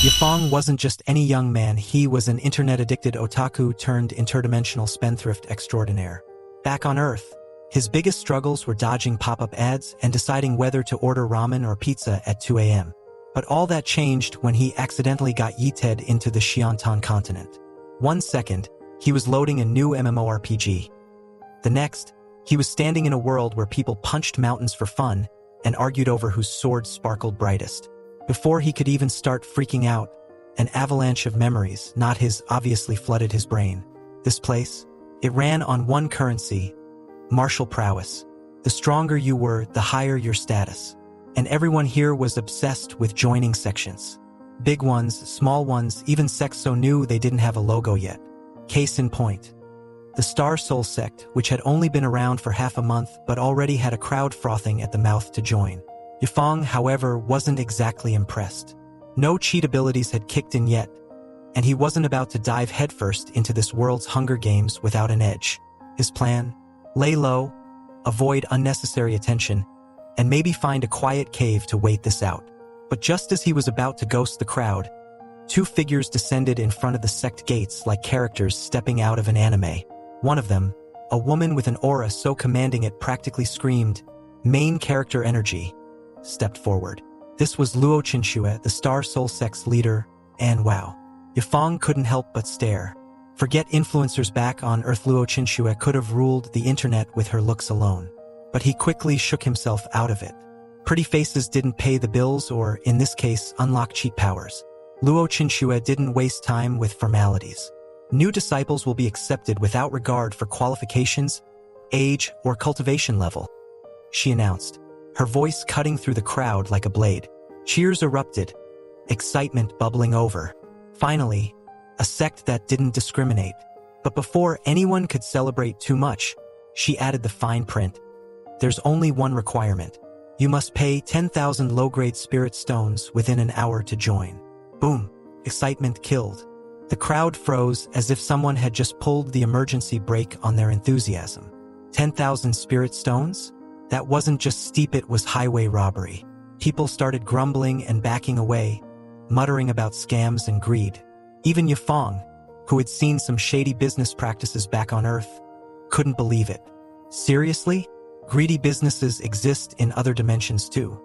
Yifeng wasn't just any young man, he was an internet-addicted otaku turned interdimensional spendthrift extraordinaire. Back on Earth, his biggest struggles were dodging pop-up ads and deciding whether to order ramen or pizza at 2 a.m. But all that changed when he accidentally got yeeted into the Xiantan continent. One second, he was loading a new MMORPG. The next, he was standing in a world where people punched mountains for fun and argued over whose sword sparkled brightest. Before he could even start freaking out, an avalanche of memories, not his, obviously flooded his brain. This place, it ran on one currency: martial prowess. The stronger you were, the higher your status. And everyone here was obsessed with joining sections. Big ones, small ones, even sects so new they didn't have a logo yet. Case in point. The Star Soul sect, which had only been around for half a month but already had a crowd frothing at the mouth to join. Yifeng, however, wasn't exactly impressed. No cheat abilities had kicked in yet, and he wasn't about to dive headfirst into this world's Hunger Games without an edge. His plan? Lay low, avoid unnecessary attention, and maybe find a quiet cave to wait this out. But just as he was about to ghost the crowd, two figures descended in front of the sect gates like characters stepping out of an anime. One of them, a woman with an aura so commanding it practically screamed, "Main character energy," stepped forward. This was Luo Qinxue, the Star Soul sect's leader, and wow. Yifeng couldn't help but stare. Forget influencers back on Earth, Luo Qinxue could have ruled the internet with her looks alone. But he quickly shook himself out of it. Pretty faces didn't pay the bills or, in this case, unlock cheat powers. Luo Qinxue didn't waste time with formalities. New disciples will be accepted without regard for qualifications, age, or cultivation level, she announced, her voice cutting through the crowd like a blade. Cheers erupted, excitement bubbling over. Finally, a sect that didn't discriminate. But before anyone could celebrate too much, she added the fine print. There's only one requirement. You must pay 10,000 low-grade spirit stones within an hour to join. Boom. Excitement killed. The crowd froze as if someone had just pulled the emergency brake on their enthusiasm. 10,000 spirit stones? That wasn't just steep, it was highway robbery. People started grumbling and backing away, muttering about scams and greed. Even Yifeng, who had seen some shady business practices back on Earth, couldn't believe it. Seriously? Greedy businesses exist in other dimensions too?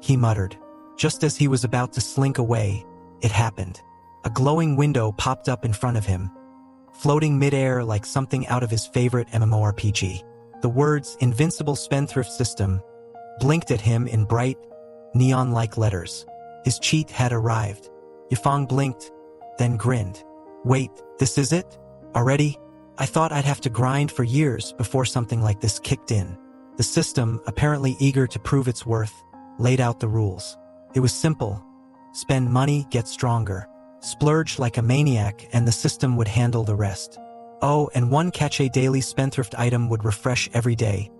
He muttered. Just as he was about to slink away, it happened. A glowing window popped up in front of him, floating midair like something out of his favorite MMORPG. The words "Invincible Spendthrift System" blinked at him in bright, neon-like letters. His cheat had arrived. Yifeng blinked, then grinned. Wait, this is it? Already? I thought I'd have to grind for years before something like this kicked in. The system, apparently eager to prove its worth, laid out the rules. It was simple. Spend money, get stronger. Splurge like a maniac, and the system would handle the rest. Oh, and one cache daily spendthrift item would refresh every day,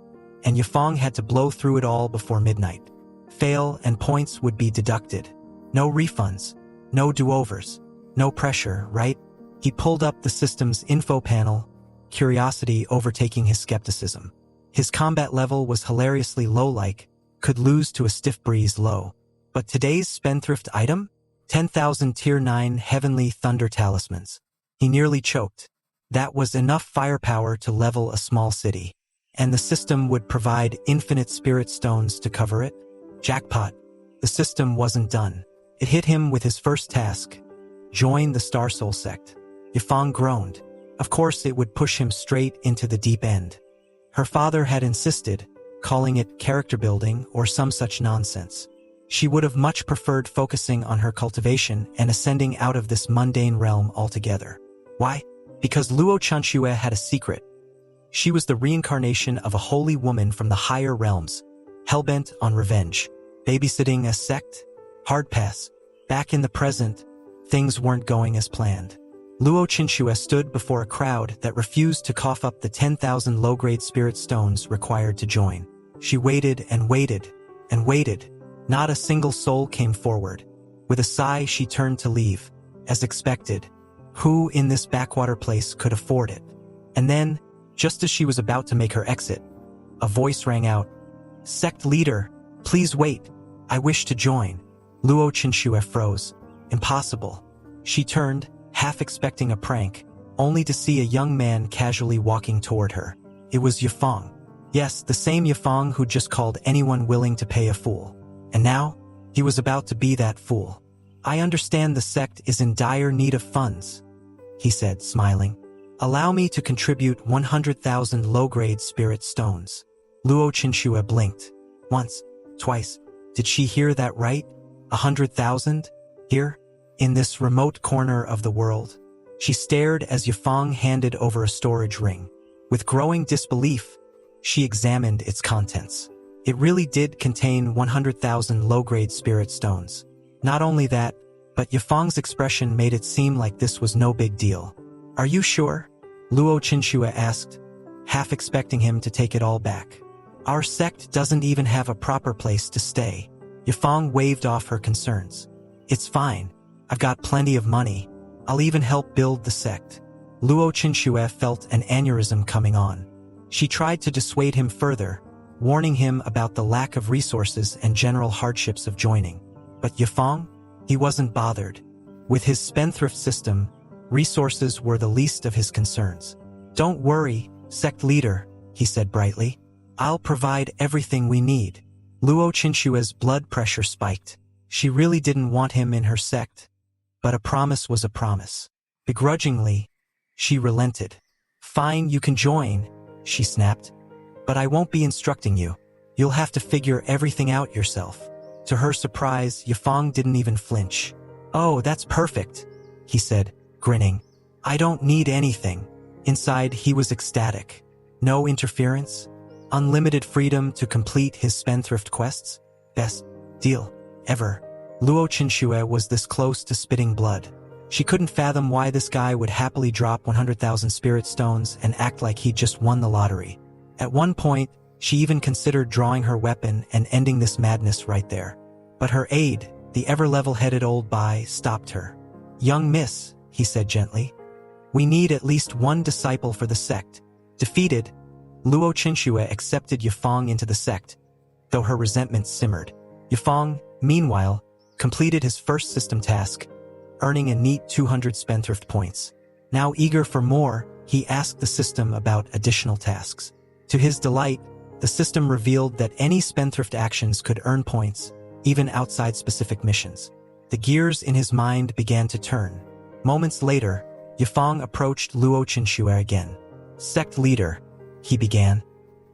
and Yifeng had to blow through it all before midnight. Fail, and points would be deducted. No refunds, no do-overs, no pressure, right? He pulled up the system's info panel, curiosity overtaking his skepticism. His combat level was hilariously low-like, could lose to a stiff breeze low. But today's spendthrift item? 10,000 Tier 9 Heavenly Thunder Talismans. He nearly choked. That was enough firepower to level a small city. And the system would provide infinite spirit stones to cover it? Jackpot. The system wasn't done. It hit him with his first task. Join the Star Soul sect. Yifeng groaned. Of course it would push him straight into the deep end. Her father had insisted, calling it character building or some such nonsense. She would have much preferred focusing on her cultivation and ascending out of this mundane realm altogether. Why? Because Luo Qinxue had a secret. She was the reincarnation of a holy woman from the higher realms, hellbent on revenge. Babysitting a sect? Hard pass. Back in the present, things weren't going as planned. Luo Qinxue stood before a crowd that refused to cough up the 10,000 low-grade spirit stones required to join. She waited and waited and waited. Not a single soul came forward. With a sigh, she turned to leave. As expected, who in this backwater place could afford it? And then, just as she was about to make her exit, a voice rang out. Sect leader, please wait. I wish to join. Luo Qinxue froze. Impossible. She turned, half expecting a prank, only to see a young man casually walking toward her. It was Yifeng. Yes, the same Yifeng who'd just called anyone willing to pay a fool. And now, he was about to be that fool. I understand the sect is in dire need of funds, he said, smiling. Allow me to contribute 100,000 low-grade spirit stones. Luo Qinxue blinked. Once, twice. Did she hear that right? 100,000? Here? In this remote corner of the world? She stared as Yifeng handed over a storage ring. With growing disbelief, she examined its contents. It really did contain 100,000 low-grade spirit stones. Not only that, but Yifeng's expression made it seem like this was no big deal. Are you sure? Luo Qinxue asked, half expecting him to take it all back. Our sect doesn't even have a proper place to stay. Yifeng waved off her concerns. It's fine. I've got plenty of money. I'll even help build the sect. Luo Qinxue felt an aneurysm coming on. She tried to dissuade him further, warning him about the lack of resources and general hardships of joining. But Yifeng? He wasn't bothered. With his spendthrift system, resources were the least of his concerns. Don't worry, sect leader, he said brightly. I'll provide everything we need. Luo Qinxue's blood pressure spiked. She really didn't want him in her sect. But a promise was a promise. Begrudgingly, she relented. Fine, you can join, she snapped. But I won't be instructing you. You'll have to figure everything out yourself. To her surprise, Yifeng didn't even flinch. Oh, that's perfect, he said, grinning. I don't need anything. Inside, he was ecstatic. No interference. Unlimited freedom to complete his spendthrift quests. Best deal ever. Luo Qinxue was this close to spitting blood. She couldn't fathom why this guy would happily drop 100,000 spirit stones and act like he'd just won the lottery. At one point, she even considered drawing her weapon and ending this madness right there. But her aide, the ever-level-headed old Bai, stopped her. Young miss, he said gently. We need at least one disciple for the sect. Defeated, Luo Qinxue accepted Yifeng into the sect, though her resentment simmered. Yifeng, meanwhile, completed his first system task, earning a neat 200 spendthrift points. Now eager for more, he asked the system about additional tasks. To his delight, the system revealed that any spendthrift actions could earn points, even outside specific missions. The gears in his mind began to turn. Moments later, Yifeng approached Luo Qinxue again. Sect leader, he began.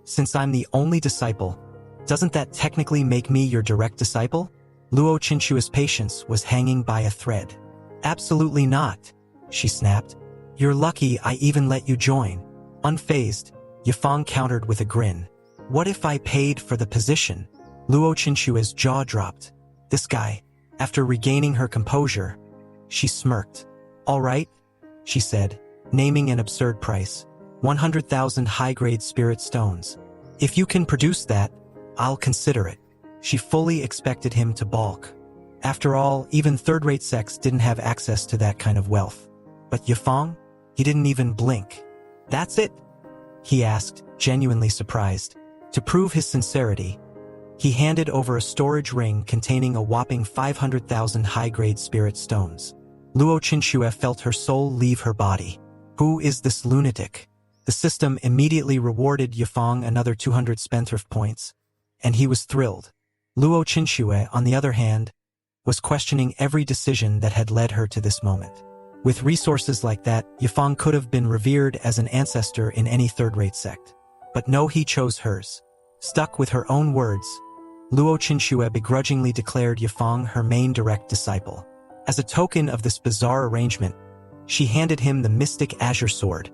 Since I'm the only disciple, doesn't that technically make me your direct disciple? Luo Qinxue's patience was hanging by a thread. Absolutely not, she snapped. You're lucky I even let you join. Unfazed, Yifeng countered with a grin. What if I paid for the position? Luo Qinxue's jaw dropped. This guy. After regaining her composure, she smirked. All right, she said, naming an absurd price. 100,000 high-grade spirit stones. If you can produce that, I'll consider it. She fully expected him to balk. After all, even third-rate sects didn't have access to that kind of wealth. But Yifeng? He didn't even blink. That's it? He asked, genuinely surprised. To prove his sincerity, he handed over a storage ring containing a whopping 500,000 high-grade spirit stones. Luo Qinxue felt her soul leave her body. Who is this lunatic? The system immediately rewarded Yifeng another 200 spendthrift points, and he was thrilled. Luo Qinxue, on the other hand, was questioning every decision that had led her to this moment. With resources like that, Yifeng could have been revered as an ancestor in any third-rate sect. But no, he chose hers. Stuck with her own words, Luo Qinxue begrudgingly declared Yifeng her main direct disciple. As a token of this bizarre arrangement, she handed him the mystic azure sword,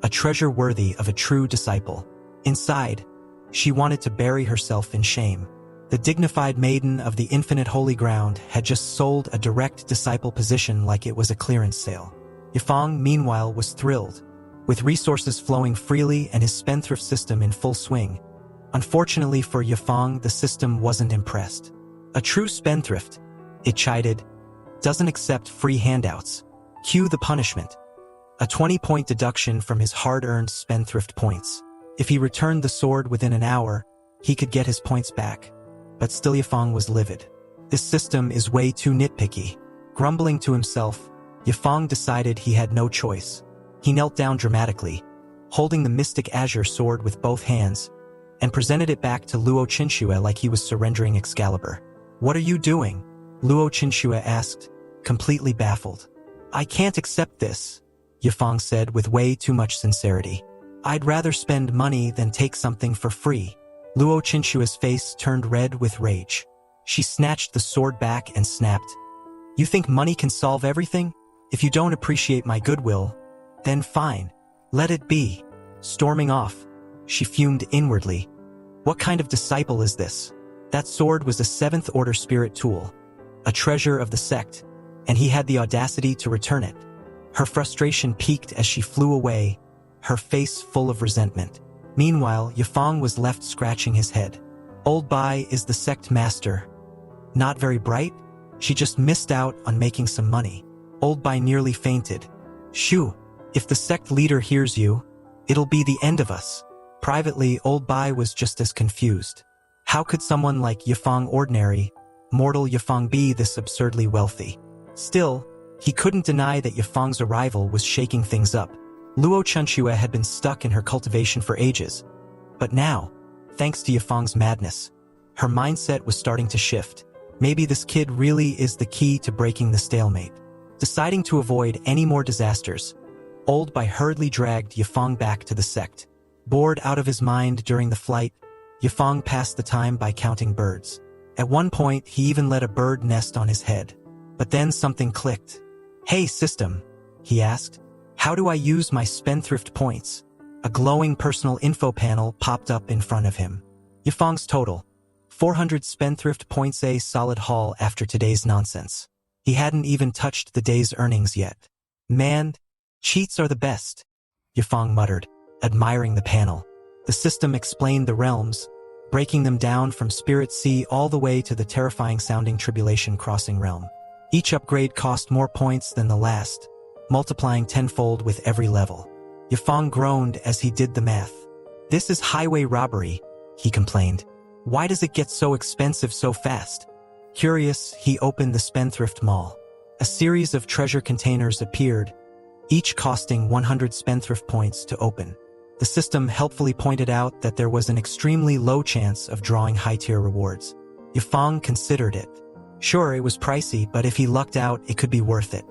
a treasure worthy of a true disciple. Inside, she wanted to bury herself in shame. The dignified maiden of the infinite holy ground had just sold a direct disciple position like it was a clearance sale. Yifeng, meanwhile, was thrilled, with resources flowing freely and his spendthrift system in full swing. Unfortunately for Yifeng, the system wasn't impressed. A true spendthrift, it chided, doesn't accept free handouts. Cue the punishment. A 20-point deduction from his hard-earned spendthrift points. If he returned the sword within an hour, he could get his points back. But still Yifeng was livid. This system is way too nitpicky. Grumbling to himself, Yifang decided he had no choice. He knelt down dramatically, holding the mystic azure sword with both hands, and presented it back to Luo Qinxue like he was surrendering Excalibur. "What are you doing?" Luo Qinxue asked, completely baffled. "I can't accept this," Yifang said with way too much sincerity. "I'd rather spend money than take something for free." Luo Qinshue's face turned red with rage. She snatched the sword back and snapped, "You think money can solve everything? If you don't appreciate my goodwill, then fine. Let it be." Storming off, she fumed inwardly. What kind of disciple is this? That sword was a 7th order spirit tool, a treasure of the sect, and he had the audacity to return it. Her frustration peaked as she flew away, her face full of resentment. Meanwhile, Yifang was left scratching his head. Old Bai is the sect master. Not very bright? She just missed out on making some money. Old Bai nearly fainted. "Shoo, if the sect leader hears you, it'll be the end of us." Privately, Old Bai was just as confused. How could someone like Yifang, ordinary, mortal Yifang, be this absurdly wealthy? Still, he couldn't deny that Yifang's arrival was shaking things up. Luo Qinshuo had been stuck in her cultivation for ages. But now, thanks to Yifang's madness, her mindset was starting to shift. Maybe this kid really is the key to breaking the stalemate. Deciding to avoid any more disasters, Old Bai hurriedly dragged Yifang back to the sect. Bored out of his mind during the flight, Yifang passed the time by counting birds. At one point, he even let a bird nest on his head. But then something clicked. "Hey system," he asked, "how do I use my spendthrift points?" A glowing personal info panel popped up in front of him. Yifang's total: 400 spendthrift points, a solid haul after today's nonsense. He hadn't even touched the day's earnings yet. "Man, cheats are the best," Yifang muttered, admiring the panel. The system explained the realms, breaking them down from Spirit Sea all the way to the terrifying-sounding Tribulation Crossing realm. Each upgrade cost more points than the last, multiplying tenfold with every level. Yifang groaned as he did the math. "This is highway robbery," he complained. "Why does it get so expensive so fast?" Curious, he opened the Spendthrift Mall. A series of treasure containers appeared, each costing 100 spendthrift points to open. The system helpfully pointed out that there was an extremely low chance of drawing high-tier rewards. Yifang considered it. Sure, it was pricey, but if he lucked out, it could be worth it.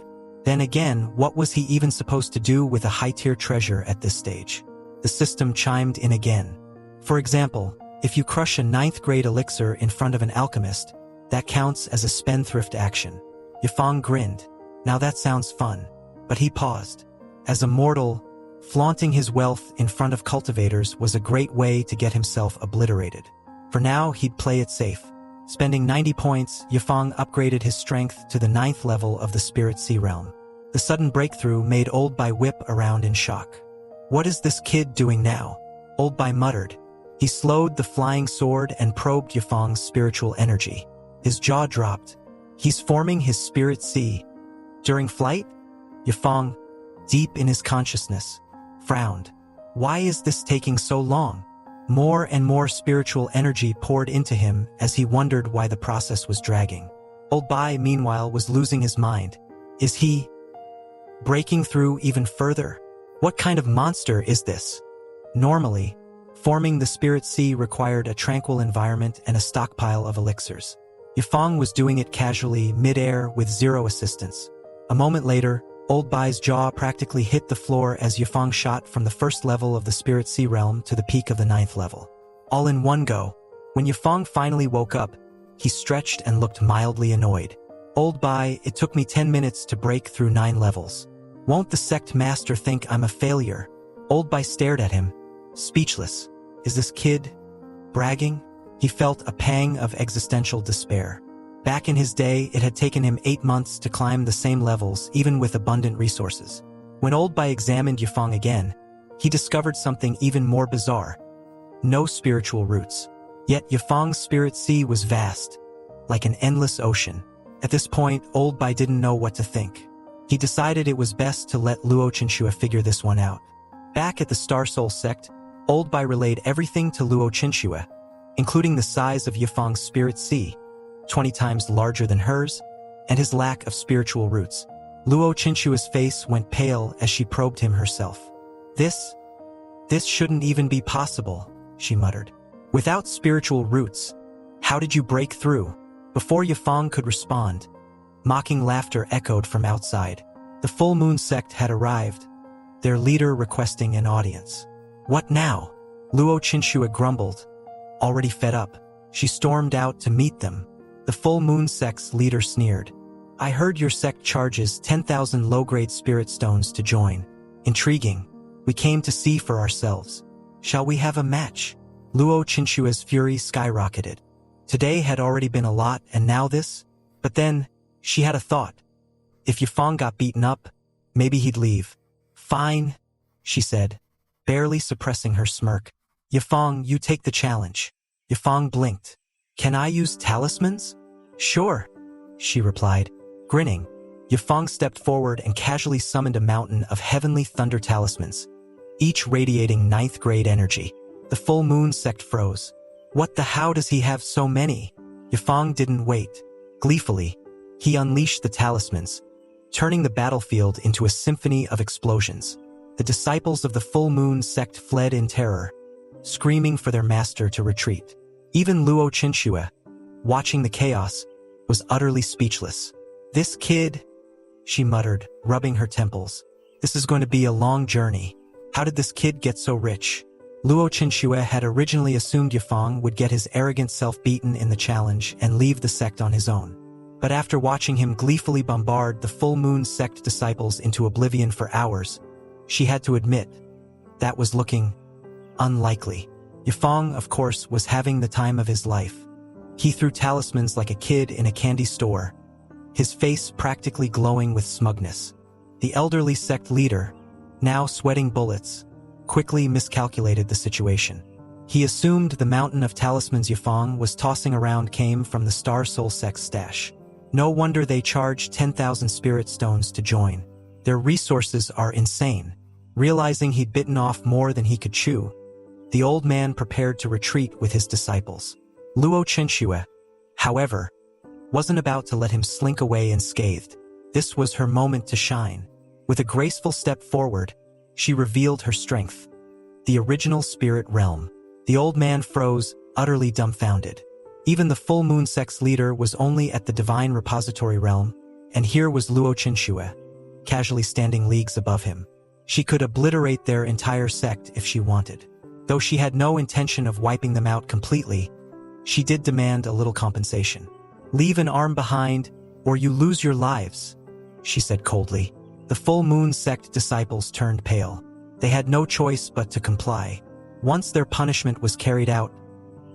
Then again, what was he even supposed to do with a high-tier treasure at this stage? The system chimed in again. For example, if you crush a 9th grade elixir in front of an alchemist, that counts as a spendthrift action. Yifang grinned. Now that sounds fun. But he paused. As a mortal, flaunting his wealth in front of cultivators was a great way to get himself obliterated. For now, he'd play it safe. Spending 90 points, Yifang upgraded his strength to the 9th level of the Spirit Sea realm. The sudden breakthrough made Old Bai whip around in shock. "What is this kid doing now?" Old Bai muttered. He slowed the flying sword and probed Yifang's spiritual energy. His jaw dropped. "He's forming his Spirit Sea. During flight?" Yifang, deep in his consciousness, frowned. Why is this taking so long? More and more spiritual energy poured into him as he wondered why the process was dragging. Old Bai, meanwhile, was losing his mind. Is he breaking through even further? What kind of monster is this? Normally, forming the Spirit Sea required a tranquil environment and a stockpile of elixirs. Yifang was doing it casually, mid-air, with zero assistance. A moment later, Old Bai's jaw practically hit the floor as Yifang shot from the 1st level of the Spirit Sea realm to the peak of the 9th level. All in one go. When Yifang finally woke up, he stretched and looked mildly annoyed. "Old Bai, it took me 10 minutes to break through 9 levels. Won't the sect master think I'm a failure?" Old Bai stared at him, speechless. Is this kid bragging? He felt a pang of existential despair. Back in his day, it had taken him 8 months to climb the same levels, even with abundant resources. When Old Bai examined Yifang again, he discovered something even more bizarre. No spiritual roots. Yet Yifang's Spirit Sea was vast, like an endless ocean. At this point, Old Bai didn't know what to think. He decided it was best to let Luo Qinshuo figure this one out. Back at the Star Soul sect, Old Bai relayed everything to Luo Qinshuo, including the size of Yifang's Spirit Sea, 20 times larger than hers, and his lack of spiritual roots. Luo Chinchua's face went pale as she probed him herself. This shouldn't even be possible, she muttered. Without spiritual roots, how did you break through? Before Yifang could respond, mocking laughter echoed from outside. The full moon sect had arrived, their leader requesting an audience. What now? Luo Chinchua grumbled. Already fed up, she stormed out to meet them. The full moon sect's leader sneered. I heard your sect charges 10,000 low-grade spirit stones to join. Intriguing. We came to see for ourselves. Shall we have a match? Luo Chinchua's fury skyrocketed. Today had already been a lot, and now this? But then, she had a thought. If Yifang got beaten up, maybe he'd leave. Fine, she said, barely suppressing her smirk. Yifang, you take the challenge. Yifang blinked. Can I use talismans? Sure, she replied, grinning. Yifang stepped forward and casually summoned a mountain of heavenly thunder talismans, each radiating 9th grade energy. The full moon sect froze. What the how does he have so many? Yifang didn't wait. Gleefully, he unleashed the talismans, turning the battlefield into a symphony of explosions. The disciples of the full moon sect fled in terror, screaming for their master to retreat. Even Luo Chinchua, watching the chaos, was utterly speechless. This kid, she muttered, rubbing her temples. This is going to be a long journey. How did this kid get so rich? Luo Chinchua had originally assumed Yifang would get his arrogant self beaten in the challenge and leave the sect on his own. But after watching him gleefully bombard the full moon sect disciples into oblivion for hours, she had to admit, that was looking unlikely. Yifang, of course, was having the time of his life. He threw talismans like a kid in a candy store, his face practically glowing with smugness. The elderly sect leader, now sweating bullets, quickly miscalculated the situation. He assumed the mountain of talismans Yifang was tossing around came from the Star Soul sect's stash. No wonder they charged 10,000 spirit stones to join. Their resources are insane. Realizing he'd bitten off more than he could chew, the old man prepared to retreat with his disciples. Luo Chinchua, however, wasn't about to let him slink away unscathed. This was her moment to shine. With a graceful step forward, she revealed her strength. The original spirit realm. The old man froze, utterly dumbfounded. Even the full moon sect's leader was only at the divine repository realm, and here was Luo Chinchua, casually standing leagues above him. She could obliterate their entire sect if she wanted. Though she had no intention of wiping them out completely, she did demand a little compensation. Leave an arm behind, or you lose your lives, she said coldly. The full moon sect disciples turned pale. They had no choice but to comply. Once their punishment was carried out,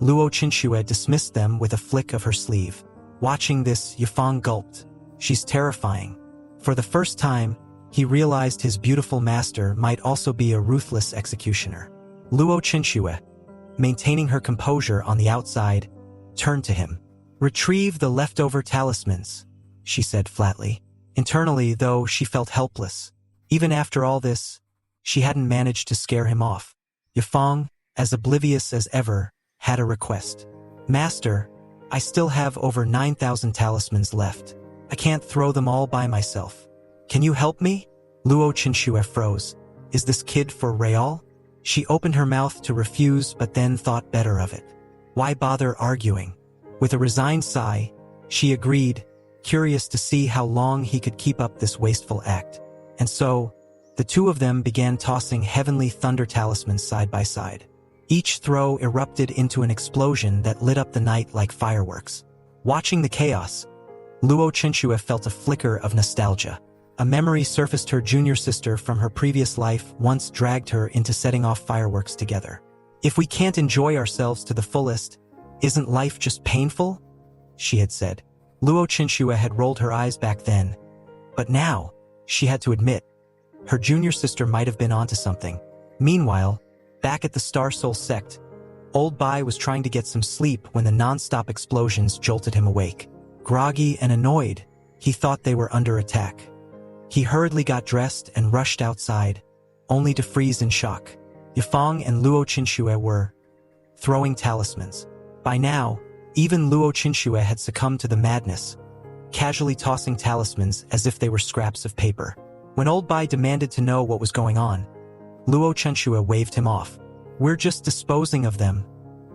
Luo Chinchua dismissed them with a flick of her sleeve. Watching this, Yifang gulped. She's terrifying. For the first time, he realized his beautiful master might also be a ruthless executioner. Luo Chinchua, maintaining her composure on the outside, turned to him. Retrieve the leftover talismans, she said flatly. Internally, though, she felt helpless. Even after all this, she hadn't managed to scare him off. Yifang, as oblivious as ever, had a request. Master, I still have over 9,000 talismans left. I can't throw them all by myself. Can you help me? Luo Chinchua froze. Is this kid for real? She opened her mouth to refuse but then thought better of it. Why bother arguing? With a resigned sigh, she agreed, curious to see how long he could keep up this wasteful act. And so, the two of them began tossing heavenly thunder talismans side by side. Each throw erupted into an explosion that lit up the night like fireworks. Watching the chaos, Luo Chinchua felt a flicker of nostalgia. A memory surfaced. Her junior sister from her previous life once dragged her into setting off fireworks together. If we can't enjoy ourselves to the fullest, isn't life just painful? She had said. Luo Chinchua had rolled her eyes back then. But now, she had to admit, her junior sister might have been onto something. Meanwhile, back at the Star Soul sect, Old Bai was trying to get some sleep when the non-stop explosions jolted him awake. Groggy and annoyed, he thought they were under attack. He hurriedly got dressed and rushed outside, only to freeze in shock. Yifang and Luo Chinchua were throwing talismans. By now, even Luo Chinchua had succumbed to the madness, casually tossing talismans as if they were scraps of paper. When Old Bai demanded to know what was going on, Luo Chenshue waved him off. "We're just disposing of them,"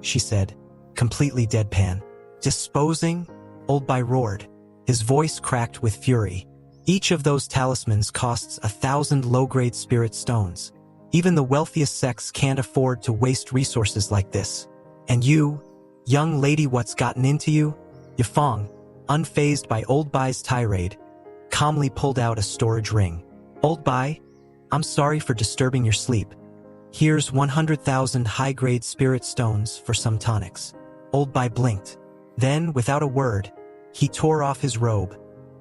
she said, completely deadpan. "Disposing?" Old Bai roared. His voice cracked with fury. "Each of those talismans costs 1,000 low-grade spirit stones. Even the wealthiest sects can't afford to waste resources like this. And you, young lady, what's gotten into you?" Yifeng, unfazed by Old Bai's tirade, calmly pulled out a storage ring. "Old Bai, I'm sorry for disturbing your sleep. Here's 100,000 high-grade spirit stones for some tonics." Old Bai blinked. Then, without a word, he tore off his robe,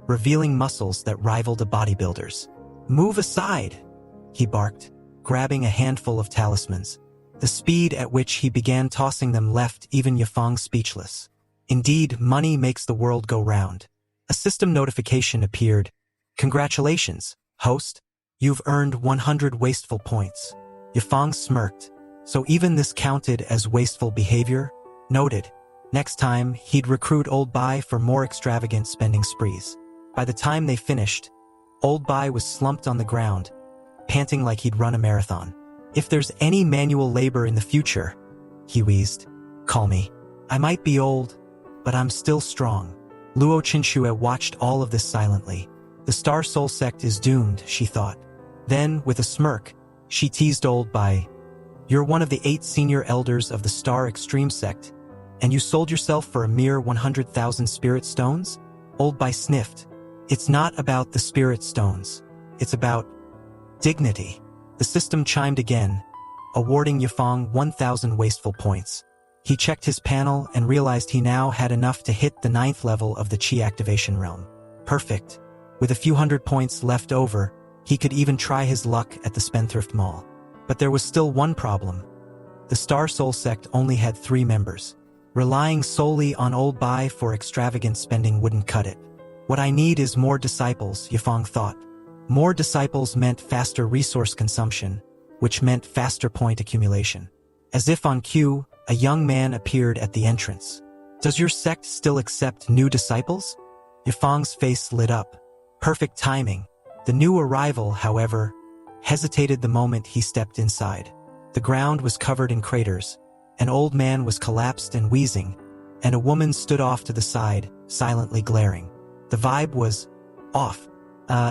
revealing muscles that rivaled a bodybuilder's. "Move aside," he barked, grabbing a handful of talismans. The speed at which he began tossing them left even Yifeng speechless. Indeed, money makes the world go round. A system notification appeared. "Congratulations, host. You've earned 100 wasteful points." Yifeng smirked. So even this counted as wasteful behavior? Noted. Next time, he'd recruit Old Bai for more extravagant spending sprees. By the time they finished, Old Bai was slumped on the ground, panting like he'd run a marathon. "If there's any manual labor in the future," he wheezed, "call me. I might be old, but I'm still strong." Luo Chenshue watched all of this silently. The Star Soul sect is doomed, she thought. Then, with a smirk, she teased Old Bai. "You're one of the 8 senior elders of the Star Extreme sect, and you sold yourself for a mere 100,000 spirit stones?" Old Bai sniffed. "It's not about the spirit stones. It's about dignity." The system chimed again, awarding Yifeng 1,000 wasteful points. He checked his panel and realized he now had enough to hit the 9th level of the Qi activation realm. Perfect. With a few hundred points left over, he could even try his luck at the Spendthrift Mall. But there was still one problem. The Star Soul sect only had 3 members. Relying solely on Old Bai for extravagant spending wouldn't cut it. "What I need is more disciples," Yifeng thought. More disciples meant faster resource consumption, which meant faster point accumulation. As if on cue, a young man appeared at the entrance. "Does your sect still accept new disciples?" Yifeng's face lit up. Perfect timing. The new arrival, however, hesitated the moment he stepped inside. The ground was covered in craters. An old man was collapsed and wheezing, and a woman stood off to the side, silently glaring. The vibe was off.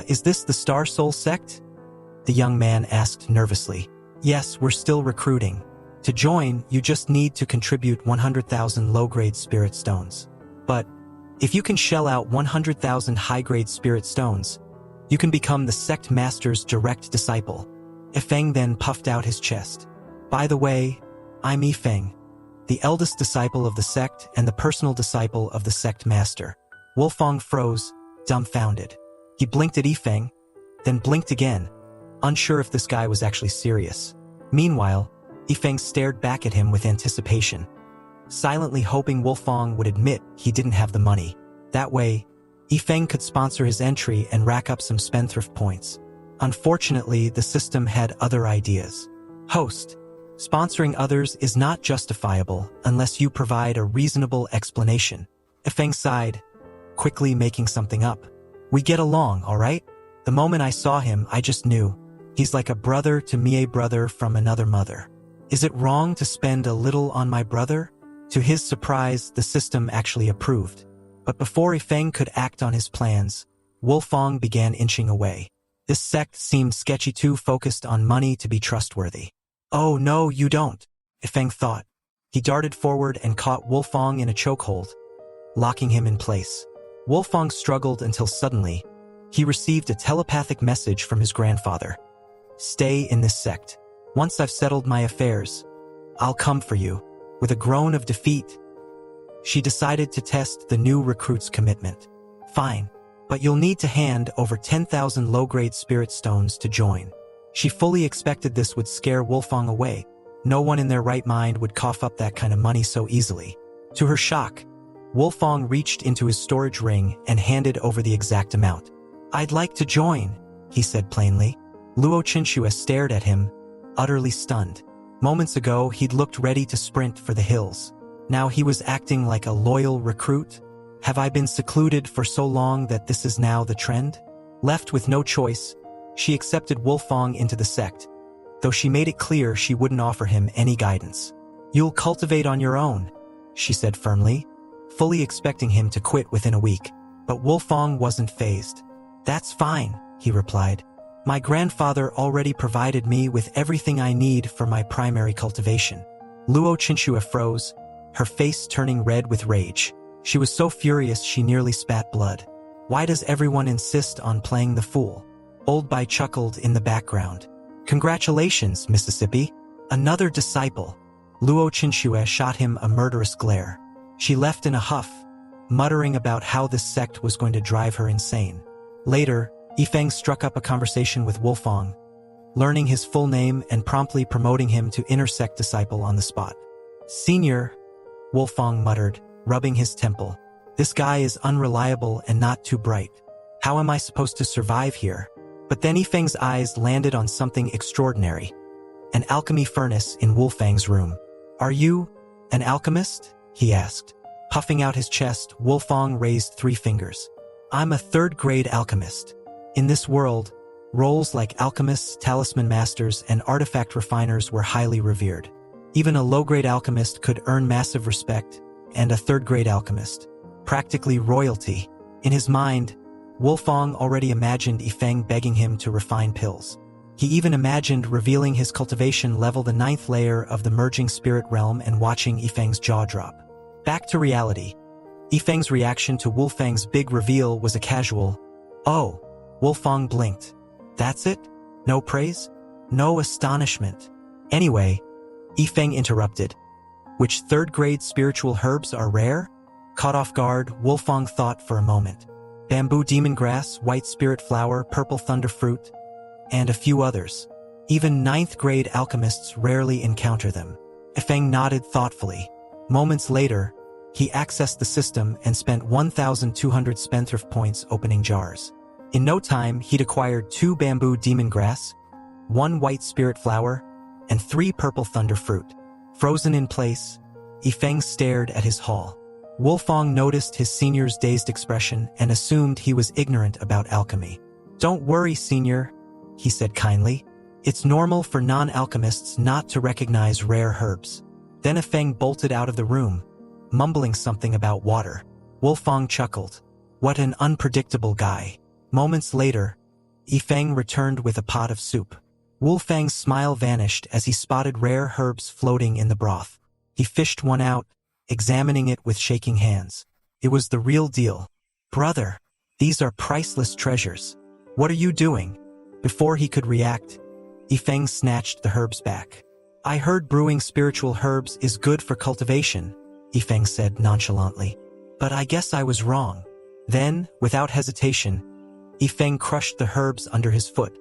Is this the Star Soul sect?" the young man asked nervously. "Yes, we're still recruiting. To join, you just need to contribute 100,000 low-grade spirit stones. But if you can shell out 100,000 high-grade spirit stones, you can become the sect master's direct disciple." Yifeng then puffed out his chest. "By the way, I'm Yifeng, the eldest disciple of the sect and the personal disciple of the sect master." Wolfong froze, dumbfounded. He blinked at Yifeng, then blinked again, unsure if this guy was actually serious. Meanwhile, Yifeng stared back at him with anticipation, silently hoping Wolfong would admit he didn't have the money. That way, Yifeng could sponsor his entry and rack up some spendthrift points. Unfortunately, the system had other ideas. "Host, sponsoring others is not justifiable unless you provide a reasonable explanation." Yifeng sighed, quickly making something up. "We get along, all right? The moment I saw him, I just knew. He's like a brother to me, a brother from another mother. Is it wrong to spend a little on my brother?" To his surprise, the system actually approved. But before Yifeng could act on his plans, Wolfong began inching away. This sect seemed sketchy, too focused on money to be trustworthy. "Oh no, you don't," Yifeng thought. He darted forward and caught Wolfong in a chokehold, locking him in place. Wolfong struggled until suddenly, he received a telepathic message from his grandfather. "Stay in this sect. Once I've settled my affairs, I'll come for you." With a groan of defeat, she decided to test the new recruit's commitment. "Fine, but you'll need to hand over 10,000 low-grade spirit stones to join." She fully expected this would scare Wolfong away. No one in their right mind would cough up that kind of money so easily. To her shock, Wolfong reached into his storage ring and handed over the exact amount. "I'd like to join," he said plainly. Luo Chenshue stared at him, utterly stunned. Moments ago, he'd looked ready to sprint for the hills. Now he was acting like a loyal recruit. Have I been secluded for so long that this is now the trend? Left with no choice, she accepted Wolfong into the sect, though she made it clear she wouldn't offer him any guidance. You'll cultivate on your own, she said firmly, fully expecting him to quit within a week. But Wolfong wasn't fazed. That's fine, he replied. My grandfather already provided me with everything I need for my primary cultivation. Luo Chinshue froze, her face turning red with rage. She was so furious she nearly spat blood. Why does everyone insist on playing the fool? Old Bai chuckled in the background. Congratulations, Mississippi. Another disciple. Luo Chinshue shot him a murderous glare. She left in a huff, muttering about how this sect was going to drive her insane. Later, Yifeng struck up a conversation with Wolfong, learning his full name and promptly promoting him to inner sect disciple on the spot. Senior, Wolfong muttered, rubbing his temple. This guy is unreliable and not too bright. How am I supposed to survive here? But then Yifeng's eyes landed on something extraordinary. An alchemy furnace in Wolfang's room. Are you an alchemist? He asked. Puffing out his chest, Wolfong raised 3 fingers. I'm a 3rd-grade alchemist. In this world, roles like alchemists, talisman masters, and artifact refiners were highly revered. Even a low-grade alchemist could earn massive respect, and a 3rd-grade alchemist, practically royalty. In his mind, Wolfong already imagined Yifeng begging him to refine pills. He even imagined revealing his cultivation level, the 9th layer of the merging spirit realm, and watching Yifeng's jaw drop. Back to reality. Yifeng's reaction to Wolfang's big reveal was a casual, "Oh." Wolfong blinked. That's it? No praise? No astonishment? Anyway, Yifeng interrupted. Which 3rd-grade spiritual herbs are rare? Caught off guard, Wolfong thought for a moment. Bamboo demon grass, white spirit flower, purple thunder fruit, and a few others. Even 9th-grade alchemists rarely encounter them. Yifeng nodded thoughtfully. Moments later, he accessed the system and spent 1,200 spendthrift points opening jars. In no time, he'd acquired 2 bamboo demon grass, 1 white spirit flower, and 3 purple thunder fruit. Frozen in place, Yifeng stared at his haul. Wolfong noticed his senior's dazed expression and assumed he was ignorant about alchemy. Don't worry, senior, he said kindly. It's normal for non-alchemists not to recognize rare herbs. Then Yifeng bolted out of the room, mumbling something about water. Wolfong chuckled. What an unpredictable guy. Moments later, Yifeng returned with a pot of soup. Wolfang's smile vanished as he spotted rare herbs floating in the broth. He fished one out, examining it with shaking hands. It was the real deal. Brother, these are priceless treasures. What are you doing? Before he could react, Yifeng snatched the herbs back. I heard brewing spiritual herbs is good for cultivation, Yifeng said nonchalantly. But I guess I was wrong. Then, without hesitation, Yifeng crushed the herbs under his foot,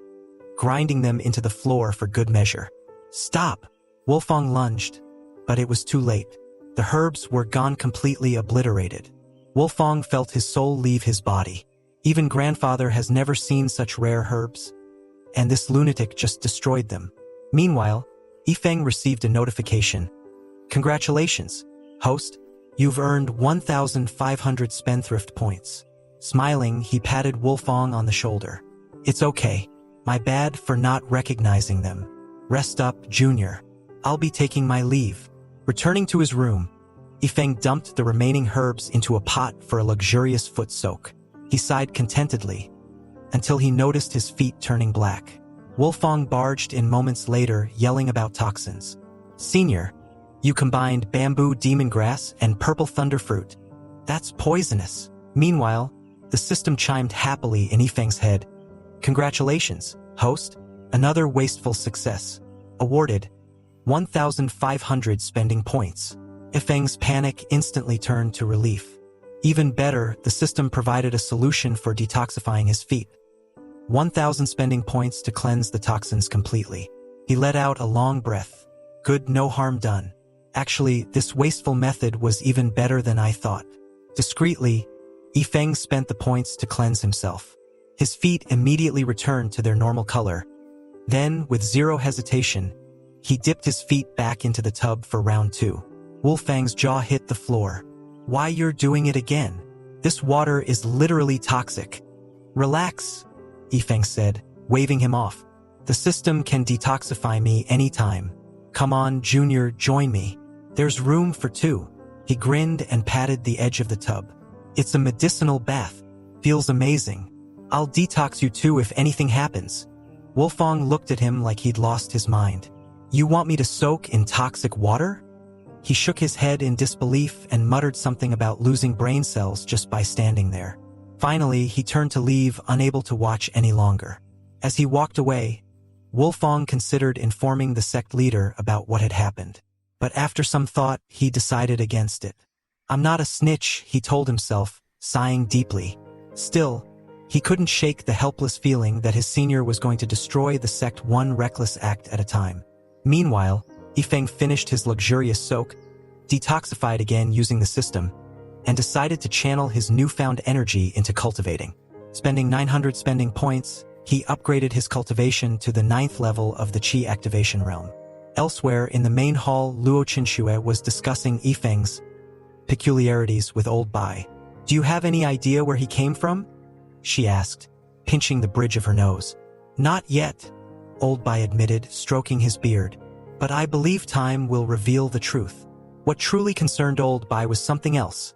grinding them into the floor for good measure. Stop! Wolfong lunged, but it was too late. The herbs were gone, completely obliterated. Wolfong felt his soul leave his body. Even grandfather has never seen such rare herbs, and this lunatic just destroyed them. Meanwhile, Yifeng received a notification. Congratulations, host. You've earned 1,500 spendthrift points. Smiling, he patted Wolfong on the shoulder. It's okay. My bad for not recognizing them. Rest up, Junior. I'll be taking my leave. Returning to his room, Yifeng dumped the remaining herbs into a pot for a luxurious foot soak. He sighed contentedly, until he noticed his feet turning black. Wolfong barged in moments later, yelling about toxins. Senior, you combined bamboo demon grass and purple thunder fruit. That's poisonous. Meanwhile, the system chimed happily in Yifeng's head. Congratulations, host. Another wasteful success. Awarded 1,500 spending points. Yifeng's panic instantly turned to relief. Even better, the system provided a solution for detoxifying his feet. 1,000 spending points to cleanse the toxins completely. He let out a long breath. Good, no harm done. Actually, this wasteful method was even better than I thought. Discreetly, Yifeng spent the points to cleanse himself. His feet immediately returned to their normal color. Then, with zero hesitation, he dipped his feet back into the tub for round 2. Wolfang's jaw hit the floor. Why, you're doing it again? This water is literally toxic. Relax, Yifeng said, waving him off. The system can detoxify me anytime. Come on, Junior, join me. There's room for two. He grinned and patted the edge of the tub. It's a medicinal bath. Feels amazing. I'll detox you too if anything happens. Wolfong looked at him like he'd lost his mind. You want me to soak in toxic water? He shook his head in disbelief and muttered something about losing brain cells just by standing there. Finally, he turned to leave, unable to watch any longer. As he walked away, Wolfong considered informing the sect leader about what had happened. But after some thought, he decided against it. I'm not a snitch, he told himself, sighing deeply. Still, he couldn't shake the helpless feeling that his senior was going to destroy the sect one reckless act at a time. Meanwhile, Yifeng finished his luxurious soak, detoxified again using the system, and decided to channel his newfound energy into cultivating. Spending 900 spending points, he upgraded his cultivation to the 9th level of the Qi activation realm. Elsewhere in the main hall, Luo Qinxue was discussing Yifeng's peculiarities with Old Bai. Do you have any idea where he came from? She asked, pinching the bridge of her nose. Not yet, Old Bai admitted, stroking his beard. But I believe time will reveal the truth. What truly concerned Old Bai was something else.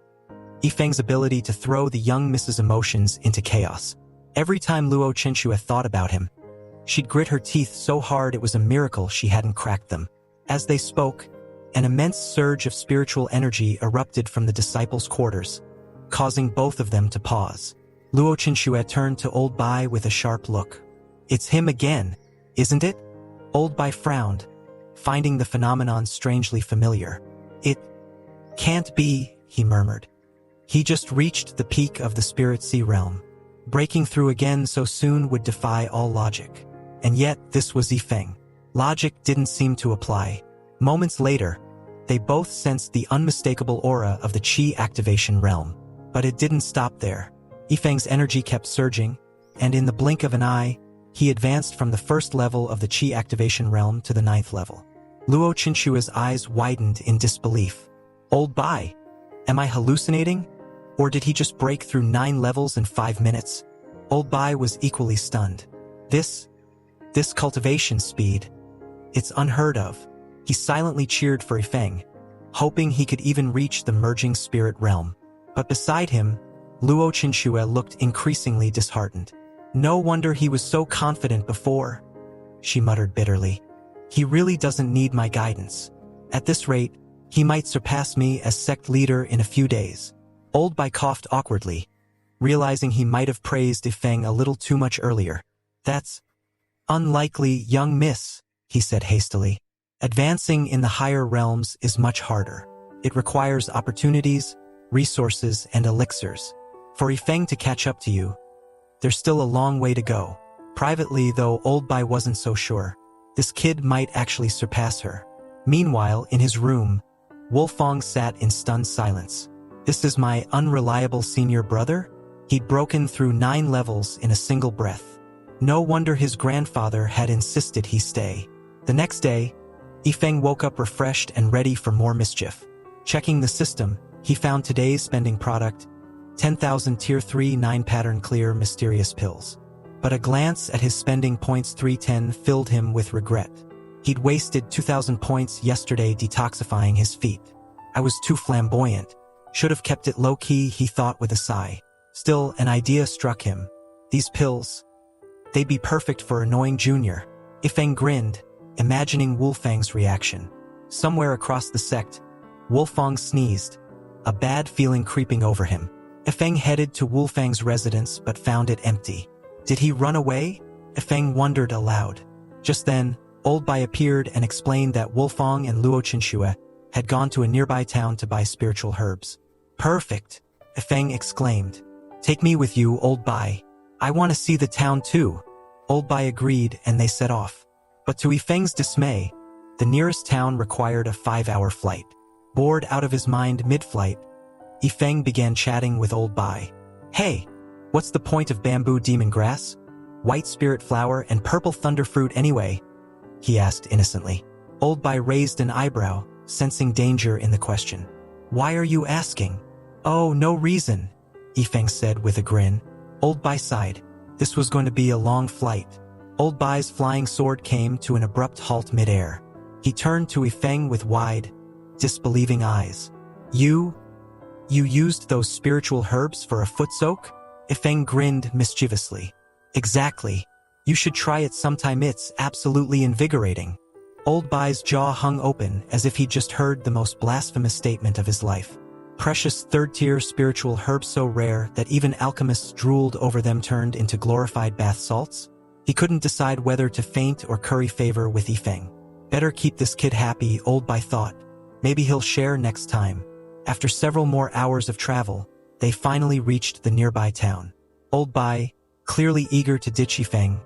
Yifeng's ability to throw the young Mrs. Emotions into chaos. Every time Luo Qinxue thought about him, she'd grit her teeth so hard it was a miracle she hadn't cracked them. As they spoke, an immense surge of spiritual energy erupted from the disciples' quarters, causing both of them to pause. Luo Qinxue turned to Old Bai with a sharp look. It's him again, isn't it? Old Bai frowned, finding the phenomenon strangely familiar. It can't be, he murmured. He just reached the peak of the Spirit Sea realm. Breaking through again so soon would defy all logic. And yet, this was Yifeng. Logic didn't seem to apply. Moments later, they both sensed the unmistakable aura of the Qi activation realm. But it didn't stop there. Yifeng's energy kept surging, and in the blink of an eye, he advanced from the 1st level of the Qi activation realm to the 9th level. Luo Qinxue's eyes widened in disbelief. Old Bai, am I hallucinating? Or did he just break through 9 levels in 5 minutes? Old Bai was equally stunned. This cultivation speed, it's unheard of. He silently cheered for Yifeng, hoping he could even reach the merging spirit realm. But beside him, Luo Qinxue looked increasingly disheartened. No wonder he was so confident before, she muttered bitterly. He really doesn't need my guidance. At this rate, he might surpass me as sect leader in a few days. Old Bai coughed awkwardly, realizing he might have praised Yifeng a little too much earlier. That's unlikely, young miss, he said hastily. Advancing in the higher realms is much harder. It requires opportunities, resources, and elixirs. For Yifeng to catch up to you, there's still a long way to go. Privately, though, Old Bai wasn't so sure. This kid might actually surpass her. Meanwhile, in his room, Wolfong sat in stunned silence. This is my unreliable senior brother? He'd broken through 9 levels in a single breath. No wonder his grandfather had insisted he stay. The next day, Yifeng woke up refreshed and ready for more mischief. Checking the system, he found today's spending product, 10,000 Tier 3 9-pattern clear mysterious pills. But a glance at his spending points 310 filled him with regret. He'd wasted 2,000 points yesterday detoxifying his feet. I was too flamboyant. Should have kept it low-key, he thought with a sigh. Still, an idea struck him. These pills, they'd be perfect for annoying Junior. Yifeng grinned, imagining Wolfang's reaction. Somewhere across the sect, Wolfong sneezed, a bad feeling creeping over him. Yifeng headed to Wolfang's residence but found it empty. Did he run away? Yifeng wondered aloud. Just then, Old Bai appeared and explained that Wolfong and Luo Qinxue had gone to a nearby town to buy spiritual herbs. Perfect, Yifeng exclaimed. Take me with you, Old Bai. I want to see the town too. Old Bai agreed and they set off. But to Yifeng's dismay, the nearest town required a 5-hour flight. Bored out of his mind mid-flight, Yifeng began chatting with Old Bai. Hey, what's the point of bamboo demon grass, white spirit flower, and purple thunder fruit anyway? He asked innocently. Old Bai raised an eyebrow, sensing danger in the question. Why are you asking? Oh, no reason, Yifeng said with a grin. Old Bai sighed. This was going to be a long flight. Old Bai's flying sword came to an abrupt halt midair. He turned to Yifeng with wide, disbelieving eyes. You used those spiritual herbs for a foot soak? Yifeng grinned mischievously. Exactly. You should try it sometime, it's absolutely invigorating. Old Bai's jaw hung open as if he'd just heard the most blasphemous statement of his life. Precious third-tier spiritual herbs so rare that even alchemists drooled over them turned into glorified bath salts? He couldn't decide whether to feint or curry favor with Yifeng. Better keep this kid happy, Old Bai thought. Maybe he'll share next time. After several more hours of travel, they finally reached the nearby town. Old Bai, clearly eager to ditch Yifeng,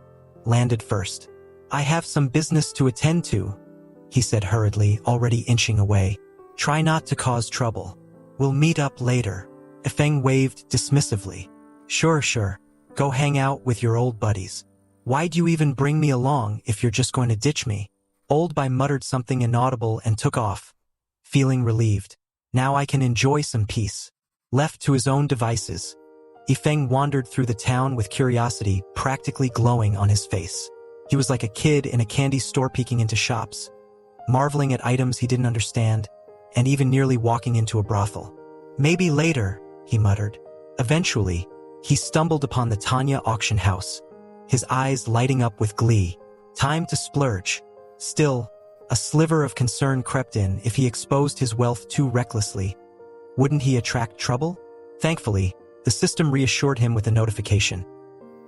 landed first. I have some business to attend to, he said hurriedly, already inching away. Try not to cause trouble. We'll meet up later. Yifeng waved dismissively. Sure. Go hang out with your old buddies. Why'd you even bring me along if you're just going to ditch me? Old Bai muttered something inaudible and took off, feeling relieved. Now I can enjoy some peace. Left to his own devices, Yifeng wandered through the town with curiosity practically glowing on his face. He was like a kid in a candy store peeking into shops, marveling at items he didn't understand, and even nearly walking into a brothel. Maybe later, he muttered. Eventually, he stumbled upon the Tanya auction house, his eyes lighting up with glee. Time to splurge. Still, a sliver of concern crept in. If he exposed his wealth too recklessly, wouldn't he attract trouble? Thankfully, the system reassured him with a notification.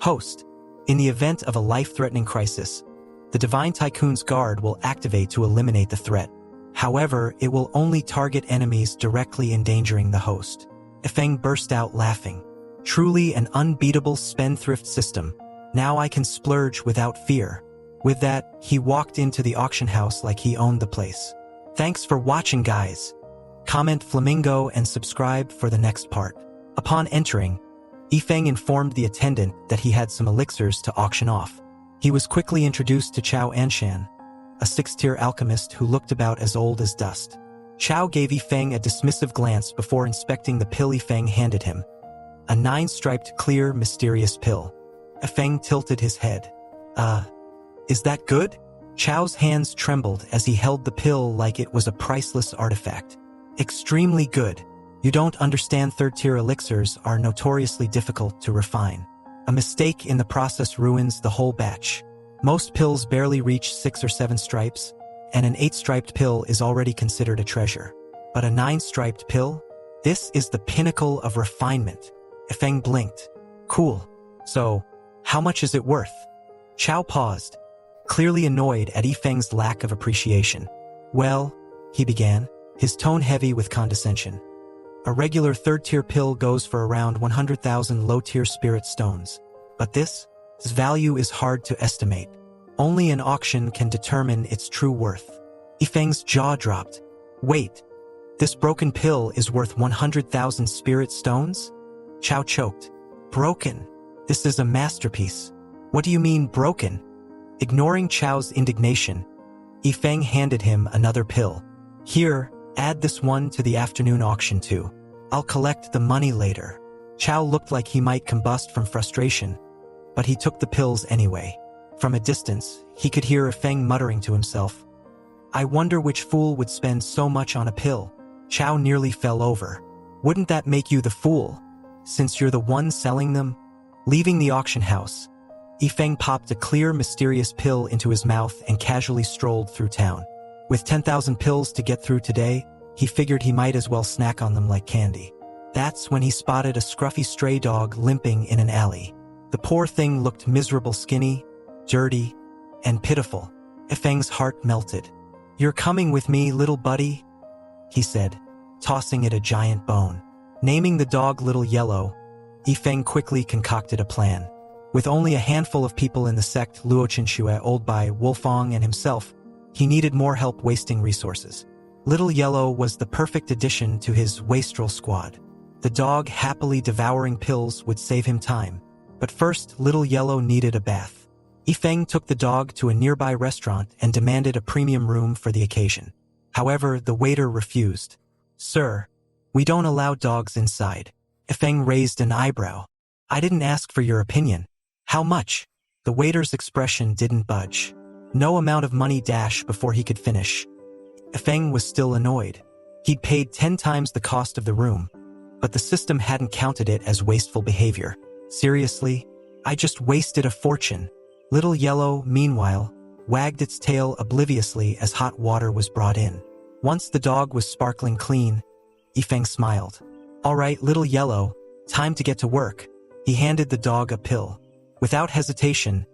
Host, in the event of a life-threatening crisis, the Divine Tycoon's guard will activate to eliminate the threat. However, it will only target enemies directly endangering the host. Yifeng burst out laughing. Truly an unbeatable spendthrift system. Now I can splurge without fear. With that, he walked into the auction house like he owned the place. Thanks for watching, guys. Comment Flamingo and subscribe for the next part. Upon entering, Yifeng informed the attendant that he had some elixirs to auction off. He was quickly introduced to Chao Anshan, a 6th-tier alchemist who looked about as old as dust. Chao gave Yifeng a dismissive glance before inspecting the pill Yifeng handed him. A 9-striped, clear, mysterious pill. Yifeng tilted his head. Is that good? Chao's hands trembled as he held the pill like it was a priceless artifact. Extremely good. You don't understand, 3rd-tier elixirs are notoriously difficult to refine. A mistake in the process ruins the whole batch. Most pills barely reach 6 or 7 stripes, and an 8-striped pill is already considered a treasure. But a 9-striped pill? This is the pinnacle of refinement. Yifeng blinked. Cool. So, how much is it worth? Chao paused, clearly annoyed at Yifeng's lack of appreciation. Well, he began, his tone heavy with condescension. A regular 3rd-tier pill goes for around 100,000 low-tier spirit stones. But this value is hard to estimate. Only an auction can determine its true worth. Yifeng's jaw dropped. Wait, this broken pill is worth 100,000 spirit stones? Chao choked. Broken? This is a masterpiece. What do you mean, broken? Ignoring Chao's indignation, Yifeng handed him another pill. Here, add this one to the afternoon auction too. I'll collect the money later. Chao looked like he might combust from frustration, but he took the pills anyway. From a distance, he could hear Yifeng muttering to himself. I wonder which fool would spend so much on a pill. Chao nearly fell over. Wouldn't that make you the fool, since you're the one selling them? Leaving the auction house, Yifeng popped a clear, mysterious pill into his mouth and casually strolled through town. With 10,000 pills to get through today, he figured he might as well snack on them like candy. That's when he spotted a scruffy stray dog limping in an alley. The poor thing looked miserable, skinny, dirty, and pitiful. Yifeng's heart melted. You're coming with me, little buddy? He said, tossing it a giant bone. Naming the dog Little Yellow, Yifeng quickly concocted a plan. With only a handful of people in the sect, Luo Chinxue, Old Bai, Wolfong, and himself, he needed more help wasting resources. Little Yellow was the perfect addition to his wastrel squad. The dog happily devouring pills would save him time. But first, Little Yellow needed a bath. Yifeng took the dog to a nearby restaurant and demanded a premium room for the occasion. However, the waiter refused. Sir, we don't allow dogs inside. Ifeng raised an eyebrow. I didn't ask for your opinion. How much? The waiter's expression didn't budge. No amount of money dashed before he could finish. Ifeng was still annoyed. He'd paid 10 times the cost of the room, but the system hadn't counted it as wasteful behavior. Seriously? I just wasted a fortune. Little Yellow, meanwhile, wagged its tail obliviously as hot water was brought in. Once the dog was sparkling clean, Ifeng smiled. All right, Little Yellow, time to get to work. He handed the dog a pill. Without hesitation,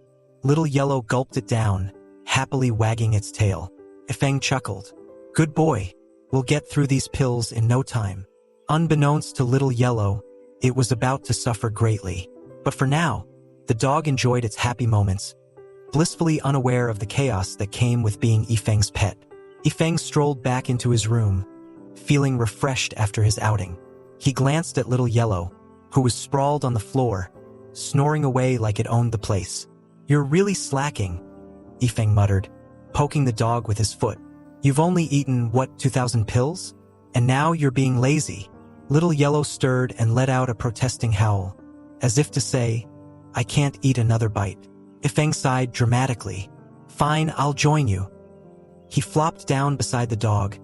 Little Yellow gulped it down, happily wagging its tail. Ifeng chuckled. Good boy. We'll get through these pills in no time. Unbeknownst to Little Yellow, it was about to suffer greatly. But for now, the dog enjoyed its happy moments, blissfully unaware of the chaos that came with being Ifeng's pet. Ifeng strolled back into his room, feeling refreshed after his outing. He glanced at Little Yellow, who was sprawled on the floor, snoring away like it owned the place. You're really slacking, Ifeng muttered, poking the dog with his foot. You've only eaten, 2,000 pills? And now you're being lazy. Little Yellow stirred and let out a protesting howl, as if to say, I can't eat another bite. Ifeng sighed dramatically. Fine, I'll join you. He flopped down beside the dog,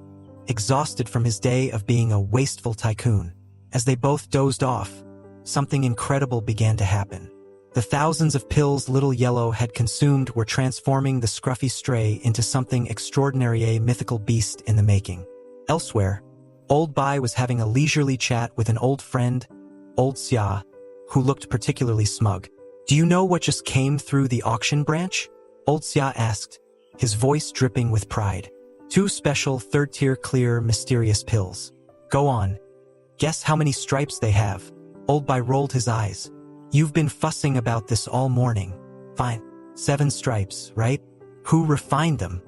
exhausted from his day of being a wasteful tycoon. As they both dozed off, something incredible began to happen. The thousands of pills Little Yellow had consumed were transforming the scruffy stray into something extraordinary, a mythical beast in the making. Elsewhere, Old Bai was having a leisurely chat with an old friend, Old Xia, who looked particularly smug. Do you know what just came through the auction branch? Old Xia asked, his voice dripping with pride. 2 special third-tier clear mysterious pills. Go on. Guess how many stripes they have. Old Bai rolled his eyes. You've been fussing about this all morning. Fine. 7 stripes, right? Who refined them?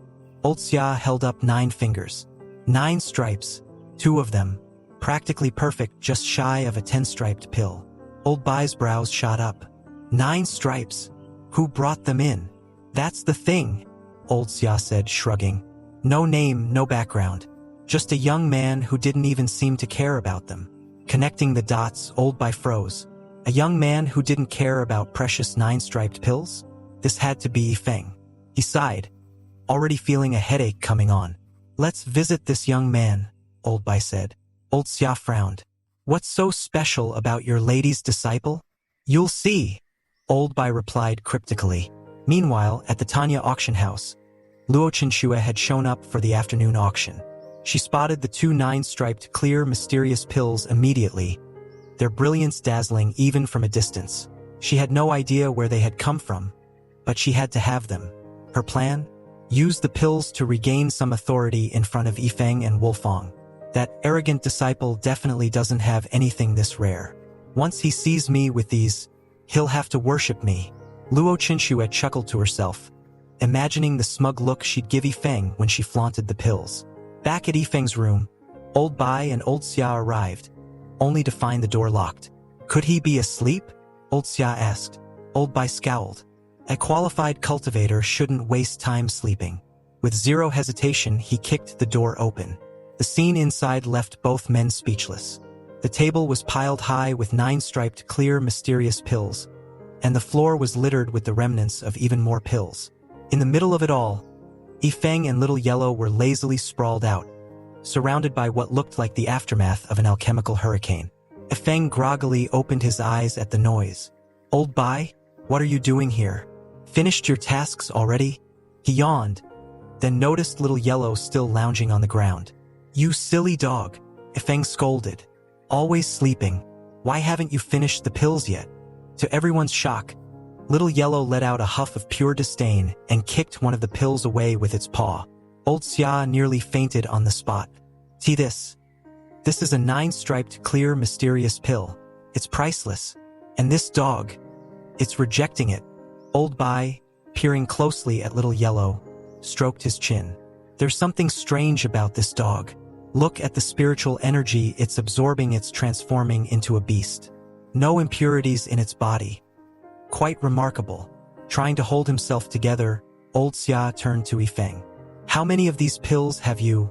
Old Xia held up 9 fingers. 9 stripes. 2 of them. Practically perfect, just shy of a 10-striped pill. Old Bai's brows shot up. 9 stripes. Who brought them in? That's the thing, Old Xia said, shrugging. No name, no background. Just a young man who didn't even seem to care about them. Connecting the dots, Old Bai froze. A young man who didn't care about precious 9-striped pills? This had to be Ifeng. He sighed, already feeling a headache coming on. Let's visit this young man, Old Bai said. Old Xia frowned. What's so special about your lady's disciple? You'll see, Old Bai replied cryptically. Meanwhile, at the Tanya auction house, Luo Chinshue had shown up for the afternoon auction. She spotted the 2 9-striped clear mysterious pills immediately, their brilliance dazzling even from a distance. She had no idea where they had come from, but she had to have them. Her plan? Use the pills to regain some authority in front of Ifeng and Wolfong. That arrogant disciple definitely doesn't have anything this rare. Once he sees me with these, he'll have to worship me. Luo Chinshue chuckled to herself, imagining the smug look she'd give Ifeng when she flaunted the pills. Back at Ifeng's room, Old Bai and Old Xia arrived, only to find the door locked. Could he be asleep? Old Xia asked. Old Bai scowled. A qualified cultivator shouldn't waste time sleeping. With zero hesitation, he kicked the door open. The scene inside left both men speechless. The table was piled high with 9-striped clear mysterious pills, and the floor was littered with the remnants of even more pills. In the middle of it all, Ifeng and Little Yellow were lazily sprawled out, surrounded by what looked like the aftermath of an alchemical hurricane. Ifeng groggily opened his eyes at the noise. Old Bai, what are you doing here? Finished your tasks already? He yawned, then noticed Little Yellow still lounging on the ground. You silly dog, Ifeng scolded. Always sleeping. Why haven't you finished the pills yet? To everyone's shock, Little Yellow let out a huff of pure disdain and kicked one of the pills away with its paw. Old Xia nearly fainted on the spot. See this? This is a 9-striped clear mysterious pill. It's priceless. And this dog, it's rejecting it. Old Bai, peering closely at Little Yellow, stroked his chin. There's something strange about this dog. Look at the spiritual energy it's absorbing. It's transforming into a beast. No impurities in its body. Quite remarkable. Trying to hold himself together, Old Xia turned to Ifeng. How many of these pills have you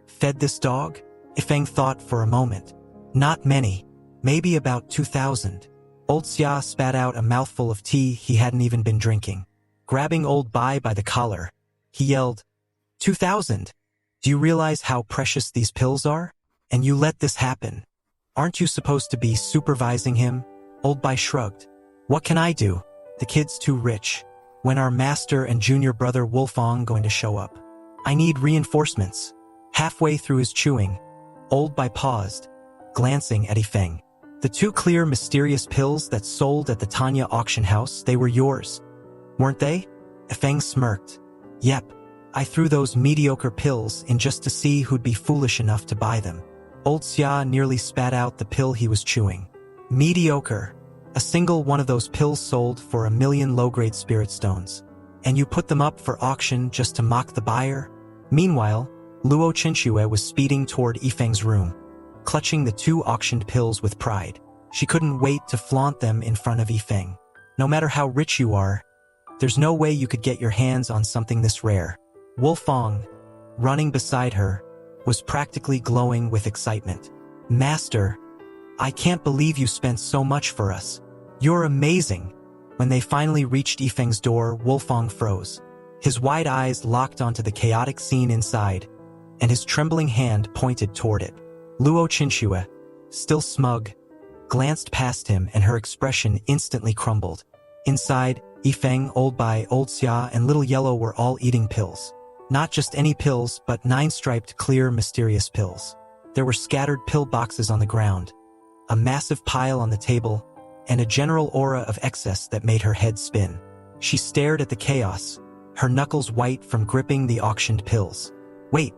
fed this dog? Ifeng thought for a moment. Not many. Maybe about 2,000. Old Xia spat out a mouthful of tea he hadn't even been drinking. Grabbing Old Bai by the collar, he yelled, 2,000! Do you realize how precious these pills are? And you let this happen. Aren't you supposed to be supervising him? Old Bai shrugged. What can I do? The kid's too rich. When our master and junior brother Wolfong going to show up? I need reinforcements. Halfway through his chewing, Old Bai paused, glancing at Yifeng. The 2 clear, mysterious pills that sold at the Tanya auction house, they were yours, weren't they? Yifeng smirked. Yep, I threw those mediocre pills in just to see who'd be foolish enough to buy them. Old Xia nearly spat out the pill he was chewing. Mediocre. A single one of those pills sold for 1 million low-grade spirit stones. And you put them up for auction just to mock the buyer? Meanwhile, Luo Chinchue was speeding toward Yifeng's room, clutching the 2 auctioned pills with pride. She couldn't wait to flaunt them in front of Yifeng. No matter how rich you are, there's no way you could get your hands on something this rare. Wolfong, running beside her, was practically glowing with excitement. Master, I can't believe you spent so much for us. You're amazing. When they finally reached Yifeng's door, Wolfong froze. His wide eyes locked onto the chaotic scene inside, and his trembling hand pointed toward it. Luo Chinchue, still smug, glanced past him and her expression instantly crumbled. Inside, Yifeng, Old Bai, Old Xia, and Little Yellow were all eating pills. Not just any pills, but 9 striped, clear, mysterious pills. There were scattered pill boxes on the ground, a massive pile on the table, and a general aura of excess that made her head spin. She stared at the chaos, her knuckles white from gripping the auctioned pills. Wait,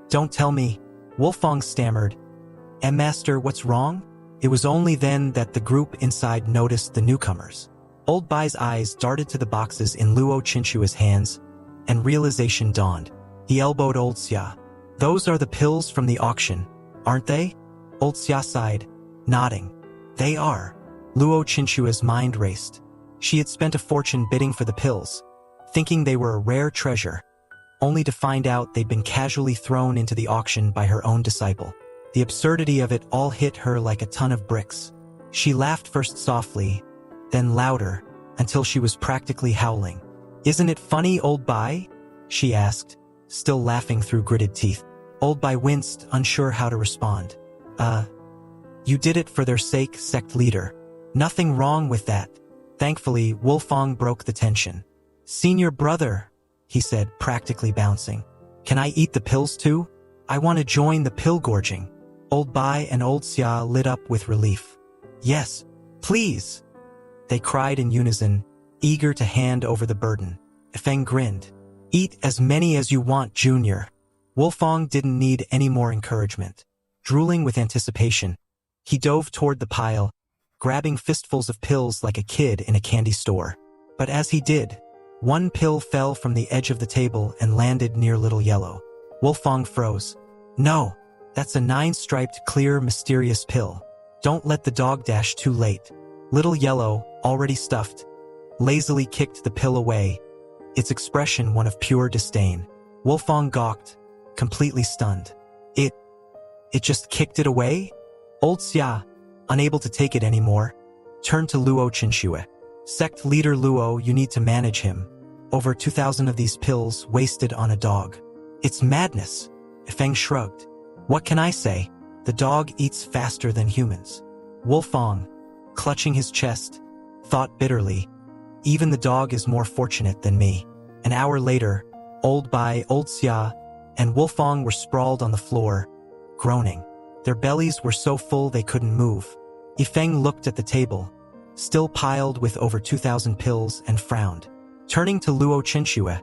don't tell me, Wolfong stammered. Master, what's wrong? It was only then that the group inside noticed the newcomers. Old Bai's eyes darted to the boxes in Luo Chinchue's hands, and realization dawned. He elbowed Old Xia. Those are the pills from the auction, aren't they? Old Xia sighed, nodding. They are. Luo Chinchue's mind raced. She had spent a fortune bidding for the pills, thinking they were a rare treasure, only to find out they'd been casually thrown into the auction by her own disciple. The absurdity of it all hit her like a ton of bricks. She laughed first softly, then louder, until she was practically howling. Isn't it funny, Old Bai? She asked, still laughing through gritted teeth. Old Bai winced, unsure how to respond. You did it for their sake, sect leader. Nothing wrong with that. Thankfully, Wolfong broke the tension. Senior brother, he said, practically bouncing. Can I eat the pills too? I want to join the pill gorging. Old Bai and Old Xia lit up with relief. Yes, please, they cried in unison, eager to hand over the burden. Feng grinned. Eat as many as you want, Junior. Wolfong didn't need any more encouragement. Drooling with anticipation, he dove toward the pile, grabbing fistfuls of pills like a kid in a candy store. But as he did, one pill fell from the edge of the table and landed near Little Yellow. Wolfong froze. No, that's a 9-striped, clear, mysterious pill. Don't let the dog dash too late. Little Yellow, already stuffed, lazily kicked the pill away, its expression one of pure disdain. Wolfong gawked, completely stunned. It just kicked it away? Old Xia, unable to take it anymore, turned to Luo Chinchue. Sect leader Luo, you need to manage him. Over 2,000 of these pills wasted on a dog. It's madness. Feng shrugged. What can I say? The dog eats faster than humans. Wolfong, clutching his chest, thought bitterly. Even the dog is more fortunate than me. An hour later, Old Bai, Old Xia, and Wolfong were sprawled on the floor, groaning. Their bellies were so full they couldn't move. Yifeng looked at the table, still piled with over 2,000 pills, and frowned. Turning to Luo Chinchue,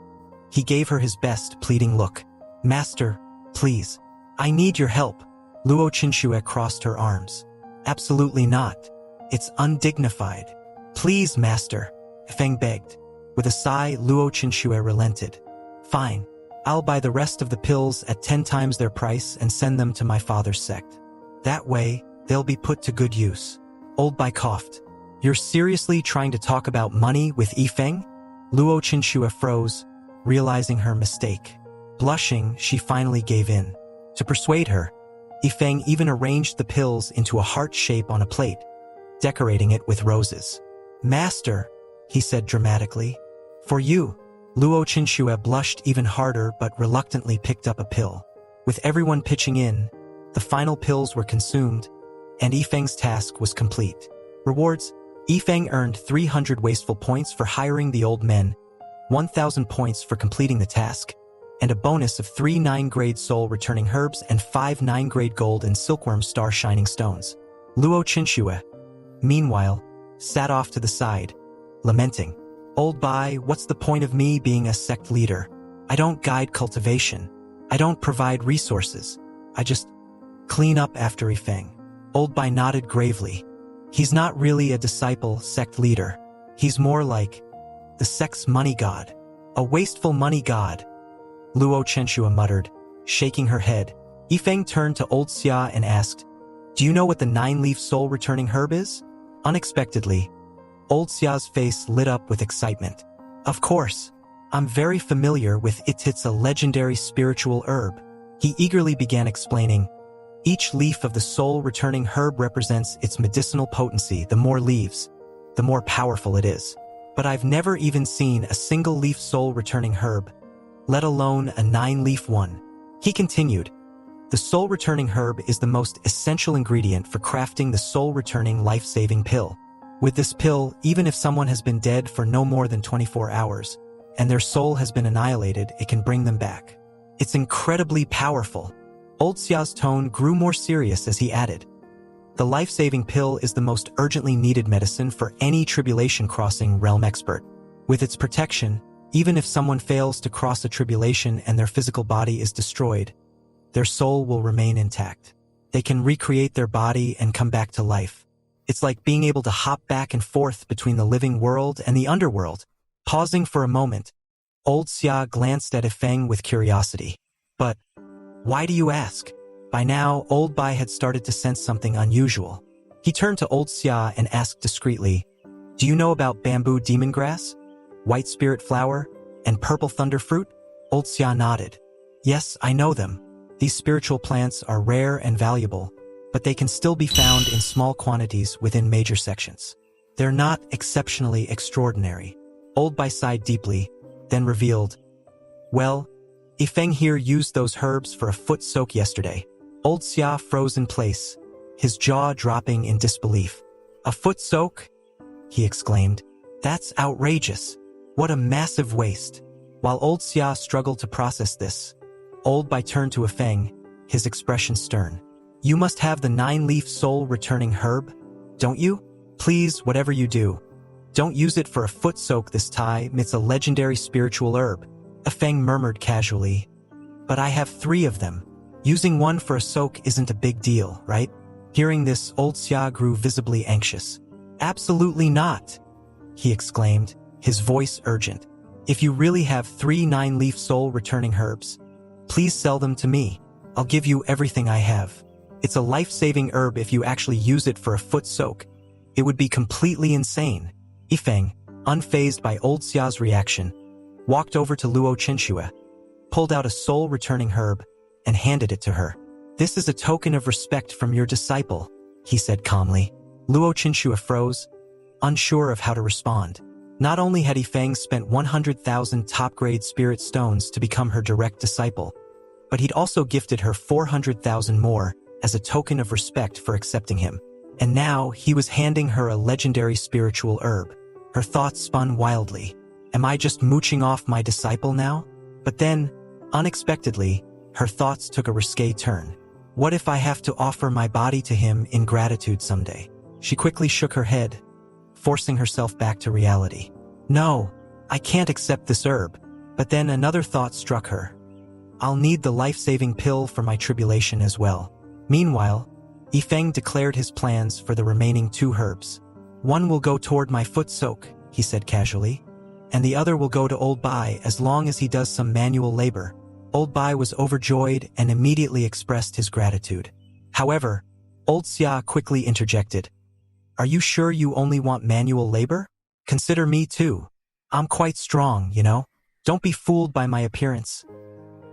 he gave her his best, pleading look. Master, please. I need your help. Luo Chinchue crossed her arms. Absolutely not. It's undignified. Please, Master, Feng begged. With a sigh, Luo Chinchue relented. Fine. I'll buy the rest of the pills at 10 times their price and send them to my father's sect. That way, they'll be put to good use. Old Bai coughed. You're seriously trying to talk about money with Yifeng? Luo Chinchue froze, realizing her mistake. Blushing, she finally gave in. To persuade her, Yifeng even arranged the pills into a heart shape on a plate, decorating it with roses. "Master," he said dramatically. "For you." Luo Qinxue blushed even harder but reluctantly picked up a pill. With everyone pitching in, the final pills were consumed, and Yifeng's task was complete. Rewards: Yifeng earned 300 wasteful points for hiring the old men, 1,000 points for completing the task, and a bonus of 3 9-grade soul returning herbs and 5 9-grade gold and silkworm star shining stones. Luo Qinxue, meanwhile, sat off to the side, lamenting. "Old Bai, what's the point of me being a sect leader? I don't guide cultivation. I don't provide resources. I just clean up after Yifeng." Old Bai nodded gravely. "He's not really a disciple sect leader. He's more like the sect's money god. A wasteful money god." Luo Qinxue muttered, shaking her head. Yifeng turned to old Xia and asked, "Do you know what the 9-leaf soul-returning herb is?" Unexpectedly, old Xia's face lit up with excitement. "Of course. I'm very familiar with it. It's a legendary spiritual herb." He eagerly began explaining. "Each leaf of the soul-returning herb represents its medicinal potency. The more leaves, the more powerful it is. But I've never even seen a single-leaf soul-returning herb, let alone a 9-leaf one." He continued, "The soul-returning herb is the most essential ingredient for crafting the soul-returning life-saving pill. With this pill, even if someone has been dead for no more than 24 hours, and their soul has been annihilated, it can bring them back. It's incredibly powerful." Old Xia's tone grew more serious as he added, "The life-saving pill is the most urgently needed medicine for any tribulation-crossing realm expert. With its protection, even if someone fails to cross a tribulation and their physical body is destroyed, their soul will remain intact. They can recreate their body and come back to life. It's like being able to hop back and forth between the living world and the underworld." Pausing for a moment, old Xia glanced at Yifeng with curiosity. "But why do you ask?" By now, old Bai had started to sense something unusual. He turned to old Xia and asked discreetly, "Do you know about bamboo demon grass, white spirit flower, and purple thunder fruit?" Old Xia nodded. "Yes, I know them. These spiritual plants are rare and valuable, but they can still be found in small quantities within major sections. They're not exceptionally extraordinary." Old Bai sighed deeply, then revealed, "Well, Yifeng here used those herbs for a foot soak yesterday." Old Xia froze in place, his jaw dropping in disbelief. "A foot soak?" he exclaimed. "That's outrageous. What a massive waste." While old Xia struggled to process this, old Bai turned to Yifeng, his expression stern. "You must have the 9-leaf soul-returning herb, don't you? Please, whatever you do, don't use it for a foot soak this time. It's a legendary spiritual herb." Yifeng murmured casually, "But I have 3 of them. Using one for a soak isn't a big deal, right?" Hearing this, old Xia grew visibly anxious. "Absolutely not," he exclaimed, his voice urgent. "If you really have 3 9-leaf soul-returning herbs, please sell them to me. I'll give you everything I have. It's a life-saving herb if you actually use it for a foot soak. It would be completely insane." Yifeng, unfazed by old Xia's reaction, walked over to Luo Qinxue, pulled out a soul-returning herb, and handed it to her. "This is a token of respect from your disciple," he said calmly. Luo Qinxue froze, unsure of how to respond. Not only had Yifeng spent 100,000 top-grade spirit stones to become her direct disciple, but he'd also gifted her 400,000 more as a token of respect for accepting him. And now he was handing her a legendary spiritual herb. Her thoughts spun wildly. Am I just mooching off my disciple now? But then, unexpectedly, her thoughts took a risque turn. What if I have to offer my body to him in gratitude someday? She quickly shook her head, forcing herself back to reality. No, I can't accept this herb. But then another thought struck her. I'll need the life-saving pill for my tribulation as well. Meanwhile, Yifeng declared his plans for the remaining 2 herbs. One will go toward my foot soak, he said casually, and the other will go to Old Bai as long as he does some manual labor. Old Bai was overjoyed and immediately expressed his gratitude. However, Old Xia quickly interjected. Are you sure you only want manual labor? Consider me too. I'm quite strong, you know. Don't be fooled by my appearance.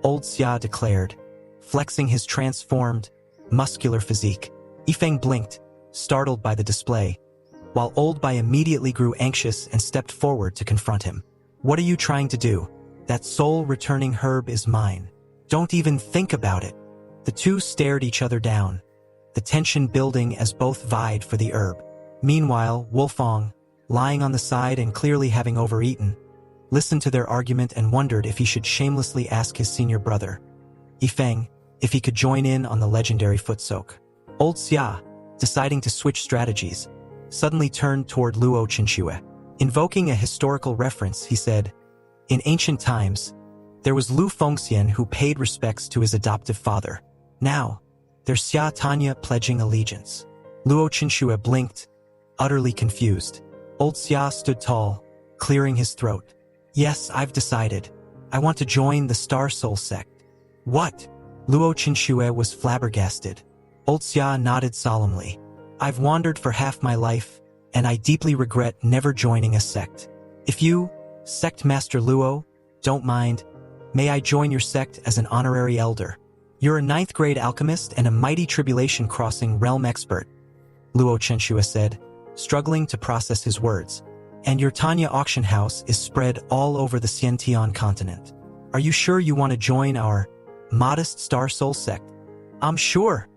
Old Xia declared, flexing his transformed, muscular physique. Yifeng blinked, startled by the display, while Old Bai immediately grew anxious and stepped forward to confront him. "What are you trying to do? That soul-returning herb is mine. Don't even think about it." The two stared each other down, the tension building as both vied for the herb. Meanwhile, Wolfong, lying on the side and clearly having overeaten, listened to their argument and wondered if he should shamelessly ask his senior brother, Yifeng, if he could join in on the legendary foot soak. Old Xia, deciding to switch strategies, suddenly turned toward Luo Chenxue. Invoking a historical reference, he said, "In ancient times, there was Lu Fengxian who paid respects to his adoptive father. Now, there's Xia Tanya pledging allegiance." Luo Chenxue blinked, utterly confused. Old Xia stood tall, clearing his throat. "Yes, I've decided. I want to join the Star Soul sect." "What?" Luo Chenxue was flabbergasted. Old Xia nodded solemnly. "I've wandered for half my life, and I deeply regret never joining a sect. If you, Sect Master Luo, don't mind, may I join your sect as an honorary elder? You're a 9th grade alchemist and a mighty tribulation-crossing realm expert," Luo Chenxue said, struggling to process his words. "And your Tanya auction house is spread all over the Xiantian continent. Are you sure you want to join our modest Star Soul sect?" "I'm sure,"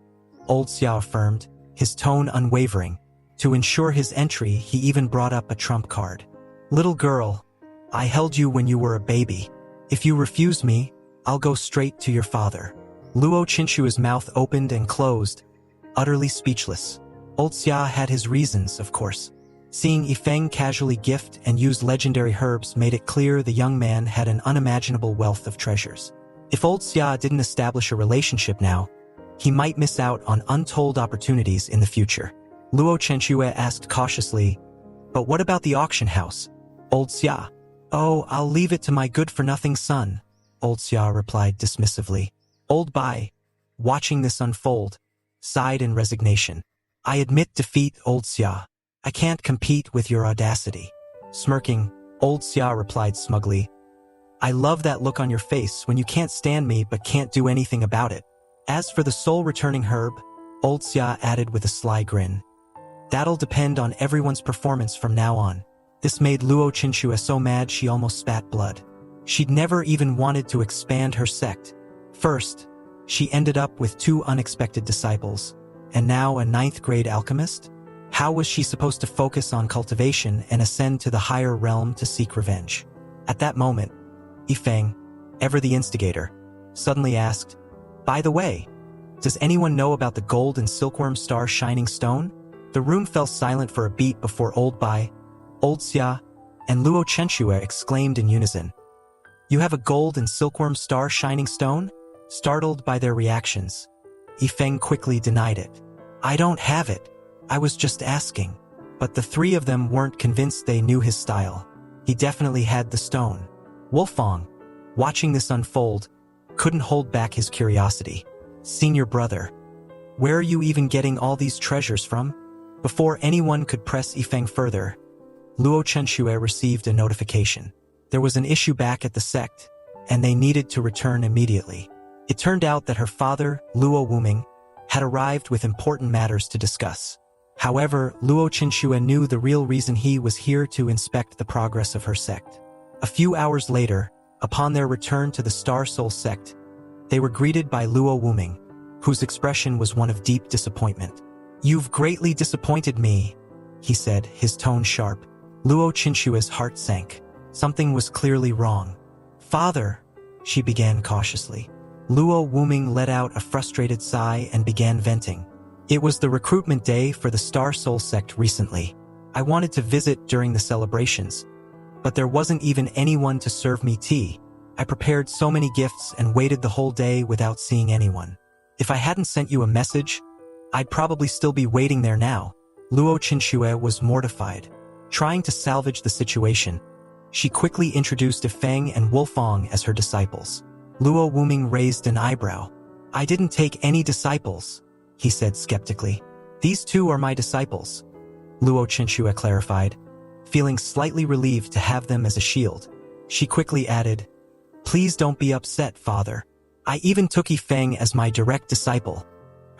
Old Xia affirmed, his tone unwavering. To ensure his entry, he even brought up a trump card. "Little girl, I held you when you were a baby. If you refuse me, I'll go straight to your father." Luo Chenxue's mouth opened and closed, utterly speechless. Old Xia had his reasons, of course. Seeing Yifeng casually gift and use legendary herbs made it clear the young man had an unimaginable wealth of treasures. If Old Xia didn't establish a relationship now, he might miss out on untold opportunities in the future. Luo Chenxue asked cautiously, "But what about the auction house?" Old Xia. "Oh, I'll leave it to my good-for-nothing son," Old Xia replied dismissively. Old Bai, watching this unfold, sighed in resignation. "I admit defeat, Old Xia. I can't compete with your audacity." Smirking, Old Xia replied smugly, "I love that look on your face when you can't stand me but can't do anything about it." As for the soul-returning herb, Old Xia added with a sly grin, "That'll depend on everyone's performance from now on." This made Luo Chenxue so mad she almost spat blood. She'd never even wanted to expand her sect. First, she ended up with 2 unexpected disciples, and now a 9th grade alchemist? How was she supposed to focus on cultivation and ascend to the higher realm to seek revenge? At that moment, Yifeng, ever the instigator, suddenly asked, "By the way, does anyone know about the gold and silkworm star shining stone?" The room fell silent for a beat before Old Bai, Old Xia, and Luo Chenxue exclaimed in unison, "You have a gold and silkworm star shining stone?" Startled by their reactions, Yifeng quickly denied it. "I don't have it. I was just asking." But the 3 of them weren't convinced they knew his style. He definitely had the stone. Wolfong, watching this unfold, couldn't hold back his curiosity. "Senior brother, where are you even getting all these treasures from?" Before anyone could press Yifeng further, Luo Chenxue received a notification. There was an issue back at the sect, and they needed to return immediately. It turned out that her father, Luo Wuming, had arrived with important matters to discuss. However, Luo Chenxue knew the real reason he was here to inspect the progress of her sect. A few hours later, upon their return to the Star Soul sect, they were greeted by Luo Wuming, whose expression was one of deep disappointment. "You've greatly disappointed me," he said, his tone sharp. Luo Chenxue's heart sank. Something was clearly wrong. "Father," she began cautiously. Luo Wuming let out a frustrated sigh and began venting. "It was the recruitment day for the Star Soul sect recently. I wanted to visit during the celebrations, but there wasn't even anyone to serve me tea. I prepared so many gifts and waited the whole day without seeing anyone. If I hadn't sent you a message, I'd probably still be waiting there now." Luo Chenxue was mortified. Trying to salvage the situation, she quickly introduced Yifeng and Wolfong as her disciples. Luo Wuming raised an eyebrow. "I didn't take any disciples," he said skeptically. "These 2 are my disciples," Luo Chenxue clarified, feeling slightly relieved to have them as a shield. She quickly added, "Please don't be upset, father. I even took Yifeng as my direct disciple."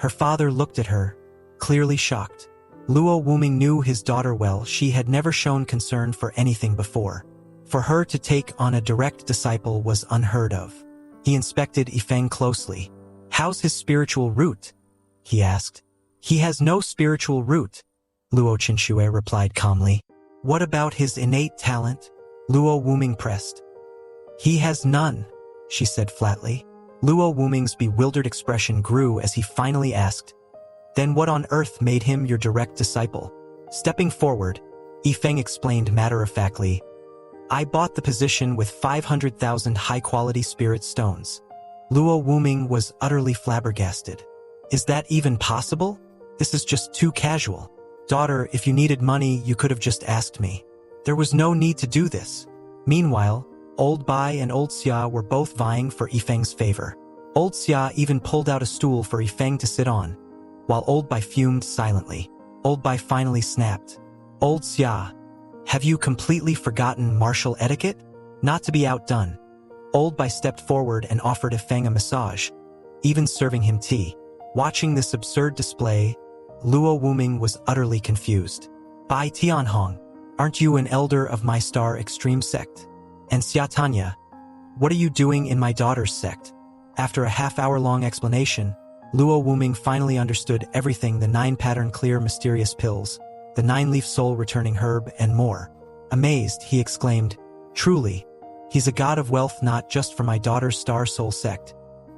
Her father looked at her, clearly shocked. Luo Wuming knew his daughter well. She had never shown concern for anything before. For her to take on a direct disciple was unheard of. He inspected Yifeng closely. "How's his spiritual root?" he asked. "He has no spiritual root," Luo Qinxue replied calmly. "What about his innate talent?" Luo Wuming pressed. "He has none," she said flatly. Luo Wuming's bewildered expression grew as he finally asked, "Then what on earth made him your direct disciple?" Stepping forward, Yifeng explained matter-of-factly, "I bought the position with 500,000 high-quality spirit stones." Luo Wuming was utterly flabbergasted. "Is that even possible? This is just too casual. Daughter, if you needed money, you could have just asked me. There was no need to do this." Meanwhile, Old Bai and Old Xia were both vying for Yifeng's favor. Old Xia even pulled out a stool for Yifeng to sit on, while Old Bai fumed silently. Old Bai finally snapped, "Old Xia, have you completely forgotten martial etiquette?" Not to be outdone, Old Bai stepped forward and offered Yifeng a massage, even serving him tea. Watching this absurd display, Luo Wuming was utterly confused. "Bai Tianhong, aren't you an elder of my star extreme sect? And Xia Tanya, what are you doing in my daughter's sect?" After a half-hour-long explanation, Luo Wuming finally understood everything: the 9-pattern clear mysterious pills, the 9-leaf soul-returning herb, and more. Amazed, he exclaimed, "Truly, he's a god of wealth not just for my daughter's star soul sect,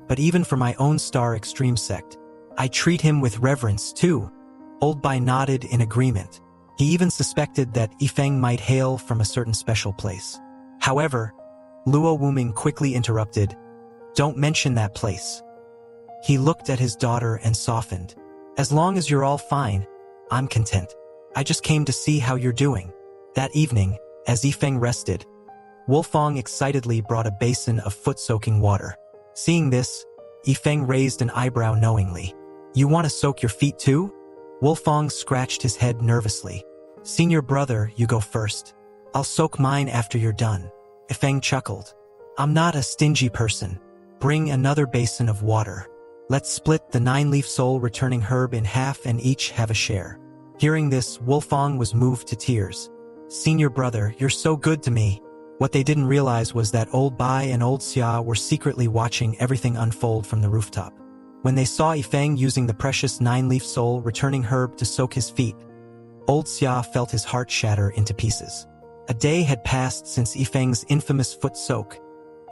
but even for my own star extreme sect. I treat him with reverence, too." Old Bai nodded in agreement. He even suspected that Yifeng might hail from a certain special place. However, Luo Wuming quickly interrupted, "Don't mention that place." He looked at his daughter and softened. "As long as you're all fine, I'm content. I just came to see how you're doing." That evening, as Yifeng rested, Wolfong excitedly brought a basin of foot-soaking water. Seeing this, Yifeng raised an eyebrow knowingly. "You want to soak your feet too?" Wolfong scratched his head nervously. "Senior brother, you go first. I'll soak mine after you're done." Yifeng chuckled. "I'm not a stingy person. Bring another basin of water. Let's split the 9-leaf soul-returning herb in half and each have a share." Hearing this, Wolfong was moved to tears. "Senior brother, you're so good to me." What they didn't realize was that Old Bai and Old Xia were secretly watching everything unfold from the rooftop. When they saw Yifeng using the precious 9-leaf soul-returning herb to soak his feet, Old Xia felt his heart shatter into pieces. A day had passed since Yifeng's infamous foot soak,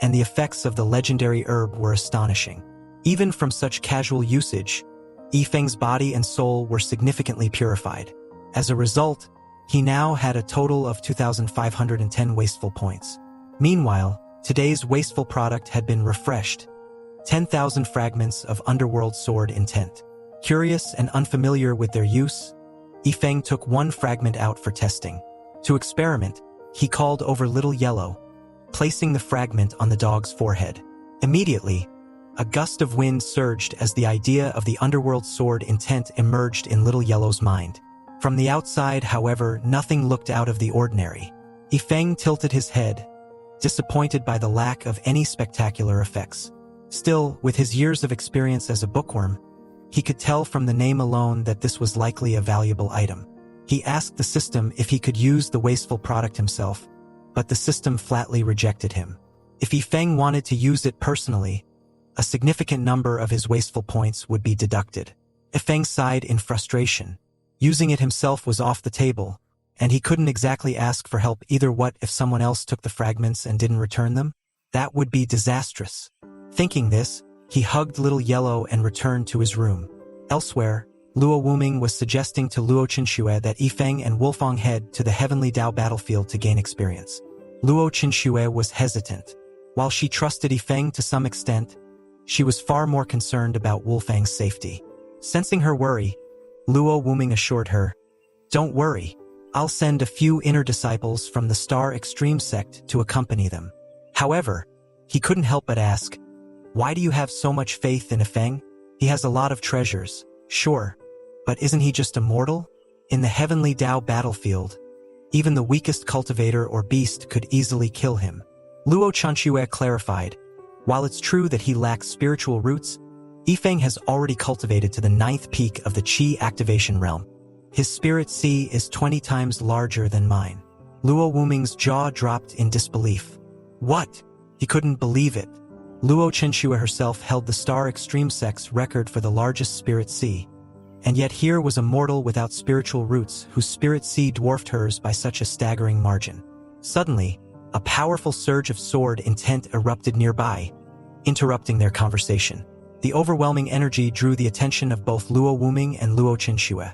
and the effects of the legendary herb were astonishing. Even from such casual usage, Yifeng's body and soul were significantly purified. As a result, he now had a total of 2,510 wasteful points. Meanwhile, today's wasteful product had been refreshed. 10,000 fragments of underworld sword intent. Curious and unfamiliar with their use, Yifeng took one fragment out for testing. To experiment, he called over Little Yellow, placing the fragment on the dog's forehead. Immediately, a gust of wind surged as the idea of the underworld sword intent emerged in Little Yellow's mind. From the outside, however, nothing looked out of the ordinary. Yifeng tilted his head, disappointed by the lack of any spectacular effects. Still, with his years of experience as a bookworm, he could tell from the name alone that this was likely a valuable item. He asked the system if he could use the wasteful product himself, but the system flatly rejected him. If Yifeng wanted to use it personally, a significant number of his wasteful points would be deducted. Yifeng sighed in frustration. Using it himself was off the table, and he couldn't exactly ask for help either. What if someone else took the fragments and didn't return them? That would be disastrous. Thinking this, he hugged Little Yellow and returned to his room. Elsewhere, Luo Wuming was suggesting to Luo Qinxue that Yifeng and Wolfong head to the Heavenly Dao battlefield to gain experience. Luo Qinxue was hesitant. While she trusted Yifeng to some extent, she was far more concerned about Wolfang's safety. Sensing her worry, Luo Wuming assured her, "Don't worry, I'll send a few inner disciples from the Star Extreme sect to accompany them." However, he couldn't help but ask, "Why do you have so much faith in Yifeng? He has a lot of treasures, sure, but isn't he just a mortal? In the Heavenly Dao battlefield, even the weakest cultivator or beast could easily kill him." Luo Qinxue clarified, "While it's true that he lacks spiritual roots, Yifeng has already cultivated to the 9th peak of the Qi activation realm. His spirit sea is 20 times larger than mine. Luo Wuming's jaw dropped in disbelief. What? He couldn't believe it. Luo Chenxue herself held the Star Extreme Sect's record for the largest spirit sea. And yet here was a mortal without spiritual roots whose spirit sea dwarfed hers by such a staggering margin. Suddenly, a powerful surge of sword intent erupted nearby, interrupting their conversation. The overwhelming energy drew the attention of both Luo Wuming and Luo Chenxue,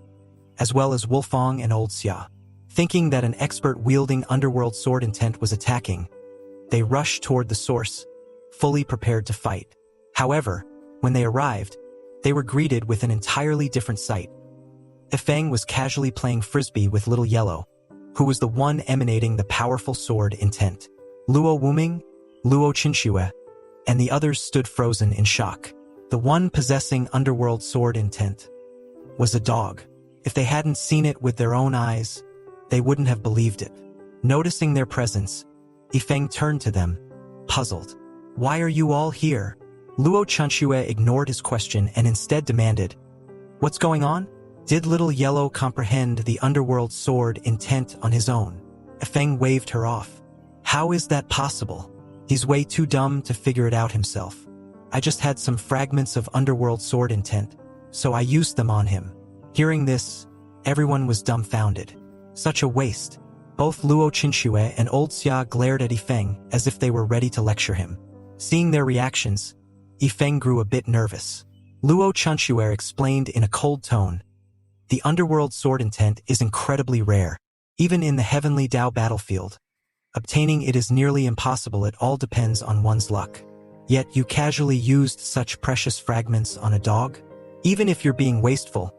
as well as Wolfong and Old Xia. Thinking that an expert wielding underworld sword intent was attacking, they rushed toward the source, fully prepared to fight. However, when they arrived, they were greeted with an entirely different sight. Yifeng was casually playing frisbee with Little Yellow, who was the one emanating the powerful sword intent. Luo Wuming, Luo Chenxue, and the others stood frozen in shock. The one possessing underworld sword intent was a dog. If they hadn't seen it with their own eyes, they wouldn't have believed it. Noticing their presence, Yifeng turned to them, puzzled. Why are you all here? Luo Chenxue ignored his question and instead demanded, What's going on? Did Little Yellow comprehend the underworld sword intent on his own? Yifeng waved her off. How is that possible? He's way too dumb to figure it out himself. I just had some fragments of underworld sword intent, so I used them on him. Hearing this, everyone was dumbfounded. Such a waste. Both Luo Chenxue and Old Xia glared at Yifeng as if they were ready to lecture him. Seeing their reactions, Yifeng grew a bit nervous. Luo Chenxue explained in a cold tone, The underworld sword intent is incredibly rare, even in the heavenly Dao battlefield. Obtaining it is nearly impossible. It all depends on one's luck. Yet you casually used such precious fragments on a dog? Even if you're being wasteful,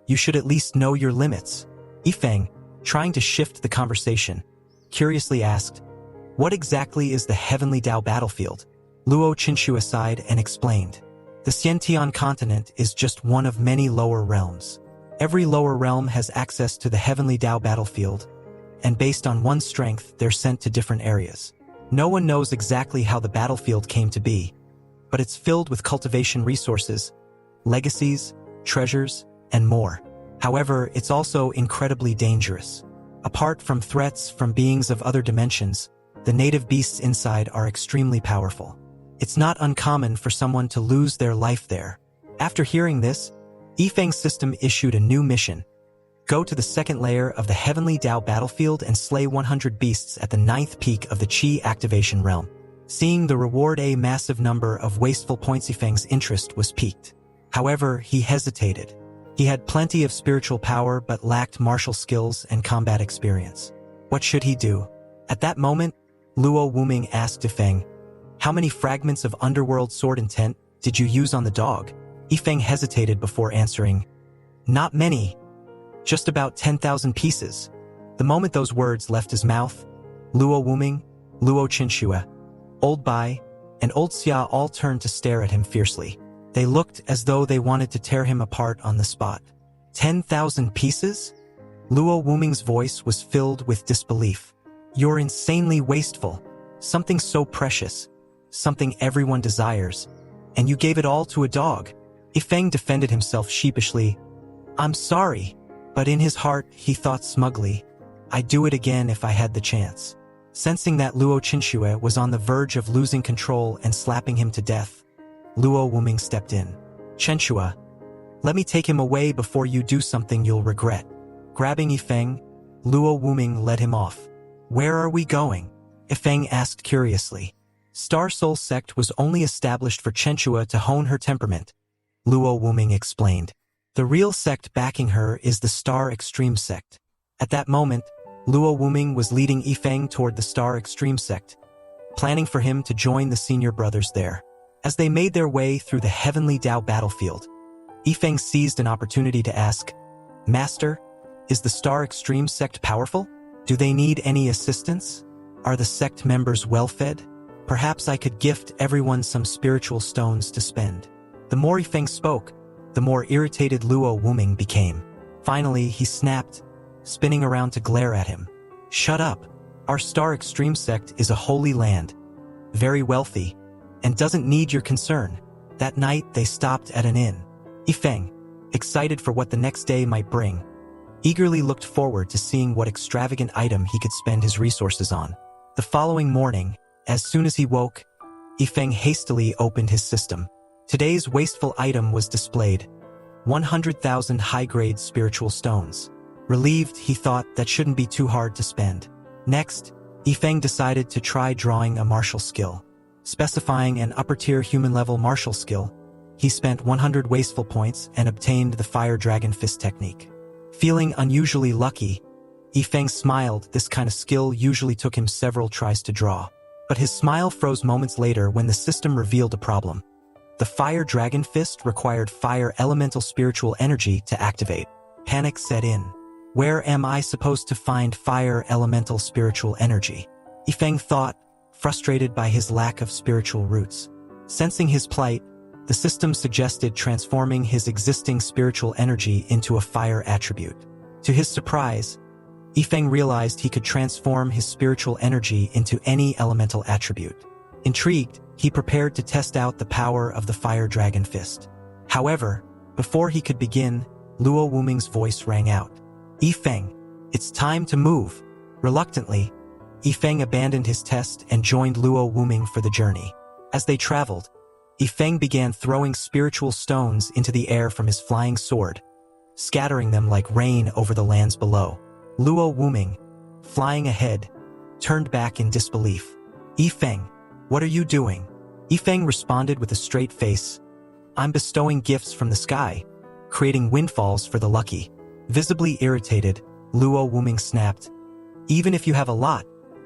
you should at least know your limits. Yifeng, trying to shift the conversation, curiously asked, What exactly is the heavenly Dao battlefield? Luo Chenxue sighed and explained, The Xiantian continent is just one of many lower realms. Every lower realm has access to the heavenly Dao battlefield, and based on one's strength, they're sent to different areas. No one knows exactly how the battlefield came to be, but it's filled with cultivation resources, legacies, treasures, and more. However, it's also incredibly dangerous. Apart from threats from beings of other dimensions, the native beasts inside are extremely powerful. It's not uncommon for someone to lose their life there. After hearing this, Yifeng's system issued a new mission. Go to the second layer of the Heavenly Dao battlefield and slay 100 beasts at the 9th peak of the Qi activation realm. Seeing the reward, a massive number of wasteful points, Yifeng's interest was piqued. However, he hesitated. He had plenty of spiritual power but lacked martial skills and combat experience. What should he do? At that moment, Luo Wuming asked Yifeng, How many fragments of underworld sword intent did you use on the dog? Yifeng hesitated before answering, Not many. Just about 10,000 pieces. The moment those words left his mouth, Luo Wuming, Luo Chenxue, Old Bai, and Old Xia all turned to stare at him fiercely. They looked as though they wanted to tear him apart on the spot. 10,000 pieces? Luo Wuming's voice was filled with disbelief. You're insanely wasteful. Something so precious. Something everyone desires. And you gave it all to a dog. Yifeng defended himself sheepishly. I'm sorry. But in his heart, he thought smugly, I'd do it again if I had the chance. Sensing that Luo Chenxue was on the verge of losing control and slapping him to death, Luo Wuming stepped in. Chenxue, let me take him away before you do something you'll regret. Grabbing Yifeng, Luo Wuming led him off. Where are we going? Yifeng asked curiously. Star Soul Sect was only established for Chenxue to hone her temperament, Luo Wuming explained. The real sect backing her is the Star Extreme Sect. At that moment, Luo Wuming was leading Yifeng toward the Star Extreme Sect, planning for him to join the senior brothers there. As they made their way through the Heavenly Dao battlefield, Yifeng seized an opportunity to ask, Master, is the Star Extreme Sect powerful? Do they need any assistance? Are the sect members well-fed? Perhaps I could gift everyone some spiritual stones to spend. The more Yifeng spoke, the more irritated Luo Wuming became. Finally, he snapped, spinning around to glare at him. Shut up. Our Star Extreme Sect is a holy land, very wealthy, and doesn't need your concern. That night, they stopped at an inn. Yifeng, excited for what the next day might bring, eagerly looked forward to seeing what extravagant item he could spend his resources on. The following morning, as soon as he woke, Yifeng hastily opened his system. Today's wasteful item was displayed: 100,000 high-grade spiritual stones. Relieved, he thought that shouldn't be too hard to spend. Next, Yifeng decided to try drawing a martial skill. Specifying an upper-tier human-level martial skill, he spent 100 wasteful points and obtained the Fire Dragon Fist technique. Feeling unusually lucky, Yifeng smiled. This kind of skill usually took him several tries to draw. But his smile froze moments later when the system revealed a problem. The Fire Dragon Fist required fire elemental spiritual energy to activate. Panic set in. Where am I supposed to find fire elemental spiritual energy? Yifeng thought, frustrated by his lack of spiritual roots. Sensing his plight, the system suggested transforming his existing spiritual energy into a fire attribute. To his surprise, Yifeng realized he could transform his spiritual energy into any elemental attribute. Intrigued, he prepared to test out the power of the Fire Dragon Fist. However, before he could begin, Luo Wuming's voice rang out. Yifeng, it's time to move. Reluctantly, Yifeng abandoned his test and joined Luo Wuming for the journey. As they traveled, Yifeng began throwing spiritual stones into the air from his flying sword, scattering them like rain over the lands below. Luo Wuming, flying ahead, turned back in disbelief. Yifeng, what are you doing? Yifeng responded with a straight face. I'm bestowing gifts from the sky, creating windfalls for the lucky. Visibly irritated, Luo Wuming snapped. Even if you have a lot,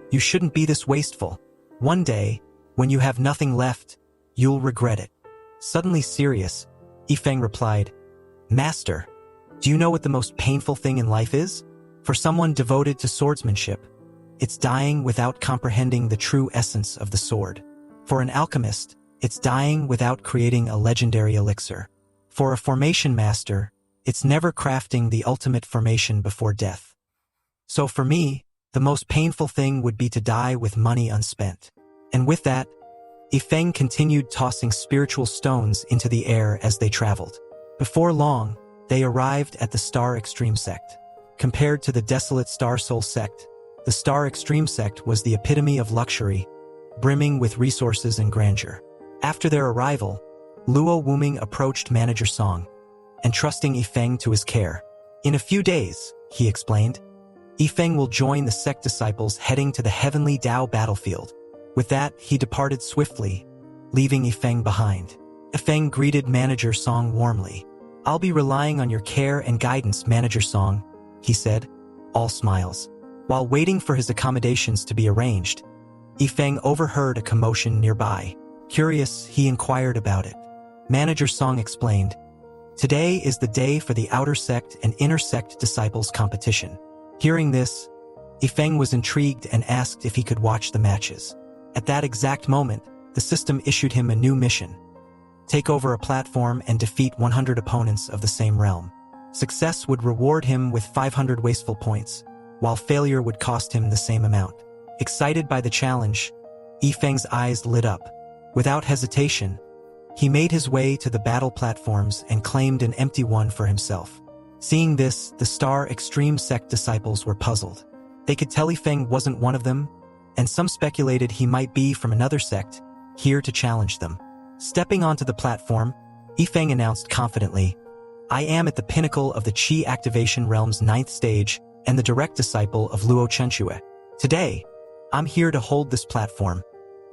you shouldn't be this wasteful. One day, when you have nothing left, you'll regret it. Suddenly serious, Yifeng replied, Master, do you know what the most painful thing in life is? For someone devoted to swordsmanship, it's dying without comprehending the true essence of the sword. For an alchemist, it's dying without creating a legendary elixir. For a formation master, it's never crafting the ultimate formation before death. So for me, the most painful thing would be to die with money unspent. And with that, Yifeng continued tossing spiritual stones into the air as they traveled. Before long, they arrived at the Star Extreme sect. Compared to the desolate Star Soul sect, the Star Extreme sect was the epitome of luxury, brimming with resources and grandeur. After their arrival, Luo Wuming approached Manager Song, entrusting Yifeng to his care. In a few days, he explained, Yifeng will join the sect disciples heading to the heavenly Dao battlefield. With that, he departed swiftly, leaving Yifeng behind. Yifeng greeted Manager Song warmly. I'll be relying on your care and guidance, Manager Song, he said, all smiles. While waiting for his accommodations to be arranged, Yifeng overheard a commotion nearby. Curious, he inquired about it. Manager Song explained, Today is the day for the outer sect and inner sect disciples competition. Hearing this, Yifeng was intrigued and asked if he could watch the matches. At that exact moment, the system issued him a new mission. Take over a platform and defeat 100 opponents of the same realm. Success would reward him with 500 wasteful points, while failure would cost him the same amount. Excited by the challenge, Yifeng's eyes lit up. Without hesitation, he made his way to the battle platforms and claimed an empty one for himself. Seeing this, the Star Extreme sect disciples were puzzled. They could tell Yifeng wasn't one of them, and some speculated he might be from another sect, here to challenge them. Stepping onto the platform, Yifeng announced confidently, I am at the pinnacle of the Qi Activation Realm's 9th stage and the direct disciple of Luo Chenxue. Today, I'm here to hold this platform,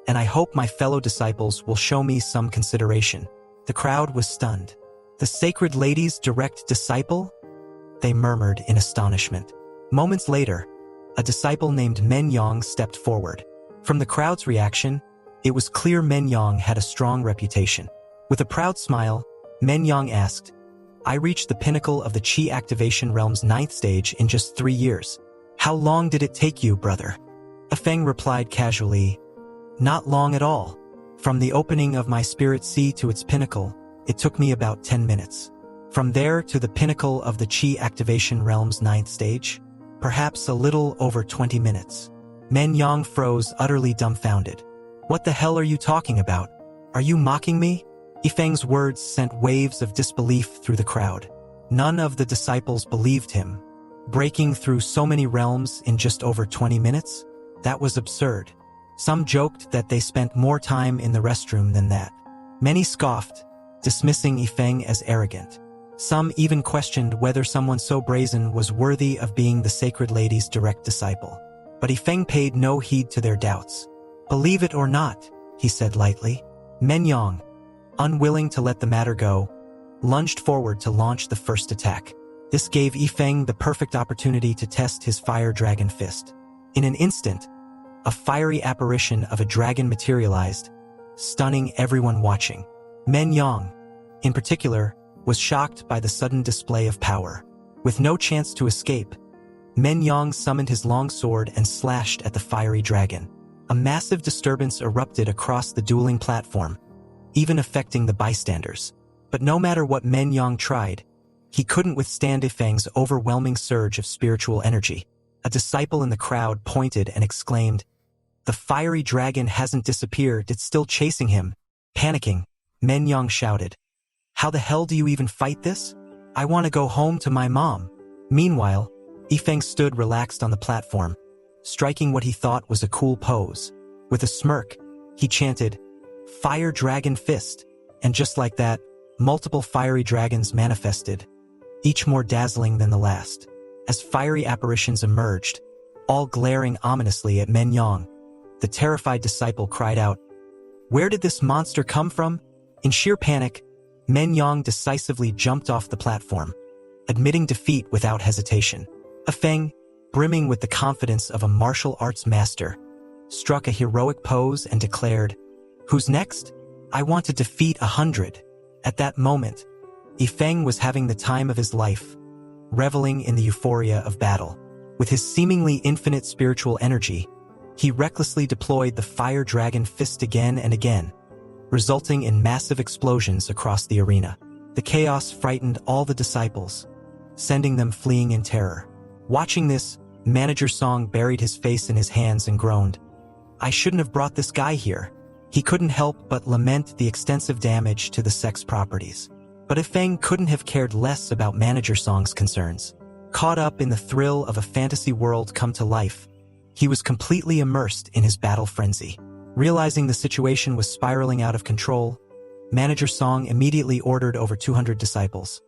and I hope my fellow disciples will show me some consideration. The crowd was stunned. The Sacred Lady's direct disciple? They murmured in astonishment. Moments later, a disciple named Men Yang stepped forward. From the crowd's reaction, it was clear Men Yang had a strong reputation. With a proud smile, Men Yang asked, I reached the pinnacle of the Qi Activation Realm's 9th stage in just 3 years. How long did it take you, brother? Yifeng replied casually, Not long at all. From the opening of my spirit sea to its pinnacle, it took me about 10 minutes. From there to the pinnacle of the Qi Activation Realm's 9th stage, perhaps a little over 20 minutes. Men Yang froze, utterly dumbfounded. What the hell are you talking about? Are you mocking me? Yifeng's words sent waves of disbelief through the crowd. None of the disciples believed him. Breaking through so many realms in just over 20 minutes? That was absurd. Some joked that they spent more time in the restroom than that. Many scoffed, dismissing Yifeng as arrogant. Some even questioned whether someone so brazen was worthy of being the sacred lady's direct disciple. But Yifeng paid no heed to their doubts. "Believe it or not," he said lightly. Menyang, unwilling to let the matter go, lunged forward to launch the first attack. This gave Yifeng the perfect opportunity to test his fire dragon fist. In an instant, a fiery apparition of a dragon materialized, stunning everyone watching. Menyang, in particular, was shocked by the sudden display of power. With no chance to escape, Menyang summoned his long sword and slashed at the fiery dragon. A massive disturbance erupted across the dueling platform, even affecting the bystanders. But no matter what Menyang tried, he couldn't withstand Yifeng's overwhelming surge of spiritual energy. A disciple in the crowd pointed and exclaimed, "The fiery dragon hasn't disappeared, it's still chasing him." Panicking, Menyang shouted, "How the hell do you even fight this? I want to go home to my mom." Meanwhile, Yifeng stood relaxed on the platform, striking what he thought was a cool pose. With a smirk, he chanted, "Fire Dragon Fist," and just like that, multiple fiery dragons manifested, each more dazzling than the last. As fiery apparitions emerged, all glaring ominously at Menyang, the terrified disciple cried out, "Where did this monster come from?" In sheer panic, Menyang decisively jumped off the platform, admitting defeat without hesitation. Yifeng, brimming with the confidence of a martial arts master, struck a heroic pose and declared, "Who's next? I want to defeat 100. At that moment, Yifeng was having the time of his life, reveling in the euphoria of battle. With his seemingly infinite spiritual energy, he recklessly deployed the fire dragon fist again and again, resulting in massive explosions across the arena. The chaos frightened all the disciples, sending them fleeing in terror. Watching this, Manager Song buried his face in his hands and groaned, "I shouldn't have brought this guy here." He couldn't help but lament the extensive damage to the sex properties. But Yifeng couldn't have cared less about Manager Song's concerns. Caught up in the thrill of a fantasy world come to life, he was completely immersed in his battle frenzy. Realizing the situation was spiraling out of control, Manager Song immediately ordered over 200 disciples,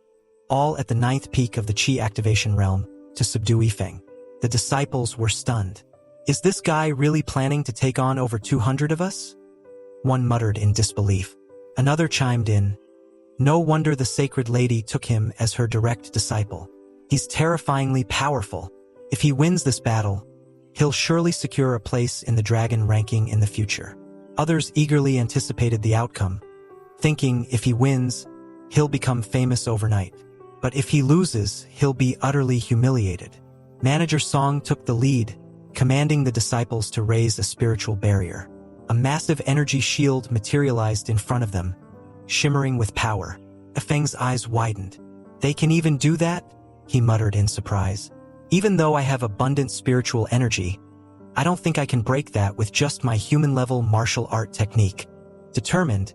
all at the 9th peak of the Qi activation realm, to subdue Yifeng. The disciples were stunned. "Is this guy really planning to take on over 200 of us?" One muttered in disbelief. Another chimed in, "No wonder the sacred lady took him as her direct disciple. He's terrifyingly powerful. If he wins this battle, he'll surely secure a place in the dragon ranking in the future." Others eagerly anticipated the outcome, thinking if he wins, he'll become famous overnight. But if he loses, he'll be utterly humiliated. Manager Song took the lead, commanding the disciples to raise a spiritual barrier. A massive energy shield materialized in front of them, shimmering with power. Yifeng's eyes widened. "They can even do that?" he muttered in surprise. "Even though I have abundant spiritual energy, I don't think I can break that with just my human-level martial art technique." Determined,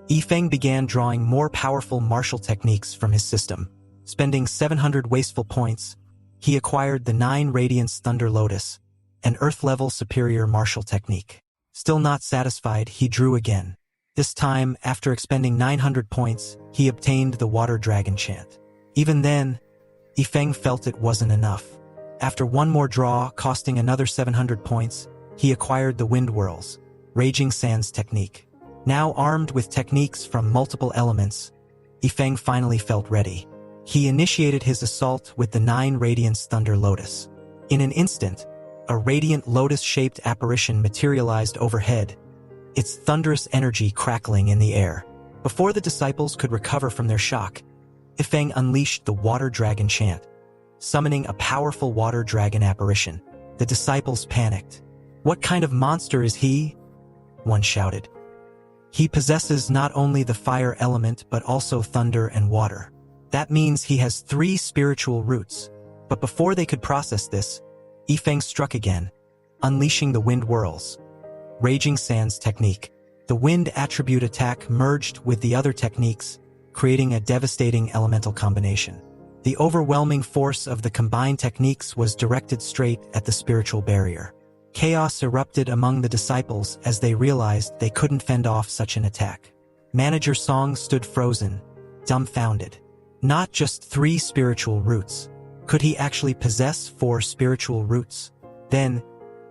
Yifeng began drawing more powerful martial techniques from his system. Spending 700 wasteful points, he acquired the 9 Radiance Thunder Lotus, an Earth-level superior martial technique. Still not satisfied, he drew again. This time, after expending 900 points, he obtained the Water Dragon chant. Even then, Yifeng felt it wasn't enough. After one more draw, costing another 700 points, he acquired the Wind Whirls, Raging Sands technique. Now armed with techniques from multiple elements, Yifeng finally felt ready. He initiated his assault with the 9 Radiance Thunder Lotus. In an instant, a radiant lotus-shaped apparition materialized overhead, its thunderous energy crackling in the air. Before the disciples could recover from their shock, Yifeng unleashed the Water Dragon chant, summoning a powerful water dragon apparition. The disciples panicked. "What kind of monster is he?" one shouted. "He possesses not only the fire element but also thunder and water. That means he has 3 spiritual roots." But before they could process this, Yifeng struck again, unleashing the Wind Whirls, Raging Sands technique. The wind attribute attack merged with the other techniques, creating a devastating elemental combination. The overwhelming force of the combined techniques was directed straight at the spiritual barrier. Chaos erupted among the disciples as they realized they couldn't fend off such an attack. Manager Song stood frozen, dumbfounded. Not just 3 spiritual roots. Could he actually possess 4 spiritual roots? Then,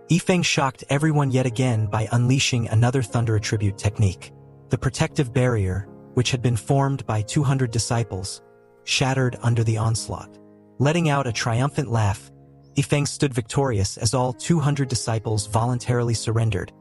Yifeng shocked everyone yet again by unleashing another thunder attribute technique. The protective barrier, which had been formed by 200 disciples, shattered under the onslaught. Letting out a triumphant laugh, Yifeng stood victorious as all 200 disciples voluntarily surrendered,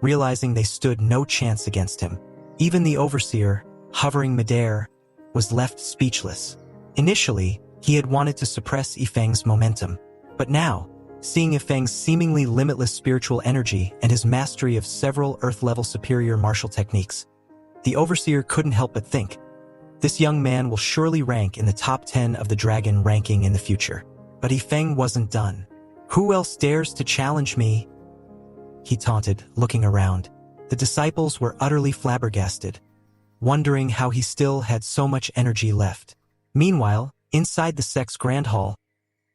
realizing they stood no chance against him. Even the overseer, hovering midair, was left speechless. Initially, he had wanted to suppress Yifeng's momentum, but now, seeing Yifeng's seemingly limitless spiritual energy and his mastery of several Earth-level superior martial techniques, the overseer couldn't help but think, this young man will surely rank in the top 10 of the dragon ranking in the future. But Yifeng wasn't done. Who else dares to challenge me? He taunted, looking around. The disciples were utterly flabbergasted, wondering how he still had so much energy left. Meanwhile, inside the sect's grand hall,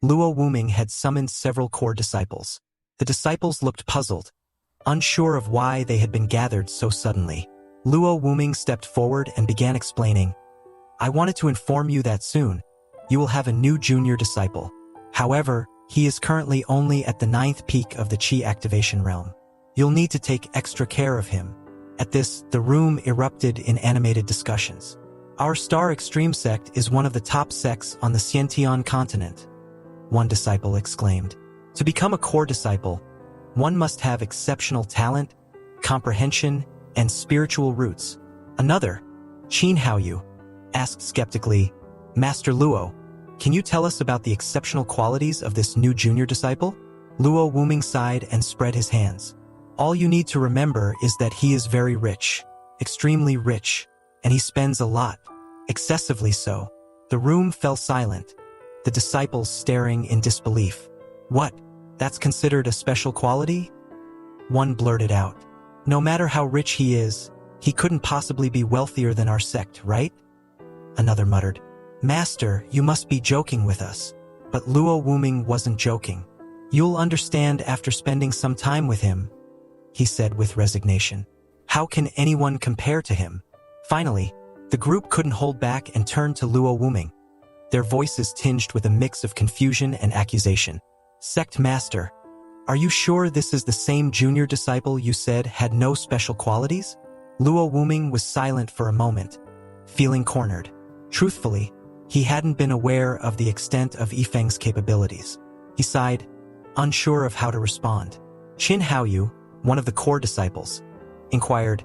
Luo Wuming had summoned several core disciples. The disciples looked puzzled, unsure of why they had been gathered so suddenly. Luo Wuming stepped forward and began explaining, I wanted to inform you that soon, you will have a new junior disciple. However, he is currently only at the 9th peak of the Qi activation realm. You'll need to take extra care of him. At this, the room erupted in animated discussions. Our Star Extreme sect is one of the top sects on the Xiantian continent, one disciple exclaimed. To become a core disciple, one must have exceptional talent, comprehension, and spiritual roots. Another, Qin Haoyu, asked skeptically, Master Luo, can you tell us about the exceptional qualities of this new junior disciple? Luo Wuming sighed and spread his hands. All you need to remember is that he is very rich, extremely rich, and he spends a lot, excessively so. The room fell silent, the disciples staring in disbelief. What? That's considered a special quality? One blurted out. No matter how rich he is, he couldn't possibly be wealthier than our sect, right? Another muttered. Master, you must be joking with us. But Luo Wuming wasn't joking. You'll understand after spending some time with him, he said with resignation. How can anyone compare to him? Finally, the group couldn't hold back and turned to Luo Wuming, their voices tinged with a mix of confusion and accusation. Sect Master, are you sure this is the same junior disciple you said had no special qualities? Luo Wuming was silent for a moment, feeling cornered. Truthfully, he hadn't been aware of the extent of Yifeng's capabilities. He sighed, unsure of how to respond. Qin Haoyu, one of the core disciples, inquired,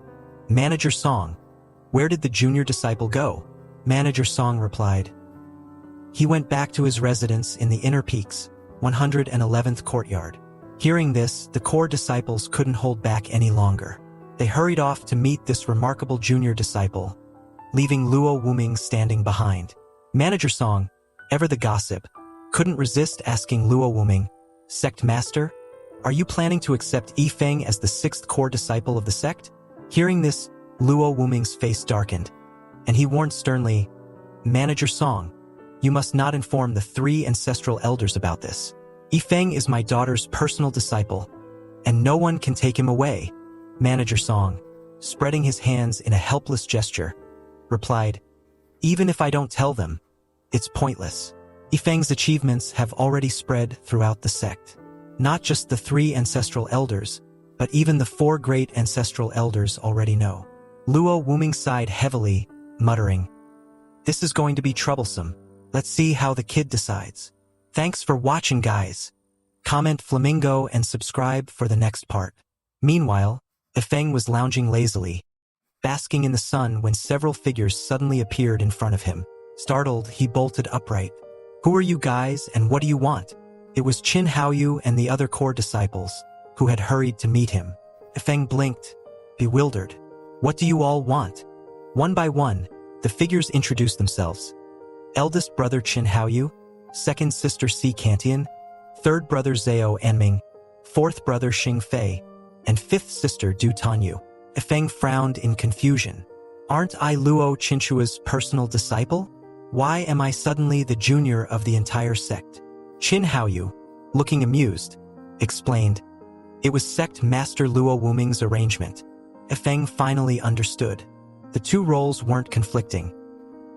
Manager Song, where did the junior disciple go? Manager Song replied, he went back to his residence in the Inner Peaks, 111th courtyard. Hearing this, the core disciples couldn't hold back any longer. They hurried off to meet this remarkable junior disciple, leaving Luo Wuming standing behind. Manager Song, ever the gossip, couldn't resist asking Luo Wuming, Sect Master, are you planning to accept Yifeng as the 6th core disciple of the sect? Hearing this, Luo Wuming's face darkened, and he warned sternly, Manager Song, you must not inform the 3 ancestral elders about this. Yifeng is my daughter's personal disciple, and no one can take him away. Manager Song, spreading his hands in a helpless gesture, replied, even if I don't tell them, it's pointless. Yifeng's achievements have already spread throughout the sect. Not just the 3 ancestral elders, but even the 4 great ancestral elders already know. Luo Wuming sighed heavily, muttering, this is going to be troublesome. Let's see how the kid decides. Thanks for watching, guys. Comment Flamingo and subscribe for the next part. Meanwhile, Yifeng was lounging lazily, basking in the sun when several figures suddenly appeared in front of him. Startled, he bolted upright. Who are you guys and what do you want? It was Qin Haoyu and the other core disciples, who had hurried to meet him. Yifeng blinked, bewildered. What do you all want? One by one, the figures introduced themselves. Eldest brother Qin Haoyu, second sister Si Kantian, third brother Zhao Anming, fourth brother Xing Fei, and fifth sister Du Tanyu. Yifeng frowned in confusion. Aren't I Luo Qinchua's personal disciple? Why am I suddenly the junior of the entire sect? Qin Haoyu, looking amused, explained. It was sect master Luo Wuming's arrangement. Yifeng finally understood. The two roles weren't conflicting.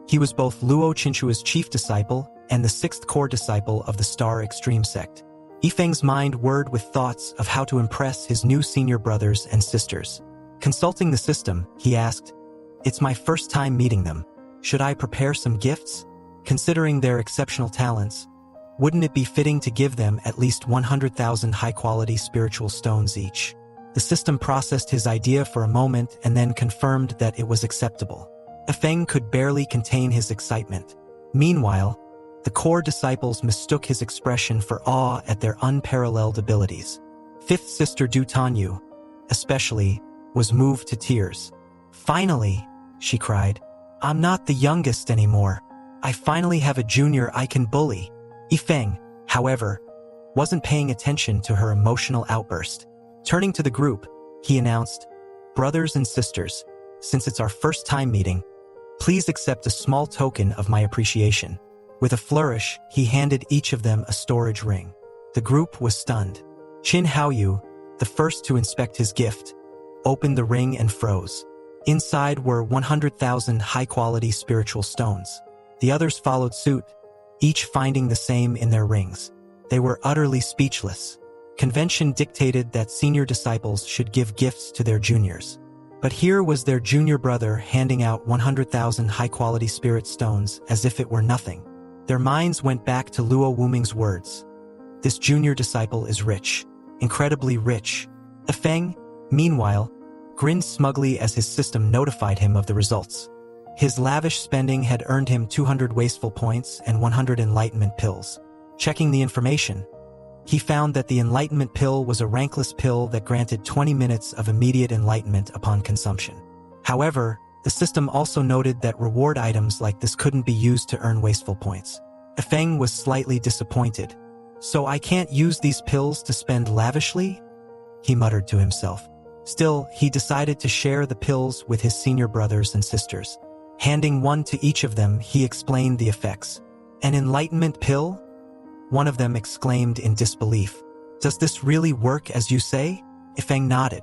He was both Luo Qinchua's chief disciple and the sixth core disciple of the Star Extreme sect. Yifeng's mind whirred with thoughts of how to impress his new senior brothers and sisters. Consulting the system, he asked, "It's my first time meeting them. Should I prepare some gifts? Considering their exceptional talents, wouldn't it be fitting to give them at least 100,000 high-quality spiritual stones each?" The system processed his idea for a moment and then confirmed that it was acceptable. Yifeng could barely contain his excitement. Meanwhile, the core disciples mistook his expression for awe at their unparalleled abilities. Fifth sister Du Tanyu, especially, was moved to tears. "Finally," she cried, "I'm not the youngest anymore. I finally have a junior I can bully." Yifeng, however, wasn't paying attention to her emotional outburst. Turning to the group, he announced, "Brothers and sisters, since it's our first time meeting, please accept a small token of my appreciation." With a flourish, he handed each of them a storage ring. The group was stunned. Qin Haoyu, the first to inspect his gift, opened the ring and froze. Inside were 100,000 high-quality spiritual stones. The others followed suit, each finding the same in their rings. They were utterly speechless. Convention dictated that senior disciples should give gifts to their juniors. But here was their junior brother handing out 100,000 high-quality spirit stones as if it were nothing. Their minds went back to Luo Wuming's words. This junior disciple is rich, incredibly rich. Yifeng, meanwhile, grinned smugly as his system notified him of the results. His lavish spending had earned him 200 wasteful points and 100 enlightenment pills. Checking the information, he found that the enlightenment pill was a rankless pill that granted 20 minutes of immediate enlightenment upon consumption. However, the system also noted that reward items like this couldn't be used to earn wasteful points. Yifeng was slightly disappointed. "So I can't use these pills to spend lavishly?" he muttered to himself. Still, he decided to share the pills with his senior brothers and sisters. Handing one to each of them, he explained the effects. "An enlightenment pill?" one of them exclaimed in disbelief. "Does this really work as you say?" Yifeng nodded.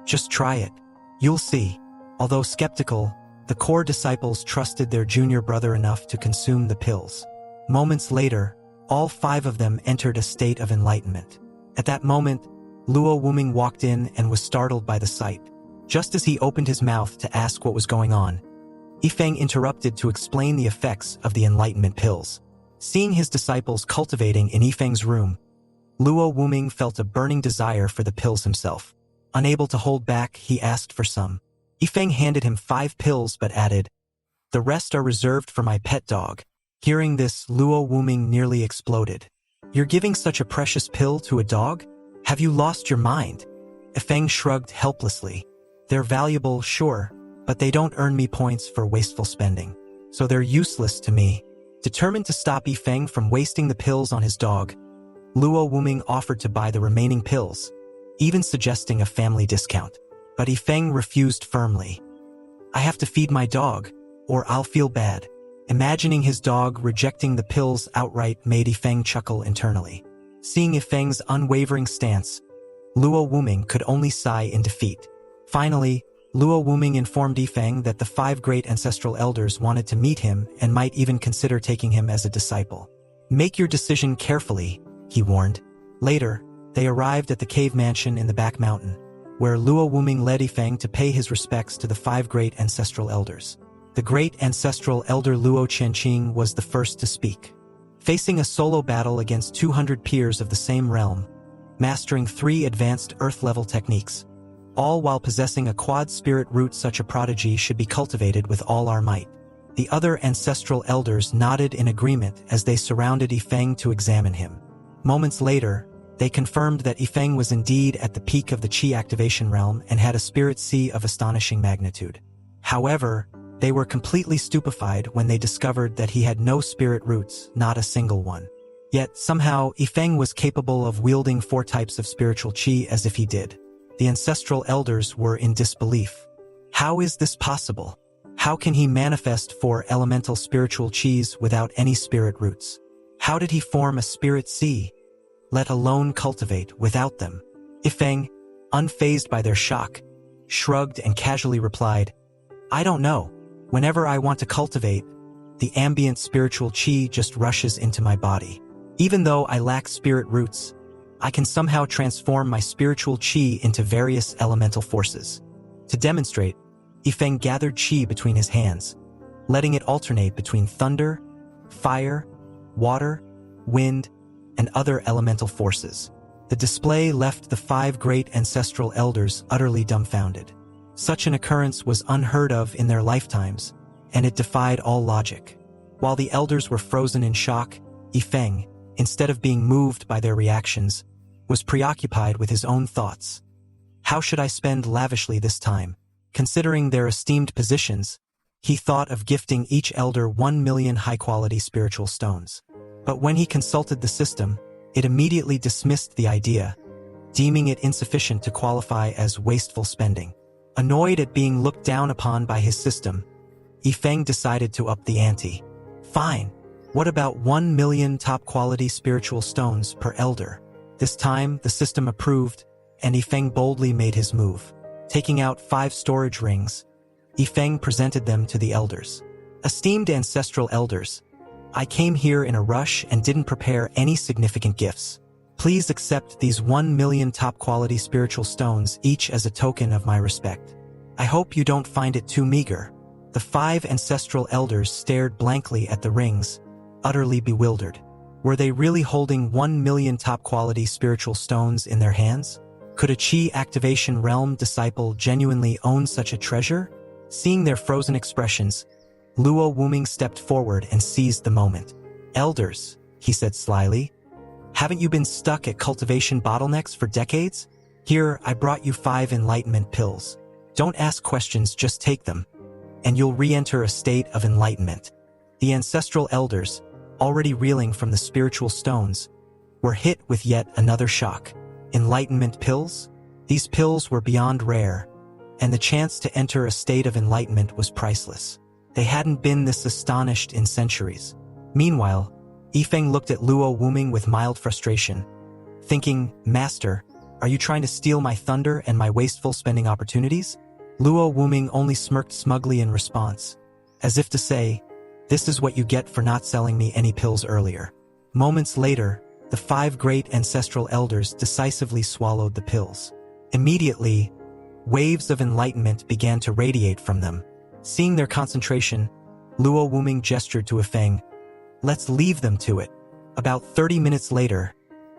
"Just try it. You'll see." Although skeptical, the core disciples trusted their junior brother enough to consume the pills. Moments later, all 5 of them entered a state of enlightenment. At that moment, Luo Wuming walked in and was startled by the sight. Just as he opened his mouth to ask what was going on, Yifeng interrupted to explain the effects of the enlightenment pills. Seeing his disciples cultivating in Yifeng's room, Luo Wuming felt a burning desire for the pills himself. Unable to hold back, he asked for some. Yifeng handed him 5 pills but added, "The rest are reserved for my pet dog." Hearing this, Luo Wuming nearly exploded. "You're giving such a precious pill to a dog? Have you lost your mind?" Yifeng shrugged helplessly. "They're valuable, sure, but they don't earn me points for wasteful spending. So they're useless to me." Determined to stop Yifeng from wasting the pills on his dog, Luo Wuming offered to buy the remaining pills, even suggesting a family discount. But Yifeng refused firmly. "I have to feed my dog, or I'll feel bad." Imagining his dog rejecting the pills outright made Yifeng chuckle internally. Seeing Yifeng's unwavering stance, Luo Wuming could only sigh in defeat. Finally, Luo Wuming informed Yifeng that the 5 great ancestral elders wanted to meet him and might even consider taking him as a disciple. "Make your decision carefully," he warned. Later, they arrived at the cave mansion in the back mountain, where Luo Wuming led Yifeng to pay his respects to the 5 great ancestral elders. The great ancestral elder Luo Qianqing was the first to speak. Facing a solo battle against 200 peers of the same realm, mastering 3 advanced Earth-level techniques, all while possessing a quad spirit root, such a prodigy should be cultivated with all our might. The other ancestral elders nodded in agreement as they surrounded Yifeng to examine him. Moments later, they confirmed that Yifeng was indeed at the peak of the Qi activation realm and had a spirit sea of astonishing magnitude. However, they were completely stupefied when they discovered that he had no spirit roots, not a single one. Yet, somehow, Yifeng was capable of wielding 4 types of spiritual Qi as if he did. The ancestral elders were in disbelief. How is this possible? How can he manifest 4 elemental spiritual chis without any spirit roots? How did he form a spirit sea, let alone cultivate without them? Ifeng, unfazed by their shock, shrugged and casually replied, I don't know. Whenever I want to cultivate, the ambient spiritual chi just rushes into my body. Even though I lack spirit roots, I can somehow transform my spiritual chi into various elemental forces. To demonstrate, Ifeng gathered chi between his hands, letting it alternate between thunder, fire, water, wind, and other elemental forces. The display left the 5 great ancestral elders utterly dumbfounded. Such an occurrence was unheard of in their lifetimes, and it defied all logic. While the elders were frozen in shock, Ifeng, instead of being moved by their reactions, was preoccupied with his own thoughts. How should I spend lavishly this time? Considering their esteemed positions, he thought of gifting each elder 1 million high-quality spiritual stones. But when he consulted the system, it immediately dismissed the idea, deeming it insufficient to qualify as wasteful spending. Annoyed at being looked down upon by his system, Ifeng decided to up the ante. Fine. What about 1 million top-quality spiritual stones per elder? This time, the system approved, and Ifeng boldly made his move. Taking out 5 storage rings, Ifeng presented them to the elders. Esteemed ancestral elders, I came here in a rush and didn't prepare any significant gifts. Please accept these 1 million top-quality spiritual stones each as a token of my respect. I hope you don't find it too meager. The 5 ancestral elders stared blankly at the rings, utterly bewildered. Were they really holding 1 million top-quality spiritual stones in their hands? Could a Chi Activation Realm disciple genuinely own such a treasure? Seeing their frozen expressions, Luo Wuming stepped forward and seized the moment. Elders, he said slyly, haven't you been stuck at cultivation bottlenecks for decades? Here, I brought you 5 enlightenment pills. Don't ask questions, just take them, and you'll re-enter a state of enlightenment. The ancestral elders, already reeling from the spiritual stones, were hit with yet another shock. Enlightenment pills? These pills were beyond rare, and the chance to enter a state of enlightenment was priceless. They hadn't been this astonished in centuries. Meanwhile, Ifeng looked at Luo Wuming with mild frustration, thinking, Master, are you trying to steal my thunder and my wasteful spending opportunities? Luo Wuming only smirked smugly in response, as if to say, this is what you get for not selling me any pills earlier. Moments later, the 5 great ancestral elders decisively swallowed the pills. Immediately, waves of enlightenment began to radiate from them. Seeing their concentration, Luo Wuming gestured to Ifeng, let's leave them to it. About 30 minutes later,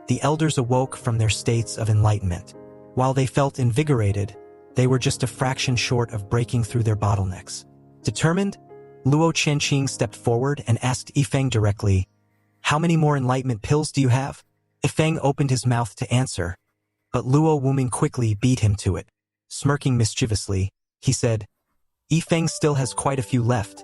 the elders awoke from their states of enlightenment. While they felt invigorated, they were just a fraction short of breaking through their bottlenecks. Determined, Luo Qianqing stepped forward and asked Ifeng directly, how many more enlightenment pills do you have? Ifeng opened his mouth to answer, but Luo Wuming quickly beat him to it. Smirking mischievously, he said, Ifeng still has quite a few left,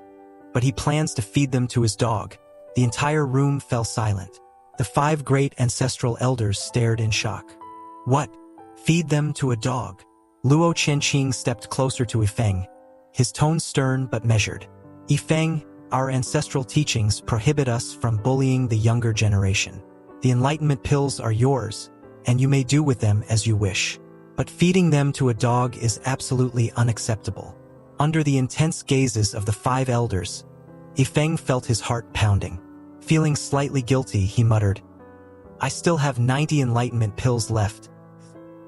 but he plans to feed them to his dog. The entire room fell silent. The 5 great ancestral elders stared in shock. What? Feed them to a dog? Luo Qianqing stepped closer to Ifeng, his tone stern but measured. Ifeng, our ancestral teachings prohibit us from bullying the younger generation. The enlightenment pills are yours, and you may do with them as you wish. But feeding them to a dog is absolutely unacceptable. Under the intense gazes of the 5 elders, Ifeng felt his heart pounding. Feeling slightly guilty, he muttered, I still have 90 enlightenment pills left.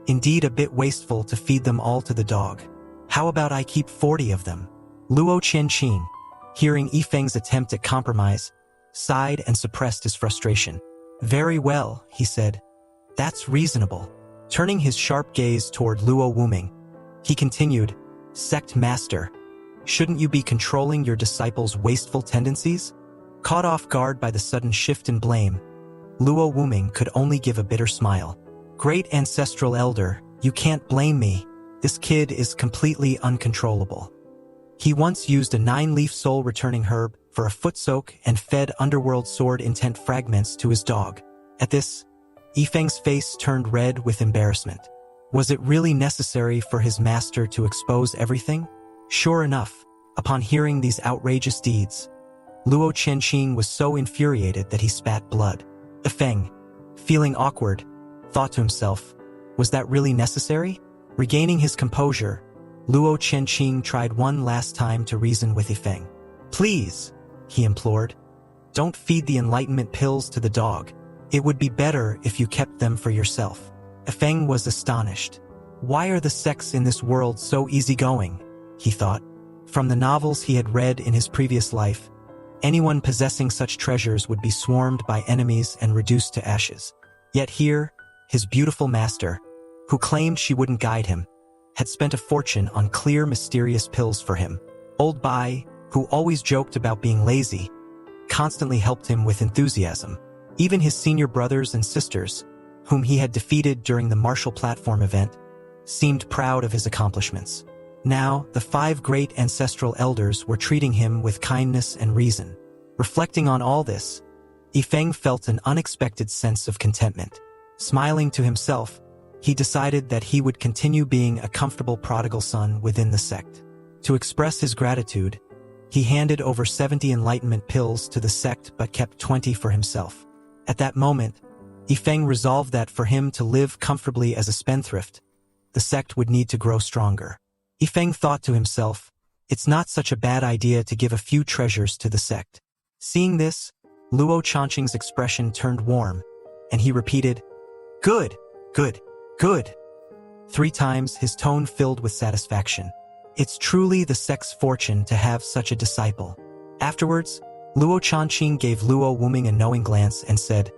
Indeed a bit wasteful to feed them all to the dog. How about I keep 40 of them? Luo Qianqing, hearing Ifeng's attempt at compromise, sighed and suppressed his frustration. Very well, he said. That's reasonable. Turning his sharp gaze toward Luo Wuming, he continued, Sect Master, shouldn't you be controlling your disciples' wasteful tendencies? Caught off guard by the sudden shift in blame, Luo Wuming could only give a bitter smile. Great ancestral elder, you can't blame me. This kid is completely uncontrollable. He once used a 9-leaf soul-returning herb for a foot soak and fed underworld sword intent fragments to his dog. At this, Ifeng's face turned red with embarrassment. Was it really necessary for his master to expose everything? Sure enough, upon hearing these outrageous deeds, Luo Qianqing was so infuriated that he spat blood. Ifeng, feeling awkward, thought to himself, was that really necessary? Regaining his composure, Luo Qianqing tried one last time to reason with Ifeng. Please, he implored, don't feed the enlightenment pills to the dog. It would be better if you kept them for yourself. Ifeng was astonished. Why are the sects in this world so easygoing? He thought. From the novels he had read in his previous life, anyone possessing such treasures would be swarmed by enemies and reduced to ashes. Yet here, his beautiful master, who claimed she wouldn't guide him, had spent a fortune on clear, mysterious pills for him. Old Bai, who always joked about being lazy, constantly helped him with enthusiasm. Even his senior brothers and sisters, whom he had defeated during the Martial Platform event, seemed proud of his accomplishments. Now, the 5 great ancestral elders were treating him with kindness and reason. Reflecting on all this, Ifeng felt an unexpected sense of contentment. Smiling to himself, he decided that he would continue being a comfortable prodigal son within the sect. To express his gratitude, he handed over 70 enlightenment pills to the sect but kept 20 for himself. At that moment, Ifeng resolved that for him to live comfortably as a spendthrift, the sect would need to grow stronger. Ifeng thought to himself, it's not such a bad idea to give a few treasures to the sect. Seeing this, Luo Qianqing's expression turned warm, and he repeated, "Good, good, good." 3 times, his tone filled with satisfaction. It's truly the sect's fortune to have such a disciple. Afterwards, Luo Qianqing gave Luo Wuming a knowing glance and said,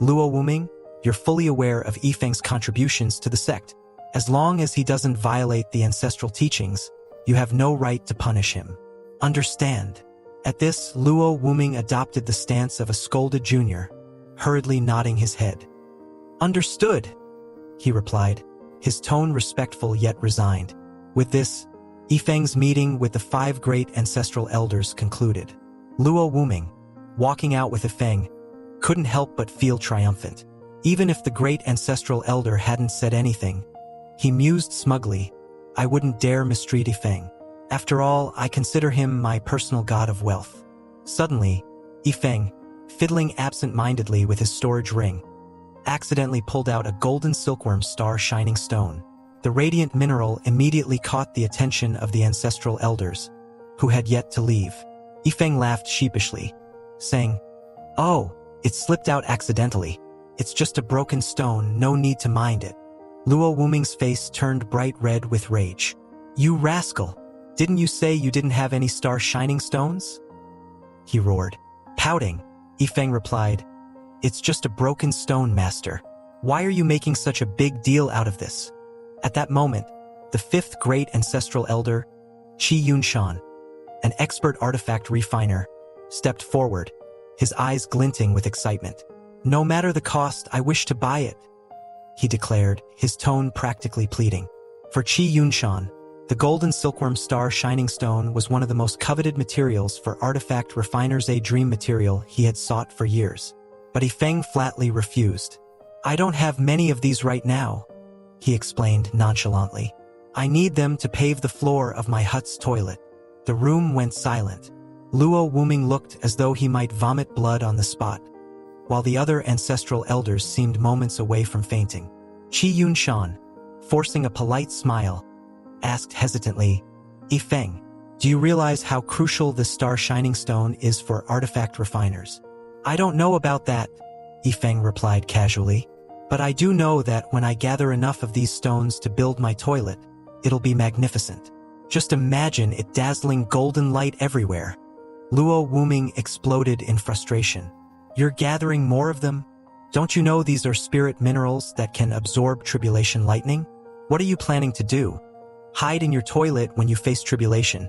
Luo Wuming, you're fully aware of Ifeng's contributions to the sect. As long as he doesn't violate the ancestral teachings, you have no right to punish him. Understand? At this, Luo Wuming adopted the stance of a scolded junior, hurriedly nodding his head. Understood, he replied, his tone respectful yet resigned. With this, Ifeng's meeting with the 5 great ancestral elders concluded. Luo Wuming, walking out with Ifeng, couldn't help but feel triumphant. Even if the great ancestral elder hadn't said anything, he mused smugly, I wouldn't dare mistreat Ifeng. After all, I consider him my personal god of wealth. Suddenly, Ifeng, fiddling absent-mindedly with his storage ring, accidentally pulled out a golden silkworm star shining stone. The radiant mineral immediately caught the attention of the ancestral elders, who had yet to leave. Ifeng laughed sheepishly, saying, Oh, it slipped out accidentally. It's just a broken stone, no need to mind it. Luo Wuming's face turned bright red with rage. You rascal! Didn't you say you didn't have any star shining stones? He roared. Pouting, Ifeng replied, It's just a broken stone, master. Why are you making such a big deal out of this? At that moment, the 5th great ancestral elder, Qi Yunshan, an expert artifact refiner, stepped forward, his eyes glinting with excitement. No matter the cost, I wish to buy it, he declared, his tone practically pleading. For Qi Yunshan, the golden silkworm star shining stone was one of the most coveted materials for artifact refiners, a dream material he had sought for years. But Ifeng flatly refused. I don't have many of these right now, he explained nonchalantly. I need them to pave the floor of my hut's toilet. The room went silent. Luo Wuming looked as though he might vomit blood on the spot, while the other ancestral elders seemed moments away from fainting. Qi Yunshan, forcing a polite smile, asked hesitantly, Ifeng, do you realize how crucial this star shining stone is for artifact refiners? I don't know about that, Ifeng replied casually, but I do know that when I gather enough of these stones to build my toilet, it'll be magnificent. Just imagine it dazzling golden light everywhere. Luo Wuming exploded in frustration. You're gathering more of them? Don't you know these are spirit minerals that can absorb tribulation lightning? What are you planning to do? Hide in your toilet when you face tribulation.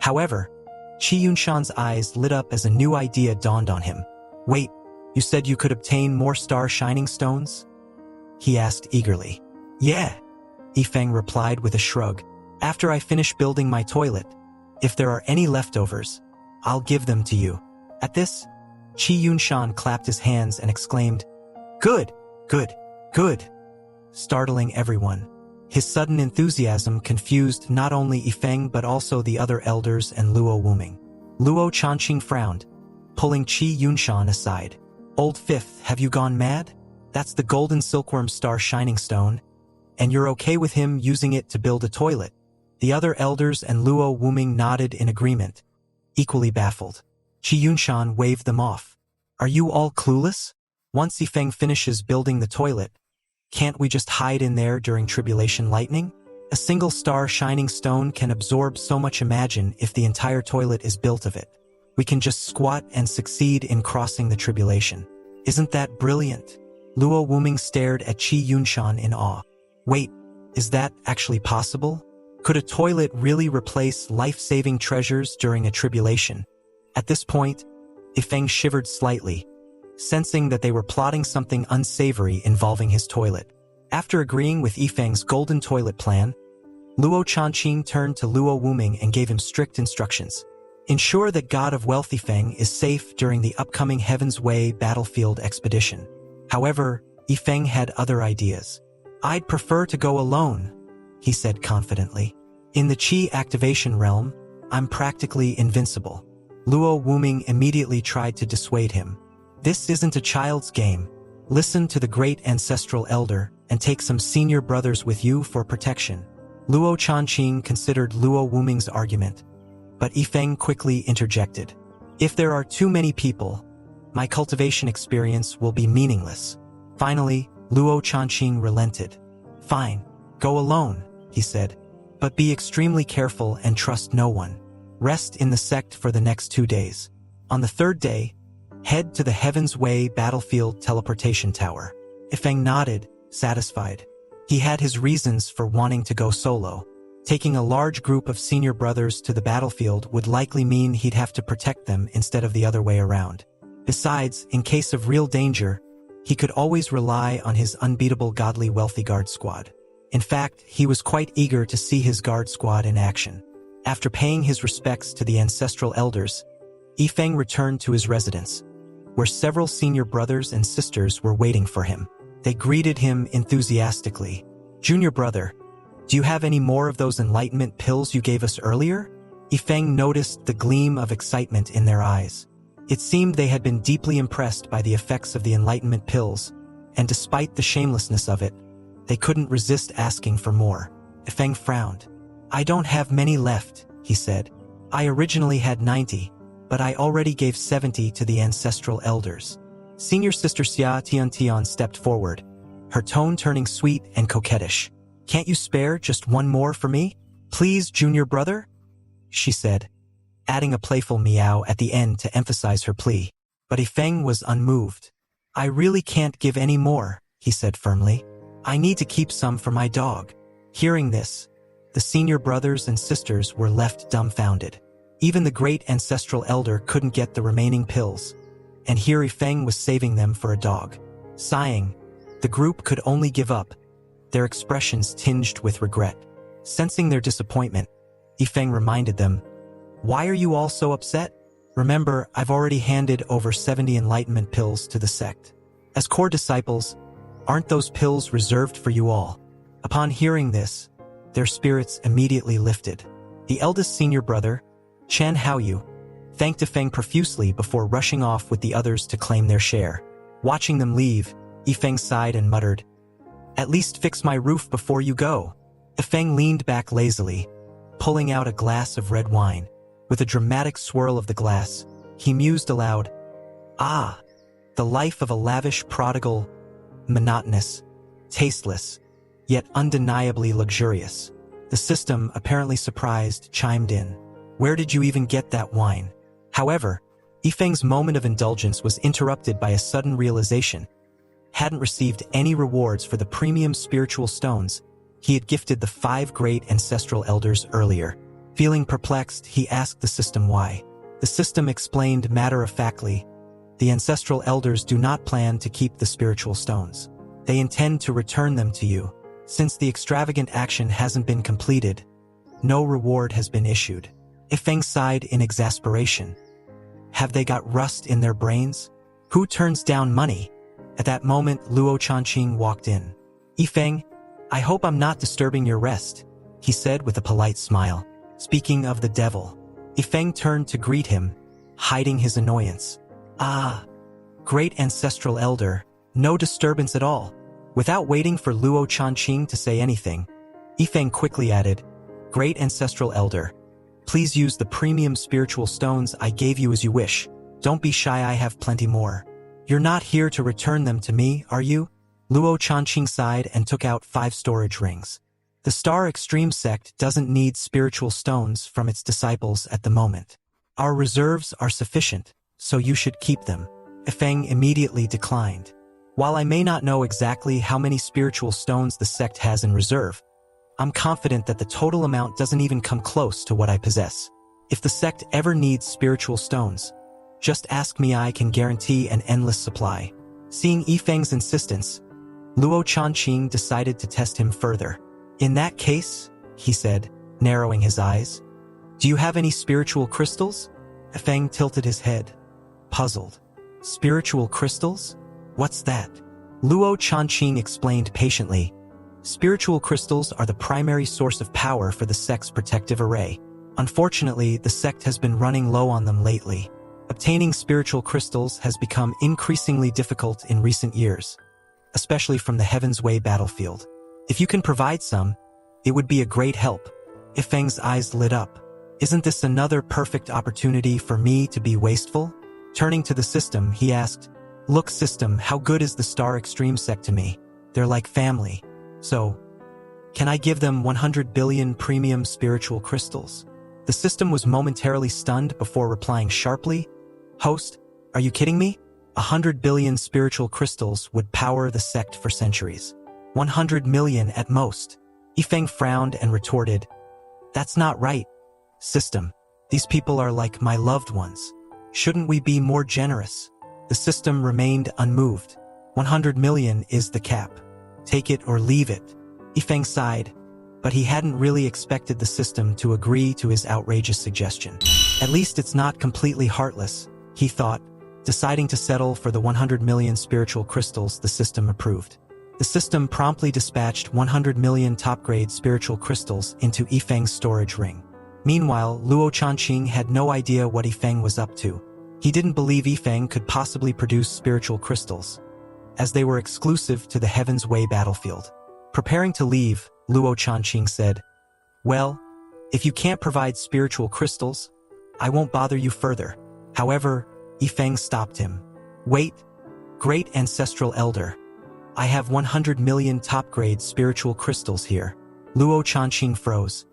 However, Qi Yunshan's eyes lit up as a new idea dawned on him. Wait, you said you could obtain more star shining stones? He asked eagerly. Yeah, Ifeng replied with a shrug. After I finish building my toilet, if there are any leftovers, I'll give them to you. At this, Qi Yunshan clapped his hands and exclaimed, Good, good, good, startling everyone. His sudden enthusiasm confused not only Yifeng but also the other elders and Luo Wuming. Luo Chanqing frowned, pulling Qi Yunshan aside. "Old Fifth, have you gone mad? That's the golden silkworm star shining stone, and you're okay with him using it to build a toilet?" The other elders and Luo Wuming nodded in agreement, equally baffled. Qi Yunshan waved them off. "Are you all clueless? Once Yifeng finishes building the toilet, can't we just hide in there during tribulation lightning? A single star shining stone can absorb so much. Imagine if the entire toilet is built of it. We can just squat and succeed in crossing the tribulation. Isn't that brilliant?" Luo Wuming stared at Qi Yunshan in awe. "Wait, is that actually possible? Could a toilet really replace life-saving treasures during a tribulation?" At this point, Yifeng shivered slightly, sensing that they were plotting something unsavory involving his toilet. After agreeing with Yifeng's golden toilet plan, Luo Chanqing turned to Luo Wuming and gave him strict instructions. "Ensure that God of Wealth Yifeng is safe during the upcoming Heaven's Way battlefield expedition." However, Yifeng had other ideas. "I'd prefer to go alone," he said confidently. "In the Qi activation realm, I'm practically invincible." Luo Wuming immediately tried to dissuade him. "This isn't a child's game. Listen to the great ancestral elder and take some senior brothers with you for protection." Luo Chanqing considered Luo Wuming's argument, but Yifeng quickly interjected. "If there are too many people, my cultivation experience will be meaningless." Finally, Luo Chanqing relented. "Fine, go alone," he said, "but be extremely careful and trust no one. Rest in the sect for the next 2 days. On the 3rd day, head to the Heaven's Way battlefield teleportation tower." Yifeng nodded, satisfied. He had his reasons for wanting to go solo. Taking a large group of senior brothers to the battlefield would likely mean he'd have to protect them instead of the other way around. Besides, in case of real danger, he could always rely on his unbeatable godly wealthy guard squad. In fact, he was quite eager to see his guard squad in action. After paying his respects to the ancestral elders, Yifeng returned to his residence, where several senior brothers and sisters were waiting for him. They greeted him enthusiastically. "Junior brother, do you have any more of those enlightenment pills you gave us earlier?" Yifeng noticed the gleam of excitement in their eyes. It seemed they had been deeply impressed by the effects of the enlightenment pills, and despite the shamelessness of it, they couldn't resist asking for more. Yifeng frowned. "I don't have many left," he said. "I originally had 90, but I already gave 70 to the ancestral elders." Senior sister Xia Tian stepped forward, her tone turning sweet and coquettish. "Can't you spare just one more for me? Please, junior brother?" she said, adding a playful meow at the end to emphasize her plea. But Yifeng was unmoved. "I really can't give any more," he said firmly. "I need to keep some for my dog." Hearing this, the senior brothers and sisters were left dumbfounded. Even the great ancestral elder couldn't get the remaining pills, and here Yifeng was saving them for a dog. Sighing, the group could only give up, their expressions tinged with regret. Sensing their disappointment, Yifeng reminded them, "Why are you all so upset? Remember, I've already handed over 70 enlightenment pills to the sect. As core disciples, aren't those pills reserved for you all?" Upon hearing this, their spirits immediately lifted. The eldest senior brother, Chen Haoyu, thanked Yifeng profusely before rushing off with the others to claim their share. Watching them leave, Yifeng sighed and muttered, "At least fix my roof before you go." Yifeng leaned back lazily, pulling out a glass of red wine. With a dramatic swirl of the glass, he mused aloud, "Ah, the life of a lavish prodigal, monotonous, tasteless, yet undeniably luxurious." The system, apparently surprised, chimed in. "Where did you even get that wine?" However, Yifeng's moment of indulgence was interrupted by a sudden realization. Hadn't received any rewards for the premium spiritual stones he had gifted the 5 great ancestral elders earlier. Feeling perplexed, he asked the system why. The system explained matter-of-factly, "The ancestral elders do not plan to keep the spiritual stones. They intend to return them to you. Since the extravagant action hasn't been completed, no reward has been issued." Yifeng sighed in exasperation. Have they got rust in their brains? Who turns down money? At that moment, Luo Chanqing walked in. "Yifeng, I hope I'm not disturbing your rest, he said with a polite smile. Speaking of the devil, Yifeng turned to greet him, hiding his annoyance. Ah, great ancestral elder, no disturbance at all. Without waiting for Luo Chanqing to say anything, Yifeng quickly added, Great ancestral elder, please use the premium spiritual stones I gave you as you wish. Don't be shy, I have plenty more. You're not here to return them to me, are you? Luo Chanqing sighed and took out 5 storage rings. The Star Extreme sect doesn't need spiritual stones from its disciples at the moment. Our reserves are sufficient, so you should keep them. Yifeng immediately declined. While I may not know exactly how many spiritual stones the sect has in reserve, I'm confident that the total amount doesn't even come close to what I possess. If the sect ever needs spiritual stones, just ask me, I can guarantee an endless supply. Seeing Yifeng's insistence, Luo Chanqing decided to test him further. In that case, he said, narrowing his eyes, do you have any spiritual crystals? Yifeng tilted his head, puzzled. Spiritual crystals? What's that? Luo Chanqing explained patiently. Spiritual crystals are the primary source of power for the sect's protective array. Unfortunately, the sect has been running low on them lately. Obtaining spiritual crystals has become increasingly difficult in recent years, especially from the Heaven's Way battlefield. If you can provide some, it would be a great help. Yifeng's eyes lit up. Isn't this another perfect opportunity for me to be wasteful? Turning to the system, he asked, Look system, how good is the Star Extreme sect to me? They're like family. So, can I give them 100 billion premium spiritual crystals? The system was momentarily stunned before replying sharply, Host, are you kidding me? 100 billion spiritual crystals would power the sect for centuries. 100 million at most. Yifeng frowned and retorted, That's not right. System, these people are like my loved ones. Shouldn't we be more generous? The system remained unmoved. 100 million is the cap. Take it or leave it. Yifeng sighed, but he hadn't really expected the system to agree to his outrageous suggestion. At least it's not completely heartless, he thought, deciding to settle for the 100 million spiritual crystals the system approved. The system promptly dispatched 100 million top-grade spiritual crystals into Yifeng's storage ring. Meanwhile, Luo Chanqing had no idea what Yifeng was up to. He didn't believe Yifeng could possibly produce spiritual crystals, as they were exclusive to the Heaven's Way battlefield. Preparing to leave, Luo Chanqing said, Well, if you can't provide spiritual crystals, I won't bother you further. However, Yifeng stopped him. Wait, great ancestral elder. I have 100 million top-grade spiritual crystals here. Luo Chanqing froze.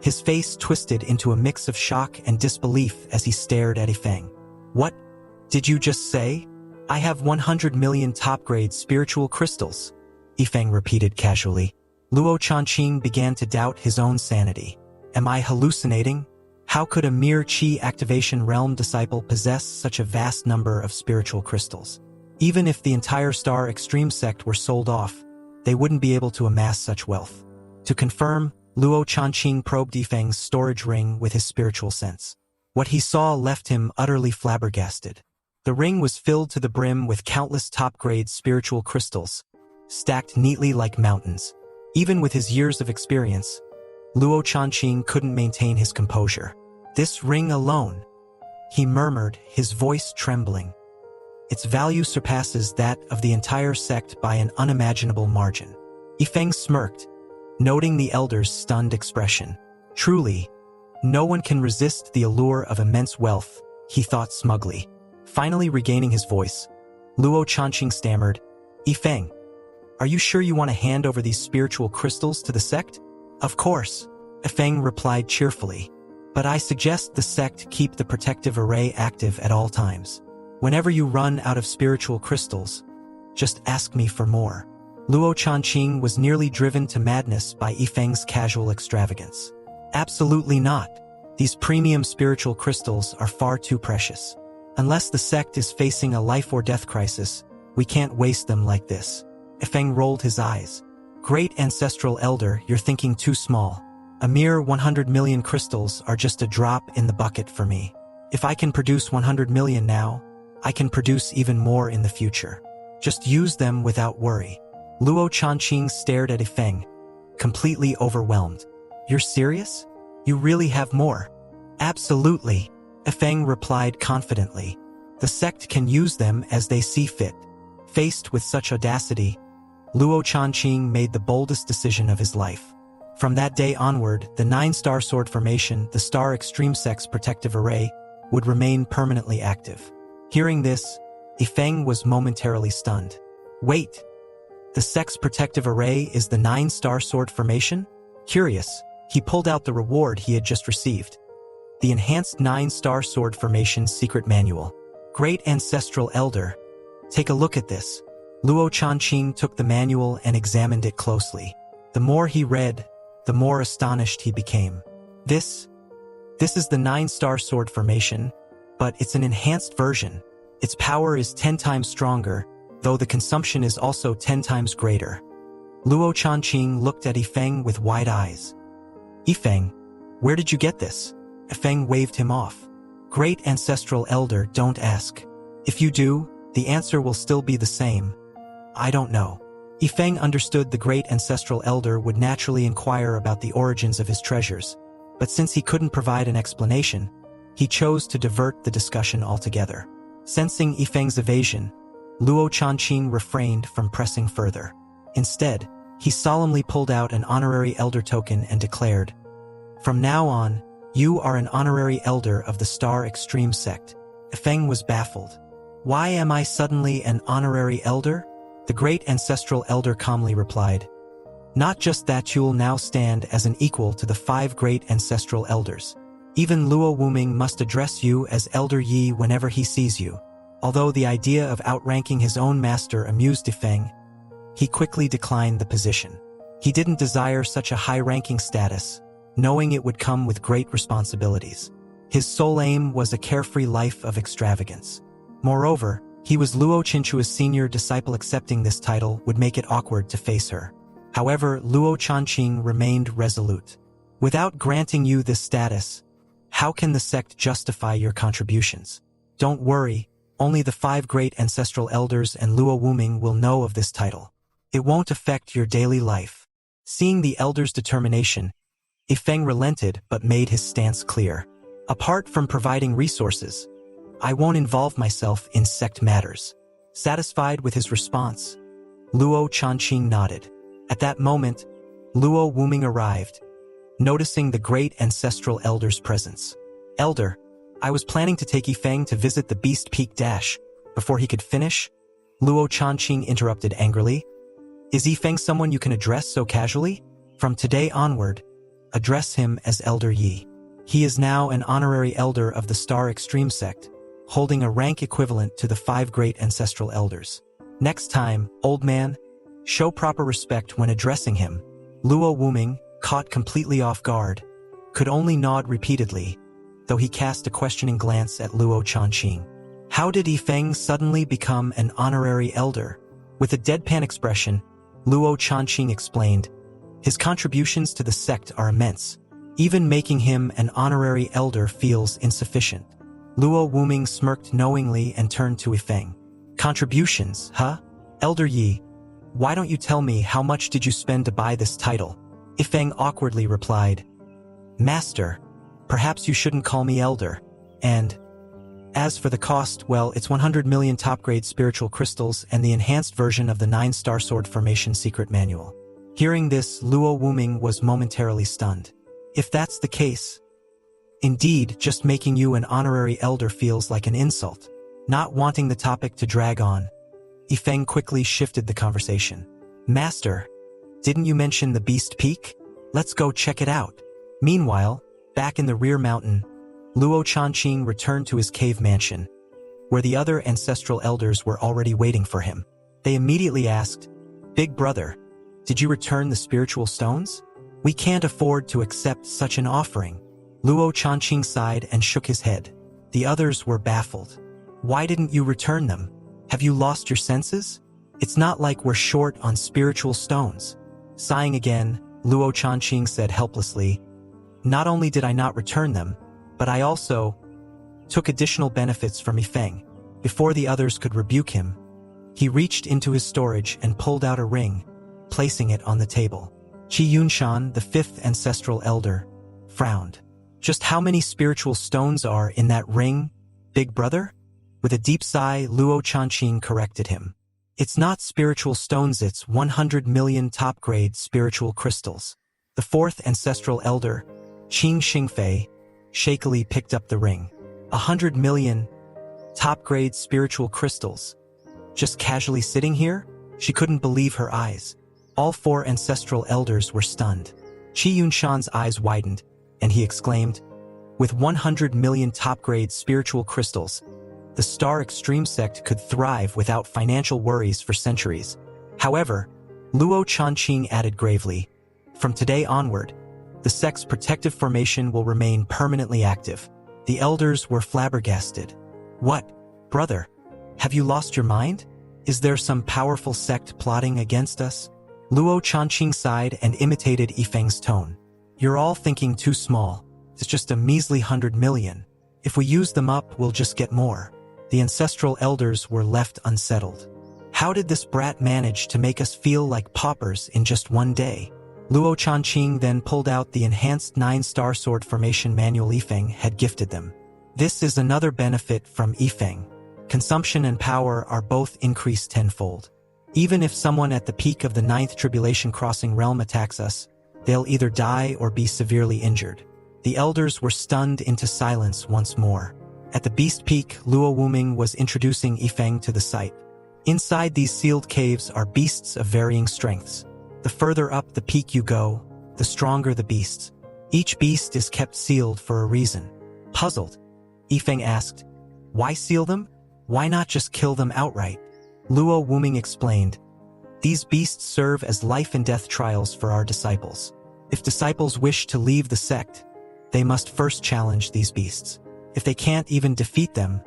His face twisted into a mix of shock and disbelief as he stared at Yifeng. What did you just say? I have 100 million top-grade spiritual crystals, Yifeng repeated casually. Luo Chanqing began to doubt his own sanity. Am I hallucinating? How could a mere Qi activation realm disciple possess such a vast number of spiritual crystals? Even if the entire Star Extreme sect were sold off, they wouldn't be able to amass such wealth. To confirm, Luo Chanqing probed Yifeng's storage ring with his spiritual sense. What he saw left him utterly flabbergasted. The ring was filled to the brim with countless top-grade spiritual crystals, stacked neatly like mountains. Even with his years of experience, Luo Chanqing couldn't maintain his composure. This ring alone, he murmured, his voice trembling. Its value surpasses that of the entire sect by an unimaginable margin. Yifeng smirked, noting the elder's stunned expression. Truly, no one can resist the allure of immense wealth, he thought smugly. Finally regaining his voice, Luo Chanqing stammered, Yifeng, are you sure you want to hand over these spiritual crystals to the sect? Of course, Yifeng replied cheerfully. But I suggest the sect keep the protective array active at all times. Whenever you run out of spiritual crystals, just ask me for more. Luo Chanqing was nearly driven to madness by Yifeng's casual extravagance. Absolutely not. These premium spiritual crystals are far too precious. Unless the sect is facing a life-or-death crisis, we can't waste them like this. Yifeng rolled his eyes. Great ancestral elder, you're thinking too small. A mere 100 million crystals are just a drop in the bucket for me. If I can produce 100 million now, I can produce even more in the future. Just use them without worry. Luo Chanqing stared at Yifeng, completely overwhelmed. "You're serious? You really have more?" "Absolutely," Ifeng replied confidently. "The sect can use them as they see fit." Faced with such audacity, Luo Chanqing made the boldest decision of his life. From that day onward, the 9-star sword formation, the Star Extreme Sect's protective array, would remain permanently active. Hearing this, Ifeng was momentarily stunned. "Wait, the sect's protective array is the 9-star sword formation?" Curious, he pulled out the reward he had just received. The Enhanced 9-Star Sword Formation Secret Manual. "Great Ancestral Elder, take a look at this." Luo Chanqing took the manual and examined it closely. The more he read, the more astonished he became. This is the 9-star sword formation, but it's an enhanced version. Its power is 10 times stronger, though the consumption is also 10 times greater. Luo Chanqing looked at Ifeng with wide eyes. "Ifeng, where did you get this?" Ifeng waved him off. "Great Ancestral Elder, don't ask. If you do, the answer will still be the same. I don't know." Ifeng understood the Great Ancestral Elder would naturally inquire about the origins of his treasures, but since he couldn't provide an explanation, he chose to divert the discussion altogether. Sensing Ifeng's evasion, Luo Chanqing refrained from pressing further. Instead, he solemnly pulled out an honorary elder token and declared, "From now on, you are an honorary elder of the Star Extreme Sect." Ifeng was baffled. "Why am I suddenly an honorary elder?" The Great Ancestral Elder calmly replied, "Not just that, you'll now stand as an equal to the 5 Great Ancestral Elders. Even Luo Wuming must address you as Elder Yi whenever he sees you." Although the idea of outranking his own master amused Ifeng, he quickly declined the position. He didn't desire such a high-ranking status, knowing it would come with great responsibilities. His sole aim was a carefree life of extravagance. Moreover, he was Luo Qinchua's senior disciple. Accepting this title would make it awkward to face her. However, Luo Chanqing remained resolute. "Without granting you this status, how can the sect justify your contributions? Don't worry, only the 5 Great Ancestral Elders and Luo Wuming will know of this title. It won't affect your daily life." Seeing the elder's determination, Ifeng relented but made his stance clear. "Apart from providing resources, I won't involve myself in sect matters." Satisfied with his response, Luo Chanqing nodded. At that moment, Luo Wuming arrived, noticing the Great Ancestral Elder's presence. "Elder, I was planning to take Ifeng to visit the Beast Peak Dash." Before he could finish, Luo Chanqing interrupted angrily. "Is Ifeng someone you can address so casually? From today onward, address him as Elder Yi. He is now an honorary elder of the Star Extreme Sect, holding a rank equivalent to the 5 Great Ancestral Elders. Next time, old man, show proper respect when addressing him." Luo Wuming, caught completely off guard, could only nod repeatedly, though he cast a questioning glance at Luo Chanqing. How did Ifeng suddenly become an honorary elder? With a deadpan expression, Luo Chanqing explained, "His contributions to the sect are immense. Even making him an honorary elder feels insufficient." Luo Wuming smirked knowingly and turned to Ifeng. "Contributions, huh? Elder Yi, why don't you tell me how much did you spend to buy this title?" Ifeng awkwardly replied, "Master, perhaps you shouldn't call me elder. And as for the cost, well, it's 100 million top-grade spiritual crystals and the enhanced version of the 9-star sword formation secret manual." Hearing this, Luo Wuming was momentarily stunned. "If that's the case, indeed, just making you an honorary elder feels like an insult." Not wanting the topic to drag on, Ifeng quickly shifted the conversation. "Master, didn't you mention the Beast Peak? Let's go check it out." Meanwhile, back in the rear mountain, Luo Chanqing returned to his cave mansion, where the other ancestral elders were already waiting for him. They immediately asked, "Big brother, did you return the spiritual stones? We can't afford to accept such an offering." Luo Chanqing sighed and shook his head. The others were baffled. "Why didn't you return them? Have you lost your senses? It's not like we're short on spiritual stones." Sighing again, Luo Chanqing said helplessly, "Not only did I not return them, but I also took additional benefits from Ifeng." Before the others could rebuke him, he reached into his storage and pulled out a ring, placing it on the table. Qi Yunshan, the fifth ancestral elder, frowned. Just how many spiritual stones are in that ring, big brother? With a deep sigh, Luo Chanqing corrected him. It's not spiritual stones, it's 100 million top-grade spiritual crystals. The fourth ancestral elder, Qing Xingfei, shakily picked up the ring. 100 million top-grade spiritual crystals. Just casually sitting here? She couldn't believe her eyes. All four ancestral elders were stunned. Qi Yunshan's eyes widened, and he exclaimed, with 100 million top-grade spiritual crystals, the Star Extreme sect could thrive without financial worries for centuries. However, Luo Chanqing added gravely, from today onward, the sect's protective formation will remain permanently active. The elders were flabbergasted. What, brother? Have you lost your mind? Is there some powerful sect plotting against us? Luo Chanqing sighed and imitated Yifeng's tone. You're all thinking too small. It's just a measly 100 million. If we use them up, we'll just get more. The ancestral elders were left unsettled. How did this brat manage to make us feel like paupers in just one day? Luo Chanqing then pulled out the enhanced 9-star sword formation manual Yifeng had gifted them. This is another benefit from Yifeng. Consumption and power are both increased tenfold. Even if someone at the peak of the 9th Tribulation Crossing realm attacks us, they'll either die or be severely injured. The elders were stunned into silence once more. At the Beast Peak, Luo Wuming was introducing Yifeng to the site. Inside these sealed caves are beasts of varying strengths. The further up the peak you go, the stronger the beasts. Each beast is kept sealed for a reason. Puzzled, Yifeng asked, why seal them? Why not just kill them outright? Luo Wuming explained, these beasts serve as life and death trials for our disciples. If disciples wish to leave the sect, they must first challenge these beasts. If they can't even defeat them,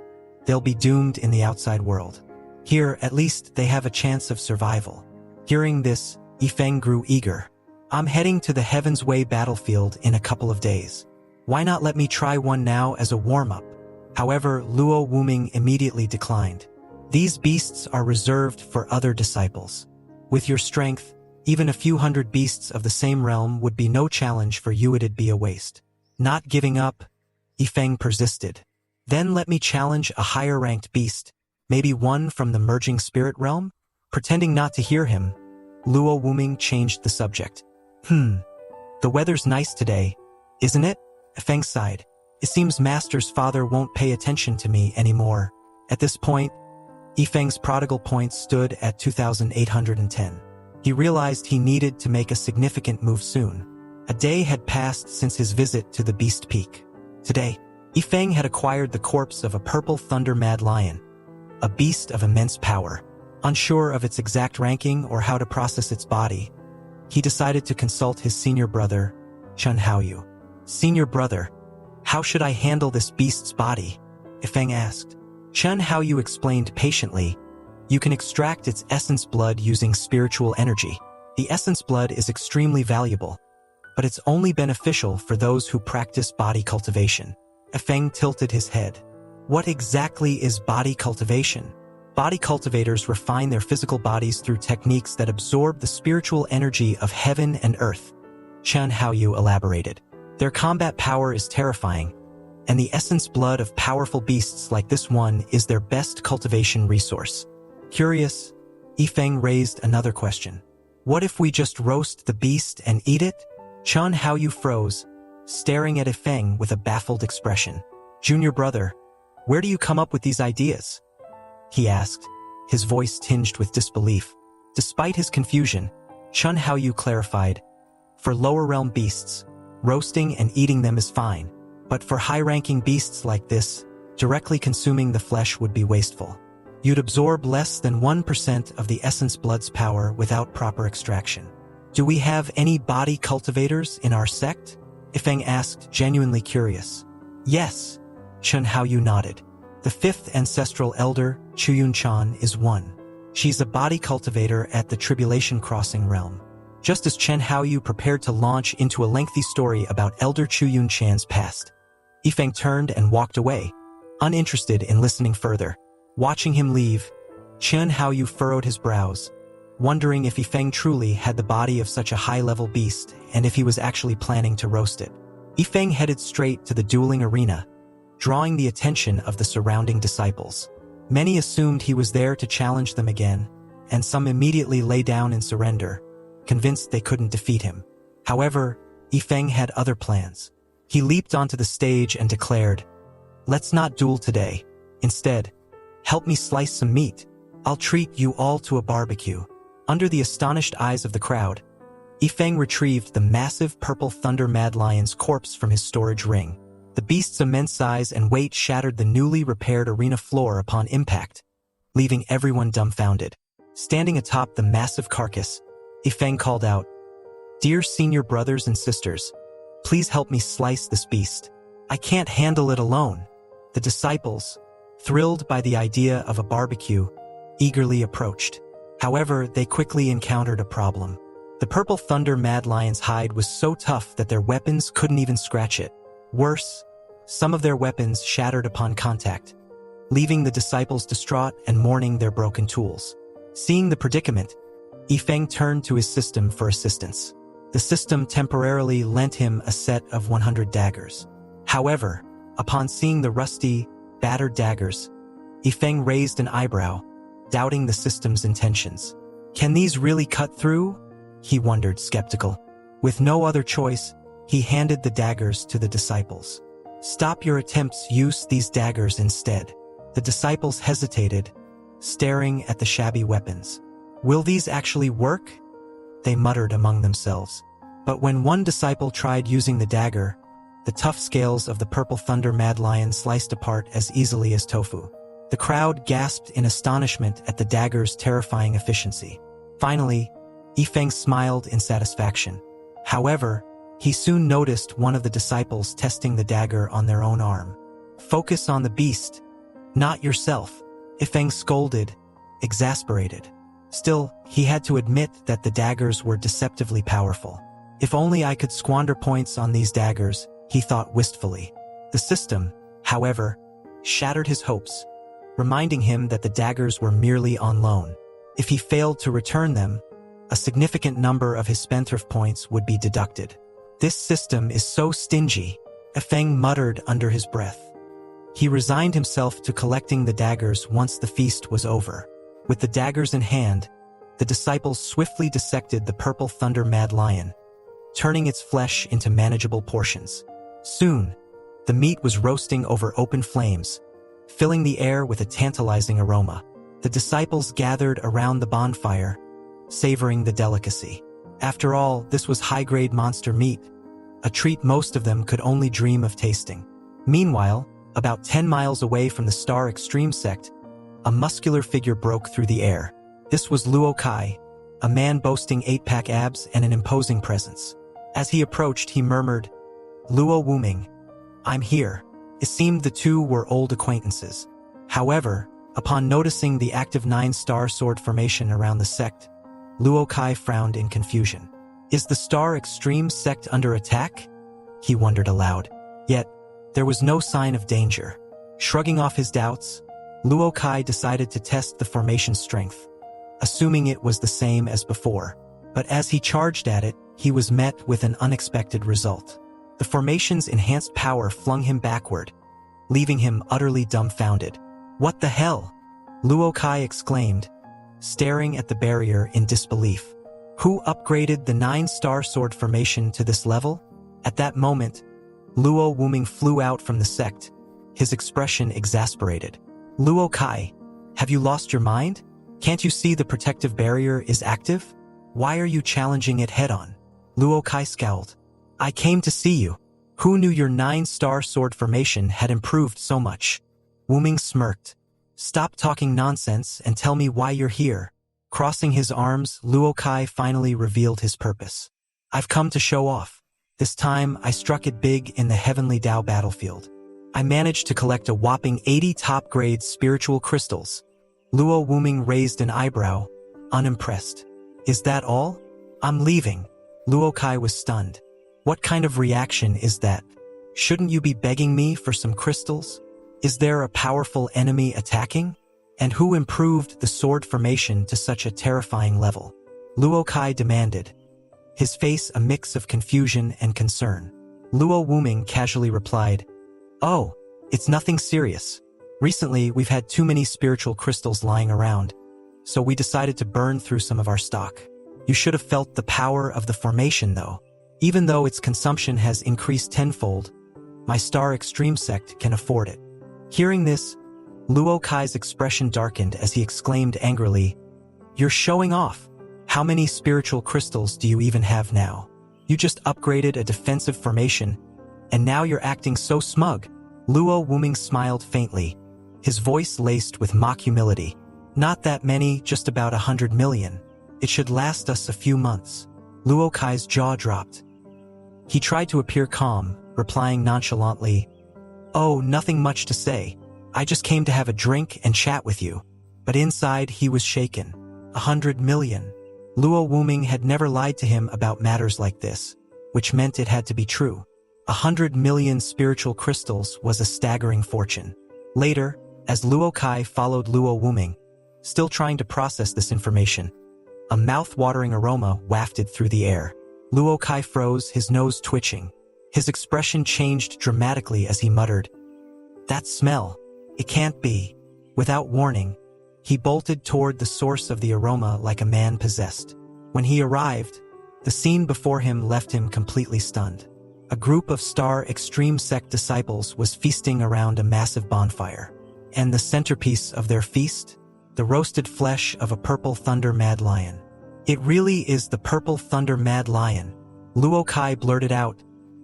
they'll be doomed in the outside world. Here, at least, they have a chance of survival. Hearing this, Yifeng grew eager. I'm heading to the Heaven's Way battlefield in a couple of days. Why not let me try one now as a warm-up? However, Luo Wuming immediately declined. These beasts are reserved for other disciples. With your strength, even a few hundred beasts of the same realm would be no challenge for you. It'd be a waste. Not giving up, Yifeng persisted. Then let me challenge a higher-ranked beast, maybe one from the merging spirit realm? Pretending not to hear him, Luo Wuming changed the subject. The weather's nice today, isn't it? Yifeng sighed. It seems Master's father won't pay attention to me anymore. At this point, Yifeng's prodigal points stood at 2,810. He realized he needed to make a significant move soon. A day had passed since his visit to the Beast Peak. Today, Yifeng had acquired the corpse of a purple thunder-mad lion, a beast of immense power. Unsure of its exact ranking or how to process its body, he decided to consult his senior brother, Chen Haoyu. Senior brother, how should I handle this beast's body? Yifeng asked. Chen Haoyu explained patiently, you can extract its essence blood using spiritual energy. The essence blood is extremely valuable, but it's only beneficial for those who practice body cultivation. Yifeng tilted his head. What exactly is body cultivation? Body cultivators refine their physical bodies through techniques that absorb the spiritual energy of heaven and earth. Chen Haoyu elaborated. Their combat power is terrifying, and the essence blood of powerful beasts like this one is their best cultivation resource. Curious, Yifeng raised another question. What if we just roast the beast and eat it? Chen Haoyu froze, staring at Yifeng with a baffled expression. Junior brother, where do you come up with these ideas? He asked, his voice tinged with disbelief. Despite his confusion, Chen Haoyu clarified, for lower realm beasts, roasting and eating them is fine, but for high-ranking beasts like this, directly consuming the flesh would be wasteful. You'd absorb less than 1% of the essence blood's power without proper extraction. Do we have any body cultivators in our sect? Yifeng asked, genuinely curious. Yes, Chen Haoyu nodded. The fifth ancestral elder, Chuyun-chan, is one. She's a body cultivator at the Tribulation Crossing realm. Just as Chen Haoyu prepared to launch into a lengthy story about Elder Chuyun-chan's past, Yifeng turned and walked away, uninterested in listening further. Watching him leave, Chen Haoyu furrowed his brows. wondering if Yifeng truly had the body of such a high-level beast and if he was actually planning to roast it. Yifeng headed straight to the dueling arena, drawing the attention of the surrounding disciples. Many assumed he was there to challenge them again, and some immediately lay down in surrender, convinced they couldn't defeat him. However, Yifeng had other plans. He leaped onto the stage and declared, "Let's not duel today. Instead, help me slice some meat. I'll treat you all to a barbecue." Under the astonished eyes of the crowd, Yifeng retrieved the massive purple thunder mad lion's corpse from his storage ring. The beast's immense size and weight shattered the newly repaired arena floor upon impact, leaving everyone dumbfounded. Standing atop the massive carcass, Yifeng called out, "Dear senior brothers and sisters, please help me slice this beast. I can't handle it alone." The disciples, thrilled by the idea of a barbecue, eagerly approached. However, they quickly encountered a problem. The purple thunder mad lion's hide was so tough that their weapons couldn't even scratch it. Worse, some of their weapons shattered upon contact, leaving the disciples distraught and mourning their broken tools. Seeing the predicament, Yifeng turned to his system for assistance. The system temporarily lent him a set of 100 daggers. However, upon seeing the rusty, battered daggers, Yifeng raised an eyebrow, doubting the system's intentions. "Can these really cut through?" he wondered, skeptical. With no other choice, he handed the daggers to the disciples. "Stop your attempts, use these daggers instead." The disciples hesitated, staring at the shabby weapons. "Will these actually work?" they muttered among themselves. But when one disciple tried using the dagger, the tough scales of the purple thunder mad lion sliced apart as easily as tofu. The crowd gasped in astonishment at the dagger's terrifying efficiency. Finally, Yifeng smiled in satisfaction. However, he soon noticed one of the disciples testing the dagger on their own arm. "Focus on the beast, not yourself," Yifeng scolded, exasperated. Still, he had to admit that the daggers were deceptively powerful. "If only I could squander points on these daggers," he thought wistfully. The system, however, shattered his hopes, reminding him that the daggers were merely on loan. If he failed to return them, a significant number of his spendthrift points would be deducted. "This system is so stingy," Yifeng muttered under his breath. He resigned himself to collecting the daggers once the feast was over. With the daggers in hand, the disciples swiftly dissected the purple thunder mad lion, turning its flesh into manageable portions. Soon, the meat was roasting over open flames, filling the air with a tantalizing aroma. The disciples gathered around the bonfire, savoring the delicacy. After all, this was high-grade monster meat, a treat most of them could only dream of tasting. Meanwhile, about 10 miles away from the Star Extreme sect, a muscular figure broke through the air. This was Luo Kai, a man boasting 8-pack abs and an imposing presence. As he approached, he murmured, "Luo Wuming, I'm here." It seemed the two were old acquaintances. However, upon noticing the active 9-star sword formation around the sect, Luo Kai frowned in confusion. "Is the Star Extreme sect under attack?" he wondered aloud. Yet, there was no sign of danger. Shrugging off his doubts, Luo Kai decided to test the formation's strength, assuming it was the same as before. But as he charged at it, he was met with an unexpected result. The formation's enhanced power flung him backward, leaving him utterly dumbfounded. "What the hell?" Luo Kai exclaimed, staring at the barrier in disbelief. "Who upgraded the 9-star sword formation to this level?" At that moment, Luo Wuming flew out from the sect, his expression exasperated. "Luo Kai, have you lost your mind? Can't you see the protective barrier is active? Why are you challenging it head-on?" Luo Kai scowled. "I came to see you. Who knew your 9-star sword formation had improved so much?" Wuming smirked. "Stop talking nonsense and tell me why you're here." Crossing his arms, Luo Kai finally revealed his purpose. "I've come to show off. This time, I struck it big in the Heavenly Tao battlefield. I managed to collect a whopping 80 top-grade spiritual crystals." Luo Wuming raised an eyebrow, unimpressed. "Is that all? I'm leaving." Luo Kai was stunned. "What kind of reaction is that? Shouldn't you be begging me for some crystals? Is there a powerful enemy attacking?" And who improved the sword formation to such a terrifying level? Luo Kai demanded, his face a mix of confusion and concern. Luo Wuming casually replied, "Oh, it's nothing serious. Recently, we've had too many spiritual crystals lying around, so we decided to burn through some of our stock. You should have felt the power of the formation, though. Even though its consumption has increased tenfold, my Star Extreme sect can afford it." Hearing this, Luo Kai's expression darkened as he exclaimed angrily, "You're showing off. How many spiritual crystals do you even have now? You just upgraded a defensive formation, and now you're acting so smug." Luo Wuming smiled faintly, his voice laced with mock humility. "Not that many, just about 100 million. It should last us a few months." Luo Kai's jaw dropped. He tried to appear calm, replying nonchalantly, "Oh, nothing much to say. I just came to have a drink and chat with you." But inside he was shaken. 100 million. Luo Wuming had never lied to him about matters like this, which meant it had to be true. 100 million spiritual crystals was a staggering fortune. Later, as Luo Kai followed Luo Wuming, still trying to process this information, a mouth-watering aroma wafted through the air. Luo Kai froze, his nose twitching. His expression changed dramatically as he muttered, "That smell! It can't be." Without warning, he bolted toward the source of the aroma like a man possessed. When he arrived, the scene before him left him completely stunned. A group of Star Extreme sect disciples was feasting around a massive bonfire. And the centerpiece of their feast? The roasted flesh of a purple thunder mad lion. "It really is the purple thunder mad lion," Luo Kai blurted out,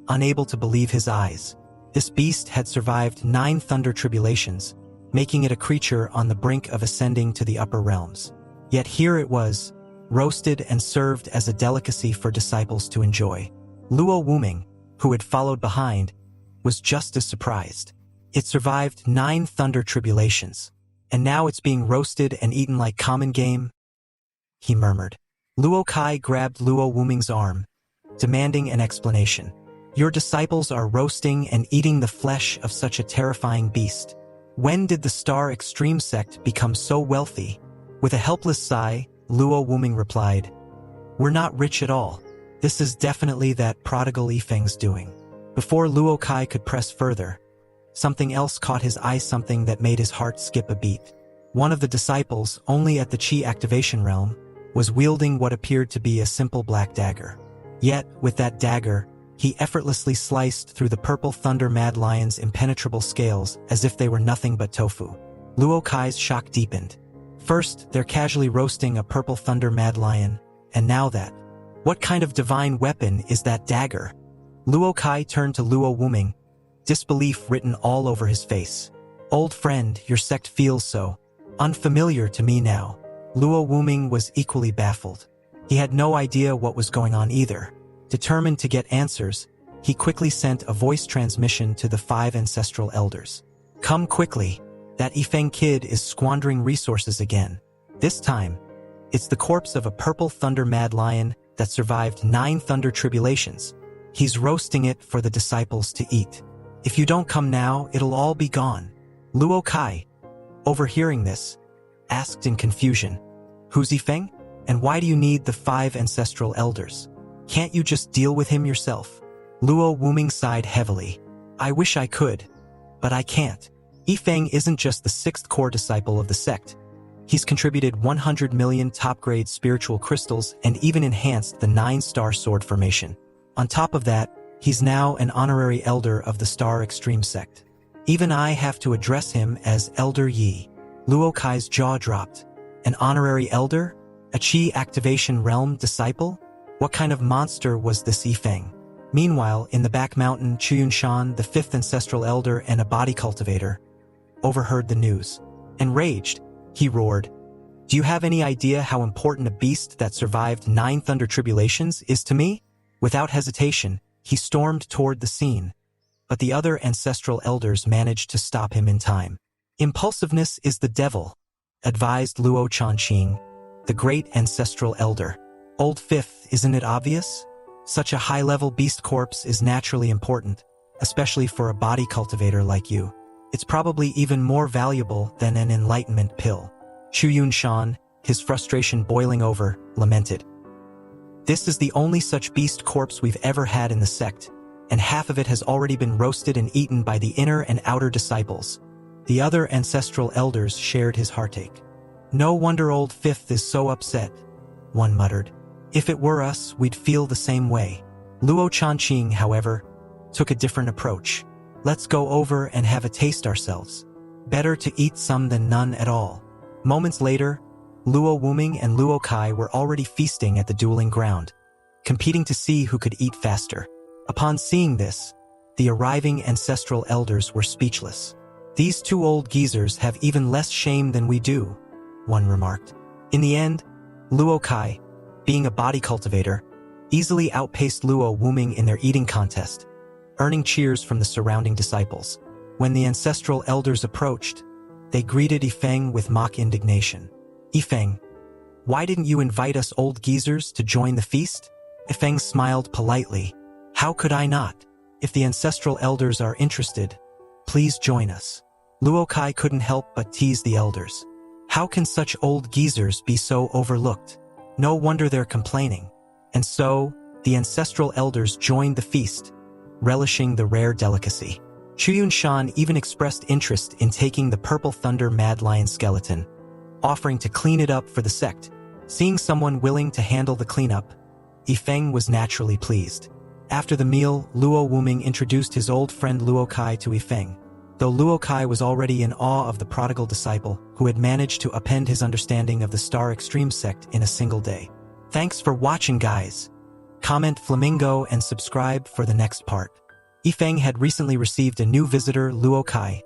unable to believe his eyes. This beast had survived 9 thunder tribulations, making it a creature on the brink of ascending to the upper realms. Yet here it was, roasted and served as a delicacy for disciples to enjoy. Luo Wuming, who had followed behind, was just as surprised. It survived 9 thunder tribulations, and now it's being roasted and eaten like common game? He murmured. Luo Kai grabbed Luo Wuming's arm, demanding an explanation. "Your disciples are roasting and eating the flesh of such a terrifying beast. When did the Star Extreme sect become so wealthy?" With a helpless sigh, Luo Wuming replied, "We're not rich at all. This is definitely that prodigal Yifeng's doing." Before Luo Kai could press further, something else caught his eye, something that made his heart skip a beat. One of the disciples, only at the Qi activation realm, was wielding what appeared to be a simple black dagger. Yet, with that dagger, he effortlessly sliced through the purple thunder mad lion's impenetrable scales as if they were nothing but tofu. Luo Kai's shock deepened. First, they're casually roasting a purple thunder mad lion, and now that. What kind of divine weapon is that dagger? Luo Kai turned to Luo Wuming, disbelief written all over his face. "Old friend, your sect feels so unfamiliar to me now." Luo Wuming was equally baffled. He had no idea what was going on either. Determined to get answers, he quickly sent a voice transmission to the 5 ancestral elders. "Come quickly. That Yifeng kid is squandering resources again. This time, it's the corpse of a purple thunder mad lion that survived 9 thunder tribulations. He's roasting it for the disciples to eat. If you don't come now, it'll all be gone." Luo Kai, overhearing this, asked in confusion, "Who's Yifeng? And why do you need the 5 ancestral elders? Can't you just deal with him yourself?" Luo Wuming sighed heavily. "I wish I could, but I can't. Yifeng isn't just the 6th core disciple of the sect. He's contributed 100 million top-grade spiritual crystals and even enhanced the 9-star sword formation. On top of that, he's now an honorary elder of the Star Extreme sect. Even I have to address him as Elder Yi." Luo Kai's jaw dropped. An honorary elder? A Qi activation realm disciple? What kind of monster was this Yifeng? Meanwhile, in the back mountain, Chuyunshan, the 5th ancestral elder and a body cultivator, overheard the news. Enraged, he roared, "Do you have any idea how important a beast that survived 9 thunder tribulations is to me?" Without hesitation, he stormed toward the scene, but the other ancestral elders managed to stop him in time. "Impulsiveness is the devil," advised Luo Chanqing, the great ancestral elder. "Old 5th, isn't it obvious? Such a high-level beast corpse is naturally important, especially for a body cultivator like you. It's probably even more valuable than an enlightenment pill. Chu Yun-shan, his frustration boiling over, lamented. This is the only such beast corpse we've ever had in the sect, and half of it has already been roasted and eaten by the inner and outer disciples. The other ancestral elders shared his heartache. No wonder old Fifth is so upset, one muttered. If it were us, we'd feel the same way. Luo Chanqing, however, took a different approach. Let's go over and have a taste ourselves. Better to eat some than none at all. Moments later, Luo Wuming and Luo Kai were already feasting at the dueling ground, competing to see who could eat faster. Upon seeing this, the arriving ancestral elders were speechless. These two old geezers have even less shame than we do, one remarked. In the end, Luo Kai, being a body cultivator, easily outpaced Luo Wuming in their eating contest, earning cheers from the surrounding disciples. When the ancestral elders approached, they greeted Yifeng with mock indignation. Yifeng, why didn't you invite us old geezers to join the feast? Yifeng smiled politely. How could I not? If the ancestral elders are interested, please join us. Luo Kai couldn't help but tease the elders. How can such old geezers be so overlooked? No wonder they're complaining. And so, the ancestral elders joined the feast, relishing the rare delicacy. Chu Yun-shan even expressed interest in taking the Purple Thunder Mad Lion skeleton, offering to clean it up for the sect. Seeing someone willing to handle the cleanup, Yifeng was naturally pleased. After the meal, Luo Wuming introduced his old friend Luo Kai to Yifeng, though Luo Kai was already in awe of the prodigal disciple who had managed to append his understanding of the Star Extreme sect in a single day. Thanks for watching, guys. Comment Flamingo and subscribe for the next part. Yifeng had recently received a new visitor, Luo Kai,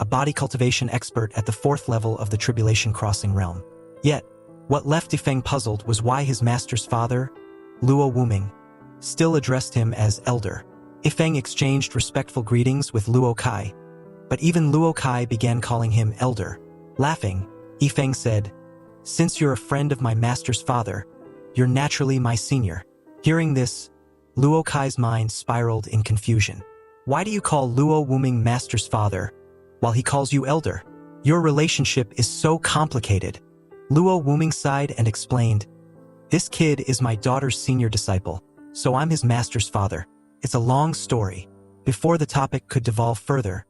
a body cultivation expert at the 4th level of the Tribulation Crossing realm. Yet, what left Yifeng puzzled was why his master's father, Luo Wuming, still addressed him as elder. Yifeng exchanged respectful greetings with Luo Kai, but even Luo Kai began calling him elder. Laughing, Yifeng said, "Since you're a friend of my master's father, you're naturally my senior." Hearing this, Luo Kai's mind spiraled in confusion. Why do you call Luo Wuming master's father, while he calls you elder? Your relationship is so complicated. Luo Wuming sighed and explained, "This kid is my daughter's senior disciple, so I'm his master's father. It's a long story." Before the topic could devolve further,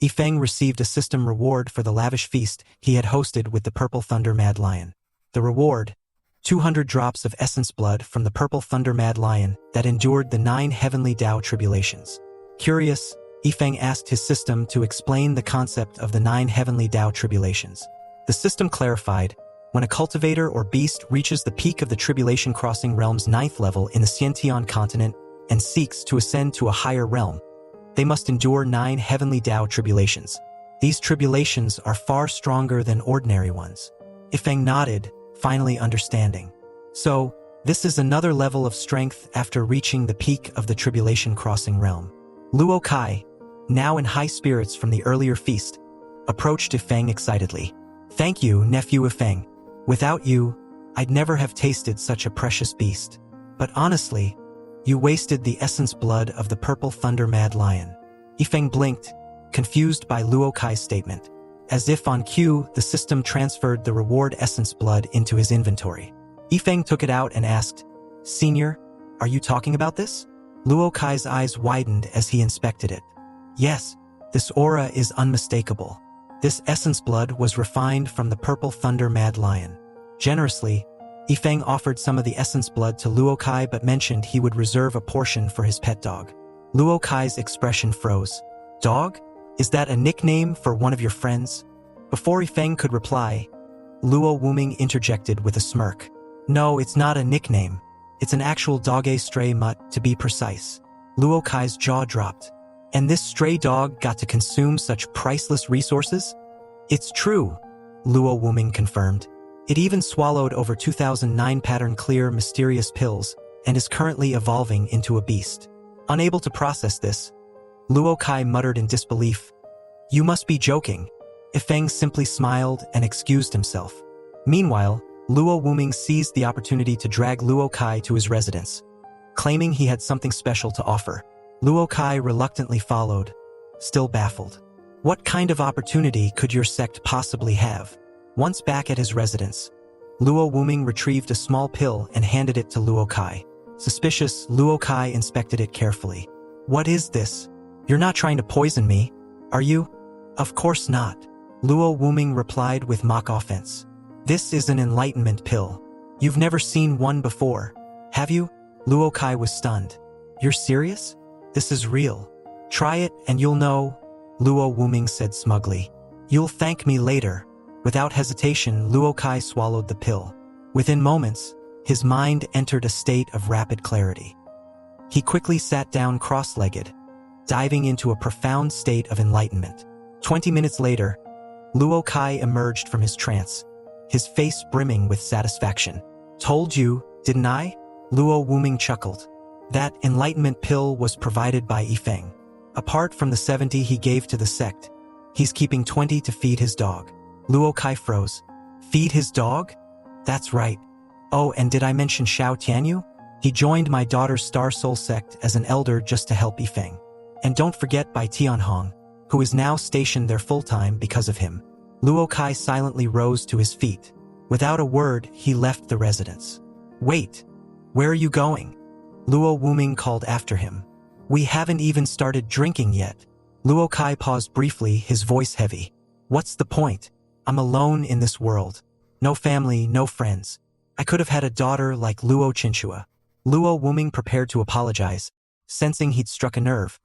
Yifeng received a system reward for the lavish feast he had hosted with the Purple Thunder Mad Lion. The reward, 200 drops of essence blood from the Purple Thunder Mad Lion that endured the 9 heavenly Tao tribulations. Curious, Yifeng asked his system to explain the concept of the 9 heavenly Tao tribulations. The system clarified, when a cultivator or beast reaches the peak of the Tribulation Crossing realm's 9th level in the Xiantian continent and seeks to ascend to a higher realm, they must endure 9 heavenly Tao tribulations. These tribulations are far stronger than ordinary ones. Yifeng nodded, finally understanding. So, this is another level of strength after reaching the peak of the Tribulation Crossing realm. Luo Kai, now in high spirits from the earlier feast, approached Yifeng excitedly. "Thank you, nephew Yifeng. Without you, I'd never have tasted such a precious beast. But honestly, you wasted the essence blood of the Purple Thunder Mad Lion." Yifeng blinked, confused by Luo Kai's statement. As if on cue, the system transferred the reward essence blood into his inventory. Yifeng took it out and asked, "Senior, are you talking about this?" Luo Kai's eyes widened as he inspected it. "Yes, this aura is unmistakable. This essence blood was refined from the Purple Thunder Mad Lion." Generously, Yifeng offered some of the essence blood to Luo Kai but mentioned he would reserve a portion for his pet dog. Luo Kai's expression froze. "Dog? Is that a nickname for one of your friends?" Before Yifeng could reply, Luo Wuming interjected with a smirk. "No, it's not a nickname. It's an actual doggy stray mutt, to be precise." Luo Kai's jaw dropped. "And this stray dog got to consume such priceless resources?" "It's true," Luo Wuming confirmed. "It even swallowed over 2009 pattern clear mysterious pills and is currently evolving into a beast." Unable to process this, Luo Kai muttered in disbelief, "You must be joking." Yifeng simply smiled and excused himself. Meanwhile, Luo Wuming seized the opportunity to drag Luo Kai to his residence, claiming he had something special to offer. Luo Kai reluctantly followed, still baffled. What kind of opportunity could your sect possibly have? Once back at his residence, Luo Wuming retrieved a small pill and handed it to Luo Kai. Suspicious, Luo Kai inspected it carefully. What is this? You're not trying to poison me, are you? Of course not. Luo Wuming replied with mock offense. This is an enlightenment pill. You've never seen one before, have you? Luo Kai was stunned. You're serious? This is real. Try it and you'll know, Luo Wuming said smugly. You'll thank me later. Without hesitation, Luo Kai swallowed the pill. Within moments, his mind entered a state of rapid clarity. He quickly sat down cross-legged, diving into a profound state of enlightenment. 20 minutes later, Luo Kai emerged from his trance, his face brimming with satisfaction. Told you, didn't I? Luo Wuming chuckled. That enlightenment pill was provided by Yifeng. Apart from the 70 he gave to the sect, he's keeping 20 to feed his dog. Luo Kai froze. Feed his dog? That's right. Oh, and did I mention Xiao Tianyu? He joined my daughter's Star Soul sect as an elder just to help Yifeng. And don't forget Bai Tianhong, who is now stationed there full-time because of him. Luo Kai silently rose to his feet. Without a word, he left the residence. Wait, where are you going? Luo Wuming called after him. We haven't even started drinking yet. Luo Kai paused briefly, his voice heavy. What's the point? I'm alone in this world. No family, no friends. I could have had a daughter like Luo Chinchua. Luo Wuming prepared to apologize, sensing he'd struck a nerve.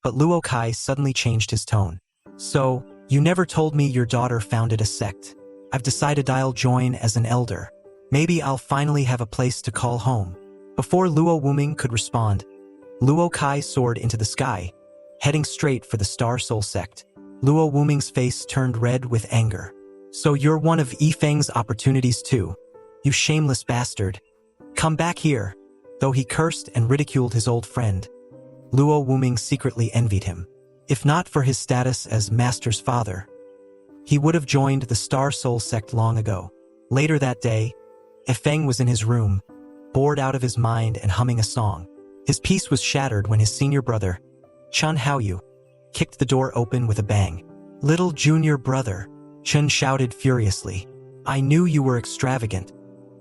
But Luo Kai suddenly changed his tone. So, you never told me your daughter founded a sect. I've decided I'll join as an elder. Maybe I'll finally have a place to call home. Before Luo Wuming could respond, Luo Kai soared into the sky, heading straight for the Star Soul sect. Luo Wuming's face turned red with anger. So you're one of Yifeng's opportunities too. You shameless bastard. Come back here. Though he cursed and ridiculed his old friend, Luo Wuming secretly envied him. If not for his status as Master's father, he would have joined the Star Soul sect long ago. Later that day, Yifeng was in his room, bored out of his mind and humming a song. His peace was shattered when his senior brother, Chun Haoyu, kicked the door open with a bang. Little junior brother, Chun shouted furiously. I knew you were extravagant,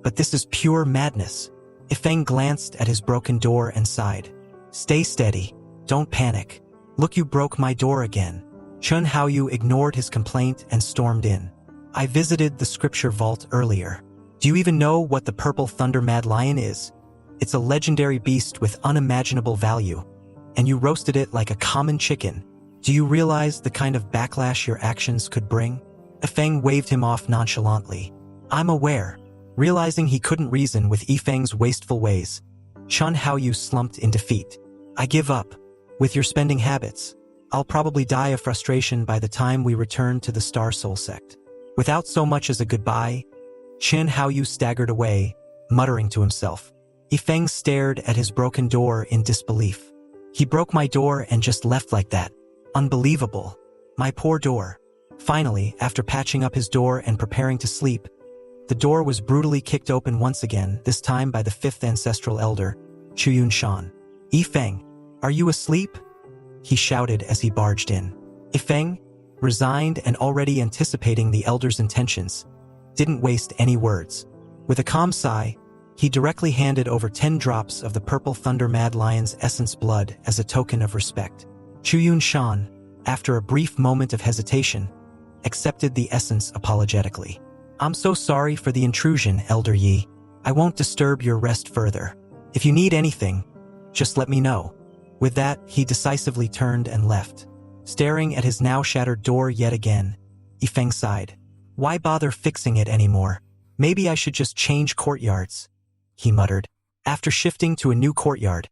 but this is pure madness. Yifeng glanced at his broken door and sighed. Stay steady. Don't panic. Look, you broke my door again. Chun Haoyu ignored his complaint and stormed in. I visited the scripture vault earlier. Do you even know what the purple thunder mad lion is? It's a legendary beast with unimaginable value, and you roasted it like a common chicken. Do you realize the kind of backlash your actions could bring? Yifeng waved him off nonchalantly. I'm aware. Realizing he couldn't reason with Yifeng's wasteful ways, Chun Haoyu slumped in defeat. I give up. With your spending habits, I'll probably die of frustration by the time we return to the Star Soul sect. Without so much as a goodbye, Chun Haoyu staggered away, muttering to himself. Yifeng stared at his broken door in disbelief. He broke my door and just left like that. Unbelievable. My poor door. Finally, after patching up his door and preparing to sleep, the door was brutally kicked open once again, this time by the fifth ancestral elder, Chuyun Shan. Yifeng, are you asleep? He shouted as he barged in. Yifeng, resigned and already anticipating the elder's intentions, didn't waste any words. With a calm sigh, he directly handed over 10 drops of the purple thunder mad lion's essence blood as a token of respect. Chuyun Shan, after a brief moment of hesitation, accepted the essence apologetically. I'm so sorry for the intrusion, Elder Yi. I won't disturb your rest further. If you need anything, just let me know. With that, he decisively turned and left. Staring at his now shattered door yet again, Yifeng sighed. Why bother fixing it anymore? Maybe I should just change courtyards, he muttered. After shifting to a new courtyard,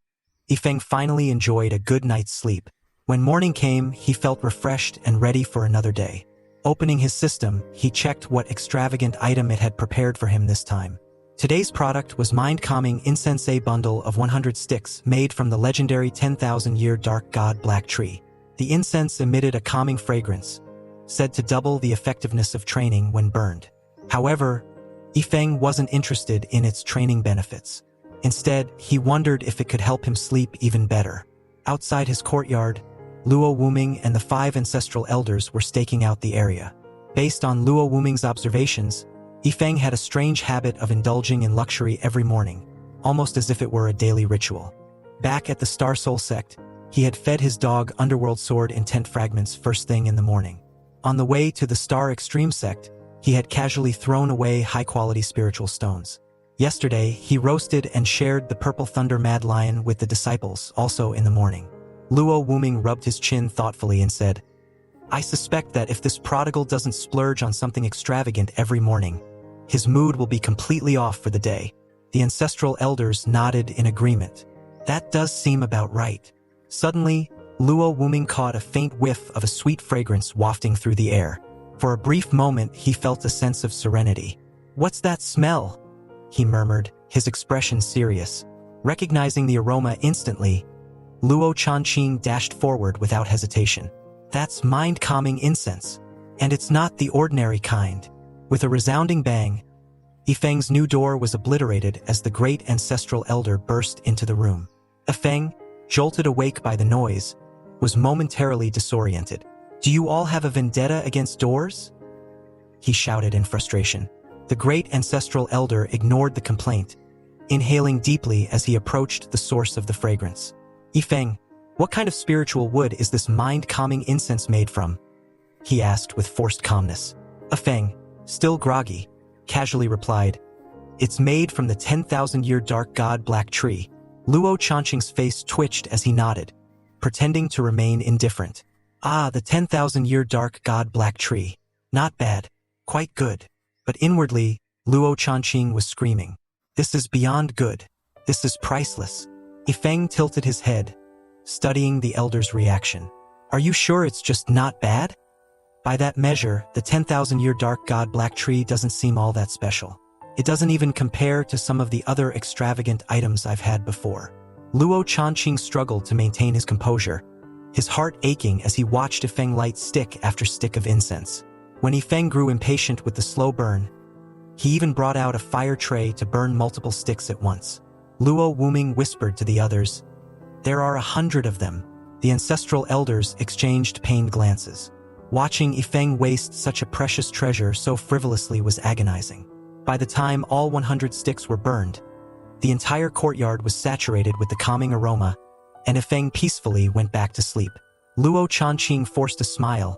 Yifeng finally enjoyed a good night's sleep. When morning came, he felt refreshed and ready for another day. Opening his system, he checked what extravagant item it had prepared for him this time. Today's product was mind-calming incense bundle of 100 sticks made from the legendary 10,000-year dark god black tree. The incense emitted a calming fragrance, said to double the effectiveness of training when burned. However, Yifeng wasn't interested in its training benefits. Instead, he wondered if it could help him sleep even better. Outside his courtyard, Luo Wuming and the 5 ancestral elders were staking out the area. Based on Luo Wuming's observations, Yifeng had a strange habit of indulging in luxury every morning, almost as if it were a daily ritual. Back at the Star Soul sect, he had fed his dog Underworld Sword in tent fragments first thing in the morning. On the way to the Star Extreme sect, he had casually thrown away high-quality spiritual stones. Yesterday, he roasted and shared the Purple Thunder Mad Lion with the disciples, also in the morning. Luo Wuming rubbed his chin thoughtfully and said, "I suspect that if this prodigal doesn't splurge on something extravagant every morning, his mood will be completely off for the day." The ancestral elders nodded in agreement. That does seem about right. Suddenly, Luo Wuming caught a faint whiff of a sweet fragrance wafting through the air. For a brief moment, he felt a sense of serenity. "What's that smell?" he murmured, his expression serious. Recognizing the aroma instantly, Luo Chanqing dashed forward without hesitation. "That's mind-calming incense. And it's not the ordinary kind." With a resounding bang, Yifeng's new door was obliterated as the great ancestral elder burst into the room. Yifeng, jolted awake by the noise, was momentarily disoriented. "Do you all have a vendetta against doors?" he shouted in frustration. The great ancestral elder ignored the complaint, inhaling deeply as he approached the source of the fragrance. "Yifeng, what kind of spiritual wood is this mind-calming incense made from?" he asked with forced calmness. Yifeng, still groggy, casually replied, "It's made from the 10,000-year dark god black tree." Luo Chanqing's face twitched as he nodded, pretending to remain indifferent. "Ah, the 10,000-year dark god black tree. Not bad. Quite good." But inwardly, Luo Chanqing was screaming, "This is beyond good. This is priceless." Yifeng tilted his head, studying the elder's reaction. "Are you sure it's just not bad? By that measure, the 10,000-year dark god black tree doesn't seem all that special. It doesn't even compare to some of the other extravagant items I've had before." Luo Chanqing struggled to maintain his composure, his heart aching as he watched Yifeng light stick after stick of incense. When Yifeng grew impatient with the slow burn, he even brought out a fire tray to burn multiple sticks at once. Luo Wuming whispered to the others, "There are 100 of them." The ancestral elders exchanged pained glances. Watching Yifeng waste such a precious treasure so frivolously was agonizing. By the time all 100 sticks were burned, the entire courtyard was saturated with the calming aroma, and Yifeng peacefully went back to sleep. Luo Chanqing forced a smile,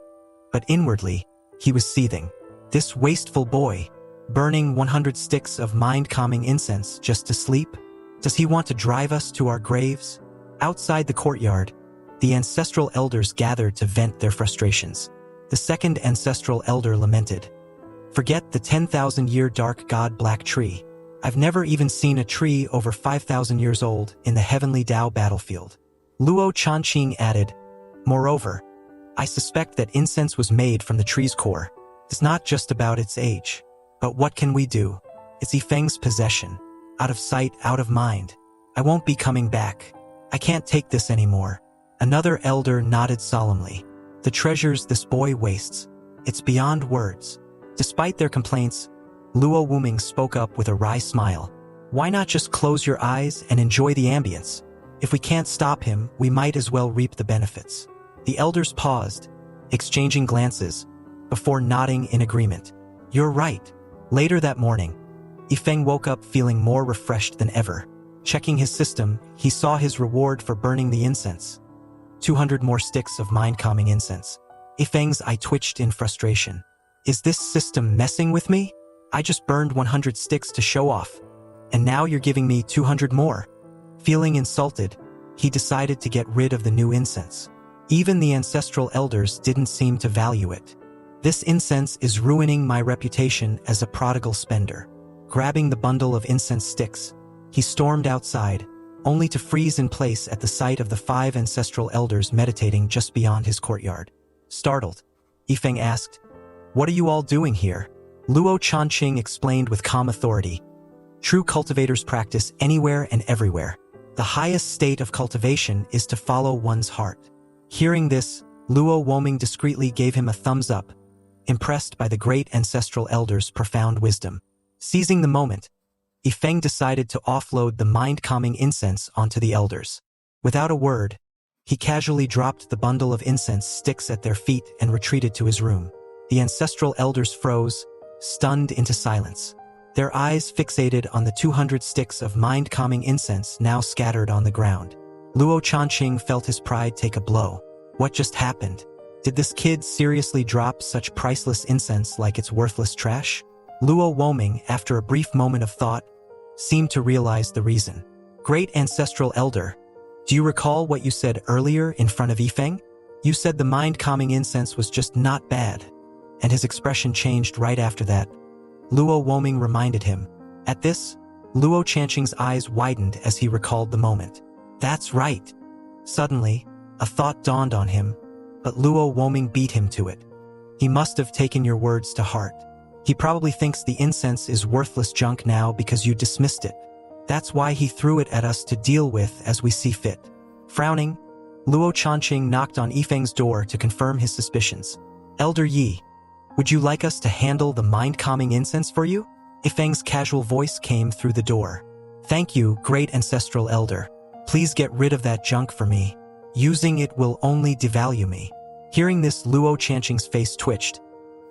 but inwardly, he was seething. This wasteful boy, burning 100 sticks of mind-calming incense just to sleep? Does he want to drive us to our graves? Outside the courtyard, the ancestral elders gathered to vent their frustrations. The second ancestral elder lamented, "Forget the 10,000-year dark god black tree. I've never even seen a tree over 5,000 years old in the heavenly Tao battlefield." Luo Chanqing added, "Moreover, I suspect that incense was made from the tree's core. It's not just about its age. But what can we do? It's Yifeng's possession. Out of sight, out of mind. I won't be coming back. I can't take this anymore." Another elder nodded solemnly. "The treasures this boy wastes. It's beyond words." Despite their complaints, Luo Wuming spoke up with a wry smile. "Why not just close your eyes and enjoy the ambience? If we can't stop him, we might as well reap the benefits." The elders paused, exchanging glances, before nodding in agreement. "You're right." Later that morning, Yifeng woke up feeling more refreshed than ever. Checking his system, he saw his reward for burning the incense. 200 more sticks of mind-calming incense. Yifeng's eye twitched in frustration. "Is this system messing with me? I just burned 100 sticks to show off, and now you're giving me 200 more." Feeling insulted, he decided to get rid of the new incense. Even the ancestral elders didn't seem to value it. "This incense is ruining my reputation as a prodigal spender." Grabbing the bundle of incense sticks, he stormed outside, only to freeze in place at the sight of the 5 ancestral elders meditating just beyond his courtyard. Startled, Yifeng asked, "What are you all doing here?" Luo Chanqing explained with calm authority, "True cultivators practice anywhere and everywhere. The highest state of cultivation is to follow one's heart." Hearing this, Luo Wuming discreetly gave him a thumbs up, impressed by the great ancestral elders' profound wisdom. Seizing the moment, Yifeng decided to offload the mind-calming incense onto the elders. Without a word, He casually dropped the bundle of incense sticks at their feet and retreated to his room. The ancestral elders froze, stunned into silence. Their eyes fixated on the 200 sticks of mind-calming incense now scattered on the ground. Luo Chanqing felt his pride take a blow. What just happened? Did this kid seriously drop such priceless incense like it's worthless trash? Luo Woming, after a brief moment of thought, seemed to realize the reason. Great ancestral elder, do you recall what you said earlier in front of Yifeng? You said the mind-calming incense was just not bad. And his expression changed right after that. Luo Woming reminded him. At this, Luo Chanqing's eyes widened as he recalled the moment. That's right. Suddenly, a thought dawned on him, but Luo Woming beat him to it. He must have taken your words to heart. He probably thinks the incense is worthless junk now because you dismissed it. That's why he threw it at us to deal with as we see fit. Frowning, Luo Chanqing knocked on Yifeng's door to confirm his suspicions. Elder Yi, would you like us to handle the mind-calming incense for you? Yifeng's casual voice came through the door. Thank you, great ancestral elder. Please get rid of that junk for me. Using it will only devalue me. Hearing this, Luo Chanqing's face twitched,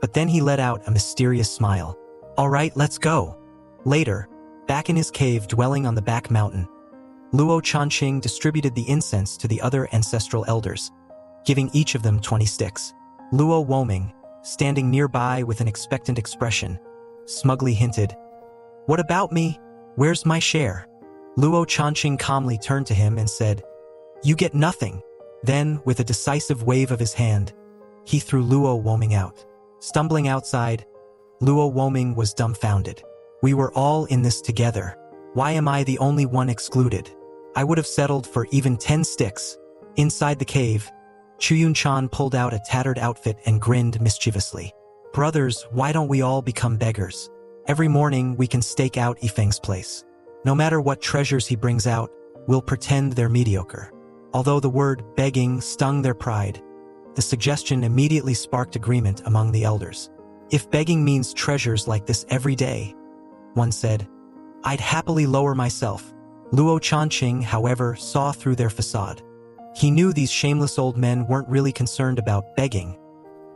but then he let out a mysterious smile. All right, let's go. Later, back in his cave dwelling on the back mountain, Luo Chanqing distributed the incense to the other ancestral elders, giving each of them 20 sticks. Luo Woming, standing nearby with an expectant expression, smugly hinted, What about me? Where's my share? Luo Chanqing calmly turned to him and said, You get nothing. Then, with a decisive wave of his hand, he threw Luo Woming out. Stumbling outside, Luo Woming was dumbfounded. We were all in this together. Why am I the only one excluded? I would have settled for even 10 sticks. Inside the cave, Chuyun-chan pulled out a tattered outfit and grinned mischievously. Brothers, why don't we all become beggars? Every morning we can stake out Yifeng's place. No matter what treasures he brings out, we'll pretend they're mediocre. Although the word begging stung their pride, the suggestion immediately sparked agreement among the elders. If begging means treasures like this every day, one said, I'd happily lower myself. Luo Chanqing, however, saw through their facade. He knew these shameless old men weren't really concerned about begging,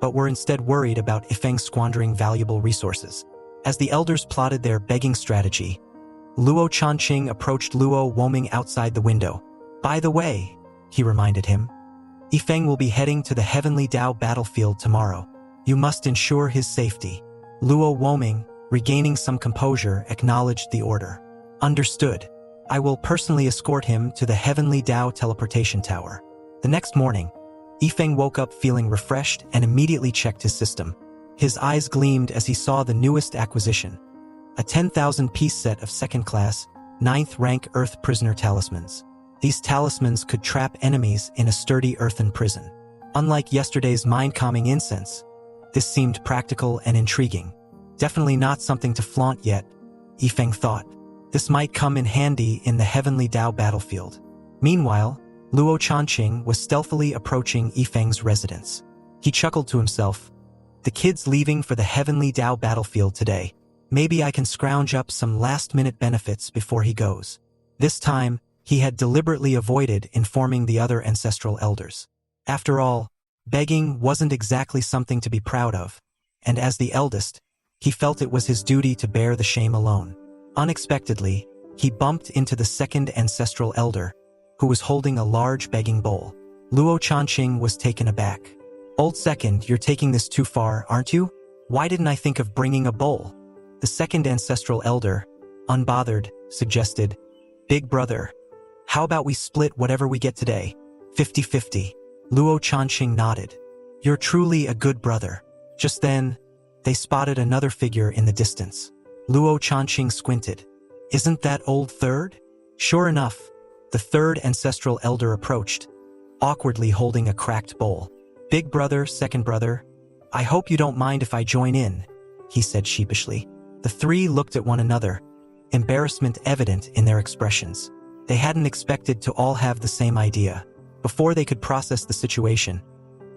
but were instead worried about Yifeng squandering valuable resources. As the elders plotted their begging strategy, Luo Chanqing approached Luo Woming outside the window. By the way, he reminded him, Yifeng will be heading to the Heavenly Dao battlefield tomorrow. You must ensure his safety. Luo Woming, regaining some composure, acknowledged the order. Understood. I will personally escort him to the Heavenly Dao teleportation tower. The next morning, Yifeng woke up feeling refreshed and immediately checked his system. His eyes gleamed as he saw the newest acquisition, a 10,000-piece set of second-class, 9th-rank Earth prisoner talismans. These talismans could trap enemies in a sturdy earthen prison. Unlike yesterday's mind-calming incense, this seemed practical and intriguing. Definitely not something to flaunt yet, Yifeng thought. This might come in handy in the Heavenly Dao battlefield. Meanwhile, Luo Chanqing was stealthily approaching Yifeng's residence. He chuckled to himself. The kid's leaving for the Heavenly Dao battlefield today. Maybe I can scrounge up some last-minute benefits before he goes. This time, he had deliberately avoided informing the other ancestral elders. After all, begging wasn't exactly something to be proud of, and as the eldest, he felt it was his duty to bear the shame alone. Unexpectedly, he bumped into the second ancestral elder, who was holding a large begging bowl. Luo Chanqing was taken aback. Old second, you're taking this too far, aren't you? Why didn't I think of bringing a bowl? The second ancestral elder, unbothered, suggested, Big brother, how about we split whatever we get today? 50-50. Luo Chanqing nodded. You're truly a good brother. Just then, they spotted another figure in the distance. Luo Chanqing squinted. Isn't that old third? Sure enough, the third ancestral elder approached, awkwardly holding a cracked bowl. Big brother, second brother, I hope you don't mind if I join in, he said sheepishly. The three looked at one another, embarrassment evident in their expressions. They hadn't expected to all have the same idea. Before they could process the situation,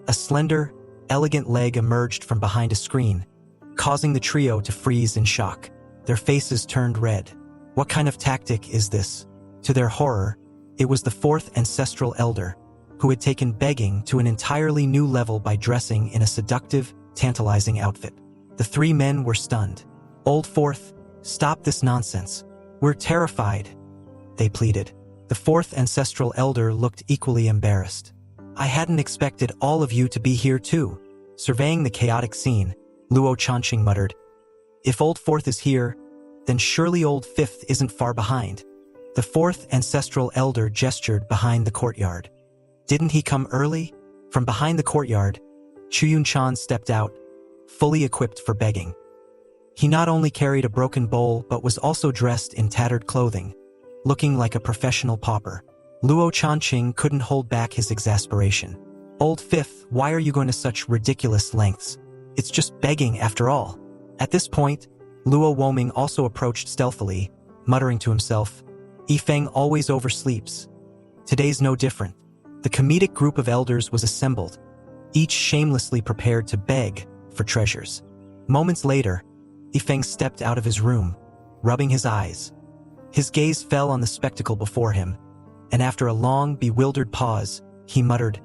a slender, elegant leg emerged from behind a screen, causing the trio to freeze in shock. Their faces turned red. What kind of tactic is this? To their horror, it was the fourth ancestral elder, who had taken begging to an entirely new level by dressing in a seductive, tantalizing outfit. The three men were stunned. "Old Fourth, stop this nonsense. We're terrified," they pleaded. The fourth ancestral elder looked equally embarrassed. "I hadn't expected all of you to be here too." Surveying the chaotic scene, Luo Chanqing muttered, "If Old Fourth is here, then surely Old Fifth isn't far behind." The fourth ancestral elder gestured behind the courtyard. "Didn't he come early?" From behind the courtyard, Chuyun-chan stepped out, fully equipped for begging. He not only carried a broken bowl but was also dressed in tattered clothing, looking like a professional pauper. Luo Chanqing couldn't hold back his exasperation. "Old Fifth, why are you going to such ridiculous lengths? It's just begging after all." At this point, Luo Woming also approached stealthily, muttering to himself, "Yifeng always oversleeps. Today's no different." The comedic group of elders was assembled, each shamelessly prepared to beg for treasures. Moments later, Yifeng stepped out of his room, rubbing his eyes. His gaze fell on the spectacle before him, and after a long, bewildered pause, he muttered,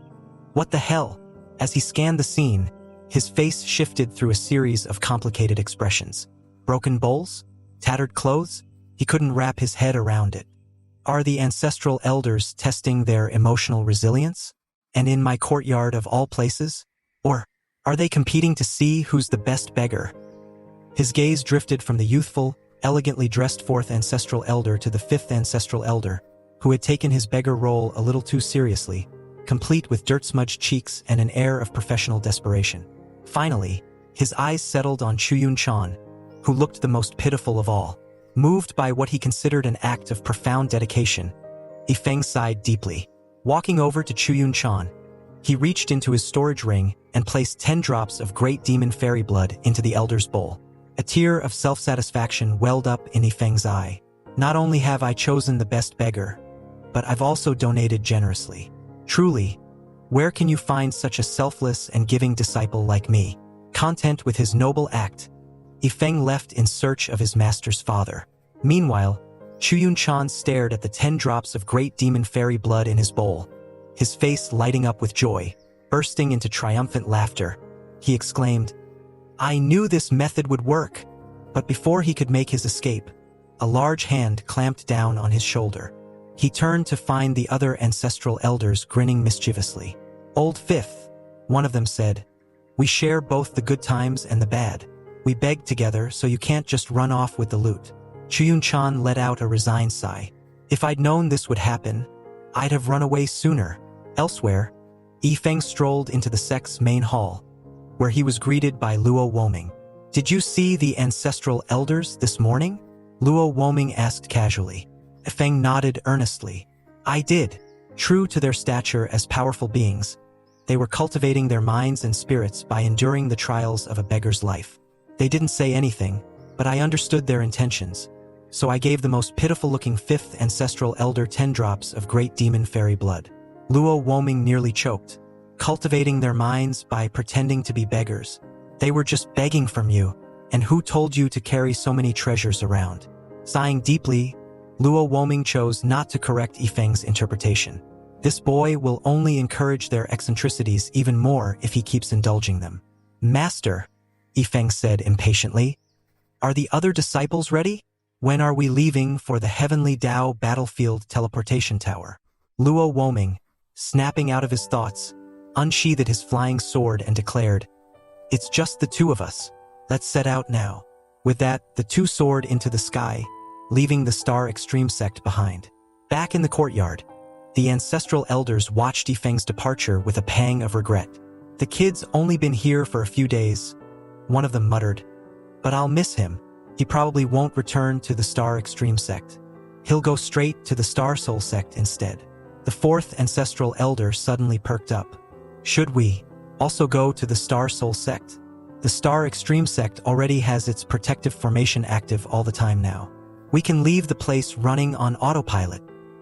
"What the hell?" As he scanned the scene, his face shifted through a series of complicated expressions. Broken bowls? Tattered clothes? He couldn't wrap his head around it. Are the ancestral elders testing their emotional resilience? And in my courtyard of all places? Or are they competing to see who's the best beggar? His gaze drifted from the youthful, elegantly dressed fourth ancestral elder to the fifth ancestral elder, who had taken his beggar role a little too seriously, complete with dirt-smudged cheeks and an air of professional desperation. Finally, his eyes settled on Chuyun-chan, who looked the most pitiful of all. Moved by what he considered an act of profound dedication, Yifeng sighed deeply. Walking over to Chuyun-chan, he reached into his storage ring and placed 10 drops of great demon fairy blood into the elder's bowl. A tear of self-satisfaction welled up in Yifeng's eye. "Not only have I chosen the best beggar, but I've also donated generously. Truly, where can you find such a selfless and giving disciple like me?" Content with his noble act, Yifeng left in search of his master's father. Meanwhile, Chuyun-chan stared at the 10 drops of great demon fairy blood in his bowl, his face lighting up with joy. Bursting into triumphant laughter, he exclaimed, "I knew this method would work." But before he could make his escape, a large hand clamped down on his shoulder. He turned to find the other ancestral elders grinning mischievously. "Old Fifth," one of them said, "we share both the good times and the bad. We beg together, so you can't just run off with the loot." Chuyun-chan let out a resigned sigh. "If I'd known this would happen, I'd have run away sooner." Elsewhere, Yifeng strolled into the sect's main hall, where he was greeted by Luo Woming. "Did you see the ancestral elders this morning?" Luo Woming asked casually. Yifeng nodded earnestly. "I did." True to their stature as powerful beings, they were cultivating their minds and spirits by enduring the trials of a beggar's life. They didn't say anything, but I understood their intentions, so I gave the most pitiful-looking fifth ancestral elder 10 drops of great demon fairy blood. Luo Woming nearly choked. Cultivating their minds by pretending to be beggars. They were just begging from you, and who told you to carry so many treasures around? Sighing deeply, Luo Woming chose not to correct Yifeng's interpretation. This boy will only encourage their eccentricities even more if he keeps indulging them. "Master," Yifeng said impatiently, "are the other disciples ready? When are we leaving for the Heavenly Dao Battlefield Teleportation Tower?" Luo Woming, snapping out of his thoughts, unsheathed his flying sword and declared, "It's just the two of us. Let's set out now." With that, the two soared into the sky, leaving the Star Extreme sect behind. Back in the courtyard, the ancestral elders watched Yifeng's departure with a pang of regret. "The kid's only been here for a few days," one of them muttered, "but I'll miss him. He probably won't return to the Star Extreme sect. He'll go straight to the Star Soul sect instead." The fourth ancestral elder suddenly perked up. "Should we also go to the Star Soul sect? The Star Extreme sect already has its protective formation active all the time now. We can leave the place running on autopilot."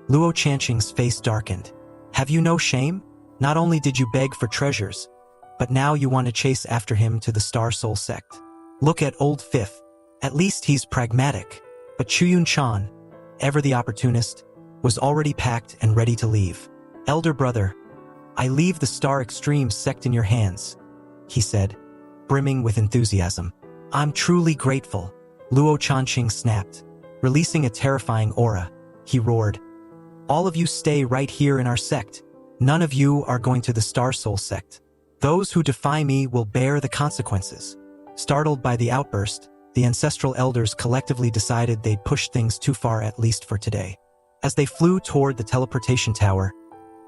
Luo Chanqing's face darkened. "Have you no shame? Not only did you beg for treasures, but now you want to chase after him to the Star Soul sect. Look at Old Fifth. At least he's pragmatic." But Chuyun-chan, ever the opportunist, was already packed and ready to leave. "Elder brother, I leave the Star Extreme sect in your hands, he said, brimming with enthusiasm. I'm truly grateful, Luo Chanqing snapped. Releasing a terrifying aura, he roared. All of you stay right here in our sect. None of you are going to the Star Soul sect. Those who defy me will bear the consequences. Startled by the outburst, the ancestral elders collectively decided they'd pushed things too far, at least for today. As they flew toward the teleportation tower,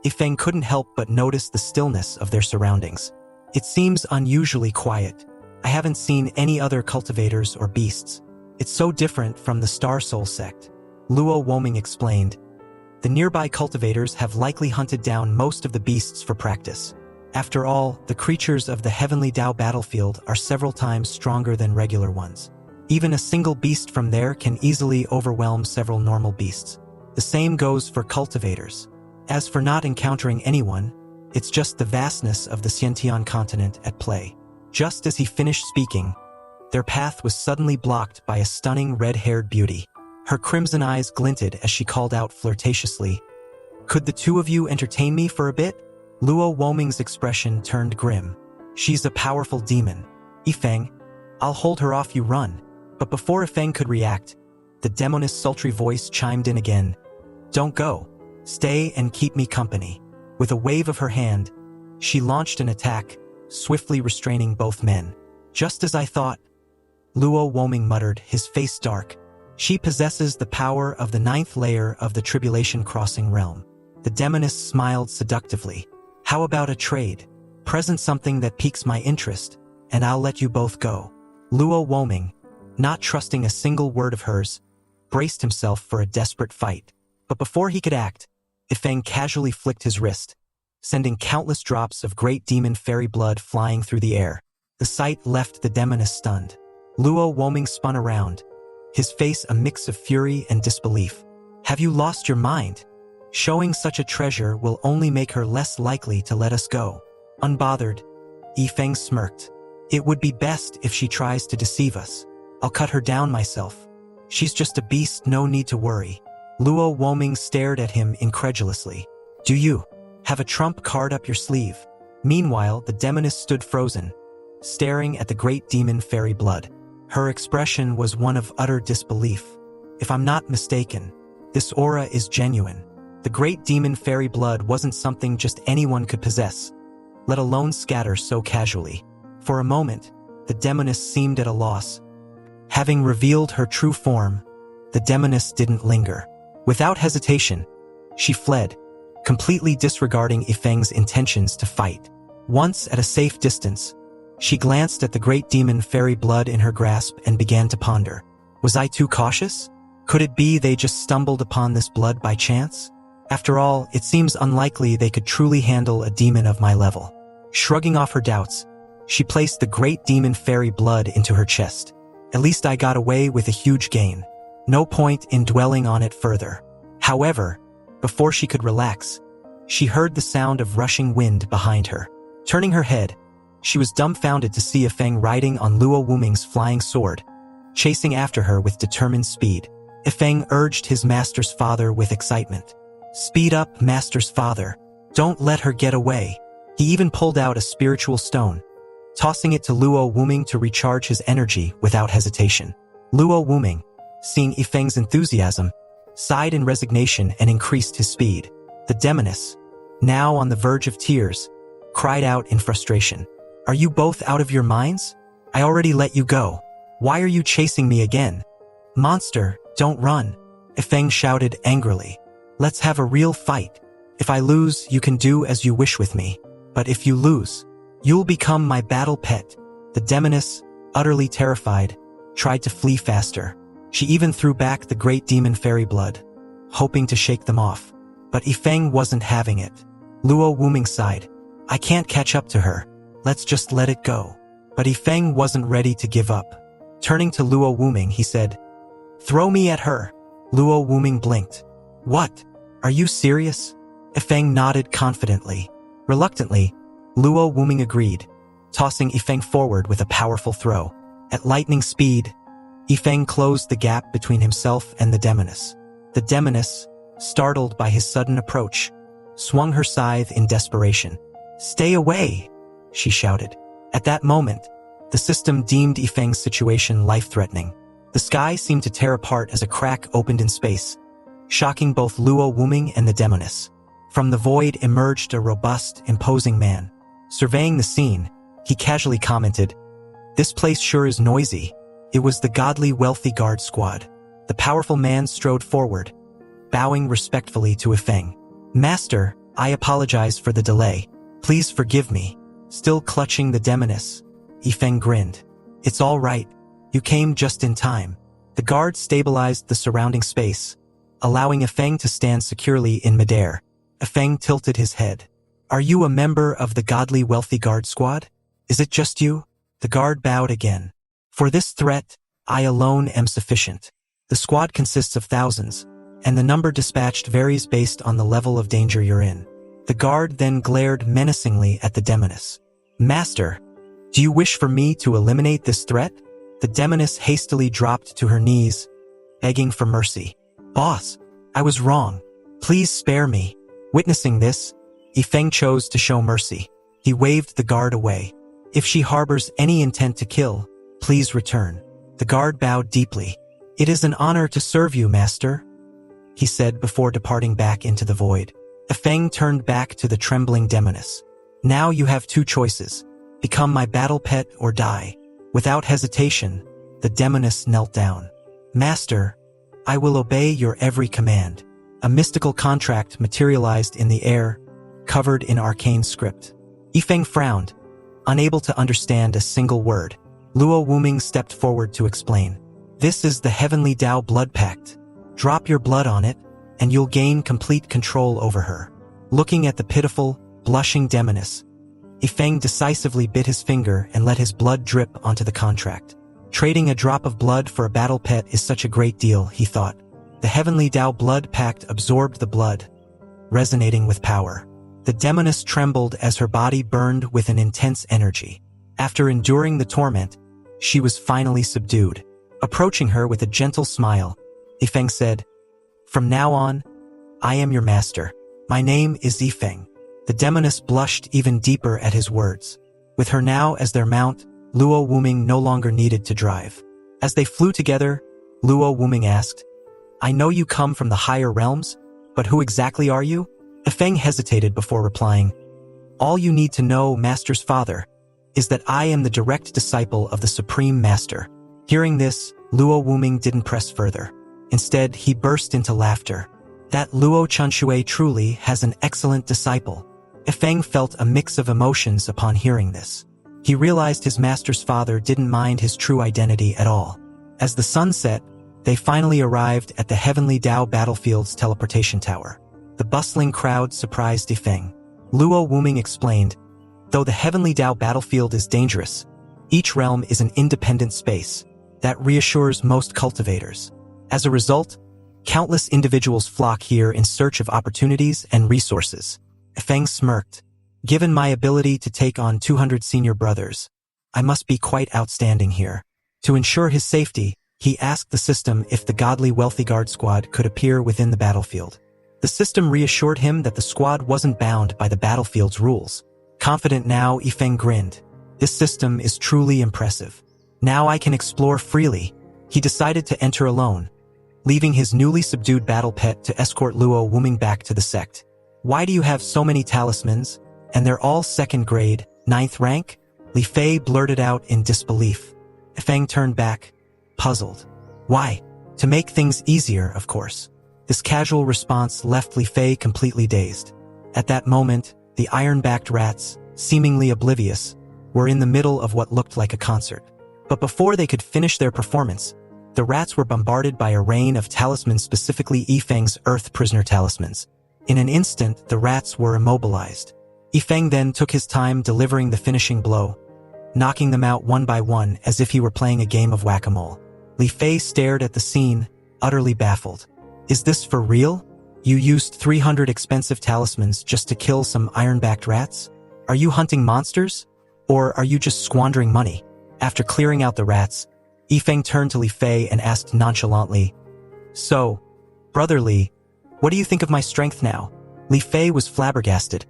Ifeng couldn't help but notice the stillness of their surroundings. It seems unusually quiet. I haven't seen any other cultivators or beasts. It's so different from the Star Soul sect, Luo Woming explained. The nearby cultivators have likely hunted down most of the beasts for practice. After all, the creatures of the Heavenly Dao battlefield are several times stronger than regular ones. Even a single beast from there can easily overwhelm several normal beasts. The same goes for cultivators. As for not encountering anyone, it's just the vastness of the Xiantian continent at play. Just as he finished speaking, their path was suddenly blocked by a stunning red-haired beauty. Her crimson eyes glinted as she called out flirtatiously, "Could the two of you entertain me for a bit?" Luo Woming's expression turned grim. "She's a powerful demon. Ifeng, I'll hold her off, you run." But before Ifeng could react, the demoness' sultry voice chimed in again. "Don't go. Stay and keep me company." With a wave of her hand, she launched an attack, swiftly restraining both men. "Just as I thought," Luo Woming muttered, his face dark. "She possesses the power of the 9th layer of the Tribulation Crossing realm." The demoness smiled seductively. "How about a trade? Present something that piques my interest, and I'll let you both go." Luo Woming, not trusting a single word of hers, braced himself for a desperate fight. But before he could act, Ifeng casually flicked his wrist, sending countless drops of great demon fairy blood flying through the air. The sight left the demoness stunned. Luo Woming spun around, his face a mix of fury and disbelief. "Have you lost your mind? Showing such a treasure will only make her less likely to let us go." Unbothered, Ifeng smirked. "It would be best if she tries to deceive us. I'll cut her down myself. She's just a beast, no need to worry." Luo Woming stared at him incredulously. "Do you have a trump card up your sleeve?" Meanwhile, the demoness stood frozen, staring at the great demon fairy blood. Her expression was one of utter disbelief. "If I'm not mistaken, this aura is genuine. The great demon fairy blood wasn't something just anyone could possess, let alone scatter so casually." For a moment, the demoness seemed at a loss. Having revealed her true form, the demoness didn't linger. Without hesitation, she fled, completely disregarding Ifeng's intentions to fight. Once at a safe distance, she glanced at the great demon fairy blood in her grasp and began to ponder. Was I too cautious? Could it be they just stumbled upon this blood by chance? After all, it seems unlikely they could truly handle a demon of my level. Shrugging off her doubts, she placed the great demon fairy blood into her chest. At least I got away with a huge gain. No point in dwelling on it further. However, before she could relax, she heard the sound of rushing wind behind her. Turning her head, she was dumbfounded to see Ifeng riding on Luo Woming's flying sword, chasing after her with determined speed. Ifeng urged his master's father with excitement. "Speed up, master's father. Don't let her get away." He even pulled out a spiritual stone, tossing it to Luo Woming to recharge his energy without hesitation. Luo Woming, seeing Ifeng's enthusiasm, sighed in resignation and increased his speed. The demoness, now on the verge of tears, cried out in frustration. "Are you both out of your minds? I already let you go. Why are you chasing me again?" "Monster, don't run," Ifeng shouted angrily. "Let's have a real fight. If I lose, you can do as you wish with me. But if you lose, you'll become my battle pet." The demoness, utterly terrified, tried to flee faster. She even threw back the great demon fairy blood, hoping to shake them off. But Ifeng wasn't having it. Luo Woming sighed. "I can't catch up to her. Let's just let it go." But Ifeng wasn't ready to give up. Turning to Luo Woming, he said, "Throw me at her." Luo Woming blinked. "What? Are you serious?" Ifeng nodded confidently. Reluctantly, Luo Woming agreed, tossing Ifeng forward with a powerful throw. At lightning speed, Ifeng closed the gap between himself and the demoness. The demoness, startled by his sudden approach, swung her scythe in desperation. "Stay away!" she shouted. At that moment, the system deemed Yifeng's situation life-threatening. The sky seemed to tear apart as a crack opened in space, shocking both Luo Wuming and the demoness. From the void emerged a robust, imposing man. Surveying the scene, he casually commented, "This place sure is noisy." It was the godly wealthy guard squad. The powerful man strode forward, bowing respectfully to Yifeng. "Master, I apologize for the delay. Please forgive me." Still clutching the demoness, Yifeng grinned. "It's all right. You came just in time." The guard stabilized the surrounding space, allowing Yifeng to stand securely in midair. Yifeng tilted his head. "Are you a member of the godly wealthy guard squad? Is it just you?" The guard bowed again. "For this threat, I alone am sufficient. The squad consists of thousands, and the number dispatched varies based on the level of danger you're in." The guard then glared menacingly at the demoness. "Master, do you wish for me to eliminate this threat?" The demoness hastily dropped to her knees, begging for mercy. "Boss, I was wrong. Please spare me." Witnessing this, Yifeng chose to show mercy. He waved the guard away. "If she harbors any intent to kill, please return." The guard bowed deeply. "It is an honor to serve you, master," he said before departing back into the void. Yifeng turned back to the trembling demoness. "Now you have two choices. Become my battle pet or die." Without hesitation, the demoness knelt down. "Master, I will obey your every command." A mystical contract materialized in the air, covered in arcane script. Yifeng frowned, unable to understand a single word. Luo Wuming stepped forward to explain. "This is the Heavenly Tao Blood Pact. Drop your blood on it, and you'll gain complete control over her." Looking at the pitiful, blushing demoness, Yifeng decisively bit his finger and let his blood drip onto the contract. Trading a drop of blood for a battle pet is such a great deal, he thought. The Heavenly Tao Blood Pact absorbed the blood, resonating with power. The demoness trembled as her body burned with an intense energy. After enduring the torment, she was finally subdued. Approaching her with a gentle smile, Yifeng said, "From now on, I am your master. My name is Yifeng." The demoness blushed even deeper at his words. With her now as their mount, Luo Wuming no longer needed to drive. As they flew together, Luo Wuming asked, "I know you come from the higher realms, but who exactly are you?" Yifeng hesitated before replying, "All you need to know, Master's father, is that I am the direct disciple of the Supreme Master." Hearing this, Luo Wuming didn't press further. Instead, he burst into laughter. That Luo Chunxue truly has an excellent disciple. Yifeng felt a mix of emotions upon hearing this. He realized his master's father didn't mind his true identity at all. As the sun set, they finally arrived at the Heavenly Tao Battlefield's teleportation tower. The bustling crowd surprised Yifeng. Luo Wuming explained, "Though the Heavenly Tao Battlefield is dangerous, each realm is an independent space that reassures most cultivators. As a result, countless individuals flock here in search of opportunities and resources." Yifeng smirked. "Given my ability to take on 200 senior brothers, I must be quite outstanding here." To ensure his safety, he asked the system if the godly wealthy guard squad could appear within the battlefield. The system reassured him that the squad wasn't bound by the battlefield's rules. Confident now, Yifeng grinned. "This system is truly impressive. Now I can explore freely." He decided to enter alone, leaving his newly subdued battle pet to escort Luo Wuming back to the sect. "Why do you have so many talismans, and they're all second grade, 9th rank?" Li Fei blurted out in disbelief. Yifeng turned back, puzzled. "Why? To make things easier, of course." This casual response left Li Fei completely dazed. At that moment, the iron-backed rats, seemingly oblivious, were in the middle of what looked like a concert. But before they could finish their performance, the rats were bombarded by a rain of talismans, specifically Yifeng's Earth Prisoner talismans. In an instant, the rats were immobilized. Yifeng then took his time delivering the finishing blow, knocking them out one by one as if he were playing a game of whack-a-mole. Li Fei stared at the scene, utterly baffled. "Is this for real? You used 300 expensive talismans just to kill some iron-backed rats? Are you hunting monsters? Or are you just squandering money?" After clearing out the rats, Yifeng turned to Li Fei and asked nonchalantly, "So, Brother Li, what do you think of my strength now?" Li Fei was flabbergasted,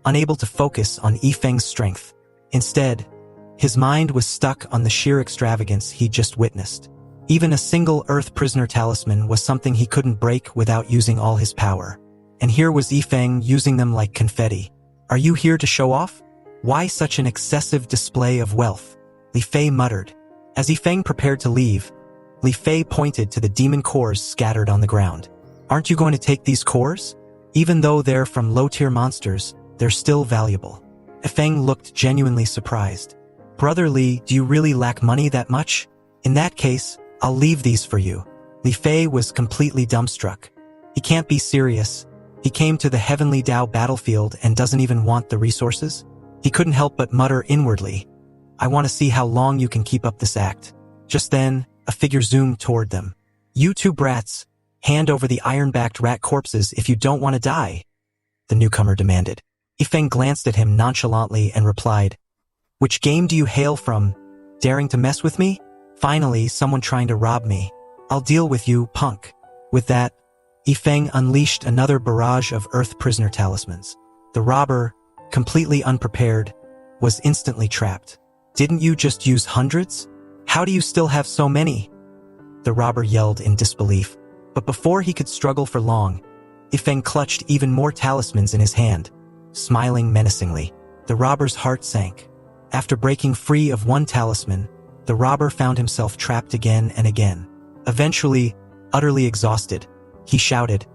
unable to focus on Yifeng's strength. Instead, his mind was stuck on the sheer extravagance he'd just witnessed. Even a single Earth Prisoner talisman was something he couldn't break without using all his power. And here was Yifeng using them like confetti. Are you here to show off? Why such an excessive display of wealth? Li Fei muttered. As Yifeng prepared to leave, Li Fei pointed to the demon cores scattered on the ground. Aren't you going to take these cores? Even though they're from low-tier monsters, they're still valuable. Yifeng looked genuinely surprised. Brother Li, do you really lack money that much? In that case, I'll leave these for you. Li Fei was completely dumbstruck. He can't be serious. He came to the Heavenly Dao battlefield and doesn't even want the resources? He couldn't help but mutter inwardly, I want to see how long you can keep up this act. Just then, a figure zoomed toward them. You two brats, hand over the iron-backed rat corpses if you don't want to die, the newcomer demanded. Yifeng glanced at him nonchalantly and replied, Which game do you hail from? Daring to mess with me? Finally, someone trying to rob me. I'll deal with you, punk. With that, Yifeng unleashed another barrage of Earth Prisoner talismans. The robber, completely unprepared, was instantly trapped. Didn't you just use hundreds? How do you still have so many? The robber yelled in disbelief. But before he could struggle for long, Yifeng clutched even more talismans in his hand, smiling menacingly. The robber's heart sank. After breaking free of one talisman, the robber found himself trapped again and again. Eventually, utterly exhausted, he shouted,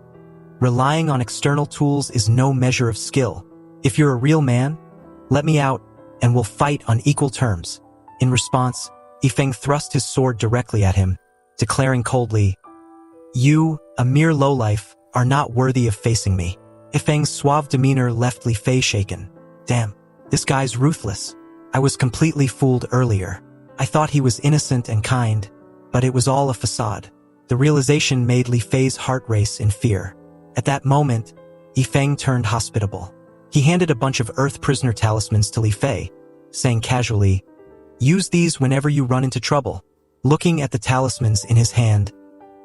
Relying on external tools is no measure of skill. If you're a real man, let me out, and we'll fight on equal terms. In response, Yifeng thrust his sword directly at him, declaring coldly, You, a mere lowlife, are not worthy of facing me. Yifeng's suave demeanor left Li Fei shaken. Damn, this guy's ruthless. I was completely fooled earlier. I thought he was innocent and kind, but it was all a facade. The realization made Li Fei's heart race in fear. At that moment, Yifeng turned hospitable. He handed a bunch of Earth Prisoner talismans to Li Fei, saying casually, Use these whenever you run into trouble. Looking at the talismans in his hand,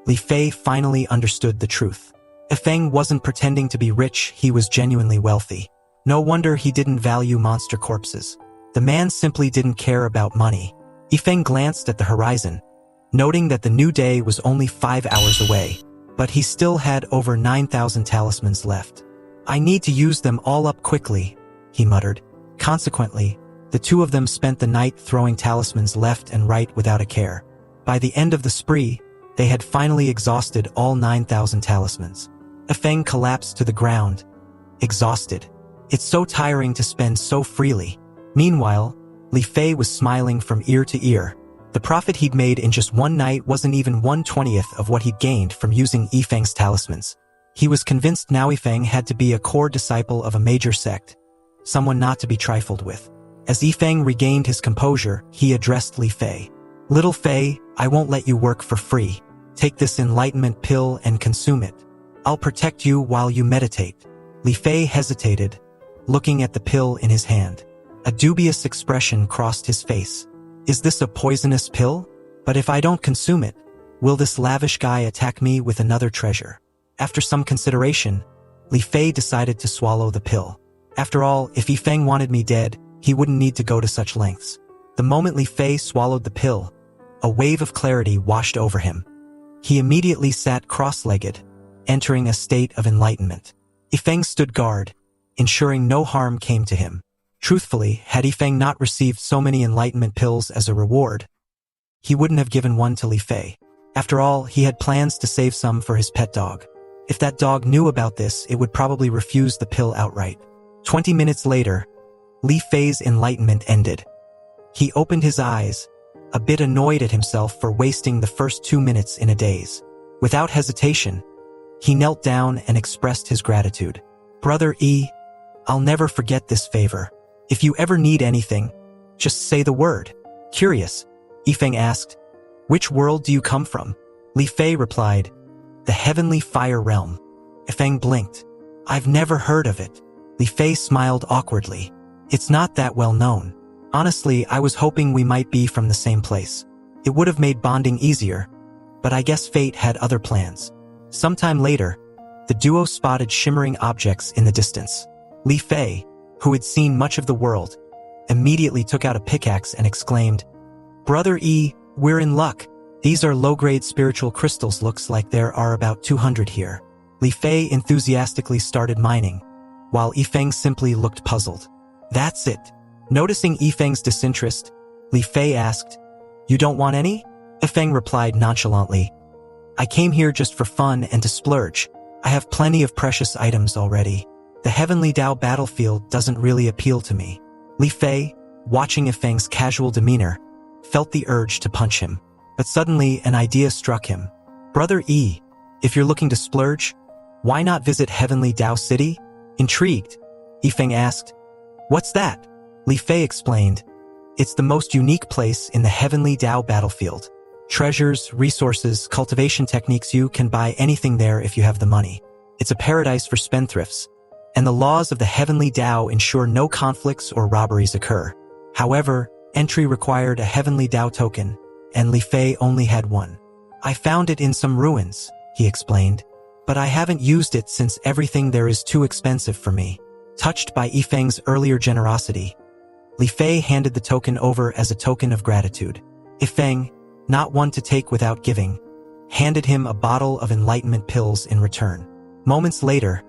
Li Fei finally understood the truth. Yifeng wasn't pretending to be rich, he was genuinely wealthy. No wonder he didn't value monster corpses. The man simply didn't care about money. Yifeng glanced at the horizon, noting that the new day was only 5 hours away, but he still had over 9,000 talismans left. I need to use them all up quickly, he muttered. Consequently, the two of them spent the night throwing talismans left and right without a care. By the end of the spree, they had finally exhausted all 9,000 talismans. Yifeng collapsed to the ground, exhausted. It's so tiring to spend so freely. Meanwhile, Li Fei was smiling from ear to ear. The profit he'd made in just one night wasn't even 1/20th of what he'd gained from using Yifeng's talismans. He was convinced now Yifeng had to be a core disciple of a major sect, someone not to be trifled with. As Yifeng regained his composure, he addressed Li Fei. Little Fei, I won't let you work for free. Take this enlightenment pill and consume it. I'll protect you while you meditate. Li Fei hesitated, looking at the pill in his hand. A dubious expression crossed his face. Is this a poisonous pill? But if I don't consume it, will this lavish guy attack me with another treasure? After some consideration, Li Fei decided to swallow the pill. After all, if Yifeng wanted me dead, he wouldn't need to go to such lengths. The moment Li Fei swallowed the pill, a wave of clarity washed over him. He immediately sat cross-legged, entering a state of enlightenment. Yifeng stood guard, ensuring no harm came to him. Truthfully, had Yifeng not received so many enlightenment pills as a reward, he wouldn't have given one to Li Fei. After all, he had plans to save some for his pet dog. If that dog knew about this, it would probably refuse the pill outright. 20 minutes later, Li Fei's enlightenment ended. He opened his eyes, a bit annoyed at himself for wasting the first 2 minutes in a daze. Without hesitation, he knelt down and expressed his gratitude. Brother E, I'll never forget this favor. If you ever need anything, just say the word. Curious, Yifeng asked, Which world do you come from? Li Fei replied, The Heavenly Fire Realm. Yifeng blinked. I've never heard of it. Li Fei smiled awkwardly. It's not that well known. Honestly, I was hoping we might be from the same place. It would have made bonding easier, but I guess fate had other plans. Sometime later, the duo spotted shimmering objects in the distance. Li Fei, who had seen much of the world, immediately took out a pickaxe and exclaimed, "Brother E, we're in luck. These are low-grade spiritual crystals. Looks like there are about 200 here." Li Fei enthusiastically started mining, while Yifeng simply looked puzzled. "That's it." Noticing Yifeng's disinterest, Li Fei asked, "You don't want any?" Yifeng replied nonchalantly, "I came here just for fun and to splurge. I have plenty of precious items already. The Heavenly Dao battlefield doesn't really appeal to me." Li Fei, watching Yifeng's casual demeanor, felt the urge to punch him. But suddenly an idea struck him. "Brother E, if you're looking to splurge, why not visit Heavenly Dao City?" Intrigued, Yifeng asked, "What's that?" Li Fei explained, "It's the most unique place in the Heavenly Dao battlefield. Treasures, resources, cultivation techniques. You can buy anything there if you have the money. It's a paradise for spendthrifts, and the laws of the Heavenly Dao ensure no conflicts or robberies occur. However, entry required a Heavenly Dao token, and Li Fei only had one. I found it in some ruins," he explained, "but I haven't used it since everything there is too expensive for me." Touched by Yifeng's earlier generosity, Li Fei handed the token over as a token of gratitude. Yifeng, not one to take without giving, handed him a bottle of enlightenment pills in return. Moments later,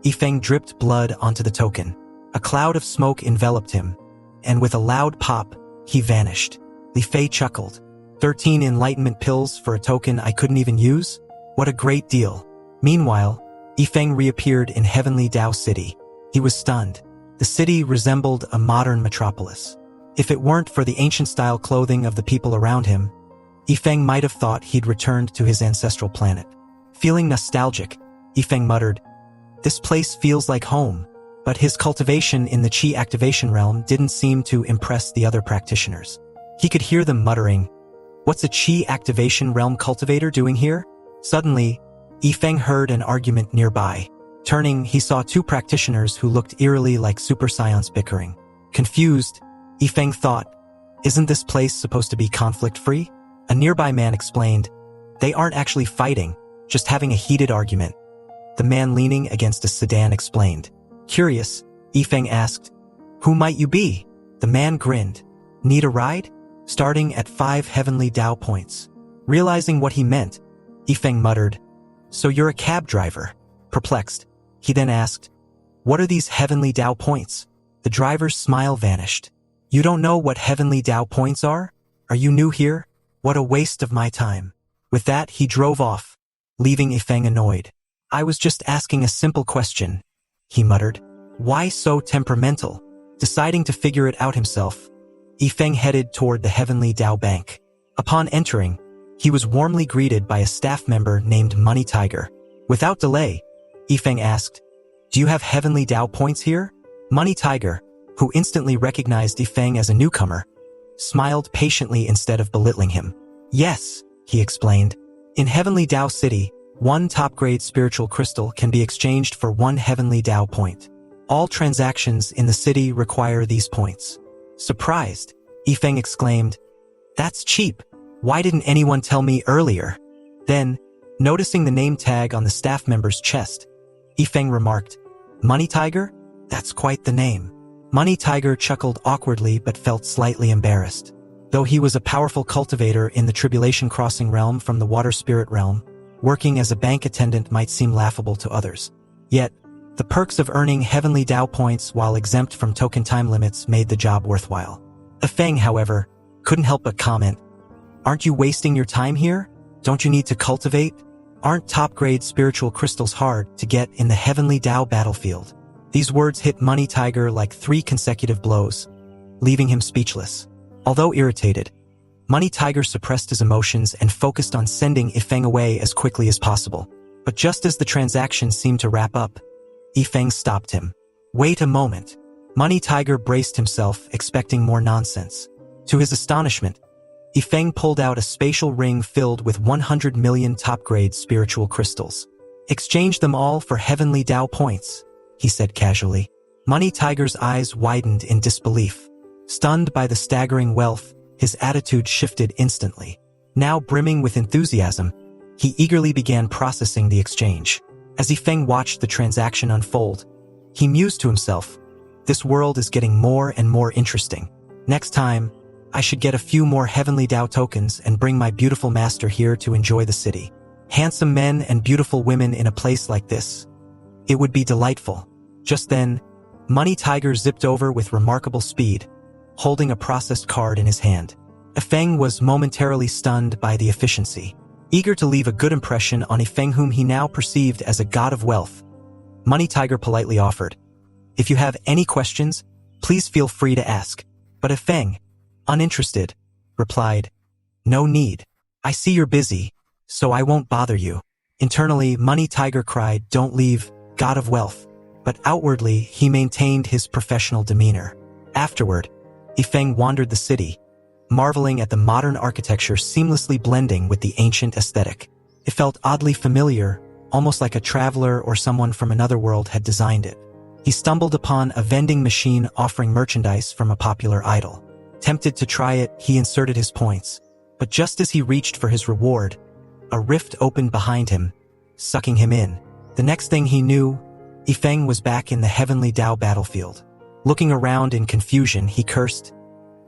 Yifeng dripped blood onto the token. A cloud of smoke enveloped him, and with a loud pop, he vanished. Li Fei chuckled. 13 enlightenment pills for a token I couldn't even use? What a great deal. Meanwhile, Yifeng reappeared in Heavenly Dao City. He was stunned. The city resembled a modern metropolis. If it weren't for the ancient-style clothing of the people around him, Yifeng might have thought he'd returned to his ancestral planet. Feeling nostalgic, Yifeng muttered, "This place feels like home," but his cultivation in the Qi activation realm didn't seem to impress the other practitioners. He could hear them muttering, "What's a Qi activation realm cultivator doing here?" Suddenly, Yifeng heard an argument nearby. Turning, he saw two practitioners who looked eerily like super scions bickering. Confused, Yifeng thought, "Isn't this place supposed to be conflict-free?" A nearby man explained, "They aren't actually fighting, just having a heated argument." The man leaning against a sedan explained. Curious, Yifeng asked, "Who might you be?" The man grinned. "Need a ride? Starting at 5 Heavenly Dao points." Realizing what he meant, Yifeng muttered, "So you're a cab driver?" Perplexed, he then asked, "What are these Heavenly Dao points?" The driver's smile vanished. "You don't know what Heavenly Dao points are? Are you new here? What a waste of my time." With that, he drove off, leaving Yifeng annoyed. "I was just asking a simple question," he muttered. "Why so temperamental?" Deciding to figure it out himself, Yifeng headed toward the Heavenly Dao Bank. Upon entering, he was warmly greeted by a staff member named Money Tiger. Without delay, Yifeng asked, "Do you have Heavenly Dao points here?" Money Tiger, who instantly recognized Yifeng as a newcomer, smiled patiently instead of belittling him. "Yes," he explained. "In Heavenly Dao City, 1 top-grade spiritual crystal can be exchanged for 1 Heavenly Dao point. All transactions in the city require these points." Surprised, Yifeng exclaimed, "That's cheap. Why didn't anyone tell me earlier?" Then, noticing the name tag on the staff member's chest, Yifeng remarked, "Money Tiger? That's quite the name." Money Tiger chuckled awkwardly but felt slightly embarrassed. Though he was a powerful cultivator in the Tribulation Crossing realm from the Water Spirit realm, working as a bank attendant might seem laughable to others. Yet, the perks of earning Heavenly Dao points while exempt from token time limits made the job worthwhile. Yifeng, however, couldn't help but comment, "Aren't you wasting your time here? Don't you need to cultivate? Aren't top-grade spiritual crystals hard to get in the Heavenly Dao battlefield?" These words hit Money Tiger like 3 consecutive blows, leaving him speechless. Although irritated, Money Tiger suppressed his emotions and focused on sending Yifeng away as quickly as possible. But just as the transaction seemed to wrap up, Yifeng stopped him. "Wait a moment." Money Tiger braced himself, expecting more nonsense. To his astonishment, Yifeng pulled out a spatial ring filled with 100 million top-grade spiritual crystals. "Exchange them all for Heavenly Dao points," he said casually. Money Tiger's eyes widened in disbelief. Stunned by the staggering wealth, his attitude shifted instantly. Now brimming with enthusiasm, he eagerly began processing the exchange. As Yifeng watched the transaction unfold, he mused to himself, "This world is getting more and more interesting. Next time, I should get a few more heavenly Tao tokens and bring my beautiful master here to enjoy the city. Handsome men and beautiful women in a place like this. It would be delightful." Just then, Money Tiger zipped over with remarkable speed, holding a processed card in his hand. Yifeng was momentarily stunned by the efficiency. Eager to leave a good impression on Yifeng, whom he now perceived as a god of wealth, Money Tiger politely offered, "If you have any questions, please feel free to ask." But Yifeng, uninterested, replied, "No need. I see you're busy, so I won't bother you." Internally, Money Tiger cried, "Don't leave, god of wealth." But outwardly, he maintained his professional demeanor. Afterward, Yifeng wandered the city, marveling at the modern architecture seamlessly blending with the ancient aesthetic. It felt oddly familiar, almost like a traveler or someone from another world had designed it. He stumbled upon a vending machine offering merchandise from a popular idol. Tempted to try it, he inserted his points. But just as he reached for his reward, a rift opened behind him, sucking him in. The next thing he knew, Yifeng was back in the heavenly Tao battlefield. Looking around in confusion, he cursed,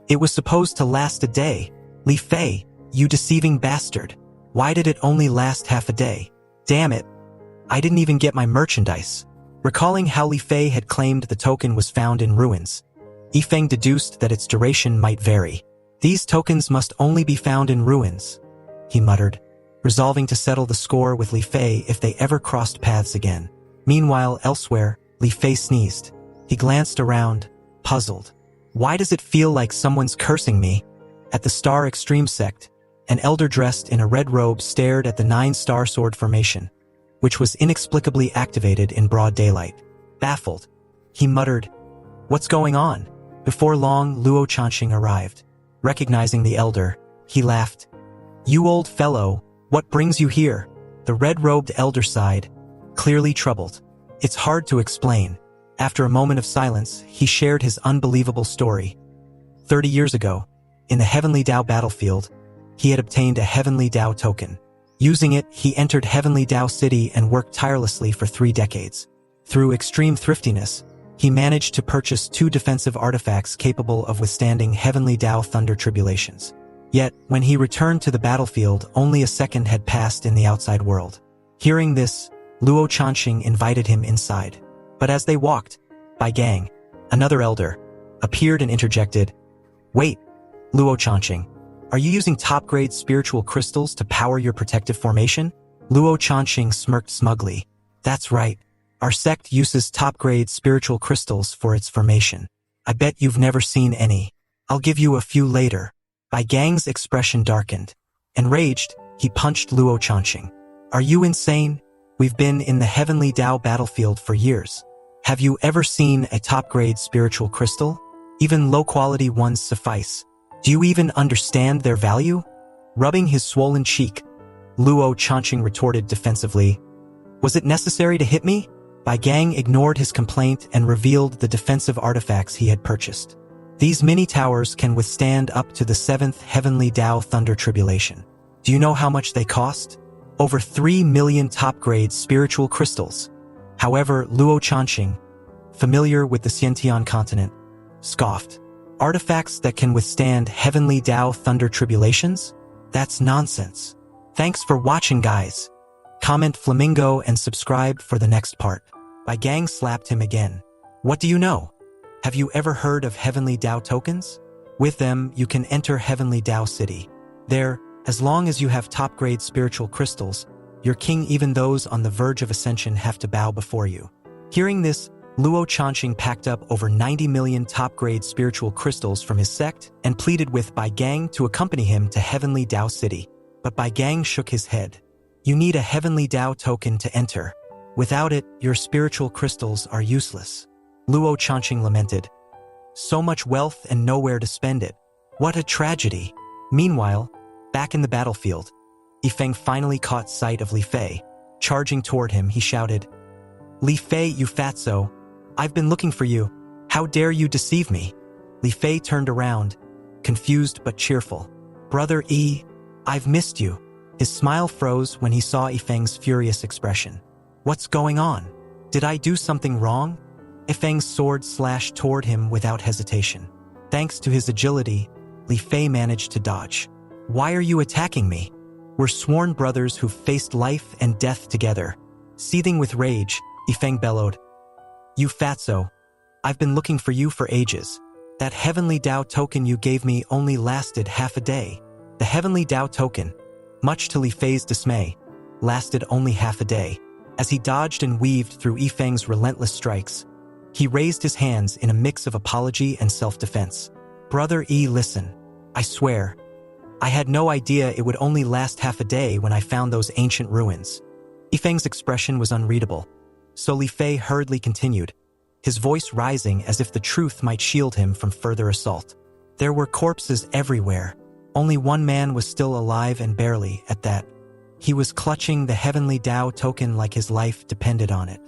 "It was supposed to last a day. Li Fei, you deceiving bastard. Why did it only last half a day? Damn it. I didn't even get my merchandise." Recalling how Li Fei had claimed the token was found in ruins, Yifeng deduced that its duration might vary. "These tokens must only be found in ruins," he muttered, resolving to settle the score with Li Fei if they ever crossed paths again. Meanwhile, elsewhere, Li Fei sneezed. He glanced around, puzzled. "Why does it feel like someone's cursing me?" At the Star Extreme sect, an elder dressed in a red robe stared at the 9-star sword formation, which was inexplicably activated in broad daylight. Baffled, he muttered, "What's going on?" Before long, Luo Chanxing arrived. Recognizing the elder, he laughed. "You old fellow, what brings you here?" The red-robed elder sighed, clearly troubled. "It's hard to explain." After a moment of silence, he shared his unbelievable story. 30 years ago, in the Heavenly Tao battlefield, he had obtained a Heavenly Tao token. Using it, he entered Heavenly Tao City and worked tirelessly for 3 decades. Through extreme thriftiness, he managed to purchase 2 defensive artifacts capable of withstanding Heavenly Tao thunder tribulations. Yet, when he returned to the battlefield, only a second had passed in the outside world. Hearing this, Luo Chanxing invited him inside. But as they walked, Bai Gang, another elder, appeared and interjected, "Wait, Luo Chanxing, are you using top-grade spiritual crystals to power your protective formation?" Luo Chanxing smirked smugly. "That's right. Our sect uses top-grade spiritual crystals for its formation. I bet you've never seen any. I'll give you a few later." Bai Gang's expression darkened. Enraged, he punched Luo Chanxing. "Are you insane? We've been in the Heavenly Tao battlefield for years. Have you ever seen a top-grade spiritual crystal? Even low-quality ones suffice. Do you even understand their value?" Rubbing his swollen cheek, Luo Chanxing retorted defensively, "Was it necessary to hit me?" Bai Gang ignored his complaint and revealed the defensive artifacts he had purchased. "These mini-towers can withstand up to the 7th Heavenly Tao thunder tribulation. Do you know how much they cost? Over 3 million top-grade spiritual crystals." However, Luo Chanxing, familiar with the Xiantian continent, scoffed. "Artifacts that can withstand Heavenly Tao thunder tribulations? That's nonsense." Thanks for watching, guys. Comment Flamingo and subscribe for the next part. Bai Gang slapped him again. "What do you know? Have you ever heard of Heavenly Tao tokens? With them, you can enter Heavenly Tao City. There, as long as you have top-grade spiritual crystals, your king, even those on the verge of ascension, have to bow before you." Hearing this, Luo Chanxing packed up over 90 million top-grade spiritual crystals from his sect and pleaded with Bai Gang to accompany him to Heavenly Tao City. But Bai Gang shook his head. "You need a Heavenly Tao token to enter. Without it, your spiritual crystals are useless." Luo Chanxing lamented. "So much wealth and nowhere to spend it. What a tragedy." Meanwhile, back in the battlefield, Yifeng finally caught sight of Li Fei. Charging toward him, he shouted, "Li Fei, you fatso! I've been looking for you. How dare you deceive me?" Li Fei turned around, confused but cheerful. "Brother Yi, I've missed you." His smile froze when he saw Yifeng's furious expression. What's going on? Did I do something wrong? Feng's sword slashed toward him without hesitation. Thanks to his agility, Li Fei managed to dodge. Why are you attacking me? We're sworn brothers who've faced life and death together. Seething with rage, Feng bellowed. You fatso. I've been looking for you for ages. That heavenly Dao token you gave me only lasted half a day. The heavenly Dao token, much to Li Fei's dismay, lasted only half a day. As he dodged and weaved through Feng's relentless strikes, he raised his hands in a mix of apology and self-defense. Brother listen. I swear. I had no idea it would only last half a day when I found those ancient ruins. Feng's expression was unreadable, so Li Fei hurriedly continued, his voice rising as if the truth might shield him from further assault. There were corpses everywhere. Only one man was still alive, and barely at that. He was clutching the heavenly Dao token like his life depended on it.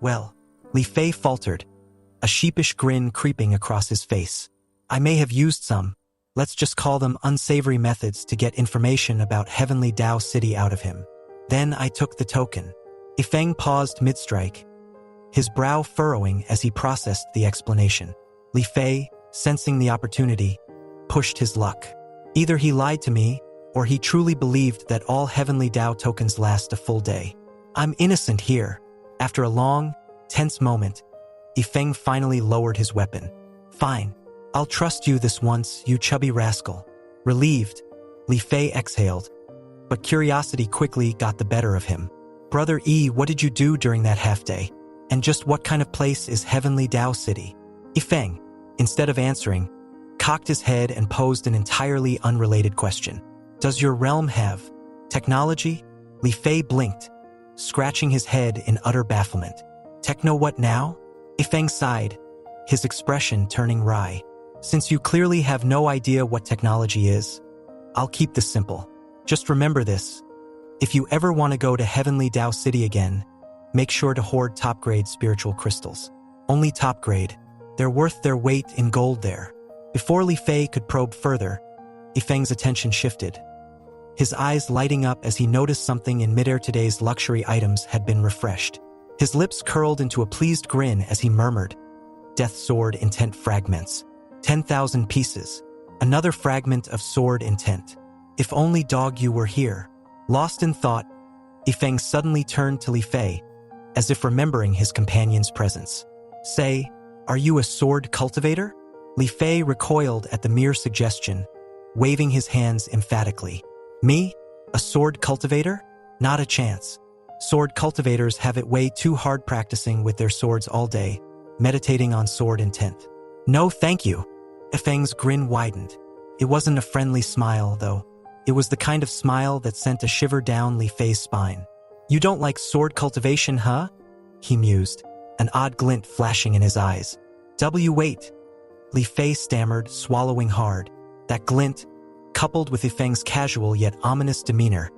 Well, Li Fei faltered, a sheepish grin creeping across his face. I may have used some, let's just call them unsavory methods to get information about heavenly Dao City out of him. Then I took the token. Feng paused mid-strike, his brow furrowing as he processed the explanation. Li Fei, sensing the opportunity, pushed his luck. Either he lied to me, or he truly believed that all heavenly Dao tokens last a full day. I'm innocent here. After a long, tense moment, Feng finally lowered his weapon. Fine. I'll trust you this once, you chubby rascal. Relieved, Li Fei exhaled, but curiosity quickly got the better of him. Brother what did you do during that half-day? And just what kind of place is Heavenly Dao City? Feng, instead of answering, cocked his head and posed an entirely unrelated question. Does your realm have technology? Li Fei blinked, scratching his head in utter bafflement. Techno what now? Feng sighed, his expression turning wry. Since you clearly have no idea what technology is, I'll keep this simple. Just remember this. If you ever want to go to Heavenly Dao City again, make sure to hoard top-grade spiritual crystals. Only top-grade. They're worth their weight in gold there. Before Li Fei could probe further, Feng's attention shifted, his eyes lighting up as he noticed something in midair. Today's luxury items had been refreshed. His lips curled into a pleased grin as he murmured, Death Sword Intent Fragments. 10,000 pieces. Another fragment of sword intent. If only dog you were here. Lost in thought, Feng suddenly turned to Li Fei, as if remembering his companion's presence. Say, are you a sword cultivator? Li Fei recoiled at the mere suggestion, waving his hands emphatically. Me? A sword cultivator? Not a chance. Sword cultivators have it way too hard practicing with their swords all day, meditating on sword intent. No thank you. Feng's grin widened. It wasn't a friendly smile, though. It was the kind of smile that sent a shiver down Li Fei's spine. You don't like sword cultivation, huh? He mused, an odd glint flashing in his eyes. Wait. Li Fei stammered, swallowing hard. That glint, coupled with Feng's casual yet ominous demeanor,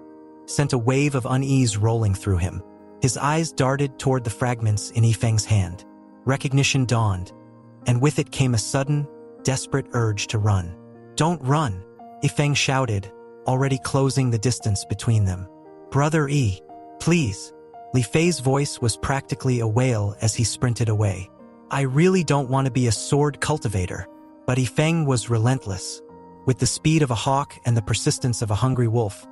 sent a wave of unease rolling through him. His eyes darted toward the fragments in Feng's hand. Recognition dawned, and with it came a sudden, desperate urge to run. Don't run, Feng shouted, already closing the distance between them. Brother please. Li Fei's voice was practically a wail as he sprinted away. I really don't want to be a sword cultivator. But Feng was relentless. With the speed of a hawk and the persistence of a hungry wolf,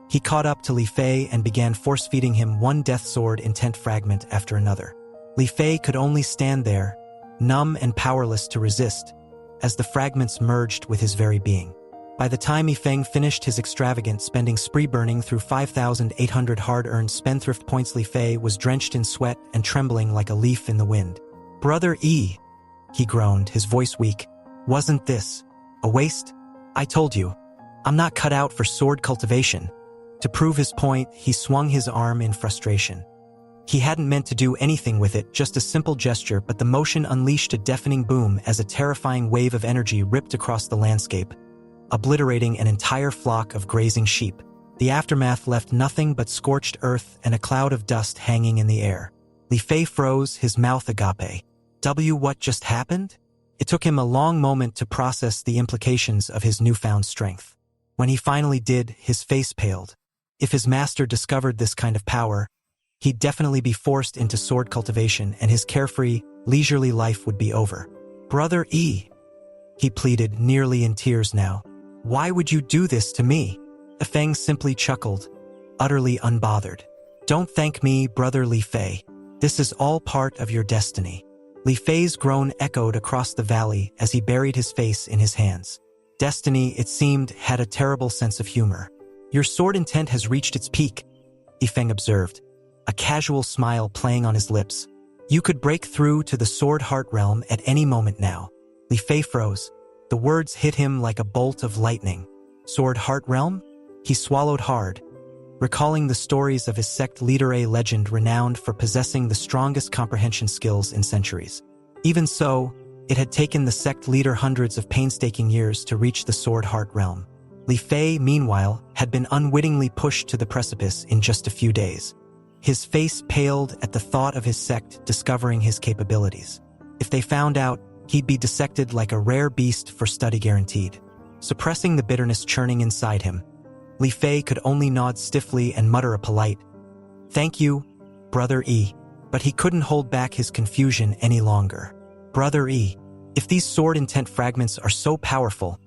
he caught up to Li Fei and began force-feeding him one death sword intent fragment after another. Li Fei could only stand there, numb and powerless to resist, as the fragments merged with his very being. By the time Feng finished his extravagant spending spree, burning through 5,800 hard-earned spendthrift points, Li Fei was drenched in sweat and trembling like a leaf in the wind. Brother he groaned, his voice weak. Wasn't this a waste? I told you, I'm not cut out for sword cultivation. To prove his point, he swung his arm in frustration. He hadn't meant to do anything with it, just a simple gesture, but the motion unleashed a deafening boom as a terrifying wave of energy ripped across the landscape, obliterating an entire flock of grazing sheep. The aftermath left nothing but scorched earth and a cloud of dust hanging in the air. Li Fei froze, his mouth agape. What just happened? It took him a long moment to process the implications of his newfound strength. When he finally did, his face paled. If his master discovered this kind of power, he'd definitely be forced into sword cultivation and his carefree, leisurely life would be over. "Brother E," he pleaded, nearly in tears now. "Why would you do this to me?" Feng simply chuckled, utterly unbothered. "Don't thank me, Brother Li Fei. This is all part of your destiny." Li Fei's groan echoed across the valley as he buried his face in his hands. Destiny, it seemed, had a terrible sense of humor. "Your sword intent has reached its peak," Feng observed, a casual smile playing on his lips. "You could break through to the sword heart realm at any moment now." Li Fei froze. The words hit him like a bolt of lightning. Sword heart realm? He swallowed hard, recalling the stories of his sect leader, a legend renowned for possessing the strongest comprehension skills in centuries. Even so, it had taken the sect leader hundreds of painstaking years to reach the sword heart realm. Li Fei, meanwhile, had been unwittingly pushed to the precipice in just a few days. His face paled at the thought of his sect discovering his capabilities. If they found out, he'd be dissected like a rare beast for study guaranteed. Suppressing the bitterness churning inside him, Li Fei could only nod stiffly and mutter a polite, "Thank you, Brother E." But he couldn't hold back his confusion any longer. "Brother E, if these sword intent fragments are so powerful,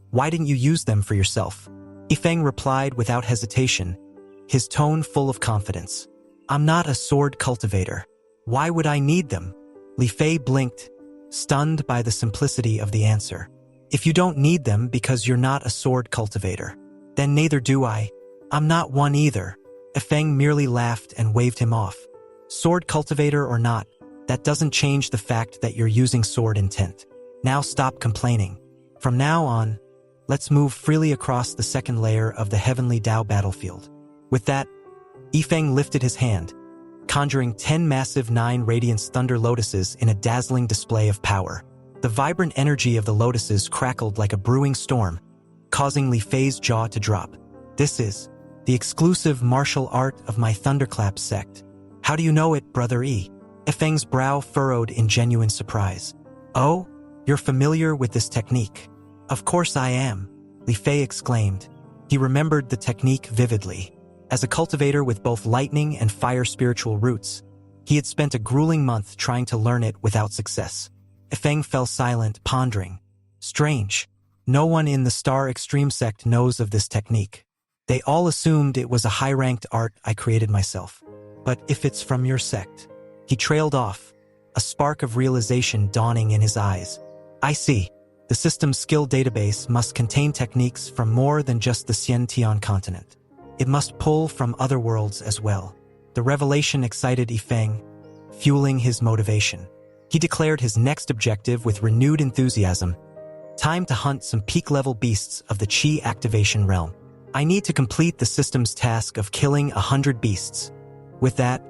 why didn't you use them for yourself?" Feng replied without hesitation, his tone full of confidence. "I'm not a sword cultivator. Why would I need them?" Li Fei blinked, stunned by the simplicity of the answer. "If you don't need them because you're not a sword cultivator, then neither do I. I'm not one either." Feng merely laughed and waved him off. "Sword cultivator or not, that doesn't change the fact that you're using sword intent. Now stop complaining. From now on, let's move freely across the second layer of the heavenly Tao battlefield." With that, Feng lifted his hand, conjuring 10 massive 9 radiance thunder lotuses in a dazzling display of power. The vibrant energy of the lotuses crackled like a brewing storm, causing Li Fei's jaw to drop. "This is the exclusive martial art of my thunderclap sect. How do you know it, Brother E?" Feng's brow furrowed in genuine surprise. "Oh, you're familiar with this technique?" "Of course I am," Li Fei exclaimed. He remembered the technique vividly. As a cultivator with both lightning and fire spiritual roots, he had spent a grueling month trying to learn it without success. Feng fell silent, pondering. Strange. No one in the Star Extreme sect knows of this technique. They all assumed it was a high-ranked art I created myself. But if it's from your sect... He trailed off, a spark of realization dawning in his eyes. "I see. The system's skill database must contain techniques from more than just the Xian-Tian continent. It must pull from other worlds as well." The revelation excited Feng, fueling his motivation. He declared his next objective with renewed enthusiasm. "Time to hunt some peak-level beasts of the Qi activation realm. I need to complete the system's task of killing 100 beasts." With that,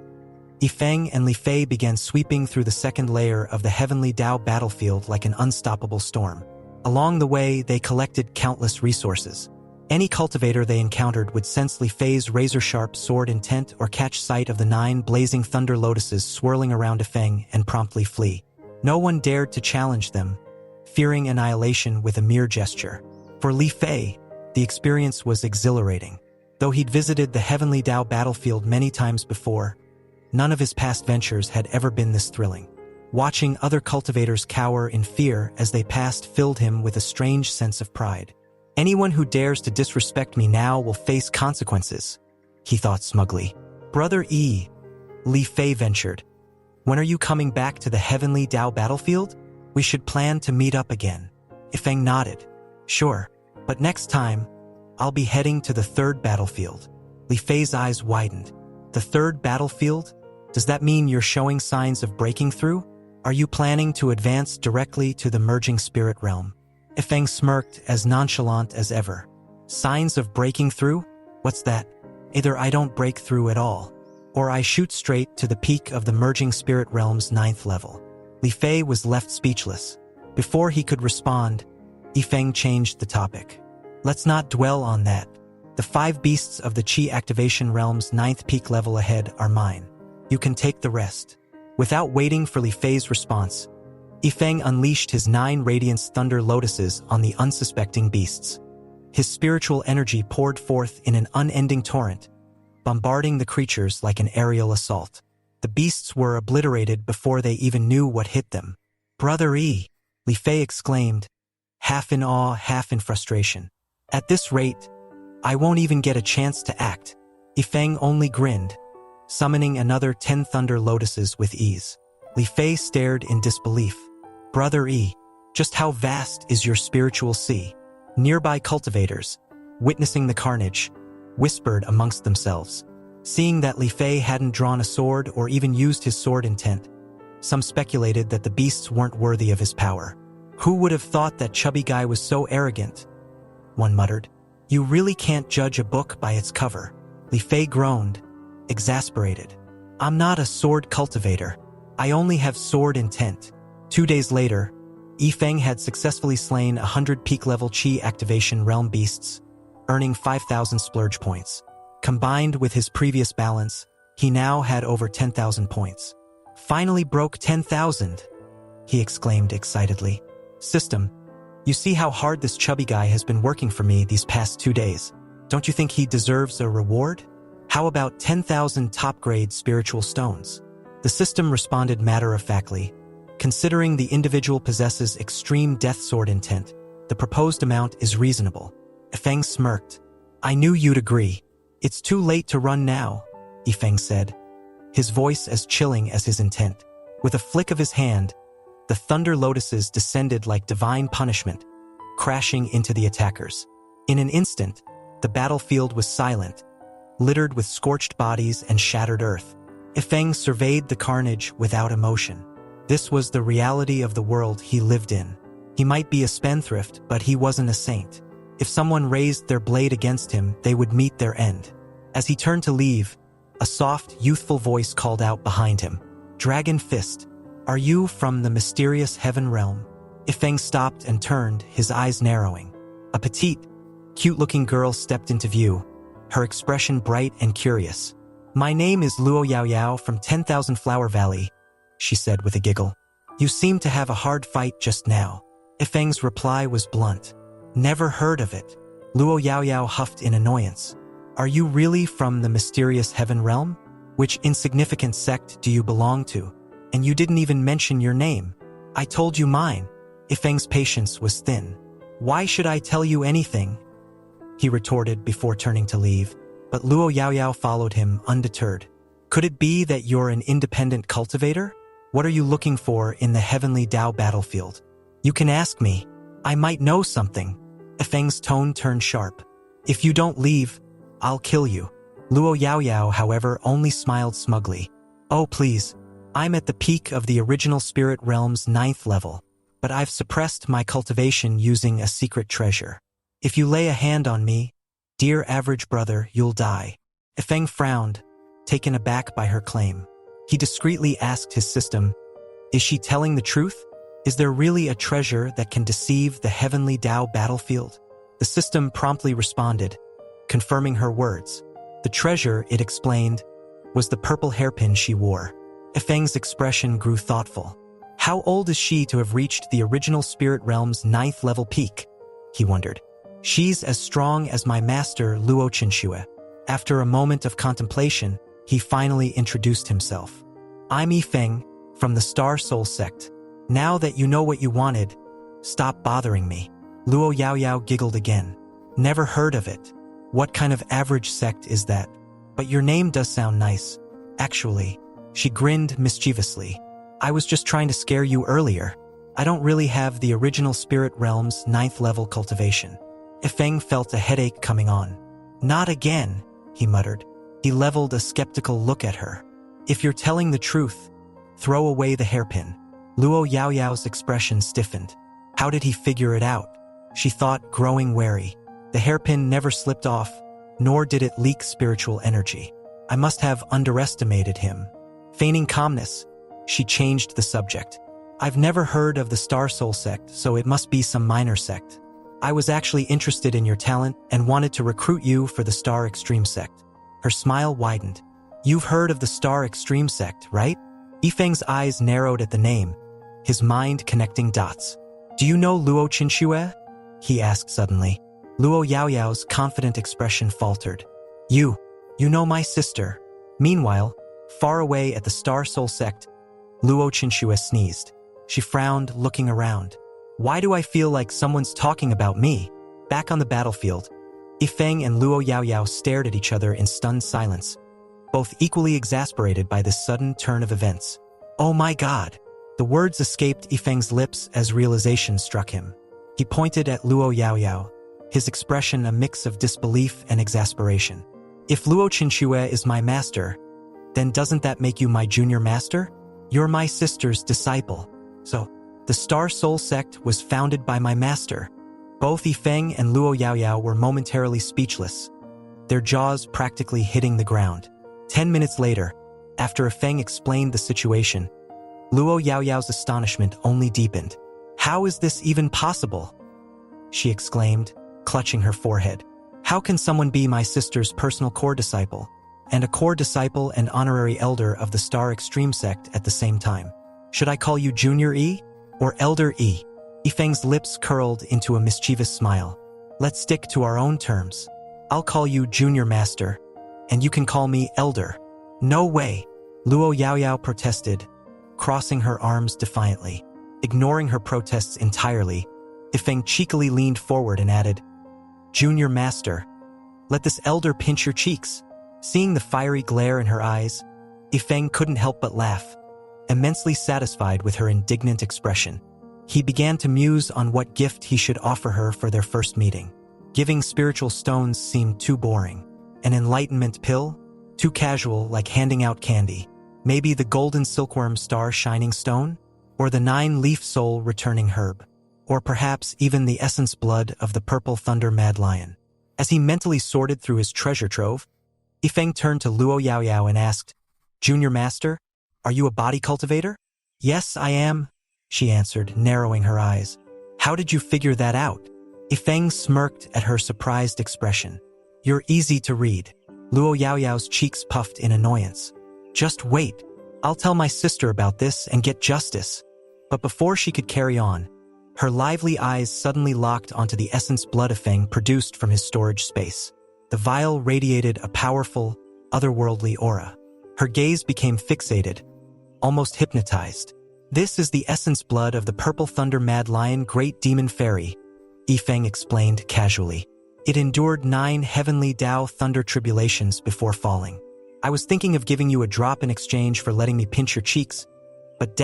Feng and Li Fei began sweeping through the second layer of the heavenly Tao battlefield like an unstoppable storm. Along the way, they collected countless resources. Any cultivator they encountered would sense Li Fei's razor-sharp sword intent or catch sight of the 9 blazing thunder lotuses swirling around Feng and promptly flee. No one dared to challenge them, fearing annihilation with a mere gesture. For Li Fei, the experience was exhilarating. Though he'd visited the heavenly Tao battlefield many times before, none of his past ventures had ever been this thrilling. Watching other cultivators cower in fear as they passed filled him with a strange sense of pride. "Anyone who dares to disrespect me now will face consequences," he thought smugly. "Brother E," Li Fei ventured, "when are you coming back to the heavenly Tao battlefield? We should plan to meet up again." Feng nodded. "Sure, but next time, I'll be heading to the third battlefield." Li Fei's eyes widened. "The third battlefield? Does that mean you're showing signs of breaking through? Are you planning to advance directly to the merging spirit realm?" Feng smirked, as nonchalant as ever. "Signs of breaking through? What's that? Either I don't break through at all, or I shoot straight to the peak of the merging spirit realm's 9th level." Li Fei was left speechless. Before he could respond, Feng changed the topic. "Let's not dwell on that. The 5 beasts of the Qi activation realm's 9th peak level ahead are mine. You can take the rest." Without waiting for Li Fei's response, Feng unleashed his 9 radiance thunder lotuses on the unsuspecting beasts. His spiritual energy poured forth in an unending torrent, bombarding the creatures like an aerial assault. The beasts were obliterated before they even knew what hit them. "Brother E!" Li Fei exclaimed, half in awe, half in frustration. "At this rate, I won't even get a chance to act." Yifeng only grinned, summoning another 10 thunder lotuses with ease. Li Fei stared in disbelief. "Brother E, just how vast is your spiritual sea?" Nearby cultivators, witnessing the carnage, whispered amongst themselves. Seeing that Li Fei hadn't drawn a sword or even used his sword intent, some speculated that the beasts weren't worthy of his power. "Who would have thought that chubby guy was so arrogant?" one muttered. "You really can't judge a book by its cover." Li Fei groaned, exasperated. "I'm not a sword cultivator. I only have sword intent." 2 days later, Yifeng had successfully slain 100 peak-level Qi activation realm beasts, earning 5,000 splurge points. Combined with his previous balance, he now had over 10,000 points. "Finally broke 10,000, he exclaimed excitedly. "System, you see how hard this chubby guy has been working for me these past 2 days. Don't you think he deserves a reward? How about 10,000 top-grade spiritual stones?" The system responded matter-of-factly. "Considering the individual possesses extreme death sword intent, the proposed amount is reasonable." Yifeng smirked. "I knew you'd agree. It's too late to run now," Yifeng said, his voice as chilling as his intent. With a flick of his hand, the thunder lotuses descended like divine punishment, crashing into the attackers. In an instant, the battlefield was silent, littered with scorched bodies and shattered earth. Yifeng surveyed the carnage without emotion. This was the reality of the world he lived in. He might be a spendthrift, but he wasn't a saint. If someone raised their blade against him, they would meet their end. As he turned to leave, a soft, youthful voice called out behind him, "Dragon Fist, are you from the mysterious heaven realm?" Yifeng stopped and turned, his eyes narrowing. A petite, cute-looking girl stepped into view, her expression bright and curious. "My name is Luo Yao Yao from 10,000 Flower Valley," she said with a giggle. "You seem to have a hard fight just now." Yifeng's reply was blunt. "Never heard of it." Luo Yao Yao huffed in annoyance. "Are you really from the mysterious heaven realm? Which insignificant sect do you belong to? And you didn't even mention your name." "I told you mine." Yifeng's patience was thin. "Why should I tell you anything?" he retorted before turning to leave. But Luo Yao Yao followed him, undeterred. "Could it be that you're an independent cultivator? What are you looking for in the heavenly Tao battlefield? You can ask me. I might know something." Yifeng's tone turned sharp. "If you don't leave, I'll kill you." Luo Yao Yao, however, only smiled smugly. "Oh, please. I'm at the peak of the original spirit realm's 9th level, but I've suppressed my cultivation using a secret treasure. If you lay a hand on me, dear average brother, you'll die." Yifeng frowned, taken aback by her claim. He discreetly asked his system, "Is she telling the truth? Is there really a treasure that can deceive the heavenly Tao battlefield?" The system promptly responded, confirming her words. The treasure, it explained, was the purple hairpin she wore. Yifeng's expression grew thoughtful. How old is she to have reached the original spirit realm's 9th level peak? He wondered. "She's as strong as my master Luo Chenxue." After a moment of contemplation, he finally introduced himself. "I'm Yifeng, from the Star Soul sect. Now that you know what you wanted, stop bothering me." Luo Yao Yao giggled again. "Never heard of it. What kind of average sect is that? But your name does sound nice. Actually." She grinned mischievously. "I was just trying to scare you earlier. I don't really have the original spirit realm's 9th level cultivation." Yifeng felt a headache coming on. "Not again," he muttered. He leveled a skeptical look at her. "If you're telling the truth, throw away the hairpin." Luo Yao Yao's expression stiffened. How did he figure it out? She thought, growing wary. The hairpin never slipped off, nor did it leak spiritual energy. I must have underestimated him. Feigning calmness, she changed the subject. "I've never heard of the Star Soul sect, so it must be some minor sect. I was actually interested in your talent and wanted to recruit you for the Star Extreme sect." Her smile widened. "You've heard of the Star Extreme sect, right?" Yifeng's eyes narrowed at the name, his mind connecting dots. "Do you know Luo Chenxue?" he asked suddenly. Luo Yao Yao's confident expression faltered. You You know my sister. Meanwhile, far away at the Star Soul sect, Luo Chinshue sneezed. She frowned, looking around. Why do I feel like someone's talking about me? Back on the battlefield, Yifeng and Luo Yaoyao stared at each other in stunned silence, both equally exasperated by this sudden turn of events. Oh my god! The words escaped Yifeng's lips as realization struck him. He pointed at Luo Yaoyao, his expression a mix of disbelief and exasperation. If Luo Chinshue is my master, then doesn't that make you my junior master? You're my sister's disciple. So, the Star Soul sect was founded by my master. Both Yifeng and Luo Yaoyao were momentarily speechless, their jaws practically hitting the ground. 10 minutes later, after Yifeng explained the situation, Luo Yaoyao's astonishment only deepened. How is this even possible? She exclaimed, clutching her forehead. How can someone be my sister's personal core disciple, and a core disciple and honorary elder of the Star Extreme sect at the same time? Should I call you Junior E or Elder E? Yifeng's lips curled into a mischievous smile. Let's stick to our own terms. I'll call you Junior Master, and you can call me Elder. No way, Luo Yaoyao protested, crossing her arms defiantly. Ignoring her protests entirely, Yifeng cheekily leaned forward and added, Junior Master, let this elder pinch your cheeks. Seeing the fiery glare in her eyes, Yifeng couldn't help but laugh, immensely satisfied with her indignant expression. He began to muse on what gift he should offer her for their first meeting. Giving spiritual stones seemed too boring. An enlightenment pill? Too casual, like handing out candy. Maybe the golden silkworm star shining stone? Or the 9-leaf soul returning herb? Or perhaps even the essence blood of the purple thunder mad lion. As he mentally sorted through his treasure trove, Yifeng turned to Luo Yaoyao and asked, Junior Master, are you a body cultivator? Yes, I am, she answered, narrowing her eyes. How did you figure that out? Yifeng smirked at her surprised expression. You're easy to read. Luo Yaoyao's cheeks puffed in annoyance. Just wait. I'll tell my sister about this and get justice. But before she could carry on, her lively eyes suddenly locked onto the essence blood Yifeng produced from his storage space. The vial radiated a powerful, otherworldly aura. Her gaze became fixated, almost hypnotized. This is the essence blood of the purple thunder mad lion great demon fairy, Yifeng explained casually. It endured 9 heavenly Tao thunder tribulations before falling. I was thinking of giving you a drop in exchange for letting me pinch your cheeks, but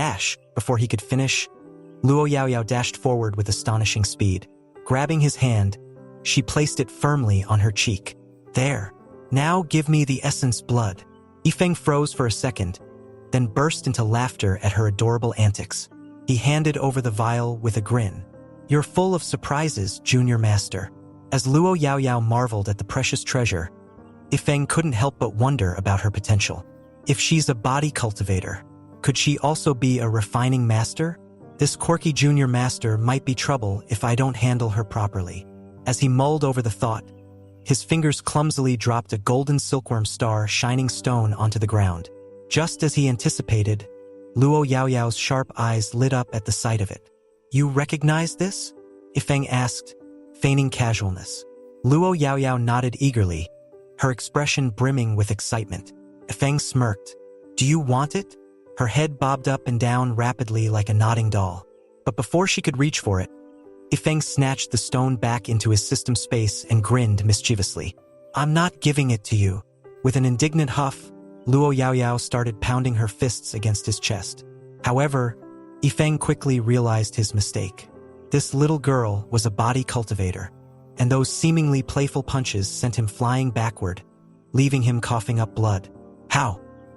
before he could finish, Luo Yaoyao dashed forward with astonishing speed. Grabbing his hand, she placed it firmly on her cheek. There. Now give me the essence blood. Yifeng froze for a second, then burst into laughter at her adorable antics. He handed over the vial with a grin. You're full of surprises, Junior Master. As Luo Yaoyao marveled at the precious treasure, Yifeng couldn't help but wonder about her potential. If she's a body cultivator, could she also be a refining master? This quirky junior master might be trouble if I don't handle her properly. As he mulled over the thought, his fingers clumsily dropped a golden silkworm star shining stone onto the ground. Just as he anticipated, Luo Yaoyao's sharp eyes lit up at the sight of it. You recognize this? Yifeng asked, feigning casualness. Luo Yaoyao nodded eagerly, her expression brimming with excitement. Yifeng smirked. Do you want it? Her head bobbed up and down rapidly like a nodding doll. But before she could reach for it, Yifeng snatched the stone back into his system space and grinned mischievously. I'm not giving it to you. With an indignant huff, Luo Yaoyao started pounding her fists against his chest. However, Yifeng quickly realized his mistake. This little girl was a body cultivator, and those seemingly playful punches sent him flying backward, leaving him coughing up blood.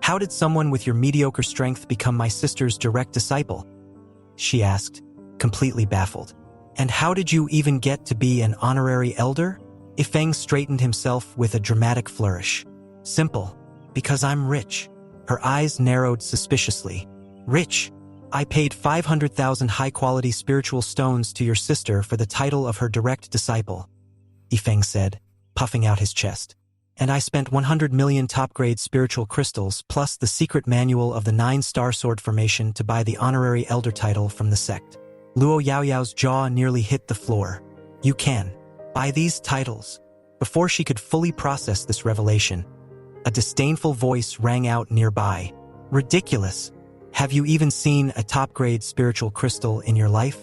How did someone with your mediocre strength become my sister's direct disciple? She asked, completely baffled. And how did you even get to be an honorary elder? Yifeng straightened himself with a dramatic flourish. Simple, because I'm rich. Her eyes narrowed suspiciously. Rich? I paid 500,000 high-quality spiritual stones to your sister for the title of her direct disciple, Yifeng said, puffing out his chest. And I spent 100 million top-grade spiritual crystals plus the secret manual of the 9-star sword formation to buy the honorary elder title from the sect. Luo Yaoyao's jaw nearly hit the floor. You can buy these titles. Before she could fully process this revelation, A disdainful voice rang out nearby. Ridiculous. Have you even seen a top-grade spiritual crystal in your life?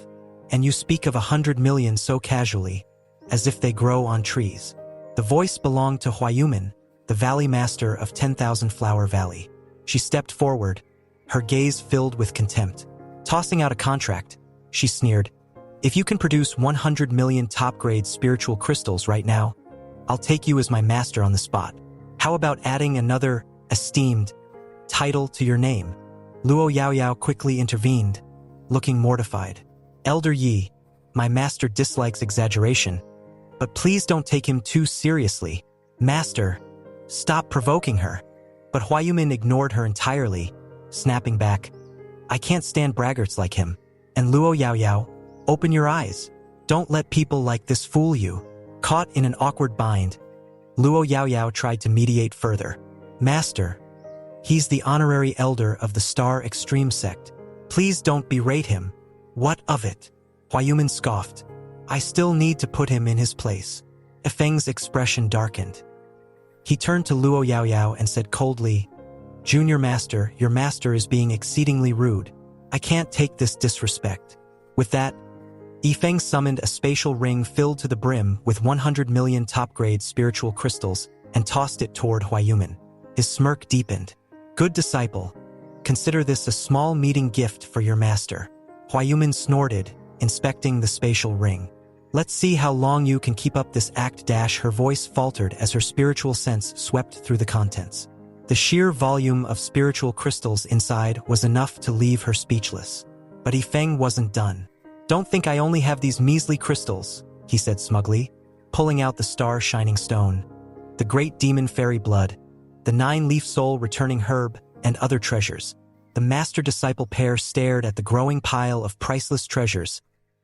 And you speak of 100 million so casually, as if they grow on trees. The voice belonged to Huayuman, the Valley Master of 10,000 Flower Valley. She stepped forward, her gaze filled with contempt. Tossing out a contract, she sneered, "If you can produce 100 million top-grade spiritual crystals right now, I'll take you as my master on the spot. How about adding another esteemed title to your name?" Luo Yaoyao quickly intervened, looking mortified. "Elder Yi, my master dislikes exaggeration, but please don't take him too seriously. Master, stop provoking her." But Huayumin ignored her entirely, snapping back, "I can't stand braggarts like him. And Luo Yaoyao, open your eyes. Don't let people like this fool you." Caught in an awkward bind, Luo Yaoyao tried to mediate further. "Master, he's the honorary elder of the Star Extreme sect. Please don't berate him." "What of it?" Huayumin scoffed. "I still need to put him in his place." Feng's expression darkened. He turned to Luo Yaoyao and said coldly, "Junior Master, your master is being exceedingly rude. I can't take this disrespect." With that, Feng summoned a spatial ring filled to the brim with 100 million top-grade spiritual crystals and tossed it toward Huayumin. His smirk deepened. "Good disciple, consider this a small meeting gift for your master." Huayumin snorted, inspecting the spatial ring. "Let's see how long you can keep up this act." Her voice faltered as her spiritual sense swept through the contents. The sheer volume of spiritual crystals inside was enough to leave her speechless. But Feng wasn't done. "Don't think I only have these measly crystals," he said smugly, pulling out the star-shining stone, the great demon fairy blood, the 9-leaf soul returning herb, and other treasures. The master-disciple pair stared at the growing pile of priceless treasures,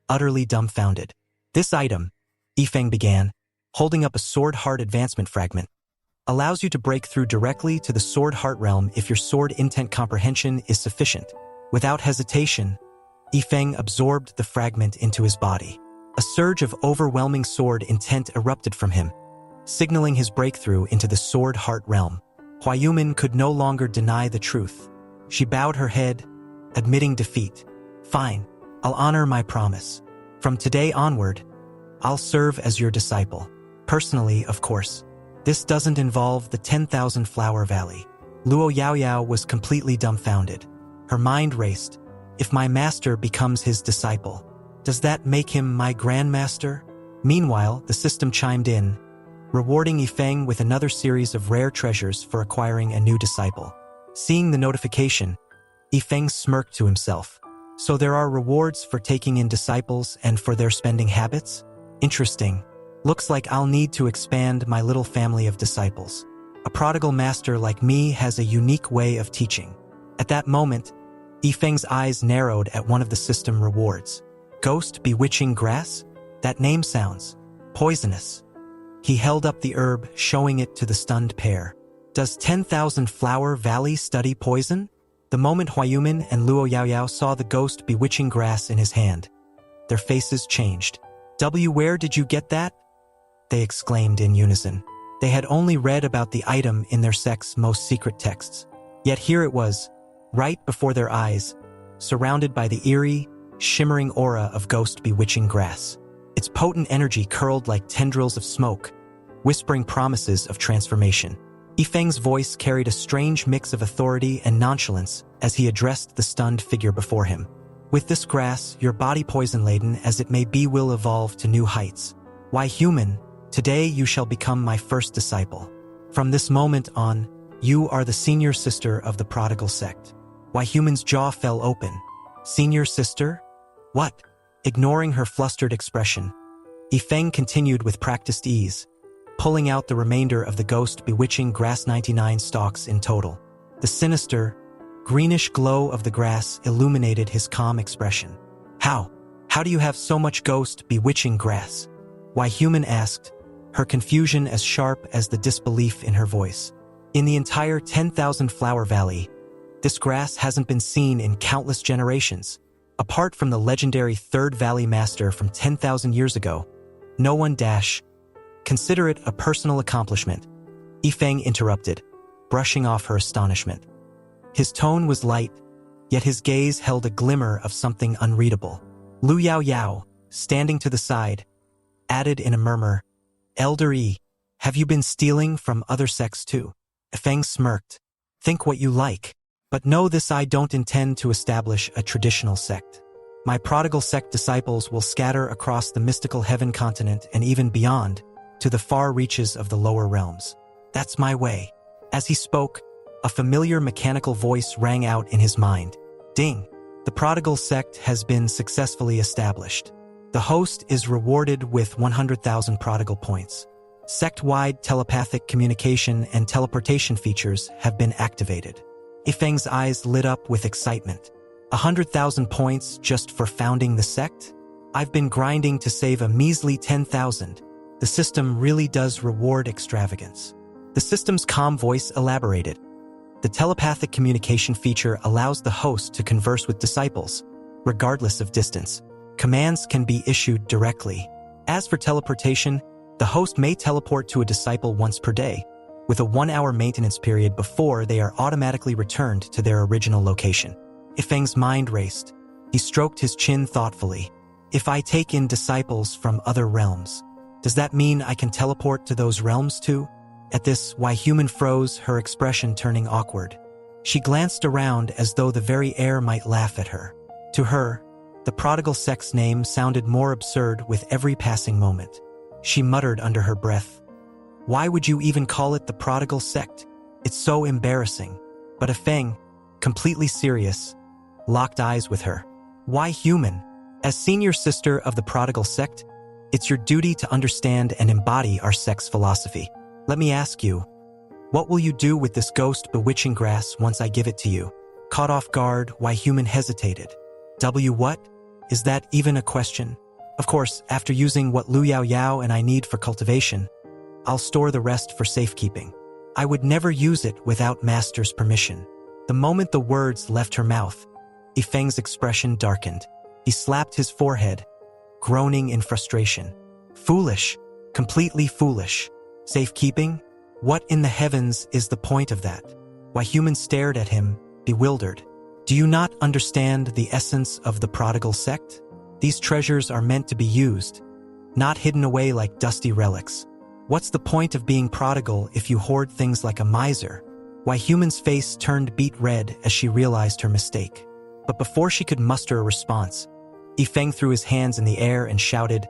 utterly dumbfounded. "This item," Feng began, holding up a sword heart advancement fragment, "allows you to break through directly to the sword heart realm if your sword intent comprehension is sufficient." Without hesitation, Feng absorbed the fragment into his body. A surge of overwhelming sword intent erupted from him, signaling his breakthrough into the sword heart realm. Huayumin could no longer deny the truth. She bowed her head, admitting defeat. "Fine, I'll honor my promise. From today onward, I'll serve as your disciple. Personally, of course. This doesn't involve the 10,000 Flower Valley." Luo Yaoyao was completely dumbfounded. Her mind raced. "If my master becomes his disciple, does that make him my grandmaster?" Meanwhile, the system chimed in, rewarding Feng with another series of rare treasures for acquiring a new disciple. Seeing the notification, Feng smirked to himself. "So there are rewards for taking in disciples and for their spending habits? Interesting. Looks like I'll need to expand my little family of disciples. A prodigal master like me has a unique way of teaching." At that moment, Feng's eyes narrowed at one of the system rewards. "Ghost Bewitching Grass? That name sounds poisonous." He held up the herb, showing it to the stunned pair. "Does 10,000 Flower Valley study poison?" The moment Huayumin and Luo Yaoyao saw the Ghost Bewitching Grass in his hand, their faces changed. Where did you get that?" they exclaimed in unison. They had only read about the item in their sect's most secret texts. Yet here it was, right before their eyes, surrounded by the eerie, shimmering aura of Ghost Bewitching Grass. Its potent energy curled like tendrils of smoke, whispering promises of transformation. Feng's voice carried a strange mix of authority and nonchalance as he addressed the stunned figure before him. "With this grass, your body poison-laden as it may be will evolve to new heights. Why, human, today you shall become my first disciple. From this moment on, you are the senior sister of the prodigal sect." Human's jaw fell open. "Senior sister? What?" Ignoring her flustered expression, Feng continued with practiced ease, pulling out the remainder of the Ghost Bewitching Grass, 99 stalks in total. The sinister, greenish glow of the grass illuminated his calm expression. How do you have so much Ghost Bewitching Grass?" Human asked, her confusion as sharp as the disbelief in her voice. "In the entire 10,000 Flower Valley, this grass hasn't been seen in countless generations. Apart from the legendary Third Valley Master from 10,000 years ago, no one Consider it a personal accomplishment." Feng interrupted. brushing off her astonishment. His tone was light, yet his gaze held a glimmer of something unreadable. Lu Yao Yao, standing to the side, added in a murmur, "Elder E, have you been stealing from other sects too?" Feng smirked. "Think what you like, but know this: I don't intend to establish a traditional sect. My prodigal sect disciples will scatter across the mystical heaven continent and even beyond, to the far reaches of the lower realms. That's my way." As he spoke, a familiar mechanical voice rang out in his mind. Ding! The prodigal sect has been successfully established. The host is rewarded with 100,000 prodigal points. Sect-wide telepathic communication and teleportation features have been activated. Ifeng's eyes lit up with excitement. 100,000 points just for founding the sect? I've been grinding to save a measly 10,000. The system really does reward extravagance. The system's calm voice elaborated. The telepathic communication feature allows the host to converse with disciples, regardless of distance. Commands can be issued directly. As for teleportation, the host may teleport to a disciple once per day, with a 1-hour maintenance period before they are automatically returned to their original location. Ifeng's mind raced. He stroked his chin thoughtfully. If I take in disciples from other realms, does that mean I can teleport to those realms too? At this, Human froze, her expression turning awkward. She glanced around as though the very air might laugh at her. To her, the prodigal sect's name sounded more absurd with every passing moment. She muttered under her breath, "Why would you even call it the prodigal sect? It's so embarrassing." But Ifeng, completely serious, locked eyes with her. "Why Human? As senior sister of the prodigal sect, it's your duty to understand and embody our sect's philosophy. Let me ask you, what will you do with this ghost bewitching grass once I give it to you?" Caught off guard, Human hesitated. What? Is that even a question? Of course, after using what Lu Yao Yao and I need for cultivation, I'll store the rest for safekeeping. I would never use it without Master's permission. The moment the words left her mouth, Ifeng's expression darkened. He slapped his forehead, groaning in frustration. Foolish, completely foolish. Safekeeping? What in the heavens is the point of that? Human stared at him, bewildered. Do you not understand the essence of the prodigal sect? These treasures are meant to be used, not hidden away like dusty relics. What's the point of being prodigal if you hoard things like a miser? Human's face turned beet red as she realized her mistake. But before she could muster a response, Ifeng threw his hands in the air and shouted,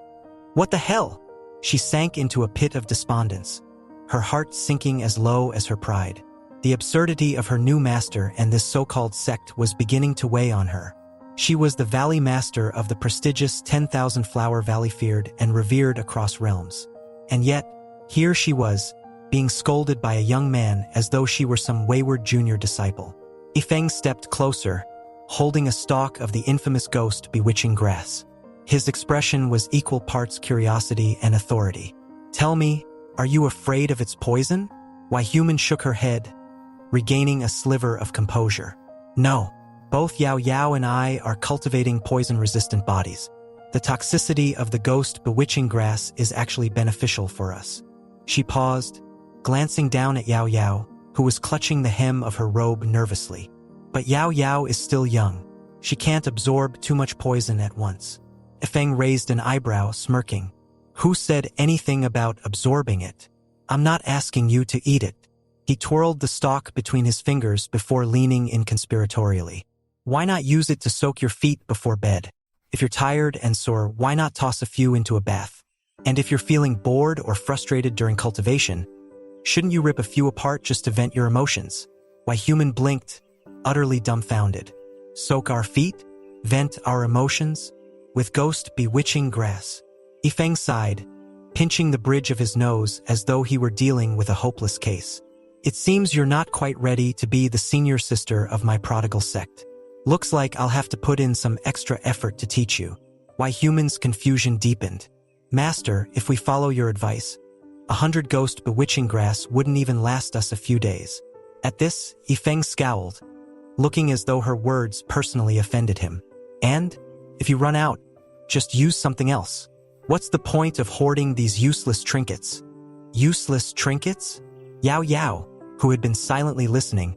"What the hell?" She sank into a pit of despondence, her heart sinking as low as her pride. The absurdity of her new master and this so-called sect was beginning to weigh on her. She was the valley master of the prestigious 10,000 Flower Valley, feared and revered across realms. And yet, here she was, being scolded by a young man as though she were some wayward junior disciple. Ifeng stepped closer, holding a stalk of the infamous ghost bewitching grass. His expression was equal parts curiosity and authority. "Tell me, are you afraid of its poison?" Human shook her head, regaining a sliver of composure. "No, both Yao Yao and I are cultivating poison-resistant bodies. The toxicity of the ghost bewitching grass is actually beneficial for us." She paused, glancing down at Yao Yao, who was clutching the hem of her robe nervously. But Yao Yao is still young. She can't absorb too much poison at once. Ifeng raised an eyebrow, smirking. "Who said anything about absorbing it? I'm not asking you to eat it." He twirled the stalk between his fingers before leaning in conspiratorially. "Why not use it to soak your feet before bed? If you're tired and sore, why not toss a few into a bath? And if you're feeling bored or frustrated during cultivation, shouldn't you rip a few apart just to vent your emotions?" Human blinked, utterly dumbfounded. "Soak our feet? Vent our emotions? With ghost bewitching grass?" Ifeng sighed, pinching the bridge of his nose as though he were dealing with a hopeless case. "It seems you're not quite ready to be the senior sister of my prodigal sect. Looks like I'll have to put in some extra effort to teach you." Human's confusion deepened. "Master, if we follow your advice, 100 ghost bewitching grass wouldn't even last us a few days." At this, Ifeng scowled, looking as though her words personally offended him. "And? If you run out, just use something else. What's the point of hoarding these useless trinkets?" "Useless trinkets?" Yao Yao, who had been silently listening,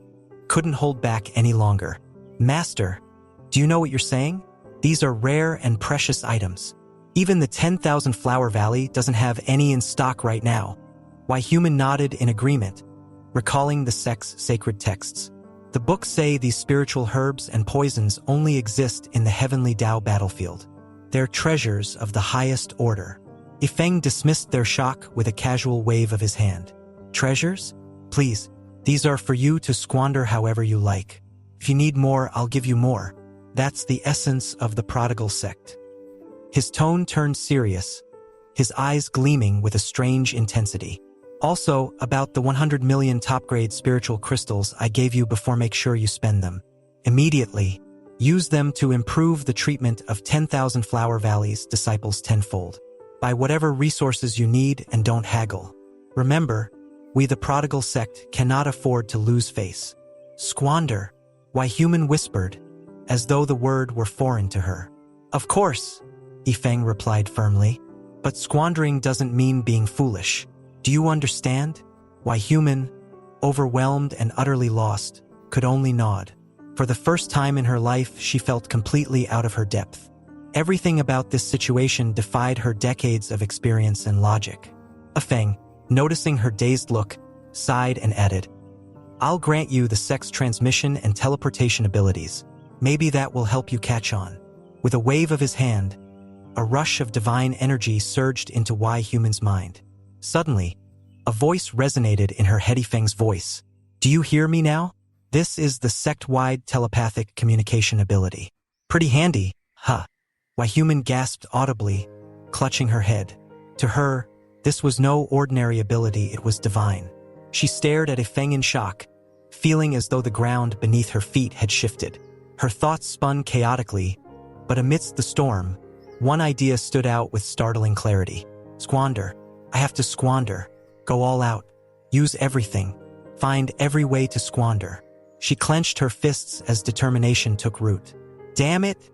couldn't hold back any longer. Master, do you know what you're saying? These are rare and precious items. Even the 10,000 Flower Valley doesn't have any in stock right now. Why Human nodded in agreement, recalling the sect's sacred texts. The books say these spiritual herbs and poisons only exist in the heavenly Tao battlefield. They're treasures of the highest order. Ifeng dismissed their shock with a casual wave of his hand. Treasures? Please, these are for you to squander however you like. If you need more, I'll give you more. That's the essence of the prodigal sect. His tone turned serious, his eyes gleaming with a strange intensity. Also, about the 100 million top-grade spiritual crystals I gave you before, make sure you spend them. Immediately, use them to improve the treatment of 10,000 Flower Valley's disciples tenfold. Buy whatever resources you need and don't haggle. Remember, we the prodigal sect cannot afford to lose face. Squander, Why Human whispered, as though the word were foreign to her. Of course, Ifeng replied firmly, but squandering doesn't mean being foolish. Do you understand? Why Human, overwhelmed and utterly lost, could only nod. For the first time in her life, she felt completely out of her depth. Everything about this situation defied her decades of experience and logic. Ifeng, noticing her dazed look, sighed and added, I'll grant you the sex transmission and teleportation abilities. Maybe that will help you catch on. With a wave of his hand, a rush of divine energy surged into Why Human's mind. Suddenly, a voice resonated in her head. Ifeng's voice. Do you hear me now? This is the sect-wide telepathic communication ability. Pretty handy, huh? Why Human gasped audibly, clutching her head. To her, this was no ordinary ability, it was divine. She stared at Ifeng in shock, feeling as though the ground beneath her feet had shifted. Her thoughts spun chaotically, but amidst the storm, one idea stood out with startling clarity. Squander. I have to squander. Go all out. Use everything. Find every way to squander. She clenched her fists as determination took root. Damn it,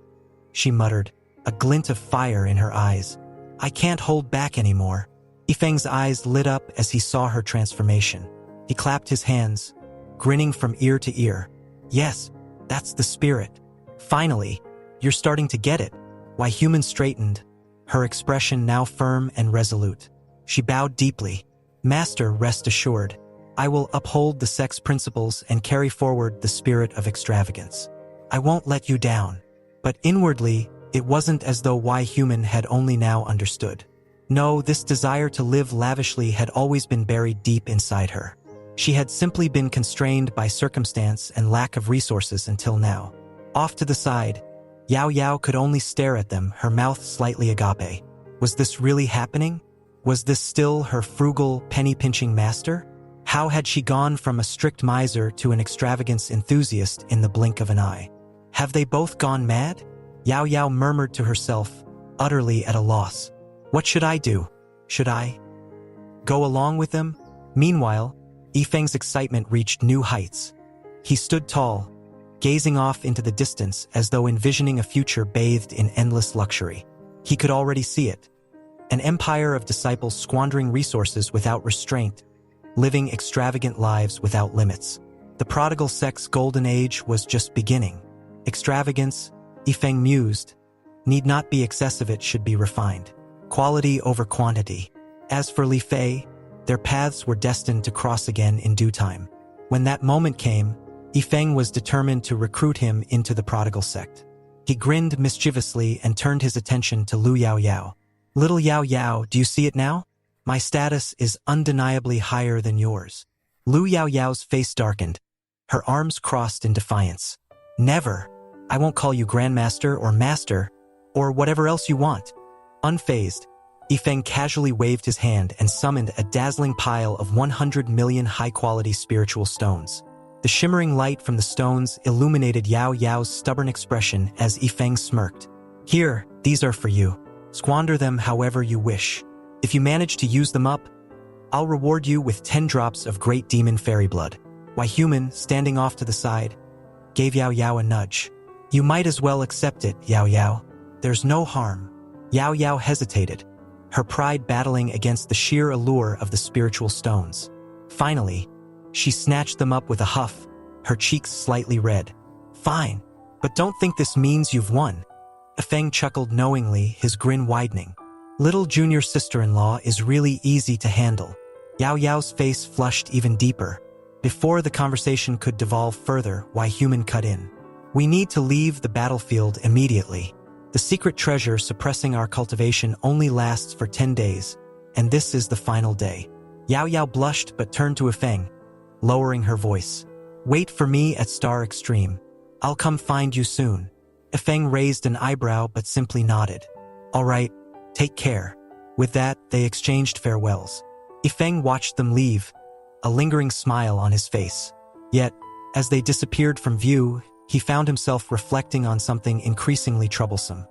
she muttered, a glint of fire in her eyes. I can't hold back anymore. Ifeng's eyes lit up as he saw her transformation. He clapped his hands, grinning from ear to ear. Yes, that's the spirit. Finally, you're starting to get it. Why Human straightened, her expression now firm and resolute. She bowed deeply. Master, rest assured, I will uphold the sex principles and carry forward the spirit of extravagance. I won't let you down. But inwardly, it wasn't as though Why Human had only now understood. No, this desire to live lavishly had always been buried deep inside her. She had simply been constrained by circumstance and lack of resources until now. Off to the side, Yao Yao could only stare at them, her mouth slightly agape. Was this really happening? Was this still her frugal, penny-pinching master? How had she gone from a strict miser to an extravagance enthusiast in the blink of an eye? Have they both gone mad? Yao Yao murmured to herself, utterly at a loss. What should I do? Should I go along with them? Meanwhile, Ifeng's excitement reached new heights. He stood tall, gazing off into the distance as though envisioning a future bathed in endless luxury. He could already see it. An empire of disciples squandering resources without restraint, living extravagant lives without limits. The prodigal sect's golden age was just beginning. Extravagance, Ifeng mused, need not be excessive, it should be refined. Quality over quantity. As for Li Fei, their paths were destined to cross again in due time. When that moment came, Ifeng was determined to recruit him into the prodigal sect. He grinned mischievously and turned his attention to Lu Yao Yao. Little Yao Yao, do you see it now? My status is undeniably higher than yours. Lu Yao Yao's face darkened, her arms crossed in defiance. Never. I won't call you Grandmaster or Master, or whatever else you want. Unfazed, Ifeng casually waved his hand and summoned a dazzling pile of 100 million high-quality spiritual stones. The shimmering light from the stones illuminated Yao Yao's stubborn expression as Ifeng smirked. Here, these are for you. Squander them however you wish. If you manage to use them up, I'll reward you with 10 drops of great demon fairy blood. Why Human, standing off to the side, gave Yao Yao a nudge. You might as well accept it, Yao Yao. There's no harm. Yao Yao hesitated, her pride battling against the sheer allure of the spiritual stones. Finally, She snatched them up with a huff, her cheeks slightly red. Fine, but don't think this means you've won. Ifeng chuckled knowingly, his grin widening. Little junior sister-in-law is really easy to handle. Yao Yao's face flushed even deeper. Before the conversation could devolve further, Why Human cut in. We need to leave the battlefield immediately. The secret treasure suppressing our cultivation only lasts for 10 days, and this is the final day. Yao Yao blushed but turned to Ifeng, lowering her voice. Wait for me at Star Extreme. I'll come find you soon. Ifeng raised an eyebrow but simply nodded. All right, take care. With that, they exchanged farewells. Ifeng watched them leave, a lingering smile on his face. Yet, as they disappeared from view, he found himself reflecting on something increasingly troublesome.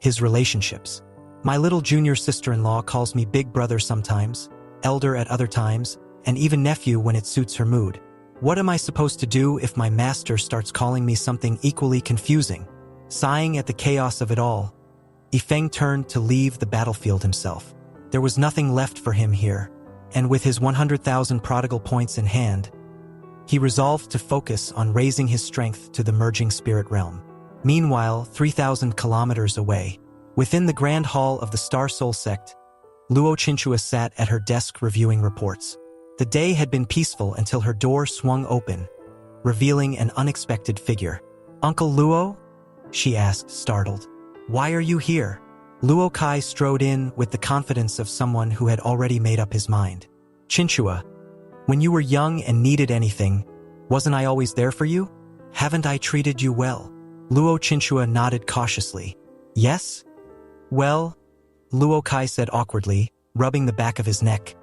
His relationships. My little junior sister-in-law calls me big brother sometimes, elder at other times, and even nephew when it suits her mood. What am I supposed to do if my master starts calling me something equally confusing? Sighing at the chaos of it all, Ifeng turned to leave the battlefield himself. There was nothing left for him here, and with his 100,000 prodigal points in hand, he resolved to focus on raising his strength to the merging spirit realm. Meanwhile, 3,000 kilometers away, within the grand hall of the Star Soul sect, Luo Qinchua sat at her desk reviewing reports. The day had been peaceful until her door swung open, revealing an unexpected figure. Uncle Luo? She asked, startled. Why are you here? Luo Kai strode in with the confidence of someone who had already made up his mind. Qinchua, when you were young and needed anything, wasn't I always there for you? Haven't I treated you well? Luo Qinchua nodded cautiously. Yes? Well, Luo Kai said awkwardly, rubbing the back of his neck.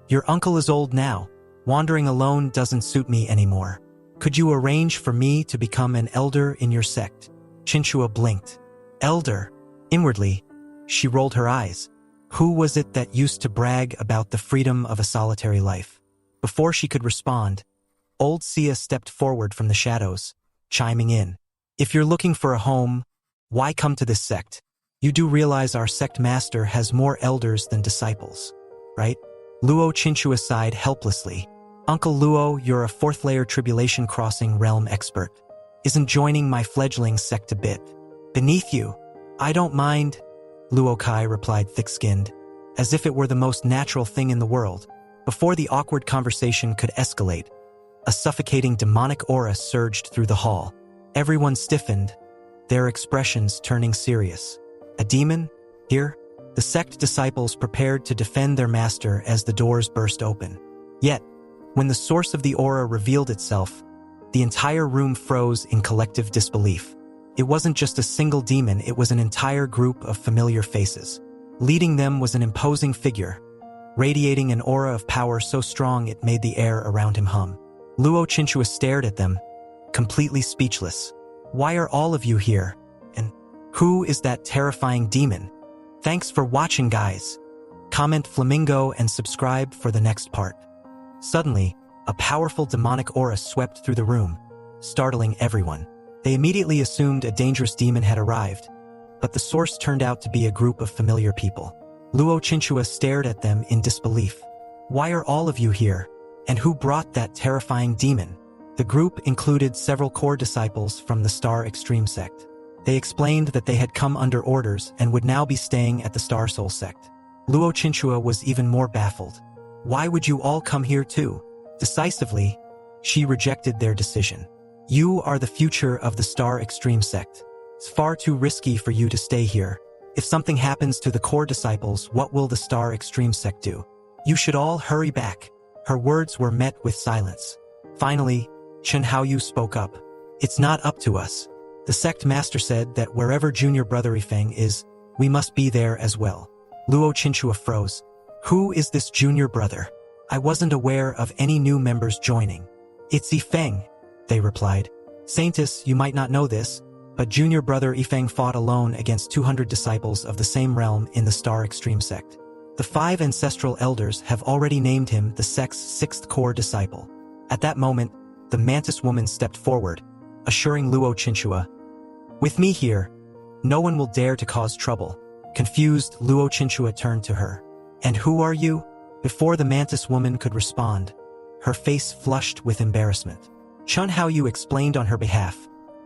Your uncle is old now. Wandering alone doesn't suit me anymore. Could you arrange for me to become an elder in your sect? Qinchua blinked. Elder? Inwardly, she rolled her eyes. Who was it that used to brag about the freedom of a solitary life? Before she could respond, old Sia stepped forward from the shadows, chiming in. If you're looking for a home, why come to this sect? You do realize our sect master has more elders than disciples, right? Luo Qinchua sighed helplessly. Uncle Luo, you're a fourth-layer tribulation crossing realm expert. Isn't joining my fledgling sect a bit beneath you? I don't mind, Luo Kai replied thick-skinned, as if it were the most natural thing in the world. Before the awkward conversation could escalate, a suffocating demonic aura surged through the hall. Everyone stiffened, their expressions turning serious. A demon? Here? The sect disciples prepared to defend their master as the doors burst open. Yet, when the source of the aura revealed itself, the entire room froze in collective disbelief. It wasn't just a single demon, it was an entire group of familiar faces. Leading them was an imposing figure, radiating an aura of power so strong it made the air around him hum. Luo Qinchua stared at them, completely speechless. Why are all of you here? And who is that terrifying demon? Thanks for watching, guys. Comment Flamingo and subscribe for the next part. Suddenly, a powerful demonic aura swept through the room, startling everyone. They immediately assumed a dangerous demon had arrived, but the source turned out to be a group of familiar people. Luo Qinchua stared at them in disbelief. Why are all of you here? And who brought that terrifying demon? The group included several core disciples from the Star Extreme sect. They explained that they had come under orders and would now be staying at the Star Soul sect. Luo Qinchua was even more baffled. Why would you all come here too? Decisively, she rejected their decision. You are the future of the Star Extreme sect. It's far too risky for you to stay here. If something happens to the core disciples, what will the Star Extreme sect do? You should all hurry back. Her words were met with silence. Finally, Chen Haoyu spoke up. It's not up to us. The sect master said that wherever junior brother Ifeng is, we must be there as well. Luo Qinchua froze. Who is this junior brother? I wasn't aware of any new members joining. It's Ifeng, they replied. Saintus, you might not know this, but junior brother Ifeng fought alone against 200 disciples of the same realm in the Star Extreme sect. The 5 ancestral elders have already named him the sect's 6th core disciple. At that moment, the mantis woman stepped forward, assuring Luo Qinchua, with me here, no one will dare to cause trouble. Confused, Luo Qinchua turned to her. And who are you? Before the mantis woman could respond, her face flushed with embarrassment. Chun Haoyu explained on her behalf.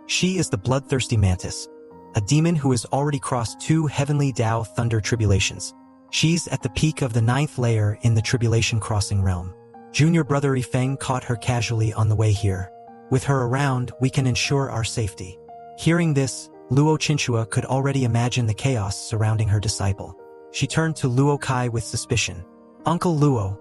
She is the bloodthirsty mantis, a demon who has already crossed 2 heavenly Tao thunder tribulations. She's at the peak of the 9th layer in the tribulation crossing realm. Junior brother Yifeng caught her casually on the way here. With her around, we can ensure our safety. Hearing this, Luo Chinchua could already imagine the chaos surrounding her disciple. She turned to Luo Kai with suspicion. Uncle Luo,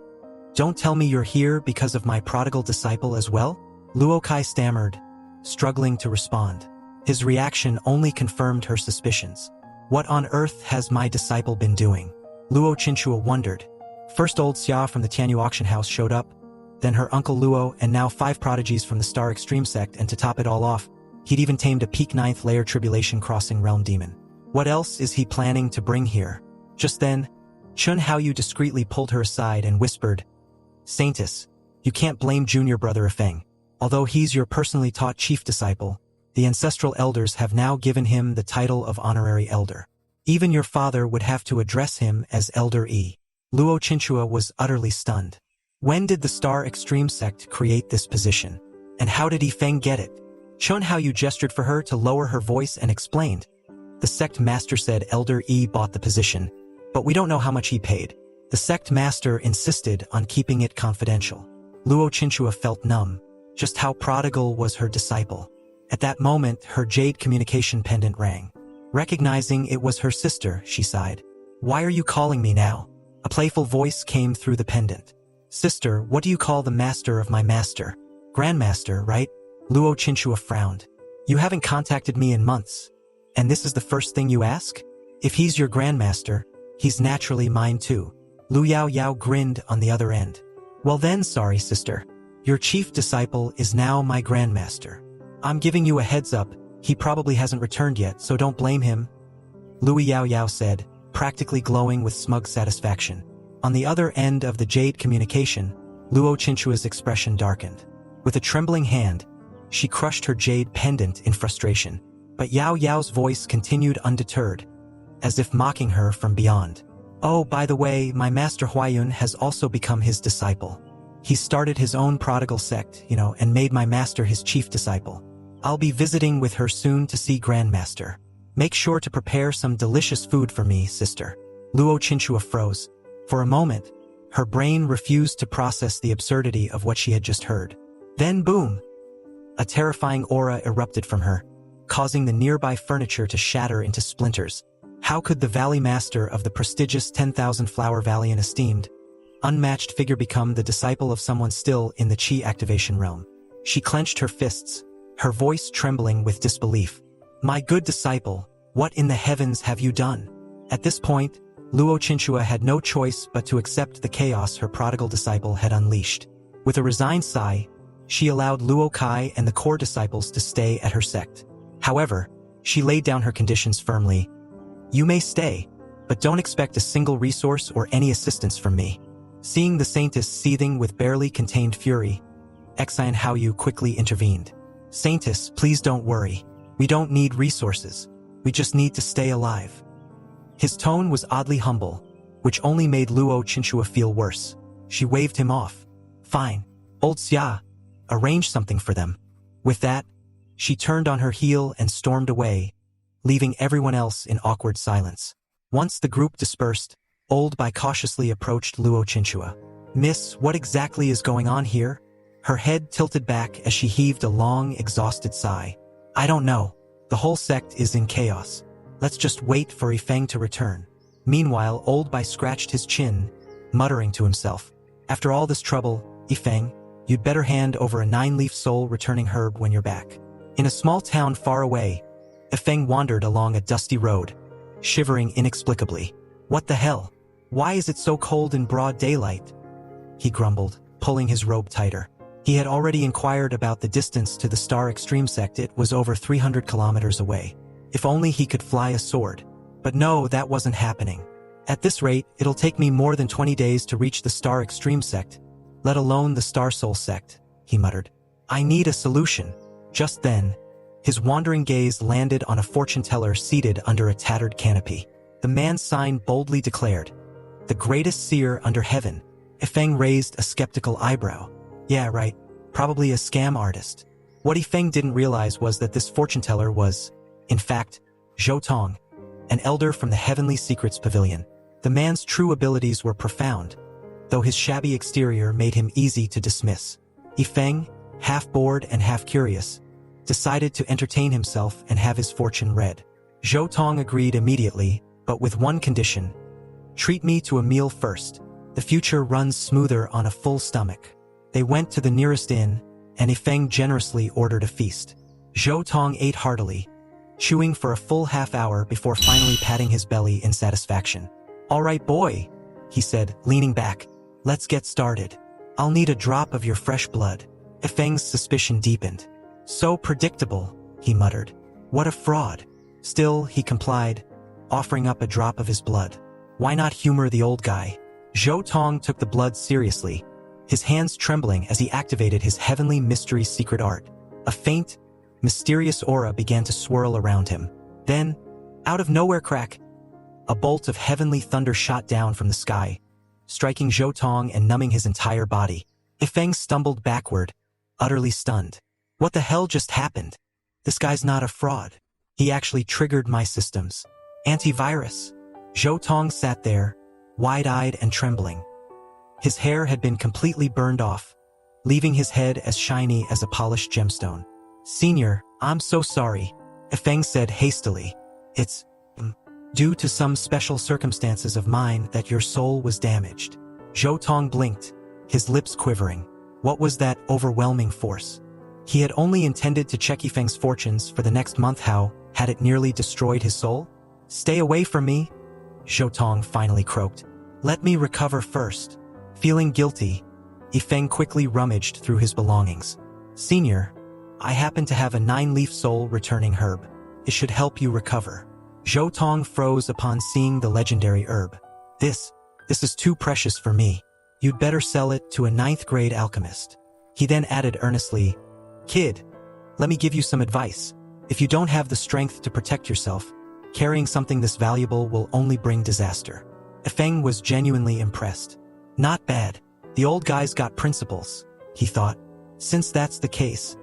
don't tell me you're here because of my prodigal disciple as well? Luo Kai stammered, struggling to respond. His reaction only confirmed her suspicions. What on earth has my disciple been doing? Luo Chinchua wondered. First old Xia from the Tianyu auction house showed up, then her uncle Luo, and now 5 prodigies from the Star Extreme sect, and to top it all off, he'd even tamed a peak 9th layer tribulation crossing realm demon. What else is he planning to bring here? Just then, Chun Haoyu discreetly pulled her aside and whispered, Saintess, you can't blame junior brother Yifeng. Although he's your personally taught chief disciple, the ancestral elders have now given him the title of honorary elder. Even your father would have to address him as Elder E. Luo Chinchua was utterly stunned. When did the Star Extreme sect create this position? And how did Yifeng get it? Chun Haoyu gestured for her to lower her voice and explained. The sect master said Elder E bought the position, but we don't know how much he paid. The sect master insisted on keeping it confidential. Luo Chinchua felt numb. Just how prodigal was her disciple? At that moment, her jade communication pendant rang. Recognizing it was her sister, she sighed. Why are you calling me now? A playful voice came through the pendant. Sister, what do you call the master of my master? Grandmaster, right? Luo Chinchua frowned. You haven't contacted me in months. And this is the first thing you ask? If he's your grandmaster, he's naturally mine too. Lu Yao Yao grinned on the other end. Well then, sorry sister. Your chief disciple is now my grandmaster. I'm giving you a heads up, he probably hasn't returned yet, so don't blame him. Lu Yao Yao said, practically glowing with smug satisfaction. On the other end of the jade communication, Luo Chinchua's expression darkened. With a trembling hand, she crushed her jade pendant in frustration. But Yao Yao's voice continued undeterred, as if mocking her from beyond. Oh, by the way, my master Huayun has also become his disciple. He started his own prodigal sect, and made my master his chief disciple. I'll be visiting with her soon to see Grandmaster. Make sure to prepare some delicious food for me, sister. Luo Chinchua froze. For a moment, her brain refused to process the absurdity of what she had just heard. Then boom! A terrifying aura erupted from her, causing the nearby furniture to shatter into splinters. How could the Valley Master of the prestigious 10,000 Flower Valley and esteemed, unmatched figure become the disciple of someone still in the Qi activation realm? She clenched her fists, her voice trembling with disbelief. My good disciple, what in the heavens have you done? At this point, Luo Chinchua had no choice but to accept the chaos her prodigal disciple had unleashed. With a resigned sigh, she allowed Luo Kai and the core disciples to stay at her sect. However, she laid down her conditions firmly. You may stay, but don't expect a single resource or any assistance from me. Seeing the Saintess seething with barely contained fury, Xian Haoyu quickly intervened. Saintess, please don't worry. We don't need resources. We just need to stay alive. His tone was oddly humble, which only made Luo Chinchua feel worse. She waved him off. Fine. Old Xia, arrange something for them. With that, she turned on her heel and stormed away, leaving everyone else in awkward silence. Once the group dispersed, Old Bai cautiously approached Luo Chinchua. Miss, what exactly is going on here? Her head tilted back as she heaved a long, exhausted sigh. I don't know. The whole sect is in chaos. Let's just wait for Yifeng to return. Meanwhile, Old Bai scratched his chin, muttering to himself. After all this trouble, Yifeng, you'd better hand over a 9-leaf soul-returning herb when you're back. In a small town far away, Yifeng wandered along a dusty road, shivering inexplicably. What the hell? Why is it so cold in broad daylight? He grumbled, pulling his robe tighter. He had already inquired about the distance to the Star Extreme sect. It was over 300 kilometers away. If only he could fly a sword. But no, that wasn't happening. At this rate, it'll take me more than 20 days to reach the Star Extreme sect, let alone the Star Soul sect, he muttered. I need a solution. Just then, his wandering gaze landed on a fortune teller seated under a tattered canopy. The man's sign boldly declared, the greatest seer under heaven. Yifeng raised a skeptical eyebrow. Yeah, right. Probably a scam artist. What Yifeng didn't realize was that this fortune teller was, in fact, Zhou Tong, an elder from the Heavenly Secrets Pavilion. The man's true abilities were profound, though his shabby exterior made him easy to dismiss. Yifeng, half bored and half curious, decided to entertain himself and have his fortune read. Zhou Tong agreed immediately, but with one condition. Treat me to a meal first. The future runs smoother on a full stomach. They went to the nearest inn, and Yifeng generously ordered a feast. Zhou Tong ate heartily, chewing for a full half-hour before finally patting his belly in satisfaction. "All right, boy," he said, leaning back. "Let's get started. I'll need a drop of your fresh blood." Yifeng's suspicion deepened. "So predictable," he muttered. "What a fraud." Still, he complied, offering up a drop of his blood. Why not humor the old guy? Zhou Tong took the blood seriously, his hands trembling as he activated his heavenly mystery secret art. A faint, mysterious aura began to swirl around him. Then, out of nowhere crack, a bolt of heavenly thunder shot down from the sky, striking Zhou Tong and numbing his entire body. Yifeng stumbled backward, utterly stunned. What the hell just happened? This guy's not a fraud. He actually triggered my systems. Antivirus. Zhou Tong sat there, wide-eyed and trembling. His hair had been completely burned off, leaving his head as shiny as a polished gemstone. "Senior, I'm so sorry," Yifeng said hastily. "It's due to some special circumstances of mine that your soul was damaged." Zhou Tong blinked, his lips quivering. What was that overwhelming force? He had only intended to check Yifeng's fortunes for the next month. How had it nearly destroyed his soul? "Stay away from me," Zhou Tong finally croaked. "Let me recover first." Feeling guilty, Yifeng quickly rummaged through his belongings. "Senior, I happen to have a 9-leaf soul-returning herb. It should help you recover." Zhou Tong froze upon seeing the legendary herb. This is too precious for me. You'd better sell it to a 9th-grade alchemist." He then added earnestly, "Kid, let me give you some advice. If you don't have the strength to protect yourself, carrying something this valuable will only bring disaster." Yifeng was genuinely impressed. Not bad. The old guy's got principles, he thought. Since that's the case,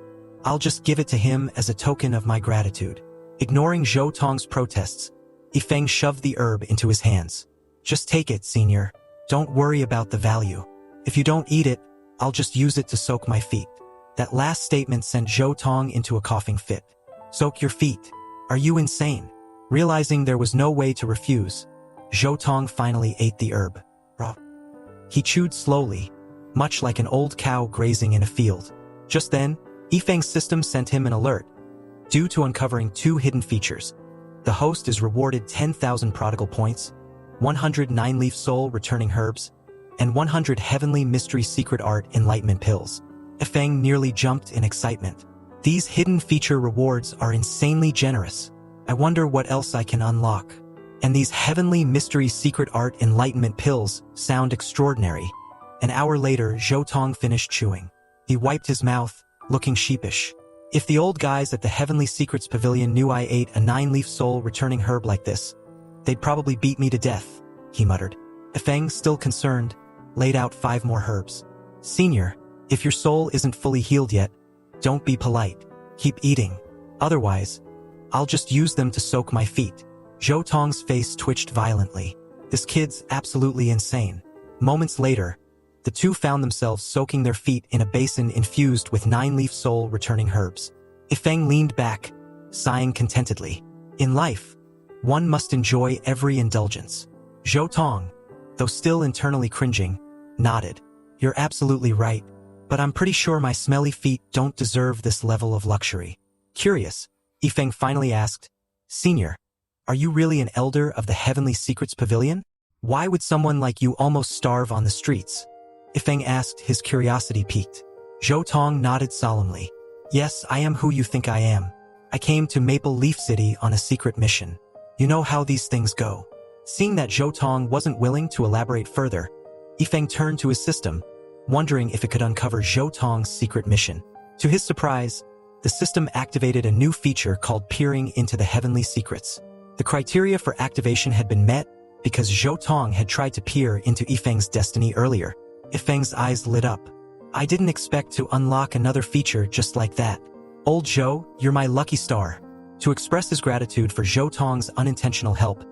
I'll just give it to him as a token of my gratitude. Ignoring Zhou Tong's protests, Yifeng shoved the herb into his hands. "Just take it, senior. Don't worry about the value. If you don't eat it, I'll just use it to soak my feet." That last statement sent Zhou Tong into a coughing fit. "Soak your feet? Are you insane?" Realizing there was no way to refuse, Zhou Tong finally ate the herb. He chewed slowly, much like an old cow grazing in a field. Just then, Yifeng's system sent him an alert. Due to uncovering 2 hidden features, the host is rewarded 10,000 prodigal points, 100 9-leaf soul returning herbs, and 100 heavenly mystery secret art enlightenment pills. Yifeng nearly jumped in excitement. These hidden feature rewards are insanely generous. I wonder what else I can unlock. And these heavenly mystery secret art enlightenment pills sound extraordinary. An hour later, Zhou Tong finished chewing. He wiped his mouth, looking sheepish. "If the old guys at the Heavenly Secrets Pavilion knew I ate a 9-leaf soul returning herb like this, they'd probably beat me to death," he muttered. Yifeng, still concerned, laid out 5 more herbs. "Senior, if your soul isn't fully healed yet, don't be polite. Keep eating. Otherwise, I'll just use them to soak my feet." Zhou Tong's face twitched violently. This kid's absolutely insane. Moments later, the two found themselves soaking their feet in a basin infused with 9-leaf soul returning herbs. Yifeng leaned back, sighing contentedly. In life, one must enjoy every indulgence. Zhou Tong, though still internally cringing, nodded. "You're absolutely right, but I'm pretty sure my smelly feet don't deserve this level of luxury." Curious, Yifeng finally asked, "Senior, are you really an elder of the Heavenly Secrets Pavilion? Why would someone like you almost starve on the streets?" Yifeng asked, his curiosity piqued. Zhou Tong nodded solemnly. "Yes, I am who you think I am. I came to Maple Leaf City on a secret mission. You know how these things go." Seeing that Zhou Tong wasn't willing to elaborate further, Yifeng turned to his system, wondering if it could uncover Zhou Tong's secret mission. To his surprise, the system activated a new feature called Peering into the Heavenly Secrets. The criteria for activation had been met because Zhou Tong had tried to peer into Yifeng's destiny earlier. Yifeng's eyes lit up. I didn't expect to unlock another feature just like that. Old Zhou, you're my lucky star. To express his gratitude for Zhou Tong's unintentional help,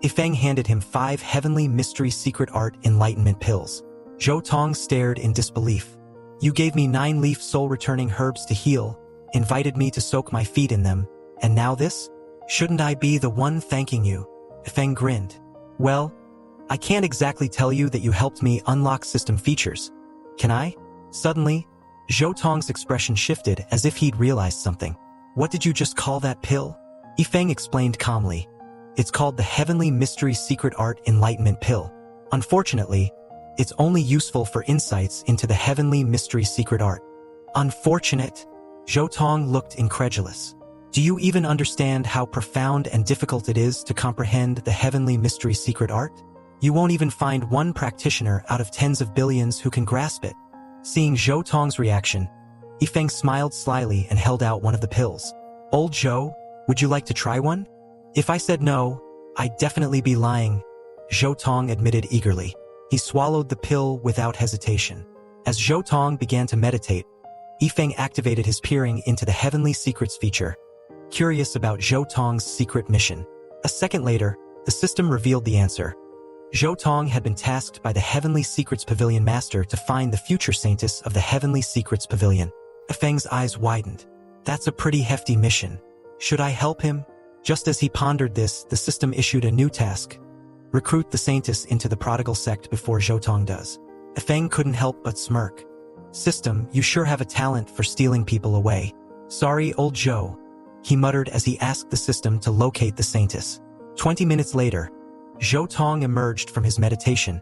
Ifeng handed him 5 heavenly mystery secret art enlightenment pills. Zhou Tong stared in disbelief. You gave me 9-leaf soul-returning herbs to heal, invited me to soak my feet in them, and now this? Shouldn't I be the one thanking you? Ifeng grinned. Well, I can't exactly tell you that you helped me unlock system features. Can I? Suddenly, Zhou Tong's expression shifted as if he'd realized something. What did you just call that pill? Ifeng explained calmly. It's called the Heavenly Mystery Secret Art Enlightenment Pill. Unfortunately, it's only useful for insights into the Heavenly Mystery Secret Art. Unfortunate? Zhou Tong looked incredulous. Do you even understand how profound and difficult it is to comprehend the Heavenly Mystery Secret Art? You won't even find one practitioner out of tens of billions who can grasp it. Seeing Zhou Tong's reaction, Ifeng smiled slyly and held out one of the pills. Old Zhou, would you like to try one? If I said no, I'd definitely be lying, Zhou Tong admitted eagerly. He swallowed the pill without hesitation. As Zhou Tong began to meditate, Ifeng activated his peering into the Heavenly Secrets feature, curious about Zhou Tong's secret mission. A second later, the system revealed the answer. Zhou Tong had been tasked by the Heavenly Secrets Pavilion Master to find the future saintess of the Heavenly Secrets Pavilion. Ifeng's eyes widened. That's a pretty hefty mission. Should I help him? Just as he pondered this, the system issued a new task. Recruit the saintess into the prodigal sect before Zhou Tong does. Ifeng couldn't help but smirk. System, you sure have a talent for stealing people away. Sorry, old Zhou, he muttered as he asked the system to locate the saintess. 20 minutes later, Zhou Tong emerged from his meditation,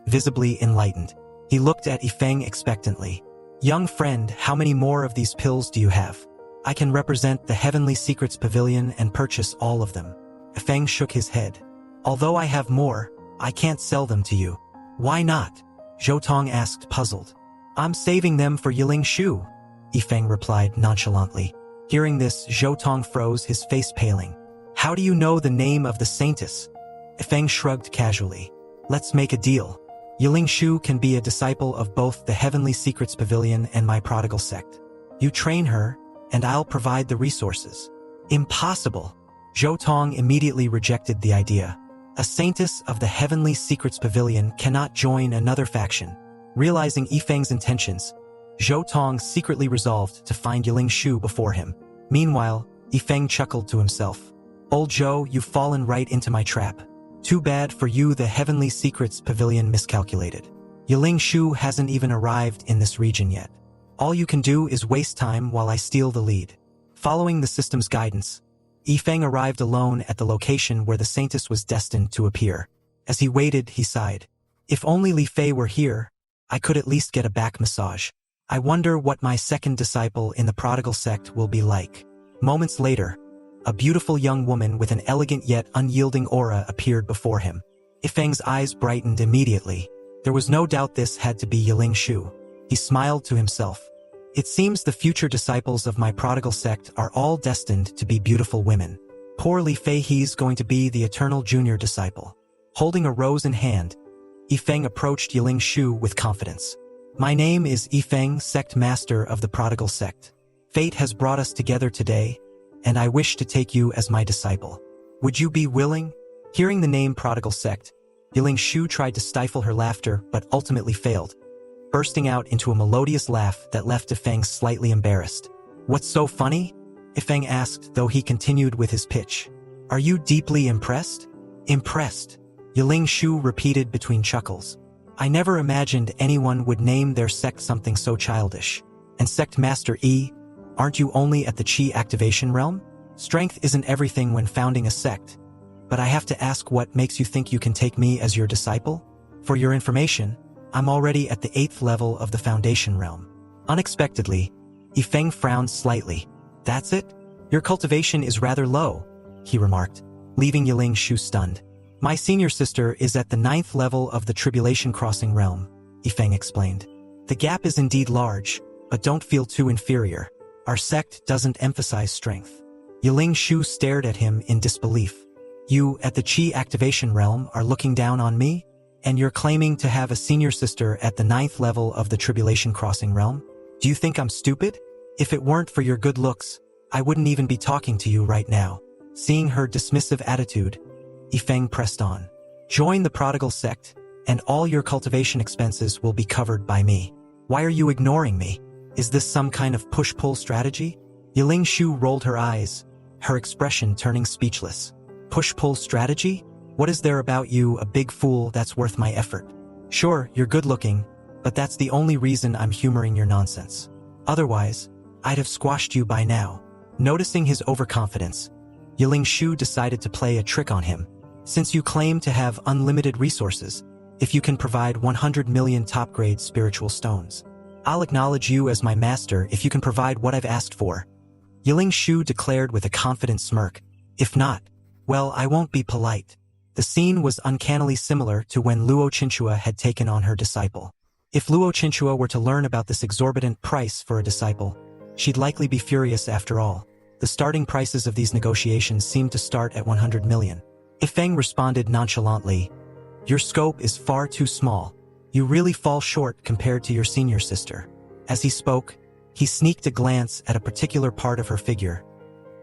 visibly enlightened. He looked at Ifeng expectantly. Young friend, how many more of these pills do you have? I can represent the Heavenly Secrets Pavilion and purchase all of them. Ifeng shook his head. Although I have more, I can't sell them to you. Why not? Zhou Tong asked, puzzled. I'm saving them for Yiling Shu, Ifeng replied nonchalantly. Hearing this, Zhou Tong froze, his face paling. How do you know the name of the saintess? Ifeng shrugged casually. Let's make a deal. Yiling Shu can be a disciple of both the Heavenly Secrets Pavilion and my prodigal sect. You train her, and I'll provide the resources. Impossible. Zhou Tong immediately rejected the idea. A saintess of the Heavenly Secrets Pavilion cannot join another faction. Realizing Ifeng's intentions, Zhou Tong secretly resolved to find Yiling Shu before him. Meanwhile, Ifeng chuckled to himself. Old Zhou, you've fallen right into my trap. Too bad for you, the Heavenly Secrets Pavilion miscalculated. Yiling Shu hasn't even arrived in this region yet. All you can do is waste time while I steal the lead. Following the system's guidance, Ifeng arrived alone at the location where the saintess was destined to appear. As he waited, he sighed. If only Li Fei were here, I could at least get a back massage. I wonder what my second disciple in the prodigal sect will be like. Moments later, a beautiful young woman with an elegant yet unyielding aura appeared before him. Ifeng's eyes brightened immediately. There was no doubt this had to be Yiling Shu. He smiled to himself. It seems the future disciples of my prodigal sect are all destined to be beautiful women. Poor Li Fei, he's going to be the eternal junior disciple. Holding a rose in hand, Ifeng approached Yiling Shu with confidence. My name is Ifeng, sect master of the prodigal sect. Fate has brought us together today, and I wish to take you as my disciple. Would you be willing? Hearing the name prodigal sect, Yiling Shu tried to stifle her laughter but ultimately failed, bursting out into a melodious laugh that left Ifeng slightly embarrassed. What's so funny? Ifeng asked, though he continued with his pitch. Are you deeply impressed? Impressed, Yiling Shu repeated between chuckles. I never imagined anyone would name their sect something so childish. And Sect Master E, aren't you only at the Qi activation realm? Strength isn't everything when founding a sect. But I have to ask, what makes you think you can take me as your disciple? For your information, I'm already at the 8th level of the Foundation realm. Unexpectedly, Ifeng frowned slightly. That's it? Your cultivation is rather low, he remarked, leaving Yiling Shu stunned. My senior sister is at the 9th level of the Tribulation Crossing realm, Ifeng explained. The gap is indeed large, but don't feel too inferior. Our sect doesn't emphasize strength. Yiling Shu stared at him in disbelief. You, at the Qi activation realm, are looking down on me? And you're claiming to have a senior sister at the 9th level of the Tribulation Crossing realm? Do you think I'm stupid? If it weren't for your good looks, I wouldn't even be talking to you right now. Seeing her dismissive attitude, Yifeng pressed on. Join the prodigal sect, and all your cultivation expenses will be covered by me. Why are you ignoring me? Is this some kind of push-pull strategy? Yiling Shu rolled her eyes, her expression turning speechless. Push-pull strategy? What is there about you, a big fool, that's worth my effort? Sure, you're good-looking, but that's the only reason I'm humoring your nonsense. Otherwise, I'd have squashed you by now. Noticing his overconfidence, Yiling Shu decided to play a trick on him. Since you claim to have unlimited resources, if you can provide 100 million top-grade spiritual stones, I'll acknowledge you as my master if you can provide what I've asked for. Yiling Shu declared with a confident smirk. If not, well, I won't be polite. The scene was uncannily similar to when Luo Chinchua had taken on her disciple. If Luo Chinchua were to learn about this exorbitant price for a disciple, she'd likely be furious after all. The starting prices of these negotiations seemed to start at 100 million. Yifeng responded nonchalantly, your scope is far too small. You really fall short compared to your senior sister. As he spoke, he sneaked a glance at a particular part of her figure,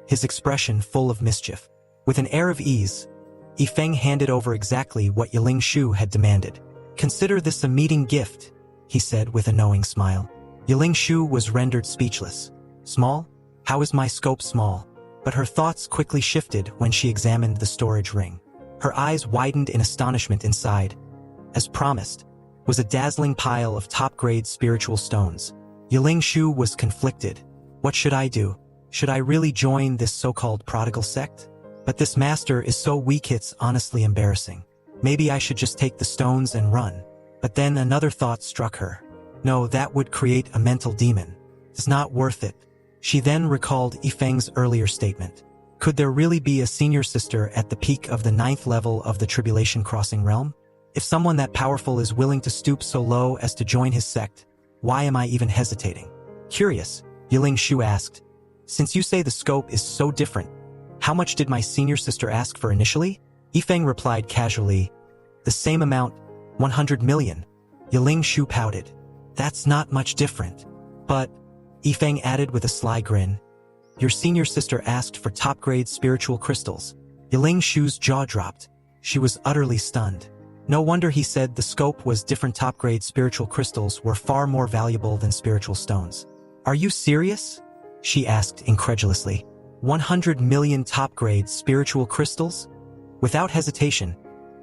his expression full of mischief. With an air of ease, Yifeng handed over exactly what Yiling Shu had demanded. Consider this a meeting gift, he said with a knowing smile. Yiling Shu was rendered speechless. Small? How is my scope small? But her thoughts quickly shifted when she examined the storage ring. Her eyes widened in astonishment. Inside, as promised, was a dazzling pile of top-grade spiritual stones. Yiling Shu was conflicted. What should I do? Should I really join this so-called prodigal sect? But this master is so weak, it's honestly embarrassing. Maybe I should just take the stones and run. But then another thought struck her. No, that would create a mental demon. It's not worth it. She then recalled Yifeng's earlier statement. Could there really be a senior sister at the peak of the 9th level of the Tribulation Crossing realm? If someone that powerful is willing to stoop so low as to join his sect, why am I even hesitating? Curious, Yiling Shu asked. Since you say the scope is so different, how much did my senior sister ask for initially? Yifeng replied casually, the same amount, 100 million. Yiling Shu pouted. That's not much different. But, Yifeng added with a sly grin, your senior sister asked for top-grade spiritual crystals. Yiling Shu's jaw dropped. She was utterly stunned. No wonder he said the scope was different. Top-grade spiritual crystals were far more valuable than spiritual stones. Are you serious? She asked incredulously. 100 million top-grade spiritual crystals? Without hesitation,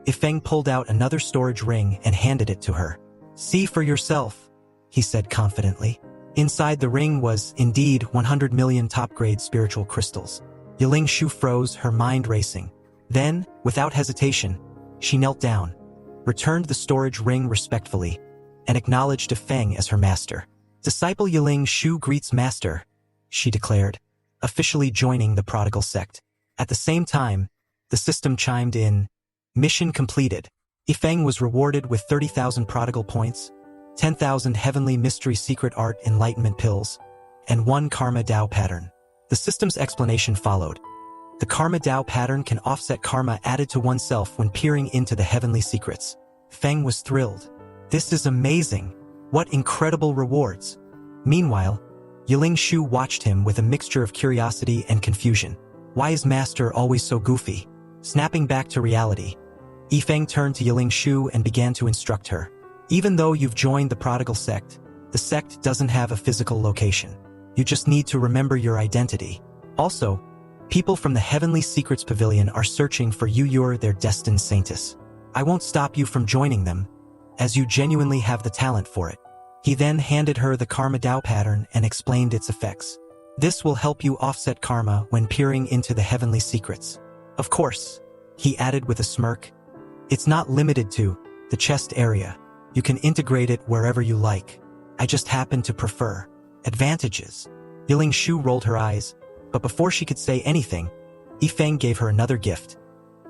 Yifeng pulled out another storage ring and handed it to her. See for yourself, he said confidently. Inside the ring was, indeed, 100 million top-grade spiritual crystals. Yiling Shu froze, her mind racing. Then, without hesitation, she knelt down, returned the storage ring respectfully, and acknowledged Yifeng as her master. Disciple Yiling Shu greets master, she declared, officially joining the prodigal sect. At the same time, the system chimed in. Mission completed. Yifeng was rewarded with 30,000 prodigal points, 10,000 heavenly mystery secret art enlightenment pills, and 1 karma Dao pattern. The system's explanation followed. The karma Dao pattern can offset karma added to oneself when peering into the heavenly secrets. Feng was thrilled. This is amazing. What incredible rewards. Meanwhile, Yiling Shu watched him with a mixture of curiosity and confusion. Why is master always so goofy? Snapping back to reality, Yifeng turned to Yiling Shu and began to instruct her. Even though you've joined the prodigal sect, the sect doesn't have a physical location. You just need to remember your identity. Also, people from the Heavenly Secrets Pavilion are searching for you. You're their destined saintess. I won't stop you from joining them, as you genuinely have the talent for it. He then handed her the Karma Dao pattern and explained its effects. This will help you offset karma when peering into the heavenly secrets. Of course, he added with a smirk, it's not limited to the chest area. You can integrate it wherever you like. I just happen to prefer advantages. Yiling Shu rolled her eyes, but before she could say anything, Yifeng gave her another gift.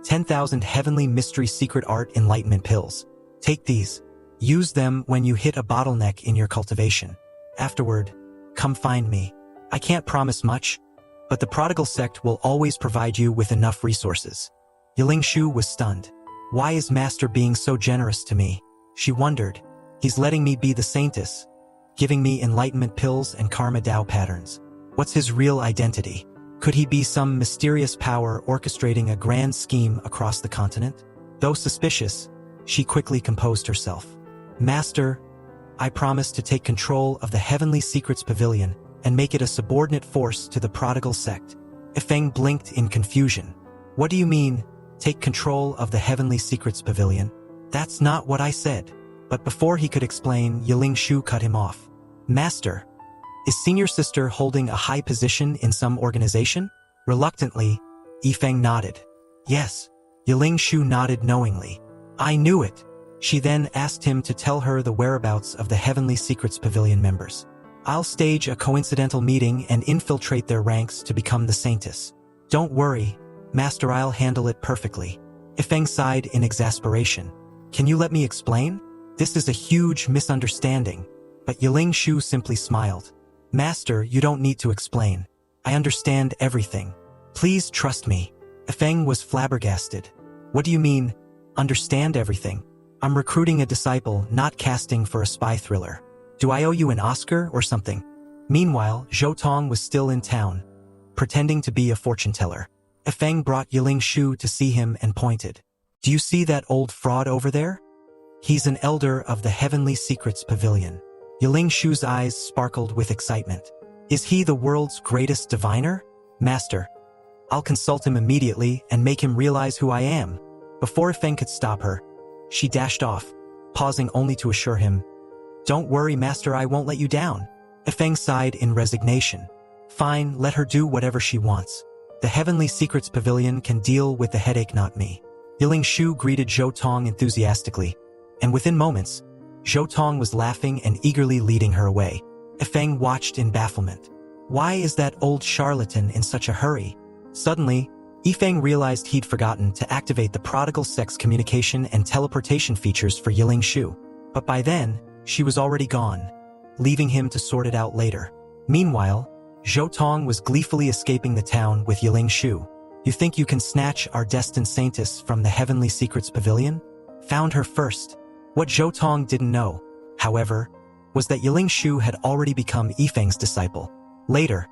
10,000 heavenly mystery secret art enlightenment pills. Take these. Use them when you hit a bottleneck in your cultivation. Afterward, come find me. I can't promise much, but the prodigal sect will always provide you with enough resources. Yiling Shu was stunned. Why is Master being so generous to me? She wondered. He's letting me be the saintess, giving me enlightenment pills and karma Tao patterns. What's his real identity? Could he be some mysterious power orchestrating a grand scheme across the continent? Though suspicious, she quickly composed herself. Master, I promise to take control of the Heavenly Secrets Pavilion and make it a subordinate force to the prodigal sect. Ifeng blinked in confusion. What do you mean, take control of the Heavenly Secrets Pavilion? That's not what I said. But before he could explain, Yiling Shu cut him off. Master, is senior sister holding a high position in some organization? Reluctantly, Ifeng nodded. Yes. Yiling Shu nodded knowingly. I knew it. She then asked him to tell her the whereabouts of the Heavenly Secrets Pavilion members. I'll stage a coincidental meeting and infiltrate their ranks to become the saintess. Don't worry, Master, I'll handle it perfectly. Ifeng sighed in exasperation. Can you let me explain? This is a huge misunderstanding. But Yiling Shu simply smiled. Master, you don't need to explain. I understand everything. Please trust me. Ifeng was flabbergasted. What do you mean, understand everything? I'm recruiting a disciple, not casting for a spy thriller. Do I owe you an Oscar or something? Meanwhile, Zhou Tong was still in town, pretending to be a fortune teller. Ifeng brought Yiling Shu to see him and pointed. Do you see that old fraud over there? He's an elder of the Heavenly Secrets Pavilion. Yiling Shu's eyes sparkled with excitement. Is he the world's greatest diviner? Master, I'll consult him immediately and make him realize who I am. Before Ifeng could stop her, she dashed off, pausing only to assure him. Don't worry, Master, I won't let you down. Ifeng sighed in resignation. Fine, let her do whatever she wants. The Heavenly Secrets Pavilion can deal with the headache, not me. Yiling Shu greeted Zhou Tong enthusiastically, and within moments, Zhou Tong was laughing and eagerly leading her away. Ifeng watched in bafflement. Why is that old charlatan in such a hurry? Suddenly, Ifeng realized he'd forgotten to activate the prodigal sex communication and teleportation features for Yiling Shu. But by then, she was already gone, leaving him to sort it out later. Meanwhile, Zhou Tong was gleefully escaping the town with Yiling Shu. You think you can snatch our destined saintess from the Heavenly Secrets Pavilion? Found her first. What Zhou Tong didn't know, however, was that Yiling Shu had already become Ifeng's disciple. Later,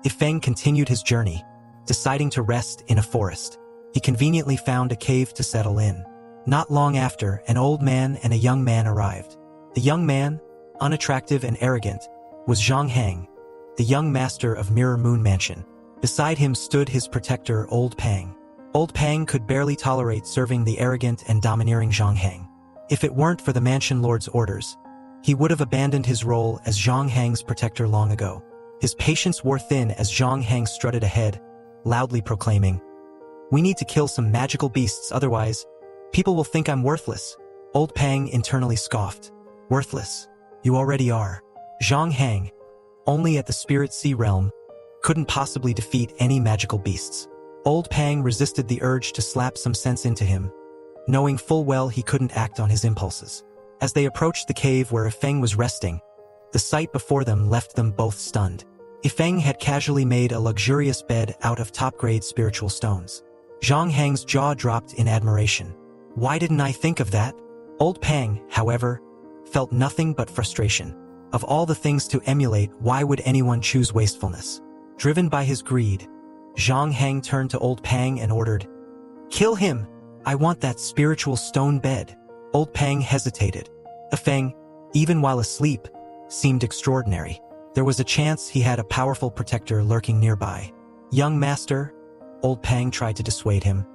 Ifeng continued his journey, deciding to rest in a forest. He conveniently found a cave to settle in. Not long after, an old man and a young man arrived. The young man, unattractive and arrogant, was Zhang Hang, the young master of Mirror Moon Mansion. Beside him stood his protector, Old Pang. Old Pang could barely tolerate serving the arrogant and domineering Zhang Hang. If it weren't for the mansion lord's orders, he would have abandoned his role as Zhang Hang's protector long ago. His patience wore thin as Zhang Hang strutted ahead, loudly proclaiming, "We need to kill some magical beasts, otherwise, people will think I'm worthless." Old Pang internally scoffed. Worthless? You already are. Zhang Hang, only at the Spirit Sea realm, couldn't possibly defeat any magical beasts. Old Pang resisted the urge to slap some sense into him, knowing full well he couldn't act on his impulses. As they approached the cave where Ifeng was resting, the sight before them left them both stunned. Ifeng had casually made a luxurious bed out of top-grade spiritual stones. Zhang Hang's jaw dropped in admiration. Why didn't I think of that? Old Pang, however, felt nothing but frustration. Of all the things to emulate, why would anyone choose wastefulness? Driven by his greed, Zhang Hang turned to Old Pang and ordered, "Kill him! I want that spiritual stone bed." Old Pang hesitated. Ifeng, even while asleep, seemed extraordinary. There was a chance he had a powerful protector lurking nearby. "Young master," Old Pang tried to dissuade him.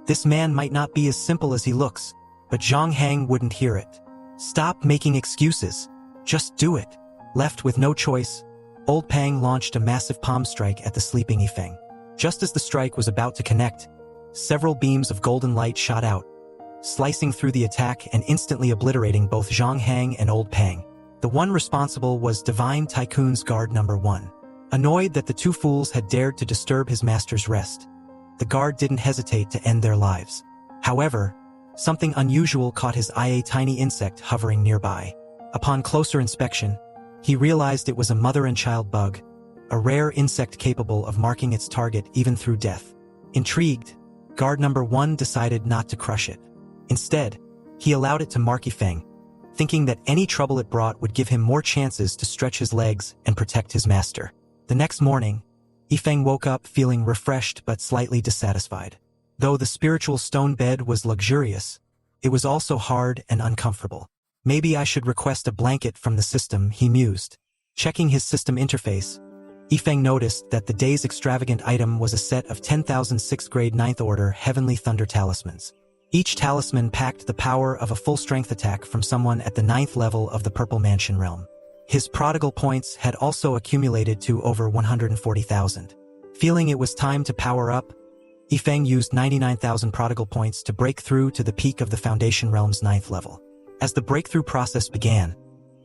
"This man might not be as simple as he looks." But Zhang Hang wouldn't hear it. "Stop making excuses. Just do it." Left with no choice, Old Pang launched a massive palm strike at the sleeping Ifeng. Just as the strike was about to connect, several beams of golden light shot out, slicing through the attack and instantly obliterating both Zhang Hang and Old Pang. The one responsible was Divine Tycoon's guard number 1. Annoyed that the two fools had dared to disturb his master's rest, the guard didn't hesitate to end their lives. However, something unusual caught his eye: a tiny insect hovering nearby. Upon closer inspection, he realized it was a mother and child bug, a rare insect capable of marking its target even through death. Intrigued, guard number 1 decided not to crush it. Instead, he allowed it to mark Yifeng, thinking that any trouble it brought would give him more chances to stretch his legs and protect his master. The next morning, Yifeng woke up feeling refreshed but slightly dissatisfied. Though the spiritual stone bed was luxurious, it was also hard and uncomfortable. Maybe I should request a blanket from the system, he mused. Checking his system interface, Yifeng noticed that the day's extravagant item was a set of 10,000 6th grade 9th order Heavenly Thunder talismans. Each talisman packed the power of a full-strength attack from someone at the 9th level of the Purple Mansion realm. His prodigal points had also accumulated to over 140,000. Feeling it was time to power up, Yifeng used 99,000 prodigal points to break through to the peak of the Foundation realm's 9th level. As the breakthrough process began,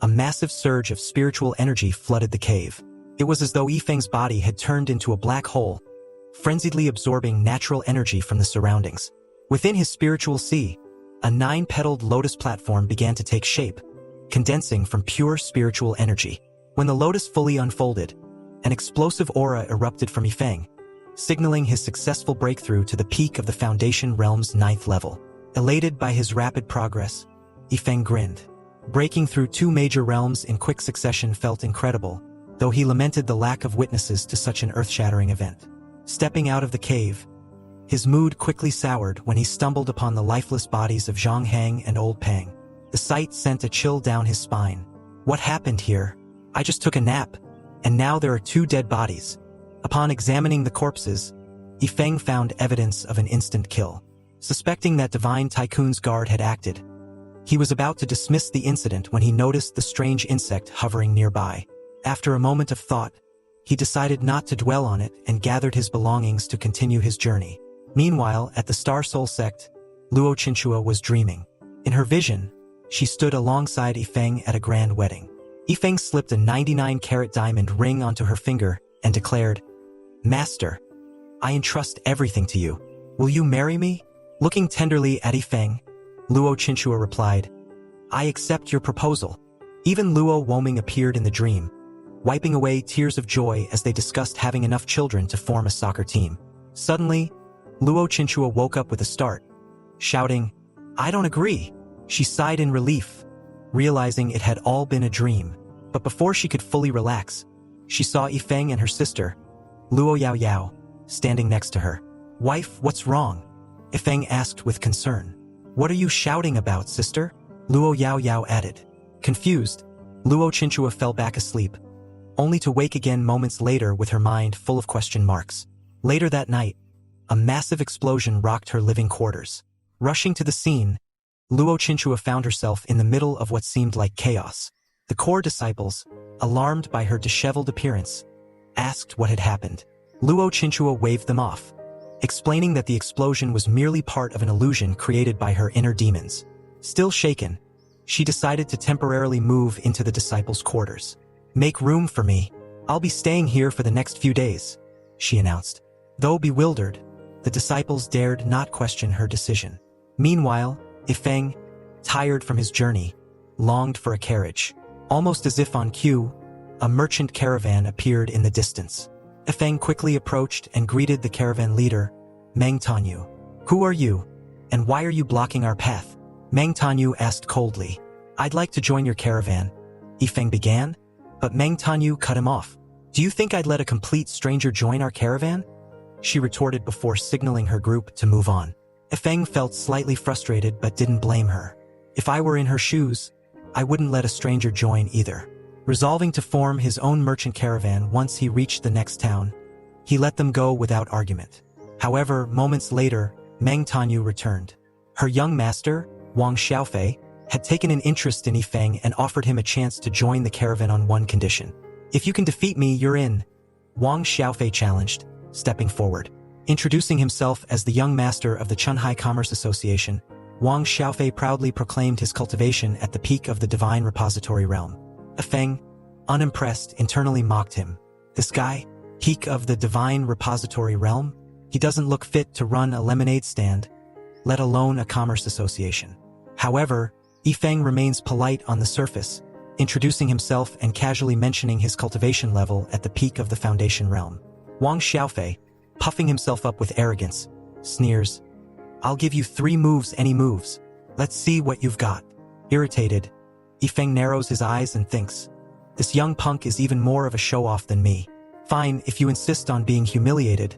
a massive surge of spiritual energy flooded the cave. It was as though Yifeng's body had turned into a black hole, frenziedly absorbing natural energy from the surroundings. Within his spiritual sea, a 9-petaled lotus platform began to take shape, condensing from pure spiritual energy. When the lotus fully unfolded, an explosive aura erupted from Yifeng, signaling his successful breakthrough to the peak of the Foundation realm's 9th level. Elated by his rapid progress, Yifeng grinned. Breaking through 2 major realms in quick succession felt incredible, though he lamented the lack of witnesses to such an earth-shattering event. Stepping out of the cave, his mood quickly soured when he stumbled upon the lifeless bodies of Zhang Hang and Old Pang. The sight sent a chill down his spine. What happened here? I just took a nap, and now there are 2 dead bodies. Upon examining the corpses, Yifeng found evidence of an instant kill. Suspecting that Divine Tycoon's guard had acted, he was about to dismiss the incident when he noticed the strange insect hovering nearby. After a moment of thought, he decided not to dwell on it and gathered his belongings to continue his journey. Meanwhile, at the Star Soul sect, Luo Chinchua was dreaming. In her vision, she stood alongside Yifeng at a grand wedding. Yifeng slipped a 99-carat diamond ring onto her finger and declared, "Master, I entrust everything to you. Will you marry me?" Looking tenderly at Yifeng, Luo Chinchua replied, "I accept your proposal." Even Luo Woming appeared in the dream, wiping away tears of joy as they discussed having enough children to form a soccer team. Suddenly, Luo Chinchua woke up with a start, shouting, "I don't agree." She sighed in relief, realizing it had all been a dream. But before she could fully relax, she saw Yifeng and her sister, Luo Yao Yao, standing next to her. "Wife, what's wrong?" Yifeng asked with concern. "What are you shouting about, sister?" Luo Yao Yao added. Confused, Luo Chinchua fell back asleep, only to wake again moments later with her mind full of question marks. Later that night, a massive explosion rocked her living quarters. Rushing to the scene, Luo Chinchua found herself in the middle of what seemed like chaos. The core disciples, alarmed by her disheveled appearance, asked what had happened. Luo Chinchua waved them off, explaining that the explosion was merely part of an illusion created by her inner demons. Still shaken, she decided to temporarily move into the disciples' quarters. "Make room for me. I'll be staying here for the next few days," she announced. Though bewildered, the disciples dared not question her decision. Meanwhile, Yifeng, tired from his journey, longed for a carriage. Almost as if on cue, a merchant caravan appeared in the distance. Yifeng quickly approached and greeted the caravan leader, Meng Tanyu. "Who are you, and why are you blocking our path?" Meng Tanyu asked coldly. "I'd like to join your caravan," Yifeng began, but Meng Tanyu cut him off. "Do you think I'd let a complete stranger join our caravan?" she retorted before signaling her group to move on. Yifeng felt slightly frustrated but didn't blame her. If I were in her shoes, I wouldn't let a stranger join either. Resolving to form his own merchant caravan once he reached the next town, he let them go without argument. However, moments later, Meng Tanyu returned. Her young master, Wang Xiaofei, had taken an interest in Yifeng and offered him a chance to join the caravan on one condition. "If you can defeat me, you're in," Wang Xiaofei challenged, stepping forward. Introducing himself as the young master of the Chunhai Commerce Association, Wang Xiaofei proudly proclaimed his cultivation at the peak of the Divine Repository realm. Yifeng, unimpressed, internally mocked him. "This guy? Peak of the Divine Repository realm? He doesn't look fit to run a lemonade stand, let alone a commerce association." However, Yifeng remains polite on the surface, introducing himself and casually mentioning his cultivation level at the peak of the Foundation realm. Wang Xiaofei, puffing himself up with arrogance, sneers, "I'll give you 3 moves, any moves." Let's see what you've got. Irritated, Yifeng narrows his eyes and thinks, this young punk is even more of a show-off than me. Fine, if you insist on being humiliated,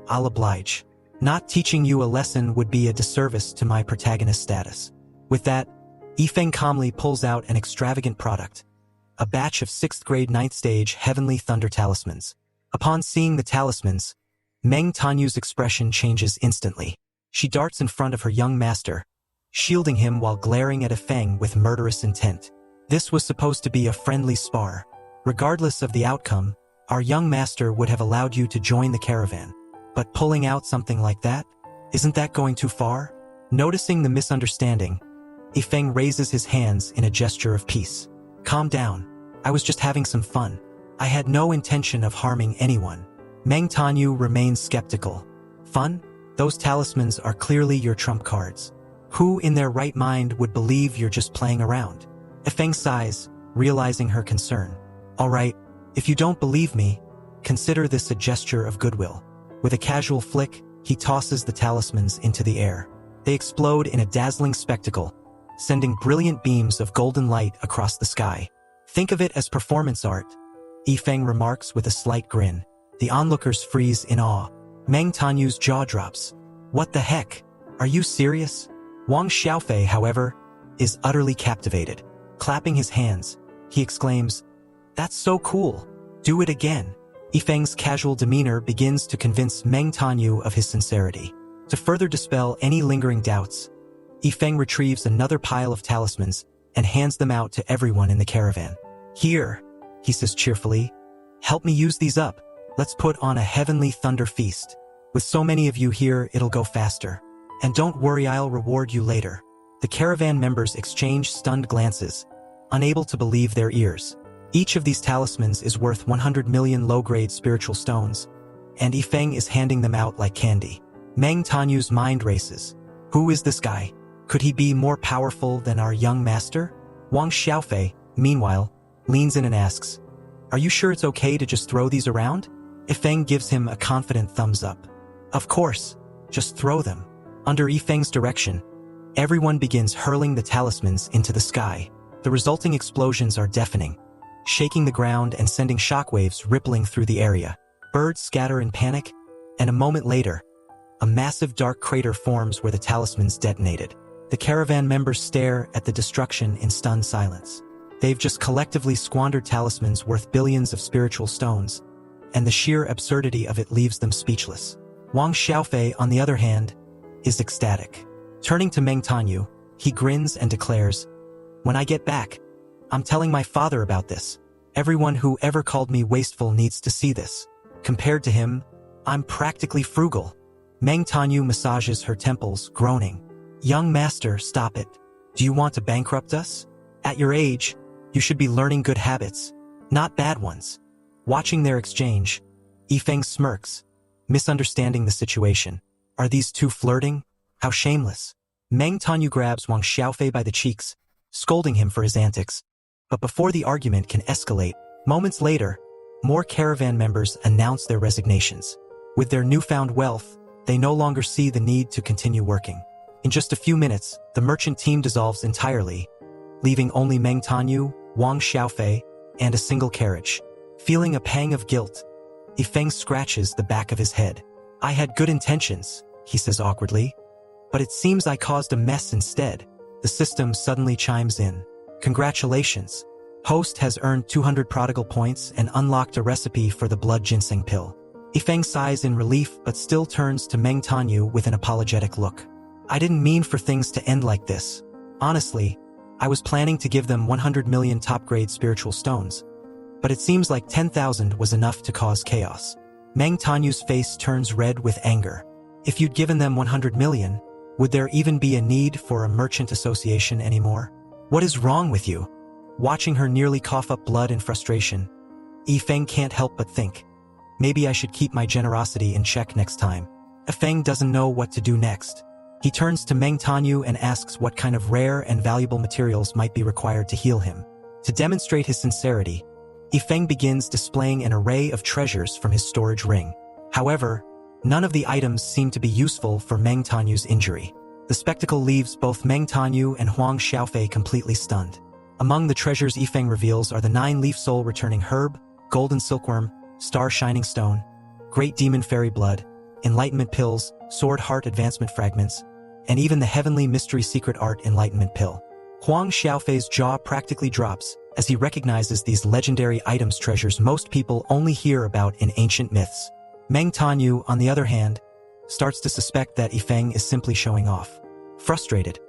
I'll oblige. Not teaching you a lesson would be a disservice to my protagonist status. With that, Yifeng calmly pulls out an extravagant product, a batch of 6th grade 9th stage Heavenly Thunder talismans. Upon seeing the talismans, Meng Tanyu's expression changes instantly. She darts in front of her young master, shielding him while glaring at Yifeng with murderous intent. This was supposed to be a friendly spar. Regardless of the outcome, our young master would have allowed you to join the caravan. But pulling out something like that? Isn't that going too far? Noticing the misunderstanding, Yifeng raises his hands in a gesture of peace. Calm down. I was just having some fun. I had no intention of harming anyone. Meng Tanyu remains skeptical. Fun? Those talismans are clearly your trump cards. Who in their right mind would believe you're just playing around? Yifeng sighs, realizing her concern. All right, if you don't believe me, consider this a gesture of goodwill. With a casual flick, he tosses the talismans into the air. They explode in a dazzling spectacle, sending brilliant beams of golden light across the sky. Think of it as performance art, Yifeng remarks with a slight grin. The onlookers freeze in awe. Meng Tanyu's jaw drops. What the heck? Are you serious? Wang Xiaofei, however, is utterly captivated. Clapping his hands, he exclaims, "That's so cool. Do it again." Yifeng's casual demeanor begins to convince Meng Tanyu of his sincerity. To further dispel any lingering doubts, Yifeng retrieves another pile of talismans and hands them out to everyone in the caravan. "Here," he says cheerfully, "help me use these up. Let's put on a heavenly thunder feast. With so many of you here, it'll go faster. And don't worry, I'll reward you later." The caravan members exchange stunned glances, unable to believe their ears. Each of these talismans is worth 100 million low-grade spiritual stones, and Yifeng is handing them out like candy. Meng Tanyu's mind races. Who is this guy? Could he be more powerful than our young master? Wang Xiaofei, meanwhile, leans in and asks, "Are you sure it's okay to just throw these around?" Yifeng gives him a confident thumbs up. "Of course, just throw them." Under Yifeng's direction, everyone begins hurling the talismans into the sky. The resulting explosions are deafening, shaking the ground and sending shockwaves rippling through the area. Birds scatter in panic, and a moment later, a massive dark crater forms where the talismans detonated. The caravan members stare at the destruction in stunned silence. They've just collectively squandered talismans worth billions of spiritual stones, and the sheer absurdity of it leaves them speechless. Wang Xiaofei, on the other hand, is ecstatic. Turning to Meng Tanyu, he grins and declares, "When I get back, I'm telling my father about this. Everyone who ever called me wasteful needs to see this. Compared to him, I'm practically frugal." Meng Tanyu massages her temples, groaning. "Young master, stop it. Do you want to bankrupt us? At your age, you should be learning good habits, not bad ones." Watching their exchange, Yifeng smirks, misunderstanding the situation. Are these two flirting? How shameless. Meng Tanyu grabs Wang Xiaofei by the cheeks, scolding him for his antics. But before the argument can escalate, moments later, more caravan members announce their resignations. With their newfound wealth, they no longer see the need to continue working. In just a few minutes, the merchant team dissolves entirely, leaving only Meng Tanyu, Wang Xiaofei, and a single carriage. Feeling a pang of guilt, Yifeng scratches the back of his head. "I had good intentions," he says awkwardly, "but it seems I caused a mess instead." The system suddenly chimes in. "Congratulations. Host has earned 200 prodigal points and unlocked a recipe for the blood ginseng pill." Yifeng sighs in relief but still turns to Meng Tanyu with an apologetic look. "I didn't mean for things to end like this. Honestly, I was planning to give them 100 million top-grade spiritual stones, but it seems like 10,000 was enough to cause chaos." Meng Tanyu's face turns red with anger. If you'd given them 100 million, would there even be a need for a merchant association anymore? What is wrong with you? Watching her nearly cough up blood in frustration, Yifeng can't help but think, maybe I should keep my generosity in check next time. Yifeng doesn't know what to do next. He turns to Meng Tanyu and asks what kind of rare and valuable materials might be required to heal him. To demonstrate his sincerity, Yifeng begins displaying an array of treasures from his storage ring. However, none of the items seem to be useful for Meng Tanyu's injury. The The spectacle leaves both Meng Tanyu and Huang Xiaofei completely stunned. Among the treasures Yifeng reveals are the 9-leaf soul-returning herb, golden silkworm, star shining stone, great demon fairy blood, enlightenment pills, sword heart advancement fragments, and even the heavenly mystery secret art enlightenment pill. Huang Xiaofei's jaw practically drops as he recognizes these legendary items, treasures most people only hear about in ancient myths. Meng Tanyu, on the other hand, starts to suspect that Yifeng is simply showing off. Frustrated,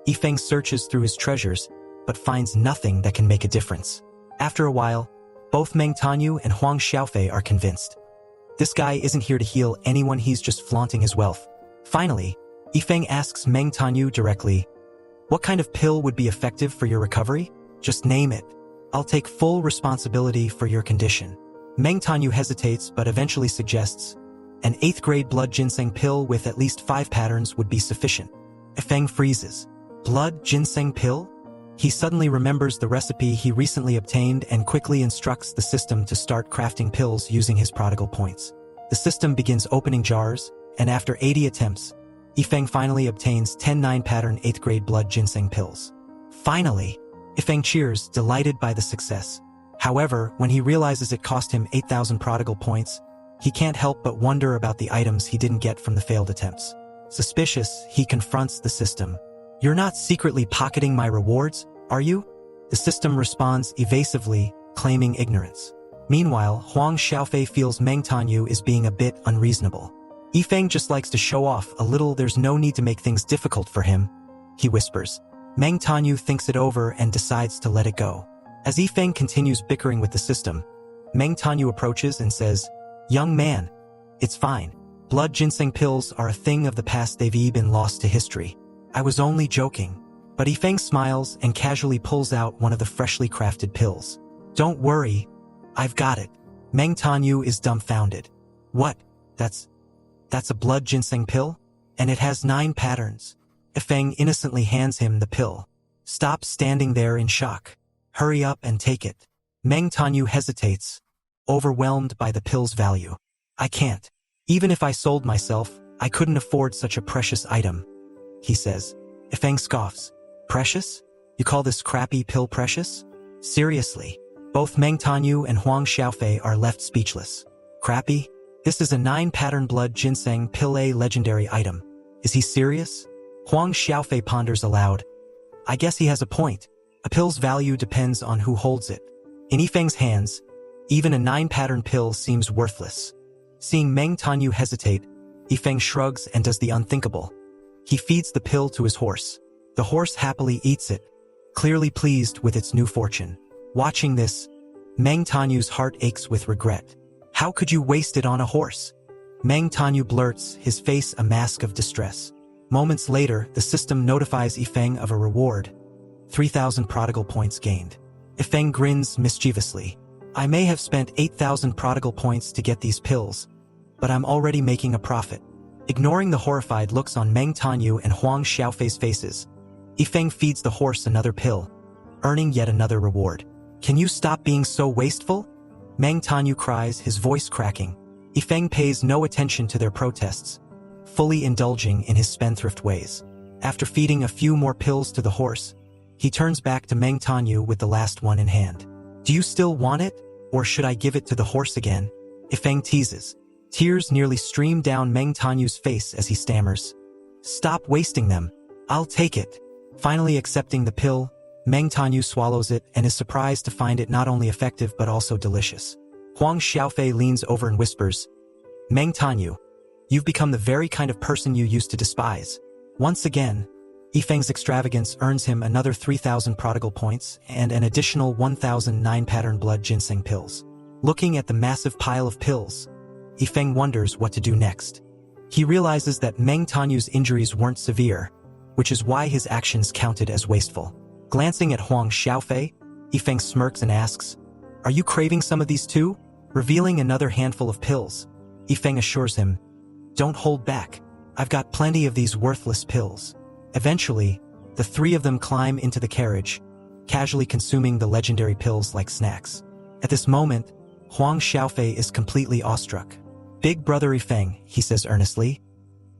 Yifeng searches through his treasures, but finds nothing that can make a difference. After a while, both Meng Tanyu and Huang Xiaofei are convinced. This guy isn't here to heal anyone, he's just flaunting his wealth. Finally, Yifeng asks Meng Tanyu directly, "What kind of pill would be effective for your recovery? Just name it. I'll take full responsibility for your condition." Meng Tanyu hesitates but eventually suggests, "An 8th grade blood ginseng pill with at least 5 patterns would be sufficient." Yifeng freezes. Blood ginseng pill? He suddenly remembers the recipe he recently obtained and quickly instructs the system to start crafting pills using his prodigal points. The system begins opening jars, and after 80 attempts, Yifeng finally obtains 10 9-pattern 8th grade blood ginseng pills. Finally, Yifeng cheers, delighted by the success. However, when he realizes it cost him 8,000 prodigal points, he can't help but wonder about the items he didn't get from the failed attempts. Suspicious, he confronts the system. "You're not secretly pocketing my rewards, are you?" The system responds evasively, claiming ignorance. Meanwhile, Huang Xiaofei feels Meng Tanyu is being a bit unreasonable. "Yifeng just likes to show off a little, there's no need to make things difficult for him," he whispers. Meng Tanyu thinks it over and decides to let it go. As Yifeng continues bickering with the system, Meng Tanyu approaches and says, "Young man, it's fine. Blood ginseng pills are a thing of the past, they've been lost to history. I was only joking." But Yifeng smiles and casually pulls out one of the freshly crafted pills. "Don't worry, I've got it." Meng Tanyu is dumbfounded. "What? That's a blood ginseng pill? And it has 9 patterns." Yifeng innocently hands him the pill. "Stop standing there in shock. Hurry up and take it." Meng Tanyu hesitates, overwhelmed by the pill's value. "I can't. Even if I sold myself, I couldn't afford such a precious item," he says. Yifeng scoffs. "Precious? You call this crappy pill precious? Seriously?" Both Meng Tanyu and Huang Xiaofei are left speechless. "Crappy? This is a 9-pattern blood ginseng pill, a legendary item. Is he serious?" Huang Xiaofei ponders aloud. "I guess he has a point. A pill's value depends on who holds it. In Yifeng's hands, even a 9-pattern pill seems worthless." Seeing Meng Tanyu hesitate, Yifeng shrugs and does the unthinkable. He feeds the pill to his horse. The horse happily eats it, clearly pleased with its new fortune. Watching this, Meng Tanyu's heart aches with regret. "How could you waste it on a horse?" Meng Tanyu blurts, his face a mask of distress. Moments later, the system notifies Yifeng of a reward. 3,000 prodigal points gained. Yifeng grins mischievously. "I may have spent 8,000 prodigal points to get these pills, but I'm already making a profit." Ignoring the horrified looks on Meng Tanyu and Huang Xiaofei's faces, Yifeng feeds the horse another pill, earning yet another reward. "Can you stop being so wasteful?" Meng Tanyu cries, his voice cracking. Yifeng pays no attention to their protests, fully indulging in his spendthrift ways. After feeding a few more pills to the horse, he turns back to Meng Tanyu with the last one in hand. "Do you still want it, or should I give it to the horse again?" Yifeng teases. Tears nearly stream down Meng Tanyu's face as he stammers, "Stop wasting them. I'll take it." Finally accepting the pill, Meng Tanyu swallows it and is surprised to find it not only effective but also delicious. Huang Xiaofei leans over and whispers, "Meng Tanyu, you've become the very kind of person you used to despise." Once again, Yifeng's extravagance earns him another 3,000 prodigal points and an additional 1,000 9-pattern blood ginseng pills. Looking at the massive pile of pills, Yifeng wonders what to do next. He realizes that Meng Tanyu's injuries weren't severe, which is why his actions counted as wasteful. Glancing at Huang Xiaofei, Yifeng smirks and asks, "Are you craving some of these too?" Revealing another handful of pills, Yifeng assures him, "Don't hold back. I've got plenty of these worthless pills." Eventually, the 3 of them climb into the carriage, casually consuming the legendary pills like snacks. At this moment, Huang Xiaofei is completely awestruck. "Big brother Yifeng," he says earnestly,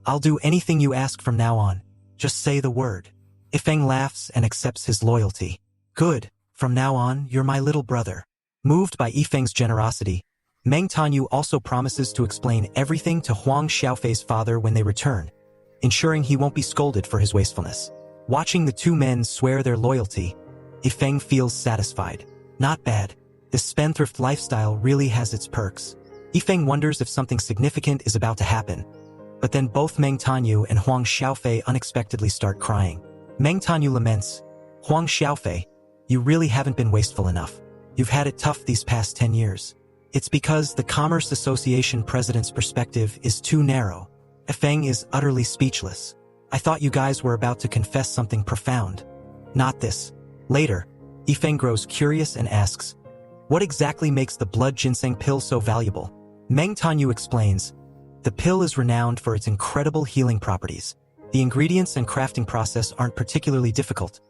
"I'll do anything you ask from now on. Just say the word. Yifeng laughs and accepts his loyalty. Good, from now on, you're my little brother. Moved by Yifeng's generosity, Meng Tanyu also promises to explain everything to Huang Xiaofei's father when they return, ensuring he won't be scolded for his wastefulness. Watching the two men swear their loyalty, Yifeng feels satisfied. Not bad. This spendthrift lifestyle really has its perks. Yifeng wonders if something significant is about to happen. But then both Meng Tanyu and Huang Xiaofei unexpectedly start crying. Meng Tanyu laments, Huang Xiaofei, you really haven't been wasteful enough. You've had it tough these past 10 years. It's because the Commerce Association president's perspective is too narrow. Yifeng is utterly speechless. I thought you guys were about to confess something profound. Not this. Later, Yifeng grows curious and asks, what exactly makes the blood ginseng pill so valuable? Meng Tanyu explains, the pill is renowned for its incredible healing properties. The ingredients and crafting process aren't particularly difficult,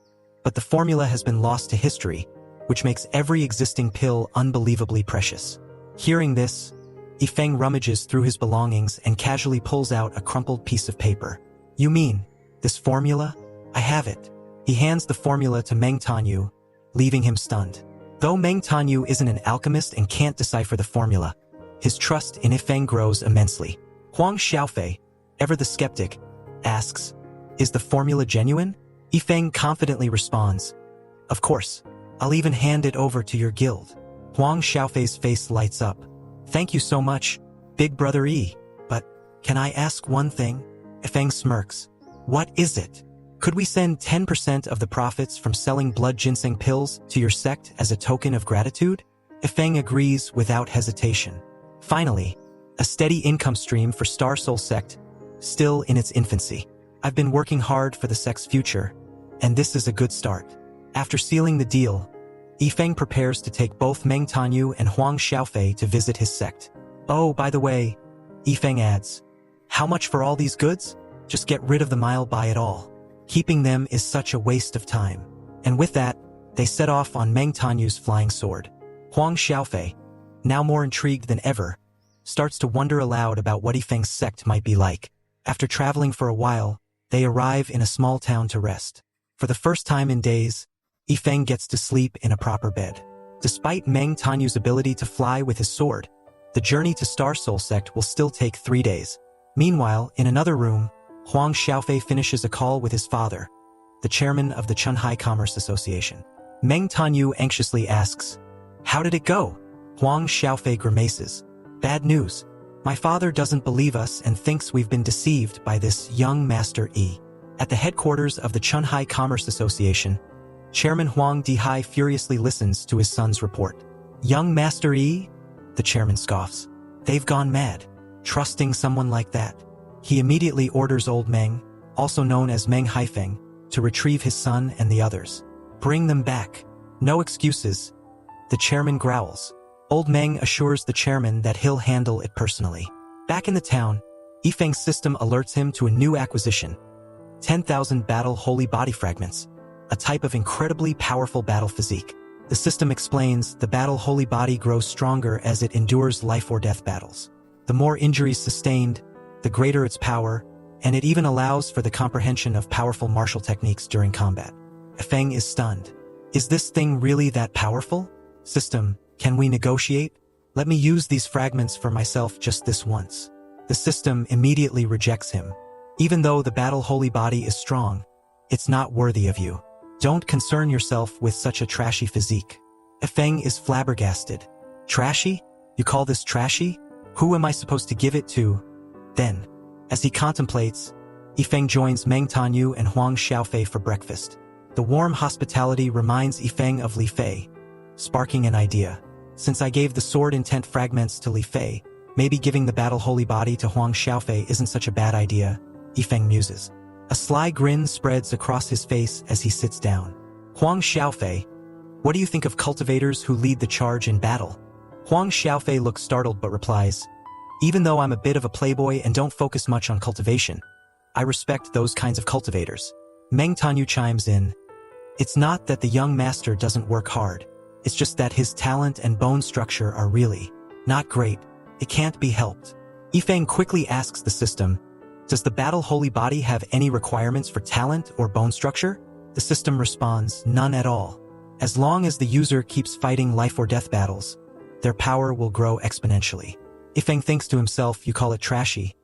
but the formula has been lost to history, which makes every existing pill unbelievably precious. Hearing this, Yifeng rummages through his belongings and casually pulls out a crumpled piece of paper. You mean, this formula? I have it. He hands the formula to Meng Tanyu, leaving him stunned. Though Meng Tanyu isn't an alchemist and can't decipher the formula, his trust in Yifeng grows immensely. Huang Xiaofei, ever the skeptic, asks, is the formula genuine? Yifeng confidently responds, of course. I'll even hand it over to your guild. Huang Xiaofei's face lights up. Thank you so much, Big Brother Yi. But, can I ask one thing? Yifeng smirks. What is it? Could we send 10% of the profits from selling blood ginseng pills to your sect as a token of gratitude? Yifeng agrees without hesitation. Finally, a steady income stream for Star Soul sect, still in its infancy. I've been working hard for the sect's future, and this is a good start. After sealing the deal, Yifeng prepares to take both Meng Tanyu and Huang Xiaofei to visit his sect. Oh, by the way, Yifeng adds, how much for all these goods? Just get rid of them, I'll buy it all. Keeping them is such a waste of time. And with that, they set off on Meng Tanyu's flying sword. Huang Xiaofei, now more intrigued than ever, starts to wonder aloud about what Yifeng's sect might be like. After traveling for a while, they arrive in a small town to rest. For the first time in days, Yifeng gets to sleep in a proper bed. Despite Meng Tanyu's ability to fly with his sword, the journey to Star Soul sect will still take 3 days. Meanwhile, in another room, Huang Xiaofei finishes a call with his father, the chairman of the Chunhai Commerce Association. Meng Tanyu anxiously asks, how did it go? Huang Xiaofei grimaces. Bad news. My father doesn't believe us and thinks we've been deceived by this young Master Yi. At the headquarters of the Chunhai Commerce Association, Chairman Huang Dihai furiously listens to his son's report. Young Master Yi? The chairman scoffs. They've gone mad, trusting someone like that. He immediately orders Old Meng, also known as Meng Haifeng, to retrieve his son and the others. Bring them back. No excuses. The chairman growls. Old Meng assures the chairman that he'll handle it personally. Back in the town, Yifeng's system alerts him to a new acquisition. 10,000 battle holy body fragments, a type of incredibly powerful battle physique. The system explains the battle holy body grows stronger as it endures life or death battles. The more injuries sustained, the greater its power, and it even allows for the comprehension of powerful martial techniques during combat. Yifeng is stunned. Is this thing really that powerful? System, can we negotiate? Let me use these fragments for myself just this once. The system immediately rejects him. Even though the battle holy body is strong, it's not worthy of you. Don't concern yourself with such a trashy physique. Yifeng is flabbergasted. Trashy? You call this trashy? Who am I supposed to give it to? Then, as he contemplates, Yifeng joins Meng Tanyu and Huang Xiaofei for breakfast. The warm hospitality reminds Yifeng of Li Fei, sparking an idea. Since I gave the sword intent fragments to Li Fei, maybe giving the battle holy body to Huang Xiaofei isn't such a bad idea, Yifeng muses. A sly grin spreads across his face as he sits down. Huang Xiaofei, what do you think of cultivators who lead the charge in battle? Huang Xiaofei looks startled but replies, even though I'm a bit of a playboy and don't focus much on cultivation, I respect those kinds of cultivators. Meng Tanyu chimes in. It's not that the young master doesn't work hard. It's just that his talent and bone structure are really not great. It can't be helped. Yifeng quickly asks the system, Does the battle holy body have any requirements for talent or bone structure? The system responds, none at all. As long as the user keeps fighting life or death battles, their power will grow exponentially. Ifeng thinks to himself, you call it trashy,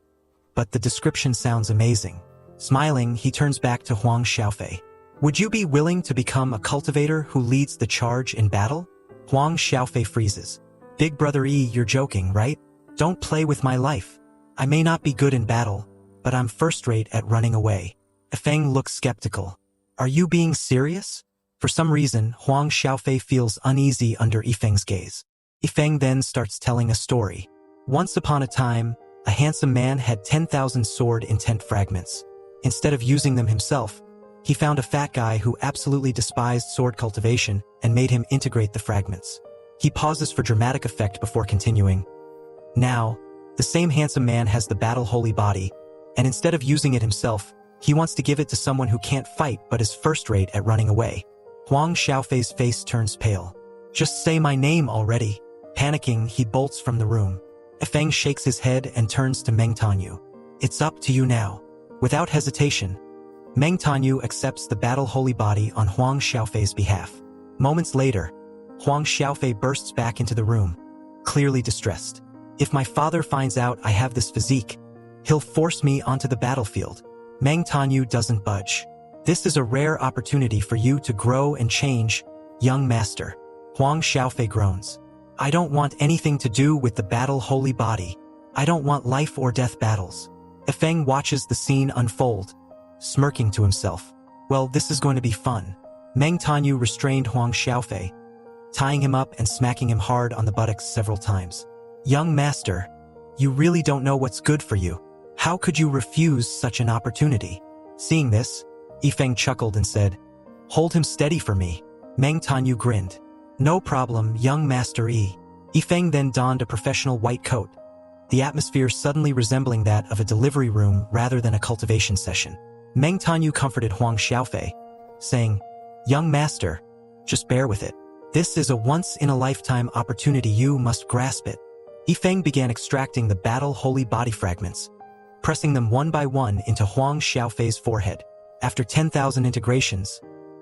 but the description sounds amazing. Smiling, he turns back to Huang Xiaofei. Would you be willing to become a cultivator who leads the charge in battle? Huang Xiaofei freezes. Big brother E, you're joking, right? Don't play with my life. I may not be good in battle, but I'm first-rate at running away. Ifeng looks skeptical. Are you being serious? For some reason, Huang Xiaofei feels uneasy under Ifeng's gaze. Ifeng then starts telling a story. Once upon a time, a handsome man had 10,000 sword intent fragments. Instead of using them himself, he found a fat guy who absolutely despised sword cultivation and made him integrate the fragments. He pauses for dramatic effect before continuing. Now, the same handsome man has the battle holy body, and instead of using it himself, he wants to give it to someone who can't fight but is first-rate at running away. Huang Xiaofei's face turns pale. Just say my name already. Panicking, he bolts from the room. Ifeng shakes his head and turns to Meng Tanyu. It's up to you now. Without hesitation, Meng Tanyu accepts the battle holy body on Huang Xiaofei's behalf. Moments later, Huang Xiaofei bursts back into the room, clearly distressed. If my father finds out I have this physique, he'll force me onto the battlefield. Meng Tanyu doesn't budge. This is a rare opportunity for you to grow and change, young master. Huang Xiaofei groans. I don't want anything to do with the battle holy body. I don't want life or death battles. Ifeng watches the scene unfold, smirking to himself. Well, this is going to be fun. Meng Tanyu restrained Huang Xiaofei, tying him up and smacking him hard on the buttocks several times. Young master, you really don't know what's good for you. How could you refuse such an opportunity? Seeing this, Ifeng chuckled and said, Hold him steady for me. Meng Tanyu grinned. No problem, young master E. Ifeng then donned a professional white coat, the atmosphere suddenly resembling that of a delivery room rather than a cultivation session. Meng Tanyu comforted Huang Xiaofei, saying, Young master, just bear with it. This is a once-in-a-lifetime opportunity, you must grasp it. Ifeng began extracting the battle holy body fragments, pressing them one by one into Huang Xiaofei's forehead. After 10,000 integrations,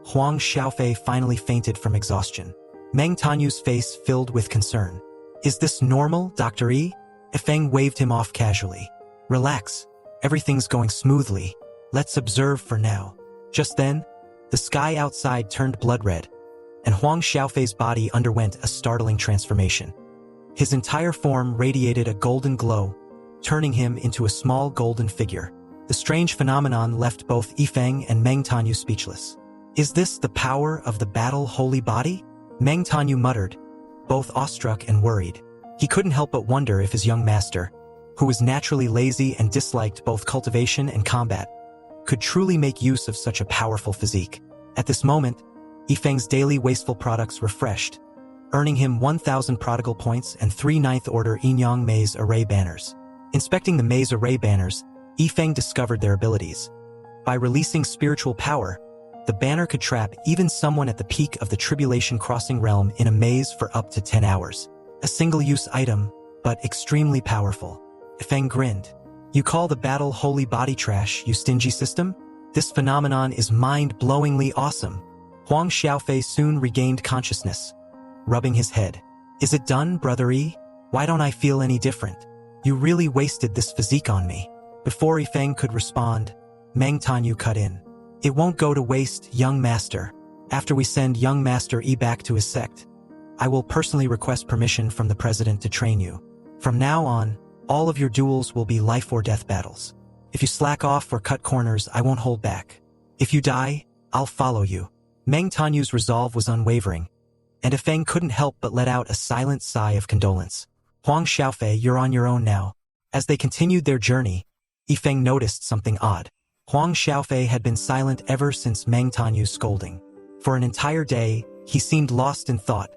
Huang Xiaofei finally fainted from exhaustion. Meng Tanyu's face filled with concern. Is this normal, Dr. E? Ifeng waved him off casually. Relax, everything's going smoothly. Let's observe for now. Just then, the sky outside turned blood red, and Huang Xiaofei's body underwent a startling transformation. His entire form radiated a golden glow, turning him into a small golden figure. The strange phenomenon left both Ifeng and Meng Tanyu speechless. Is this the power of the battle holy body? Meng Tanyu muttered, both awestruck and worried. He couldn't help but wonder if his young master, who was naturally lazy and disliked both cultivation and combat, could truly make use of such a powerful physique. At this moment, Ifeng's daily wasteful products refreshed, earning him 1,000 prodigal points and 3 ninth-order Inyang Maze Array banners. Inspecting the Maze Array banners, Ifeng discovered their abilities. By releasing spiritual power, the banner could trap even someone at the peak of the Tribulation Crossing realm in a maze for up to 10 hours. A single-use item, but extremely powerful. Ifeng grinned. You call the battle holy body trash, you stingy system? This phenomenon is mind-blowingly awesome. Huang Xiaofei soon regained consciousness, rubbing his head. Is it done, brother E? Why don't I feel any different? You really wasted this physique on me. Before Ifeng could respond, Meng Tanyu cut in. It won't go to waste, young master. After we send young master E back to his sect, I will personally request permission from the president to train you. From now on, all of your duels will be life or death battles. If you slack off or cut corners, I won't hold back. If you die, I'll follow you. Meng Tanyu's resolve was unwavering, and Ifeng couldn't help but let out a silent sigh of condolence. Huang Xiaofei, you're on your own now. As they continued their journey, Ifeng noticed something odd. Huang Xiaofei had been silent ever since Meng Tanyu's scolding. For an entire day, he seemed lost in thought,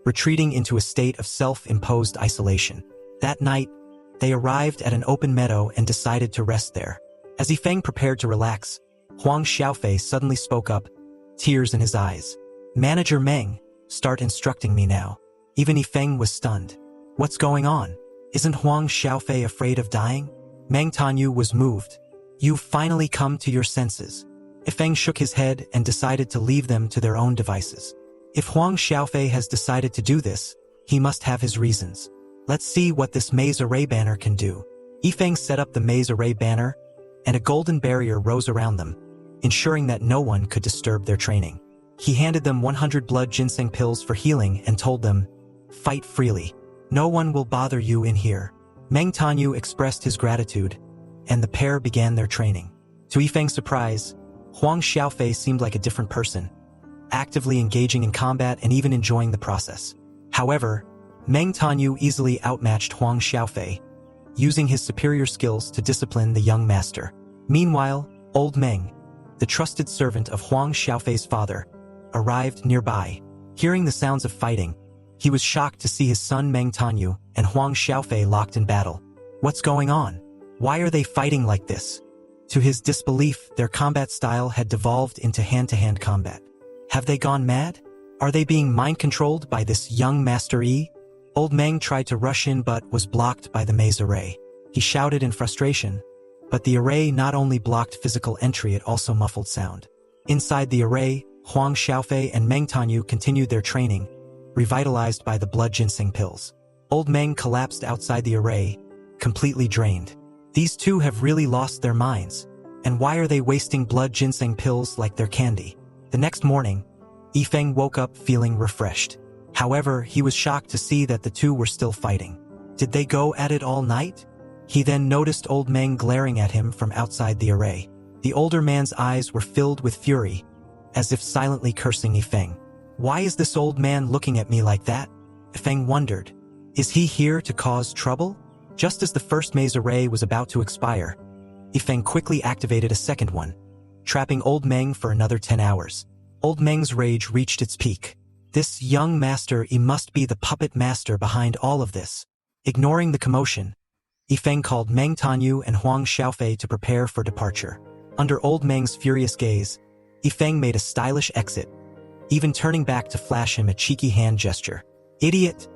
retreating into a state of self-imposed isolation. That night, they arrived at an open meadow and decided to rest there. As Ifeng prepared to relax, Huang Xiaofei suddenly spoke up, tears in his eyes. Manager Meng, start instructing me now. Even Ifeng was stunned. What's going on? Isn't Huang Xiaofei afraid of dying? Meng Tanyu was moved, You've finally come to your senses. Yifeng shook his head and decided to leave them to their own devices. If Huang Xiaofei has decided to do this, he must have his reasons. Let's see what this maze array banner can do. Yifeng set up the maze array banner, and a golden barrier rose around them, ensuring that no one could disturb their training. He handed them 100 blood ginseng pills for healing and told them, "Fight freely. No one will bother you in here." Meng Tanyu expressed his gratitude, and the pair began their training. To Yifeng's surprise, Huang Xiaofei seemed like a different person, actively engaging in combat and even enjoying the process. However, Meng Tanyu easily outmatched Huang Xiaofei, using his superior skills to discipline the young master. Meanwhile, old Meng, the trusted servant of Huang Xiaofei's father, arrived nearby. Hearing the sounds of fighting, he was shocked to see his son Meng Tanyu and Huang Xiaofei locked in battle. What's going on? Why are they fighting like this? To his disbelief, their combat style had devolved into hand-to-hand combat. Have they gone mad? Are they being mind-controlled by this young Master Yi? Old Meng tried to rush in but was blocked by the maze array. He shouted in frustration, but the array not only blocked physical entry, it also muffled sound. Inside the array, Huang Xiaofei and Meng Tanyu continued their training, revitalized by the blood ginseng pills. Old Meng collapsed outside the array, completely drained. These two have really lost their minds. And why are they wasting blood ginseng pills like they're candy? The next morning, Yifeng woke up feeling refreshed. However, he was shocked to see that the two were still fighting. Did they go at it all night? He then noticed old Meng glaring at him from outside the array. The older man's eyes were filled with fury, as if silently cursing Yifeng. Why is this old man looking at me like that? Yifeng wondered. Is he here to cause trouble? Just as the first maze array was about to expire, Yifeng quickly activated a second one, trapping old Meng for another 10 hours. Old Meng's rage reached its peak. This young master, he must be the puppet master behind all of this. Ignoring the commotion, Yifeng called Meng Tanyu and Huang Xiaofei to prepare for departure. Under old Meng's furious gaze, Yifeng made a stylish exit, even turning back to flash him a cheeky hand gesture. "Idiot!"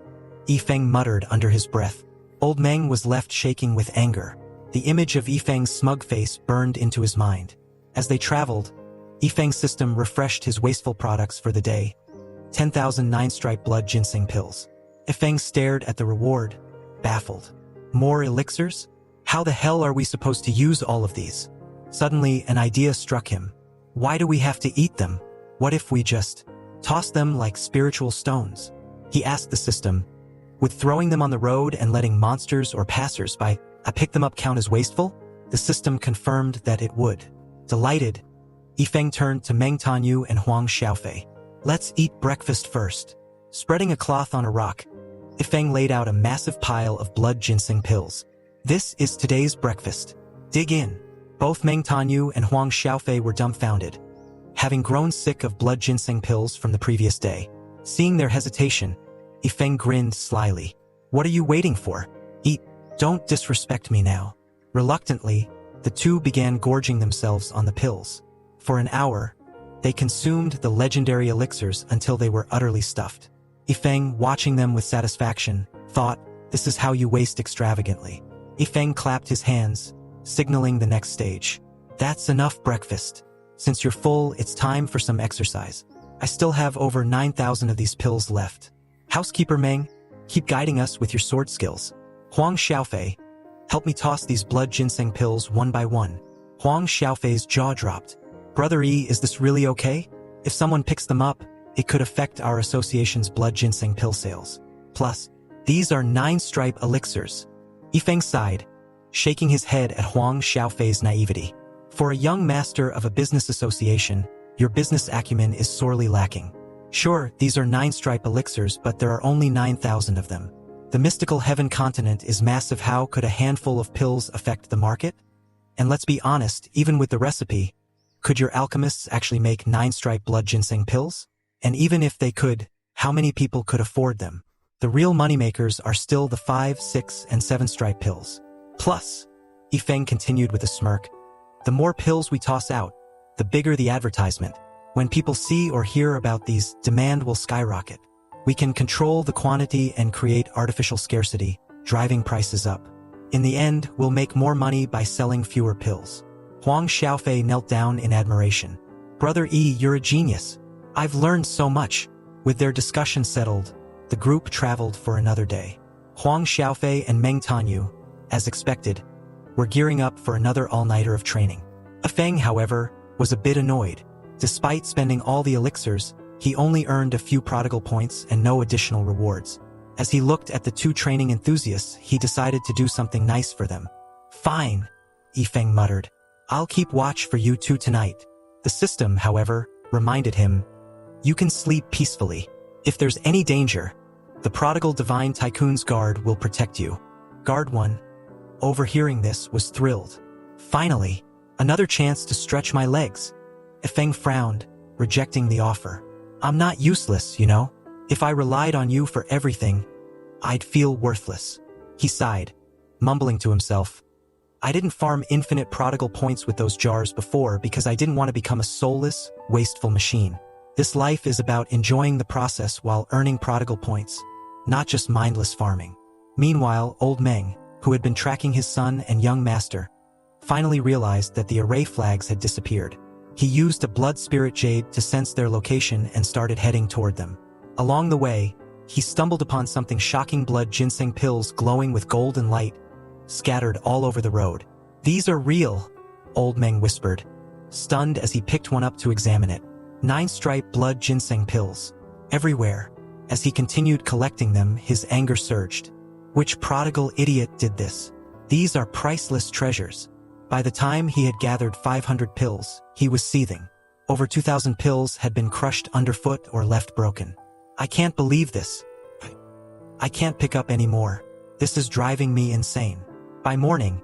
Yifeng muttered under his breath. Old Meng was left shaking with anger. The image of Yifeng's smug face burned into his mind. As they traveled, Yifeng's system refreshed his wasteful products for the day. 10,000 nine-stripe blood ginseng pills. Yifeng stared at the reward, baffled. More elixirs? How the hell are we supposed to use all of these? Suddenly, an idea struck him. Why do we have to eat them? What if we just toss them like spiritual stones? He asked the system. Would throwing them on the road and letting monsters or passers-by pick them up count as wasteful? The system confirmed that it would. Delighted, Yifeng turned to Meng Tanyu and Huang Xiaofei. Let's eat breakfast first. Spreading a cloth on a rock, Yifeng laid out a massive pile of blood ginseng pills. This is today's breakfast. Dig in. Both Meng Tanyu and Huang Xiaofei were dumbfounded, having grown sick of blood ginseng pills from the previous day. Seeing their hesitation, Yifeng grinned slyly. What are you waiting for? Eat. Don't disrespect me now. Reluctantly, the two began gorging themselves on the pills. For an hour, they consumed the legendary elixirs until they were utterly stuffed. Yifeng, watching them with satisfaction, thought, this is how you waste extravagantly. Yifeng clapped his hands, signaling the next stage. That's enough breakfast. Since you're full, it's time for some exercise. I still have over 9,000 of these pills left. Housekeeper Meng, keep guiding us with your sword skills. Huang Xiaofei, help me toss these blood ginseng pills one by one. Huang Xiaofei's jaw dropped. Brother Yi, is this really okay? If someone picks them up, it could affect our association's blood ginseng pill sales. Plus, these are 9-stripe elixirs. Yifeng sighed, shaking his head at Huang Xiaofei's naivety. For a young master of a business association, your business acumen is sorely lacking. Sure, these are 9-stripe elixirs, but there are only 9,000 of them. The mystical heaven continent is massive. How could a handful of pills affect the market? And let's be honest, even with the recipe, could your alchemists actually make 9-stripe blood ginseng pills? And even if they could, how many people could afford them? The real moneymakers are still the 5, 6, and 7-stripe pills. Plus, Yifeng continued with a smirk, the more pills we toss out, the bigger the advertisement. When people see or hear about these, demand will skyrocket. We can control the quantity and create artificial scarcity, driving prices up. In the end, we'll make more money by selling fewer pills. Huang Xiaofei knelt down in admiration. Brother E, you're a genius. I've learned so much. With their discussion settled, the group traveled for another day. Huang Xiaofei and Meng Tanyu, as expected, were gearing up for another all-nighter of training. Feng, however, was a bit annoyed. Despite spending all the elixirs, he only earned a few prodigal points and no additional rewards. As he looked at the two training enthusiasts, he decided to do something nice for them. Fine, Feng muttered. I'll keep watch for you two tonight. The system, however, reminded him, you can sleep peacefully. If there's any danger, the prodigal divine tycoon's guard will protect you. Guard 1, overhearing this, was thrilled. Finally, another chance to stretch my legs. Feng frowned, rejecting the offer. I'm not useless, you know. If I relied on you for everything, I'd feel worthless. He sighed, mumbling to himself. I didn't farm infinite prodigal points with those jars before because I didn't want to become a soulless, wasteful machine. This life is about enjoying the process while earning prodigal points, not just mindless farming. Meanwhile, old Meng, who had been tracking his son and young master, finally realized that the array flags had disappeared. He used a blood spirit jade to sense their location and started heading toward them. Along the way, he stumbled upon something shocking: blood ginseng pills glowing with golden light, scattered all over the road. These are real, old Meng whispered, stunned as he picked one up to examine it. 9-stripe blood ginseng pills. Everywhere. As he continued collecting them, his anger surged. Which prodigal idiot did this? These are priceless treasures. By the time he had gathered 500 pills, he was seething. Over 2,000 pills had been crushed underfoot or left broken. I can't believe this. I can't pick up any more. This is driving me insane. By morning,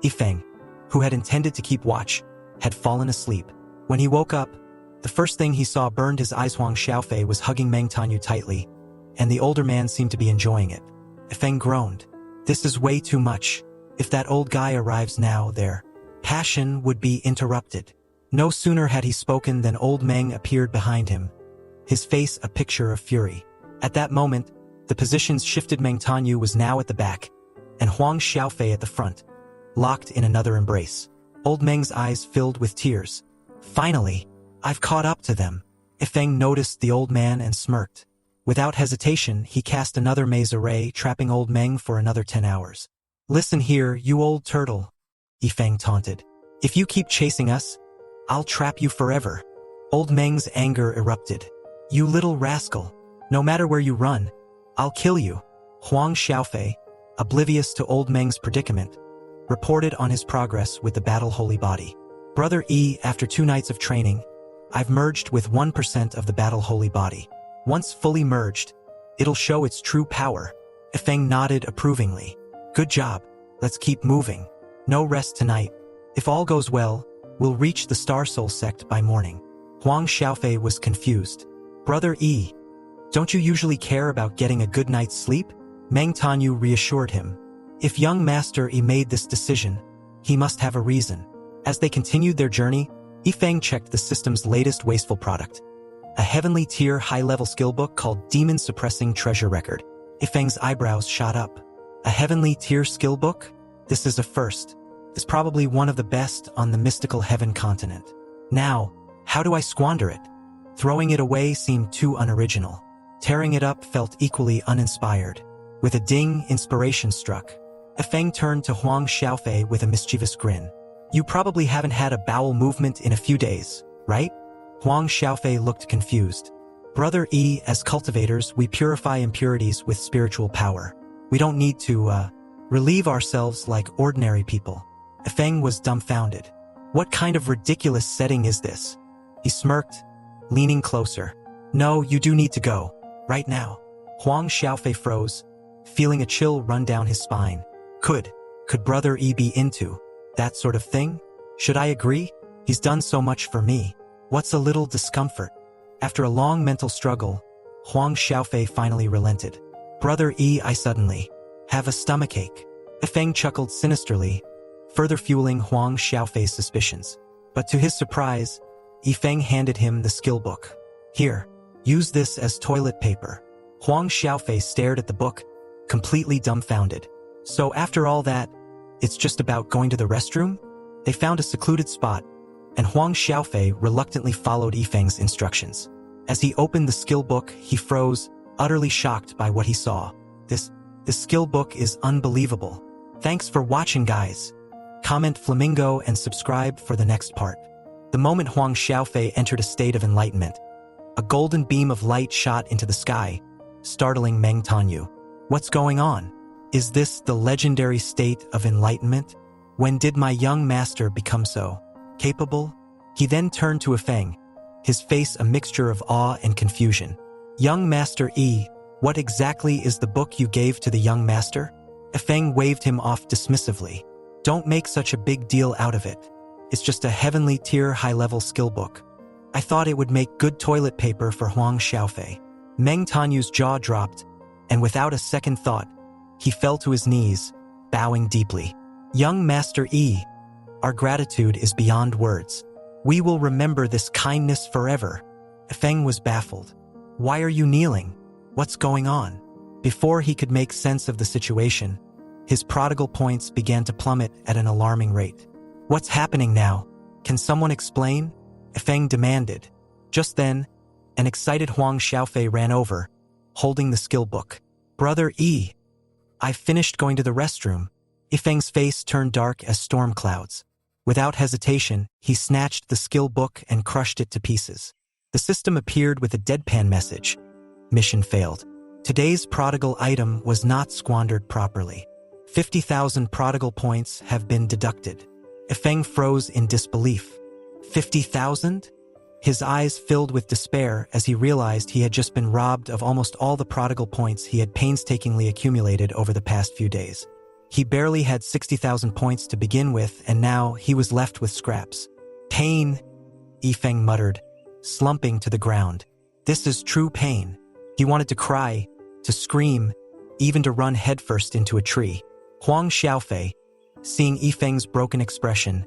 Feng, who had intended to keep watch, had fallen asleep. When he woke up, the first thing he saw burned his eyes. Huang Xiaofei was hugging Meng Tanyu tightly, and the older man seemed to be enjoying it. Feng groaned. This is way too much. If that old guy arrives now, their passion would be interrupted. No sooner had he spoken than old Meng appeared behind him, his face a picture of fury. At that moment, the positions shifted. Meng Tanyu was now at the back, and Huang Xiaofei at the front, locked in another embrace. Old Meng's eyes filled with tears. Finally, I've caught up to them. Feng noticed the old man and smirked. Without hesitation, he cast another maze array, trapping old Meng for another 10 hours. Listen here, you old turtle, Feng taunted. If you keep chasing us, I'll trap you forever. Old Meng's anger erupted. You little rascal. No matter where you run, I'll kill you. Huang Xiaofei, oblivious to old Meng's predicament, reported on his progress with the battle holy body. Brother E, after 2 nights of training, I've merged with 1% of the battle holy body. Once fully merged, it'll show its true power. Feng nodded approvingly. Good job. Let's keep moving. No rest tonight. If all goes well, we'll reach the Star Soul sect by morning. Huang Xiaofei was confused. Brother E, don't you usually care about getting a good night's sleep? Meng Tanyu reassured him. If young Master E made this decision, he must have a reason. As they continued their journey, Feng checked the system's latest wasteful product, a heavenly tier high-level skill book called Demon Suppressing Treasure Record. Feng's eyebrows shot up. A heavenly tier skill book? This is a first. It's probably one of the best on the mystical heaven continent. Now, how do I squander it? Throwing it away seemed too unoriginal. Tearing it up felt equally uninspired. With a ding, inspiration struck. Feng turned to Huang Xiaofei with a mischievous grin. You probably haven't had a bowel movement in a few days, right? Huang Xiaofei looked confused. Brother E, as cultivators, we purify impurities with spiritual power. We don't need to, relieve ourselves like ordinary people. Feng was dumbfounded. What kind of ridiculous setting is this? He smirked, leaning closer. No, you do need to go. Right now. Huang Xiaofei froze, feeling a chill run down his spine. Could Brother E be into that sort of thing? Should I agree? He's done so much for me. What's a little discomfort? After a long mental struggle, Huang Xiaofei finally relented. Brother E, I suddenly have a stomachache. Feng chuckled sinisterly, further fueling Huang Xiaofei's suspicions. But to his surprise, Feng handed him the skill book. Here, use this as toilet paper. Huang Xiaofei stared at the book, completely dumbfounded. So after all that, it's just about going to the restroom? They found a secluded spot, and Huang Xiaofei reluctantly followed Yifeng's instructions. As he opened the skill book, he froze, utterly shocked by what he saw. This skill book is unbelievable. Thanks for watching, guys. Comment Flamingo and subscribe for the next part. The moment Huang Xiaofei entered a state of enlightenment, a golden beam of light shot into the sky, startling Meng Tanyu. What's going on? Is this the legendary state of enlightenment? When did my young master become so capable? He then turned to Yifeng, his face a mixture of awe and confusion. Young Master Yi, what exactly is the book you gave to the young master? Yifeng waved him off dismissively. Don't make such a big deal out of it. It's just a heavenly tier high-level skill book. I thought it would make good toilet paper for Huang Xiaofei. Meng Tanyu's jaw dropped, and without a second thought, he fell to his knees, bowing deeply. Young Master Yi, our gratitude is beyond words. We will remember this kindness forever. Yifeng was baffled. Why are you kneeling? What's going on? Before he could make sense of the situation, his prodigal points began to plummet at an alarming rate. What's happening now? Can someone explain? Yifeng demanded. Just then, an excited Huang Xiaofei ran over, holding the skill book. Brother Yi, I've finished going to the restroom. Yifeng's face turned dark as storm clouds. Without hesitation, he snatched the skill book and crushed it to pieces. The system appeared with a deadpan message. Mission failed. Today's prodigal item was not squandered properly. 50,000 prodigal points have been deducted. Yifeng froze in disbelief. 50,000? His eyes filled with despair as he realized he had just been robbed of almost all the prodigal points he had painstakingly accumulated over the past few days. He barely had 60,000 points to begin with, and now he was left with scraps. Pain, Yifeng muttered, slumping to the ground. This is true pain. He wanted to cry, to scream, even to run headfirst into a tree. Huang Xiaofei, seeing Yifeng's broken expression,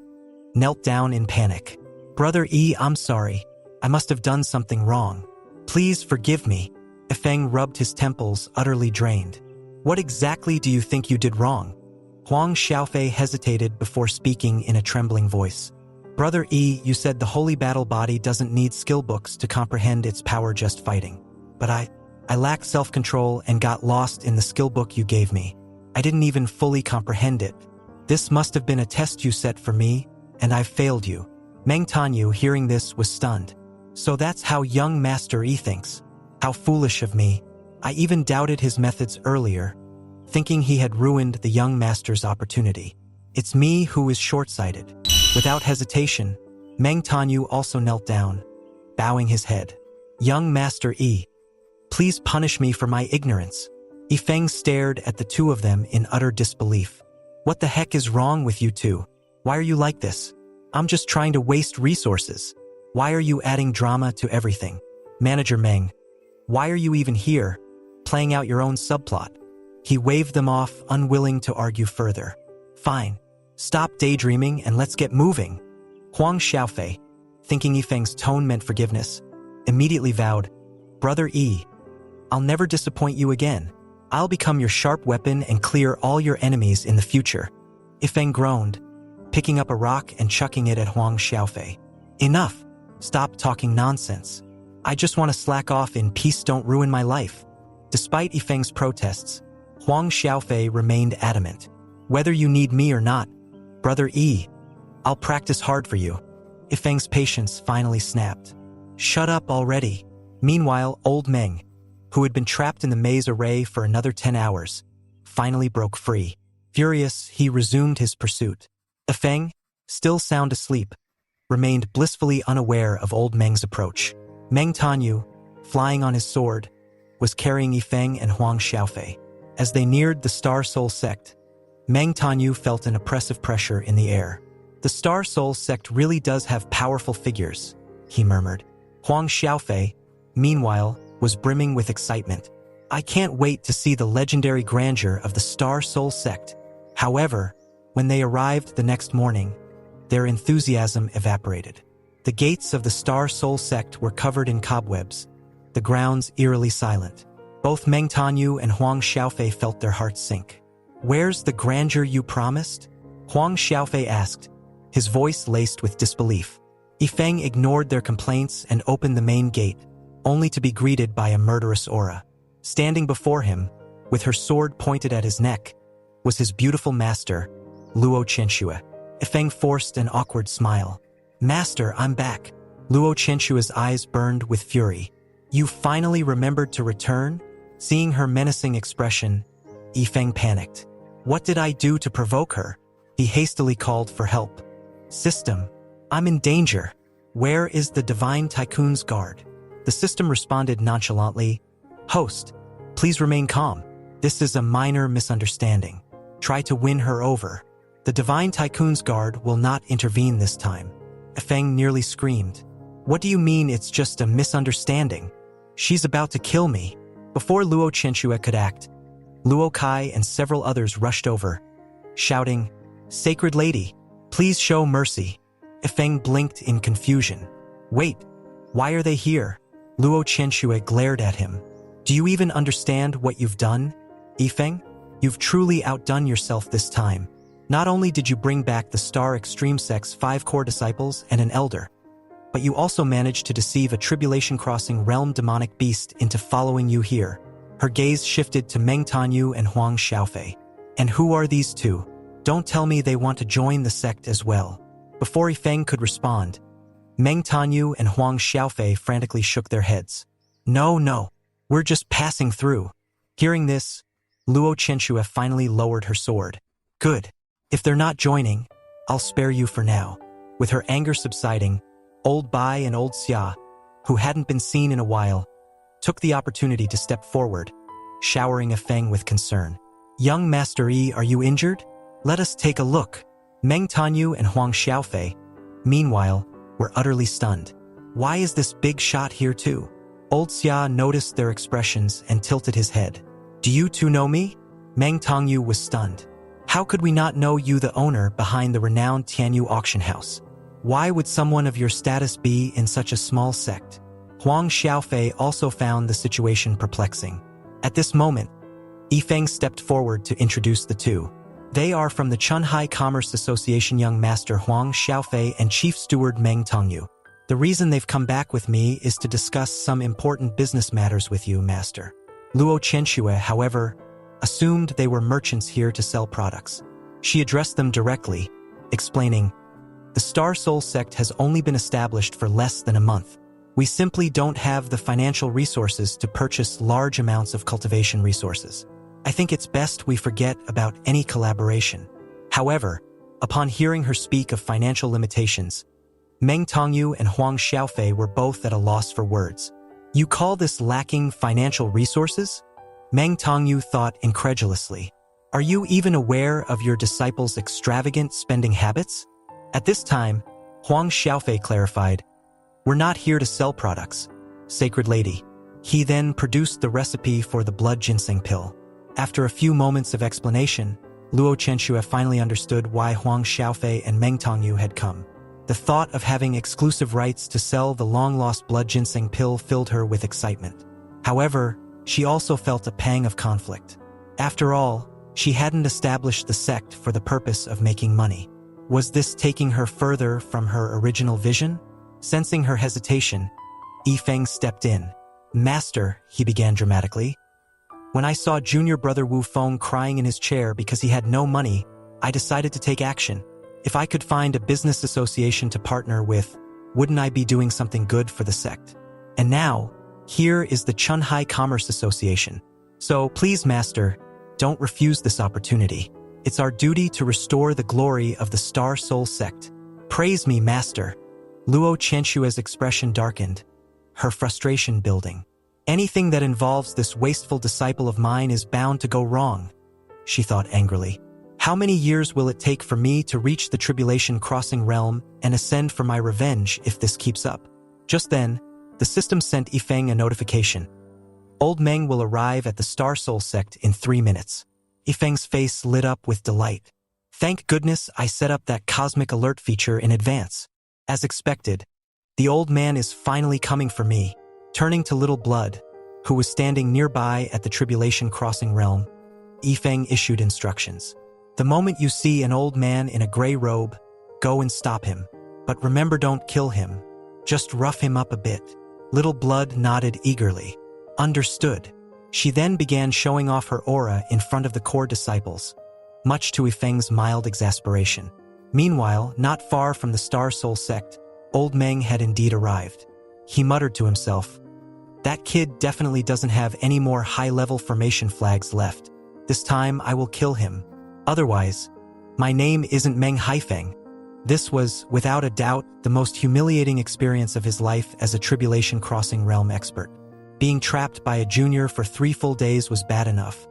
knelt down in panic. Brother Yi, I'm sorry. I must have done something wrong. Please forgive me. Yifeng rubbed his temples, utterly drained. What exactly do you think you did wrong? Huang Xiaofei hesitated before speaking in a trembling voice. Brother Yi, you said the holy battle body doesn't need skill books to comprehend its power just fighting. But I lacked self-control and got lost in the skill book you gave me. I didn't even fully comprehend it. This must have been a test you set for me, and I've failed you. Meng Tanyu, hearing this, was stunned. So that's how young Master Yi thinks. How foolish of me. I even doubted his methods earlier, thinking he had ruined the young master's opportunity. It's me who is short-sighted. Without hesitation, Meng Tanyu also knelt down, bowing his head. Young Master Yi, please punish me for my ignorance. Yifeng stared at the two of them in utter disbelief. What the heck is wrong with you two? Why are you like this? I'm just trying to waste resources. Why are you adding drama to everything? Manager Meng, why are you even here, playing out your own subplot? He waved them off, unwilling to argue further. Fine. Stop daydreaming and let's get moving. Huang Xiaofei, thinking Yifeng's tone meant forgiveness, immediately vowed, Brother Yi, I'll never disappoint you again. I'll become your sharp weapon and clear all your enemies in the future. Yifeng groaned, picking up a rock and chucking it at Huang Xiaofei. Enough. Stop talking nonsense. I just want to slack off in peace, don't ruin my life. Despite Yifeng's protests, Huang Xiaofei remained adamant. Whether you need me or not, Brother Yi, I'll practice hard for you. Yifeng's patience finally snapped. Shut up already. Meanwhile, old Meng, who had been trapped in the maze array for another 10 hours, finally broke free. Furious, he resumed his pursuit. Yifeng, still sound asleep, remained blissfully unaware of old Meng's approach. Meng Tanyu, flying on his sword, was carrying Yifeng and Huang Xiaofei. As they neared the Star Soul sect, Meng Tanyu felt an oppressive pressure in the air. The Star Soul sect really does have powerful figures, he murmured. Huang Xiaofei, meanwhile, was brimming with excitement. I can't wait to see the legendary grandeur of the Star Soul sect. However, when they arrived the next morning, their enthusiasm evaporated. The gates of the Star Soul sect were covered in cobwebs, the grounds eerily silent. Both Meng Tanyu and Huang Xiaofei felt their hearts sink. Where's the grandeur you promised? Huang Xiaofei asked, his voice laced with disbelief. Yifeng ignored their complaints and opened the main gate, only to be greeted by a murderous aura. Standing before him, with her sword pointed at his neck, was his beautiful master, Luo Qianxue. Yifeng forced an awkward smile. "Master, I'm back." Luo Qianxue's eyes burned with fury. "You finally remembered to return?" Seeing her menacing expression, Yifeng panicked. "What did I do to provoke her?" He hastily called for help. "System, I'm in danger. Where is the Divine Tycoon's guard?" The system responded nonchalantly, "Host, please remain calm. This is a minor misunderstanding. Try to win her over. The Divine Tycoon's guard will not intervene this time." Yifeng nearly screamed. "What do you mean it's just a misunderstanding? She's about to kill me." Before Luo Qianxue could act, Luo Kai and several others rushed over, shouting, "Sacred Lady, please show mercy." Yifeng blinked in confusion. "Wait, why are they here?" Luo Qianxue glared at him. "Do you even understand what you've done, Yifeng? You've truly outdone yourself this time. Not only did you bring back the Star Extreme Sect's 5 core disciples and an elder, but you also managed to deceive a tribulation-crossing realm demonic beast into following you here." Her gaze shifted to Meng Tanyu and Huang Xiaofei. "And who are these two? Don't tell me they want to join the sect as well." Before Yifeng could respond, Meng Tanyu and Huang Xiaofei frantically shook their heads. No, we're just passing through." Hearing this, Luo Qianxue finally lowered her sword. "Good. If they're not joining, I'll spare you for now." With her anger subsiding, Old Bai and Old Xia, who hadn't been seen in a while, took the opportunity to step forward, showering Yifeng with concern. "Young Master Yi, are you injured? Let us take a look." Meng Tanyu and Huang Xiaofei, meanwhile, were utterly stunned. "Why is this big shot here too?" Old Xia noticed their expressions and tilted his head. "Do you two know me?" Meng Tanyu was stunned. "How could we not know you, the owner behind the renowned Tianyu auction house? Why would someone of your status be in such a small sect?" Huang Xiaofei also found the situation perplexing. At this moment, Yifeng stepped forward to introduce the two. "They are from the Chunhai Commerce Association, young Master Huang Xiaofei and Chief Steward Meng Tanyu. The reason they've come back with me is to discuss some important business matters with you, Master." Luo Qianxue, however, assumed they were merchants here to sell products. She addressed them directly, explaining, "The Star Soul sect has only been established for less than a month. We simply don't have the financial resources to purchase large amounts of cultivation resources. I think it's best we forget about any collaboration." However, upon hearing her speak of financial limitations, Meng Tanyu and Huang Xiaofei were both at a loss for words. "You call this lacking financial resources?" Meng Tanyu thought incredulously. "Are you even aware of your disciples' extravagant spending habits?" At this time, Huang Xiaofei clarified, "We're not here to sell products, Sacred Lady." He then produced the recipe for the blood ginseng pill. After a few moments of explanation, Luo Qianxue finally understood why Huang Xiaofei and Meng Tanyu had come. The thought of having exclusive rights to sell the long-lost blood ginseng pill filled her with excitement. However, she also felt a pang of conflict. After all, she hadn't established the sect for the purpose of making money. Was this taking her further from her original vision? Sensing her hesitation, Yifeng stepped in. "Master," he began dramatically, "when I saw junior brother Wu Feng crying in his chair because he had no money, I decided to take action. If I could find a business association to partner with, wouldn't I be doing something good for the sect? And now, here is the Chunhai Commerce Association. So please, Master, don't refuse this opportunity. It's our duty to restore the glory of the Star Soul sect. Praise me, Master." Luo Qianxue's expression darkened, her frustration building. "Anything that involves this wasteful disciple of mine is bound to go wrong," she thought angrily. "How many years will it take for me to reach the tribulation-crossing realm and ascend for my revenge if this keeps up?" Just then, the system sent Yifeng a notification. "Old Meng will arrive at the Star Soul sect in 3 minutes." Yifeng's face lit up with delight. "Thank goodness I set up that cosmic alert feature in advance. As expected, the old man is finally coming for me." Turning to Little Blood, who was standing nearby at the tribulation-crossing realm, Yifeng issued instructions. "The moment you see an old man in a gray robe, Go and stop him. But remember, don't kill him. Just rough him up a bit. Little Blood nodded eagerly. Understood. She then began showing off her aura in front of the core disciples, much to Yifeng's mild exasperation. Meanwhile, not far from the Star Soul sect, Old Meng had indeed arrived. He muttered to himself, "That kid definitely doesn't have any more high-level formation flags left. This time I will kill him. Otherwise, my name isn't Meng Haifeng." This was, without a doubt, the most humiliating experience of his life as a tribulation-crossing realm expert. Being trapped by a junior for 3 full days was bad enough,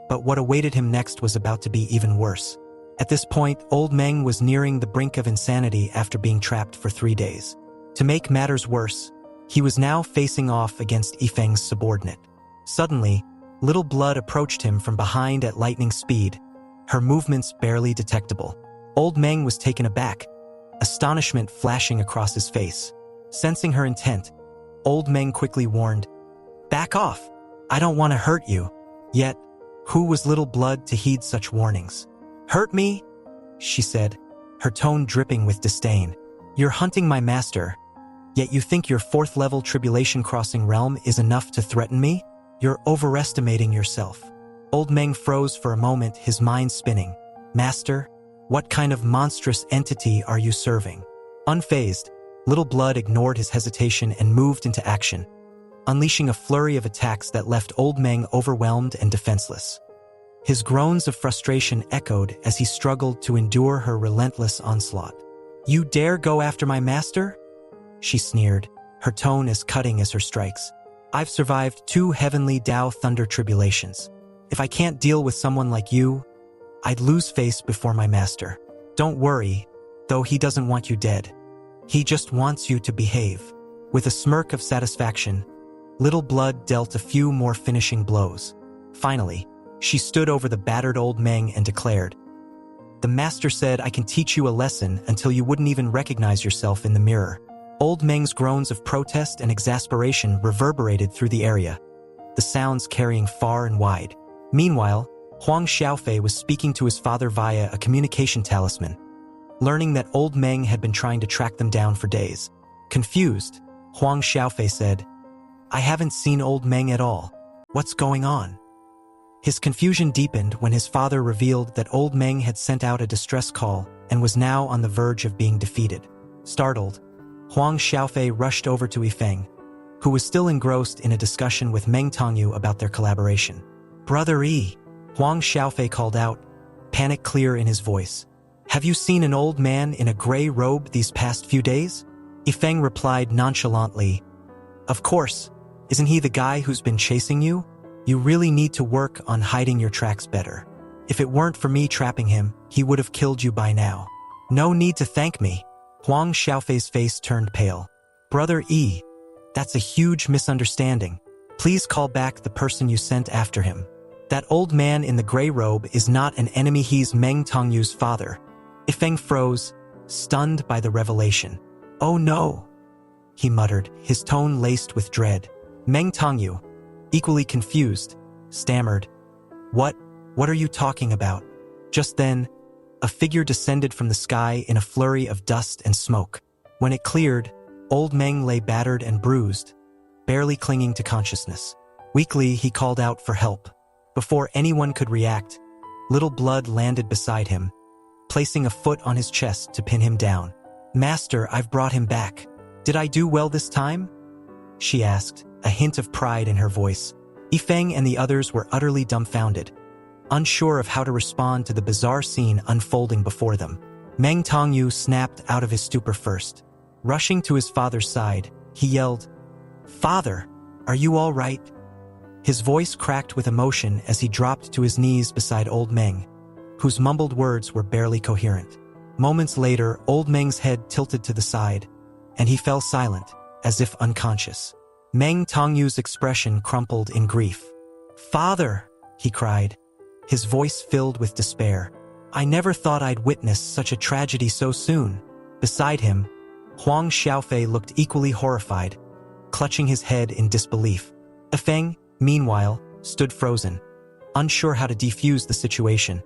but what awaited him next was about to be even worse. At this point, Old Meng was nearing the brink of insanity after being trapped for 3 days. To make matters worse, he was now facing off against Yifeng's subordinate. Suddenly, Little Blood approached him from behind at lightning speed, her movements barely detectable. Old Meng was taken aback, astonishment flashing across his face. Sensing her intent, Old Meng quickly warned, "Back off! I don't want to hurt you." Yet, who was Little Blood to heed such warnings? "Hurt me?" she said, her tone dripping with disdain. "You're hunting my master, yet you think your 4th-level tribulation-crossing realm is enough to threaten me? You're overestimating yourself." Old Meng froze for a moment, his mind spinning. "Master? What kind of monstrous entity are you serving?" Unfazed, Little Blood ignored his hesitation and moved into action, unleashing a flurry of attacks that left Old Meng overwhelmed and defenseless. His groans of frustration echoed as he struggled to endure her relentless onslaught. "You dare go after my master?" she sneered, her tone as cutting as her strikes. "I've survived 2 heavenly Tao Thunder tribulations. If I can't deal with someone like you, I'd lose face before my master. Don't worry, though he doesn't want you dead. He just wants you to behave." With a smirk of satisfaction, Little Blood dealt a few more finishing blows. Finally, she stood over the battered Old Meng and declared, "The master said I can teach you a lesson until you wouldn't even recognize yourself in the mirror." Old Meng's groans of protest and exasperation reverberated through the area, the sounds carrying far and wide. Meanwhile, Huang Xiaofei was speaking to his father via a communication talisman, learning that Old Meng had been trying to track them down for days. Confused, Huang Xiaofei said, "I haven't seen Old Meng at all. What's going on?" His confusion deepened when his father revealed that Old Meng had sent out a distress call and was now on the verge of being defeated. Startled, Huang Xiaofei rushed over to Yifeng, who was still engrossed in a discussion with Meng Tongyu about their collaboration. "Brother Yi," Huang Xiaofei called out, panic clear in his voice. "Have you seen an old man in a gray robe these past few days?" Yifeng replied nonchalantly, "Of course. Isn't he the guy who's been chasing you? You really need to work on hiding your tracks better. If it weren't for me trapping him, he would have killed you by now." "No need to thank me." Huang Xiaofei's face turned pale. "Brother Yi, that's a huge misunderstanding. Please call back the person you sent after him. That old man in the gray robe is not an enemy, he's Meng Tongyu's father." Yifeng froze, stunned by the revelation. "Oh no," he muttered, his tone laced with dread. Meng Tongyu, equally confused, stammered, What are you talking about?" Just then, a figure descended from the sky in a flurry of dust and smoke. When it cleared, Old Meng lay battered and bruised, barely clinging to consciousness. Weakly, he called out for help. Before anyone could react, Little Blood landed beside him, placing a foot on his chest to pin him down. "Master, I've brought him back. Did I do well this time?" she asked, a hint of pride in her voice. Yifeng and the others were utterly dumbfounded, unsure of how to respond to the bizarre scene unfolding before them. Meng Tongyu snapped out of his stupor first. Rushing to his father's side, he yelled, "Father, are you all right?" His voice cracked with emotion as he dropped to his knees beside Old Meng, whose mumbled words were barely coherent. Moments later, Old Meng's head tilted to the side, and he fell silent, as if unconscious. Meng Tongyu's expression crumpled in grief. "Father!" he cried, his voice filled with despair. "I never thought I'd witness such a tragedy so soon." Beside him, Huang Xiaofei looked equally horrified, clutching his head in disbelief. Yifeng, meanwhile, stood frozen, unsure how to defuse the situation.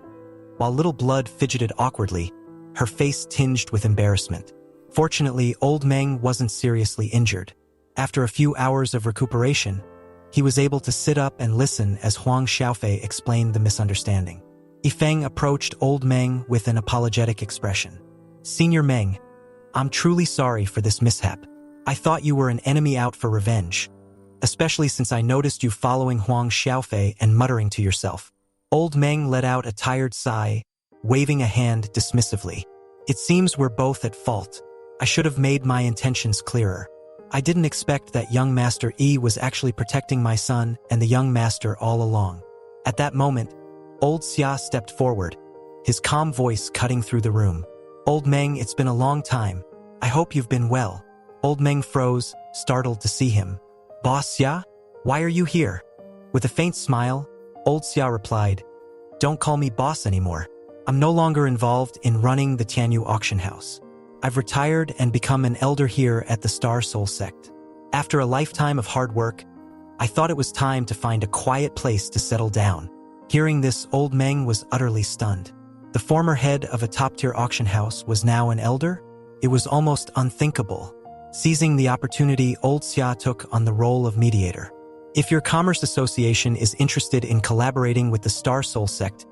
While Little Blood fidgeted awkwardly, her face tinged with embarrassment. Fortunately, old Meng wasn't seriously injured. After a few hours of recuperation, he was able to sit up and listen as Huang Xiaofei explained the misunderstanding. Yifeng approached old Meng with an apologetic expression. "Senior Meng, I'm truly sorry for this mishap. I thought you were an enemy out for revenge, especially since I noticed you following Huang Xiaofei and muttering to yourself." Old Meng let out a tired sigh, waving a hand dismissively. "It seems we're both at fault. I should have made my intentions clearer. I didn't expect that young Master Yi was actually protecting my son and the young master all along." At that moment, old Xia stepped forward, his calm voice cutting through the room. "Old Meng, it's been a long time. I hope you've been well." Old Meng froze, startled to see him. "Boss Xia? Why are you here?" With a faint smile, old Xia replied, "Don't call me boss anymore. I'm no longer involved in running the Tianyu auction house. I've retired and become an elder here at the Star Soul sect. After a lifetime of hard work, I thought it was time to find a quiet place to settle down." Hearing this, old Meng was utterly stunned. The former head of a top-tier auction house was now an elder? It was almost unthinkable. Seizing the opportunity, old Xia took on the role of mediator. "If your commerce association is interested in collaborating with the Star Soul sect,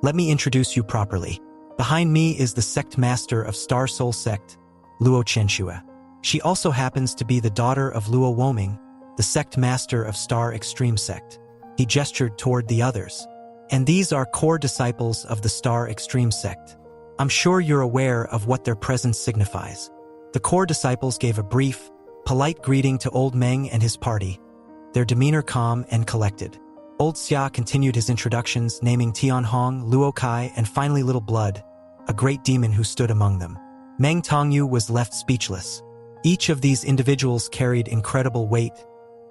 let me introduce you properly. Behind me is the sect master of Star Soul sect, Luo Chenxue. She also happens to be the daughter of Luo Woming, the sect master of Star Extreme sect." He gestured toward the others. "And these are core disciples of the Star Extreme sect. I'm sure you're aware of what their presence signifies." The core disciples gave a brief, polite greeting to old Meng and his party, their demeanor calm and collected. Old Xia continued his introductions, naming Tianhong, Luo Kai, and finally Little Blood, a great demon who stood among them. Meng Tongyu was left speechless. Each of these individuals carried incredible weight,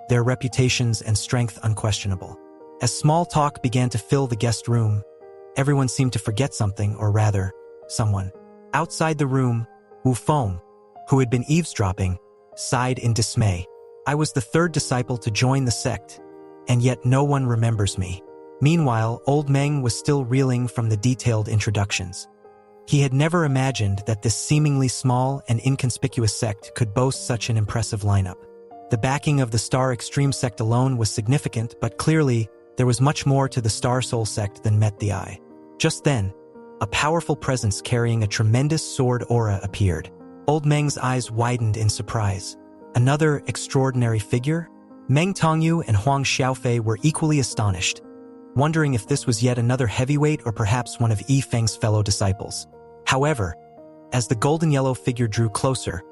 their reputations and strength unquestionable. As small talk began to fill the guest room, everyone seemed to forget something, or rather, someone. Outside the room, Wu Feng, who had been eavesdropping, sighed in dismay. "I was the third disciple to join the sect, and yet no one remembers me." Meanwhile, old Meng was still reeling from the detailed introductions. He had never imagined that this seemingly small and inconspicuous sect could boast such an impressive lineup. The backing of the Star Extreme sect alone was significant, but clearly, there was much more to the Star Soul sect than met the eye. Just then, a powerful presence carrying a tremendous sword aura appeared. Old Meng's eyes widened in surprise. Another extraordinary figure? Meng Tongyu and Huang Xiaofei were equally astonished, wondering if this was yet another heavyweight or perhaps one of Yifeng's fellow disciples. However, as the golden yellow figure drew closer,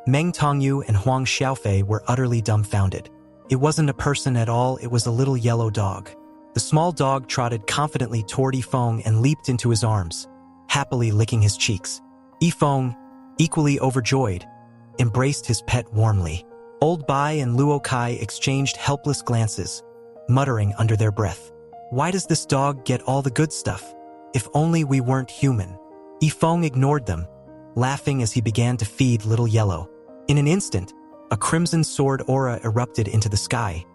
Meng Tongyu and Huang Xiaofei were utterly dumbfounded. It wasn't a person at all, it was a little yellow dog. The small dog trotted confidently toward Yifeng and leaped into his arms, happily licking his cheeks. Yifeng, equally overjoyed, embraced his pet warmly. Old Bai and Luo Kai exchanged helpless glances, muttering under their breath, "Why does this dog get all the good stuff? If only we weren't human." Yifeng ignored them, laughing as he began to feed Little Yellow. In an instant, a crimson sword aura erupted into the sky,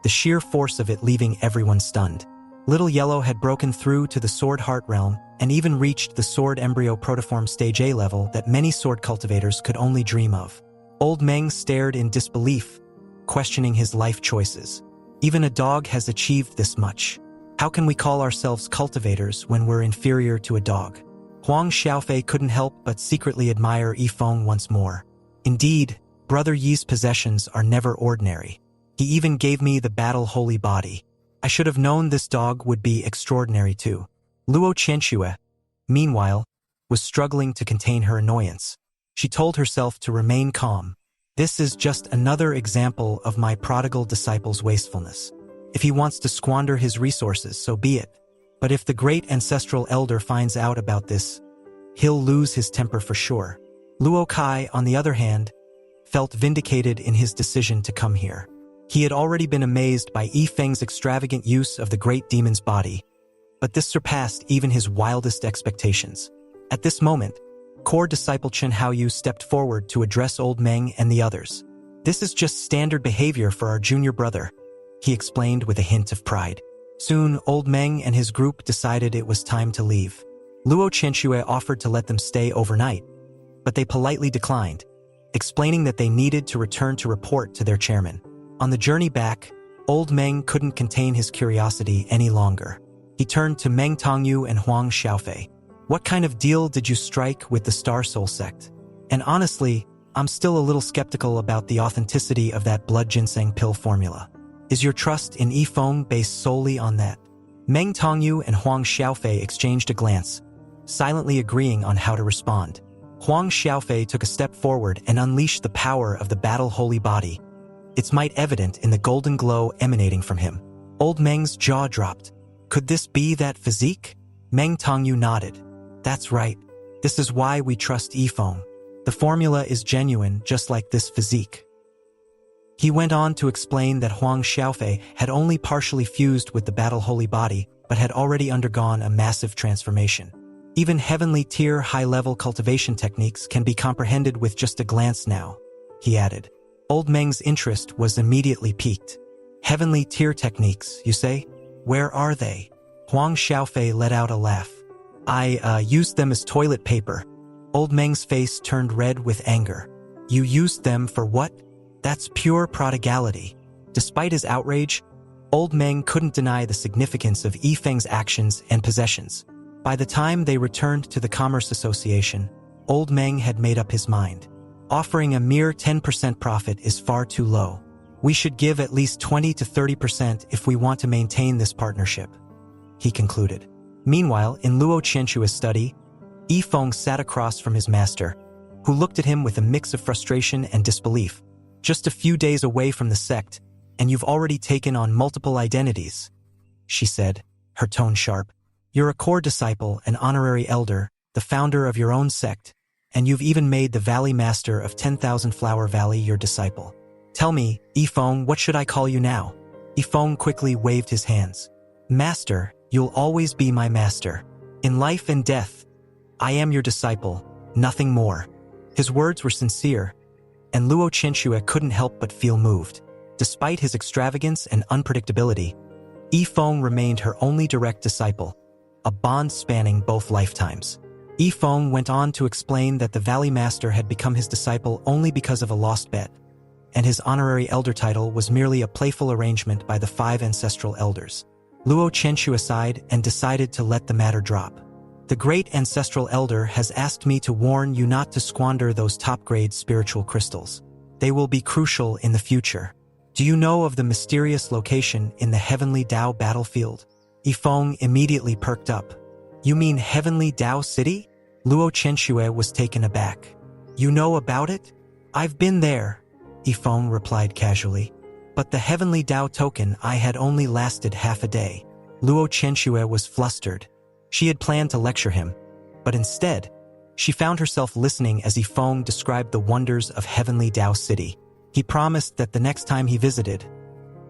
the sheer force of it leaving everyone stunned. Little Yellow had broken through to the Sword Heart realm and even reached the Sword Embryo Protoform Stage A level that many sword cultivators could only dream of. Old Meng stared in disbelief, questioning his life choices. Even a dog has achieved this much. How can we call ourselves cultivators when we're inferior to a dog? Huang Xiaofei couldn't help but secretly admire Yifeng once more. Indeed, Brother Yi's possessions are never ordinary. He even gave me the battle holy body. I should have known this dog would be extraordinary too. Luo Chenxue, meanwhile, was struggling to contain her annoyance. She told herself to remain calm. This is just another example of my prodigal disciple's wastefulness. If he wants to squander his resources, so be it. But if the great ancestral elder finds out about this, he'll lose his temper for sure. Luo Kai, on the other hand, felt vindicated in his decision to come here. He had already been amazed by Yifeng's extravagant use of the great demon's body, but this surpassed even his wildest expectations. At this moment, core disciple Chen Haoyu stepped forward to address old Meng and the others. "This is just standard behavior for our junior brother," he explained with a hint of pride. Soon, old Meng and his group decided it was time to leave. Luo Qianxue offered to let them stay overnight, but they politely declined, explaining that they needed to return to report to their chairman. On the journey back, Old Meng couldn't contain his curiosity any longer. He turned to Meng Tongyu and Huang Xiaofei. What kind of deal did you strike with the Star Soul sect? And honestly, I'm still a little skeptical about the authenticity of that blood ginseng pill formula. Is your trust in Yifeng based solely on that? Meng Tongyu and Huang Xiaofei exchanged a glance, silently agreeing on how to respond. Huang Xiaofei took a step forward and unleashed the power of the battle holy body, its might evident in the golden glow emanating from him. Old Meng's jaw dropped. Could this be that physique? Meng Tongyu nodded. That's right. This is why we trust Yifeng. The formula is genuine, just like this physique. He went on to explain that Huang Xiaofei had only partially fused with the battle holy body, but had already undergone a massive transformation. Even heavenly tier high-level cultivation techniques can be comprehended with just a glance now, he added. Old Meng's interest was immediately piqued. Heavenly tier techniques, you say? Where are they? Huang Xiaofei let out a laugh. I used them as toilet paper. Old Meng's face turned red with anger. You used them for what? That's pure prodigality. Despite his outrage, Old Meng couldn't deny the significance of Yifeng's actions and possessions. By the time they returned to the Commerce Association, Old Meng had made up his mind. Offering a mere 10% profit is far too low. We should give at least 20 to 30% if we want to maintain this partnership, he concluded. Meanwhile, in Luo Qianxue's study, Yifeng sat across from his master, who looked at him with a mix of frustration and disbelief. Just a few days away from the sect, and you've already taken on multiple identities, she said, her tone sharp. You're a core disciple, an honorary elder, the founder of your own sect, and you've even made the Valley Master of 10,000 Flower Valley your disciple. Tell me, Yifeng, what should I call you now? Yifeng quickly waved his hands. Master, you'll always be my master. In life and death, I am your disciple, nothing more. His words were sincere, and Luo Qianxue couldn't help but feel moved. Despite his extravagance and unpredictability, Yifeng remained her only direct disciple, a bond spanning both lifetimes. Yifeng went on to explain that the Valley Master had become his disciple only because of a lost bet, and his honorary elder title was merely a playful arrangement by the 5 ancestral elders. Luo Qianxue sighed and decided to let the matter drop. The great ancestral elder has asked me to warn you not to squander those top-grade spiritual crystals. They will be crucial in the future. Do you know of the mysterious location in the Heavenly Dao battlefield? Yifeng immediately perked up. You mean Heavenly Dao City? Luo Qianxue was taken aback. You know about it? I've been there, Yifeng replied casually. But the Heavenly Dao token I had only lasted half a day. Luo Qianxue was flustered. She had planned to lecture him, but instead, she found herself listening as Yifeng described the wonders of Heavenly Dao City. He promised that the next time he visited,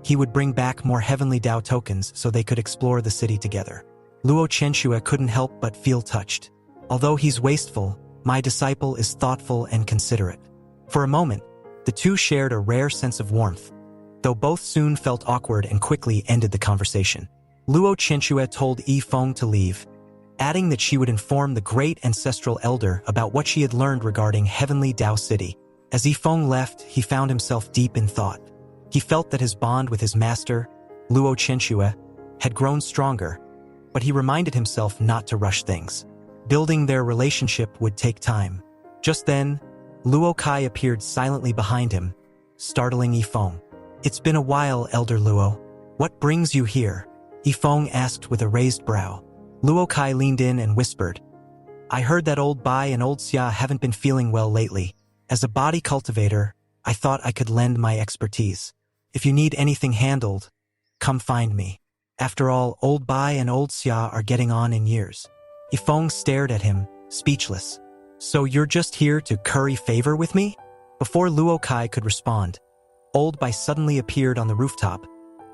he would bring back more Heavenly Dao tokens so they could explore the city together. Luo Qianxue couldn't help but feel touched. Although he's wasteful, my disciple is thoughtful and considerate. For a moment, the two shared a rare sense of warmth, though both soon felt awkward and quickly ended the conversation. Luo Qianxue told Yifeng to leave, adding that she would inform the great ancestral elder about what she had learned regarding Heavenly Dao City. As Yifeng left, he found himself deep in thought. He felt that his bond with his master, Luo Qianxue, had grown stronger, but he reminded himself not to rush things. Building their relationship would take time. Just then, Luo Kai appeared silently behind him, startling Yifeng. It's been a while, Elder Luo. What brings you here? Yifeng asked with a raised brow. Luo Kai leaned in and whispered, I heard that Old Bai and Old Xia haven't been feeling well lately. As a body cultivator, I thought I could lend my expertise. If you need anything handled, come find me. After all, Old Bai and Old Xia are getting on in years. Yifeng stared at him, speechless. So you're just here to curry favor with me? Before Luo Kai could respond, Old Bai suddenly appeared on the rooftop,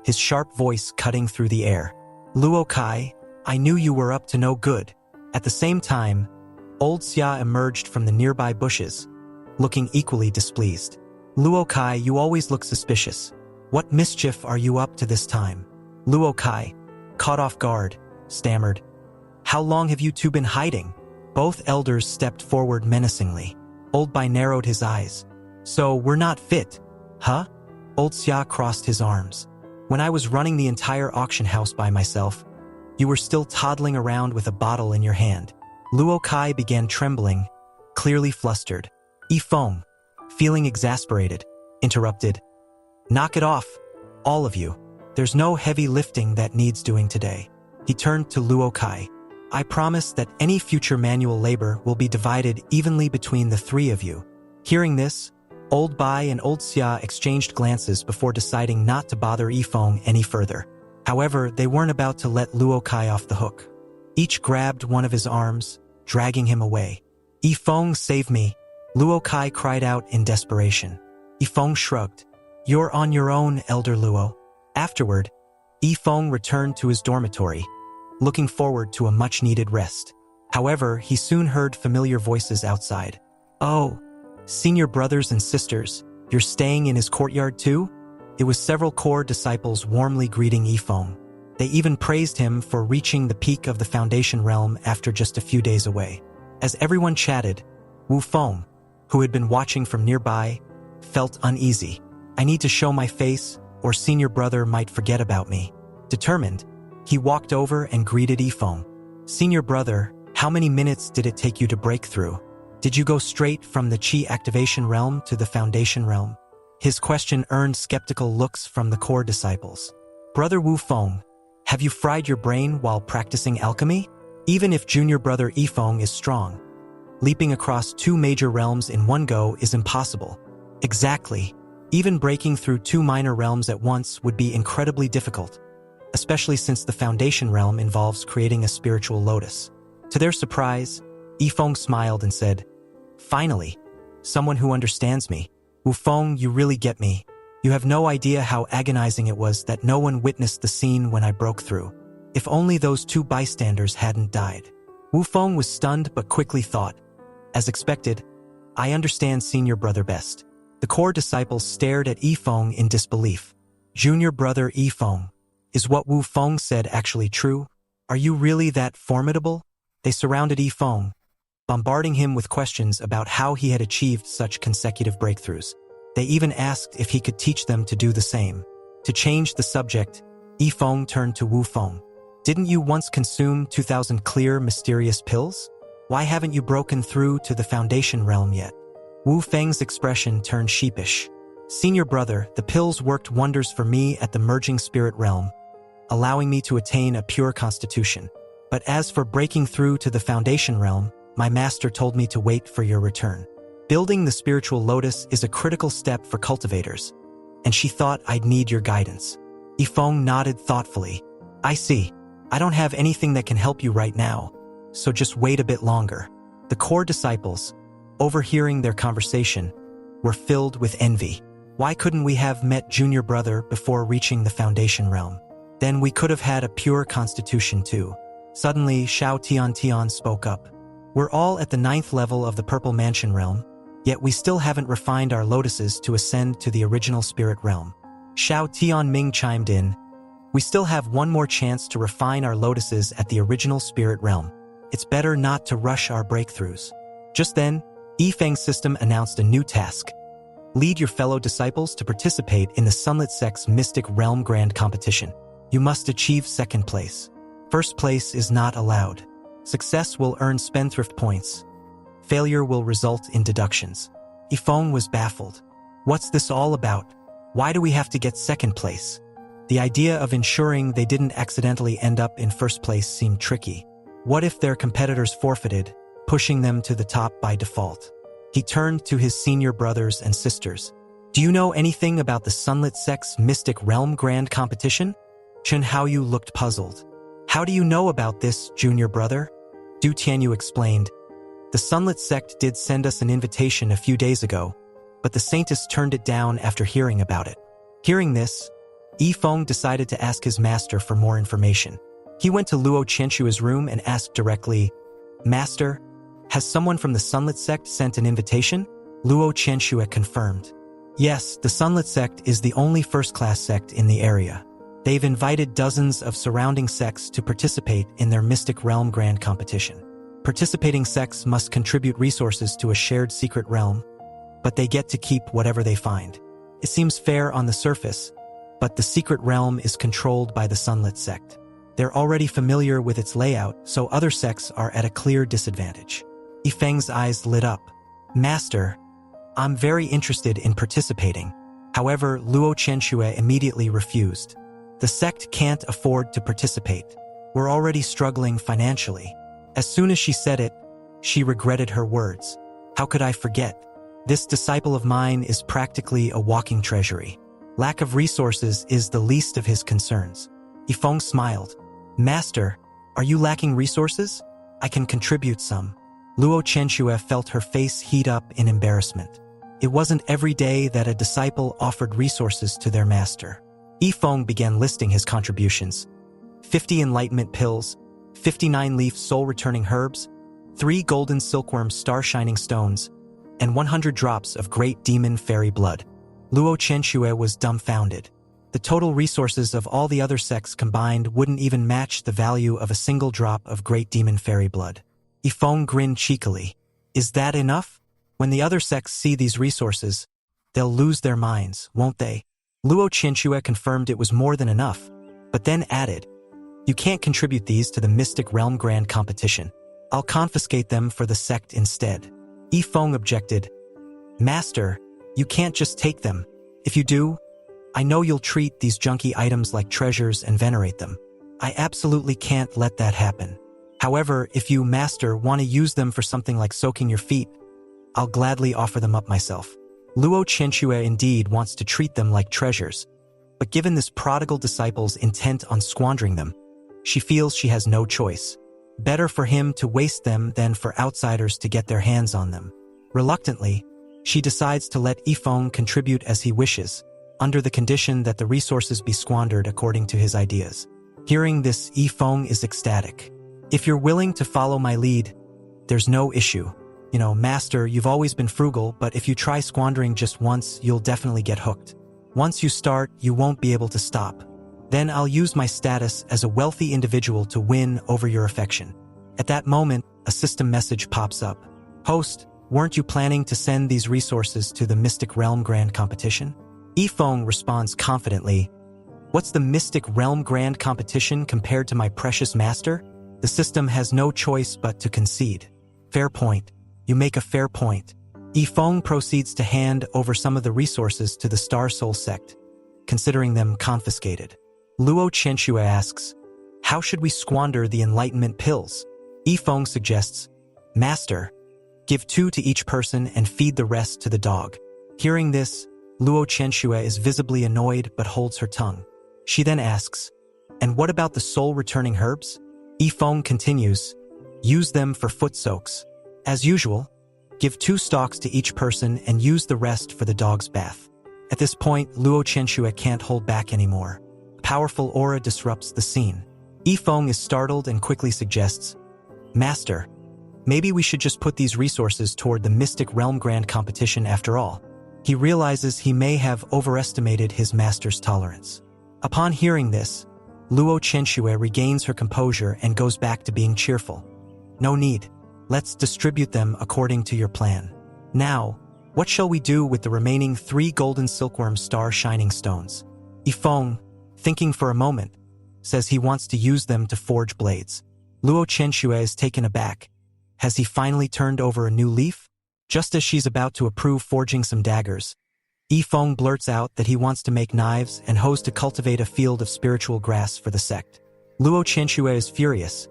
his sharp voice cutting through the air. Luo Kai, I knew you were up to no good. At the same time, Old Xia emerged from the nearby bushes, looking equally displeased. Luo Kai, you always look suspicious. What mischief are you up to this time? Luo Kai, caught off guard, stammered. How long have you two been hiding? Both elders stepped forward menacingly. Old Bai narrowed his eyes. So, we're not fit, huh? Old Xia crossed his arms. When I was running the entire auction house by myself, you were still toddling around with a bottle in your hand. Luo Kai began trembling, clearly flustered. Yifeng, feeling exasperated, interrupted. Knock it off, all of you. There's no heavy lifting that needs doing today. He turned to Luo Kai. I promise that any future manual labor will be divided evenly between the three of you. Hearing this, Old Bai and Old Xia exchanged glances before deciding not to bother Yifeng any further. However, they weren't about to let Luo Kai off the hook. Each grabbed one of his arms, dragging him away. Yifeng, save me! Luo Kai cried out in desperation. Yifeng shrugged. You're on your own, Elder Luo. Afterward, Yifeng returned to his dormitory, looking forward to a much-needed rest. However, he soon heard familiar voices outside. Oh, senior brothers and sisters, you're staying in his courtyard too? It was several core disciples warmly greeting Yifeng. They even praised him for reaching the peak of the Foundation realm after just a few days away. As everyone chatted, Wu Feng, who had been watching from nearby, felt uneasy. I need to show my face, or senior brother might forget about me. Determined, he walked over and greeted Yifeng. Senior brother, how many minutes did it take you to break through? Did you go straight from the Qi activation realm to the Foundation realm? His question earned skeptical looks from the core disciples. Brother Wu Feng, have you fried your brain while practicing alchemy? Even if junior brother Yifeng is strong, leaping across two major realms in one go is impossible. Exactly. Even breaking through two minor realms at once would be incredibly difficult, especially since the Foundation realm involves creating a spiritual lotus. To their surprise, Yifeng smiled and said, Finally, someone who understands me. Wu Feng, you really get me. You have no idea how agonizing it was that no one witnessed the scene when I broke through. If only those two bystanders hadn't died. Wu Feng was stunned but quickly thought, as expected, I understand senior brother best. The core disciples stared at Yifeng in disbelief. Junior brother Yifeng, is what Wu Feng said actually true? Are you really that formidable? They surrounded Yifeng, bombarding him with questions about how he had achieved such consecutive breakthroughs. They even asked if he could teach them to do the same. To change the subject, Yifeng turned to Wu Feng. Didn't you once consume 2,000 clear, mysterious pills? Why haven't you broken through to the Foundation realm yet? Wu Feng's expression turned sheepish. Senior brother, the pills worked wonders for me at the merging spirit realm, allowing me to attain a pure constitution. But as for breaking through to the Foundation realm, my master told me to wait for your return. Building the spiritual lotus is a critical step for cultivators, and she thought I'd need your guidance. Yifeng nodded thoughtfully. I see. I don't have anything that can help you right now, so just wait a bit longer. The core disciples, overhearing their conversation, were filled with envy. Why couldn't we have met junior brother before reaching the Foundation realm? Then we could have had a pure constitution too. Suddenly, Xiao Tian spoke up. We're all at the 9th level of the Purple Mansion realm, yet we still haven't refined our lotuses to ascend to the original spirit realm. Xiao Tianming chimed in. We still have one more chance to refine our lotuses at the original spirit realm. It's better not to rush our breakthroughs. Just then, Yifeng's system announced a new task. Lead your fellow disciples to participate in the Sunlit Sect's Mystic Realm Grand Competition. You must achieve 2nd place. 1st place is not allowed. Success will earn spendthrift points. Failure will result in deductions. Yifeng was baffled. What's this all about? Why do we have to get 2nd place? The idea of ensuring they didn't accidentally end up in 1st place seemed tricky. What if their competitors forfeited, pushing them to the top by default? He turned to his senior brothers and sisters. Do you know anything about the Sunlit Sect's Mystic Realm Grand Competition? Chen Haoyu looked puzzled. How do you know about this, junior brother? Du Tianyu explained. The Sunlit Sect did send us an invitation a few days ago, but the Saintess turned it down after hearing about it. Hearing this, Yifeng decided to ask his master for more information. He went to Luo Qianshua's room and asked directly, Master, has someone from the Sunlit Sect sent an invitation? Luo Qianshua confirmed. Yes, the Sunlit Sect is the only first-class sect in the area. They've invited dozens of surrounding sects to participate in their Mystic Realm Grand Competition. Participating sects must contribute resources to a shared secret realm, but they get to keep whatever they find. It seems fair on the surface, but the secret realm is controlled by the Sunlit sect. They're already familiar with its layout, so other sects are at a clear disadvantage. Yifeng's eyes lit up. Master, I'm very interested in participating. However, Luo Chenxue immediately refused. The sect can't afford to participate. We're already struggling financially. As soon as she said it, she regretted her words. How could I forget? This disciple of mine is practically a walking treasury. Lack of resources is the least of his concerns. Yifeng smiled. Master, are you lacking resources? I can contribute some. Luo Chenxue felt her face heat up in embarrassment. It wasn't every day that a disciple offered resources to their master. Yifeng began listing his contributions. 50 enlightenment pills, 59 leaf soul-returning herbs, 3 golden silkworm star-shining stones, and 100 drops of great demon fairy blood. Luo Chenxue was dumbfounded. The total resources of all the other sects combined wouldn't even match the value of a single drop of great demon fairy blood. Yifeng grinned cheekily. Is that enough? When the other sects see these resources, they'll lose their minds, won't they? Luo Chenxue confirmed it was more than enough, but then added, You can't contribute these to the Mystic Realm Grand Competition. I'll confiscate them for the sect instead. Yifeng objected. Master, you can't just take them. If you do, I know you'll treat these junky items like treasures and venerate them. I absolutely can't let that happen. However, if you, Master, want to use them for something like soaking your feet, I'll gladly offer them up myself. Luo Chenxue indeed wants to treat them like treasures, but given this prodigal disciple's intent on squandering them, she feels she has no choice. Better for him to waste them than for outsiders to get their hands on them. Reluctantly, she decides to let Yifeng contribute as he wishes, under the condition that the resources be squandered according to his ideas. Hearing this, Yifeng is ecstatic. If you're willing to follow my lead, there's no issue. Master, you've always been frugal, but if you try squandering just once, you'll definitely get hooked. Once you start, you won't be able to stop. Then I'll use my status as a wealthy individual to win over your affection. At that moment, a system message pops up. Host, weren't you planning to send these resources to the Mystic Realm Grand Competition? Yifeng responds confidently, What's the Mystic Realm Grand Competition compared to my precious master? The system has no choice but to concede. Fair point. You make a fair point. Yifeng proceeds to hand over some of the resources to the Star Soul sect, considering them confiscated. Luo Chenxue asks, How should we squander the enlightenment pills? Yifeng suggests, Master, give 2 to each person and feed the rest to the dog. Hearing this, Luo Chenxue is visibly annoyed but holds her tongue. She then asks, And what about the soul-returning herbs? Yifeng continues, Use them for foot soaks. As usual, give 2 stalks to each person and use the rest for the dog's bath. At this point, Luo Chenxue can't hold back anymore. A powerful aura disrupts the scene. Yifeng is startled and quickly suggests, Master, maybe we should just put these resources toward the Mystic Realm Grand Competition after all. He realizes he may have overestimated his master's tolerance. Upon hearing this, Luo Chenxue regains her composure and goes back to being cheerful. No need. Let's distribute them according to your plan. Now, what shall we do with the remaining 3 golden silkworm star-shining stones? Yifeng, thinking for a moment, says he wants to use them to forge blades. Luo Chenxue is taken aback. Has he finally turned over a new leaf? Just as she's about to approve forging some daggers, Yifeng blurts out that he wants to make knives and hopes to cultivate a field of spiritual grass for the sect. Luo Chenxue is furious,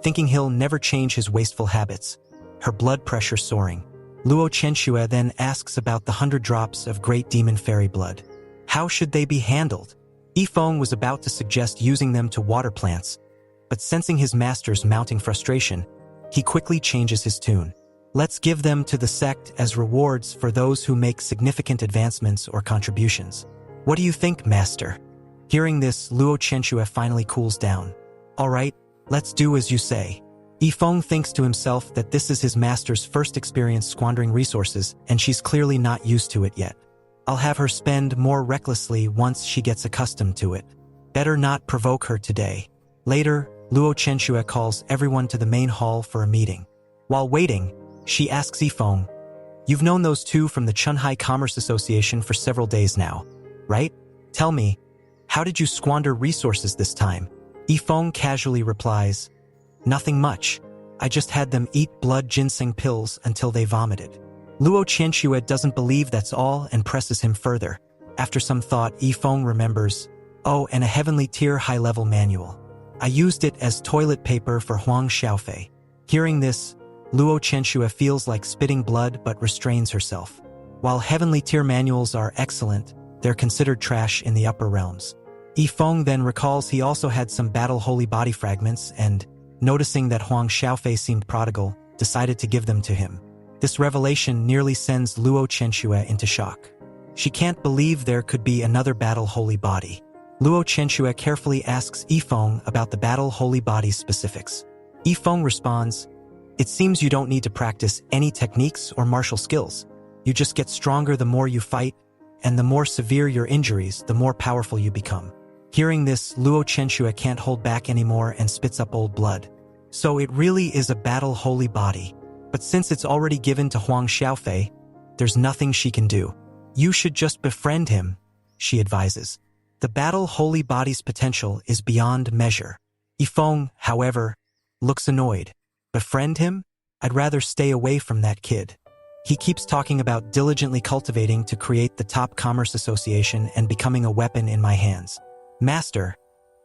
thinking he'll never change his wasteful habits, her blood pressure soaring. Luo Chenxue then asks about the 100 drops of great demon fairy blood. How should they be handled? Yifeng was about to suggest using them to water plants, but sensing his master's mounting frustration, he quickly changes his tune. Let's give them to the sect as rewards for those who make significant advancements or contributions. What do you think, Master? Hearing this, Luo Chenxue finally cools down. All right, let's do as you say. Yifeng thinks to himself that this is his master's first experience squandering resources, and she's clearly not used to it yet. I'll have her spend more recklessly once she gets accustomed to it. Better not provoke her today. Later, Luo Chenxue calls everyone to the main hall for a meeting. While waiting, she asks Yifeng, "You've known those two from the Chunhai Commerce Association for several days now, right? Tell me, how did you squander resources this time?" Yifeng casually replies, "Nothing much. I just had them eat blood ginseng pills until they vomited." Luo Qianxue doesn't believe that's all and presses him further. After some thought, Yifeng remembers, "Oh, and a heavenly tier high-level manual. I used it as toilet paper for Huang Xiaofei." Hearing this, Luo Qianxue feels like spitting blood but restrains herself. While heavenly tier manuals are excellent, they're considered trash in the upper realms. Yifeng then recalls he also had some battle holy body fragments and, noticing that Huang Xiaofei seemed prodigal, decided to give them to him. This revelation nearly sends Luo Qianxue into shock. She can't believe there could be another battle holy body. Luo Qianxue carefully asks Yifeng about the battle holy body's specifics. Yifeng responds, "It seems you don't need to practice any techniques or martial skills. You just get stronger the more you fight, and the more severe your injuries, the more powerful you become." Hearing this, Luo Qianxue can't hold back anymore and spits up old blood. So it really is a battle holy body. But since it's already given to Huang Xiaofei, there's nothing she can do. "You should just befriend him," she advises. The battle holy body's potential is beyond measure. Yifeng, however, looks annoyed. "Befriend him? I'd rather stay away from that kid. He keeps talking about diligently cultivating to create the top commerce association and becoming a weapon in my hands. Master,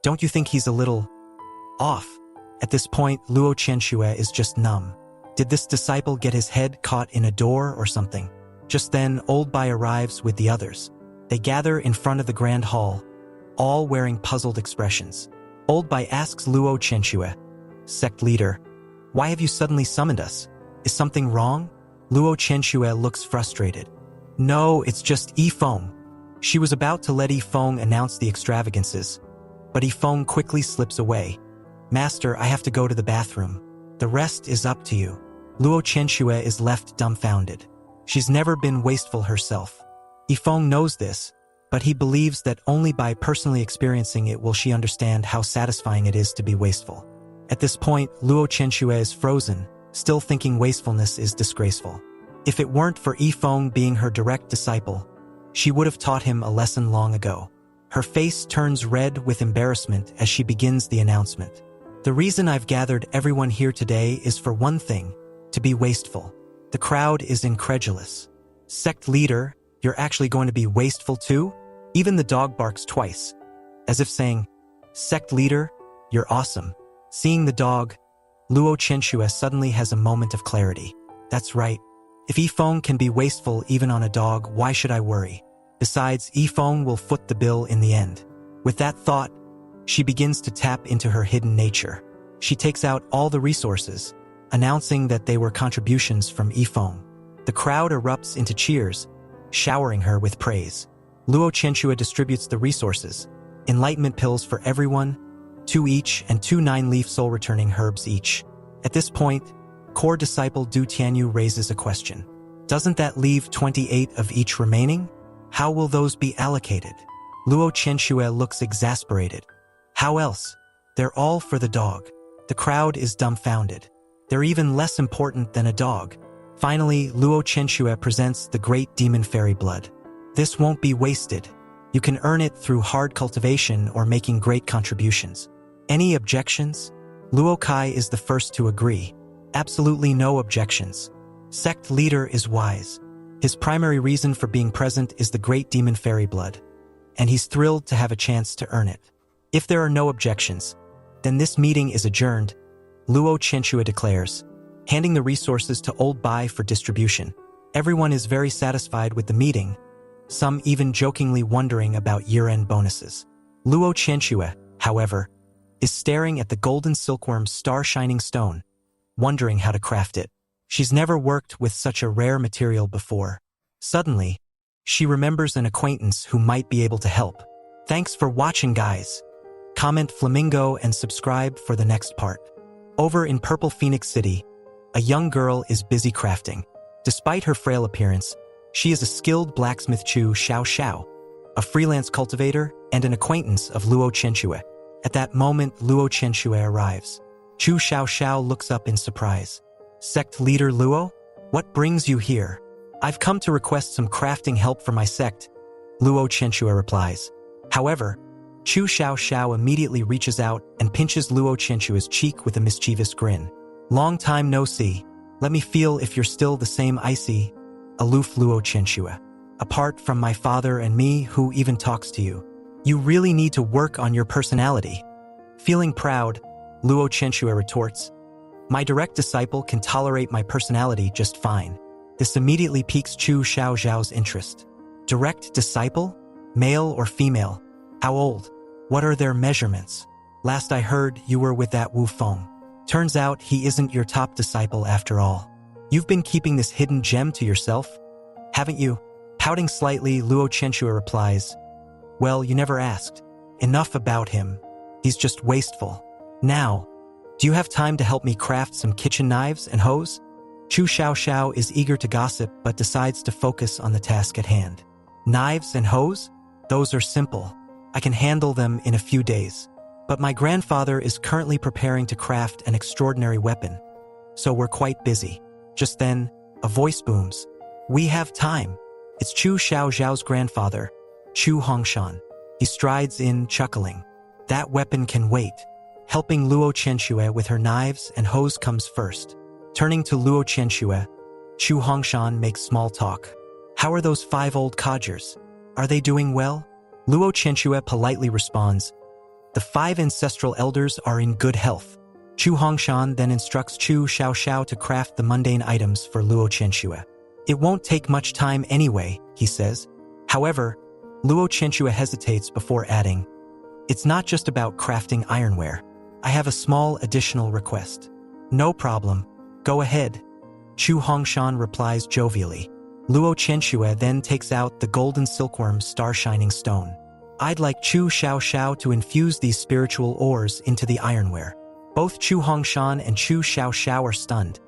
don't you think he's a little off?" At this point, Luo Qianxue is just numb. Did this disciple get his head caught in a door or something? Just then, Old Bai arrives with the others. They gather in front of the grand hall, all wearing puzzled expressions. Old Bai asks Luo Qianxue, "Sect leader, why have you suddenly summoned us? Is something wrong?" Luo Qianxue looks frustrated. "No, it's just Yifeng." She was about to let Yifeng announce the extravagances, but Yifeng quickly slips away. "Master, I have to go to the bathroom. The rest is up to you." Luo Qianxue is left dumbfounded. She's never been wasteful herself. Yifeng knows this, but he believes that only by personally experiencing it will she understand how satisfying it is to be wasteful. At this point, Luo Qianxue is frozen, still thinking wastefulness is disgraceful. If it weren't for Yifeng being her direct disciple, she would have taught him a lesson long ago. Her face turns red with embarrassment as she begins the announcement. "The reason I've gathered everyone here today is for one thing, to be wasteful." The crowd is incredulous. "Sect leader, you're actually going to be wasteful too?" Even the dog barks twice, as if saying, "Sect leader, you're awesome." Seeing the dog, Luo Qianxue suddenly has a moment of clarity. That's right. If Yifeng can be wasteful even on a dog, why should I worry? Besides, Yifeng will foot the bill in the end. With that thought, she begins to tap into her hidden nature. She takes out all the resources, announcing that they were contributions from Yifeng. The crowd erupts into cheers, showering her with praise. Luo Qianxue distributes the resources, enlightenment pills for everyone, 2 each and 2 9-leaf soul-returning herbs each. At this point, core disciple Du Tianyu raises a question. Doesn't that leave 28 of each remaining? How will those be allocated? Luo Qianxue looks exasperated. How else? They're all for the dog. The crowd is dumbfounded. They're even less important than a dog. Finally, Luo Qianxue presents the great demon fairy blood. This won't be wasted. You can earn it through hard cultivation or making great contributions. Any objections? Luo Kai is the first to agree. Absolutely no objections. Sect leader is wise. His primary reason for being present is the great demon fairy blood, and he's thrilled to have a chance to earn it. If there are no objections, then this meeting is adjourned, Luo Qianxue declares, handing the resources to Old Bai for distribution. Everyone is very satisfied with the meeting, some even jokingly wondering about year-end bonuses. Luo Qianxue, however, is staring at the golden silkworm's star-shining stone, wondering how to craft it. She's never worked with such a rare material before. Suddenly, she remembers an acquaintance who might be able to help. Thanks for watching, guys. Comment Flamingo and subscribe for the next part. Over in Purple Phoenix City, a young girl is busy crafting. Despite her frail appearance, she is a skilled blacksmith. Xiao Xiao. a freelance cultivator, and an acquaintance of Luo Qianxue. At that moment, Luo Qianxue arrives. Chu Xiaoxiao looks up in surprise. Sect leader Luo? What brings you here? I've come to request some crafting help for my sect, Luo Qianxue replies. However, Chu Xiaoxiao immediately reaches out and pinches Luo Qianxue's cheek with a mischievous grin. Long time no see. Let me feel if you're still the same icy, aloof Luo Qianxue. Apart from my father and me, who even talks to you? You really need to work on your personality. Feeling proud, Luo Qianxue retorts. My direct disciple can tolerate my personality just fine. This immediately piques Chu Xiaoxiao's interest. Direct disciple? Male or female? How old? What are their measurements? Last I heard, you were with that Wu Feng. Turns out he isn't your top disciple after all. You've been keeping this hidden gem to yourself, haven't you? Pouting slightly, Luo Qianxue replies, well, you never asked. Enough about him. He's just wasteful. Now, do you have time to help me craft some kitchen knives and hoes? Chu Xiaoxiao is eager to gossip but decides to focus on the task at hand. Knives and hoes? Those are simple. I can handle them in a few days. But my grandfather is currently preparing to craft an extraordinary weapon, so we're quite busy. Just then, a voice booms. We have time. It's Chu Xiaoxiao's grandfather, Chu Hongshan. He strides in, chuckling. That weapon can wait. Helping Luo Qianxue with her knives and hoes comes first. Turning to Luo Qianxue, Chu Hongshan makes small talk. How are those 5 old codgers? Are they doing well? Luo Qianxue politely responds, the 5 ancestral elders are in good health. Chu Hongshan then instructs Chu Xiaoxiao to craft the mundane items for Luo Qianxue. It won't take much time anyway, he says. However, Luo Qianxue hesitates before adding, it's not just about crafting ironware. I have a small additional request. No problem. Go ahead. Chu Hongshan replies jovially. Luo Qianxue then takes out the golden silkworm star-shining stone. I'd like Chu Xiaoxiao to infuse these spiritual ores into the ironware. Both Chu Hongshan and Chu Xiaoxiao are stunned,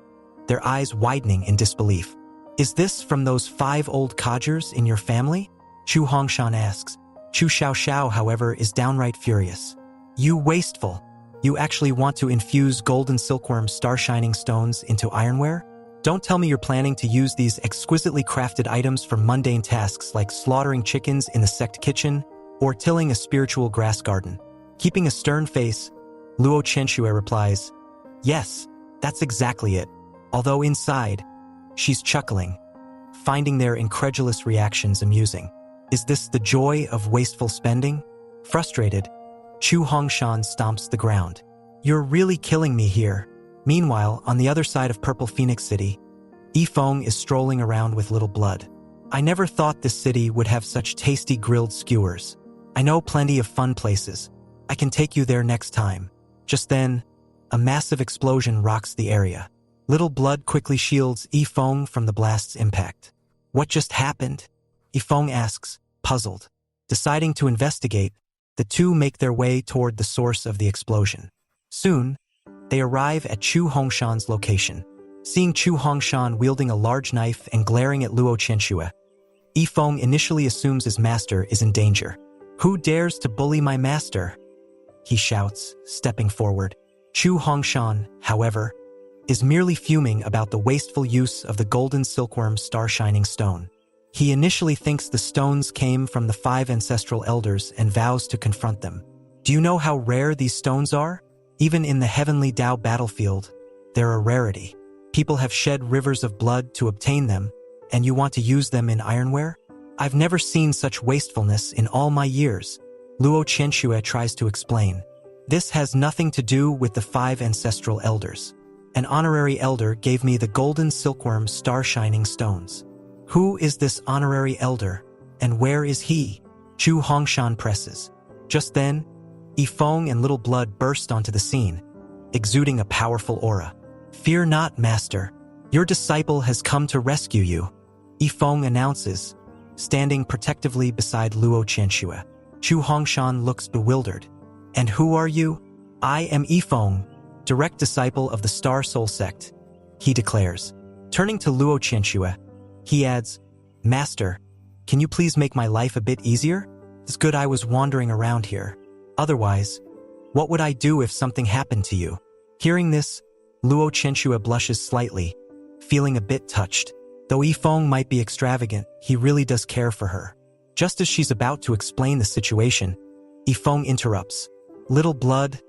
their eyes widening in disbelief. Is this from those 5 old codgers in your family? Chu Hongshan asks. Chu Xiaoxiao, however, is downright furious. You wasteful! You actually want to infuse golden silkworm star-shining stones into ironware? Don't tell me you're planning to use these exquisitely crafted items for mundane tasks like slaughtering chickens in the sect kitchen or tilling a spiritual grass garden. Keeping a stern face, Luo Qianxue replies, yes, that's exactly it. Although inside, she's chuckling, finding their incredulous reactions amusing. Is this the joy of wasteful spending? Frustrated, Chu Hongshan stomps the ground. You're really killing me here. Meanwhile, on the other side of Purple Phoenix City, Yifeng is strolling around with Little Blood. I never thought this city would have such tasty grilled skewers. I know plenty of fun places. I can take you there next time. Just then, a massive explosion rocks the area. Little Blood quickly shields Yifeng from the blast's impact. What just happened? Yifeng asks, puzzled. Deciding to investigate, the two make their way toward the source of the explosion. Soon, they arrive at Chu Hongshan's location. Seeing Chu Hongshan wielding a large knife and glaring at Luo Qianxue, Yifeng initially assumes his master is in danger. Who dares to bully my master? He shouts, stepping forward. Chu Hongshan, however, is merely fuming about the wasteful use of the golden silkworm star-shining stone. He initially thinks the stones came from the 5 ancestral elders and vows to confront them. Do you know how rare these stones are? Even in the heavenly Dao battlefield, they're a rarity. People have shed rivers of blood to obtain them, and you want to use them in ironware? I've never seen such wastefulness in all my years, Luo Qianxue tries to explain. This has nothing to do with the 5 ancestral elders. An honorary elder gave me the golden silkworm star-shining stones. Who is this honorary elder, and where is he? Chu Hongshan presses. Just then, Yifeng and Little Blood burst onto the scene, exuding a powerful aura. Fear not, master. Your disciple has come to rescue you, Yifeng announces, standing protectively beside Luo Qianxue. Chu Hongshan looks bewildered. And who are you? I am Yifeng, direct disciple of the Star Soul sect, he declares. Turning to Luo Qianxue, he adds, Master, can you please make my life a bit easier? It's good I was wandering around here. Otherwise, what would I do if something happened to you? Hearing this, Luo Chenshua blushes slightly, feeling a bit touched. Though Yifeng might be extravagant, he really does care for her. Just as she's about to explain the situation, Yifeng interrupts. Little blood,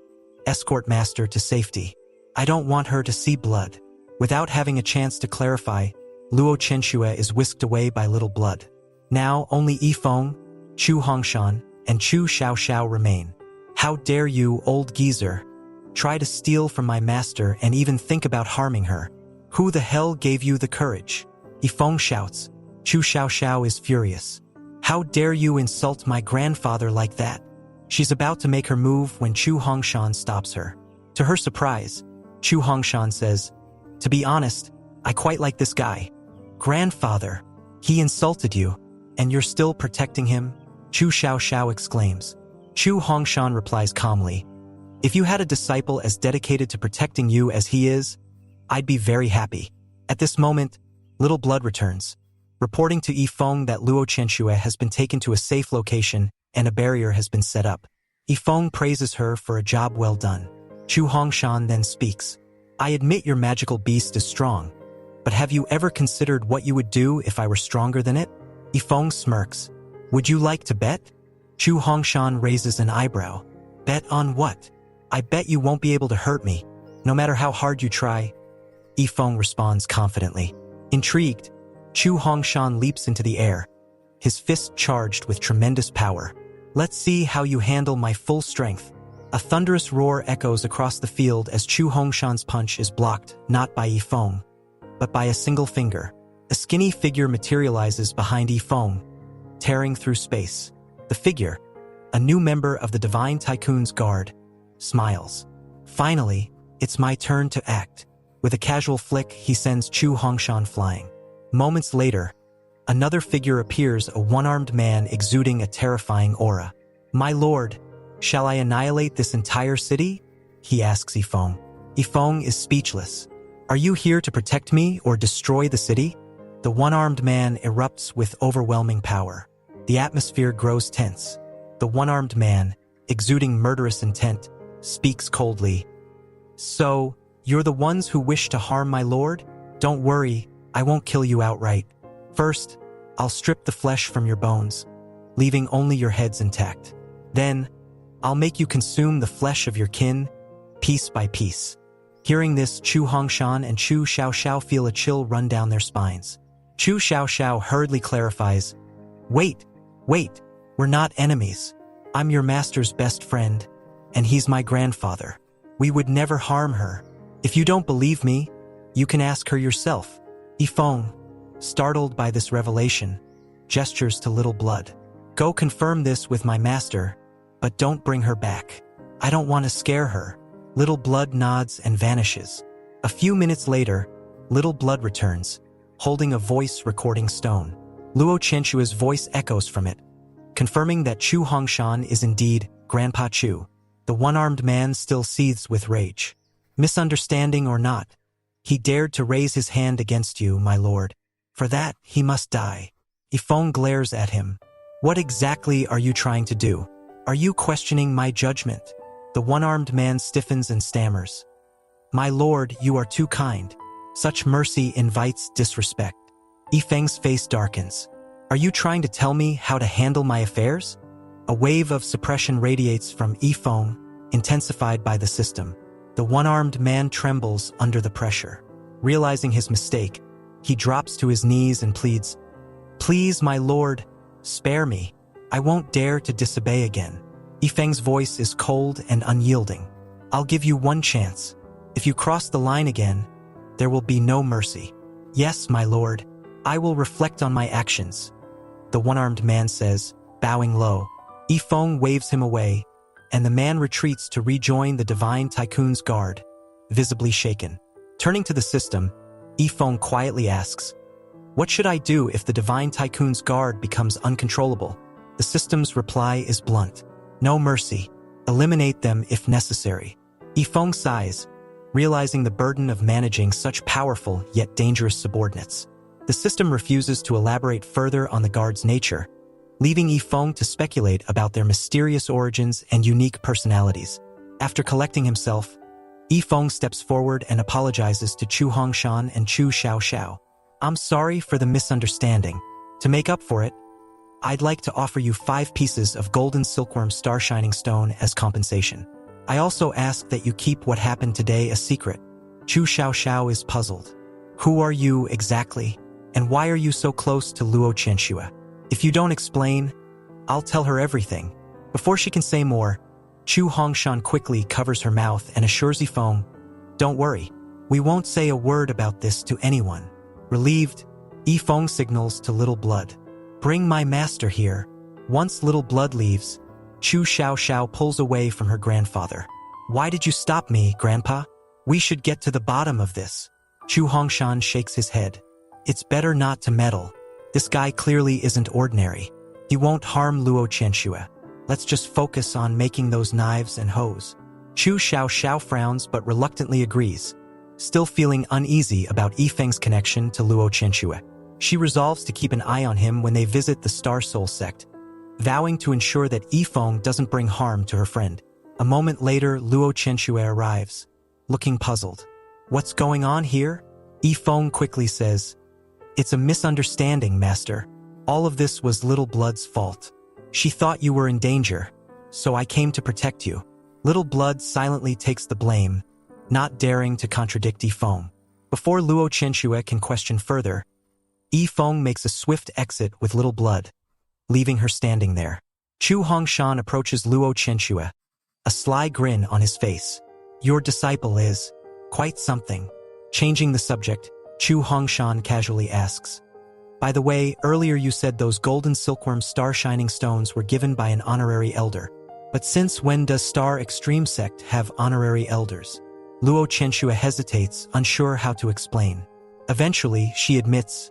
escort master to safety. I don't want her to see blood. Without having a chance to clarify, Luo Chenshua is whisked away by little blood. Now only Yifeng, Chu Hongshan, and Chu Xiaoxiao remain. How dare you, old geezer, try to steal from my master and even think about harming her? Who the hell gave you the courage? Yifeng shouts. Chu Xiaoxiao is furious. How dare you insult my grandfather like that? She's about to make her move when Chu Hongshan stops her. To her surprise, Chu Hongshan says, to be honest, I quite like this guy. Grandfather, he insulted you, and you're still protecting him? Chu Xiaoxiao exclaims. Chu Hongshan replies calmly, if you had a disciple as dedicated to protecting you as he is, I'd be very happy. At this moment, Little Blood returns, reporting to Yifeng that Luo Chenshua has been taken to a safe location and a barrier has been set up. Yifeng praises her for a job well done. Chu Hongshan then speaks. I admit your magical beast is strong, but have you ever considered what you would do if I were stronger than it? Yifeng smirks. Would you like to bet? Chu Hongshan raises an eyebrow. Bet on what? I bet you won't be able to hurt me, no matter how hard you try. Yifeng responds confidently. Intrigued, Chu Hongshan leaps into the air, his fist charged with tremendous power. Let's see how you handle my full strength. A thunderous roar echoes across the field as Chu Hongshan's punch is blocked not by Yifeng, but by a single finger. A skinny figure materializes behind Yifeng, tearing through space. The figure, a new member of the Divine Tycoon's guard, smiles. Finally, it's my turn to act. With a casual flick, he sends Chu Hongshan flying. Moments later, another figure appears, a one-armed man exuding a terrifying aura. My lord, shall I annihilate this entire city? He asks Yifeng. Yifeng is speechless. Are you here to protect me or destroy the city? The one-armed man erupts with overwhelming power. The atmosphere grows tense. The one-armed man, exuding murderous intent, speaks coldly. So, you're the ones who wish to harm my lord? Don't worry, I won't kill you outright. First, I'll strip the flesh from your bones, leaving only your heads intact. Then, I'll make you consume the flesh of your kin, piece by piece. Hearing this, Chu Hongshan and Chu Xiaoxiao feel a chill run down their spines. Chu Xiaoxiao hurriedly clarifies, Wait, we're not enemies. I'm your master's best friend, and he's my grandfather. We would never harm her. If you don't believe me, you can ask her yourself. Yifeng, startled by this revelation, gestures to Little Blood. Go confirm this with my master, but don't bring her back. I don't want to scare her. Little Blood nods and vanishes. A few minutes later, Little Blood returns, holding a voice recording stone. Luo Chenshua's voice echoes from it, confirming that Chu Hongshan is indeed Grandpa Chu. The one-armed man still seethes with rage. Misunderstanding or not, he dared to raise his hand against you, my lord. For that, he must die. Yifeng glares at him. What exactly are you trying to do? Are you questioning my judgment? The one-armed man stiffens and stammers. My lord, you are too kind. Such mercy invites disrespect. Yifeng's face darkens. Are you trying to tell me how to handle my affairs? A wave of suppression radiates from Yifeng, intensified by the system. The one-armed man trembles under the pressure. Realizing his mistake, he drops to his knees and pleads, Please, my lord, spare me. I won't dare to disobey again. Yifeng's voice is cold and unyielding. I'll give you one chance. If you cross the line again, there will be no mercy. Yes, my lord, I will reflect on my actions. The one-armed man says, bowing low. Yifeng waves him away, and the man retreats to rejoin the Divine Tycoon's guard, visibly shaken. Turning to the system, Yifeng quietly asks, What should I do if the Divine Tycoon's guard becomes uncontrollable? The system's reply is blunt. No mercy. Eliminate them if necessary. Yifeng sighs, realizing the burden of managing such powerful yet dangerous subordinates. The system refuses to elaborate further on the guard's nature, leaving Yifeng to speculate about their mysterious origins and unique personalities. After collecting himself, Yifeng steps forward and apologizes to Chu Hongshan and Chu Xiaoxiao. I'm sorry for the misunderstanding. To make up for it, I'd like to offer you 5 pieces of golden silkworm star shining stone as compensation. I also ask that you keep what happened today a secret. Chu Xiaoxiao is puzzled. Who are you exactly? And why are you so close to Luo Qianxue? If you don't explain, I'll tell her everything. Before she can say more, Chu Hongshan quickly covers her mouth and assures Yifeng, don't worry, we won't say a word about this to anyone. Relieved, Yifeng signals to Little Blood. Bring my master here. Once Little Blood leaves, Chu Xiaoxiao pulls away from her grandfather. Why did you stop me, Grandpa? We should get to the bottom of this. Chu Hongshan shakes his head. It's better not to meddle. This guy clearly isn't ordinary. He won't harm Luo Qianxue. Let's just focus on making those knives and hoes. Chu Xiaoxiao frowns but reluctantly agrees, still feeling uneasy about Yifeng's connection to Luo Qianxue. She resolves to keep an eye on him when they visit the Star Soul sect, vowing to ensure that Yifeng doesn't bring harm to her friend. A moment later, Luo Qianxue arrives, looking puzzled. What's going on here? Yifeng quickly says, It's a misunderstanding, Master. All of this was Little Blood's fault. She thought you were in danger, so I came to protect you. Little Blood silently takes the blame, not daring to contradict Yifeng. Before Luo Qianxue can question further, Yifeng makes a swift exit with Little Blood, leaving her standing there. Chu Hongshan approaches Luo Qianxue, a sly grin on his face. Your disciple is quite something. Changing the subject, Chu Hongshan casually asks, by the way, earlier you said those golden silkworm star shining stones were given by an honorary elder. But since when does Star Extreme Sect have honorary elders? Luo Qianxue hesitates, unsure how to explain. Eventually, she admits,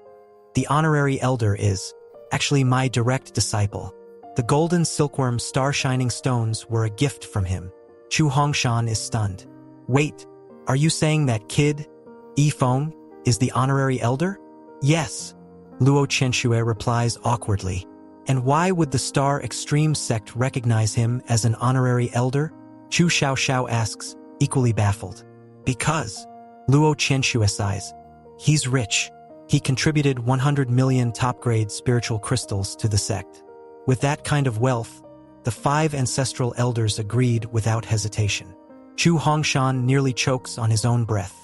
the honorary elder is actually my direct disciple. The golden silkworm star shining stones were a gift from him. Chu Hongshan is stunned. Wait, are you saying that kid, Yifeng, is the honorary elder? Yes. Luo Qianxue replies awkwardly. And why would the Star Extreme Sect recognize him as an honorary elder? Chu Xiaoxiao asks, equally baffled. Because, Luo Qianxue sighs, he's rich. He contributed 100 million top-grade spiritual crystals to the sect. With that kind of wealth, the 5 ancestral elders agreed without hesitation. Chu Hongshan nearly chokes on his own breath.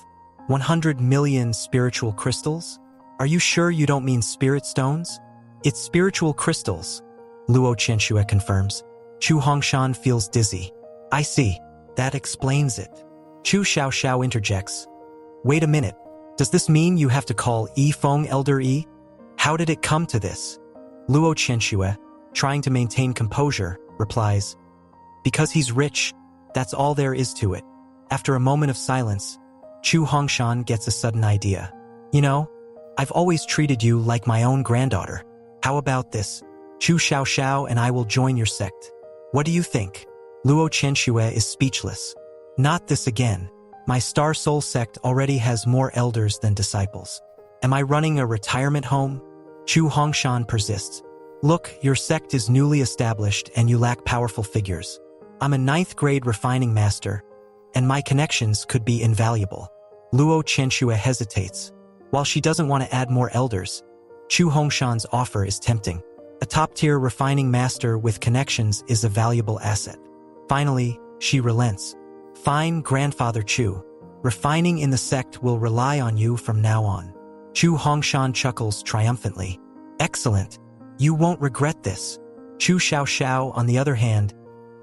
100 million spiritual crystals? Are you sure you don't mean spirit stones? It's spiritual crystals, Luo Qianxue confirms. Chu Hongshan feels dizzy. I see. That explains it. Chu Xiaoxiao interjects. Wait a minute. Does this mean you have to call Yifeng Elder Yi? How did it come to this? Luo Qianxue, trying to maintain composure, replies, because he's rich, that's all there is to it. After a moment of silence, Chu Hongshan gets a sudden idea. You know, I've always treated you like my own granddaughter. How about this? Chu Xiaoxiao and I will join your sect. What do you think? Luo Qianxue is speechless. Not this again. My Star Soul sect already has more elders than disciples. Am I running a retirement home? Chu Hongshan persists. Look, your sect is newly established and you lack powerful figures. I'm a 9th grade refining master, and my connections could be invaluable. Luo Qianxue hesitates. While she doesn't want to add more elders, Chu Hongshan's offer is tempting. A top-tier refining master with connections is a valuable asset. Finally, she relents. Fine, Grandfather Chu. Refining in the sect will rely on you from now on. Chu Hongshan chuckles triumphantly. Excellent. You won't regret this. Chu Xiaoxiao, on the other hand,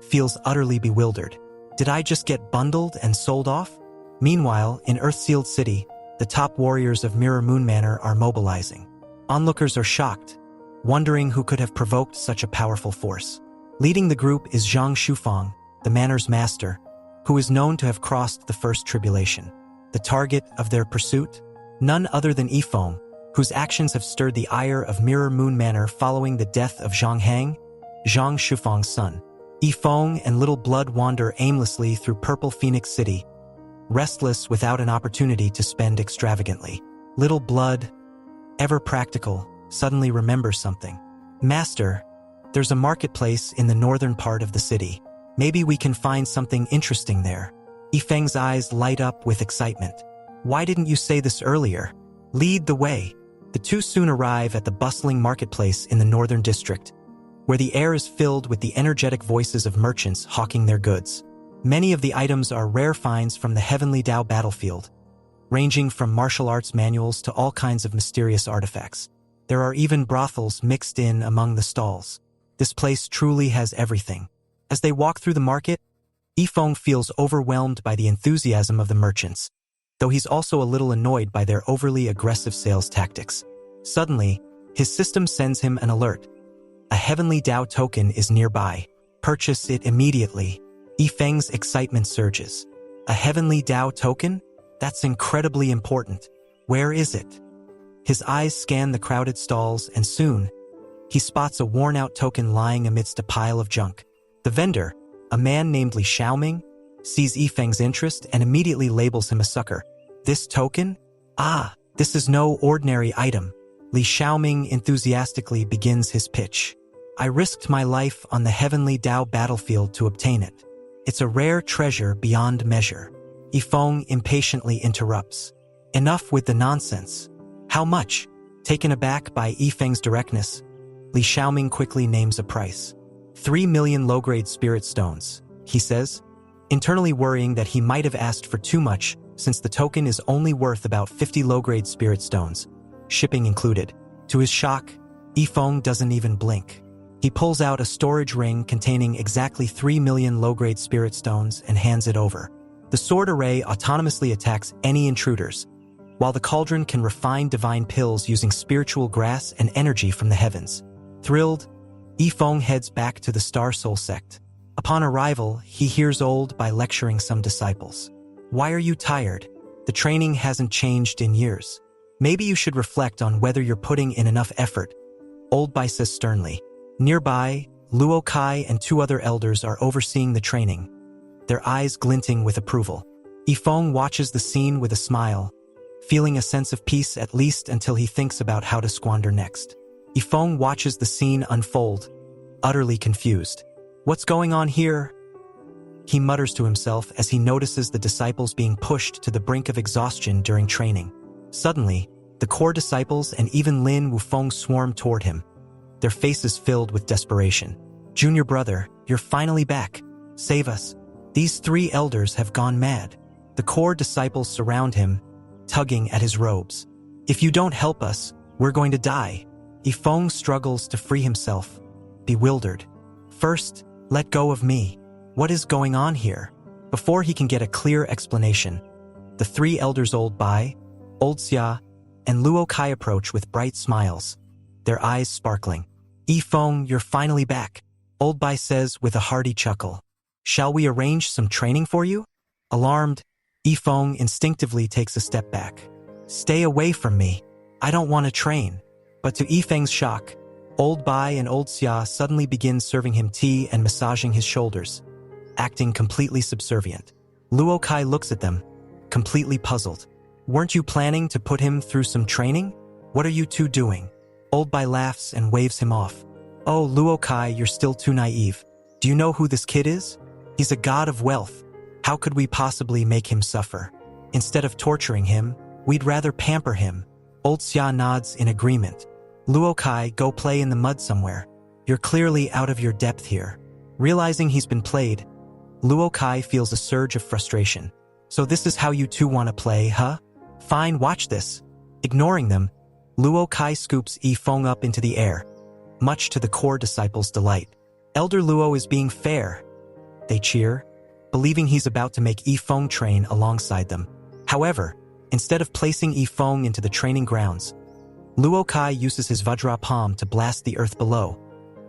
feels utterly bewildered. Did I just get bundled and sold off? Meanwhile, in Earthsealed City, the top warriors of Mirror Moon Manor are mobilizing. Onlookers are shocked, wondering who could have provoked such a powerful force. Leading the group is Zhang Shufang, the manor's master, who is known to have crossed the first tribulation. The target of their pursuit? None other than Yifeng, whose actions have stirred the ire of Mirror Moon Manor following the death of Zhang Hang, Zhang Shufang's son. Yifeng and Little Blood wander aimlessly through Purple Phoenix City, restless without an opportunity to spend extravagantly. Little Blood, ever practical, suddenly remembers something. Master, There's a marketplace in the northern part of the city. Maybe we can find something interesting there. Yifeng's eyes light up with excitement. Why didn't you say this earlier? Lead the way. The two soon arrive at the bustling marketplace in the northern district, where the air is filled with the energetic voices of merchants hawking their goods. Many of the items are rare finds from the Heavenly Tao battlefield, ranging from martial arts manuals to all kinds of mysterious artifacts. There are even brothels mixed in among the stalls. This place truly has everything. As they walk through the market, Yifeng feels overwhelmed by the enthusiasm of the merchants, though he's also a little annoyed by their overly aggressive sales tactics. Suddenly, his system sends him an alert. A Heavenly Tao token is nearby. Purchase it immediately. Yifeng's excitement surges. A Heavenly Tao token? That's incredibly important. Where is it? His eyes scan the crowded stalls, and soon, he spots a worn-out token lying amidst a pile of junk. The vendor, a man named Li Xiaoming, sees Yifeng's interest and immediately labels him a sucker. This token? Ah, this is no ordinary item. Li Xiaoming enthusiastically begins his pitch. I risked my life on the Heavenly Tao battlefield to obtain it. It's a rare treasure beyond measure. Yifeng impatiently interrupts. Enough with the nonsense. How much? Taken aback by Yifeng's directness, Li Xiaoming quickly names a price. 3 million low-grade spirit stones, he says, internally worrying that he might have asked for too much since the token is only worth about 50 low-grade spirit stones, shipping included. To his shock, Yifeng doesn't even blink. He pulls out a storage ring containing exactly 3 million low-grade spirit stones and hands it over. The sword array autonomously attacks any intruders, while the cauldron can refine divine pills using spiritual grass and energy from the heavens. Thrilled, Yifeng heads back to the Star Soul sect. Upon arrival, he hears Old Bai lecturing some disciples. Why are you tired? The training hasn't changed in years. Maybe you should reflect on whether you're putting in enough effort, Old Bai says sternly. Nearby, Luo Kai and two other elders are overseeing the training, their eyes glinting with approval. Yifeng watches the scene with a smile, feeling a sense of peace at least until he thinks about how to squander next. Yifeng watches the scene unfold, utterly confused. What's going on here? He mutters to himself as he notices the disciples being pushed to the brink of exhaustion during training. Suddenly, the core disciples and even Lin Wufeng swarm toward him, their faces filled with desperation. Junior brother, you're finally back. Save us. These three elders have gone mad. The core disciples surround him, tugging at his robes. If you don't help us, we're going to die. Yifeng struggles to free himself, bewildered. First, let go of me. What is going on here? Before he can get a clear explanation, the three elders Old Bai, Old Xia, and Luo Kai approach with bright smiles, their eyes sparkling. Yifeng, you're finally back, Old Bai says with a hearty chuckle. Shall we arrange some training for you? Alarmed, Yifeng instinctively takes a step back. Stay away from me. I don't want to train. But to Yifeng's shock, Old Bai and Old Xia suddenly begin serving him tea and massaging his shoulders, acting completely subservient. Luo Kai looks at them, completely puzzled. Weren't you planning to put him through some training? What are you two doing? Old Bai laughs and waves him off. Oh, Luo Kai, you're still too naive. Do you know who this kid is? He's a god of wealth. How could we possibly make him suffer? Instead of torturing him, we'd rather pamper him. Old Xia nods in agreement. Luo Kai, go play in the mud somewhere. You're clearly out of your depth here. Realizing he's been played, Luo Kai feels a surge of frustration. So this is how you two want to play, huh? Fine, watch this. Ignoring them, Luo Kai scoops Yifeng up into the air, much to the core disciples' delight. Elder Luo is being fair. They cheer, believing he's about to make Yifeng train alongside them. However, instead of placing Yifeng into the training grounds, Luo Kai uses his Vajra palm to blast the earth below,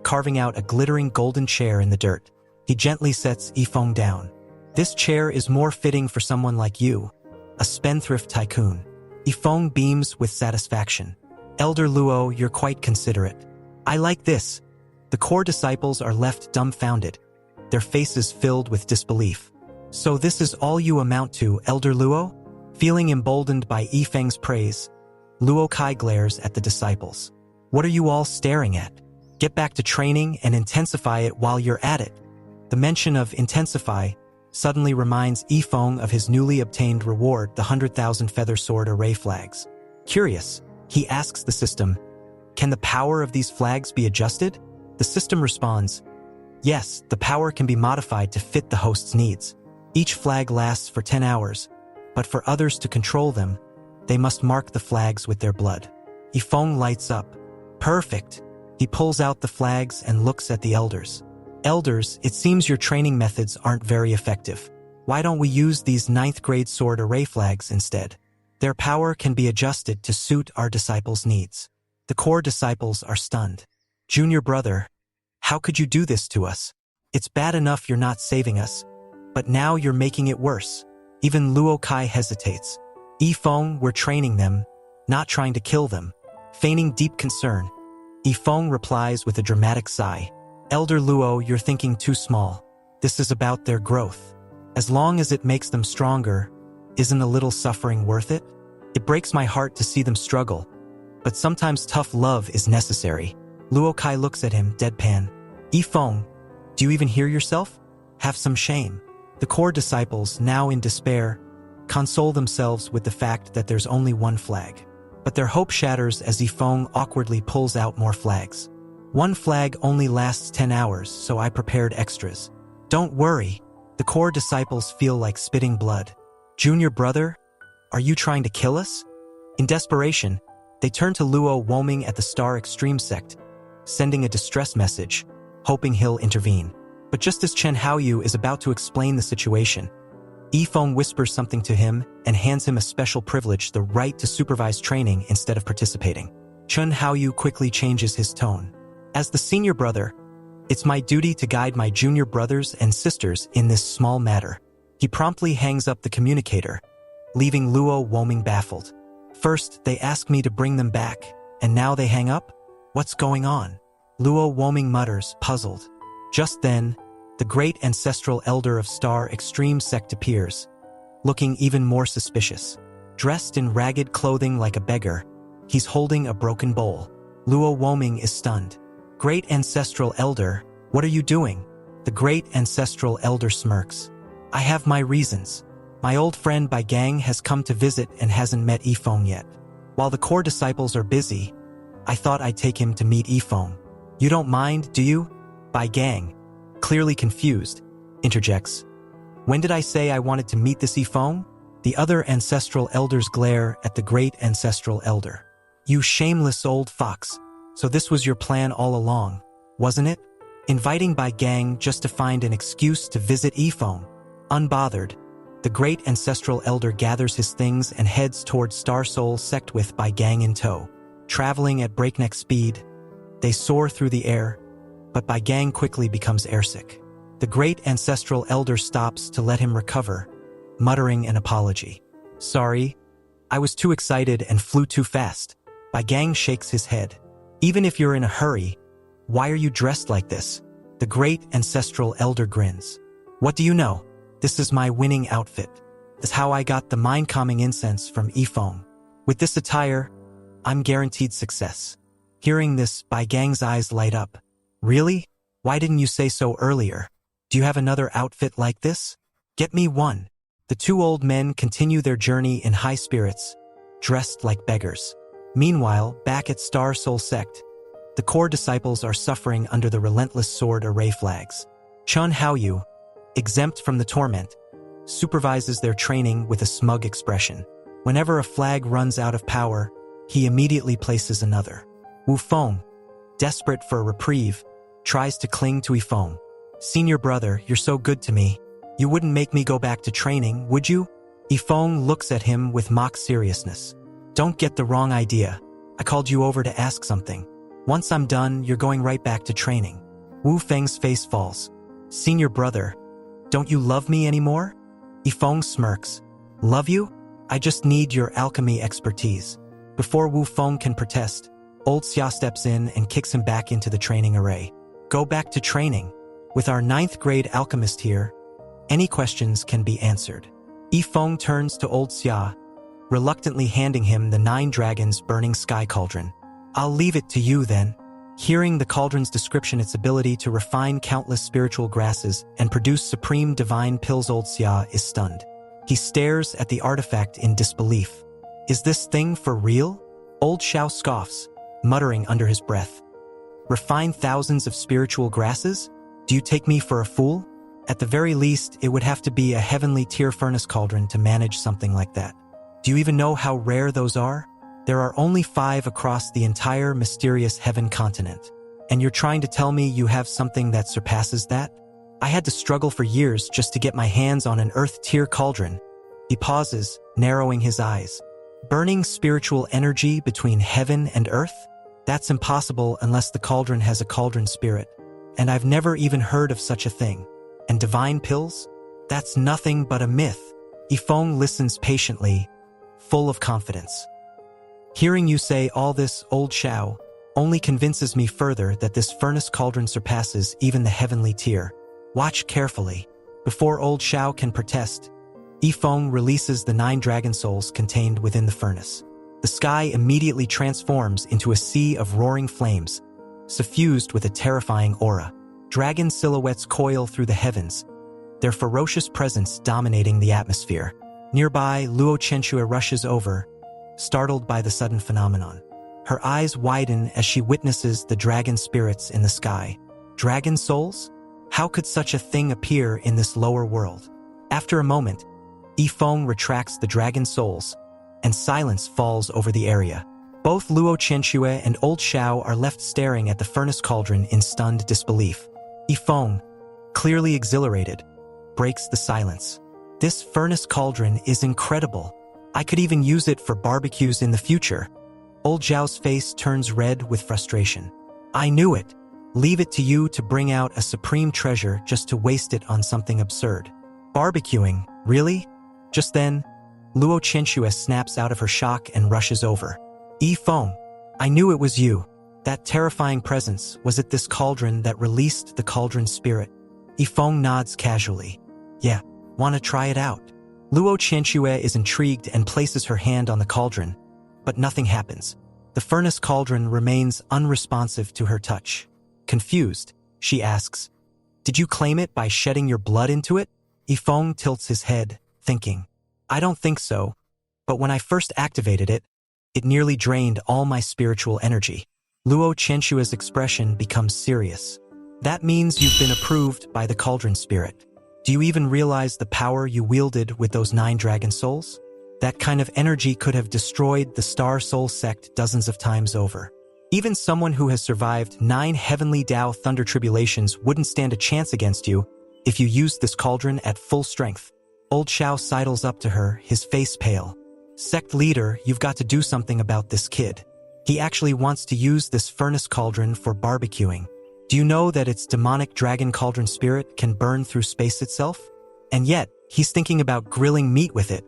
carving out a glittering golden chair in the dirt. He gently sets Yifeng down. This chair is more fitting for someone like you, a spendthrift tycoon. Yifeng beams with satisfaction. Elder Luo, you're quite considerate. I like this. The core disciples are left dumbfounded, their faces filled with disbelief. So this is all you amount to, Elder Luo? Feeling emboldened by Yifeng's praise, Luo Kai glares at the disciples. What are you all staring at? Get back to training and intensify it while you're at it. The mention of intensify suddenly reminds Yifeng of his newly obtained reward, the 100,000 feather sword array flags. Curious, he asks the system, can the power of these flags be adjusted? The system responds, yes, the power can be modified to fit the host's needs. Each flag lasts for 10 hours, but for others to control them, they must mark the flags with their blood. Yifeng lights up. Perfect. He pulls out the flags and looks at the elders. Elders, it seems your training methods aren't very effective. Why don't we use these 9th grade sword array flags instead? Their power can be adjusted to suit our disciples' needs. The core disciples are stunned. Junior brother, how could you do this to us? It's bad enough you're not saving us, but now you're making it worse. Even Luo Kai hesitates. Yifeng, we're training them, not trying to kill them. Feigning deep concern, Yifeng replies with a dramatic sigh. Elder Luo, you're thinking too small. This is about their growth. As long as it makes them stronger, isn't a little suffering worth it? It breaks my heart to see them struggle, but sometimes tough love is necessary. Luo Kai looks at him, deadpan. Yifeng, do you even hear yourself? Have some shame. The core disciples, now in despair, console themselves with the fact that there's only one flag. But their hope shatters as Yifeng awkwardly pulls out more flags. One flag only lasts 10 hours, so I prepared extras. Don't worry. The core disciples feel like spitting blood. Junior brother, are you trying to kill us? In desperation, they turn to Luo Woming at the Star Extreme sect, sending a distress message, hoping he'll intervene. But just as Chen Haoyu is about to explain the situation, Yifeng whispers something to him and hands him a special privilege, the right to supervise training instead of participating. Chen Haoyu quickly changes his tone. As the senior brother, it's my duty to guide my junior brothers and sisters in this small matter. He promptly hangs up the communicator, leaving Luo Woming baffled. First, they ask me to bring them back, and now they hang up? What's going on? Luo Woming mutters, puzzled. Just then, the great ancestral elder of Star Extreme sect appears, looking even more suspicious. Dressed in ragged clothing like a beggar, he's holding a broken bowl. Luo Woming is stunned. Great ancestral elder, what are you doing? The great ancestral elder smirks. I have my reasons. My old friend Bai Gang has come to visit and hasn't met Yifeng yet. While the core disciples are busy, I thought I'd take him to meet Yifeng. You don't mind, do you? Bai Gang, clearly confused, interjects. When did I say I wanted to meet this Yifeng? The other ancestral elders glare at the great ancestral elder. You shameless old fox. So this was your plan all along, wasn't it? Inviting Bai Gang just to find an excuse to visit Yifeng. Unbothered, the great ancestral elder gathers his things and heads towards Star Soul sect with Bai Gang in tow. Traveling at breakneck speed, they soar through the air, but Bai Gang quickly becomes airsick. The great ancestral elder stops to let him recover, muttering an apology. Sorry, I was too excited and flew too fast. Bai Gang shakes his head. Even if you're in a hurry, why are you dressed like this? The great ancestral elder grins. What do you know? This is my winning outfit. This is how I got the mind-calming incense from Yifeng. With this attire, I'm guaranteed success. Hearing this, Bai Gang's eyes light up. Really? Why didn't you say so earlier? Do you have another outfit like this? Get me one. The two old men continue their journey in high spirits, dressed like beggars. Meanwhile, back at Star Soul sect, the core disciples are suffering under the relentless sword array flags. Chen Haoyu, exempt from the torment, supervises their training with a smug expression. Whenever a flag runs out of power, he immediately places another. Wu Feng, desperate for a reprieve, tries to cling to Yifeng. Senior brother, you're so good to me. You wouldn't make me go back to training, would you? Yifeng looks at him with mock seriousness. Don't get the wrong idea. I called you over to ask something. Once I'm done, you're going right back to training. Wu Feng's face falls. Senior brother, don't you love me anymore? Yifeng smirks. Love you? I just need your alchemy expertise. Before Wu Feng can protest, Old Xia steps in and kicks him back into the training array. Go back to training. With our 9th grade alchemist here, any questions can be answered. Yifeng turns to Old Xia, reluctantly handing him the 9 dragons burning sky cauldron. I'll leave it to you then. Hearing the cauldron's description, its ability to refine countless spiritual grasses and produce supreme divine pills, Old Xia is stunned. He stares at the artifact in disbelief. Is this thing for real? Old Xiao scoffs, muttering under his breath. Refine thousands of spiritual grasses? Do you take me for a fool? At the very least, it would have to be a heavenly tier furnace cauldron to manage something like that. Do you even know how rare those are? There are only 5 across the entire mysterious heaven continent. And you're trying to tell me you have something that surpasses that? I had to struggle for years just to get my hands on an earth-tier cauldron. He pauses, narrowing his eyes. Burning spiritual energy between heaven and earth? That's impossible unless the cauldron has a cauldron spirit. And I've never even heard of such a thing. And divine pills? That's nothing but a myth. Yifeng listens patiently, full of confidence. Hearing you say all this, Old Xiao, only convinces me further that this furnace cauldron surpasses even the heavenly tier. Watch carefully. Before Old Xiao can protest, Yifeng releases the 9 dragon souls contained within the furnace. The sky immediately transforms into a sea of roaring flames, suffused with a terrifying aura. Dragon silhouettes coil through the heavens, their ferocious presence dominating the atmosphere. Nearby, Luo Chenxue rushes over, startled by the sudden phenomenon. Her eyes widen as she witnesses the dragon spirits in the sky. Dragon souls? How could such a thing appear in this lower world? After a moment, Yifeng retracts the dragon souls, and silence falls over the area. Both Luo Chenxue and Old Xiao are left staring at the furnace cauldron in stunned disbelief. Yifeng, clearly exhilarated, breaks the silence. This furnace cauldron is incredible. I could even use it for barbecues in the future. Old Xiao's face turns red with frustration. I knew it. Leave it to you to bring out a supreme treasure just to waste it on something absurd. Barbecuing, really? Just then, Luo Chenxue snaps out of her shock and rushes over. Yifeng, I knew it was you. That terrifying presence was at this cauldron that released the cauldron spirit. Yifeng nods casually. Yeah, wanna try it out? Luo Chenxue is intrigued and places her hand on the cauldron, but nothing happens. The furnace cauldron remains unresponsive to her touch. Confused, she asks, Did you claim it by shedding your blood into it? Yifeng tilts his head, thinking, I don't think so, but when I first activated it, it nearly drained all my spiritual energy. Luo Chenxue's expression becomes serious. That means you've been approved by the cauldron spirit. Do you even realize the power you wielded with those 9 dragon souls? That kind of energy could have destroyed the Star Soul sect dozens of times over. Even someone who has survived 9 heavenly Dao thunder tribulations wouldn't stand a chance against you if you used this cauldron at full strength. Old Xiao sidles up to her, his face pale. Sect leader, you've got to do something about this kid. He actually wants to use this furnace cauldron for barbecuing. Do you know that its demonic dragon cauldron spirit can burn through space itself? And yet, he's thinking about grilling meat with it.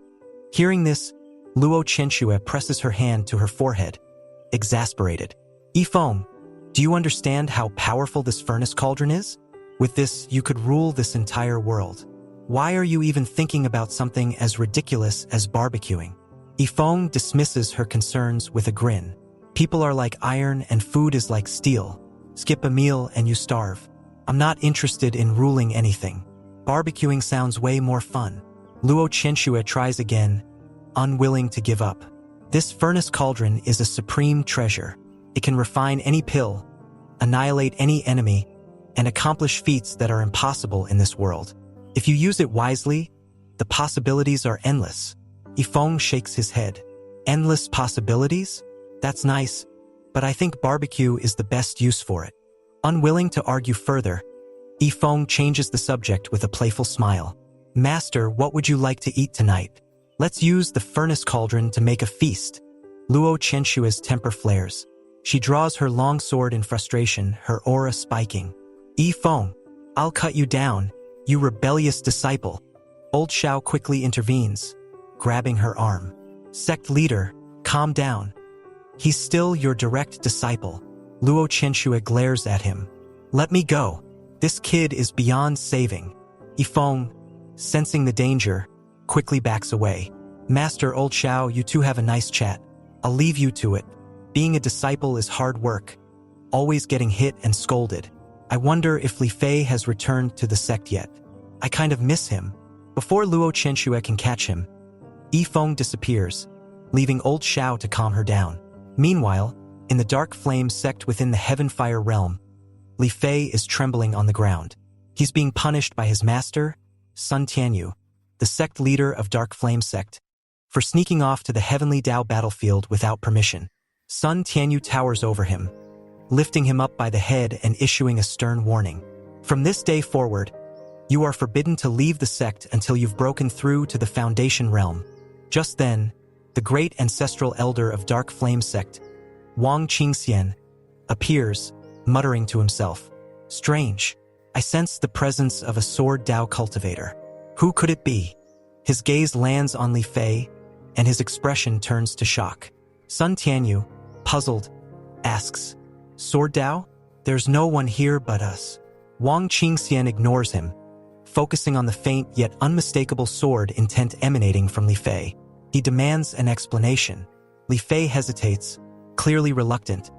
Hearing this, Luo Chenxue presses her hand to her forehead, exasperated. Yifeng, do you understand how powerful this furnace cauldron is? With this, you could rule this entire world. Why are you even thinking about something as ridiculous as barbecuing? Yifeng dismisses her concerns with a grin. People are like iron and food is like steel. Skip a meal and you starve. I'm not interested in ruling anything. Barbecuing sounds way more fun. Luo Chenxue tries again, unwilling to give up. This furnace cauldron is a supreme treasure. It can refine any pill, annihilate any enemy, and accomplish feats that are impossible in this world. If you use it wisely, the possibilities are endless. Yifeng shakes his head. Endless possibilities? That's nice, but I think barbecue is the best use for it. Unwilling to argue further, Yifeng changes the subject with a playful smile. Master, what would you like to eat tonight? Let's use the furnace cauldron to make a feast. Luo Chenxue's temper flares. She draws her long sword in frustration, her aura spiking. Yifeng, I'll cut you down, you rebellious disciple. Old Xiao quickly intervenes, grabbing her arm. Sect leader, calm down. He's still your direct disciple. Luo Chenxue glares at him. Let me go. This kid is beyond saving. Yifeng, sensing the danger, quickly backs away. Master Old Xiao, you two have a nice chat. I'll leave you to it. Being a disciple is hard work. always getting hit and scolded. I wonder if Li Fei has returned to the sect yet. I kind of miss him. Before Luo Chenxue can catch him, Yifeng disappears, leaving old Xiao to calm her down. Meanwhile, in the Dark Flame sect within the Heaven Fire realm, Li Fei is trembling on the ground. He's being punished by his master, Sun Tianyu, the sect leader of Dark Flame sect, for sneaking off to the Heavenly Dao battlefield without permission. Sun Tianyu towers over him, lifting him up by the head and issuing a stern warning. From this day forward, you are forbidden to leave the sect until you've broken through to the Foundation realm. Just then, the great ancestral elder of Dark Flame sect, Wang Qingxian, appears, muttering to himself. Strange. I sense the presence of a sword Dao cultivator. Who could it be? His gaze lands on Li Fei, and his expression turns to shock. Sun Tianyu, puzzled, asks, Sword Dao? There's no one here but us. Wang Qingxian ignores him, focusing on the faint yet unmistakable sword intent emanating from Li Fei. He demands an explanation. Li Fei hesitates, clearly reluctant,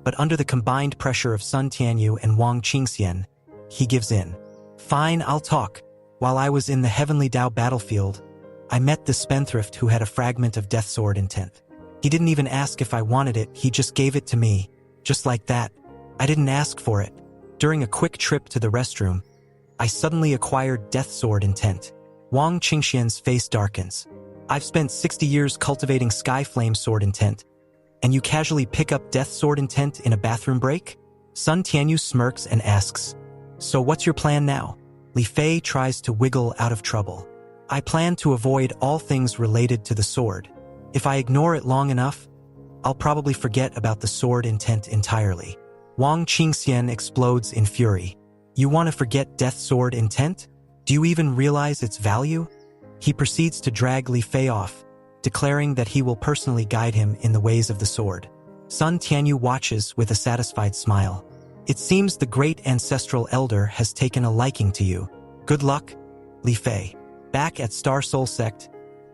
but under the combined pressure of Sun Tianyu and Wang Qingxian, he gives in. Fine, I'll talk. While I was in the Heavenly Dao battlefield, I met the spendthrift who had a fragment of Death Sword intent. He didn't even ask if I wanted it, he just gave it to me, just like that. I didn't ask for it. During a quick trip to the restroom, I suddenly acquired Death Sword intent. Wang Qingxian's face darkens. I've spent 60 years cultivating Sky Flame Sword intent, and you casually pick up Death Sword intent in a bathroom break? Sun Tianyu smirks and asks, So what's your plan now? Li Fei tries to wiggle out of trouble. I plan to avoid all things related to the sword. If I ignore it long enough, I'll probably forget about the sword intent entirely. Wang Qingxian explodes in fury. You want to forget Death Sword intent? Do you even realize its value? He proceeds to drag Li Fei off, declaring that he will personally guide him in the ways of the sword. Sun Tianyu watches with a satisfied smile. It seems the great ancestral elder has taken a liking to you. Good luck, Li Fei. Back at Star Soul Sect,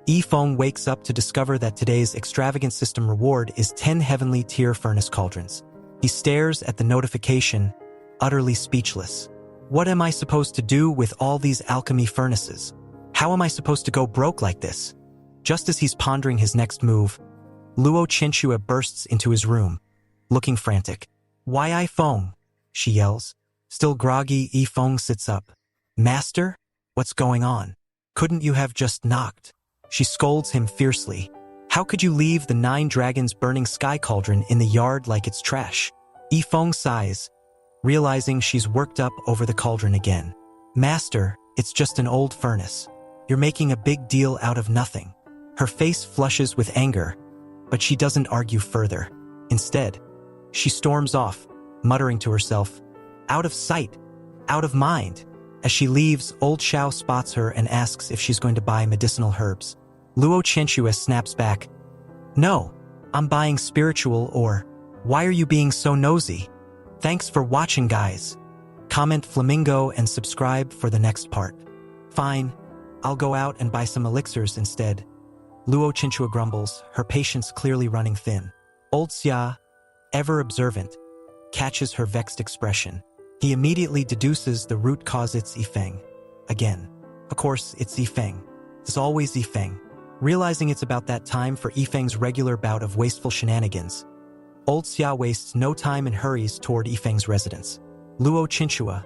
Yifeng wakes up to discover that today's extravagant system reward is 10 heavenly tier furnace cauldrons. He stares at the notification, utterly speechless. What am I supposed to do with all these alchemy furnaces? How am I supposed to go broke like this? Just as he's pondering his next move, Luo Chenxue bursts into his room, looking frantic. Why Yifeng? She yells. Still groggy, Yifeng sits up. Master? What's going on? Couldn't you have just knocked? She scolds him fiercely. How could you leave the 9 dragons burning sky cauldron in the yard like it's trash? Yifeng sighs, realizing she's worked up over the cauldron again. Master, it's just an old furnace. You're making a big deal out of nothing. Her face flushes with anger, but she doesn't argue further. Instead, she storms off, muttering to herself, out of sight, out of mind. As she leaves, old Xiao spots her and asks if she's going to buy medicinal herbs. Luo Chenxue snaps back. No, I'm buying spiritual ore. Why are you being so nosy? Thanks for watching, guys. Comment Flamingo and subscribe for the next part. Fine, I'll go out and buy some elixirs instead. Luo Chenxue grumbles, her patience clearly running thin. Old Xia, ever observant, catches her vexed expression. He immediately deduces the root cause. It's Yifeng. Again. Of course, it's Yifeng. It's always Yifeng. Realizing it's about that time for Yifeng's regular bout of wasteful shenanigans, old Xia wastes no time and hurries toward Yifeng's residence. Luo Chenxue,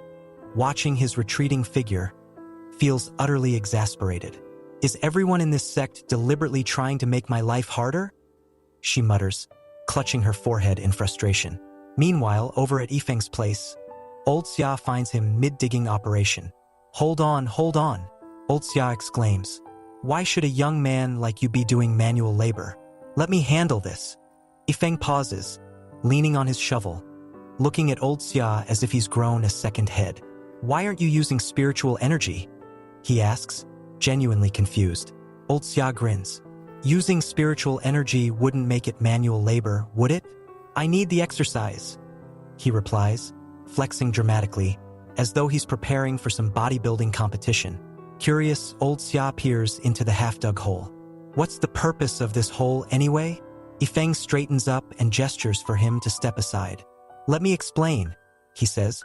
watching his retreating figure, feels utterly exasperated. Is everyone in this sect deliberately trying to make my life harder? She mutters, clutching her forehead in frustration. Meanwhile, over at Yifeng's place, old Xia finds him mid-digging operation. Hold on, old Xia exclaims. Why should a young man like you be doing manual labor? Let me handle this. Yifeng pauses, leaning on his shovel, looking at old Xia as if he's grown a second head. Why aren't you using spiritual energy? He asks, genuinely confused. Old Xia grins. Using spiritual energy wouldn't make it manual labor, would it? I need the exercise, he replies, flexing dramatically, as though he's preparing for some bodybuilding competition. Curious, old Xia peers into the half-dug hole. What's the purpose of this hole anyway? Yifeng straightens up and gestures for him to step aside. Let me explain, he says,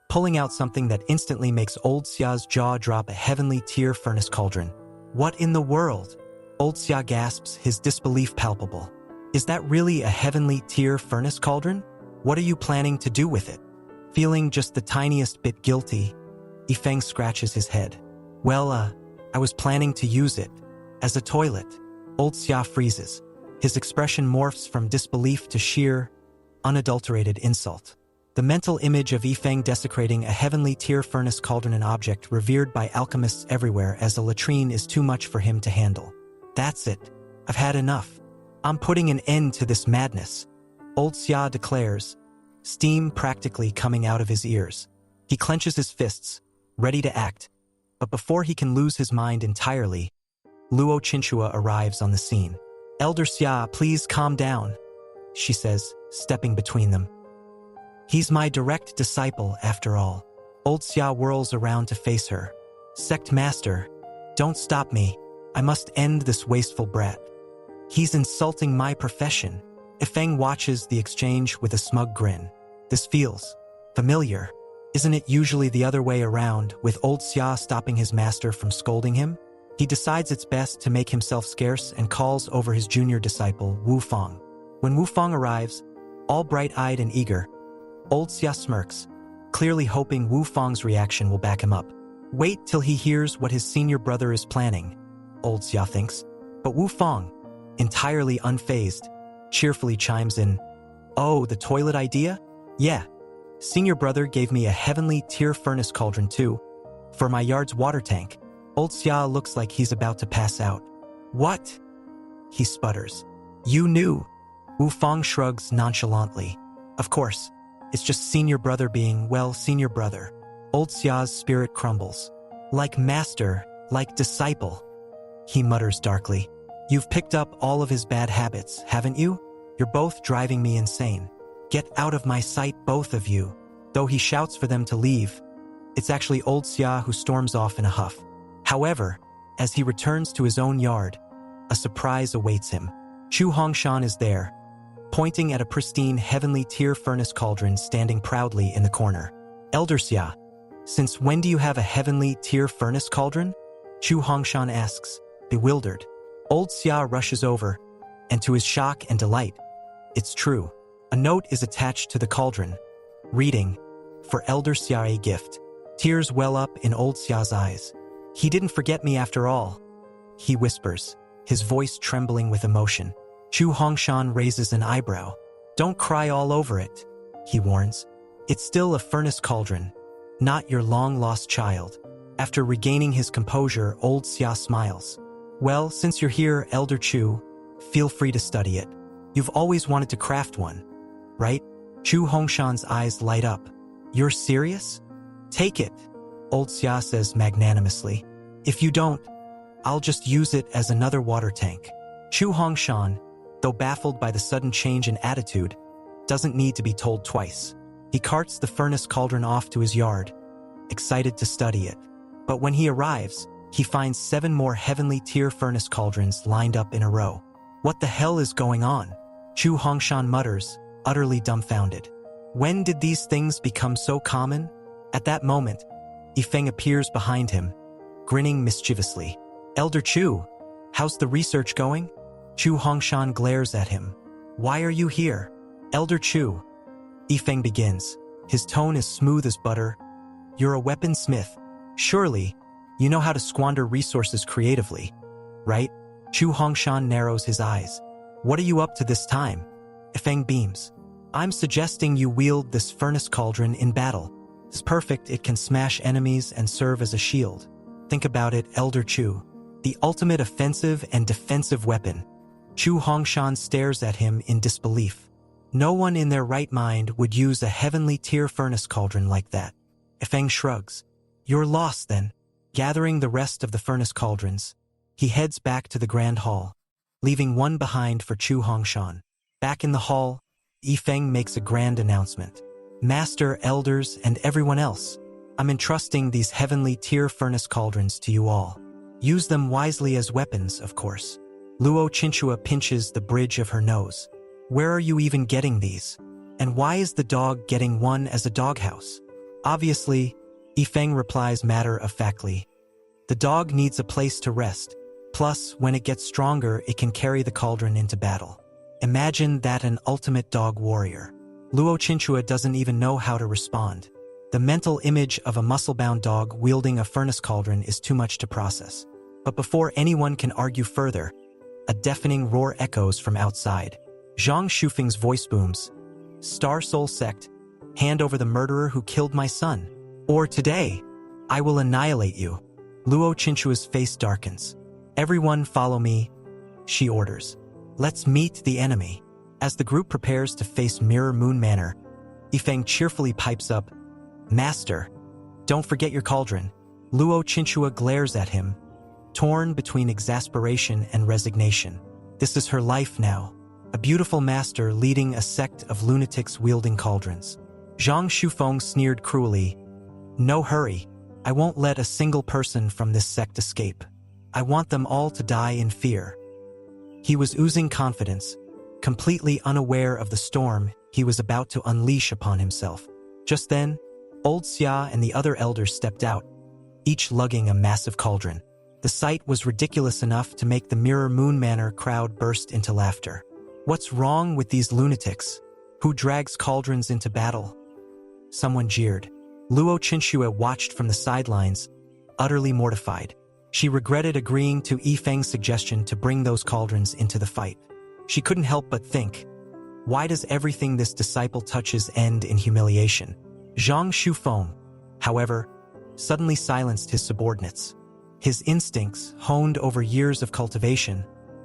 pulling out something that instantly makes old Xia's jaw drop, a heavenly tier furnace cauldron. What in the world? Old Xia gasps, his disbelief palpable. Is that really a heavenly tier furnace cauldron? What are you planning to do with it? Feeling just the tiniest bit guilty, Yifeng scratches his head. Well, I was planning to use it as a toilet. Old Xia freezes. His expression morphs from disbelief to sheer, unadulterated insult. The mental image of Yifeng desecrating a heavenly tier furnace cauldron, an object revered by alchemists everywhere as a latrine, is too much for him to handle. That's it. I've had enough. I'm putting an end to this madness, Old Xia declares, steam practically coming out of his ears. He clenches his fists, ready to act, but before he can lose his mind entirely, Luo Chinchua arrives on the scene. Elder Xia, please calm down, she says, stepping between them. He's my direct disciple, after all. Old Xia whirls around to face her. Sect Master, don't stop me. I must end this wasteful brat. He's insulting my profession. Yifeng watches the exchange with a smug grin. This feels familiar. Isn't it usually the other way around, with Old Xia stopping his master from scolding him? He decides it's best to make himself scarce and calls over his junior disciple, Wu Fang. When Wu Fang arrives, all bright-eyed and eager, Old Xia smirks, clearly hoping Wu Fang's reaction will back him up. Wait till he hears what his senior brother is planning, Old Xia thinks. But Wu Fang, entirely unfazed, cheerfully chimes in, "Oh, the toilet idea? Yeah. Senior brother gave me a heavenly tier furnace cauldron too, for my yard's water tank." Old Xia looks like he's about to pass out. "What?" he sputters. "You knew?" Wu Fang shrugs nonchalantly. "Of course. It's just senior brother being, well, senior brother." Old Xia's spirit crumbles. "Like master, like disciple," he mutters darkly. "You've picked up all of his bad habits, haven't you? You're both driving me insane. Get out of my sight, both of you." Though he shouts for them to leave, it's actually Old Xia who storms off in a huff. However, as he returns to his own yard, a surprise awaits him. Chu Hongshan is there, pointing at a pristine heavenly tier furnace cauldron standing proudly in the corner. "Elder Xia, since when do you have a heavenly tier furnace cauldron?" Chu Hongshan asks, bewildered. Old Xia rushes over, and to his shock and delight, it's true. A note is attached to the cauldron, reading, "For Elder Xia, a gift." Tears well up in Old Xia's eyes. "He didn't forget me after all," he whispers, his voice trembling with emotion. Chu Hongshan raises an eyebrow. "Don't cry all over it," he warns. "It's still a furnace cauldron, not your long-lost child." After regaining his composure, Old Xia smiles. "Well, since you're here, Elder Chu, feel free to study it. You've always wanted to craft one, right?" Chu Hongshan's eyes light up. "You're serious? Take it," Old Xia says magnanimously. "If you don't, I'll just use it as another water tank." Chu Hongshan, though baffled by the sudden change in attitude, doesn't need to be told twice. He carts the furnace cauldron off to his yard, excited to study it. But when he arrives, he finds 7 more heavenly tier furnace cauldrons lined up in a row. "What the hell is going on?" Chu Hongshan mutters, utterly dumbfounded. When did these things become so common? At that moment, Yifeng appears behind him, grinning mischievously. "Elder Chu, how's the research going?" Chu Hongshan glares at him. "Why are you here?" "Elder Chu," Yifeng begins. His tone is smooth as butter. "You're a weaponsmith. Surely, you know how to squander resources creatively, right?" Chu Hongshan narrows his eyes. "What are you up to this time?" Yifeng beams. "I'm suggesting you wield this furnace cauldron in battle. It's perfect, it can smash enemies and serve as a shield. Think about it, Elder Chu. The ultimate offensive and defensive weapon." Chu Hongshan stares at him in disbelief. No one in their right mind would use a heavenly tier furnace cauldron like that. Yifeng shrugs. "You're lost then." Gathering the rest of the furnace cauldrons, he heads back to the grand hall, leaving one behind for Chu Hongshan. Back in the hall, Yifeng makes a grand announcement. "Master, elders, and everyone else, I'm entrusting these heavenly tier furnace cauldrons to you all. Use them wisely as weapons, of course." Luo Chinchua pinches the bridge of her nose. "Where are you even getting these?" And why is the dog getting one as a doghouse? Obviously, Yifeng replies matter-of-factly. The dog needs a place to rest. Plus, when it gets stronger, it can carry the cauldron into battle. Imagine that an ultimate dog warrior. Luo Chinchua doesn't even know how to respond. The mental image of a muscle-bound dog wielding a furnace cauldron is too much to process. But before anyone can argue further, a deafening roar echoes from outside. Zhang Shufeng's voice booms. Star Soul Sect, hand over the murderer who killed my son. Or today, I will annihilate you. Luo Chinchua's face darkens. Everyone follow me, she orders. Let's meet the enemy. As the group prepares to face Mirror Moon Manor, Yifeng cheerfully pipes up, Master, don't forget your cauldron. Luo Chinchua glares at him, torn between exasperation and resignation. This is her life now. A beautiful master leading a sect of lunatics wielding cauldrons. Zhang Shufeng sneered cruelly. No hurry. I won't let a single person from this sect escape. I want them all to die in fear. He was oozing confidence, completely unaware of the storm he was about to unleash upon himself. Just then, Old Xia and the other elders stepped out, each lugging a massive cauldron. The sight was ridiculous enough to make the Mirror Moon Manor crowd burst into laughter. What's wrong with these lunatics? Who drags cauldrons into battle? Someone jeered. Luo Chinchua watched from the sidelines, utterly mortified. She regretted agreeing to Yifeng's suggestion to bring those cauldrons into the fight. She couldn't help but think, why does everything this disciple touches end in humiliation? Zhang Shufeng, however, suddenly silenced his subordinates. His instincts, honed over years of cultivation,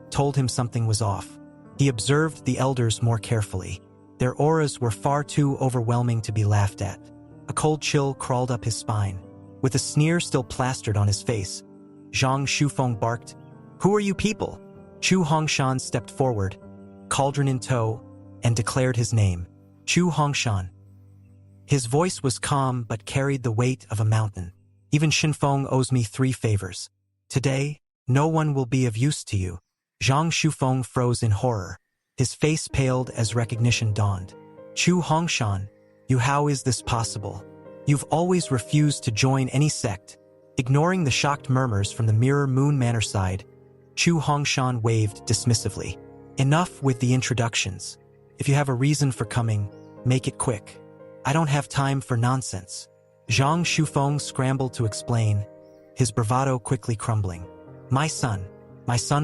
told him something was off. He observed the elders more carefully. Their auras were far too overwhelming to be laughed at. A cold chill crawled up his spine. With a sneer still plastered on his face, Zhang Shufeng barked, Who are you people? Chu Hongshan stepped forward, cauldron in tow, and declared his name, Chu Hongshan. His voice was calm but carried the weight of a mountain. Even Shinfeng owes me 3 favors. Today, no one will be of use to you. Zhang Shufeng froze in horror. His face paled as recognition dawned. Chu Hongshan, how is this possible? You've always refused to join any sect. Ignoring the shocked murmurs from the Mirror Moon Manor side, Chu Hongshan waved dismissively. Enough with the introductions. If you have a reason for coming, make it quick. I don't have time for nonsense. Zhang Shufeng scrambled to explain, his bravado quickly crumbling. My son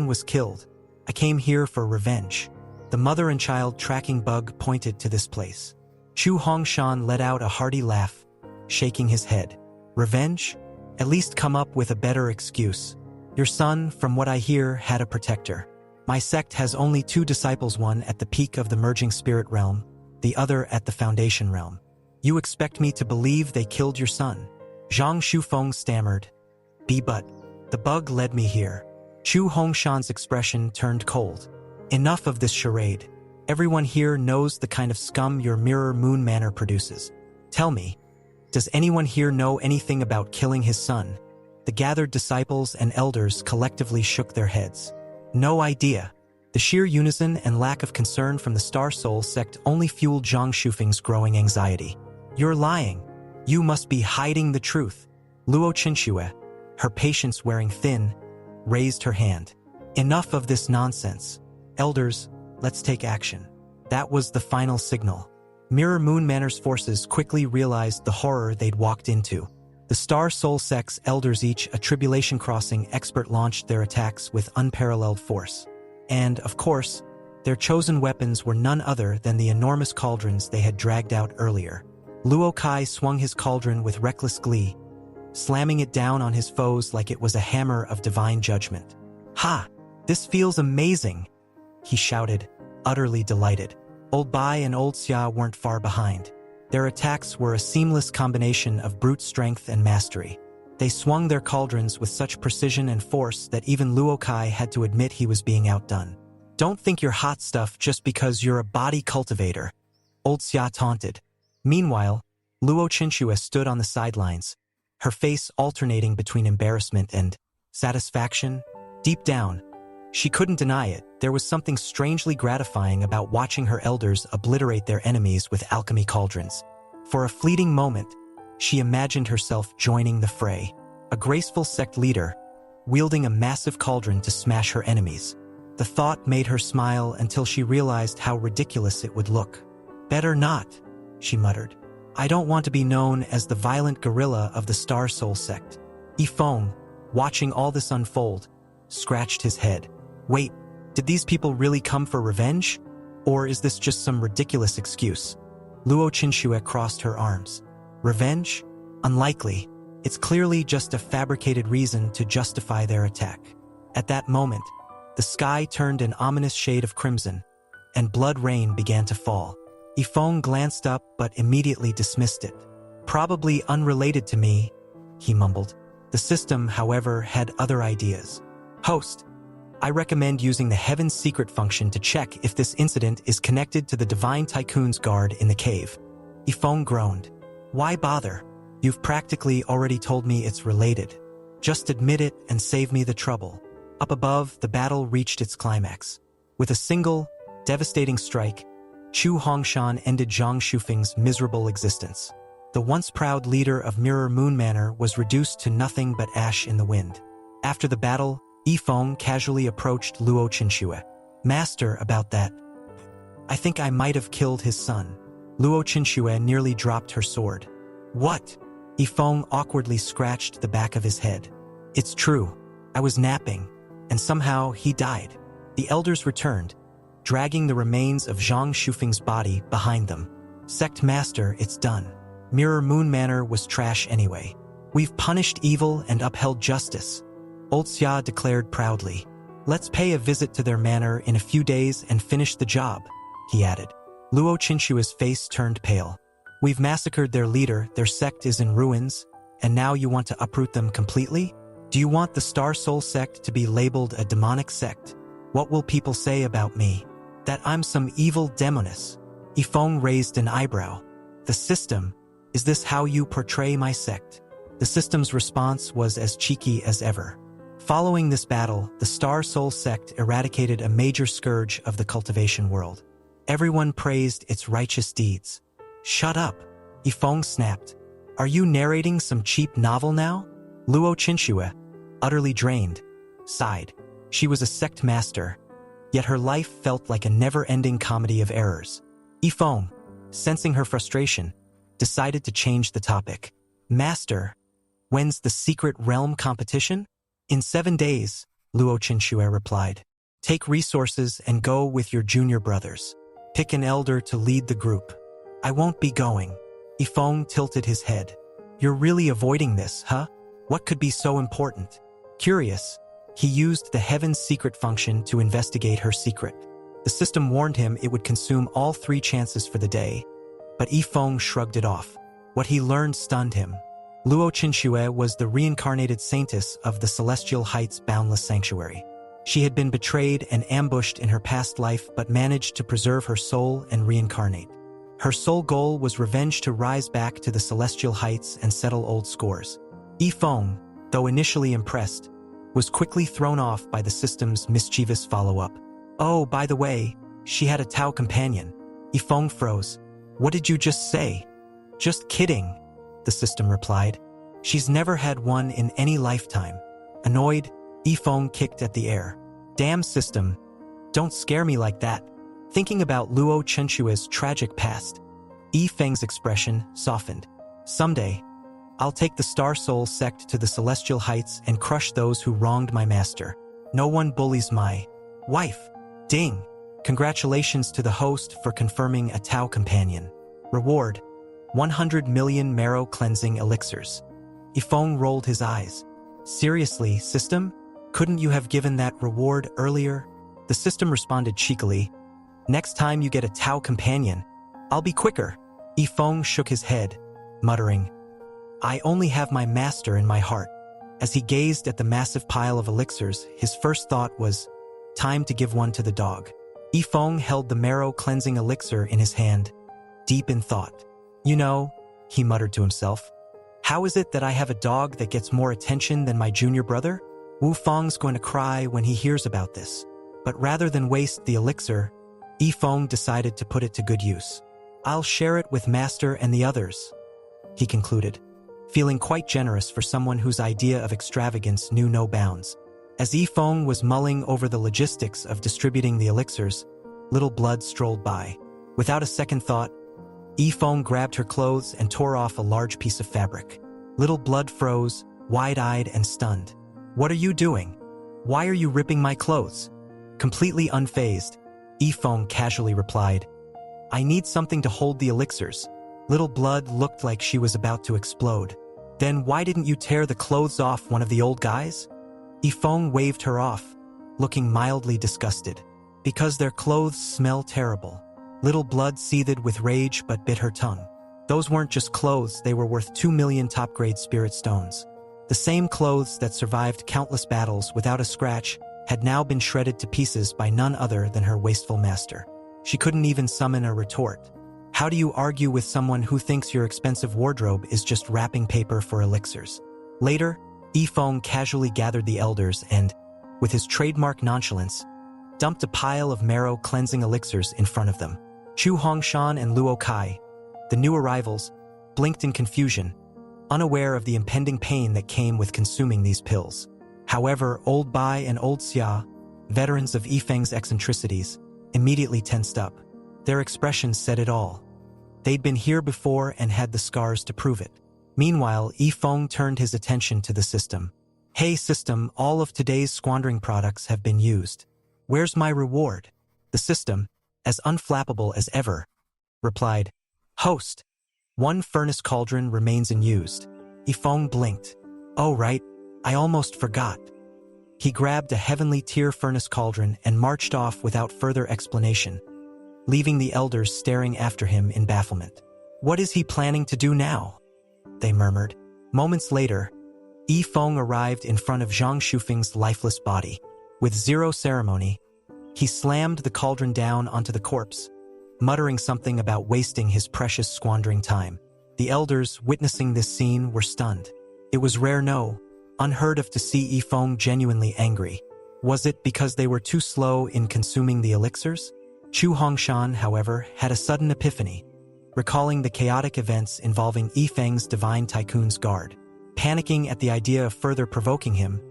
was killed. I came here for revenge. The mother and child tracking bug pointed to this place. Chu Hongshan let out a hearty laugh, shaking his head. Revenge? At least come up with a better excuse. Your son, from what I hear, had a protector. My sect has only 2 disciples, one at the peak of the merging spirit realm, the other at the foundation realm. You expect me to believe they killed your son? Zhang Shufeng stammered. But the bug led me here. Chu Hongshan's expression turned cold. Enough of this charade. Everyone here knows the kind of scum your Mirror Moon Manor produces. Tell me, does anyone here know anything about killing his son? The gathered disciples and elders collectively shook their heads. No idea. The sheer unison and lack of concern from the Star Soul sect only fueled Zhang Shufeng's growing anxiety. You're lying. You must be hiding the truth. Luo Chinchua, her patience wearing thin, raised her hand. Enough of this nonsense. Elders, let's take action. That was the final signal. Mirror Moon Manor's forces quickly realized the horror they'd walked into. The Star Soul sect's elders, each a tribulation crossing expert, launched their attacks with unparalleled force. And, of course, their chosen weapons were none other than the enormous cauldrons they had dragged out earlier. Luo Kai swung his cauldron with reckless glee, slamming it down on his foes like it was a hammer of divine judgment. Ha! This feels amazing! He shouted, utterly delighted. Old Bai and Old Xia weren't far behind. Their attacks were a seamless combination of brute strength and mastery. They swung their cauldrons with such precision and force that even Luo Kai had to admit he was being outdone. Don't think you're hot stuff just because you're a body cultivator, Old Xia taunted. Meanwhile, Luo Chinchua stood on the sidelines, her face alternating between embarrassment and satisfaction. Deep down, She couldn't deny it. There was something strangely gratifying about watching her elders obliterate their enemies with alchemy cauldrons. For a fleeting moment, she imagined herself joining the fray, a graceful sect leader, wielding a massive cauldron to smash her enemies. The thought made her smile until she realized how ridiculous it would look. "Better not," she muttered. "I don't want to be known as the violent guerrilla of the Star Soul sect." Yifeng, watching all this unfold, scratched his head. Wait, did these people really come for revenge? Or is this just some ridiculous excuse? Luo Qinxue crossed her arms. Revenge? Unlikely. It's clearly just a fabricated reason to justify their attack. At that moment, the sky turned an ominous shade of crimson, and blood rain began to fall. Yifeng glanced up but immediately dismissed it. "Probably unrelated to me," he mumbled. The system, however, had other ideas. "Host, I recommend using the Heaven's Secret function to check if this incident is connected to the Divine Tycoon's guard in the cave." Yifeng groaned. "Why bother? You've practically already told me it's related. Just admit it and save me the trouble." Up above, the battle reached its climax. With a single, devastating strike, Chu Hongshan ended Zhang Shufeng's miserable existence. The once proud leader of Mirror Moon Manor was reduced to nothing but ash in the wind. After the battle, Yifeng casually approached Luo Qinxue. "Master, about that. I think I might have killed his son." Luo Qinxue nearly dropped her sword. "What?" Yifeng awkwardly scratched the back of his head. "It's true. I was napping, and somehow he died." The elders returned, dragging the remains of Zhang Shufeng's body behind them. "Sect Master, it's done. Mirror Moon Manor was trash anyway. We've punished evil and upheld justice," Old Xia declared proudly. "Let's pay a visit to their manor in a few days and finish the job," he added. Luo Qinshue's face turned pale. "We've massacred their leader, their sect is in ruins, and now you want to uproot them completely? Do you want the Star Soul sect to be labeled a demonic sect? What will people say about me? That I'm some evil demoness?" Yifeng raised an eyebrow. "The system? Is this how you portray my sect?" The system's response was as cheeky as ever. Following this battle, the Star Soul sect eradicated a major scourge of the cultivation world. Everyone praised its righteous deeds. "Shut up," Yifeng snapped. "Are you narrating some cheap novel now?" Luo Qinxue, utterly drained, sighed. She was a sect master, yet her life felt like a never-ending comedy of errors. Yifeng, sensing her frustration, decided to change the topic. "Master, when's the Secret Realm competition?" "In 7 days," Luo Qinxue replied. "Take resources and go with your junior brothers. Pick an elder to lead the group." "I won't be going." Yifeng tilted his head. "You're really avoiding this, huh? What could be so important?" Curious, he used the Heaven's Secret function to investigate her secret. The system warned him it would consume all 3 chances for the day, but Yifeng shrugged it off. What he learned stunned him. Luo Qinxue was the reincarnated saintess of the Celestial Heights Boundless Sanctuary. She had been betrayed and ambushed in her past life but managed to preserve her soul and reincarnate. Her sole goal was revenge to rise back to the Celestial Heights and settle old scores. Yifeng, though initially impressed, was quickly thrown off by the system's mischievous follow-up. "Oh, by the way, she had a Tao companion." Yifeng froze. "What did you just say?" "Just kidding," the system replied. "She's never had one in any lifetime." Annoyed, Yifeng kicked at the air. "Damn system, don't scare me like that." Thinking about Luo Qinshue's tragic past, Yifeng's expression softened. "Someday, I'll take the Star Soul sect to the Celestial Heights and crush those who wronged my master. No one bullies my wife." Ding! Congratulations to the host for confirming a Tao companion. Reward: 100 million marrow cleansing elixirs. Yifeng rolled his eyes. "Seriously, system? Couldn't you have given that reward earlier?" The system responded cheekily. "Next time you get a Tao companion, I'll be quicker." Yifeng shook his head, muttering, "I only have my master in my heart." As he gazed at the massive pile of elixirs, his first thought was, time to give one to the dog. Yifeng held the marrow cleansing elixir in his hand, deep in thought. "You know," he muttered to himself, "how is it that I have a dog that gets more attention than my junior brother? Wu Feng's going to cry when he hears about this. But rather than waste the elixir, Yifeng decided to put it to good use. I'll share it with Master and the others, he concluded, feeling quite generous for someone whose idea of extravagance knew no bounds. As Yifeng was mulling over the logistics of distributing the elixirs, Little Blood strolled by. Without a second thought, Yifeng grabbed her clothes and tore off a large piece of fabric. Little Blood froze, wide-eyed and stunned. What are you doing? Why are you ripping my clothes? Completely unfazed, Yifeng casually replied, I need something to hold the elixirs. Little Blood looked like she was about to explode. Then why didn't you tear the clothes off one of the old guys? Yifeng waved her off, looking mildly disgusted. Because their clothes smell terrible. Little Blood seethed with rage but bit her tongue. Those weren't just clothes, they were worth 2 million top-grade spirit stones. The same clothes that survived countless battles without a scratch had now been shredded to pieces by none other than her wasteful master. She couldn't even summon a retort. How do you argue with someone who thinks your expensive wardrobe is just wrapping paper for elixirs? Later, Yifeng casually gathered the elders and, with his trademark nonchalance, dumped a pile of marrow-cleansing elixirs in front of them. Chu Hongshan and Luo Kai, the new arrivals, blinked in confusion, unaware of the impending pain that came with consuming these pills. However, Old Bai and Old Xia, veterans of Yifeng's eccentricities, immediately tensed up. Their expressions said it all. They'd been here before and had the scars to prove it. Meanwhile, Yifeng turned his attention to the system. Hey system, all of today's squandering products have been used. Where's my reward? The system, as unflappable as ever, replied, Host, 1 furnace cauldron remains unused. Yifeng blinked. Oh right, I almost forgot. He grabbed a heavenly tier furnace cauldron and marched off without further explanation, leaving the elders staring after him in bafflement. What is he planning to do now? They murmured. Moments later, Yifeng arrived in front of Zhang Shufeng's lifeless body. With zero ceremony, he slammed the cauldron down onto the corpse, muttering something about wasting his precious squandering time. The elders, witnessing this scene, were stunned. It was rare, no, unheard of to see Yifeng genuinely angry. Was it because they were too slow in consuming the elixirs? Chu Hongshan, however, had a sudden epiphany, recalling the chaotic events involving Yifeng's Divine Tycoon's guard. Panicking at the idea of further provoking him,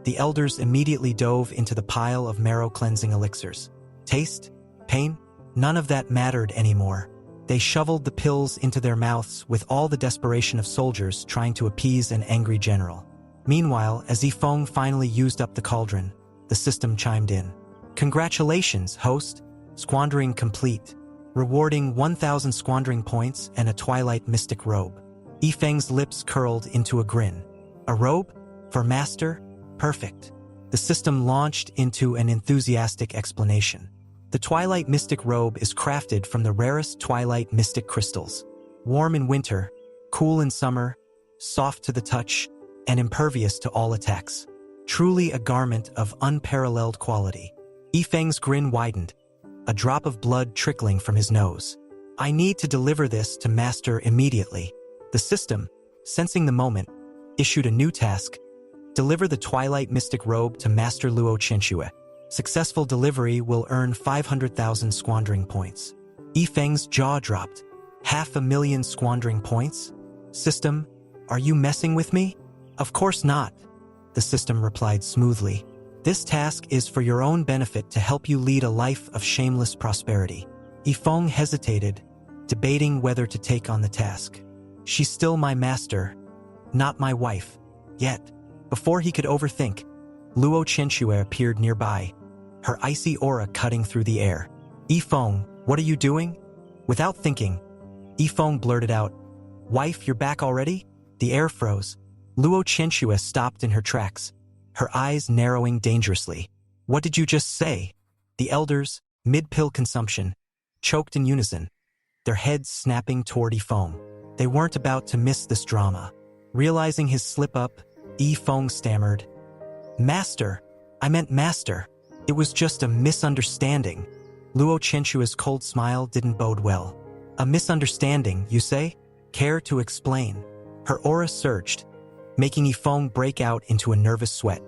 the elders immediately dove into the pile of marrow-cleansing elixirs. Taste? Pain? None of that mattered anymore. They shoveled the pills into their mouths with all the desperation of soldiers trying to appease an angry general. Meanwhile, as Yifeng finally used up the cauldron, the system chimed in. Congratulations, host! Squandering complete. Rewarding 1,000 squandering points and a Twilight Mystic robe. Yifeng's lips curled into a grin. A robe? For master? Perfect. The system launched into an enthusiastic explanation. The Twilight Mystic robe is crafted from the rarest Twilight Mystic crystals. Warm in winter, cool in summer, soft to the touch, and impervious to all attacks. Truly a garment of unparalleled quality. Yifeng's grin widened, a drop of blood trickling from his nose. I need to deliver this to Master immediately. The system, sensing the moment, issued a new task. Deliver the Twilight Mystic robe to Master Luo Chenxue. Successful delivery will earn 500,000 squandering points. Yifeng's jaw dropped. 500,000 squandering points? System, are you messing with me? Of course not, the system replied smoothly. This task is for your own benefit to help you lead a life of shameless prosperity. Yifeng hesitated, debating whether to take on the task. She's still my master, not my wife. Yet, before he could overthink, Luo Chenxue appeared nearby, her icy aura cutting through the air. Yifeng, what are you doing? Without thinking, Yifeng blurted out, Wife, you're back already? The air froze. Luo Chenxue stopped in her tracks, her eyes narrowing dangerously. What did you just say? The elders, mid-pill consumption, choked in unison, their heads snapping toward Yifeng. They weren't about to miss this drama. Realizing his slip-up, Yifeng stammered, Master, I meant master. It was just a misunderstanding. Luo Chenxue's cold smile didn't bode well. A misunderstanding, you say? Care to explain? Her aura surged, making Yifeng break out into a nervous sweat.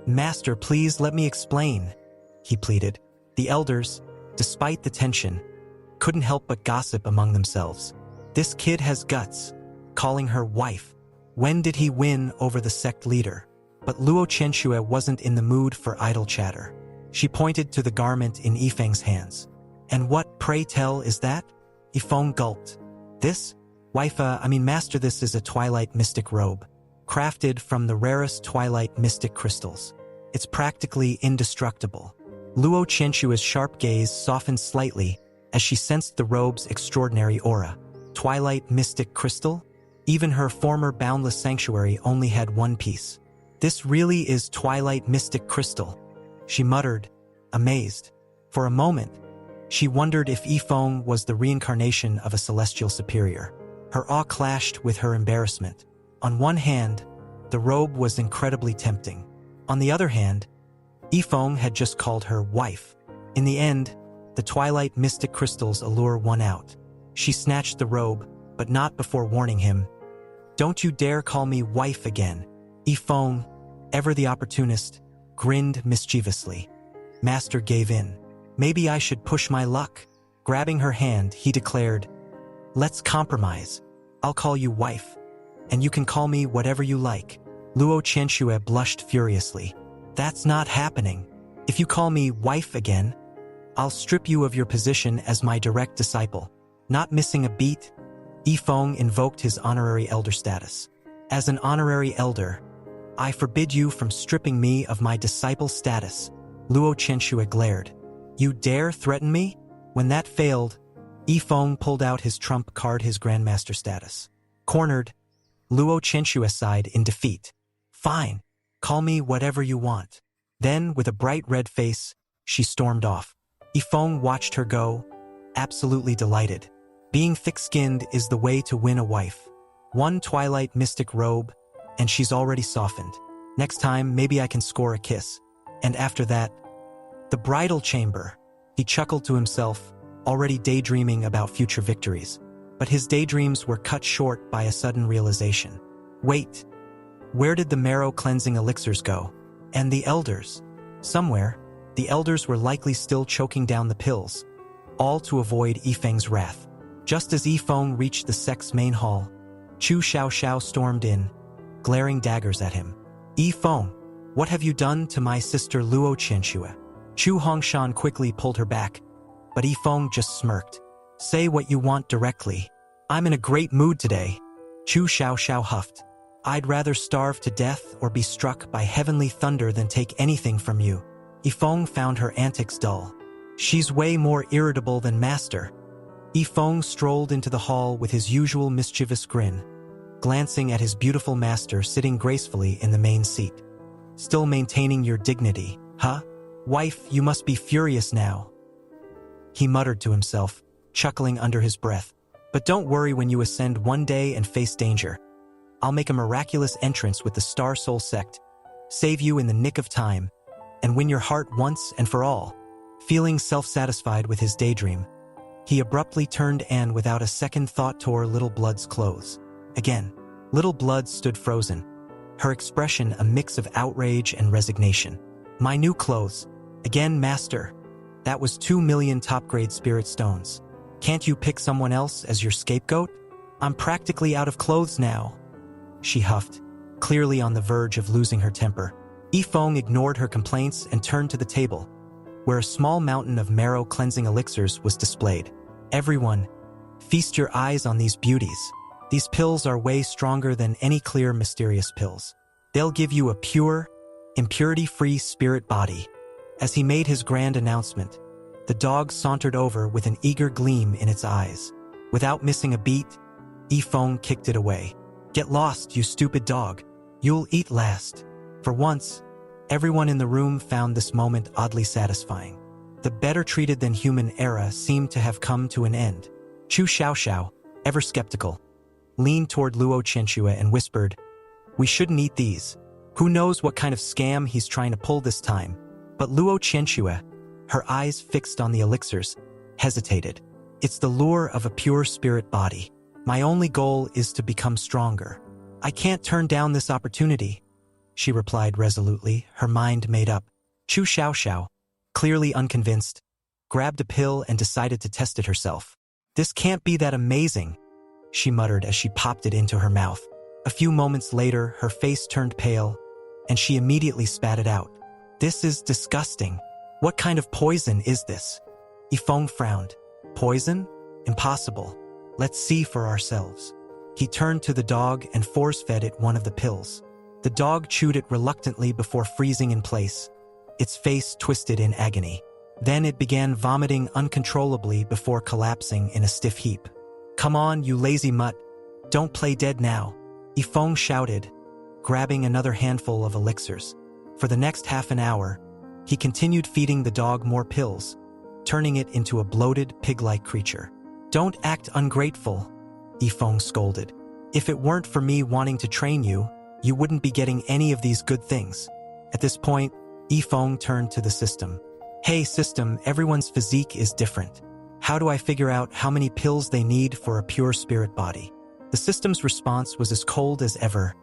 "Master, please let me explain," he pleaded. The elders, despite the tension, couldn't help but gossip among themselves. "This kid has guts," calling her wife. When did he win over the sect leader? But Luo Qianxue wasn't in the mood for idle chatter. She pointed to the garment in Yifeng's hands. "And what, pray tell, is that?" Yifeng gulped. "This? Master, this is a twilight mystic robe, crafted from the rarest twilight mystic crystals. It's practically indestructible." Luo Qianxue's sharp gaze softened slightly as she sensed the robe's extraordinary aura. Twilight mystic crystal? Even her former boundless sanctuary only had one piece. "This really is twilight mystic crystal," she muttered, amazed. For a moment, she wondered if Yifeng was the reincarnation of a celestial superior. Her awe clashed with her embarrassment. On one hand, the robe was incredibly tempting. On the other hand, Yifeng had just called her wife. In the end, the twilight mystic crystal's allure won out. She snatched the robe, but not before warning him. "Don't you dare call me wife again." Yifeng, ever the opportunist, grinned mischievously. Master gave in. "Maybe I should push my luck." Grabbing her hand, he declared, "Let's compromise. I'll call you wife, and you can call me whatever you like." Luo Qianxue blushed furiously. "That's not happening. If you call me wife again, I'll strip you of your position as my direct disciple." Not missing a beat, Yifeng invoked his honorary elder status. "As an honorary elder, I forbid you from stripping me of my disciple status." Luo Qianxue glared. "You dare threaten me?" When that failed, Yifeng pulled out his trump card, his grandmaster status. Cornered, Luo Qianxue sighed in defeat. "Fine, call me whatever you want." Then, with a bright red face, she stormed off. Yifeng watched her go, absolutely delighted. Being thick-skinned is the way to win a wife. One twilight mystic robe, and she's already softened. Next time, maybe I can score a kiss. And after that, the bridal chamber. He chuckled to himself, already daydreaming about future victories. But his daydreams were cut short by a sudden realization. Wait, where did the marrow-cleansing elixirs go? And the elders? Somewhere, the elders were likely still choking down the pills, all to avoid Yifeng's wrath. Just as Yifeng reached the sect's main hall, Chu Xiaoxiao stormed in, glaring daggers at him. "Yifeng, what have you done to my sister Luo Qianxue?" Chu Hongshan quickly pulled her back, but Yifeng just smirked. "Say what you want directly. I'm in a great mood today." Chu Xiaoxiao huffed. "I'd rather starve to death or be struck by heavenly thunder than take anything from you." Yifeng found her antics dull. "She's way more irritable than Master." Yifeng strolled into the hall with his usual mischievous grin, glancing at his beautiful master sitting gracefully in the main seat. "Still maintaining your dignity, huh? Wife, you must be furious now," he muttered to himself, chuckling under his breath. "But don't worry when you ascend one day and face danger. I'll make a miraculous entrance with the Star Soul sect, save you in the nick of time, and win your heart once and for all." Feeling self-satisfied with his daydream, he abruptly turned and without a second thought tore Little Blood's clothes. Again, Little Blood stood frozen, her expression a mix of outrage and resignation. "My new clothes. Again, Master. That was 2 million top-grade spirit stones. Can't you pick someone else as your scapegoat? I'm practically out of clothes now," she huffed, clearly on the verge of losing her temper. Yifeng ignored her complaints and turned to the table, where a small mountain of marrow-cleansing elixirs was displayed. "Everyone, feast your eyes on these beauties. These pills are way stronger than any clear, mysterious pills. They'll give you a pure, impurity-free spirit body." As he made his grand announcement, the dog sauntered over with an eager gleam in its eyes. Without missing a beat, Yifeng kicked it away. "Get lost, you stupid dog. You'll eat last." For once, everyone in the room found this moment oddly satisfying. The better-treated-than-human era seemed to have come to an end. Chu Xiaoxiao, ever skeptical, leaned toward Luo Qianxue and whispered, "We shouldn't eat these. Who knows what kind of scam he's trying to pull this time." But Luo Qianxue, her eyes fixed on the elixirs, hesitated. "It's the lure of a pure spirit body. My only goal is to become stronger. I can't turn down this opportunity." she replied resolutely, her mind made up. Chu Xiaoxiao, clearly unconvinced, grabbed a pill and decided to test it herself. This can't be that amazing, she muttered as she popped it into her mouth. A few moments later, her face turned pale, and she immediately spat it out. This is disgusting. What kind of poison is this? Yifeng frowned. Poison? Impossible. Let's see for ourselves. He turned to the dog and force-fed it one of the pills. The dog chewed it reluctantly before freezing in place, its face twisted in agony. Then it began vomiting uncontrollably before collapsing in a stiff heap. Come on, you lazy mutt. Don't play dead now, Yifeng shouted, grabbing another handful of elixirs. For the next half an hour, he continued feeding the dog more pills, turning it into a bloated, pig-like creature. Don't act ungrateful, Yifeng scolded. If it weren't for me wanting to train you, you wouldn't be getting any of these good things. At this point, Yifeng turned to the system. Hey system, everyone's physique is different. How do I figure out how many pills they need for a pure spirit body? The system's response was as cold as ever.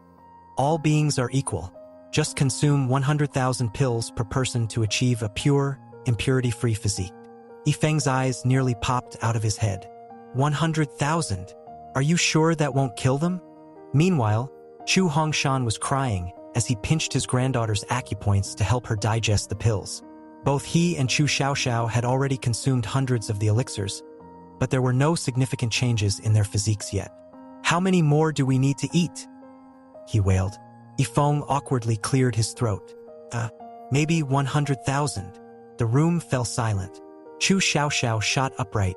All beings are equal. Just consume 100,000 pills per person to achieve a pure, impurity-free physique. Yifeng's eyes nearly popped out of his head. 100,000? Are you sure that won't kill them? Meanwhile, Chu Hongshan was crying as he pinched his granddaughter's acupoints to help her digest the pills. Both he and Chu Xiaoxiao had already consumed hundreds of the elixirs, but there were no significant changes in their physiques yet. How many more do we need to eat? He wailed. Yifeng awkwardly cleared his throat. Maybe 100,000. The room fell silent. Chu Xiaoxiao shot upright,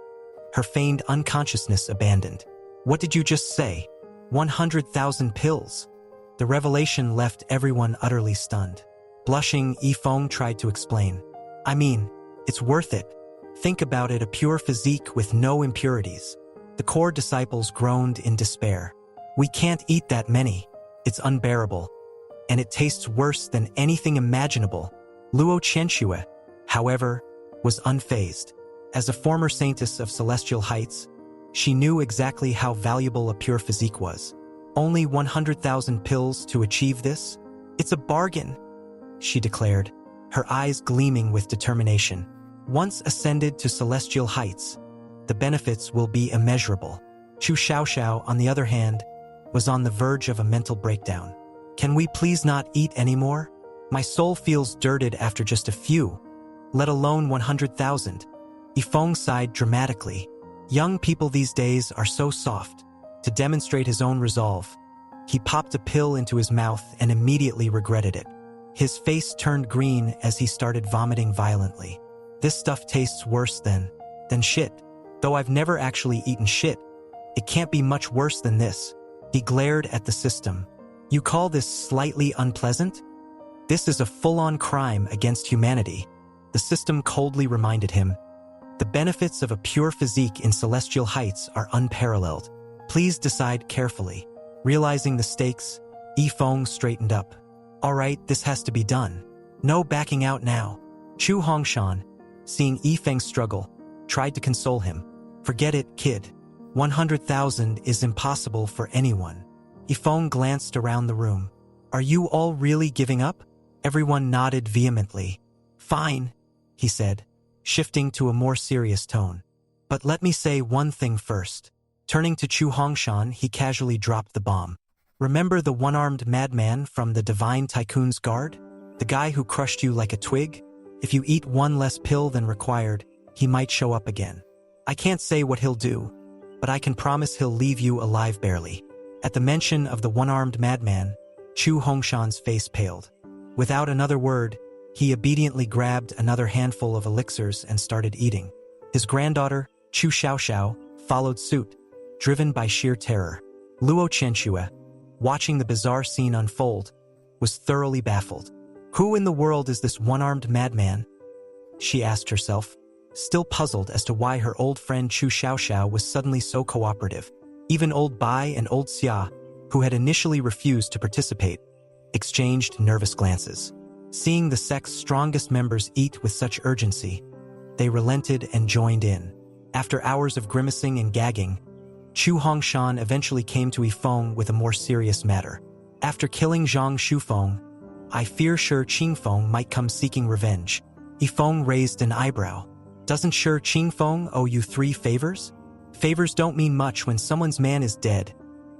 her feigned unconsciousness abandoned. What did you just say? 100,000 pills. The revelation left everyone utterly stunned. Blushing, Yifeng tried to explain. I mean, it's worth it. Think about it, a pure physique with no impurities. The core disciples groaned in despair. We can't eat that many. It's unbearable. And it tastes worse than anything imaginable. Luo Qianxue, however, was unfazed. As a former saintess of celestial heights, she knew exactly how valuable a pure physique was. Only 100,000 pills to achieve this? It's a bargain, she declared, her eyes gleaming with determination. Once ascended to celestial heights, the benefits will be immeasurable. Chu Xiaoxiao, on the other hand, was on the verge of a mental breakdown. Can we please not eat anymore? My soul feels dirted after just a few, let alone 100,000. Yifeng sighed dramatically. Young people these days are so soft. To demonstrate his own resolve, he popped a pill into his mouth and immediately regretted it. His face turned green as he started vomiting violently. This stuff tastes worse than shit. Though I've never actually eaten shit, it can't be much worse than this. He glared at the system. You call this slightly unpleasant? This is a full-on crime against humanity. The system coldly reminded him. The benefits of a pure physique in celestial heights are unparalleled. Please decide carefully. Realizing the stakes, Yifeng straightened up. All right, this has to be done. No backing out now. Chu Hongshan, seeing Yifeng struggle, tried to console him. Forget it, kid. 100,000 is impossible for anyone. Yifeng glanced around the room. Are you all really giving up? Everyone nodded vehemently. Fine, he said, shifting to a more serious tone. But let me say one thing first. Turning to Chu Hongshan, he casually dropped the bomb. Remember the one-armed madman from the Divine Tycoon's guard? The guy who crushed you like a twig? If you eat one less pill than required, he might show up again. I can't say what he'll do, but I can promise he'll leave you alive barely. At the mention of the one-armed madman, Chu Hongshan's face paled. Without another word, he obediently grabbed another handful of elixirs and started eating. His granddaughter, Chu Xiaoxiao, followed suit, driven by sheer terror. Luo Qianxue, watching the bizarre scene unfold, was thoroughly baffled. Who in the world is this one-armed madman? She asked herself, still puzzled as to why her old friend Chu Xiaoxiao was suddenly so cooperative. Even old Bai and old Xia, who had initially refused to participate, exchanged nervous glances. Seeing the sect's strongest members eat with such urgency, they relented and joined in. After hours of grimacing and gagging, Chu Hongshan eventually came to Yifeng with a more serious matter. After killing Zhang Shufeng, I fear Shi Qingfeng might come seeking revenge. Yifeng raised an eyebrow. Doesn't Shi Qingfeng owe you 3 favors? Favors don't mean much when someone's man is dead,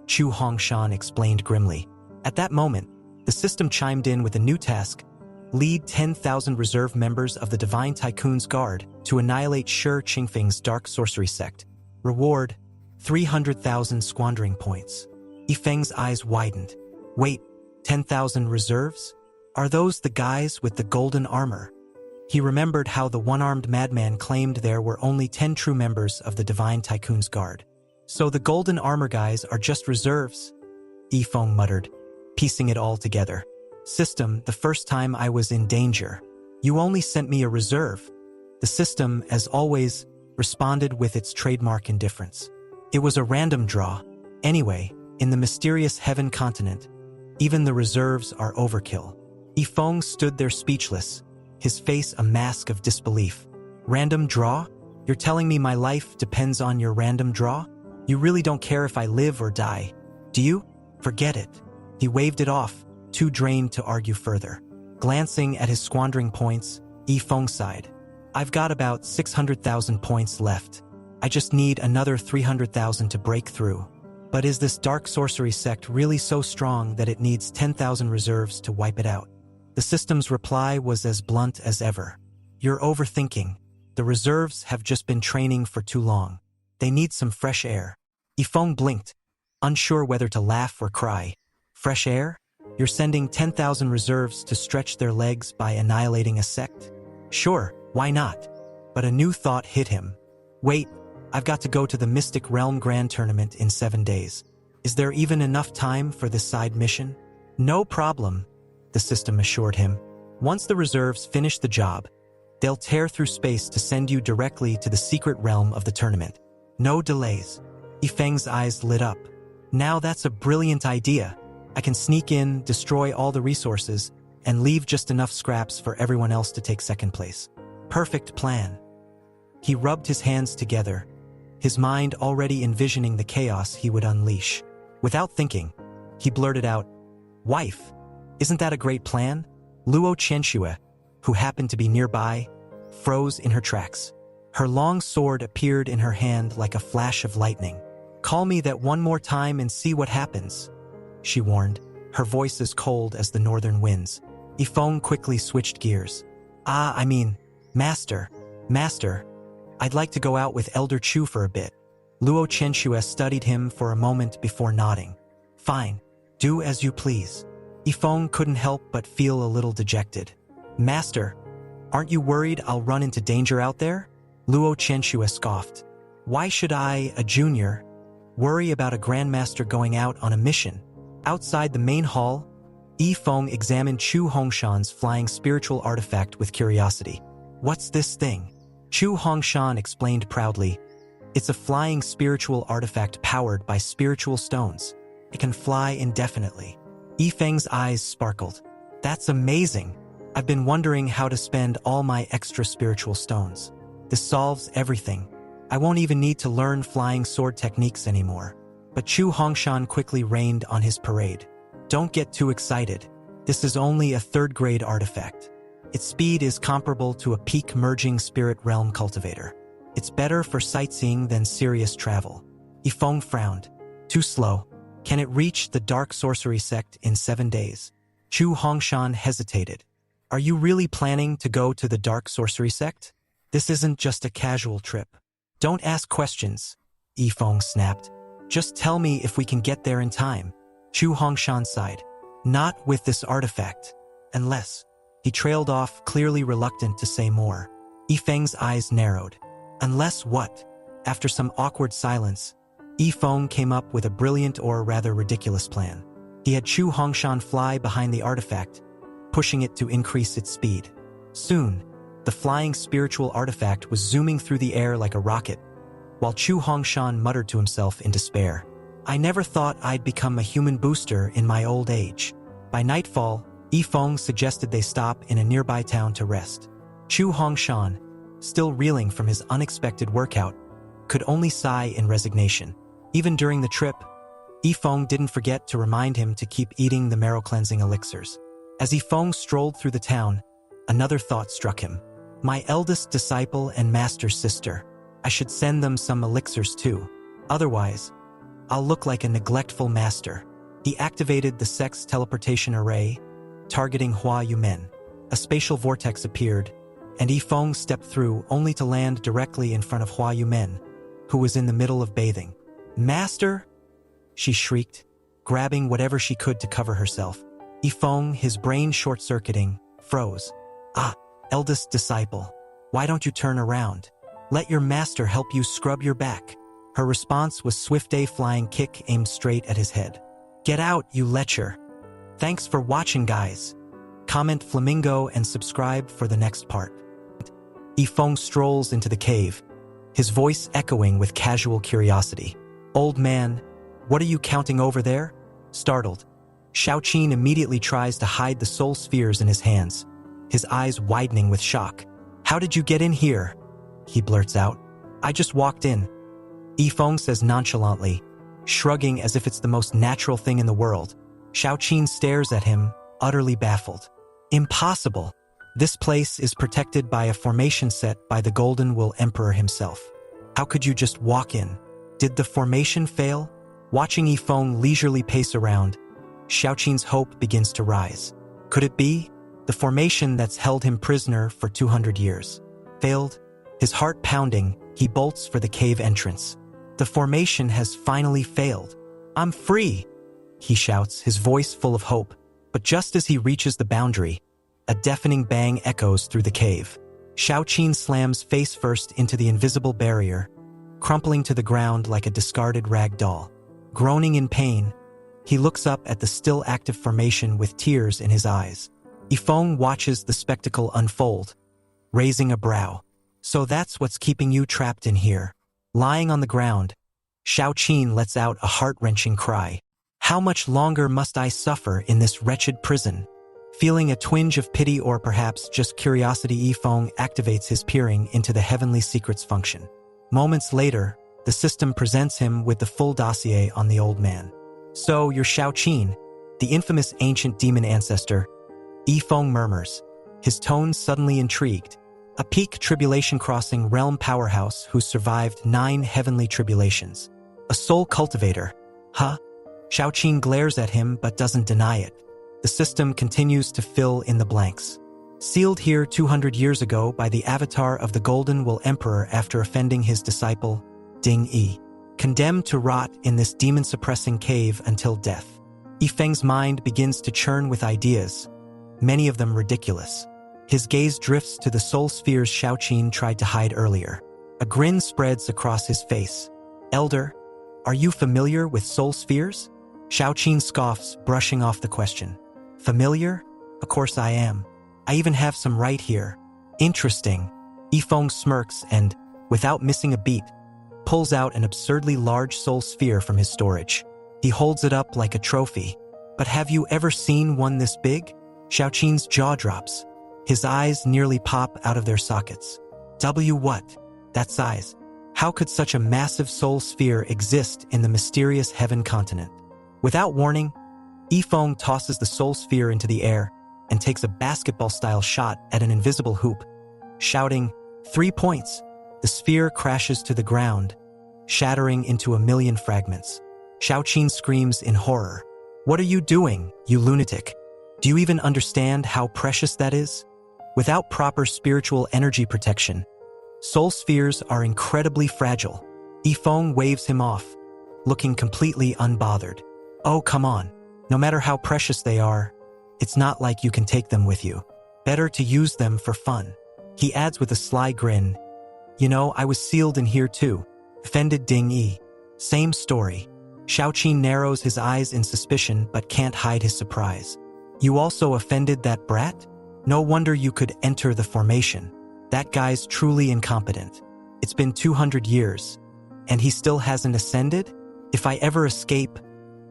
Chu Hongshan explained grimly. At that moment, the system chimed in with a new task: lead 10,000 reserve members of the Divine Tycoon's Guard to annihilate Shi Qingfeng's dark sorcery sect. Reward, 300,000 squandering points. Yifeng's eyes widened. Wait, 10,000 reserves? Are those the guys with the golden armor? He remembered how the one-armed madman claimed there were only 10 true members of the Divine Tycoon's Guard. So the golden armor guys are just reserves? Yifeng muttered, piecing it all together. System, the first time I was in danger, you only sent me a reserve. The system, as always, responded with its trademark indifference. It was a random draw. Anyway, in the mysterious Heaven continent, even the reserves are overkill. Yifeng stood there speechless, his face a mask of disbelief. Random draw? You're telling me my life depends on your random draw? You really don't care if I live or die, do you? Forget it. He waved it off, too drained to argue further. Glancing at his squandering points, Yifeng sighed. I've got about 600,000 points left. I just need another 300,000 to break through. But is this dark sorcery sect really so strong that it needs 10,000 reserves to wipe it out? The system's reply was as blunt as ever. You're overthinking. The reserves have just been training for too long. They need some fresh air. Yifeng blinked, unsure whether to laugh or cry. Fresh air? You're sending 10,000 reserves to stretch their legs by annihilating a sect? Sure, why not? But a new thought hit him. Wait, I've got to go to the Mystic Realm Grand Tournament in 7 days. Is there even enough time for this side mission? No problem, the system assured him. Once the reserves finish the job, they'll tear through space to send you directly to the secret realm of the tournament. No delays. Yifeng's eyes lit up. Now that's a brilliant idea. I can sneak in, destroy all the resources, and leave just enough scraps for everyone else to take second place. Perfect plan. He rubbed his hands together, his mind already envisioning the chaos he would unleash. Without thinking, he blurted out, "Wife, isn't that a great plan?" Luo Qianxue, who happened to be nearby, froze in her tracks. Her long sword appeared in her hand like a flash of lightning. "Call me that one more time and see what happens," she warned, her voice as cold as the northern winds. Yifeng quickly switched gears. Master, I'd like to go out with Elder Chu for a bit." Luo Qianxue studied him for a moment before nodding. "Fine, do as you please." Yifeng couldn't help but feel a little dejected. "Master, aren't you worried I'll run into danger out there?" Luo Qianxue scoffed. "Why should I, a junior, worry about a grandmaster going out on a mission?" Outside the main hall, Yifeng examined Chu Hongshan's flying spiritual artifact with curiosity. "What's this thing?" Chu Hongshan explained proudly. "It's a flying spiritual artifact powered by spiritual stones. It can fly indefinitely." Yifeng's eyes sparkled. "That's amazing. I've been wondering how to spend all my extra spiritual stones. This solves everything. I won't even need to learn flying sword techniques anymore." But Chu Hongshan quickly rained on his parade. "Don't get too excited. This is only a 3rd-grade artifact. Its speed is comparable to a peak-merging spirit realm cultivator. It's better for sightseeing than serious travel." Yifeng frowned. "Too slow. Can it reach the dark sorcery sect in 7 days?" Chu Hongshan hesitated. "Are you really planning to go to the dark sorcery sect? This isn't just a casual trip." "Don't ask questions," Yifeng snapped. "Just tell me if we can get there in time." Chu Hongshan sighed. "Not with this artifact. Unless..." He trailed off, clearly reluctant to say more. Yifeng's eyes narrowed. "Unless what?" After some awkward silence, Yifeng came up with a brilliant or rather ridiculous plan. He had Chu Hongshan fly behind the artifact, pushing it to increase its speed. Soon, the flying spiritual artifact was zooming through the air like a rocket, while Chu Hongshan muttered to himself in despair. "I never thought I'd become a human booster in my old age." By nightfall, Yifeng suggested they stop in a nearby town to rest. Chu Hongshan, still reeling from his unexpected workout, could only sigh in resignation. Even during the trip, Yifeng didn't forget to remind him to keep eating the marrow-cleansing elixirs. As Yifeng strolled through the town, another thought struck him. My eldest disciple and master's sister. I should send them some elixirs too. Otherwise, I'll look like a neglectful master. He activated the sex teleportation array, targeting Hua Yumen. A spatial vortex appeared, and Yifeng stepped through only to land directly in front of Hua Yumen, who was in the middle of bathing. Master? She shrieked, grabbing whatever she could to cover herself. Yifeng, his brain short-circuiting, froze. Ah, eldest disciple, why don't you turn around? Let your master help you scrub your back. Her response was swift a flying kick aimed straight at his head. Get out, you lecher. Thanks for watching, guys. Comment Flamingo and subscribe for the next part. Yifeng strolls into the cave, his voice echoing with casual curiosity. Old man, what are you counting over there? Startled, Xiaoqin immediately tries to hide the soul spheres in his hands, his eyes widening with shock. How did you get in here? He blurts out. I just walked in. Yifeng says nonchalantly, shrugging as if it's the most natural thing in the world. Xiaoqin stares at him, utterly baffled. Impossible. This place is protected by a formation set by the Golden Will Emperor himself. How could you just walk in? Did the formation fail? Watching Yifeng leisurely pace around, Xiaoqin's hope begins to rise. Could it be? The formation that's held him prisoner for 200 years. Failed? His heart pounding, he bolts for the cave entrance. The formation has finally failed. I'm free, he shouts, his voice full of hope. But just as he reaches the boundary, a deafening bang echoes through the cave. Xiaoqin slams face first into the invisible barrier, crumpling to the ground like a discarded rag doll. Groaning in pain, he looks up at the still active formation with tears in his eyes. Yifeng watches the spectacle unfold, raising a brow. So that's what's keeping you trapped in here. Lying on the ground, Xiaoqin lets out a heart-wrenching cry. How much longer must I suffer in this wretched prison? Feeling a twinge of pity or perhaps just curiosity, Yifeng activates his peering into the heavenly secrets function. Moments later, the system presents him with the full dossier on the old man. So, you're Xiaoqin, the infamous ancient demon ancestor, Yifeng murmurs, his tone suddenly intrigued. A peak tribulation-crossing realm powerhouse who survived 9 heavenly tribulations. A soul cultivator. Huh? Xiaoqin glares at him but doesn't deny it. The system continues to fill in the blanks. Sealed here 200 years ago by the avatar of the Golden Will Emperor after offending his disciple, Ding Yi. Condemned to rot in this demon-suppressing cave until death. Yifeng's mind begins to churn with ideas, many of them ridiculous. His gaze drifts to the soul spheres Xiaoqin tried to hide earlier. A grin spreads across his face. Elder, are you familiar with soul spheres? Xiaoqin scoffs, brushing off the question. Familiar? Of course I am. I even have some right here. Interesting. Yifeng smirks and, without missing a beat, pulls out an absurdly large soul sphere from his storage. He holds it up like a trophy. But have you ever seen one this big? Xiaoqin's jaw drops. His eyes nearly pop out of their sockets. What? That size. How could such a massive soul sphere exist in the mysterious heaven continent? Without warning, Yifeng tosses the soul sphere into the air and takes a basketball-style shot at an invisible hoop. Shouting, 3 points, the sphere crashes to the ground, shattering into a million fragments. Xiaoqin screams in horror. What are you doing, you lunatic? Do you even understand how precious that is? Without proper spiritual energy protection, soul spheres are incredibly fragile. Yifeng waves him off, looking completely unbothered. Oh, come on. No matter how precious they are, it's not like you can take them with you. Better to use them for fun. He adds with a sly grin. You know, I was sealed in here too. Offended Ding Yi. Same story. Xiaoqin narrows his eyes in suspicion but can't hide his surprise. You also offended that brat? No wonder you could enter the formation. That guy's truly incompetent. It's been 200 years, and he still hasn't ascended? If I ever escape,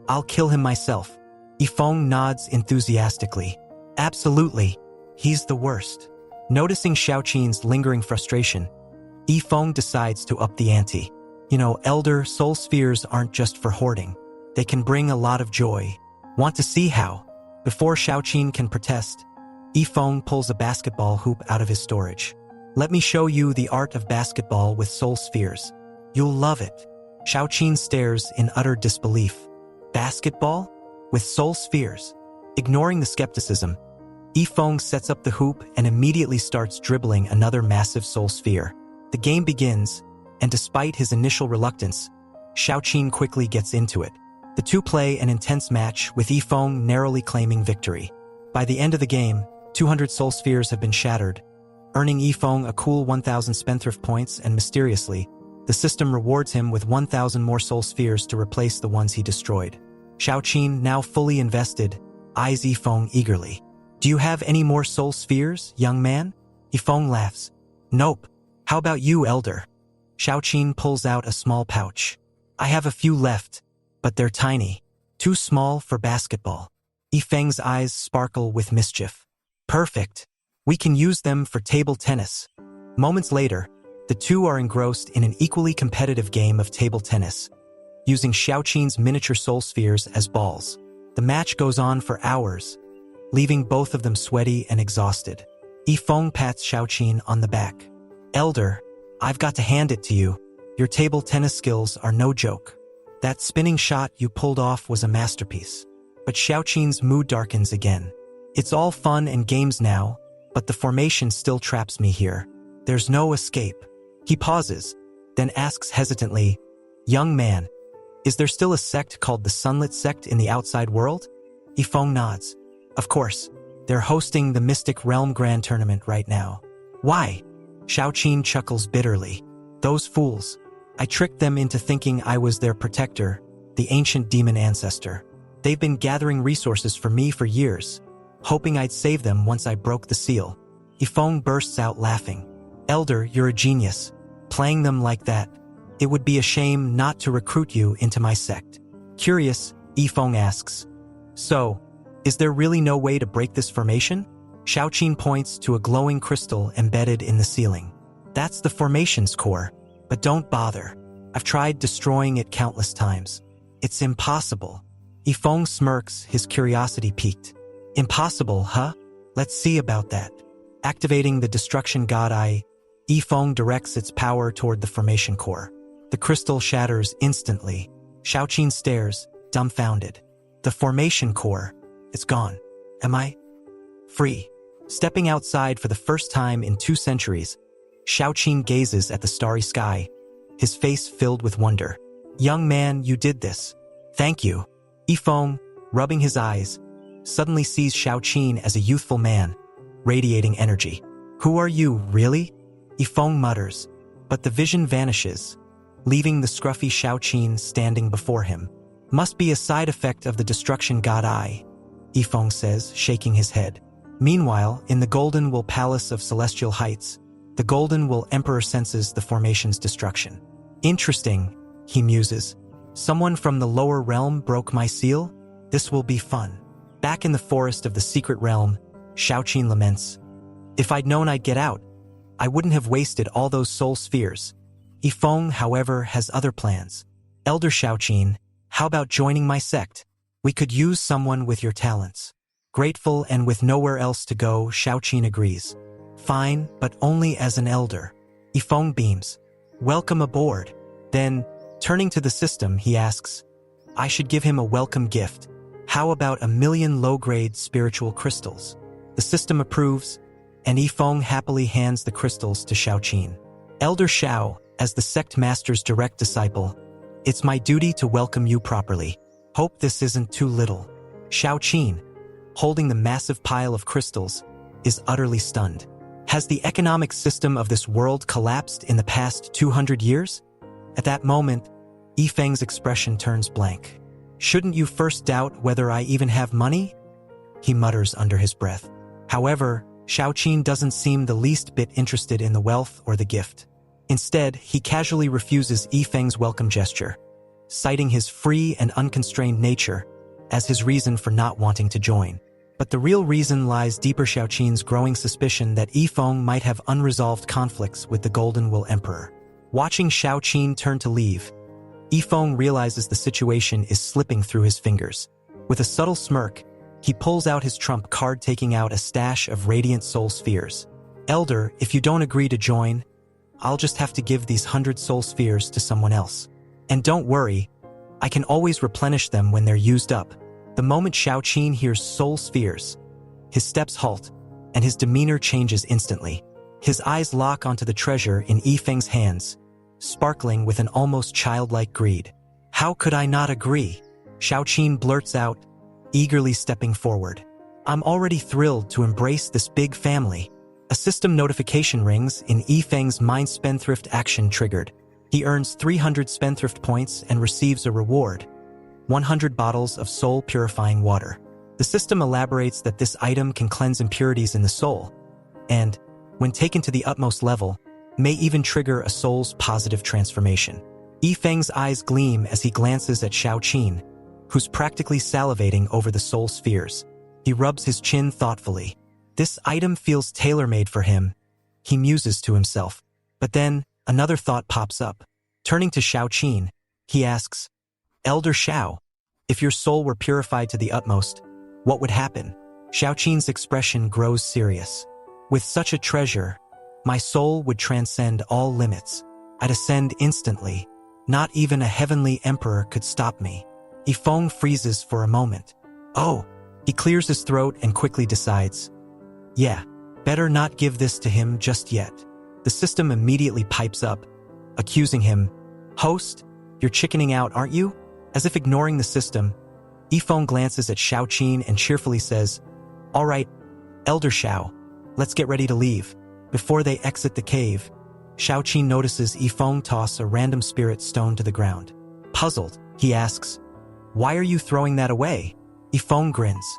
I'll kill him myself. Yifeng nods enthusiastically. Absolutely. He's the worst. Noticing Xiaoqin's lingering frustration, Yifeng decides to up the ante. You know, elder soul spheres aren't just for hoarding. They can bring a lot of joy. Want to see how? Before Xiaoqin can protest, Yifeng pulls a basketball hoop out of his storage. Let me show you the art of basketball with soul spheres. You'll love it. Xiaoqin stares in utter disbelief. Basketball? With soul spheres? Ignoring the skepticism, Yifeng sets up the hoop and immediately starts dribbling another massive soul sphere. The game begins, and despite his initial reluctance, Xiaoqin quickly gets into it. The two play an intense match, with Yifeng narrowly claiming victory. By the end of the game, 200 soul spheres have been shattered, earning Yifeng a cool 1,000 spendthrift points, and mysteriously, the system rewards him with 1,000 more soul spheres to replace the ones he destroyed. Xiaoqin, now fully invested, eyes Yifeng eagerly. Do you have any more soul spheres, young man? Yifeng laughs. Nope. How about you, elder? Xiaoqin pulls out a small pouch. I have a few left, but they're tiny. Too small for basketball. Yifeng's eyes sparkle with mischief. Perfect. We can use them for table tennis. Moments later, the two are engrossed in an equally competitive game of table tennis, using Xiaoqin's miniature soul spheres as balls. The match goes on for hours, leaving both of them sweaty and exhausted. Yifeng pats Xiaoqin on the back. Elder, I've got to hand it to you. Your table tennis skills are no joke. That spinning shot you pulled off was a masterpiece. But Xiaoqin's mood darkens again. It's all fun and games now, but the formation still traps me here. There's no escape. He pauses, then asks hesitantly, Young man, is there still a sect called the Sunlit Sect in the outside world? Yifeng nods. Of course, they're hosting the Mystic Realm Grand Tournament right now. Why? Xiaoqin chuckles bitterly. Those fools. I tricked them into thinking I was their protector, the ancient demon ancestor. They've been gathering resources for me for years, hoping I'd save them once I broke the seal. Yifeng bursts out laughing. Elder, you're a genius. Playing them like that. It would be a shame not to recruit you into my sect. Curious, Yifeng asks. So, is there really no way to break this formation? Xiaoqin points to a glowing crystal embedded in the ceiling. That's the formation's core, but don't bother. I've tried destroying it countless times. It's impossible. Yifeng smirks, his curiosity piqued. Impossible, huh? Let's see about that. Activating the destruction god eye, Yifeng directs its power toward the formation core. The crystal shatters instantly. Xiaoqin stares, dumbfounded. The formation core, it's gone. Am I free? Stepping outside for the first time in 2 centuries, Xiaoqin gazes at the starry sky, his face filled with wonder. Young man, you did this. Thank you. Yifeng, rubbing his eyes, suddenly sees Xiaoqin as a youthful man, radiating energy. Who are you, really? Yifeng mutters, but the vision vanishes, leaving the scruffy Xiaoqin standing before him. Must be a side effect of the destruction god eye, Yifeng says, shaking his head. Meanwhile, in the Golden Wool Palace of Celestial Heights, the Golden Wool Emperor senses the formation's destruction. Interesting, he muses. Someone from the lower realm broke my seal? This will be fun. Back in the forest of the secret realm, Xiaoqin laments. If I'd known I'd get out, I wouldn't have wasted all those soul spheres. Yifeng, however, has other plans. Elder Xiaoqin, how about joining my sect? We could use someone with your talents. Grateful and with nowhere else to go, Xiaoqin agrees. Fine, but only as an elder. Yifeng beams. Welcome aboard. Then, turning to the system, he asks, I should give him a welcome gift. How about 1,000,000 low-grade spiritual crystals? The system approves, and Yifeng happily hands the crystals to Xiaoqin. Elder Xiao, as the sect master's direct disciple, it's my duty to welcome you properly. Hope this isn't too little. Xiaoqin, holding the massive pile of crystals, is utterly stunned. Has the economic system of this world collapsed in the past 200 years? At that moment, Yifeng's expression turns blank. Shouldn't you first doubt whether I even have money? He mutters under his breath. However, Xiaoqin doesn't seem the least bit interested in the wealth or the gift. Instead, he casually refuses Yifeng's welcome gesture, citing his free and unconstrained nature as his reason for not wanting to join. But the real reason lies deeper. Xiaoqin's growing suspicion that Yifeng might have unresolved conflicts with the Golden Wool Emperor. Watching Xiaoqin turn to leave, Yifeng realizes the situation is slipping through his fingers. With a subtle smirk, He pulls out his trump card, taking out a stash of radiant soul spheres. Elder, if you don't agree to join, I'll just have to give these 100 soul spheres to someone else. And don't worry, I can always replenish them when they're used up. The moment Xiaoqin hears soul spheres, his steps halt, and his demeanor changes instantly. His eyes lock onto the treasure in Yifeng's hands, sparkling with an almost childlike greed. How could I not agree? Xiaoqin blurts out, eagerly stepping forward. I'm already thrilled to embrace this big family. A system notification rings in Yifeng's mind. Spendthrift action triggered. He earns 300 spendthrift points and receives a reward, 100 bottles of soul purifying water. The system elaborates that this item can cleanse impurities in the soul, and, when taken to the utmost level, may even trigger a soul's positive transformation. Yifeng's eyes gleam as he glances at Xiaoqin, who's practically salivating over the soul spheres. He rubs his chin thoughtfully. This item feels tailor-made for him, he muses to himself. But then, another thought pops up. Turning to Xiaoqin, he asks, Elder Xiao, if your soul were purified to the utmost, what would happen? Xiaoqin's expression grows serious. With such a treasure, my soul would transcend all limits. I'd ascend instantly. Not even a heavenly emperor could stop me. Yifeng freezes for a moment. Oh, he clears his throat and quickly decides, yeah, better not give this to him just yet. The system immediately pipes up, accusing him, Host, you're chickening out, aren't you? As if ignoring the system, Yifeng glances at Xiaoqin and cheerfully says, All right, Elder Xiao, let's get ready to leave. Before they exit the cave, Xiaoqin notices Yifeng toss a random spirit stone to the ground. Puzzled, he asks, Why are you throwing that away? Yifeng grins.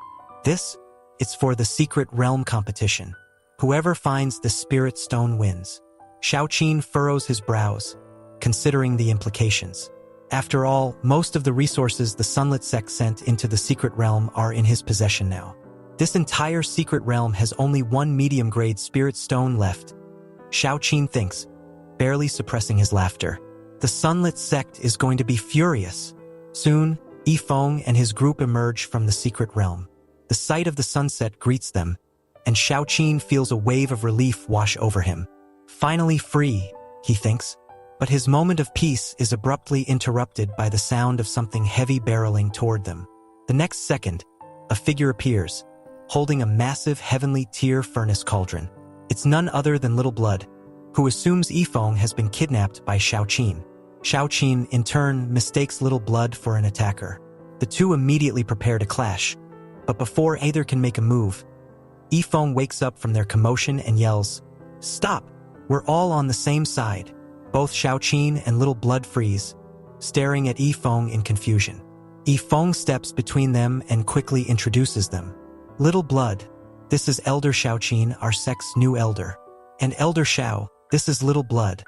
It's for the secret realm competition. Whoever finds the spirit stone wins. Xiaoqin furrows his brows, considering the implications. After all, most of the resources the Sunlit Sect sent into the secret realm are in his possession now. This entire secret realm has only one medium-grade spirit stone left. Xiaoqin thinks, barely suppressing his laughter. The Sunlit Sect is going to be furious. Soon, Yifeng and his group emerge from the secret realm. The sight of the sunset greets them, and Xiaoqin feels a wave of relief wash over him. Finally free, he thinks, but his moment of peace is abruptly interrupted by the sound of something heavy barreling toward them. The next second, a figure appears, holding a massive heavenly tier furnace cauldron. It's none other than Little Blood, who assumes Yifeng has been kidnapped by Xiaoqin. Xiaoqin, in turn, mistakes Little Blood for an attacker. The two immediately prepare to clash, but before either can make a move, Yifeng wakes up from their commotion and yells, Stop! We're all on the same side. Both Xiaoqin and Little Blood freeze, staring at Yifeng in confusion. Yifeng steps between them and quickly introduces them. Little Blood, this is Elder Xiaoqin, our sect's new elder. And Elder Xiao, this is Little Blood,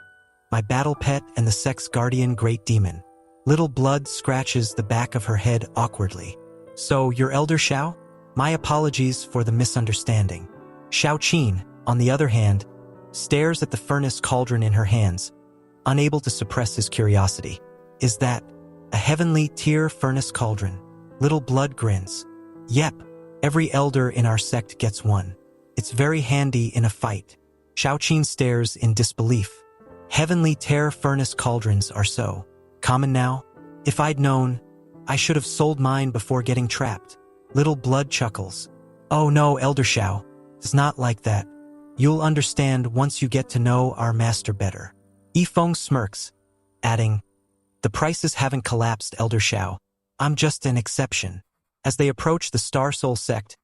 my battle pet and the sect's guardian great demon. Little Blood scratches the back of her head awkwardly. So, you're Elder Xiao? My apologies for the misunderstanding. Xiaoqin, on the other hand, stares at the furnace cauldron in her hands, unable to suppress his curiosity. Is that a heavenly tier furnace cauldron? Little Blood grins. Yep, every elder in our sect gets one. It's very handy in a fight. Xiaoqin stares in disbelief. Heavenly tier furnace cauldrons are so common now. If I'd known, I should have sold mine before getting trapped. Little Blood chuckles. Oh no, Elder Xiao, it's not like that. You'll understand once you get to know our master better. Yifeng smirks, adding, The prices haven't collapsed, Elder Xiao. I'm just an exception. As they approach the Star Soul sect,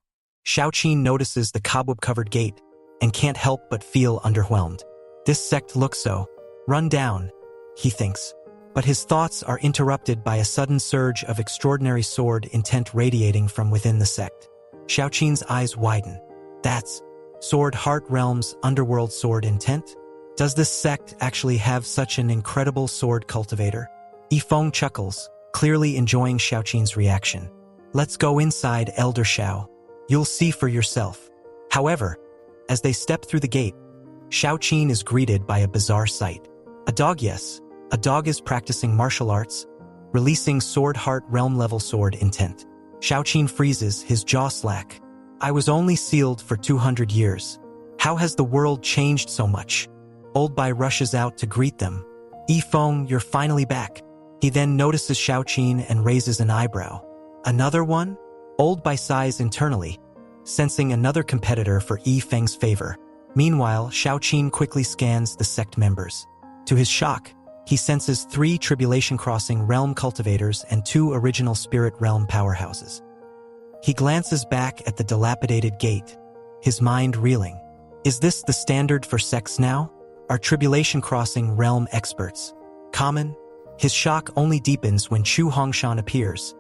Xiaoqin notices the cobweb-covered gate and can't help but feel underwhelmed. This sect looks so run down, he thinks. But his thoughts are interrupted by a sudden surge of extraordinary sword intent radiating from within the sect. Xiaoqin's eyes widen. That's Sword Heart Realm's underworld sword intent? Does this sect actually have such an incredible sword cultivator? Yifeng chuckles, clearly enjoying Xiaoqin's reaction. Let's go inside, Elder Xiao. You'll see for yourself. However, as they step through the gate, Xiaoqin is greeted by a bizarre sight. A dog, yes. A dog is practicing martial arts, releasing Sword Heart Realm level sword intent. Xiaoqin freezes, his jaw slack. I was only sealed for 200 years. How has the world changed so much? Old Bai rushes out to greet them. Yifeng, you're finally back. He then notices Xiaoqin and raises an eyebrow. Another one? Old Bai sighs internally, sensing another competitor for Yifeng's favor. Meanwhile, Xiaoqin quickly scans the sect members. To his shock, he senses 3 Tribulation Crossing realm cultivators and 2 original Spirit realm powerhouses. He glances back at the dilapidated gate, his mind reeling. Is this the standard for sects now? Are Tribulation Crossing realm experts common? His shock only deepens when Chu Hongshan appears,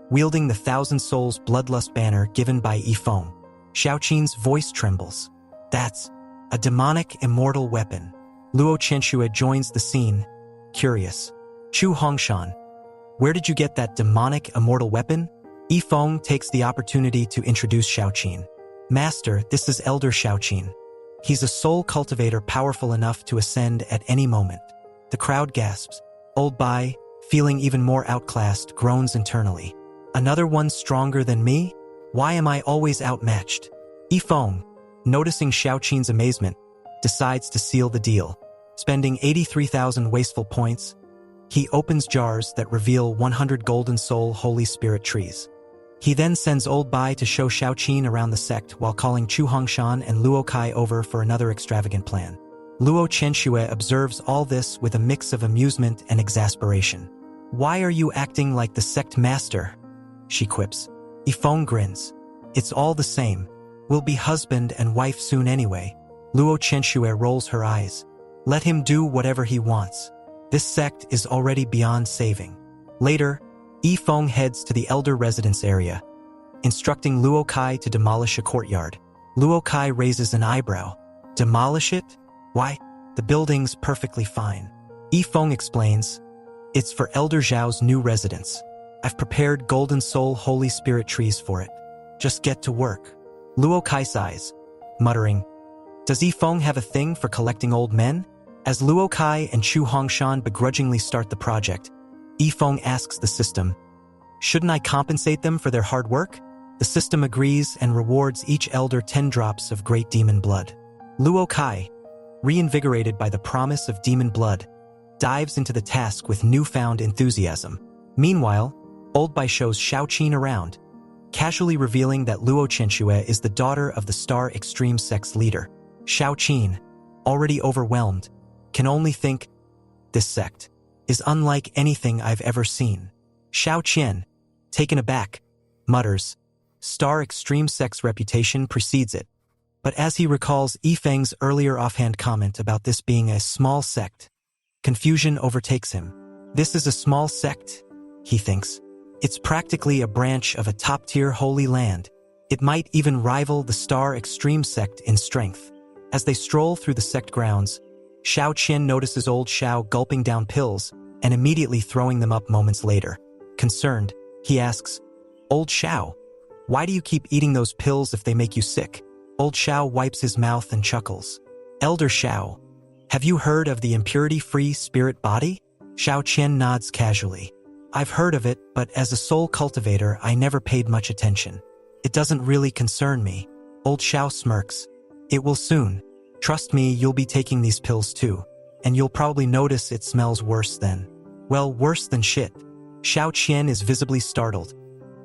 wielding the Thousand Souls Bloodlust banner given by Yifeng. Xiaoqin's voice trembles. That's a demonic immortal weapon. Luo Chenxue joins the scene, curious. Chu Hongshan, where did you get that demonic immortal weapon? Yifeng takes the opportunity to introduce Xiaoqin. Master, this is Elder Xiaoqin. He's a soul cultivator powerful enough to ascend at any moment. The crowd gasps. Old Bai, feeling even more outclassed, groans internally. Another one stronger than me? Why am I always outmatched? Yifeng, noticing Xiaoqin's amazement, decides to seal the deal. Spending 83,000 wasteful points, he opens jars that reveal 100 Golden Soul Holy Spirit trees. He then sends Old Bai to show Xiaoqin around the sect while calling Chu Hongshan and Luo Kai over for another extravagant plan. Luo Chenxue observes all this with a mix of amusement and exasperation. Why are you acting like the sect master? She quips. Yifeng grins. It's all the same. We'll be husband and wife soon anyway. Luo Chenxue rolls her eyes. Let him do whatever he wants. This sect is already beyond saving. Later, Yifeng heads to the elder residence area, instructing Luo Kai to demolish a courtyard. Luo Kai raises an eyebrow. Demolish it? Why? The building's perfectly fine. Yifeng explains. It's for Elder Zhao's new residence. I've prepared Golden Soul Holy Spirit trees for it. Just get to work. Luo Kai sighs, muttering, does Yifeng have a thing for collecting old men? As Luo Kai and Chu Hongshan begrudgingly start the project, Yifeng asks the system, shouldn't I compensate them for their hard work? The system agrees and rewards each elder 10 drops of great demon blood. Luo Kai, reinvigorated by the promise of demon blood, dives into the task with newfound enthusiasm. Meanwhile, Old Bai shows Xiaoqin around, casually revealing that Luo Chenxue is the daughter of the Star Extreme Sect's leader. Xiaoqin, already overwhelmed, can only think, this sect is unlike anything I've ever seen. Xiaoqian, taken aback, mutters, Star Extreme Sect's reputation precedes it. But as he recalls Yifeng's earlier offhand comment about this being a small sect, confusion overtakes him. This is a small sect, he thinks. It's practically a branch of a top-tier holy land. It might even rival the Star Extreme Sect in strength. As they stroll through the sect grounds, Xiaoqin notices old Xiao gulping down pills and immediately throwing them up moments later. Concerned, he asks, Old Xiao, why do you keep eating those pills if they make you sick? Old Xiao wipes his mouth and chuckles. Elder Xiao, have you heard of the impurity-free spirit body? Xiaoqian nods casually. I've heard of it, but as a soul cultivator, I never paid much attention. It doesn't really concern me. Old Xiao smirks. It will soon. Trust me, you'll be taking these pills too. And you'll probably notice it smells worse then. Well, worse than shit. Xiaoqian is visibly startled,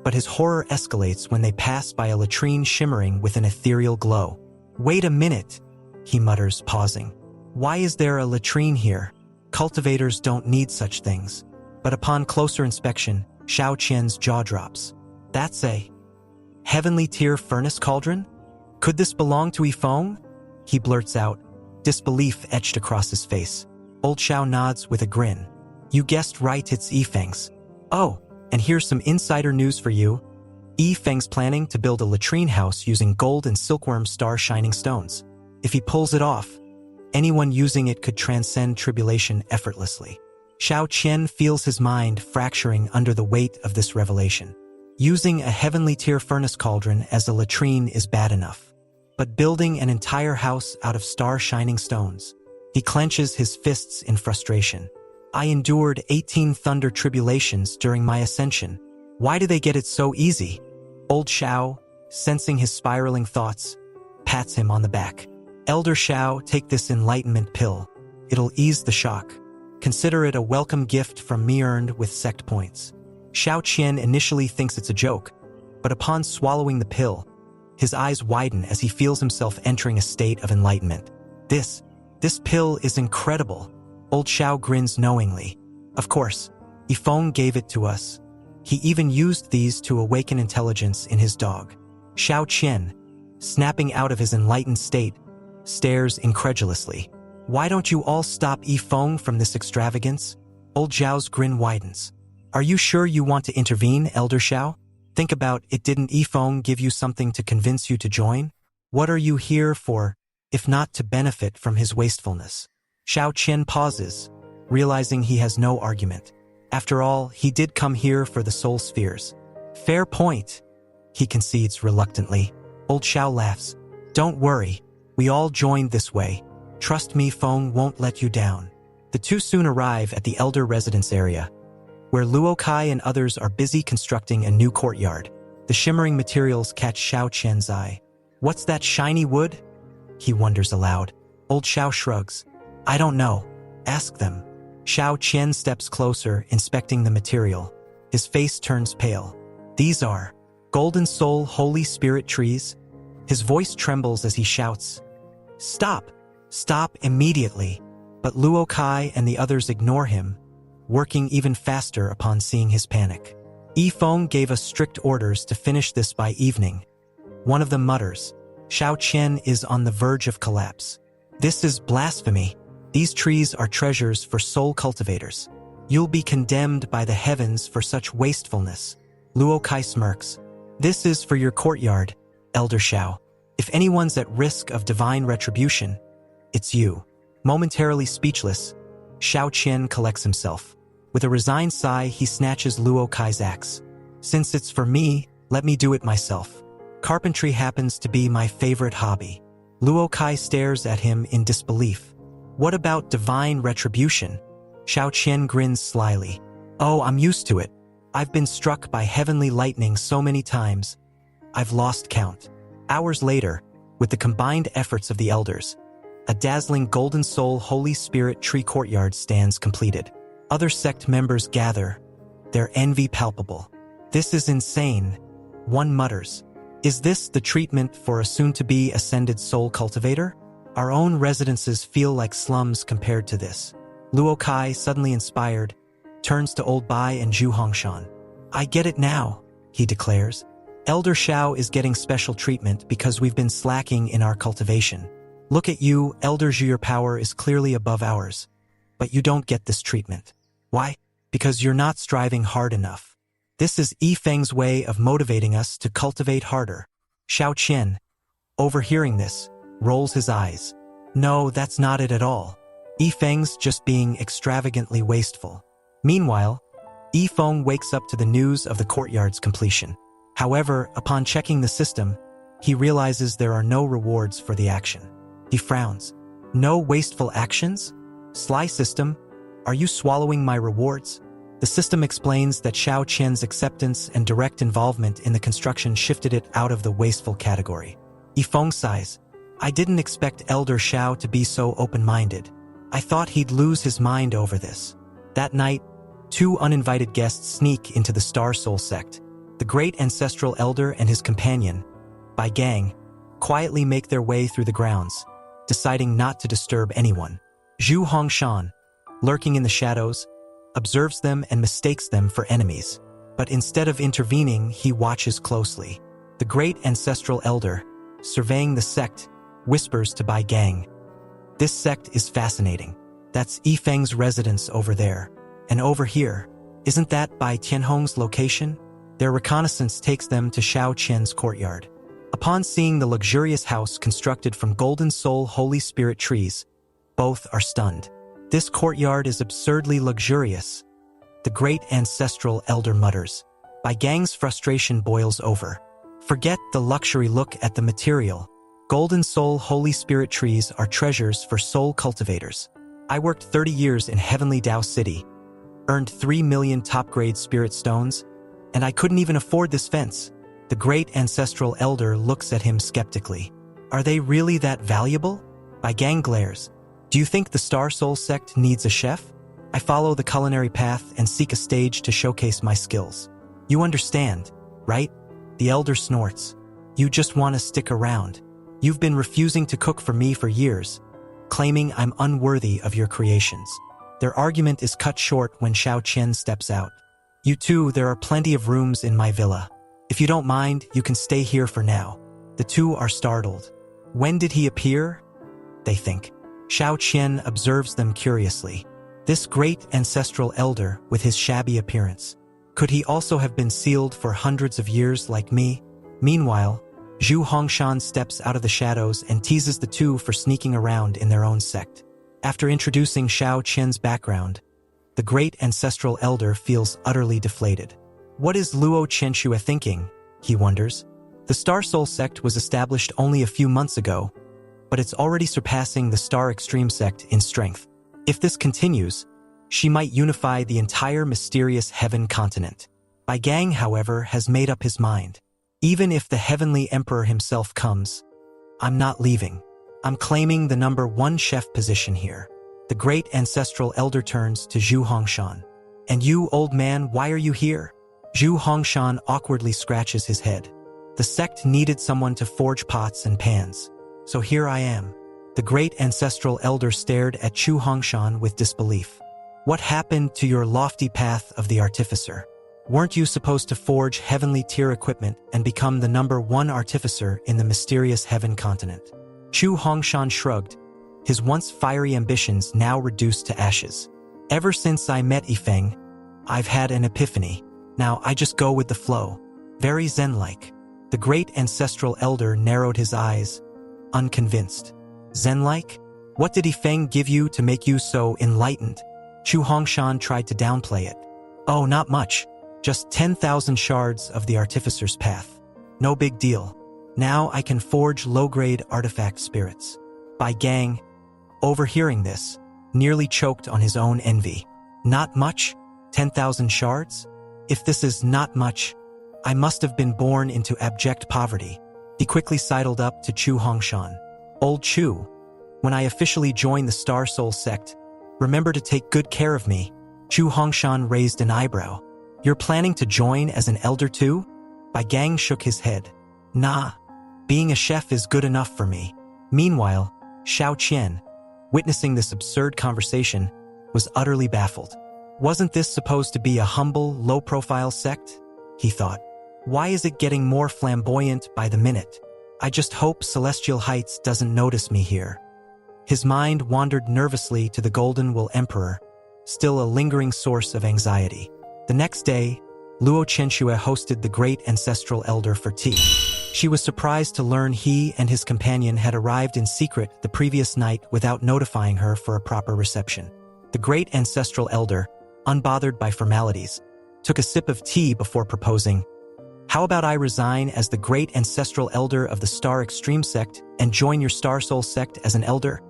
but his horror escalates when they pass by a latrine shimmering with an ethereal glow. Wait a minute, he mutters, pausing. Why is there a latrine here? Cultivators don't need such things. But upon closer inspection, Xiaoqian's jaw drops. That's a heavenly tier furnace cauldron? Could this belong to Yifeng? He blurts out, disbelief etched across his face. Old Xiao nods with a grin. You guessed right, it's Yifeng's. Oh, and here's some insider news for you. Yifeng's planning to build a latrine house using gold and silkworm star shining stones. If he pulls it off, anyone using it could transcend tribulation effortlessly. Xiaoqian feels his mind fracturing under the weight of this revelation. Using a heavenly tier furnace cauldron as a latrine is bad enough. But building an entire house out of star-shining stones. He clenches his fists in frustration. I endured 18 thunder tribulations during my ascension. Why do they get it so easy? Old Xiao, sensing his spiraling thoughts, pats him on the back. Elder Xiao, take this enlightenment pill. It'll ease the shock. Consider it a welcome gift from me earned with sect points. Xiao Qian initially thinks it's a joke, but upon swallowing the pill, his eyes widen as he feels himself entering a state of enlightenment. This pill is incredible. Old Xiao grins knowingly. Of course, Yifeng gave it to us. He even used these to awaken intelligence in his dog. Xiao Qian, snapping out of his enlightened state, stares incredulously. Why don't you all stop Yifeng from this extravagance? Old Xiao's grin widens. Are you sure you want to intervene, Elder Xiao? Think about it, didn't Yifeng give you something to convince you to join? What are you here for, if not to benefit from his wastefulness? Xiao Qian pauses, realizing he has no argument. After all, he did come here for the soul spheres. Fair point, he concedes reluctantly. Old Xiao laughs. Don't worry, we all joined this way. Trust me, Feng won't let you down. The two soon arrive at the elder residence area, where Luo Kai and others are busy constructing a new courtyard. The shimmering materials catch Xiao Qian's eye. What's that shiny wood? He wonders aloud. Old Xiao shrugs. I don't know. Ask them. Xiao Qian steps closer, inspecting the material. His face turns pale. These are Golden Soul Holy Spirit trees. His voice trembles as he shouts, Stop! Stop immediately! But Luo Kai and the others ignore him, working even faster upon seeing his panic. Yifeng gave us strict orders to finish this by evening. One of them mutters, Xiao Qian is on the verge of collapse. This is blasphemy. These trees are treasures for soul cultivators. You'll be condemned by the heavens for such wastefulness. Luo Kai smirks. This is for your courtyard, Elder Xiao. If anyone's at risk of divine retribution, it's you. Momentarily speechless, Xiao Qian collects himself. With a resigned sigh, he snatches Luo Kai's axe. Since it's for me, let me do it myself. Carpentry happens to be my favorite hobby. Luo Kai stares at him in disbelief. What about divine retribution? Xiao Qian grins slyly. Oh, I'm used to it. I've been struck by heavenly lightning so many times, I've lost count. Hours later, with the combined efforts of the elders, a dazzling Golden Soul Holy Spirit tree courtyard stands completed. Other sect members gather, their envy palpable. This is insane, one mutters. Is this the treatment for a soon-to-be ascended soul cultivator? Our own residences feel like slums compared to this. Luo Kai, suddenly inspired, turns to Old Bai and Zhu Hongshan. I get it now, he declares. Elder Xiao is getting special treatment because we've been slacking in our cultivation. Look at you, Elder Zhu, your power is clearly above ours. But you don't get this treatment. Why? Because you're not striving hard enough. This is Yifeng's way of motivating us to cultivate harder. Xiao Qian, overhearing this, rolls his eyes. No, that's not it at all. Yifeng's just being extravagantly wasteful. Meanwhile, Yifeng wakes up to the news of the courtyard's completion. However, upon checking the system, he realizes there are no rewards for the action. He frowns. No wasteful actions? Sly system, are you swallowing my rewards? The system explains that Xiao Qian's acceptance and direct involvement in the construction shifted it out of the wasteful category. Yifeng sighs. I didn't expect Elder Xiao to be so open-minded. I thought he'd lose his mind over this. That night, two uninvited guests sneak into the Star Soul sect. The great ancestral elder and his companion, by gang, quietly make their way through the grounds, deciding not to disturb anyone. Zhu Hongshan, lurking in the shadows, observes them and mistakes them for enemies. But instead of intervening, he watches closely. The great ancestral elder, surveying the sect, whispers to Bai Gang. This sect is fascinating. That's Yifeng's residence over there. And over here, isn't that Bai Tianhong's location? Their reconnaissance takes them to Xiao Qian's courtyard. Upon seeing the luxurious house constructed from Golden Soul Holy Spirit trees, both are stunned. This courtyard is absurdly luxurious. The great ancestral elder mutters. Bai Gang's frustration boils over. Forget the luxury, look at the material. Golden Soul Holy Spirit trees are treasures for soul cultivators. I worked 30 years in Heavenly Dao City, earned 3 million top-grade spirit stones, and I couldn't even afford this fence. The great ancestral elder looks at him skeptically. Are they really that valuable? Bai Gang glares. Do you think the Star Soul sect needs a chef? I follow the culinary path and seek a stage to showcase my skills. You understand, right? The elder snorts. You just want to stick around. You've been refusing to cook for me for years, claiming I'm unworthy of your creations. Their argument is cut short when Xiao Qian steps out. You too, there are plenty of rooms in my villa. If you don't mind, you can stay here for now. The two are startled. When did he appear? They think. Xiao Qian observes them curiously. This great ancestral elder with his shabby appearance. Could he also have been sealed for hundreds of years like me? Meanwhile, Zhu Hongshan steps out of the shadows and teases the two for sneaking around in their own sect. After introducing Xiao Qian's background, the great ancestral elder feels utterly deflated. What is Luo Qianxue thinking? He wonders. The Star Soul sect was established only a few months ago, but it's already surpassing the Star Extreme sect in strength. If this continues, she might unify the entire mysterious Heaven continent. Bai Gang, however, has made up his mind. Even if the Heavenly Emperor himself comes, I'm not leaving. I'm claiming the #1 chef position here. The great ancestral elder turns to Zhu Hongshan. And you, old man, why are you here? Zhu Hongshan awkwardly scratches his head. The sect needed someone to forge pots and pans. So here I am. The great ancestral elder stared at Zhu Hongshan with disbelief. What happened to your lofty path of the artificer? Weren't you supposed to forge heavenly tier equipment and become the #1 artificer in the mysterious Heaven continent? Zhu Hongshan shrugged, his once fiery ambitions now reduced to ashes. Ever since I met Yifeng, I've had an epiphany. Now I just go with the flow. Very zen-like. The great ancestral elder narrowed his eyes, unconvinced. Zen-like? What did Yifeng give you to make you so enlightened? Zhu Hongshan tried to downplay it. Oh, not much. Just 10,000 shards of the artificer's path. No big deal. Now I can forge low-grade artifact spirits. Bai Gang, overhearing this, nearly choked on his own envy. Not much? 10,000 shards? If this is not much, I must have been born into abject poverty. He quickly sidled up to Zhu Hongshan. Old Chu, when I officially join the Star Soul sect, remember to take good care of me. Zhu Hongshan raised an eyebrow. You're planning to join as an elder too? Bai Gang shook his head. Nah, being a chef is good enough for me. Meanwhile, Xiao Qian, witnessing this absurd conversation, was utterly baffled. Wasn't this supposed to be a humble, low-profile sect? He thought. Why is it getting more flamboyant by the minute? I just hope Celestial Heights doesn't notice me here. His mind wandered nervously to the Golden Wool Emperor, still a lingering source of anxiety. The next day, Luo Qianxue hosted the great ancestral elder for tea. She was surprised to learn he and his companion had arrived in secret the previous night without notifying her for a proper reception. The great ancestral elder, unbothered by formalities, took a sip of tea before proposing, how about I resign as the great ancestral elder of the Star Extreme sect and join your Star Soul sect as an elder?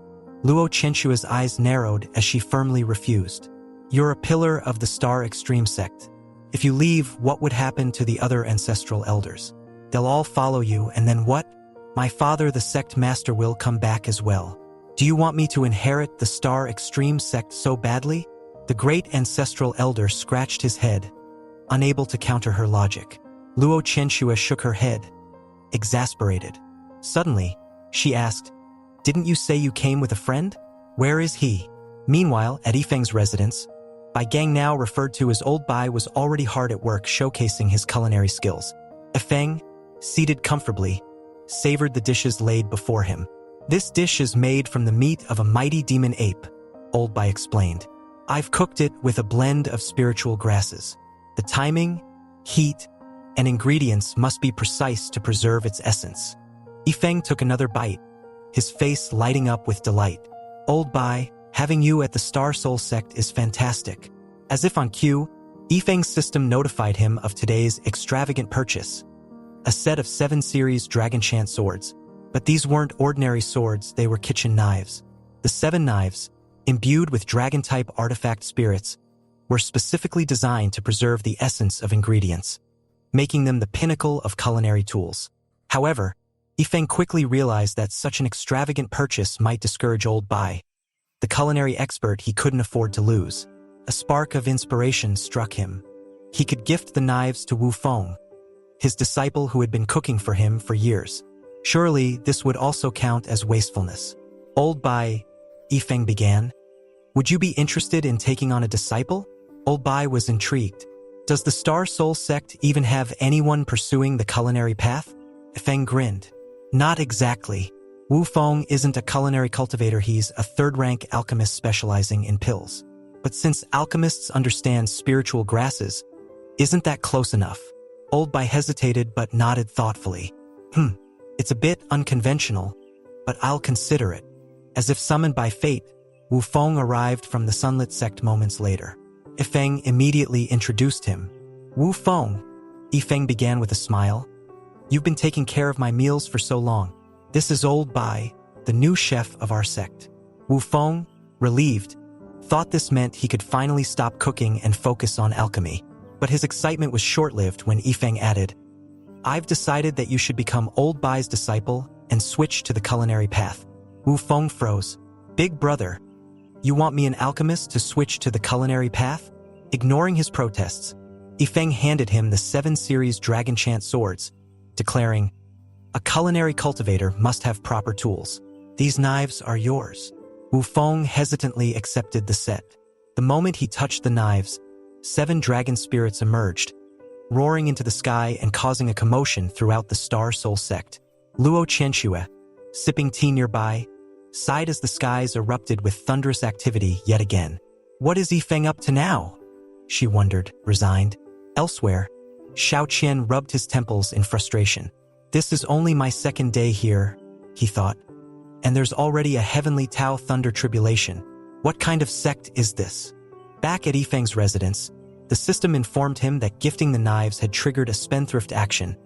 Luo Qianxue's eyes narrowed as she firmly refused. You're a pillar of the Star Extreme sect. If you leave, what would happen to the other ancestral elders? They'll all follow you, and then what? My father, the sect master, will come back as well. Do you want me to inherit the Star Extreme sect so badly? The great ancestral elder scratched his head, unable to counter her logic. Luo Qianxue shook her head, exasperated. Suddenly, she asked, didn't you say you came with a friend? Where is he? Meanwhile, at Yifeng's residence, Bai Gang, now referred to as Old Bai, was already hard at work showcasing his culinary skills. Yifeng, seated comfortably, savored the dishes laid before him. This dish is made from the meat of a mighty demon ape, Old Bai explained. I've cooked it with a blend of spiritual grasses. The timing, heat, and ingredients must be precise to preserve its essence. Yifeng took another bite, his face lighting up with delight. Old Bai, having you at the Star Soul sect is fantastic. As if on cue, Yifeng's system notified him of today's extravagant purchase, a set of 7 series Dragonchant swords. But these weren't ordinary swords, they were kitchen knives. The 7 knives, imbued with dragon-type artifact spirits, were specifically designed to preserve the essence of ingredients. making them the pinnacle of culinary tools. However, Yifeng quickly realized that such an extravagant purchase might discourage Old Bai, the culinary expert he couldn't afford to lose. A spark of inspiration struck him. He could gift the knives to Wu Feng, his disciple who had been cooking for him for years. Surely this would also count as wastefulness. Old Bai, Yifeng began. Would you be interested in taking on a disciple? Old Bai was intrigued. Does the Star Soul sect even have anyone pursuing the culinary path? Yifeng grinned. Not exactly. Wu Feng isn't a culinary cultivator, he's a third-rank alchemist specializing in pills. But since alchemists understand spiritual grasses, isn't that close enough? Old Bai hesitated but nodded thoughtfully. It's a bit unconventional, but I'll consider it. As if summoned by fate, Wu Feng arrived from the Sunlit sect moments later. Yifeng immediately introduced him. Wu Feng, Yifeng began with a smile. You've been taking care of my meals for so long. This is Old Bai, the new chef of our sect. Wu Feng, relieved, thought this meant he could finally stop cooking and focus on alchemy. But his excitement was short-lived when Yifeng added, I've decided that you should become Old Bai's disciple and switch to the culinary path. Wu Feng froze. Big brother, you want me, an alchemist, to switch to the culinary path? Ignoring his protests, Yifeng handed him the 7 Series Dragon Chant swords, declaring, a culinary cultivator must have proper tools. These knives are yours. Wu Feng hesitantly accepted the set. The moment he touched the knives, 7 dragon spirits emerged, roaring into the sky and causing a commotion throughout the Star Soul sect. Luo Qianxue, sipping tea nearby, sighed as the skies erupted with thunderous activity yet again. What is Yifeng up to now? She wondered, resigned. Elsewhere, Xiao Qian rubbed his temples in frustration. This is only my 2nd day here, he thought. And there's already a heavenly Tao thunder tribulation. What kind of sect is this? Back at Yifeng's residence, the system informed him that gifting the knives had triggered a spendthrift action,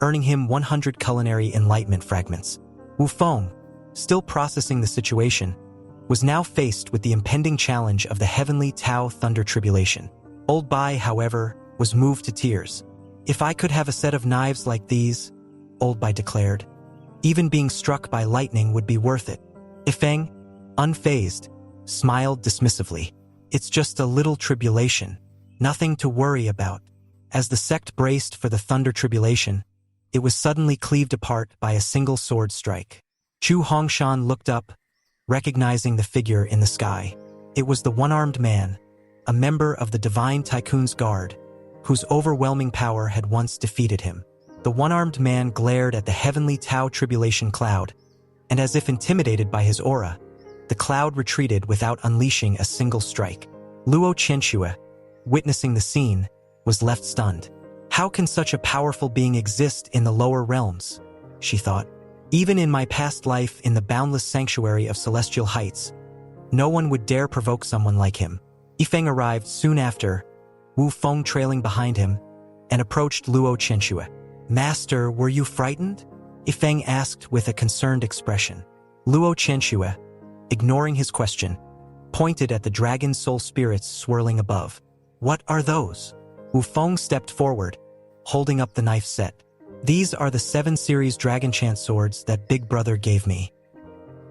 earning him 100 culinary enlightenment fragments. Wu Feng, still processing the situation, was now faced with the impending challenge of the heavenly Tao thunder tribulation. Old Bai, however, was moved to tears. If I could have a set of knives like these, Old Bai declared, even being struck by lightning would be worth it. Yifeng, unfazed, smiled dismissively. It's just a little tribulation, nothing to worry about. As the sect braced for the thunder tribulation, it was suddenly cleaved apart by a single sword strike. Chu Hongshan looked up, recognizing the figure in the sky. It was the one-armed man, a member of the Divine Tycoon's Guard, whose overwhelming power had once defeated him. The one-armed man glared at the heavenly Tao tribulation cloud, and as if intimidated by his aura, the cloud retreated without unleashing a single strike. Luo Qianxue, witnessing the scene, was left stunned. How can such a powerful being exist in the lower realms? She thought. Even in my past life in the boundless sanctuary of Celestial Heights, no one would dare provoke someone like him. Yifeng arrived soon after, Wu Feng trailing behind him, and approached Luo Qianxue. Master, were you frightened? Yifeng asked with a concerned expression. Luo Qianxue, ignoring his question, pointed at the dragon soul spirits swirling above. What are those? Wu Feng stepped forward, holding up the knife set. These are the 7 Series Dragon Chant swords that Big Brother gave me.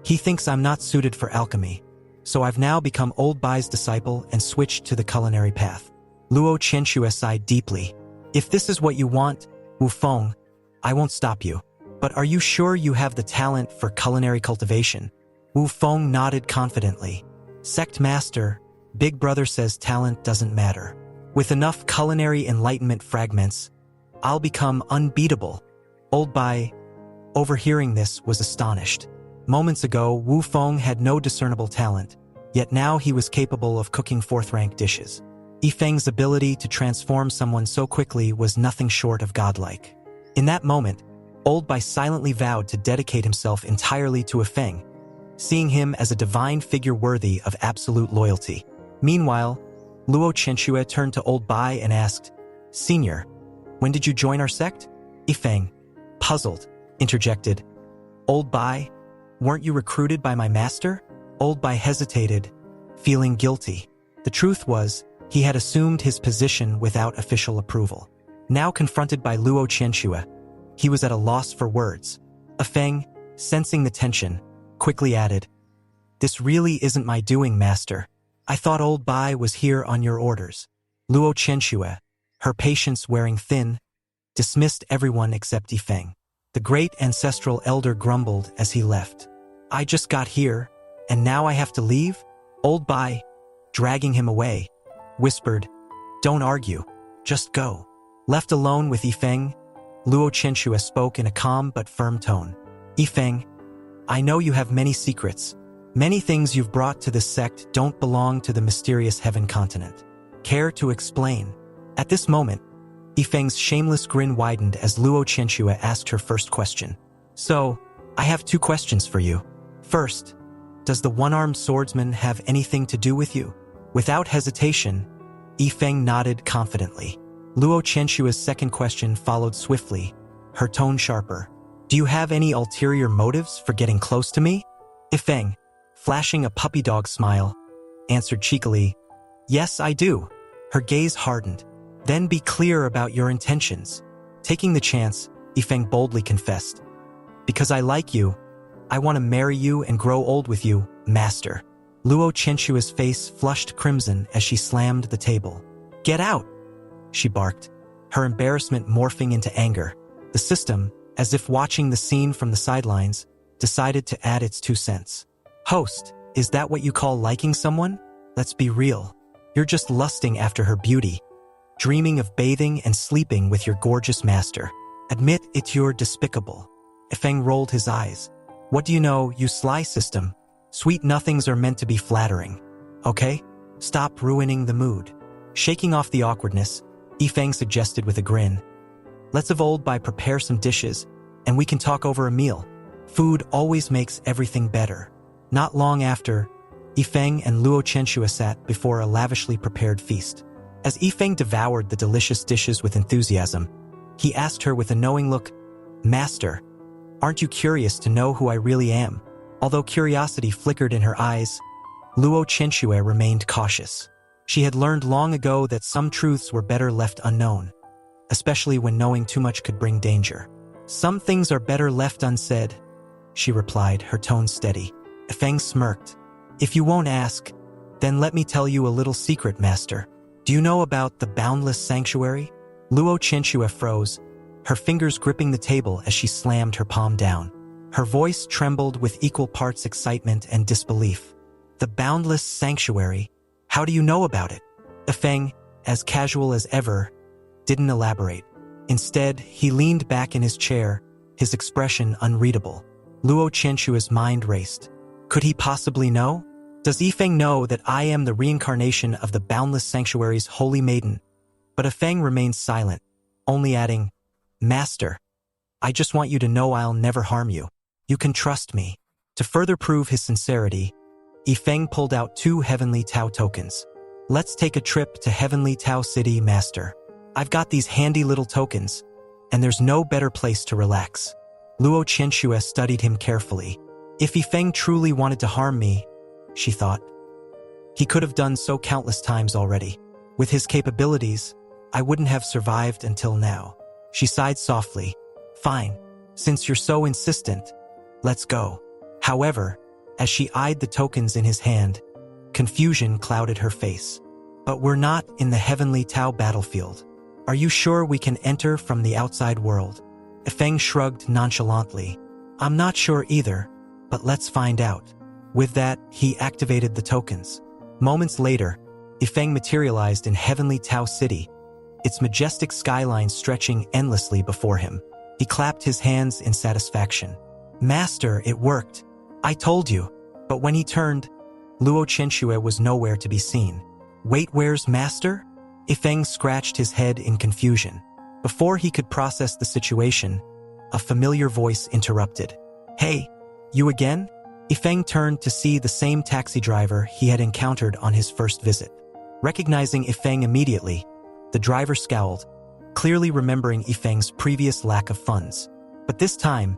He thinks I'm not suited for alchemy, so I've now become Old Bai's disciple and switched to the culinary path. Luo Qianxue sighed deeply. If this is what you want, Wu Feng, I won't stop you. But are you sure you have the talent for culinary cultivation? Wu Feng nodded confidently. Sect Master, Big Brother says talent doesn't matter. With enough culinary enlightenment fragments, I'll become unbeatable. Old Bai, overhearing this, was astonished. Moments ago, Wu Feng had no discernible talent, yet now he was capable of cooking 4th-rank dishes. Yifeng's ability to transform someone so quickly was nothing short of godlike. In that moment, Old Bai silently vowed to dedicate himself entirely to Yifeng, seeing him as a divine figure worthy of absolute loyalty. Meanwhile, Luo Qianxue turned to Old Bai and asked, Senior, when did you join our sect? Yifeng, puzzled, interjected, Old Bai, weren't you recruited by my master? Old Bai hesitated, feeling guilty. The truth was, he had assumed his position without official approval. Now confronted by Luo Qianxue, he was at a loss for words. Feng, sensing the tension, quickly added, "This really isn't my doing, master. I thought old Bai was here on your orders." Luo Qianxue, her patience wearing thin, dismissed everyone except Feng. The great ancestral elder grumbled as he left. "I just got here, and now I have to leave?" Old Bai, dragging him away, whispered, "Don't argue, just go." Left alone with Feng, Luo Qianxue spoke in a calm but firm tone. "Feng, I know you have many secrets. Many things you've brought to this sect don't belong to the mysterious heaven continent. Care to explain?" At this moment, Feng's shameless grin widened as Luo Qianxue asked her first question. "So, I have two questions for you. First, does the one-armed swordsman have anything to do with you?" Without hesitation, Feng nodded confidently. Luo Qianxue's second question followed swiftly, her tone sharper. "Do you have any ulterior motives for getting close to me?" Feng, flashing a puppy dog smile, answered cheekily, "Yes, I do." Her gaze hardened. "Then be clear about your intentions." Taking the chance, Feng boldly confessed, "Because I like you, I want to marry you and grow old with you, master." Luo Qianxue's face flushed crimson as she slammed the table. "Get out!" she barked, her embarrassment morphing into anger. The system, as if watching the scene from the sidelines, decided to add its 2 cents. "Host, is that what you call liking someone? Let's be real. You're just lusting after her beauty, dreaming of bathing and sleeping with your gorgeous master. Admit it, you're despicable." Feng rolled his eyes. "What do you know, you sly system? Sweet nothings are meant to be flattering. Okay? Stop ruining the mood." Shaking off the awkwardness, Feng suggested with a grin, "Let's of old by prepare some dishes, and we can talk over a meal. Food always makes everything better." Not long after, Feng and Luo Qianxue sat before a lavishly prepared feast. As Feng devoured the delicious dishes with enthusiasm, he asked her with a knowing look, "Master, aren't you curious to know who I really am?" Although curiosity flickered in her eyes, Luo Qianxue remained cautious. She had learned long ago that some truths were better left unknown, especially when knowing too much could bring danger. "Some things are better left unsaid," she replied, her tone steady. Feng smirked. "If you won't ask, then let me tell you a little secret, master. Do you know about the boundless sanctuary?" Luo Qianxue froze, her fingers gripping the table as she slammed her palm down. Her voice trembled with equal parts excitement and disbelief. "The boundless sanctuary? How do you know about it?" Feng, as casual as ever, didn't elaborate. Instead, he leaned back in his chair, his expression unreadable. Luo Qianxue's mind raced. Could he possibly know? Does Feng know that I am the reincarnation of the boundless sanctuary's holy maiden? But Feng remained silent, only adding, "Master, I just want you to know I'll never harm you. You can trust me." To further prove his sincerity, Feng pulled out 2 Heavenly Tao tokens. "Let's take a trip to Heavenly Tao City, master. I've got these handy little tokens, and there's no better place to relax." Luo Qianxue studied him carefully. If Feng truly wanted to harm me, she thought, he could have done so countless times already. With his capabilities, I wouldn't have survived until now. She sighed softly. "Fine, since you're so insistent, let's go." However, as she eyed the tokens in his hand, confusion clouded her face. "But we're not in the Heavenly Tao battlefield. Are you sure we can enter from the outside world?" Feng shrugged nonchalantly. "I'm not sure either, but let's find out." With that, he activated the tokens. Moments later, Feng materialized in Heavenly Tao City, its majestic skyline stretching endlessly before him. He clapped his hands in satisfaction. "Master, it worked. I told you." But when he turned, Luo Qianxue was nowhere to be seen. "Wait, where's master?" Feng scratched his head in confusion. Before he could process the situation, a familiar voice interrupted. "Hey, you again?" Feng turned to see the same taxi driver he had encountered on his first visit. Recognizing Feng immediately, the driver scowled, clearly remembering Feng's previous lack of funds. But this time,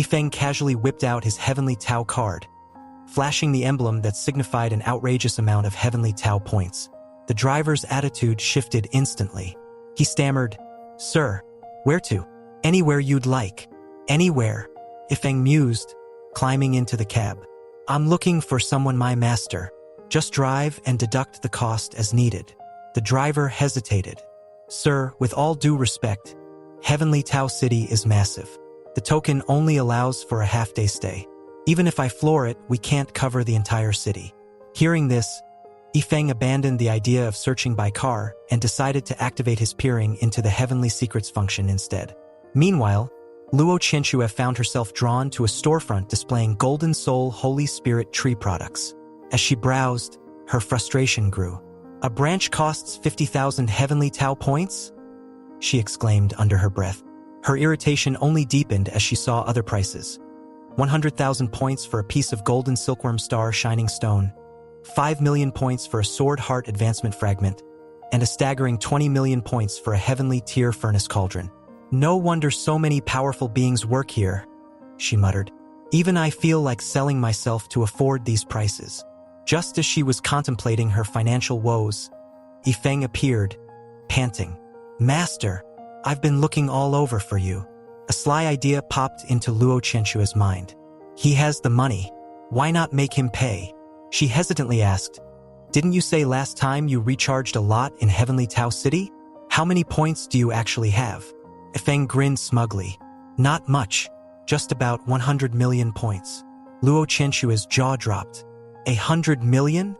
Feng casually whipped out his Heavenly Tao card, flashing the emblem that signified an outrageous amount of Heavenly Tao points. The driver's attitude shifted instantly. He stammered, Sir, where to? Anywhere you'd like. Anywhere, Yifeng mused, climbing into the cab. I'm looking for someone, my master. Just drive and deduct the cost as needed. The driver hesitated. Sir, with all due respect, Heavenly Tao City is massive. The token only allows for a half-day stay. Even if I floor it, we can't cover the entire city. Hearing this, Yifeng abandoned the idea of searching by car and decided to activate his peering into the Heavenly Secrets function instead. Meanwhile, Luo Qianxue found herself drawn to a storefront displaying Golden Soul Holy Spirit tree products. As she browsed, her frustration grew. A branch costs 50,000 Heavenly Tao points? She exclaimed under her breath. Her irritation only deepened as she saw other prices. 100,000 points for a piece of Golden Silkworm Star Shining Stone, 5 million points for a Sword Heart Advancement Fragment, and a staggering 20 million points for a Heavenly Tier Furnace Cauldron. No wonder so many powerful beings work here, she muttered. Even I feel like selling myself to afford these prices. Just as she was contemplating her financial woes, Yifeng appeared, panting. Master, I've been looking all over for you. A sly idea popped into Luo Qianxue's mind. He has the money. Why not make him pay? She hesitantly asked, Didn't you say last time you recharged a lot in Heavenly Tao City? How many points do you actually have? Yifeng grinned smugly. Not much, just about 100 million points. Luo Qianxue's jaw dropped. 100 million?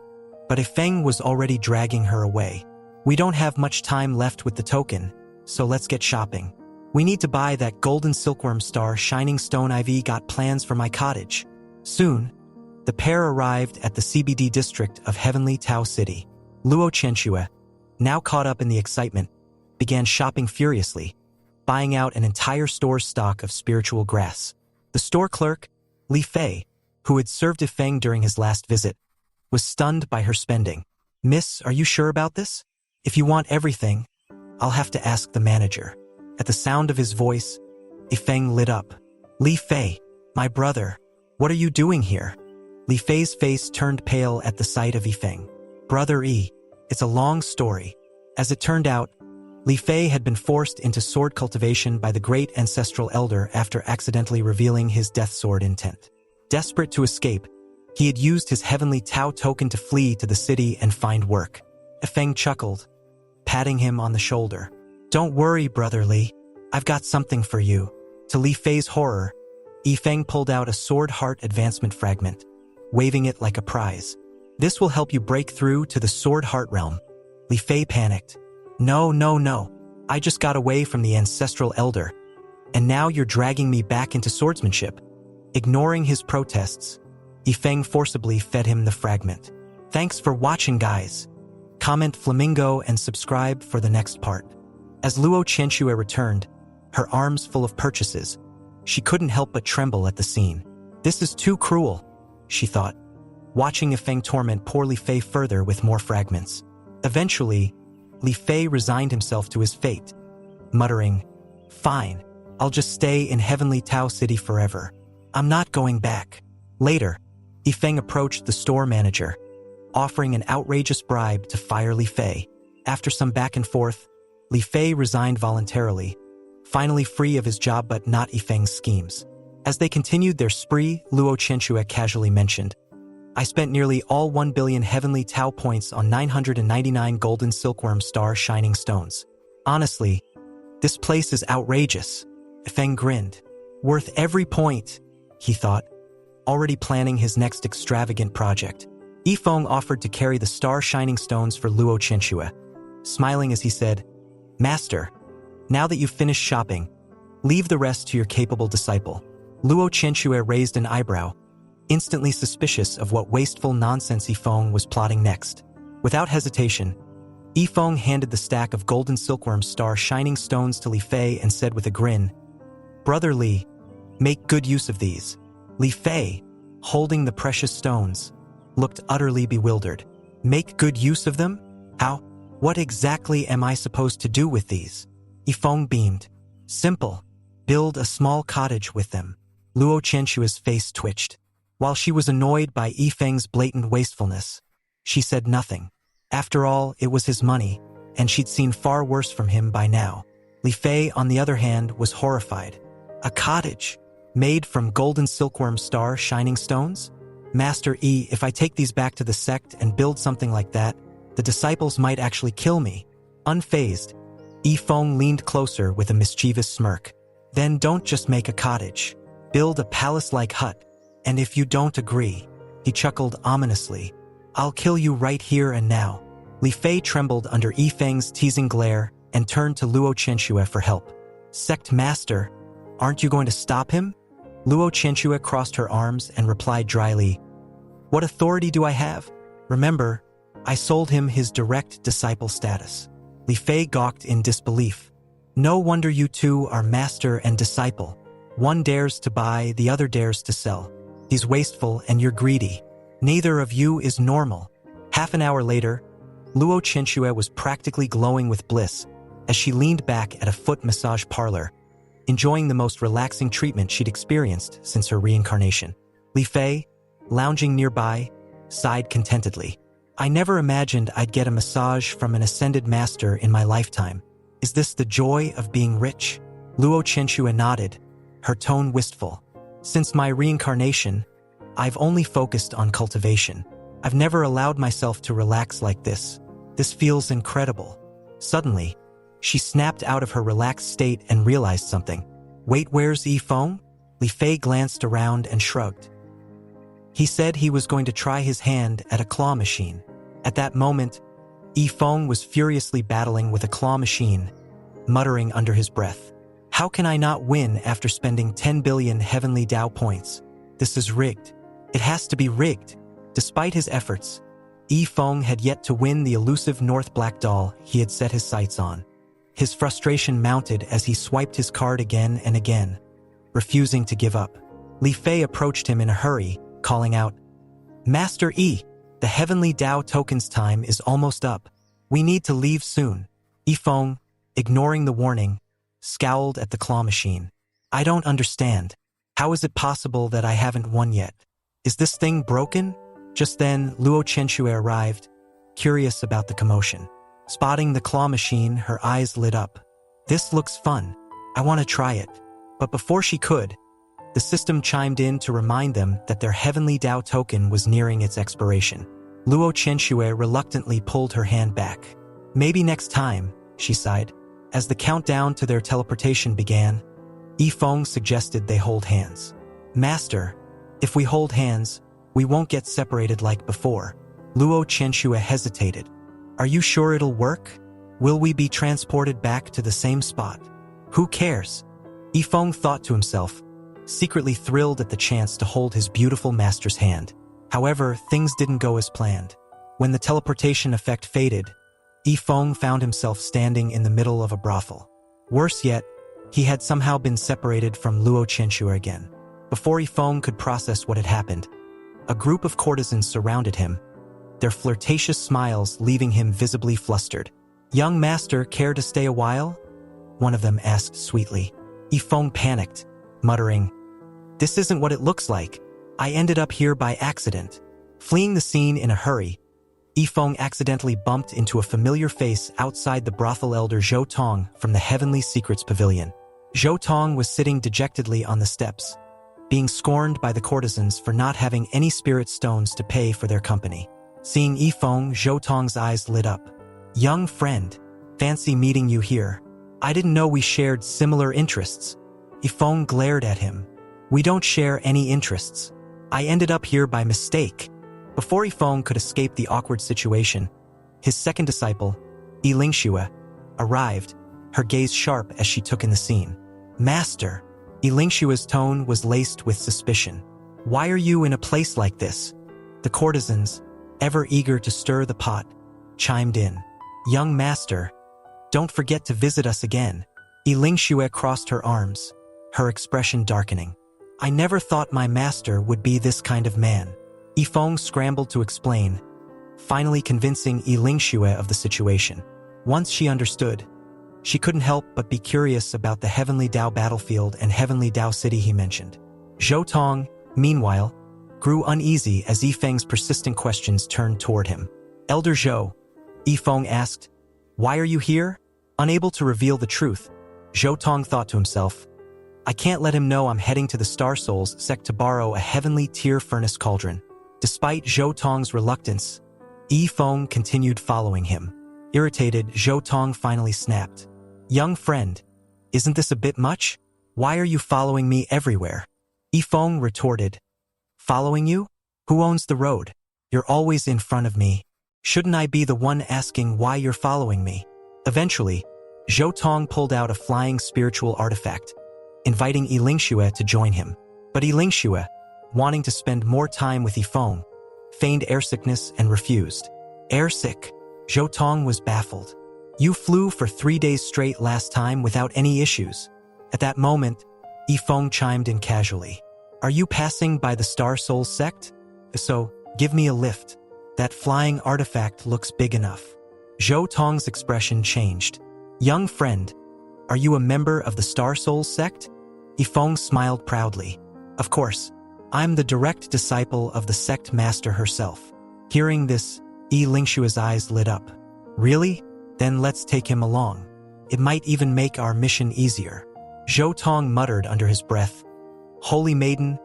But Yifeng was already dragging her away. We don't have much time left with the token, so let's get shopping. We need to buy that Golden Silkworm Star Shining Stone. I've got plans for my cottage. Soon, the pair arrived at the CBD district of Heavenly Tao City. Luo Qianxue, now caught up in the excitement, began shopping furiously, buying out an entire store's stock of spiritual grass. The store clerk, Li Fei, who had served Yifeng during his last visit, was stunned by her spending. Miss, are you sure about this? If you want everything, I'll have to ask the manager. At the sound of his voice, Yifeng lit up. Li Fei, my brother, what are you doing here? Li Fei's face turned pale at the sight of Yifeng. Brother Yi, it's a long story. As it turned out, Li Fei had been forced into sword cultivation by the great ancestral elder after accidentally revealing his death sword intent. Desperate to escape, he had used his Heavenly Tao token to flee to the city and find work. Yifeng chuckled, patting him on the shoulder. Don't worry, Brother Li. I've got something for you. To Li Fei's horror, Yifeng pulled out a Sword Heart Advancement Fragment, waving it like a prize. This will help you break through to the Sword Heart realm. Li Fei panicked. No. I just got away from the ancestral elder, and now you're dragging me back into swordsmanship. Ignoring his protests, Yifeng forcibly fed him the fragment. Thanks for watching, guys. Comment Flamingo and subscribe for the next part. As Luo Qianxue returned, her arms full of purchases, she couldn't help but tremble at the scene. This is too cruel, she thought, watching Yifeng torment poor Li Fei further with more fragments. Eventually, Li Fei resigned himself to his fate, muttering, Fine, I'll just stay in Heavenly Tao City forever. I'm not going back. Later, Yifeng approached the store manager, offering an outrageous bribe to fire Li Fei. After some back and forth, Li Fei resigned voluntarily, finally free of his job but not Yifeng's schemes. As they continued their spree, Luo Qianxue casually mentioned, I spent nearly all 1 billion Heavenly Tao points on 999 Golden Silkworm Star Shining Stones. Honestly, this place is outrageous. Yifeng grinned. Worth every point, he thought, already planning his next extravagant project. Yifeng offered to carry the Star Shining Stones for Luo Qianxue, smiling as he said, Master, now that you've finished shopping, leave the rest to your capable disciple. Luo Qianxue raised an eyebrow, instantly suspicious of what wasteful nonsense Yifeng was plotting next. Without hesitation, Yifeng handed the stack of Golden Silkworm Star Shining Stones to Li Fei and said with a grin, Brother Li, make good use of these. Li Fei, holding the precious stones, looked utterly bewildered. Make good use of them? How? What exactly am I supposed to do with these? Yifeng beamed. Simple. Build a small cottage with them. Luo Qianxue's face twitched. While she was annoyed by Yifeng's blatant wastefulness, she said nothing. After all, it was his money, and she'd seen far worse from him by now. Li Fei, on the other hand, was horrified. A cottage? Made from golden silkworm star shining stones? Master Yi, if I take these back to the sect and build something like that, the disciples might actually kill me. Unfazed, Yi Feng leaned closer with a mischievous smirk. Then don't just make a cottage. Build a palace-like hut. And if you don't agree, he chuckled ominously, I'll kill you right here and now. Li Fei trembled under Yi Feng's teasing glare and turned to Luo Chenxue for help. Sect Master, aren't you going to stop him? Luo Chenxue crossed her arms and replied dryly, What authority do I have? Remember, I sold him his direct disciple status. Li Fei gawked in disbelief. No wonder you two are master and disciple. One dares to buy, the other dares to sell. He's wasteful and you're greedy. Neither of you is normal. Half an hour later, Luo Chenxue was practically glowing with bliss as she leaned back at a foot massage parlor, enjoying the most relaxing treatment she'd experienced since her reincarnation. Li Fei, lounging nearby, sighed contentedly. I never imagined I'd get a massage from an ascended master in my lifetime. Is this the joy of being rich? Luo Chenxue nodded, her tone wistful. Since my reincarnation, I've only focused on cultivation. I've never allowed myself to relax like this. This feels incredible. Suddenly, she snapped out of her relaxed state and realized something. Wait, where's Yi Feng? Li Fei glanced around and shrugged. He said he was going to try his hand at a claw machine. At that moment, Yi Feng was furiously battling with a claw machine, muttering under his breath. How can I not win after spending 10 billion heavenly Tao points? This is rigged. It has to be rigged. Despite his efforts, Yi Feng had yet to win the elusive North Black doll he had set his sights on. His frustration mounted as he swiped his card again and again, refusing to give up. Li Fei approached him in a hurry, calling out, Master Yi, the Heavenly Tao token's time is almost up. We need to leave soon. Yi Feng, ignoring the warning, scowled at the claw machine. I don't understand. How is it possible that I haven't won yet? Is this thing broken? Just then, Luo Chenxue arrived, curious about the commotion. Spotting the claw machine, her eyes lit up. This looks fun. I want to try it. But before she could, the system chimed in to remind them that their Heavenly Tao token was nearing its expiration. Luo Chenxue reluctantly pulled her hand back. Maybe next time, she sighed. As the countdown to their teleportation began, Yi Feng suggested they hold hands. Master, if we hold hands, we won't get separated like before. Luo Chenxue hesitated. Are you sure it'll work? Will we be transported back to the same spot? Who cares? Yi Feng thought to himself, secretly thrilled at the chance to hold his beautiful master's hand. However, things didn't go as planned. When the teleportation effect faded, Yi Feng found himself standing in the middle of a brothel. Worse yet, he had somehow been separated from Luo Chenxue again. Before Yi Feng could process what had happened, a group of courtesans surrounded him, their flirtatious smiles leaving him visibly flustered. Young master, care to stay a while? One of them asked sweetly. Yi Feng panicked, muttering, This isn't what it looks like. I ended up here by accident. Fleeing the scene in a hurry, Yi Feng accidentally bumped into a familiar face outside the brothel elder Zhou Tong from the Heavenly Secrets Pavilion. Zhou Tong was sitting dejectedly on the steps, being scorned by the courtesans for not having any spirit stones to pay for their company. Seeing Yi Feng, Zhou Tong's eyes lit up. Young friend, fancy meeting you here. I didn't know we shared similar interests. Yi Feng glared at him. We don't share any interests. I ended up here by mistake. Before Yi Feng could escape the awkward situation, his second disciple, Yi Lingxue, arrived, her gaze sharp as she took in the scene. Master, Yi Lingxue's tone was laced with suspicion. Why are you in a place like this? The courtesans, ever eager to stir the pot, chimed in. Young master, don't forget to visit us again. Yi Lingxue crossed her arms, her expression darkening. I never thought my master would be this kind of man. Yi Feng scrambled to explain, finally convincing Yi Lingxue of the situation. Once she understood, she couldn't help but be curious about the Heavenly Tao battlefield and Heavenly Tao city he mentioned. Zhou Tong, meanwhile, grew uneasy as Yi Feng's persistent questions turned toward him. Elder Zhou, Yi Feng asked, why are you here? Unable to reveal the truth, Zhou Tong thought to himself, I can't let him know I'm heading to the Star Souls sect to borrow a heavenly tier furnace cauldron. Despite Zhou Tong's reluctance, Yi Feng continued following him. Irritated, Zhou Tong finally snapped. Young friend, isn't this a bit much? Why are you following me everywhere? Yi Feng retorted. Following you? Who owns the road? You're always in front of me. Shouldn't I be the one asking why you're following me? Eventually, Zhou Tong pulled out a flying spiritual artifact, inviting Yi Lingxue to join him. But Yi Lingxue, wanting to spend more time with Yi Feng, feigned airsickness and refused. Airsick? Zhou Tong was baffled. You flew for 3 days straight last time without any issues. At that moment, Yi Feng chimed in casually. Are you passing by the Star Souls sect? So, give me a lift. That flying artifact looks big enough. Zhou Tong's expression changed. Young friend, are you a member of the Star Souls sect? Yi Feng smiled proudly. Of course, I'm the direct disciple of the sect master herself. Hearing this, Yi Lingxue's eyes lit up. Really? Then let's take him along. It might even make our mission easier. Zhou Tong muttered under his breath. Holy maiden,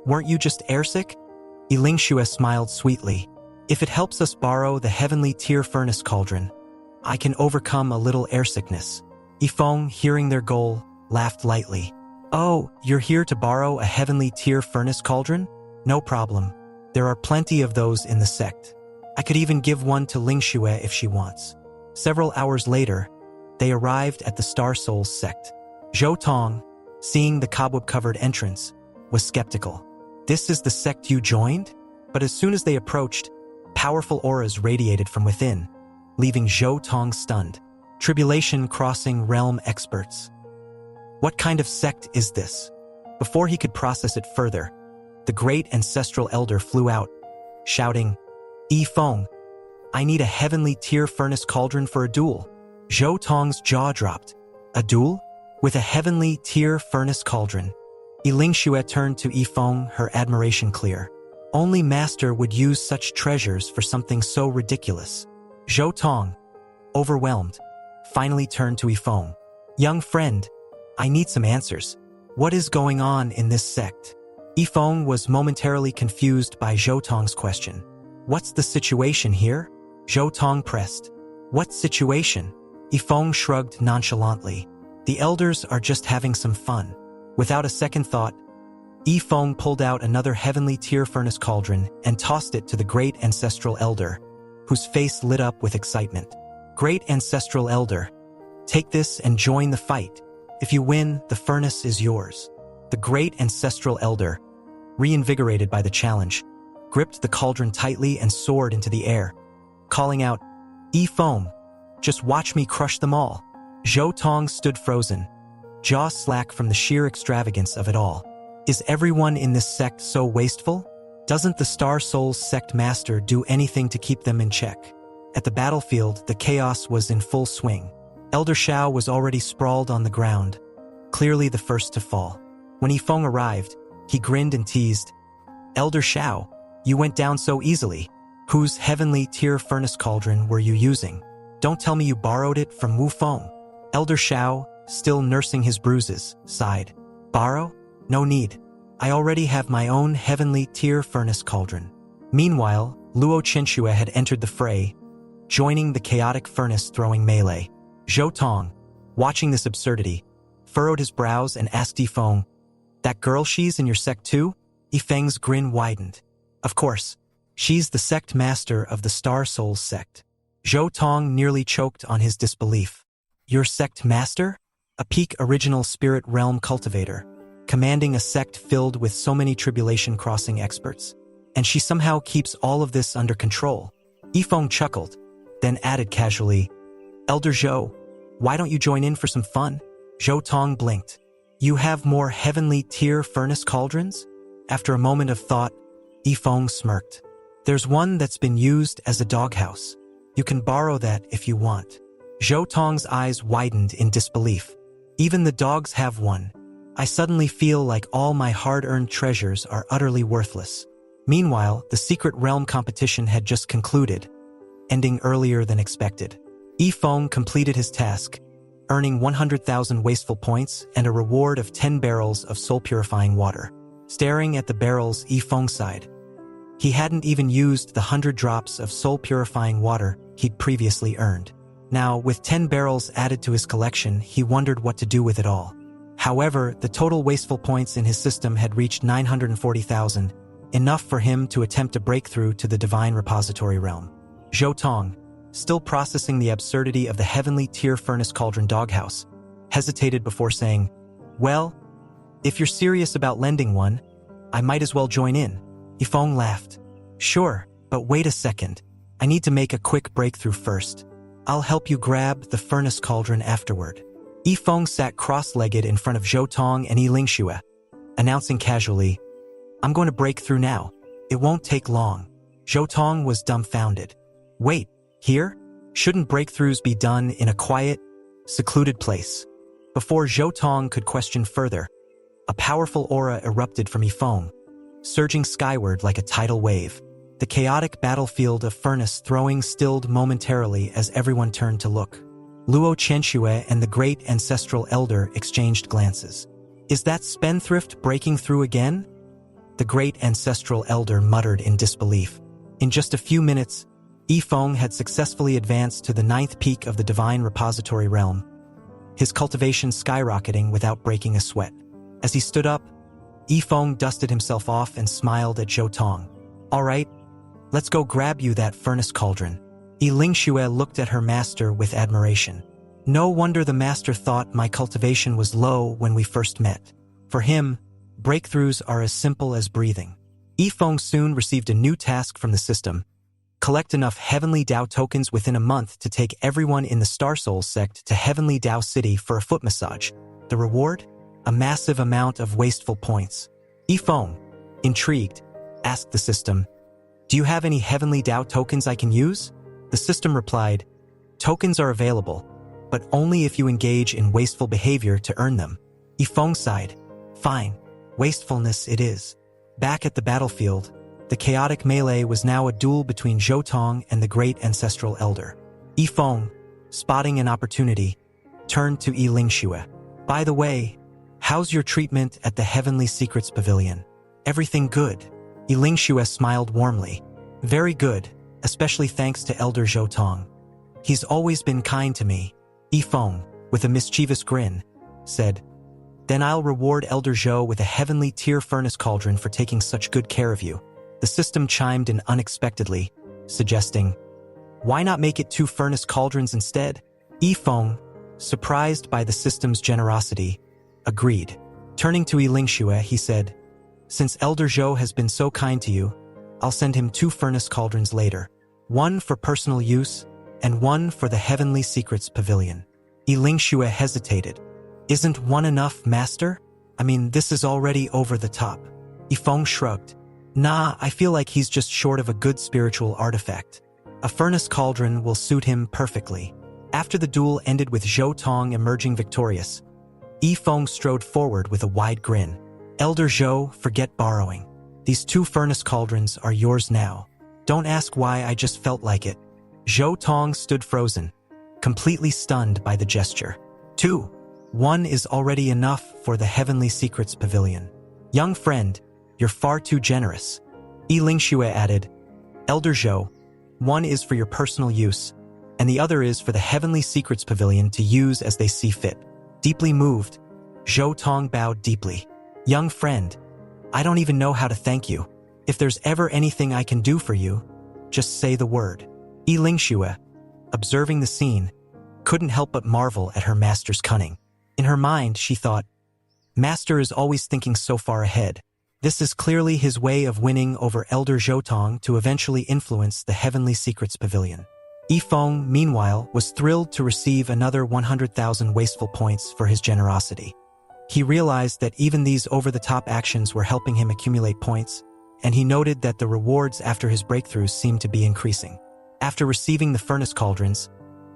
weren't you just airsick? Yi Lingxue smiled sweetly. If it helps us borrow the heavenly tier furnace cauldron, I can overcome a little airsickness. Yi Feng, hearing their goal, laughed lightly. Oh, you're here to borrow a heavenly tier furnace cauldron? No problem. There are plenty of those in the sect. I could even give one to Lingxue if she wants. Several hours later, they arrived at the Star Souls sect. Zhou Tong, seeing the cobweb-covered entrance, was skeptical. This is the sect you joined? But as soon as they approached, powerful auras radiated from within, leaving Zhou Tong stunned. Tribulation crossing realm experts. What kind of sect is this? Before he could process it further, the great ancestral elder flew out, shouting, Yi Feng, I need a heavenly tier furnace cauldron for a duel. Zhou Tong's jaw dropped. A duel? With a heavenly tier furnace cauldron. Yi Lingxue turned to Yi Feng, her admiration clear. Only master would use such treasures for something so ridiculous. Zhou Tong, overwhelmed, finally turned to Yi Feng. Young friend, I need some answers. What is going on in this sect? Yi Feng was momentarily confused by Zhou Tong's question. What's the situation here? Zhou Tong pressed. What situation? Yi Feng shrugged nonchalantly. The elders are just having some fun. Without a second thought, Yi Feng pulled out another heavenly tier furnace cauldron and tossed it to the great ancestral elder, whose face lit up with excitement. Great ancestral elder, take this and join the fight. If you win, the furnace is yours. The great ancestral elder, reinvigorated by the challenge, gripped the cauldron tightly and soared into the air, calling out, Yi Feng, just watch me crush them all. Zhou Tong stood frozen, jaw slack from the sheer extravagance of it all. Is everyone in this sect so wasteful? Doesn't the Star Souls sect master do anything to keep them in check? At the battlefield, the chaos was in full swing. Elder Shao was already sprawled on the ground, clearly the first to fall. When Yi Feng arrived, he grinned and teased, Elder Shao, you went down so easily. Whose heavenly tier furnace cauldron were you using? Don't tell me you borrowed it from Wu Feng. Elder Shao, still nursing his bruises, sighed. Borrow? No need. I already have my own heavenly tier furnace cauldron. Meanwhile, Luo Chenxue had entered the fray, joining the chaotic furnace-throwing melee. Zhou Tong, watching this absurdity, furrowed his brows and asked Yi Feng, That girl, she's in your sect too? Yi Feng's grin widened. Of course, she's the sect master of the Star Souls sect. Zhou Tong nearly choked on his disbelief. Your sect master? A peak original spirit realm cultivator, commanding a sect filled with so many tribulation-crossing experts. And she somehow keeps all of this under control. Yi Feng chuckled, then added casually, Elder Zhou, why don't you join in for some fun? Zhou Tong blinked. You have more heavenly tier furnace cauldrons? After a moment of thought, Yi Feng smirked. There's one that's been used as a doghouse. You can borrow that if you want. Zhou Tong's eyes widened in disbelief. Even the dogs have one. I suddenly feel like all my hard-earned treasures are utterly worthless. Meanwhile, the secret realm competition had just concluded, ending earlier than expected. Yi Feng completed his task, earning 100,000 wasteful points and a reward of 10 barrels of soul-purifying water. Staring at the barrels, Yifeng sighed. He hadn't even used the 100 drops of soul-purifying water he'd previously earned. Now, with 10 barrels added to his collection, he wondered what to do with it all. However, the total wasteful points in his system had reached 940,000, enough for him to attempt a breakthrough to the divine repository realm. Zhou Tong, still processing the absurdity of the heavenly tier furnace cauldron doghouse, hesitated before saying, "Well, if you're serious about lending one, I might as well join in." Yifeng laughed. "Sure, but wait a second. I need to make a quick breakthrough first. I'll help you grab the furnace cauldron afterward." Yifeng sat cross-legged in front of Zhou Tong and Lingxue, announcing casually, "I'm going to break through now. It won't take long." Zhou Tong was dumbfounded. "Wait, here? Shouldn't breakthroughs be done in a quiet, secluded place?" Before Zhou Tong could question further, a powerful aura erupted from Yifeng, surging skyward like a tidal wave. The chaotic battlefield of furnace throwing stilled momentarily as everyone turned to look. Luo Chenxue and the great ancestral elder exchanged glances. "Is that spendthrift breaking through again?" The great ancestral elder muttered in disbelief. In just a few minutes, Yifeng had successfully advanced to the 9th peak of the divine repository realm, his cultivation skyrocketing without breaking a sweat. As he stood up, Yifeng dusted himself off and smiled at Zhou Tong. "All right, let's go grab you that furnace cauldron." Lingxue looked at her master with admiration. "No wonder the master thought my cultivation was low when we first met. For him, breakthroughs are as simple as breathing." Yifeng soon received a new task from the system: collect enough Heavenly Dao tokens within a month to take everyone in the Star Soul sect to Heavenly Dao City for a foot massage. The reward? A massive amount of wasteful points. Yifeng, intrigued, asked the system, "Do you have any Heavenly Dao tokens I can use?" The system replied, "Tokens are available, but only if you engage in wasteful behavior to earn them." Yifeng sighed. "Fine, wastefulness it is." Back at the battlefield, the chaotic melee was now a duel between Zhou Tong and the great ancestral elder. Yifeng, spotting an opportunity, turned to Lingxue. "By the way, how's your treatment at the Heavenly Secrets Pavilion?" "Everything good." Lingxue smiled warmly. "Very good, especially thanks to Elder Zhou Tong. He's always been kind to me." Yifeng, with a mischievous grin, said, "Then I'll reward Elder Zhou with a heavenly tier furnace cauldron for taking such good care of you." The system chimed in unexpectedly, suggesting, "Why not make it 2 furnace cauldrons instead?" Yifeng, surprised by the system's generosity, agreed. Turning to Lingxue, he said, "Since Elder Zhou has been so kind to you, I'll send him 2 furnace cauldrons later. 1 for personal use, and 1 for the Heavenly Secrets Pavilion." Lingxue hesitated. "Isn't 1 enough, Master? I mean, this is already over the top." Yifeng shrugged. "Nah, I feel like he's just short of a good spiritual artifact. A furnace cauldron will suit him perfectly." After the duel ended with Zhou Tong emerging victorious, Yifeng strode forward with a wide grin. "Elder Zhou, forget borrowing. These 2 furnace cauldrons are yours now. Don't ask why, I just felt like it." Zhou Tong stood frozen, completely stunned by the gesture. "2. 1 is already enough for the Heavenly Secrets Pavilion." "Young friend, you're far too generous." Lingxue added, "Elder Zhou, 1 is for your personal use, and the other is for the Heavenly Secrets Pavilion to use as they see fit." Deeply moved, Zhou Tong bowed deeply. "Young friend, I don't even know how to thank you. If there's ever anything I can do for you, just say the word." Lingxue, observing the scene, couldn't help but marvel at her master's cunning. In her mind, she thought, "Master is always thinking so far ahead. This is clearly his way of winning over Elder Zhou Tong to eventually influence the Heavenly Secrets Pavilion." Yifeng, meanwhile, was thrilled to receive another 100,000 wasteful points for his generosity. He realized that even these over-the-top actions were helping him accumulate points, and he noted that the rewards after his breakthroughs seemed to be increasing. After receiving the furnace cauldrons,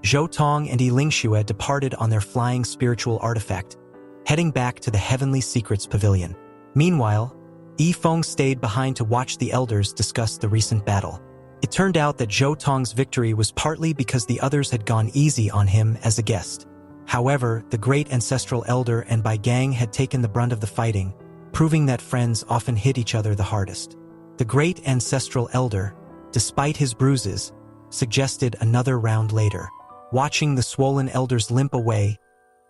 Zhou Tong and Lingxue departed on their flying spiritual artifact, heading back to the Heavenly Secrets Pavilion. Meanwhile, Yifeng stayed behind to watch the elders discuss the recent battle. It turned out that Zhou Tong's victory was partly because the others had gone easy on him as a guest. However, the great ancestral elder and Bai Gang had taken the brunt of the fighting, proving that friends often hit each other the hardest. The great ancestral elder, despite his bruises, suggested another round later. Watching the swollen elders limp away,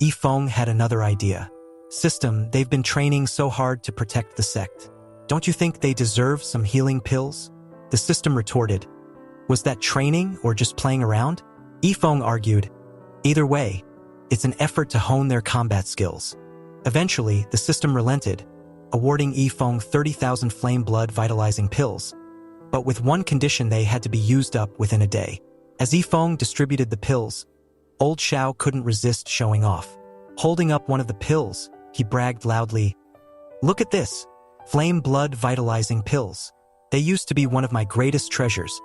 Yifeng had another idea. System, they've been training so hard to protect the sect. Don't you think they deserve some healing pills? The system retorted. Was that training or just playing around? Yifeng argued. Either way, it's an effort to hone their combat skills. Eventually, the system relented, awarding Yifeng 30,000 flame blood vitalizing pills. But with one condition: they had to be used up within a day. As Yifeng distributed the pills, old Xiao couldn't resist showing off. Holding up one of the pills, he bragged loudly, "Look at this! Flame blood vitalizing pills. They used to be one of my greatest treasures.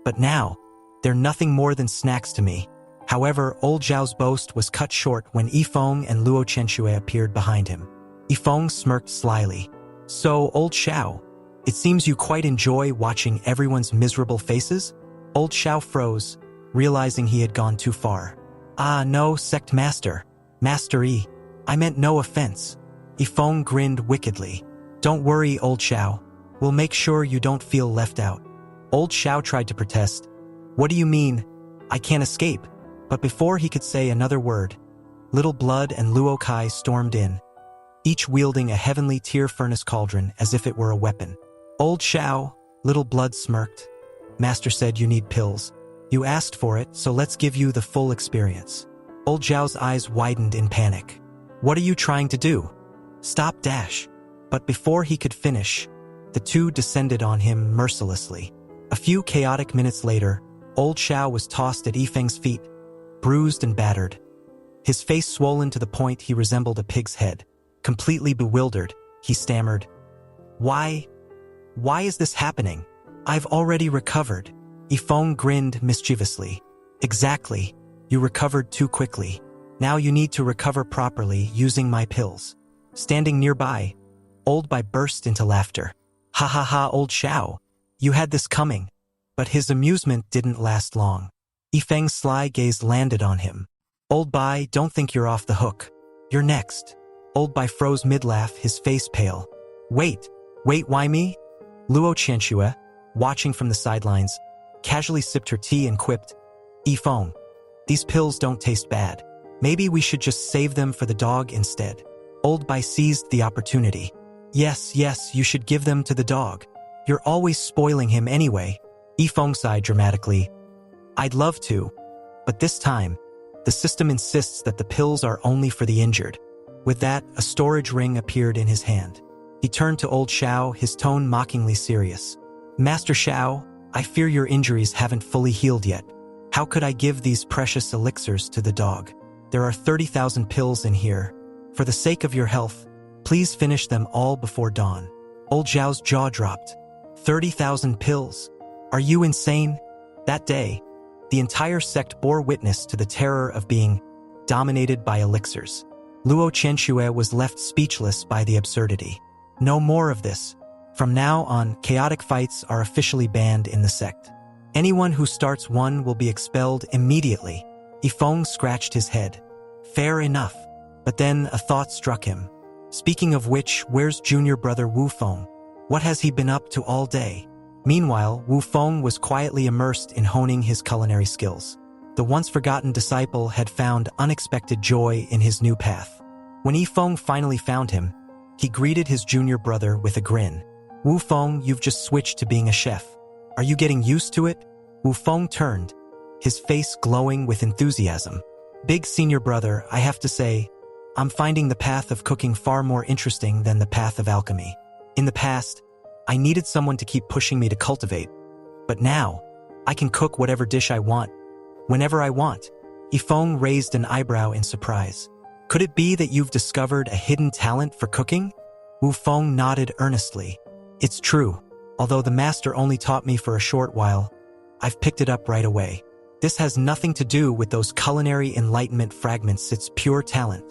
But now, they're nothing more than snacks to me." However, old Zhao's boast was cut short when Yifeng and Luo Chenxue appeared behind him. Yifeng smirked slyly. "So, old Xiao, it seems you quite enjoy watching everyone's miserable faces?" Old Xiao froze, realizing he had gone too far. "Ah, no, sect master. Master Yi, I meant no offense." Yifeng grinned wickedly. "Don't worry, old Xiao. We'll make sure you don't feel left out." Old Xiao tried to protest. "What do you mean? I can't escape." But before he could say another word, Little Blood and Luo Kai stormed in, each wielding a heavenly tear furnace cauldron as if it were a weapon. "Old Xiao," Little Blood smirked. "Master said you need pills. You asked for it, so let's give you the full experience." Old Xiao's eyes widened in panic. "What are you trying to do? Stop dash." But before he could finish, the two descended on him mercilessly. A few chaotic minutes later, Old Xiao was tossed at Yifeng's feet, bruised and battered. His face swollen to the point he resembled a pig's head. Completely bewildered, he stammered, Why is this happening? I've already recovered." Yifeng grinned mischievously. "Exactly. You recovered too quickly. Now you need to recover properly using my pills." Standing nearby, Old Bai burst into laughter. "Ha ha ha, old Xiao. You had this coming." But his amusement didn't last long. Yifeng's sly gaze landed on him. "Old Bai, don't think you're off the hook. You're next." Old Bai froze mid-laugh, his face pale. Wait, why me?" Luo Qianxue, watching from the sidelines, casually sipped her tea and quipped, "Yifeng, these pills don't taste bad. Maybe we should just save them for the dog instead." Old Bai seized the opportunity. Yes, you should give them to the dog. You're always spoiling him anyway." Yifeng sighed dramatically. "I'd love to, but this time, the system insists that the pills are only for the injured." With that, a storage ring appeared in his hand. He turned to old Xiao, his tone mockingly serious. "Master Xiao, I fear your injuries haven't fully healed yet. How could I give these precious elixirs to the dog? There are 30,000 pills in here. For the sake of your health, please finish them all before dawn." Old Xiao's jaw dropped. 30,000 pills? Are you insane? That day, the entire sect bore witness to the terror of being dominated by elixirs. Luo Qianxue was left speechless by the absurdity. "No more of this. From now on, chaotic fights are officially banned in the sect. Anyone who starts one will be expelled immediately." Yifeng scratched his head. Fair enough. But then a thought struck him. Speaking of which, where's junior brother Wu Feng? What has he been up to all day? Meanwhile, Wu Feng was quietly immersed in honing his culinary skills. The once-forgotten disciple had found unexpected joy in his new path. When Yifeng finally found him, he greeted his junior brother with a grin. "Wu Feng, you've just switched to being a chef. Are you getting used to it?" Wu Feng turned, his face glowing with enthusiasm. "Big senior brother, I have to say, I'm finding the path of cooking far more interesting than the path of alchemy. In the past, I needed someone to keep pushing me to cultivate. But now, I can cook whatever dish I want, whenever I want." Yifeng raised an eyebrow in surprise. "Could it be that you've discovered a hidden talent for cooking?" Wu Feng nodded earnestly. "It's true. Although the master only taught me for a short while, I've picked it up right away. This has nothing to do with those culinary enlightenment fragments, it's pure talent."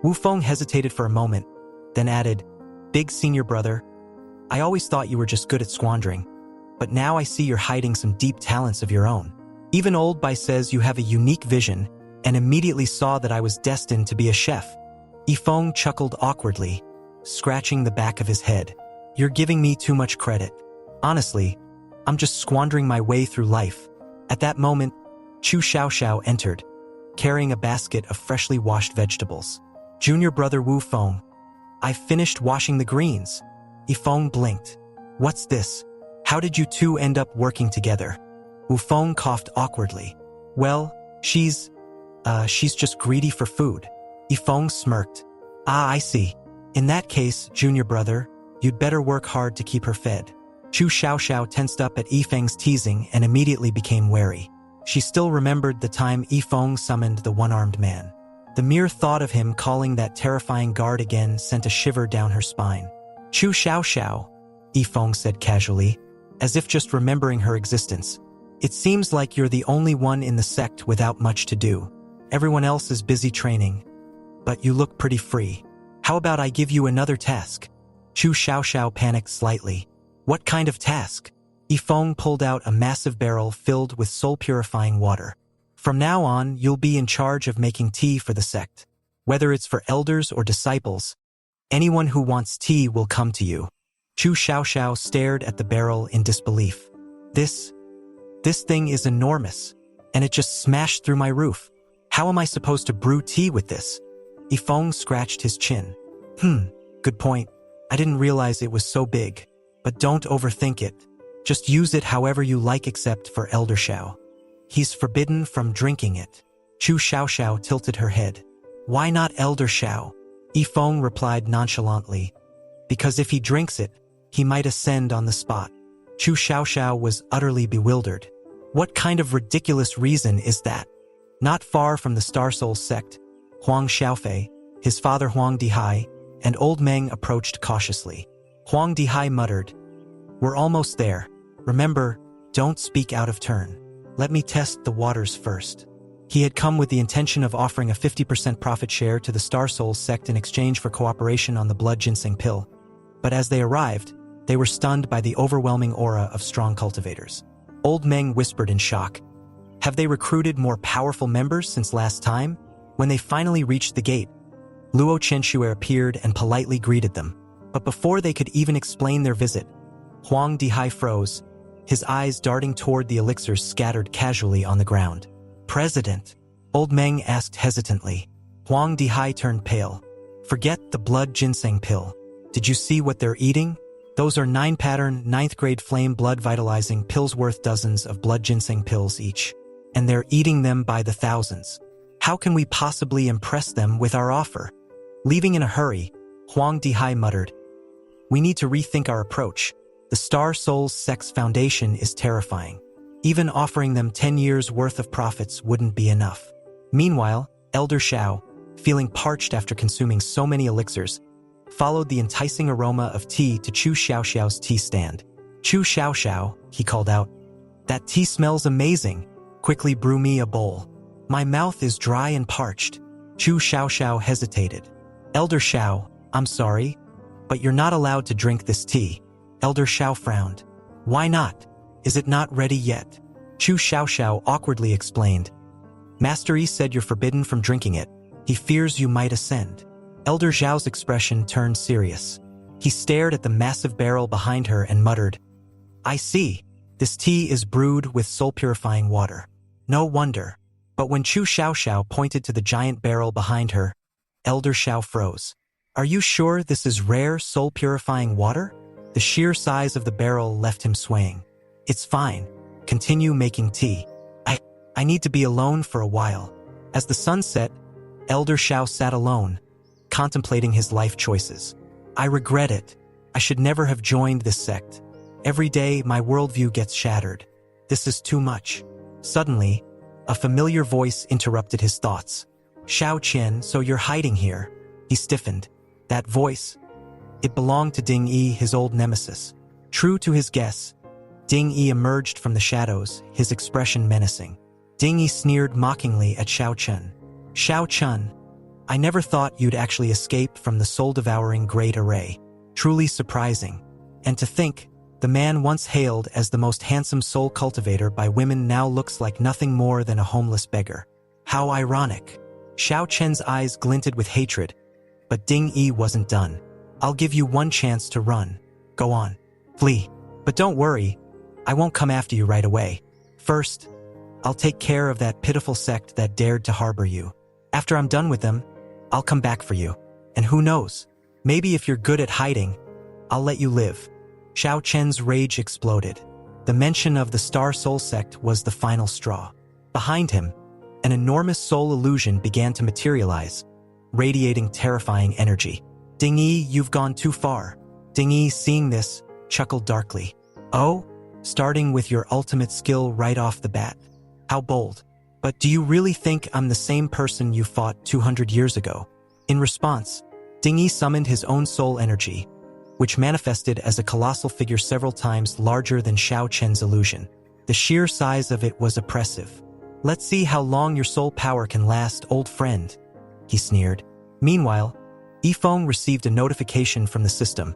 Wu Feng hesitated for a moment, then added, "Big senior brother, I always thought you were just good at squandering, but now I see you're hiding some deep talents of your own. Even Old Bai says you have a unique vision and immediately saw that I was destined to be a chef. Yifeng chuckled awkwardly, scratching the back of his head. You're giving me too much credit. Honestly, I'm just squandering my way through life. At that moment, Chu Xiaoxiao entered, carrying a basket of freshly washed vegetables. Junior brother Wu Feng, I've finished washing the greens. Yifeng blinked. What's this? How did you two end up working together? Wu Feng coughed awkwardly. Well, she's just greedy for food. Yifeng smirked. Ah, I see. In that case, junior brother, you'd better work hard to keep her fed. Chu Xiaoxiao tensed up at Yifeng's teasing and immediately became wary. She still remembered the time Yifeng summoned the one-armed man. The mere thought of him calling that terrifying guard again sent a shiver down her spine. Chu Xiaoxiao, Yifeng said casually, as if just remembering her existence. It seems like you're the only one in the sect without much to do. Everyone else is busy training, but you look pretty free. How about I give you another task? Chu Xiaoxiao panicked slightly. What kind of task? Yifeng pulled out a massive barrel filled with soul-purifying water. From now on, you'll be in charge of making tea for the sect. Whether it's for elders or disciples, anyone who wants tea will come to you. Chu Xiaoxiao stared at the barrel in disbelief. This thing is enormous, and it just smashed through my roof. How am I supposed to brew tea with this? Yifeng scratched his chin. Good point. I didn't realize it was so big. But don't overthink it. Just use it however you like except for Elder Xiao. He's forbidden from drinking it. Chu Xiaoxiao tilted her head. Why not Elder Xiao? Yifeng replied nonchalantly. Because if he drinks it, he might ascend on the spot. Chu Xiaoxiao was utterly bewildered. What kind of ridiculous reason is that? Not far from the Star Soul sect, Huang Xiaofei, his father Huang Dihai, and old Meng approached cautiously. Huang Dihai muttered, We're almost there. Remember, don't speak out of turn. Let me test the waters first. He had come with the intention of offering a 50% profit share to the Star Soul sect in exchange for cooperation on the blood ginseng pill. But as they arrived, they were stunned by the overwhelming aura of strong cultivators. Old Meng whispered in shock. Have they recruited more powerful members since last time? When they finally reached the gate, Luo Chenshuer appeared and politely greeted them. But before they could even explain their visit, Huang Dihai froze, his eyes darting toward the elixirs scattered casually on the ground. President, Old Meng asked hesitantly. Huang Dihai turned pale. Forget the blood ginseng pill. Did you see what they're eating? Those are 9-pattern, 9th-grade flame blood vitalizing pills worth dozens of blood ginseng pills each. And they're eating them by the thousands. How can we possibly impress them with our offer? Leaving in a hurry, Huang Dihai muttered, We need to rethink our approach. The Star Souls Sex Foundation is terrifying. Even offering them 10 years' worth of profits wouldn't be enough. Meanwhile, Elder Xiao, feeling parched after consuming so many elixirs, followed the enticing aroma of tea to Chu Xiaoxiao's tea stand. Chu Xiaoxiao, he called out, That tea smells amazing. Quickly brew me a bowl. My mouth is dry and parched. Chu Xiaoxiao hesitated. Elder Xiao, I'm sorry, but you're not allowed to drink this tea. Elder Xiao frowned. Why not? Is it not ready yet? Chu Xiaoxiao awkwardly explained. Master Yi said you're forbidden from drinking it. He fears you might ascend. Elder Xiao's expression turned serious. He stared at the massive barrel behind her and muttered, I see. This tea is brewed with soul-purifying water. No wonder. But when Chu Xiaoxiao pointed to the giant barrel behind her, Elder Xiao froze. Are you sure this is rare soul-purifying water? The sheer size of the barrel left him swaying. It's fine. Continue making tea. I need to be alone for a while. As the sun set, Elder Xiao sat alone, contemplating his life choices. I regret it. I should never have joined this sect. Every day, my worldview gets shattered. This is too much. Suddenly, a familiar voice interrupted his thoughts. Xiao Qian, so you're hiding here. He stiffened. That voice. It belonged to Ding Yi, his old nemesis. True to his guess, Ding Yi emerged from the shadows, his expression menacing. Ding Yi sneered mockingly at Xiao Chen. Xiao Chen, I never thought you'd actually escape from the soul-devouring Great Array. Truly surprising. And to think, the man once hailed as the most handsome soul cultivator by women now looks like nothing more than a homeless beggar. How ironic. Xiao Chen's eyes glinted with hatred, but Ding Yi wasn't done. I'll give you one chance to run. Go on. Flee. But don't worry, I won't come after you right away. First, I'll take care of that pitiful sect that dared to harbor you. After I'm done with them, I'll come back for you. And who knows, maybe if you're good at hiding, I'll let you live. Xiao Chen's rage exploded. The mention of the Star Soul sect was the final straw. Behind him, an enormous soul illusion began to materialize, radiating terrifying energy. Ding Yi, you've gone too far. Ding Yi, seeing this, chuckled darkly. Oh? Starting with your ultimate skill right off the bat? How bold. But do you really think I'm the same person you fought 200 years ago? In response, Ding Yi summoned his own soul energy, which manifested as a colossal figure several times larger than Xiao Chen's illusion. The sheer size of it was oppressive. Let's see how long your soul power can last, old friend, he sneered. Meanwhile, Yifeng received a notification from the system.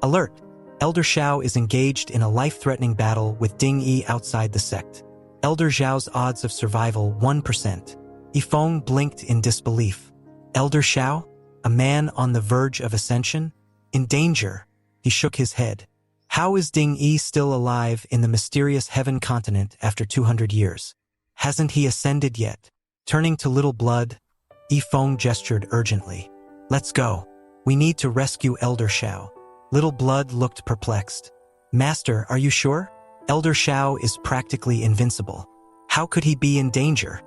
Alert! Elder Xiao is engaged in a life-threatening battle with Ding Yi outside the sect. Elder Xiao's odds of survival 1%. Yifeng blinked in disbelief. Elder Xiao? A man on the verge of ascension? In danger? He shook his head. How is Ding Yi still alive in the mysterious heaven continent after 200 years? Hasn't he ascended yet? Turning to Little Blood, Yifeng gestured urgently. Let's go. We need to rescue Elder Xiao. Little Blood looked perplexed. Master, are you sure? Elder Xiao is practically invincible. How could he be in danger?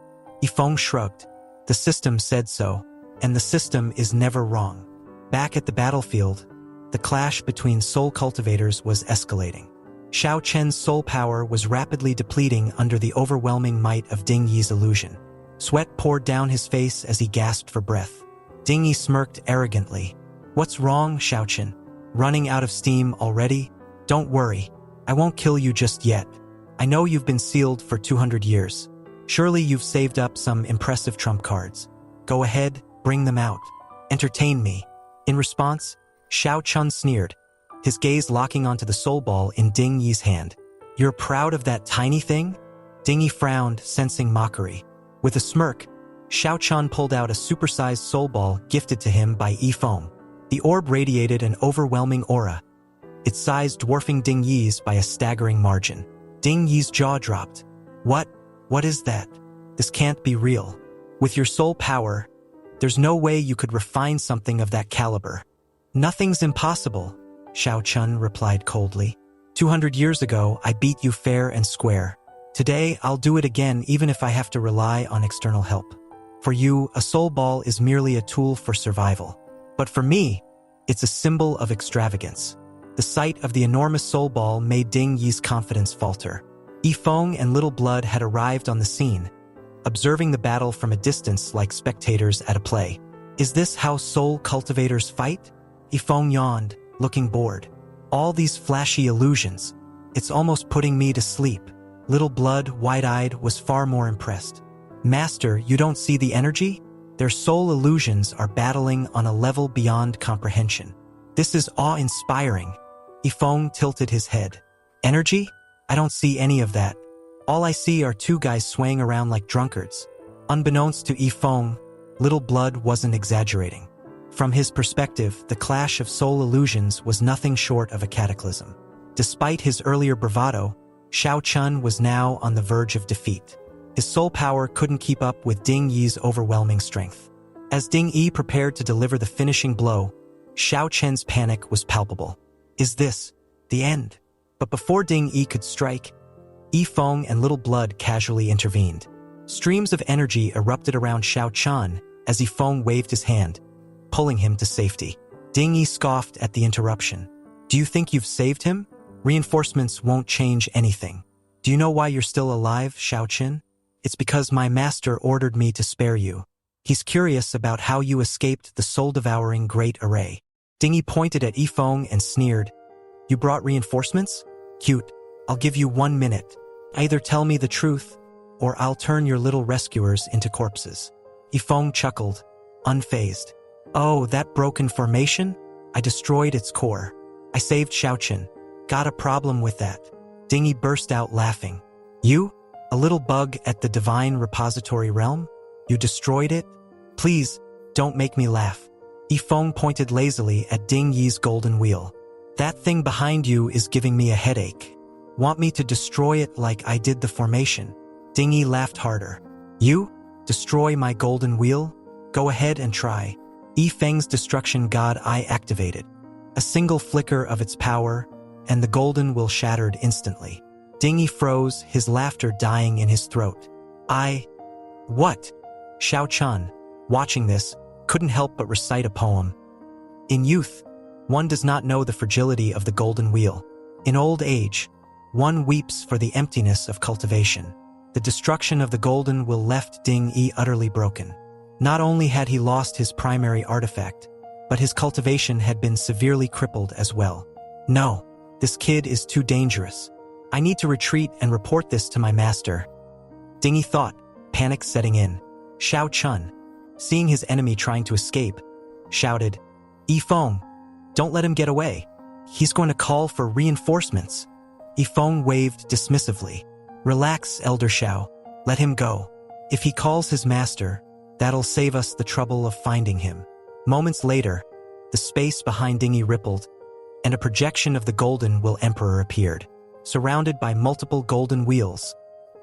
Yifeng shrugged. The system said so, and the system is never wrong. Back at the battlefield, the clash between soul cultivators was escalating. Xiao Chen's soul power was rapidly depleting under the overwhelming might of Ding Yi's illusion. Sweat poured down his face as he gasped for breath. Ding Yi smirked arrogantly. What's wrong, Xiao Chen? Running out of steam already? Don't worry, I won't kill you just yet. I know you've been sealed for 200 years. Surely you've saved up some impressive trump cards. Go ahead, bring them out. Entertain me. In response, Xiao Chun sneered, his gaze locking onto the soul ball in Ding Yi's hand. You're proud of that tiny thing? Ding Yi frowned, sensing mockery. With a smirk, Xiao Chun pulled out a supersized soul ball gifted to him by Yifeng. The orb radiated an overwhelming aura, its size dwarfing Ding Yi's by a staggering margin. Ding Yi's jaw dropped. What is that? This can't be real. With your soul power, there's no way you could refine something of that caliber. Nothing's impossible, Xiao Chun replied coldly. 200 years ago, I beat you fair and square. Today, I'll do it again even if I have to rely on external help. For you, a soul ball is merely a tool for survival. But for me, it's a symbol of extravagance. The sight of the enormous soul ball made Ding Yi's confidence falter. Yifeng and Little Blood had arrived on the scene, observing the battle from a distance like spectators at a play. Is this how soul cultivators fight? Yifeng yawned, looking bored. All these flashy illusions. It's almost putting me to sleep. Little Blood, wide-eyed, was far more impressed. Master, you don't see the energy? Their soul illusions are battling on a level beyond comprehension. This is awe-inspiring. Yifeng tilted his head. Energy? I don't see any of that. All I see are two guys swaying around like drunkards. Unbeknownst to Yifeng, Little Blood wasn't exaggerating. From his perspective, the clash of soul illusions was nothing short of a cataclysm. Despite his earlier bravado, Xiao Chun was now on the verge of defeat. His soul power couldn't keep up with Ding Yi's overwhelming strength. As Ding Yi prepared to deliver the finishing blow, Xiao Chen's panic was palpable. Is this the end? But before Ding Yi could strike, Yifeng and Little Blood casually intervened. Streams of energy erupted around Xiao Chun as Yifeng waved his hand, pulling him to safety. Ding Yi scoffed at the interruption. Do you think you've saved him? Reinforcements won't change anything. Do you know why you're still alive, Xiao Chin? It's because my master ordered me to spare you. He's curious about how you escaped the soul-devouring Great Array. Ding Yi pointed at Yifeng and sneered. You brought reinforcements? Cute. I'll give you 1 minute. Either tell me the truth, or I'll turn your little rescuers into corpses. Yifeng chuckled, unfazed. Oh, that broken formation? I destroyed its core. I saved Xiaoqin. Got a problem with that. Ding Yi burst out laughing. You? A little bug at the divine repository realm? You destroyed it? Please, don't make me laugh. Yifeng pointed lazily at Ding Yi's golden wheel. That thing behind you is giving me a headache. Want me to destroy it like I did the formation? Ding Yi laughed harder. You? Destroy my golden wheel? Go ahead and try. Yifeng's destruction god eye activated. A single flicker of its power, and the golden wheel shattered instantly. Ding Yi froze, his laughter dying in his throat. What? Xiao Chun, watching this, couldn't help but recite a poem. In youth, one does not know the fragility of the golden wheel. In old age, one weeps for the emptiness of cultivation. The destruction of the golden wheel left Ding Yi utterly broken. Not only had he lost his primary artifact, but his cultivation had been severely crippled as well. No, this kid is too dangerous. I need to retreat and report this to my master. Ding Yi thought, panic setting in. Xiao Chun, seeing his enemy trying to escape, shouted, Yifeng, don't let him get away. He's going to call for reinforcements. Yifeng waved dismissively. Relax, Elder Xiao. Let him go. If he calls his master, that'll save us the trouble of finding him. Moments later, the space behind Ding Yi rippled, and a projection of the Golden Wheel Emperor appeared. Surrounded by multiple golden wheels,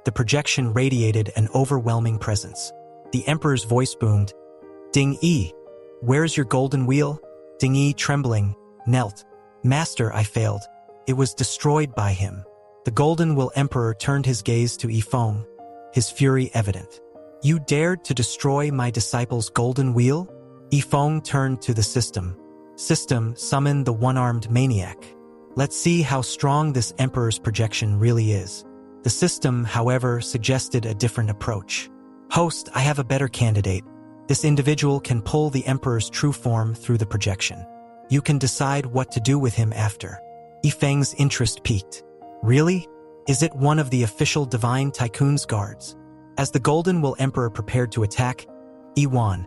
the projection radiated an overwhelming presence. The Emperor's voice boomed, Ding Yi, where's your golden wheel? Ding Yi, trembling, knelt. Master, I failed. It was destroyed by him. The Golden Wheel Emperor turned his gaze to Yifeng, his fury evident. You dared to destroy my disciple's golden wheel? Yifeng turned to the system. System, summon the one-armed maniac. Let's see how strong this Emperor's projection really is. The system, however, suggested a different approach. Host, I have a better candidate. This individual can pull the Emperor's true form through the projection. You can decide what to do with him after. Yifeng's interest peaked. Really? Is it one of the official Divine Tycoon's guards? As the Golden Wheel Emperor prepared to attack, Yiwan,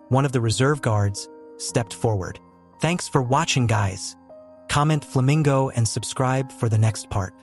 one of the reserve guards, stepped forward. Thanks for watching, guys. Comment Flamingo and subscribe for the next part.